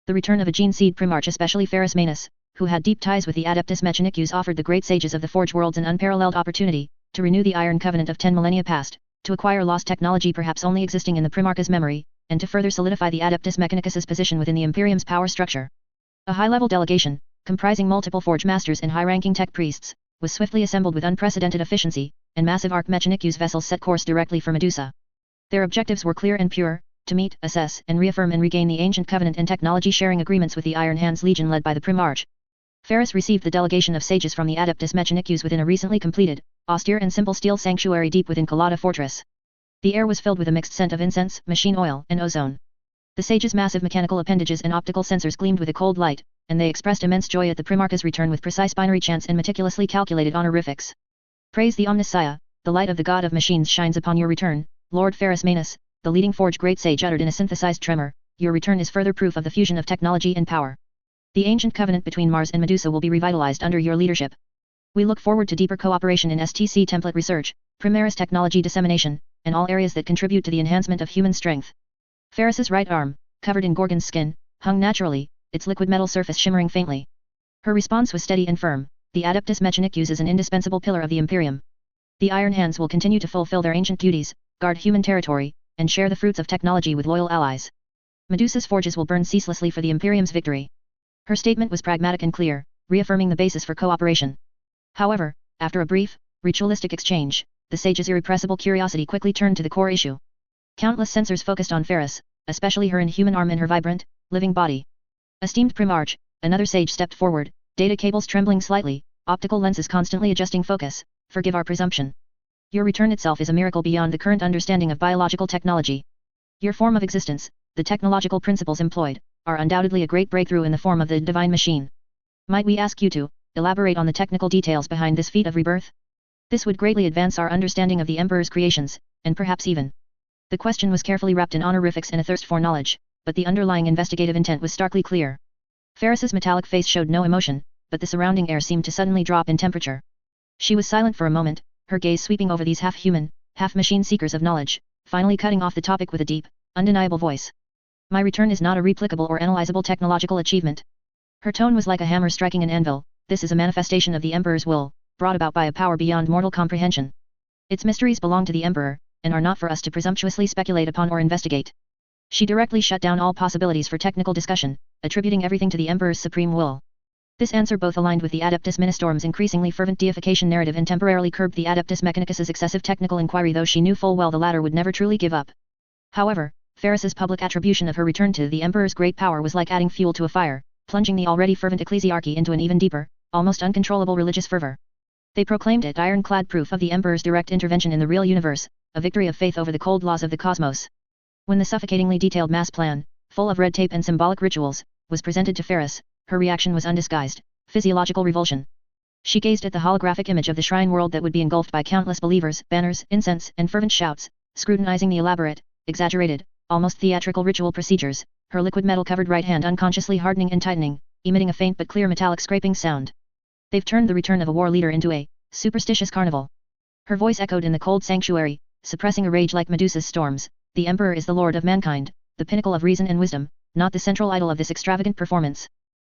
The return of a gene seed primarch, especially Ferris Manus, who had deep ties with the Adeptus Mechanicus, offered the great sages of the Forge Worlds an unparalleled opportunity to renew the Iron Covenant of 10 millennia past, to acquire lost technology perhaps only existing in the Primarch's memory, and to further solidify the Adeptus Mechanicus's position within the Imperium's power structure. A high-level delegation, comprising multiple Forge Masters and high-ranking tech priests, was swiftly assembled with unprecedented efficiency, and massive Arc Mechanicus vessels set course directly for Medusa. Their objectives were clear and pure: to meet, assess, and reaffirm and regain the ancient covenant and technology-sharing agreements with the Iron Hands Legion led by the Primarch. Ferris received the delegation of sages from the Adeptus Mechanicus within a recently completed, austere and simple steel sanctuary deep within Collada Fortress. The air was filled with a mixed scent of incense, machine oil, and ozone. The sages' massive mechanical appendages and optical sensors gleamed with a cold light, and they expressed immense joy at the Primarch's return with precise binary chants and meticulously calculated honorifics. Praise the Omnissiah, the light of the God of Machines shines upon your return, Lord Ferris Manus, the leading Forge great sage uttered in a synthesized tremor. Your return is further proof of the fusion of technology and power. The ancient covenant between Mars and Medusa will be revitalized under your leadership. We look forward to deeper cooperation in STC template research, Primaris technology dissemination, and all areas that contribute to the enhancement of human strength. Ferris's right arm, covered in Gorgon's skin, hung naturally, its liquid metal surface shimmering faintly. Her response was steady and firm. The Adeptus Mechanicus is an indispensable pillar of the Imperium. The Iron Hands will continue to fulfill their ancient duties, guard human territory, and share the fruits of technology with loyal allies. Medusa's forges will burn ceaselessly for the Imperium's victory. Her statement was pragmatic and clear, reaffirming the basis for cooperation. However, after a brief, ritualistic exchange, the sage's irrepressible curiosity quickly turned to the core issue. Countless sensors focused on Ferris, especially her inhuman arm and her vibrant, living body. Esteemed Primarch, another sage stepped forward, data cables trembling slightly, optical lenses constantly adjusting focus. Forgive our presumption. Your return itself is a miracle beyond the current understanding of biological technology. Your form of existence, the technological principles employed, are undoubtedly a great breakthrough in the form of the divine machine. Might we ask you to elaborate on the technical details behind this feat of rebirth? This would greatly advance our understanding of the Emperor's creations, and perhaps even. The question was carefully wrapped in honorifics and a thirst for knowledge, but the underlying investigative intent was starkly clear. Ferris's metallic face showed no emotion, but the surrounding air seemed to suddenly drop in temperature. She was silent for a moment, her gaze sweeping over these half-human, half-machine seekers of knowledge, finally cutting off the topic with a deep, undeniable voice. My return is not a replicable or analyzable technological achievement. Her tone was like a hammer striking an anvil. This is a manifestation of the Emperor's will, brought about by a power beyond mortal comprehension. Its mysteries belong to the Emperor, and are not for us to presumptuously speculate upon or investigate. She directly shut down all possibilities for technical discussion, attributing everything to the Emperor's supreme will. This answer both aligned with the Adeptus Ministorum's increasingly fervent deification narrative and temporarily curbed the Adeptus Mechanicus's excessive technical inquiry, though she knew full well the latter would never truly give up. However, Ferris's public attribution of her return to the Emperor's great power was like adding fuel to a fire, plunging the already fervent ecclesiarchy into an even deeper, almost uncontrollable religious fervor. They proclaimed it ironclad proof of the Emperor's direct intervention in the real universe, a victory of faith over the cold laws of the cosmos. When the suffocatingly detailed mass plan, full of red tape and symbolic rituals, was presented to Ferris, her reaction was undisguised, physiological revulsion. She gazed at the holographic image of the shrine world that would be engulfed by countless believers, banners, incense, and fervent shouts, scrutinizing the elaborate, exaggerated, almost theatrical ritual procedures, her liquid metal-covered right hand unconsciously hardening and tightening, emitting a faint but clear metallic scraping sound. They've turned the return of a war leader into a superstitious carnival. Her voice echoed in the cold sanctuary, suppressing a rage like Medusa's storms. The Emperor is the lord of mankind, the pinnacle of reason and wisdom, not the central idol of this extravagant performance.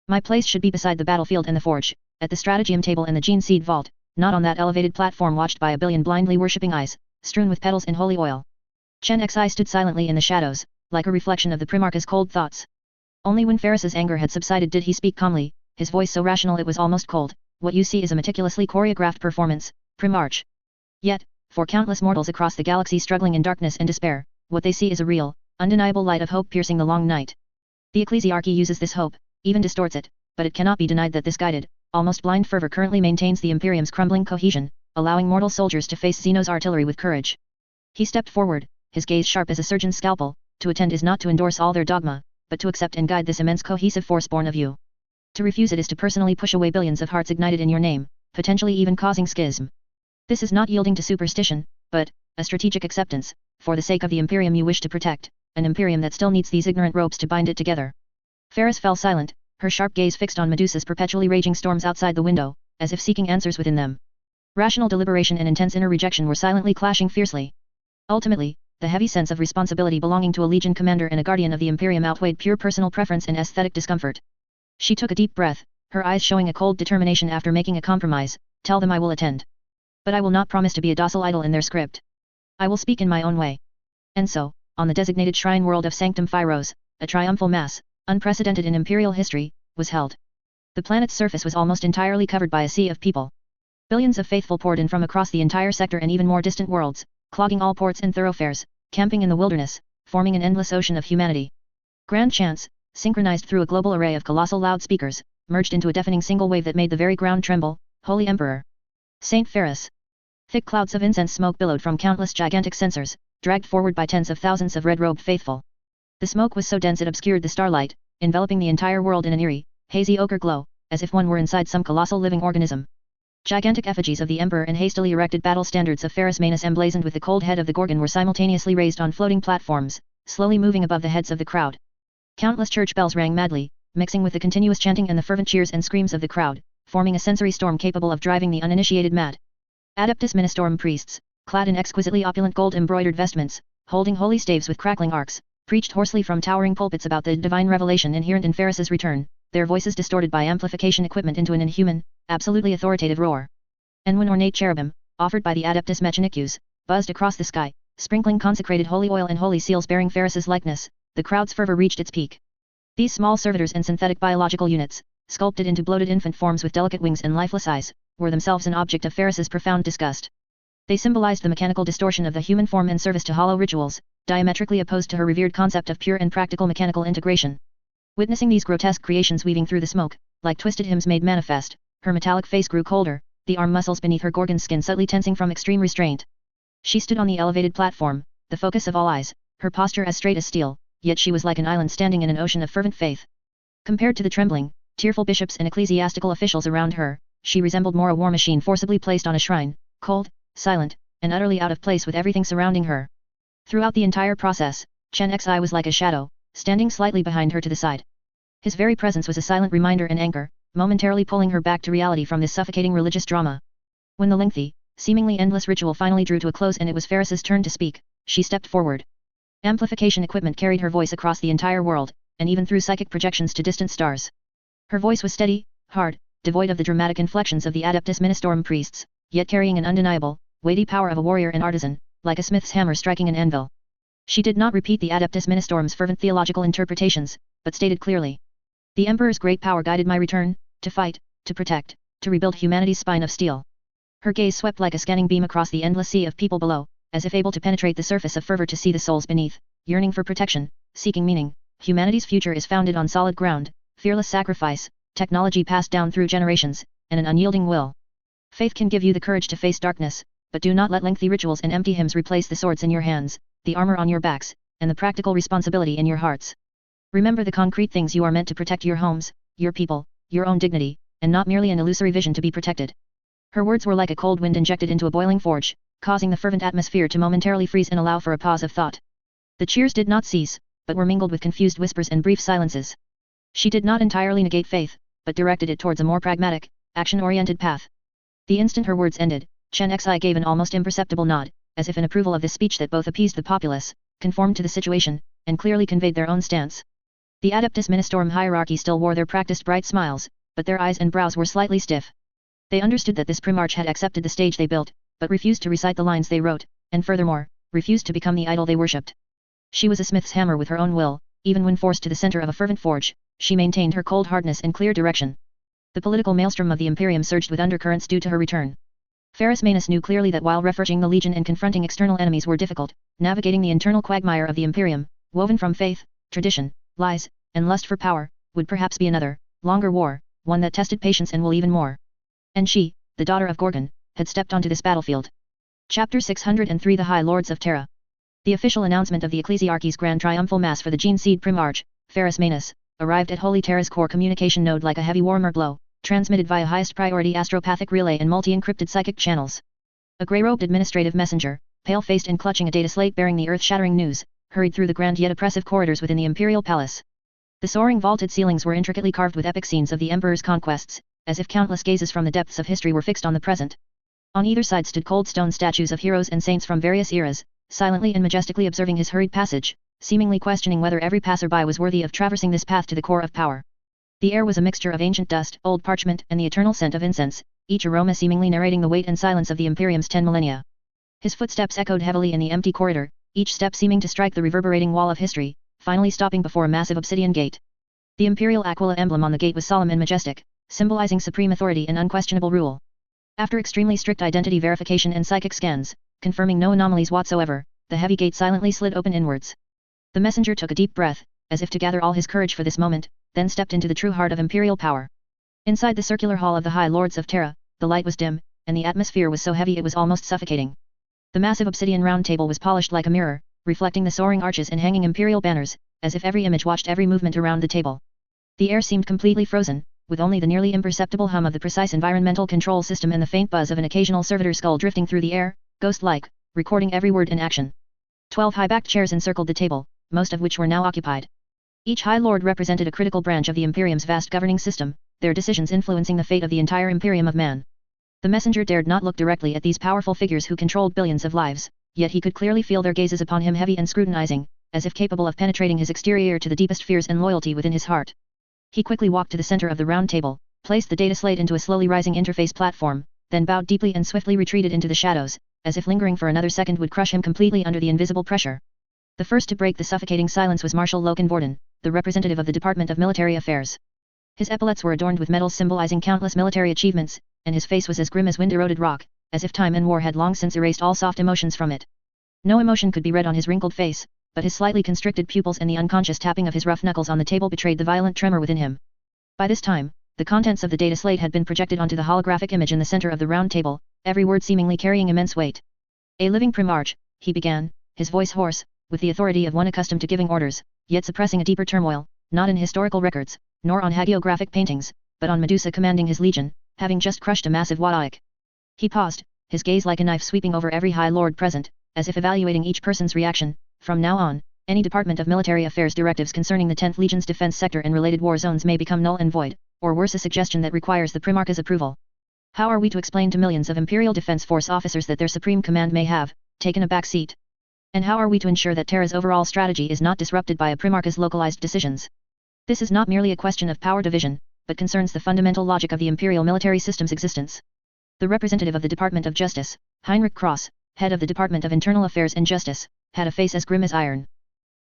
My place should be beside the battlefield and the forge, at the stratagem table and the gene seed vault, not on that elevated platform watched by a billion blindly worshipping eyes, strewn with petals and holy oil. Chen Xi stood silently in the shadows, like a reflection of the Primarch's cold thoughts. Only when Ferris's anger had subsided did he speak calmly, his voice so rational it was almost cold. What you see is a meticulously choreographed performance, Primarch. Yet, for countless mortals across the galaxy struggling in darkness and despair, what they see is a real, undeniable light of hope piercing the long night. The ecclesiarchy uses this hope, even distorts it, but it cannot be denied that this guided, almost blind fervor currently maintains the Imperium's crumbling cohesion, allowing mortal soldiers to face Xeno's artillery with courage. He stepped forward, his gaze sharp as a surgeon's scalpel. To attend is not to endorse all their dogma, but to accept and guide this immense cohesive force born of you. To refuse it is to personally push away billions of hearts ignited in your name, potentially even causing schism. This is not yielding to superstition, but a strategic acceptance, for the sake of the Imperium you wish to protect, an Imperium that still needs these ignorant ropes to bind it together. Ferris fell silent, her sharp gaze fixed on Medusa's perpetually raging storms outside the window, as if seeking answers within them. Rational deliberation and intense inner rejection were silently clashing fiercely. Ultimately, the heavy sense of responsibility belonging to a legion commander and a guardian of the Imperium outweighed pure personal preference and aesthetic discomfort. She took a deep breath, her eyes showing a cold determination after making a compromise. Tell them I will attend. But I will not promise to be a docile idol in their script. I will speak in my own way. And so, on the designated shrine world of Sanctum Phyros, a triumphal mass, unprecedented in Imperial history, was held. The planet's surface was almost entirely covered by a sea of people. Billions of faithful poured in from across the entire sector and even more distant worlds, clogging all ports and thoroughfares, camping in the wilderness, forming an endless ocean of humanity. Grand chants, synchronized through a global array of colossal loudspeakers, merged into a deafening single wave that made the very ground tremble. Holy Emperor! Saint Ferris! Thick clouds of incense smoke billowed from countless gigantic censers, dragged forward by tens of thousands of red-robed faithful. The smoke was so dense it obscured the starlight, enveloping the entire world in an eerie, hazy ochre glow, as if one were inside some colossal living organism. Gigantic effigies of the Emperor and hastily erected battle standards of Ferris Manus emblazoned with the cold head of the Gorgon were simultaneously raised on floating platforms, slowly moving above the heads of the crowd. Countless church bells rang madly, mixing with the continuous chanting and the fervent cheers and screams of the crowd, forming a sensory storm capable of driving the uninitiated mad. Adeptus Ministorum priests, clad in exquisitely opulent gold-embroidered vestments, holding holy staves with crackling arcs, preached hoarsely from towering pulpits about the divine revelation inherent in Ferris's return, their voices distorted by amplification equipment into an inhuman, absolutely authoritative roar. And when ornate cherubim, offered by the Adeptus Mechanicus, buzzed across the sky, sprinkling consecrated holy oil and holy seals bearing Ferris's likeness, the crowd's fervor reached its peak. These small servitors and synthetic biological units, sculpted into bloated infant forms with delicate wings and lifeless eyes, were themselves an object of Ferris's profound disgust. They symbolized the mechanical distortion of the human form in service to hollow rituals, diametrically opposed to her revered concept of pure and practical mechanical integration. Witnessing these grotesque creations weaving through the smoke, like twisted hymns made manifest, her metallic face grew colder, the arm muscles beneath her Gorgon skin subtly tensing from extreme restraint. She stood on the elevated platform, the focus of all eyes, her posture as straight as steel, yet she was like an island standing in an ocean of fervent faith. Compared to the trembling, tearful bishops and ecclesiastical officials around her, she resembled more a war machine forcibly placed on a shrine, cold, silent, and utterly out of place with everything surrounding her. Throughout the entire process, Chen Xi was like a shadow, standing slightly behind her to the side. His very presence was a silent reminder and anchor, momentarily pulling her back to reality from this suffocating religious drama. When the lengthy, seemingly endless ritual finally drew to a close and it was Ferris's turn to speak, she stepped forward. Amplification equipment carried her voice across the entire world, and even through psychic projections to distant stars. Her voice was steady, hard, devoid of the dramatic inflections of the Adeptus Ministorum priests, yet carrying an undeniable, weighty power of a warrior and artisan, like a smith's hammer striking an anvil. She did not repeat the Adeptus Ministorum's fervent theological interpretations, but stated clearly. The Emperor's great power guided my return, to fight, to protect, to rebuild humanity's spine of steel. Her gaze swept like a scanning beam across the endless sea of people below, as if able to penetrate the surface of fervor to see the souls beneath, yearning for protection, seeking meaning. Humanity's future is founded on solid ground, fearless sacrifice, technology passed down through generations, and an unyielding will. Faith can give you the courage to face darkness, but do not let lengthy rituals and empty hymns replace the swords in your hands, the armor on your backs, and the practical responsibility in your hearts. Remember the concrete things you are meant to protect: your homes, your people, your own dignity, and not merely an illusory vision to be protected. Her words were like a cold wind injected into a boiling forge, causing the fervent atmosphere to momentarily freeze and allow for a pause of thought. The cheers did not cease, but were mingled with confused whispers and brief silences. She did not entirely negate faith, but directed it towards a more pragmatic, action-oriented path. The instant her words ended, Chen Xi gave an almost imperceptible nod, as if in approval of this speech that both appeased the populace, conformed to the situation, and clearly conveyed their own stance. The Adeptus Ministorum hierarchy still wore their practiced bright smiles, but their eyes and brows were slightly stiff. They understood that this Primarch had accepted the stage they built, but refused to recite the lines they wrote, and furthermore, refused to become the idol they worshipped. She was a smith's hammer with her own will, even when forced to the center of a fervent forge, she maintained her cold hardness and clear direction. The political maelstrom of the Imperium surged with undercurrents due to her return. Ferrus Manus knew clearly that while refreshing the Legion and confronting external enemies were difficult, navigating the internal quagmire of the Imperium, woven from faith, tradition, lies, and lust for power, would perhaps be another, longer war, one that tested patience and will even more. And she, the daughter of Gorgon, had stepped onto this battlefield. Chapter 603 The High Lords of Terra. The official announcement of the Ecclesiarchy's Grand Triumphal Mass for the Gene Seed Primarch, Ferrus Manus, arrived at Holy Terra's core communication node like a heavy warmer blow, transmitted via highest priority astropathic relay and multi-encrypted psychic channels. A grey-robed administrative messenger, pale-faced and clutching a data slate bearing the earth-shattering news, hurried through the grand yet oppressive corridors within the Imperial Palace. The soaring vaulted ceilings were intricately carved with epic scenes of the Emperor's conquests, as if countless gazes from the depths of history were fixed on the present. On either side stood cold stone statues of heroes and saints from various eras, silently and majestically observing his hurried passage, seemingly questioning whether every passerby was worthy of traversing this path to the core of power. The air was a mixture of ancient dust, old parchment, and the eternal scent of incense, each aroma seemingly narrating the weight and silence of the Imperium's 10 millennia. His footsteps echoed heavily in the empty corridor, each step seeming to strike the reverberating wall of history, finally stopping before a massive obsidian gate. The Imperial Aquila emblem on the gate was solemn and majestic, symbolizing supreme authority and unquestionable rule. After extremely strict identity verification and psychic scans, confirming no anomalies whatsoever, the heavy gate silently slid open inwards. The messenger took a deep breath, as if to gather all his courage for this moment, then stepped into the true heart of Imperial power. Inside the circular hall of the High Lords of Terra, the light was dim, and the atmosphere was so heavy it was almost suffocating. The massive obsidian round table was polished like a mirror, reflecting the soaring arches and hanging Imperial banners, as if every image watched every movement around the table. The air seemed completely frozen, with only the nearly imperceptible hum of the precise environmental control system and the faint buzz of an occasional servitor skull drifting through the air, ghost-like, recording every word and action. 12 high-backed chairs encircled the table, most of which were now occupied. Each High Lord represented a critical branch of the Imperium's vast governing system, their decisions influencing the fate of the entire Imperium of man. The messenger dared not look directly at these powerful figures who controlled billions of lives, yet he could clearly feel their gazes upon him heavy and scrutinizing, as if capable of penetrating his exterior to the deepest fears and loyalty within his heart. He quickly walked to the center of the round table, placed the data slate into a slowly rising interface platform, then bowed deeply and swiftly retreated into the shadows, as if lingering for another second would crush him completely under the invisible pressure. The first to break the suffocating silence was Marshal Loken Vorden, the representative of the Department of Military Affairs. His epaulets were adorned with medals symbolizing countless military achievements, and his face was as grim as wind-eroded rock, as if time and war had long since erased all soft emotions from it. No emotion could be read on his wrinkled face, but his slightly constricted pupils and the unconscious tapping of his rough knuckles on the table betrayed the violent tremor within him. By this time, the contents of the data slate had been projected onto the holographic image in the center of the round table, every word seemingly carrying immense weight. A living Primarch, he began, his voice hoarse, with the authority of one accustomed to giving orders, yet suppressing a deeper turmoil, not in historical records, nor on hagiographic paintings, but on Medusa commanding his legion, having just crushed a massive Wadaik. He paused, his gaze like a knife sweeping over every High Lord present, as if evaluating each person's reaction. From now on, any Department of Military Affairs directives concerning the 10th Legion's defense sector and related war zones may become null and void, or worse, a suggestion that requires the Primarch's approval. How are we to explain to millions of Imperial Defense Force officers that their supreme command may have taken a back seat? And how are we to ensure that Terra's overall strategy is not disrupted by a Primarch's localized decisions? This is not merely a question of power division, but concerns the fundamental logic of the Imperial military system's existence. The representative of the Department of Justice, Heinrich Cross, head of the Department of Internal Affairs and Justice, had a face as grim as iron.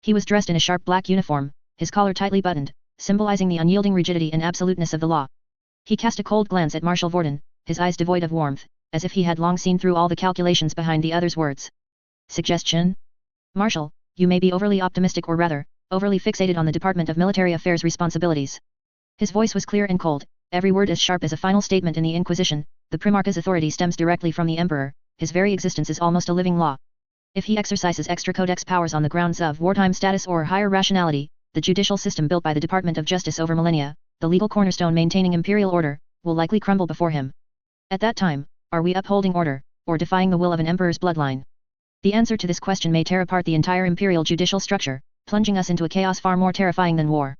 He was dressed in a sharp black uniform, his collar tightly buttoned, symbolizing the unyielding rigidity and absoluteness of the law. He cast a cold glance at Marshal Vorden, his eyes devoid of warmth, as if he had long seen through all the calculations behind the other's words. Suggestion? Marshal, you may be overly optimistic or rather, overly fixated on the Department of Military Affairs responsibilities. His voice was clear and cold, every word as sharp as a final statement in the Inquisition. The Primarch's authority stems directly from the Emperor, his very existence is almost a living law. If he exercises extra codex powers on the grounds of wartime status or higher rationality, the judicial system built by the Department of Justice over millennia, the legal cornerstone maintaining imperial order, will likely crumble before him. At that time, are we upholding order, or defying the will of an emperor's bloodline? The answer to this question may tear apart the entire imperial judicial structure, plunging us into a chaos far more terrifying than war.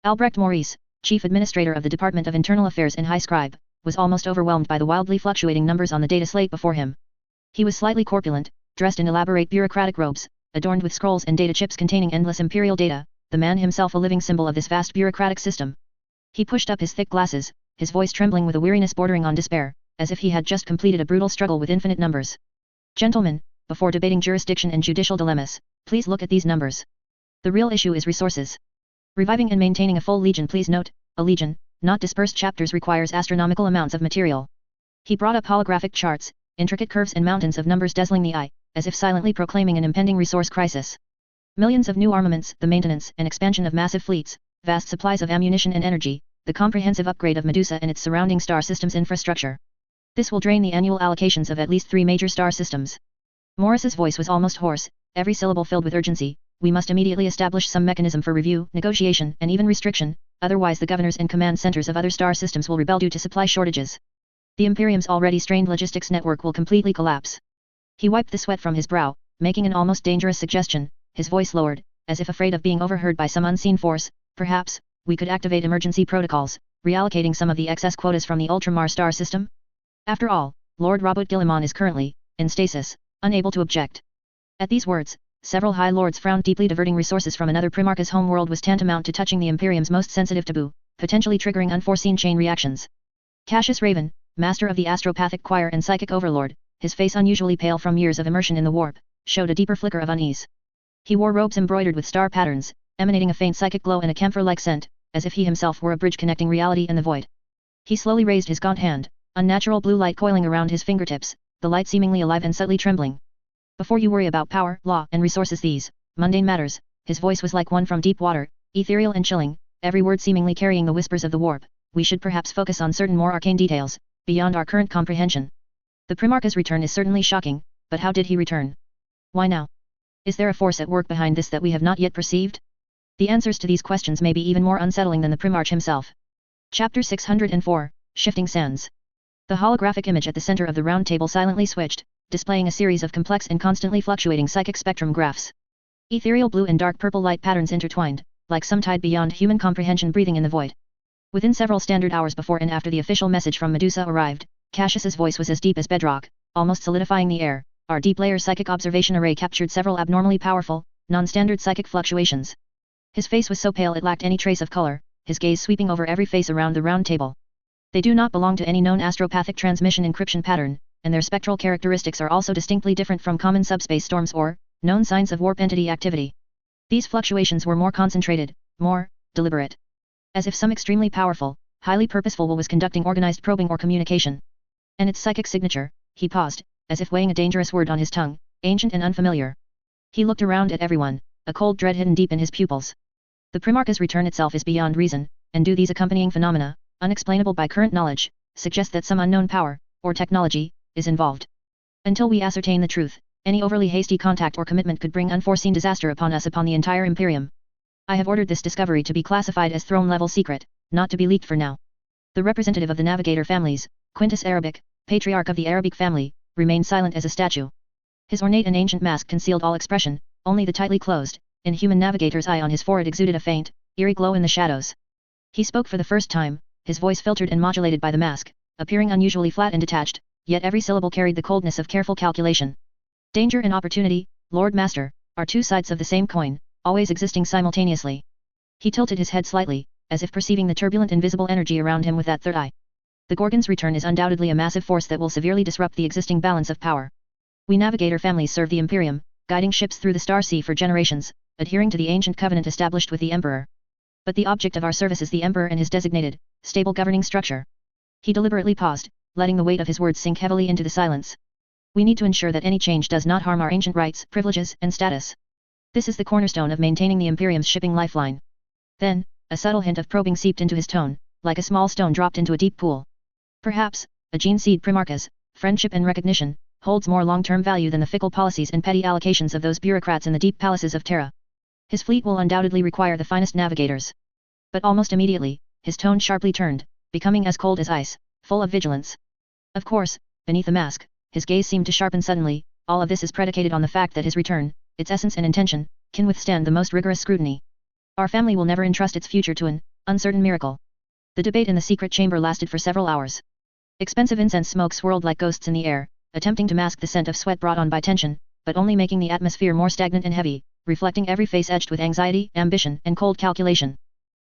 Albrecht Maurice, Chief Administrator of the Department of Internal Affairs and High Scribe, was almost overwhelmed by the wildly fluctuating numbers on the data slate before him. He was slightly corpulent, dressed in elaborate bureaucratic robes, adorned with scrolls and data chips containing endless imperial data, the man himself a living symbol of this vast bureaucratic system. He pushed up his thick glasses, his voice trembling with a weariness bordering on despair, as if he had just completed a brutal struggle with infinite numbers. Gentlemen, before debating jurisdiction and judicial dilemmas, please look at these numbers. The real issue is resources. Reviving and maintaining a full legion, please note, a legion, not dispersed chapters, requires astronomical amounts of material. He brought up holographic charts, intricate curves and mountains of numbers dazzling the eye, as if silently proclaiming an impending resource crisis. Millions of new armaments, the maintenance and expansion of massive fleets, vast supplies of ammunition and energy, the comprehensive upgrade of Medusa and its surrounding star systems infrastructure. This will drain the annual allocations of at least 3 major star systems. Morris's voice was almost hoarse, every syllable filled with urgency. We must immediately establish some mechanism for review, negotiation, and even restriction, otherwise the governors and command centers of other star systems will rebel due to supply shortages. The Imperium's already strained logistics network will completely collapse. He wiped the sweat from his brow, making an almost dangerous suggestion, his voice lowered, as if afraid of being overheard by some unseen force. Perhaps, we could activate emergency protocols, reallocating some of the excess quotas from the Ultramar star system? After all, Lord Robert Gillimon is currently, in stasis, unable to object. At these words, several high lords frowned deeply. Diverting resources from another Primarch's homeworld was tantamount to touching the Imperium's most sensitive taboo, potentially triggering unforeseen chain reactions. Cassius Raven, master of the astropathic choir and psychic overlord, his face unusually pale from years of immersion in the warp, showed a deeper flicker of unease. He wore robes embroidered with star patterns, emanating a faint psychic glow and a camphor-like scent, as if he himself were a bridge connecting reality and the void. He slowly raised his gaunt hand, unnatural blue light coiling around his fingertips, the light seemingly alive and subtly trembling. Before you worry about power, law, and resources, these mundane matters, his voice was like one from deep water, ethereal and chilling, every word seemingly carrying the whispers of the warp. We should perhaps focus on certain more arcane details, beyond our current comprehension. The Primarch's return is certainly shocking, but how did he return? Why now? Is there a force at work behind this that we have not yet perceived? The answers to these questions may be even more unsettling than the Primarch himself. Chapter 604, Shifting Sands. The holographic image at the center of the round table silently switched, displaying a series of complex and constantly fluctuating psychic spectrum graphs. Ethereal blue and dark purple light patterns intertwined, like some tide beyond human comprehension breathing in the void. Within several standard hours before and after the official message from Medusa arrived, Cassius's voice was as deep as bedrock, almost solidifying the air. Our deep layer psychic observation array captured several abnormally powerful, non-standard psychic fluctuations. His face was so pale it lacked any trace of color, his gaze sweeping over every face around the round table. They do not belong to any known astropathic transmission encryption pattern, and their spectral characteristics are also distinctly different from common subspace storms or known signs of warp entity activity. These fluctuations were more concentrated, more deliberate. As if some extremely powerful, highly purposeful will was conducting organized probing or communication. And its psychic signature, he paused, as if weighing a dangerous word on his tongue, ancient and unfamiliar. He looked around at everyone, a cold dread hidden deep in his pupils. The Primarch's return itself is beyond reason, and do these accompanying phenomena, unexplainable by current knowledge, suggest that some unknown power, or technology, is involved. Until we ascertain the truth, any overly hasty contact or commitment could bring unforeseen disaster upon us, upon the entire Imperium. I have ordered this discovery to be classified as throne-level secret, not to be leaked for now. The representative of the Navigator families, Quintus Arabic, patriarch of the Arabic family, remained silent as a statue. His ornate and ancient mask concealed all expression, only the tightly closed, inhuman navigator's eye on his forehead exuded a faint, eerie glow in the shadows. He spoke for the first time, his voice filtered and modulated by the mask, appearing unusually flat and detached, yet every syllable carried the coldness of careful calculation. Danger and opportunity, Lord Master, are two sides of the same coin, always existing simultaneously. He tilted his head slightly, as if perceiving the turbulent invisible energy around him with that third eye. The Gorgon's return is undoubtedly a massive force that will severely disrupt the existing balance of power. We Navigator families serve the Imperium, guiding ships through the Star Sea for generations, adhering to the ancient covenant established with the Emperor. But the object of our service is the Emperor and his designated, stable governing structure. He deliberately paused, letting the weight of his words sink heavily into the silence. We need to ensure that any change does not harm our ancient rights, privileges, and status. This is the cornerstone of maintaining the Imperium's shipping lifeline. Then, a subtle hint of probing seeped into his tone, like a small stone dropped into a deep pool. Perhaps, a gene seed Primarch's, friendship and recognition, holds more long-term value than the fickle policies and petty allocations of those bureaucrats in the deep palaces of Terra. His fleet will undoubtedly require the finest navigators. But almost immediately, his tone sharply turned, becoming as cold as ice, full of vigilance. Of course, beneath the mask, his gaze seemed to sharpen suddenly. All of this is predicated on the fact that his return, its essence and intention, can withstand the most rigorous scrutiny. Our family will never entrust its future to an uncertain miracle. The debate in the secret chamber lasted for several hours. Expensive incense smoke swirled like ghosts in the air, attempting to mask the scent of sweat brought on by tension, but only making the atmosphere more stagnant and heavy, reflecting every face edged with anxiety, ambition, and cold calculation.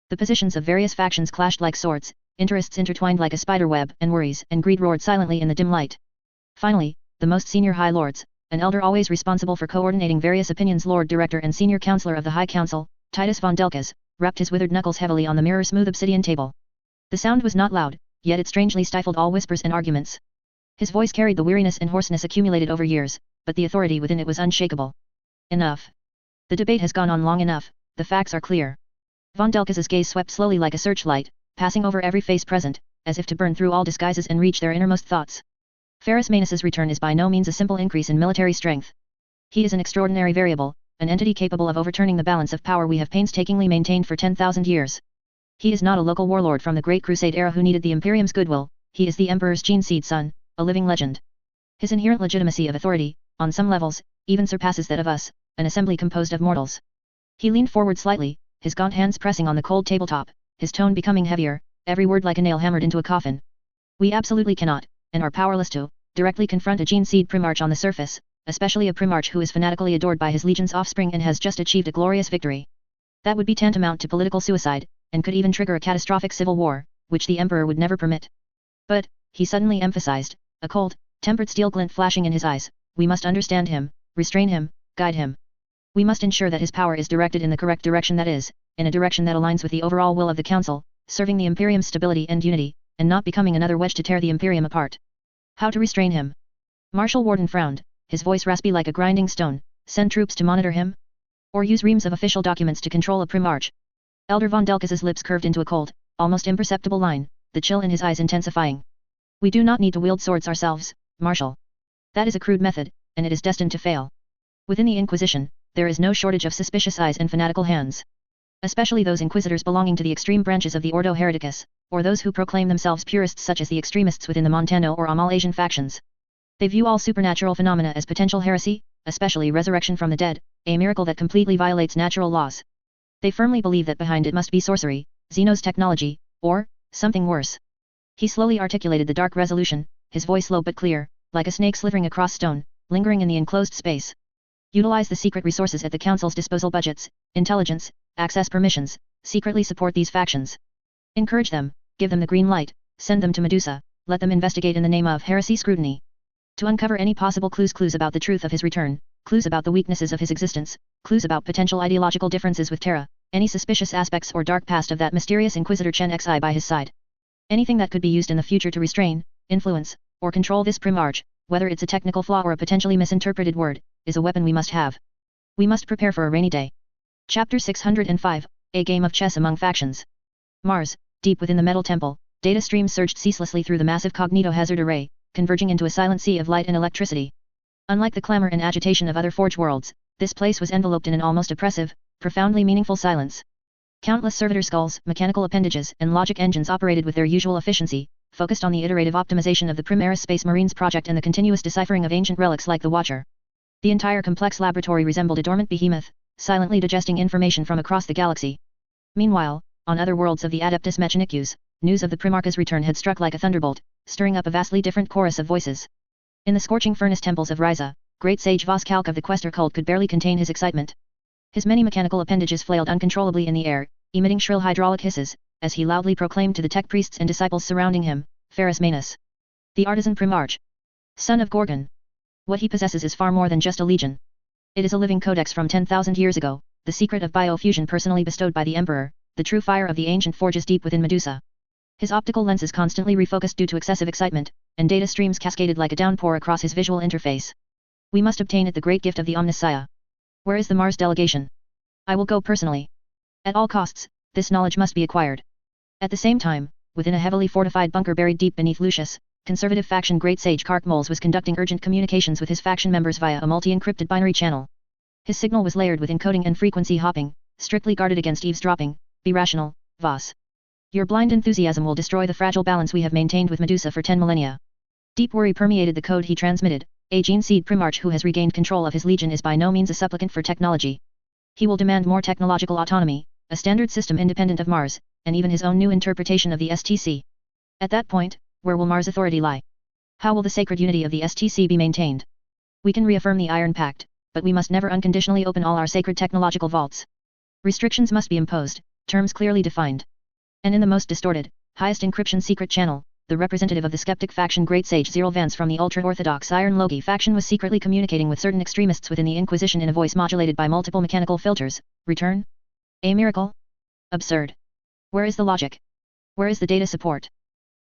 The positions of various factions clashed like swords, interests intertwined like a spider web, and worries and greed roared silently in the dim light. Finally, the most senior High Lords, an elder always responsible for coordinating various opinions, Lord Director and Senior Counselor of the High Council, Titus von Delkes, rapped his withered knuckles heavily on the mirror-smooth obsidian table. The sound was not loud, yet it strangely stifled all whispers and arguments. His voice carried the weariness and hoarseness accumulated over years, but the authority within it was unshakable. Enough. The debate has gone on long enough, the facts are clear. Von Delkes's gaze swept slowly like a searchlight, passing over every face present, as if to burn through all disguises and reach their innermost thoughts. Ferrus Manus's return is by no means a simple increase in military strength. He is an extraordinary variable, an entity capable of overturning the balance of power we have painstakingly maintained for 10,000 years. He is not a local warlord from the Great Crusade era who needed the Imperium's goodwill, he is the Emperor's gene-seed son, a living legend. His inherent legitimacy of authority, on some levels, even surpasses that of us, an assembly composed of mortals. He leaned forward slightly, his gaunt hands pressing on the cold tabletop, his tone becoming heavier, every word like a nail hammered into a coffin. We absolutely cannot, and are powerless to, directly confront a gene-seed primarch on the surface, especially a primarch who is fanatically adored by his legion's offspring and has just achieved a glorious victory. That would be tantamount to political suicide, and could even trigger a catastrophic civil war, which the Emperor would never permit. But, he suddenly emphasized, a cold, tempered steel glint flashing in his eyes, we must understand him, restrain him, guide him. We must ensure that his power is directed in the correct direction, that is, in a direction that aligns with the overall will of the Council, serving the Imperium's stability and unity, and not becoming another wedge to tear the Imperium apart. How to restrain him? Marshal Warden frowned, his voice raspy like a grinding stone. Send troops to monitor him? Or use reams of official documents to control a primarch? Elder von Delkes's lips curved into a cold, almost imperceptible line, the chill in his eyes intensifying. We do not need to wield swords ourselves, Marshal. That is a crude method, and it is destined to fail. Within the Inquisition, there is no shortage of suspicious eyes and fanatical hands. Especially those inquisitors belonging to the extreme branches of the Ordo Hereticus, or those who proclaim themselves purists such as the extremists within the Montano or Amal-Asian factions. They view all supernatural phenomena as potential heresy, especially resurrection from the dead, a miracle that completely violates natural laws. They firmly believe that behind it must be sorcery, Xeno's technology, or something worse. He slowly articulated the dark resolution, his voice low but clear, like a snake slithering across stone, lingering in the enclosed space. Utilize the secret resources at the Council's disposal, budgets, intelligence, access permissions, secretly support these factions. Encourage them, give them the green light, send them to Medusa, let them investigate in the name of heresy scrutiny. To uncover any possible clues about the truth of his return, clues about the weaknesses of his existence, clues about potential ideological differences with Terra, any suspicious aspects or dark past of that mysterious Inquisitor Chen Xi by his side. Anything that could be used in the future to restrain, influence, or control this primarch, whether it's a technical flaw or a potentially misinterpreted word, is a weapon we must have. We must prepare for a rainy day. Chapter 605, A Game of Chess Among Factions. Mars, deep within the Metal Temple, data streams surged ceaselessly through the massive cognito-hazard array, converging into a silent sea of light and electricity. Unlike the clamor and agitation of other forge worlds, this place was enveloped in an almost oppressive, profoundly meaningful silence. Countless servitor skulls, mechanical appendages, and logic engines operated with their usual efficiency, focused on the iterative optimization of the Primaris Space Marines project and the continuous deciphering of ancient relics like the Watcher. The entire complex laboratory resembled a dormant behemoth, silently digesting information from across the galaxy. Meanwhile, on other worlds of the Adeptus Mechanicus, news of the Primarch's return had struck like a thunderbolt, stirring up a vastly different chorus of voices. In the scorching furnace temples of Ryza, great sage Voskalk of the Questor cult could barely contain his excitement. His many mechanical appendages flailed uncontrollably in the air, emitting shrill hydraulic hisses, as he loudly proclaimed to the tech priests and disciples surrounding him, Ferrus Manus, the artisan primarch, son of Gorgon. What he possesses is far more than just a legion. It is a living codex from 10,000 years ago, the secret of biofusion personally bestowed by the Emperor, the true fire of the ancient forges deep within Medusa. His optical lenses constantly refocused due to excessive excitement, and data streams cascaded like a downpour across his visual interface. We must obtain it the great gift of the Omnissiah. Where is the Mars delegation? I will go personally. At all costs, this knowledge must be acquired. At the same time, within a heavily fortified bunker buried deep beneath Lucius, conservative faction Great Sage Kark Moles was conducting urgent communications with his faction members via a multi-encrypted binary channel. His signal was layered with encoding and frequency hopping, strictly guarded against eavesdropping. Be rational, Voss. Your blind enthusiasm will destroy the fragile balance we have maintained with Medusa for 10 millennia. Deep worry permeated the code he transmitted. A gene seed primarch who has regained control of his legion is by no means a supplicant for technology. He will demand more technological autonomy, a standard system independent of Mars, and even his own new interpretation of the STC. At that point, where will Mars' authority lie? How will the sacred unity of the STC be maintained? We can reaffirm the Iron Pact, but we must never unconditionally open all our sacred technological vaults. Restrictions must be imposed, terms clearly defined. And in the most distorted, highest encryption secret channel, the representative of the skeptic faction Great Sage Cyril Vance from the ultra-orthodox Iron Logi faction was secretly communicating with certain extremists within the Inquisition in a voice modulated by multiple mechanical filters. Return? A miracle? Absurd. Where is the logic? Where is the data support?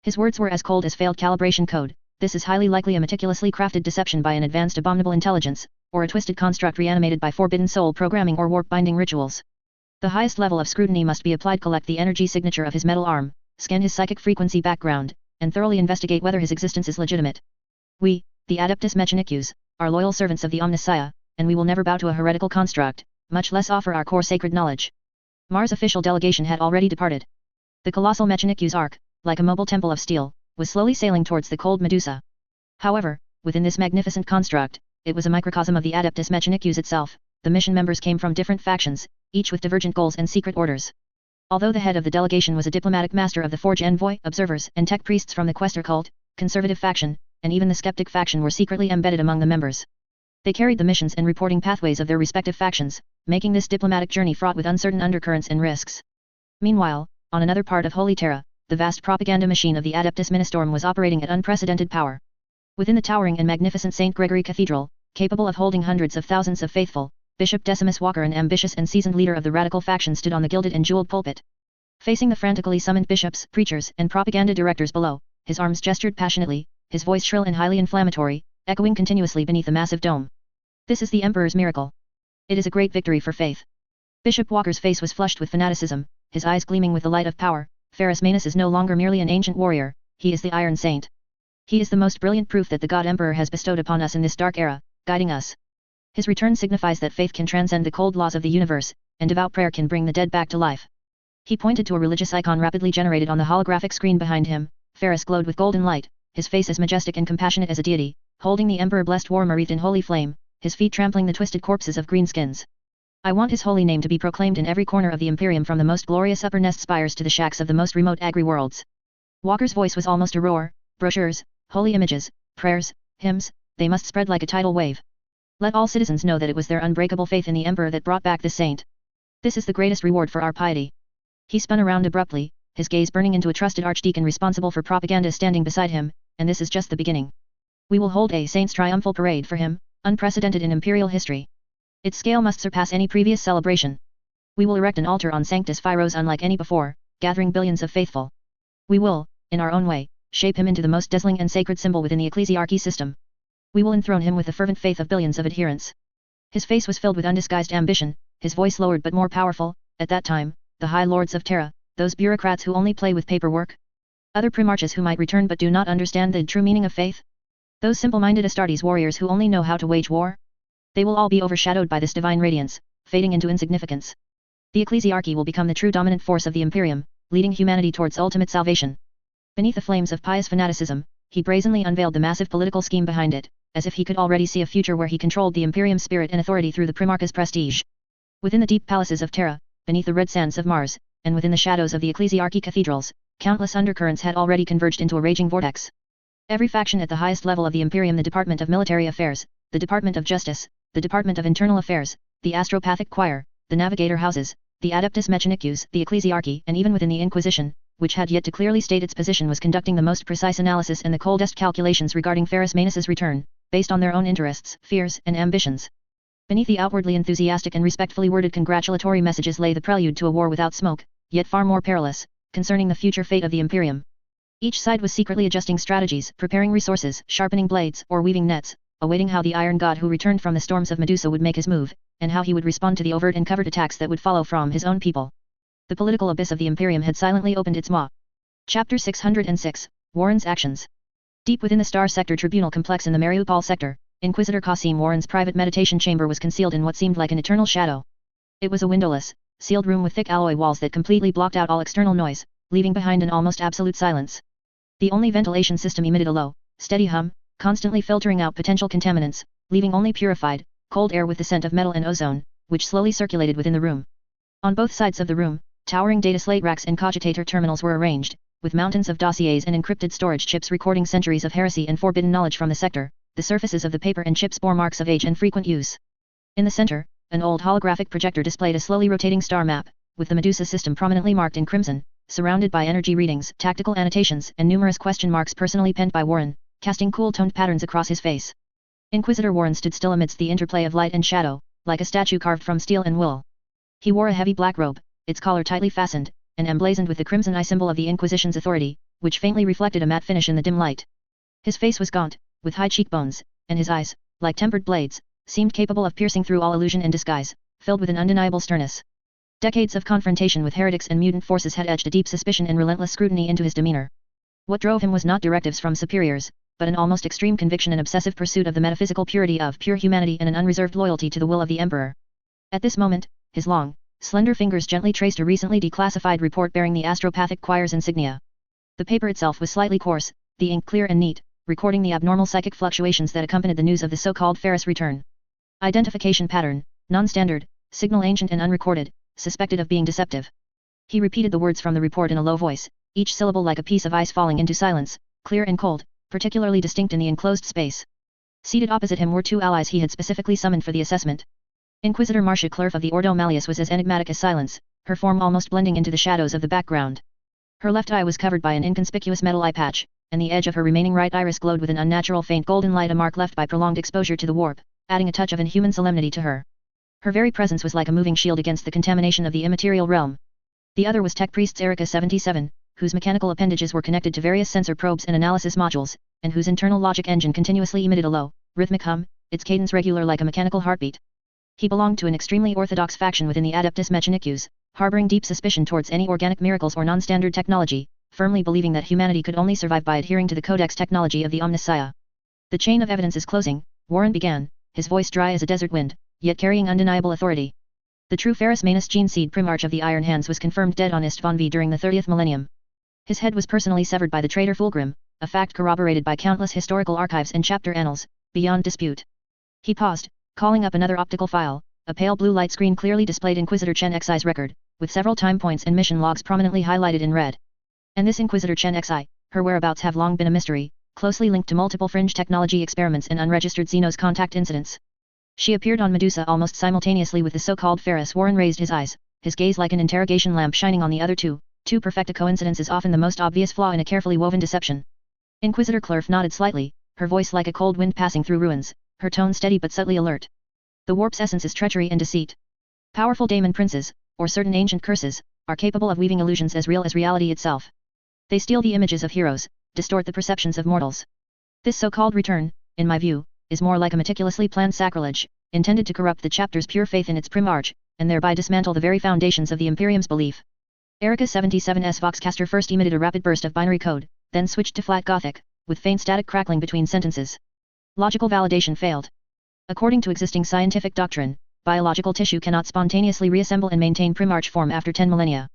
His words were as cold as failed calibration code. This is highly likely a meticulously crafted deception by an advanced abominable intelligence, or a twisted construct reanimated by forbidden soul programming or warp-binding rituals. The highest level of scrutiny must be applied. Collect the energy signature of his metal arm, scan his psychic frequency background, and thoroughly investigate whether his existence is legitimate. We, the Adeptus Mechanicus, are loyal servants of the Omnissiah, and we will never bow to a heretical construct, much less offer our core sacred knowledge. Mars' official delegation had already departed. The colossal Mechanicus ark, like a mobile temple of steel, was slowly sailing towards the cold Medusa. However, within this magnificent construct, it was a microcosm of the Adeptus Mechanicus itself. The mission members came from different factions, each with divergent goals and secret orders. Although the head of the delegation was a diplomatic master of the Forge envoy, observers and tech priests from the Questor cult, conservative faction, and even the skeptic faction were secretly embedded among the members. They carried the missions and reporting pathways of their respective factions, making this diplomatic journey fraught with uncertain undercurrents and risks. Meanwhile, on another part of Holy Terra, the vast propaganda machine of the Adeptus Ministorum was operating at unprecedented power. Within the towering and magnificent St. Gregory Cathedral, capable of holding hundreds of thousands of faithful, Bishop Decimus Walker, an ambitious and seasoned leader of the radical faction, stood on the gilded and jeweled pulpit. Facing the frantically summoned bishops, preachers, and propaganda directors below, his arms gestured passionately, his voice shrill and highly inflammatory, echoing continuously beneath the massive dome. This is the Emperor's miracle. It is a great victory for faith. Bishop Walker's face was flushed with fanaticism, his eyes gleaming with the light of power. Ferrus Manus is no longer merely an ancient warrior, he is the Iron Saint. He is the most brilliant proof that the God Emperor has bestowed upon us in this dark era, guiding us. His return signifies that faith can transcend the cold laws of the universe, and devout prayer can bring the dead back to life. He pointed to a religious icon rapidly generated on the holographic screen behind him. Ferrus glowed with golden light, his face as majestic and compassionate as a deity, holding the Emperor-blessed war wreathed in holy flame, his feet trampling the twisted corpses of greenskins. I want his holy name to be proclaimed in every corner of the Imperium, from the most glorious upper nest spires to the shacks of the most remote agri-worlds. Walker's voice was almost a roar. Brochures, holy images, prayers, hymns, they must spread like a tidal wave. Let all citizens know that it was their unbreakable faith in the Emperor that brought back this saint. This is the greatest reward for our piety. He spun around abruptly, his gaze burning into a trusted archdeacon responsible for propaganda standing beside him, and this is just the beginning. We will hold a saint's triumphal parade for him, unprecedented in imperial history. Its scale must surpass any previous celebration. We will erect an altar on Sanctus Phyros unlike any before, gathering billions of faithful. We will, in our own way, shape him into the most dazzling and sacred symbol within the ecclesiarchy system. We will enthrone him with the fervent faith of billions of adherents. His face was filled with undisguised ambition, his voice lowered but more powerful. At that time, the High Lords of Terra, those bureaucrats who only play with paperwork? Other primarchs who might return but do not understand the true meaning of faith? Those simple-minded Astartes warriors who only know how to wage war? They will all be overshadowed by this divine radiance, fading into insignificance. The ecclesiarchy will become the true dominant force of the Imperium, leading humanity towards ultimate salvation. Beneath the flames of pious fanaticism, he brazenly unveiled the massive political scheme behind it, as if he could already see a future where he controlled the Imperium's spirit and authority through the Primarch's prestige. Within the deep palaces of Terra, beneath the red sands of Mars, and within the shadows of the ecclesiarchy cathedrals, countless undercurrents had already converged into a raging vortex. Every faction at the highest level of the Imperium, the Department of Military Affairs, the Department of Justice, the Department of Internal Affairs, the Astropathic Choir, the Navigator Houses, the Adeptus Mechanicus, the ecclesiarchy, and even within the Inquisition, which had yet to clearly state its position, was conducting the most precise analysis and the coldest calculations regarding Ferrus Manus's return, based on their own interests, fears, and ambitions. Beneath the outwardly enthusiastic and respectfully worded congratulatory messages lay the prelude to a war without smoke, yet far more perilous, concerning the future fate of the Imperium. Each side was secretly adjusting strategies, preparing resources, sharpening blades, or weaving nets, awaiting how the Iron God who returned from the storms of Medusa would make his move, and how he would respond to the overt and covert attacks that would follow from his own people. The political abyss of the Imperium had silently opened its maw. Chapter 606, Warren's Actions. Deep within the Star Sector Tribunal complex in the Mariupol sector, Inquisitor Qasim Warren's private meditation chamber was concealed in what seemed like an eternal shadow. It was a windowless, sealed room with thick alloy walls that completely blocked out all external noise, leaving behind an almost absolute silence. The only ventilation system emitted a low, steady hum, constantly filtering out potential contaminants, leaving only purified, cold air with the scent of metal and ozone, which slowly circulated within the room. On both sides of the room, towering data slate racks and cogitator terminals were arranged, with mountains of dossiers and encrypted storage chips recording centuries of heresy and forbidden knowledge from the sector. The surfaces of the paper and chips bore marks of age and frequent use. In the center, an old holographic projector displayed a slowly rotating star map, with the Medusa system prominently marked in crimson, surrounded by energy readings, tactical annotations, and numerous question marks personally penned by Warren, casting cool-toned patterns across his face. Inquisitor Warren stood still amidst the interplay of light and shadow, like a statue carved from steel and wool. He wore a heavy black robe, its collar tightly fastened, and emblazoned with the crimson eye symbol of the Inquisition's authority, which faintly reflected a matte finish in the dim light. His face was gaunt, with high cheekbones, and his eyes, like tempered blades, seemed capable of piercing through all illusion and disguise, filled with an undeniable sternness. Decades of confrontation with heretics and mutant forces had etched a deep suspicion and relentless scrutiny into his demeanor. What drove him was not directives from superiors, but an almost extreme conviction and obsessive pursuit of the metaphysical purity of pure humanity and an unreserved loyalty to the will of the Emperor. At this moment, his long, slender fingers gently traced a recently declassified report bearing the Astropathic Choir's insignia. The paper itself was slightly coarse, the ink clear and neat, recording the abnormal psychic fluctuations that accompanied the news of the so-called Ferris return. Identification pattern, non-standard, signal ancient and unrecorded, suspected of being deceptive. He repeated the words from the report in a low voice, each syllable like a piece of ice falling into silence, clear and cold, particularly distinct in the enclosed space. Seated opposite him were two allies he had specifically summoned for the assessment. Inquisitor Marcia Clerf of the Ordo Malleus was as enigmatic as silence, her form almost blending into the shadows of the background. Her left eye was covered by an inconspicuous metal eye patch, and the edge of her remaining right iris glowed with an unnatural faint golden light, a mark left by prolonged exposure to the warp, adding a touch of inhuman solemnity to her. Her very presence was like a moving shield against the contamination of the immaterial realm. The other was Tech Priest's Erica 77, whose mechanical appendages were connected to various sensor probes and analysis modules, and whose internal logic engine continuously emitted a low, rhythmic hum, its cadence regular like a mechanical heartbeat. He belonged to an extremely orthodox faction within the Adeptus Mechanicus, harboring deep suspicion towards any organic miracles or non-standard technology, firmly believing that humanity could only survive by adhering to the codex technology of the Omnissiah. The chain of evidence is closing, Warren began, his voice dry as a desert wind, yet carrying undeniable authority. The true Ferris Manus gene seed Primarch of the Iron Hands was confirmed dead on Istvon V during the 30th millennium. His head was personally severed by the traitor Fulgrim, a fact corroborated by countless historical archives and chapter annals, beyond dispute. He paused, calling up another optical file. A pale blue light screen clearly displayed Inquisitor Chen Xi's record, with several time points and mission logs prominently highlighted in red. And this Inquisitor Chen Xi, her whereabouts have long been a mystery, closely linked to multiple fringe technology experiments and unregistered Xenos contact incidents. She appeared on Medusa almost simultaneously with the so-called Ferris. Warren raised his eyes, his gaze like an interrogation lamp shining on the other two. Too perfect a coincidence is often the most obvious flaw in a carefully woven deception. Inquisitor Clerf nodded slightly, her voice like a cold wind passing through ruins, her tone steady but subtly alert. The warp's essence is treachery and deceit. Powerful daemon princes, or certain ancient curses, are capable of weaving illusions as real as reality itself. They steal the images of heroes, distort the perceptions of mortals. This so-called return, in my view, is more like a meticulously planned sacrilege, intended to corrupt the chapter's pure faith in its Primarch, and thereby dismantle the very foundations of the Imperium's belief. Erica 77's Voxcaster first emitted a rapid burst of binary code, then switched to flat Gothic, with faint static crackling between sentences. Logical validation failed. According to existing scientific doctrine, biological tissue cannot spontaneously reassemble and maintain Primarch form after 10 millennia.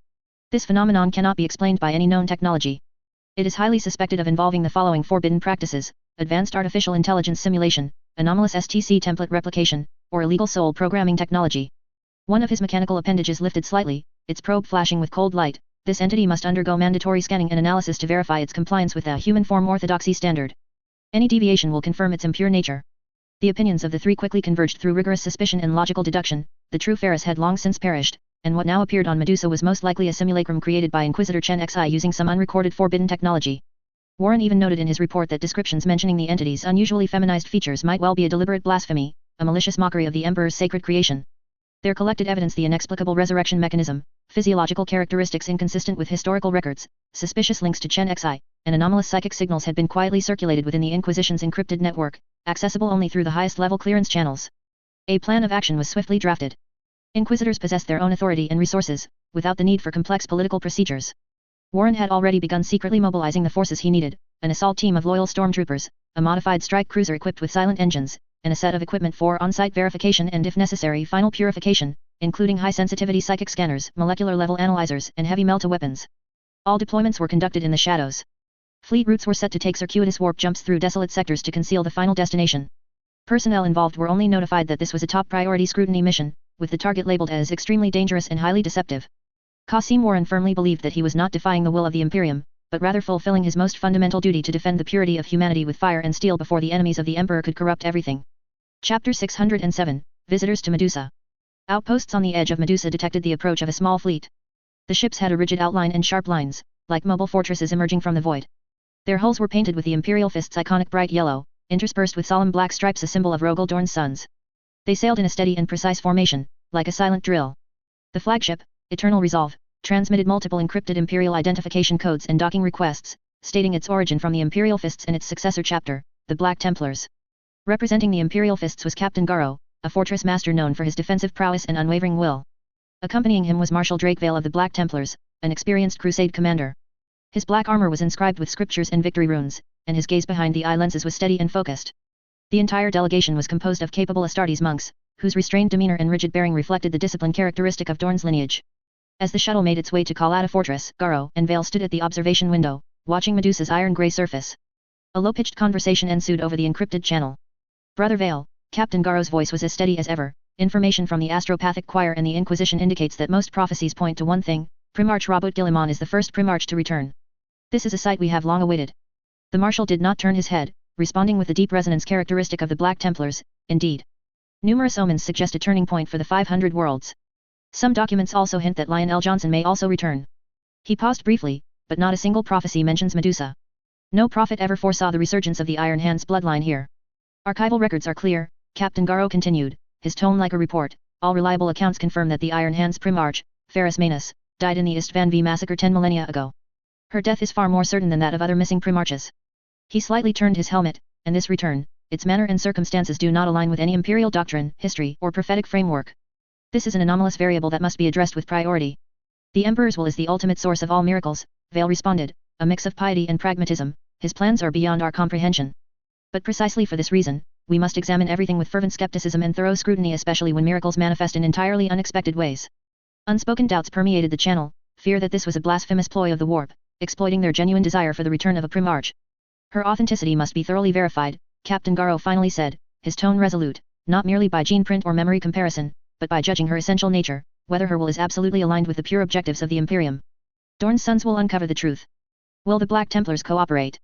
This phenomenon cannot be explained by any known technology. It is highly suspected of involving the following forbidden practices: advanced artificial intelligence simulation, anomalous STC template replication, or illegal soul programming technology. One of his mechanical appendages lifted slightly, its probe flashing with cold light. This entity must undergo mandatory scanning and analysis to verify its compliance with the human form orthodoxy standard. Any deviation will confirm its impure nature. The opinions of the three quickly converged through rigorous suspicion and logical deduction. The true Ferris had long since perished, and what now appeared on Medusa was most likely a simulacrum created by Inquisitor Chen Xi using some unrecorded forbidden technology. Warren even noted in his report that descriptions mentioning the entity's unusually feminized features might well be a deliberate blasphemy, a malicious mockery of the Emperor's sacred creation. Their collected evidence: the inexplicable resurrection mechanism, physiological characteristics inconsistent with historical records, suspicious links to Chen Xi, and anomalous psychic signals had been quietly circulated within the Inquisition's encrypted network, accessible only through the highest level clearance channels. A plan of action was swiftly drafted. Inquisitors possessed their own authority and resources, without the need for complex political procedures. Warren had already begun secretly mobilizing the forces he needed: an assault team of loyal stormtroopers, a modified strike cruiser equipped with silent engines, and a set of equipment for on-site verification and, if necessary, final purification, including high-sensitivity psychic scanners, molecular-level analyzers, and heavy melta-weapons. All deployments were conducted in the shadows. Fleet routes were set to take circuitous warp jumps through desolate sectors to conceal the final destination. Personnel involved were only notified that this was a top-priority scrutiny mission, with the target labeled as extremely dangerous and highly deceptive. Qasim Warren firmly believed that he was not defying the will of the Imperium, but rather fulfilling his most fundamental duty to defend the purity of humanity with fire and steel before the enemies of the Emperor could corrupt everything. Chapter 607, Visitors to Medusa. Outposts on the edge of Medusa detected the approach of a small fleet. The ships had a rigid outline and sharp lines, like mobile fortresses emerging from the void. Their hulls were painted with the Imperial Fist's iconic bright yellow, interspersed with solemn black stripes, a symbol of Rogel Dorn's sons. They sailed in a steady and precise formation, like a silent drill. The flagship, Eternal Resolve, transmitted multiple encrypted Imperial identification codes and docking requests, stating its origin from the Imperial Fists and its successor chapter, the Black Templars. Representing the Imperial Fists was Captain Garo, a fortress master known for his defensive prowess and unwavering will. Accompanying him was Marshal Drakevale of the Black Templars, an experienced crusade commander. His black armor was inscribed with scriptures and victory runes, and his gaze behind the eye lenses was steady and focused. The entire delegation was composed of capable Astartes monks, whose restrained demeanor and rigid bearing reflected the discipline characteristic of Dorn's lineage. As the shuttle made its way to Kallada Fortress, Garo and Vale stood at the observation window, watching Medusa's iron-grey surface. A low-pitched conversation ensued over the encrypted channel. Brother Vale, Captain Garo's voice was as steady as ever. Information from the Astropathic Choir and the Inquisition indicates that most prophecies point to one thing: Primarch Robert Gilliman is the first Primarch to return. This is a sight we have long awaited. The Marshal did not turn his head, responding with the deep resonance characteristic of the Black Templars. Indeed, numerous omens suggest a turning point for the 500 worlds. Some documents also hint that Lionel Johnson may also return. He paused briefly, but not a single prophecy mentions Medusa. No prophet ever foresaw the resurgence of the Iron Hands bloodline here. Archival records are clear, Captain Garo continued, his tone like a report. All reliable accounts confirm that the Iron Hands Primarch, Ferris Manus, died in the Istvan V massacre 10 millennia ago. Her death is far more certain than that of other missing Primarches. He slightly turned his helmet, and this return, its manner and circumstances do not align with any imperial doctrine, history, or prophetic framework. This is an anomalous variable that must be addressed with priority. The Emperor's will is the ultimate source of all miracles, Vale responded, a mix of piety and pragmatism. His plans are beyond our comprehension. But precisely for this reason, we must examine everything with fervent skepticism and thorough scrutiny, especially when miracles manifest in entirely unexpected ways. Unspoken doubts permeated the channel, fear that this was a blasphemous ploy of the Warp, exploiting their genuine desire for the return of a Primarch. Her authenticity must be thoroughly verified, Captain Garo finally said, his tone resolute, not merely by gene print or memory comparison, but by judging her essential nature, whether her will is absolutely aligned with the pure objectives of the Imperium. Dorn's sons will uncover the truth. Will the Black Templars cooperate?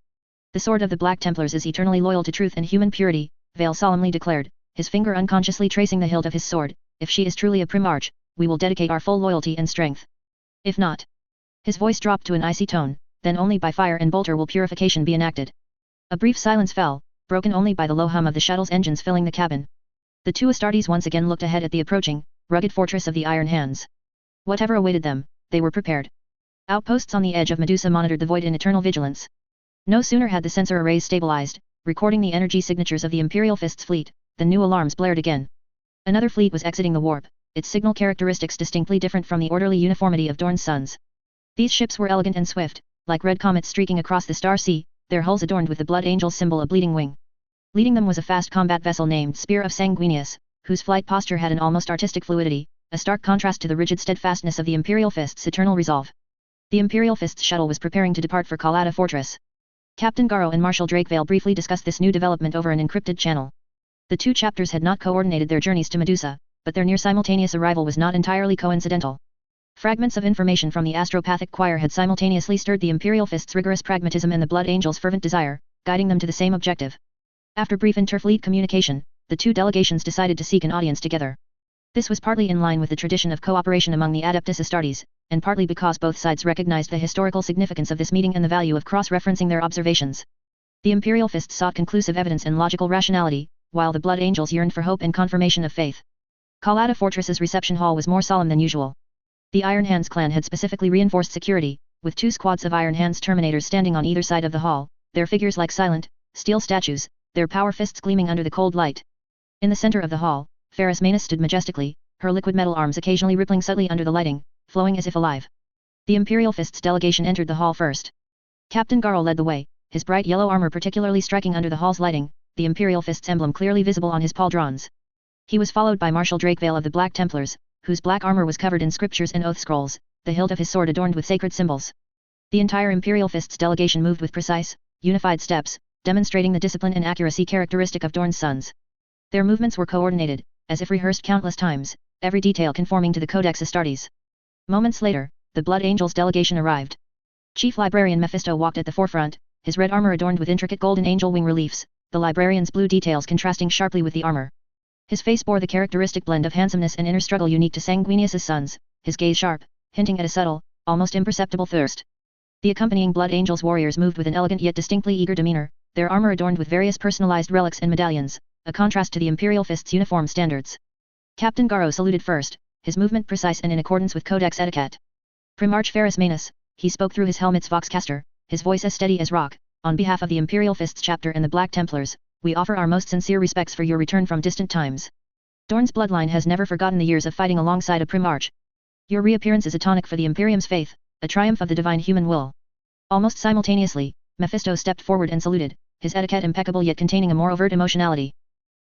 The sword of the Black Templars is eternally loyal to truth and human purity, Vale solemnly declared, his finger unconsciously tracing the hilt of his sword. If she is truly a Primarch, we will dedicate our full loyalty and strength. If not, his voice dropped to an icy tone, then only by fire and bolter will purification be enacted. A brief silence fell, broken only by the low hum of the shuttle's engines filling the cabin. The two Astartes once again looked ahead at the approaching, rugged fortress of the Iron Hands. Whatever awaited them, they were prepared. Outposts on the edge of Medusa monitored the void in eternal vigilance. No sooner had the sensor arrays stabilized, recording the energy signatures of the Imperial Fist's fleet, than new alarms blared again. Another fleet was exiting the warp, its signal characteristics distinctly different from the orderly uniformity of Dorn's sons. These ships were elegant and swift, like red comets streaking across the star sea, their hulls adorned with the Blood Angel's symbol, a bleeding wing. Leading them was a fast combat vessel named Spear of Sanguinius, whose flight posture had an almost artistic fluidity, a stark contrast to the rigid steadfastness of the Imperial Fist's eternal resolve. The Imperial Fist's shuttle was preparing to depart for Kallada Fortress. Captain Garo and Marshal Drakevale briefly discussed this new development over an encrypted channel. The two chapters had not coordinated their journeys to Medusa, but their near-simultaneous arrival was not entirely coincidental. Fragments of information from the Astropathic Choir had simultaneously stirred the Imperial Fist's rigorous pragmatism and the Blood Angel's fervent desire, guiding them to the same objective. After brief interfleet communication, the two delegations decided to seek an audience together. This was partly in line with the tradition of cooperation among the Adeptus Astartes, and partly because both sides recognized the historical significance of this meeting and the value of cross-referencing their observations. The Imperial Fist sought conclusive evidence and logical rationality, while the Blood Angels yearned for hope and confirmation of faith. Kallada Fortress's reception hall was more solemn than usual. The Iron Hands clan had specifically reinforced security, with 2 squads of Iron Hands Terminators standing on either side of the hall, their figures like silent, steel statues, their power fists gleaming under the cold light. In the center of the hall, Ferris Manus stood majestically, her liquid metal arms occasionally rippling subtly under the lighting, flowing as if alive. The Imperial Fist's delegation entered the hall first. Captain Garo led the way, his bright yellow armor particularly striking under the hall's lighting, the Imperial Fist's emblem clearly visible on his pauldrons. He was followed by Marshal Drakevale of the Black Templars, whose black armor was covered in scriptures and oath scrolls, the hilt of his sword adorned with sacred symbols. The entire Imperial Fist's delegation moved with precise, unified steps, demonstrating the discipline and accuracy characteristic of Dorn's sons. Their movements were coordinated, as if rehearsed countless times, every detail conforming to the Codex Astartes. Moments later, the Blood Angels delegation arrived. Chief Librarian Mephisto walked at the forefront, his red armor adorned with intricate golden angel wing reliefs, the librarian's blue details contrasting sharply with the armor. His face bore the characteristic blend of handsomeness and inner struggle unique to Sanguinius's sons, his gaze sharp, hinting at a subtle, almost imperceptible thirst. The accompanying Blood Angels warriors moved with an elegant yet distinctly eager demeanor, their armor adorned with various personalized relics and medallions, a contrast to the Imperial Fist's uniform standards. Captain Garo saluted first, his movement precise and in accordance with Codex etiquette. Primarch Ferrus Manus, he spoke through his helmet's voxcaster, his voice as steady as rock. On behalf of the Imperial Fist's chapter and the Black Templars, we offer our most sincere respects for your return from distant times. Dorne's bloodline has never forgotten the years of fighting alongside a Primarch. Your reappearance is a tonic for the Imperium's faith, a triumph of the divine human will. Almost simultaneously, Mephisto stepped forward and saluted, his etiquette impeccable yet containing a more overt emotionality.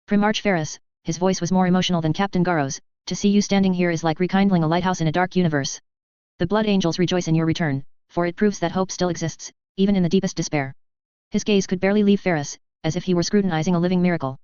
Primarch Ferrus, his voice was more emotional than Captain Garo's, to see you standing here is like rekindling a lighthouse in a dark universe. The Blood Angels rejoice in your return, for it proves that hope still exists, even in the deepest despair. His gaze could barely leave Ferrus, as if he were scrutinizing a living miracle.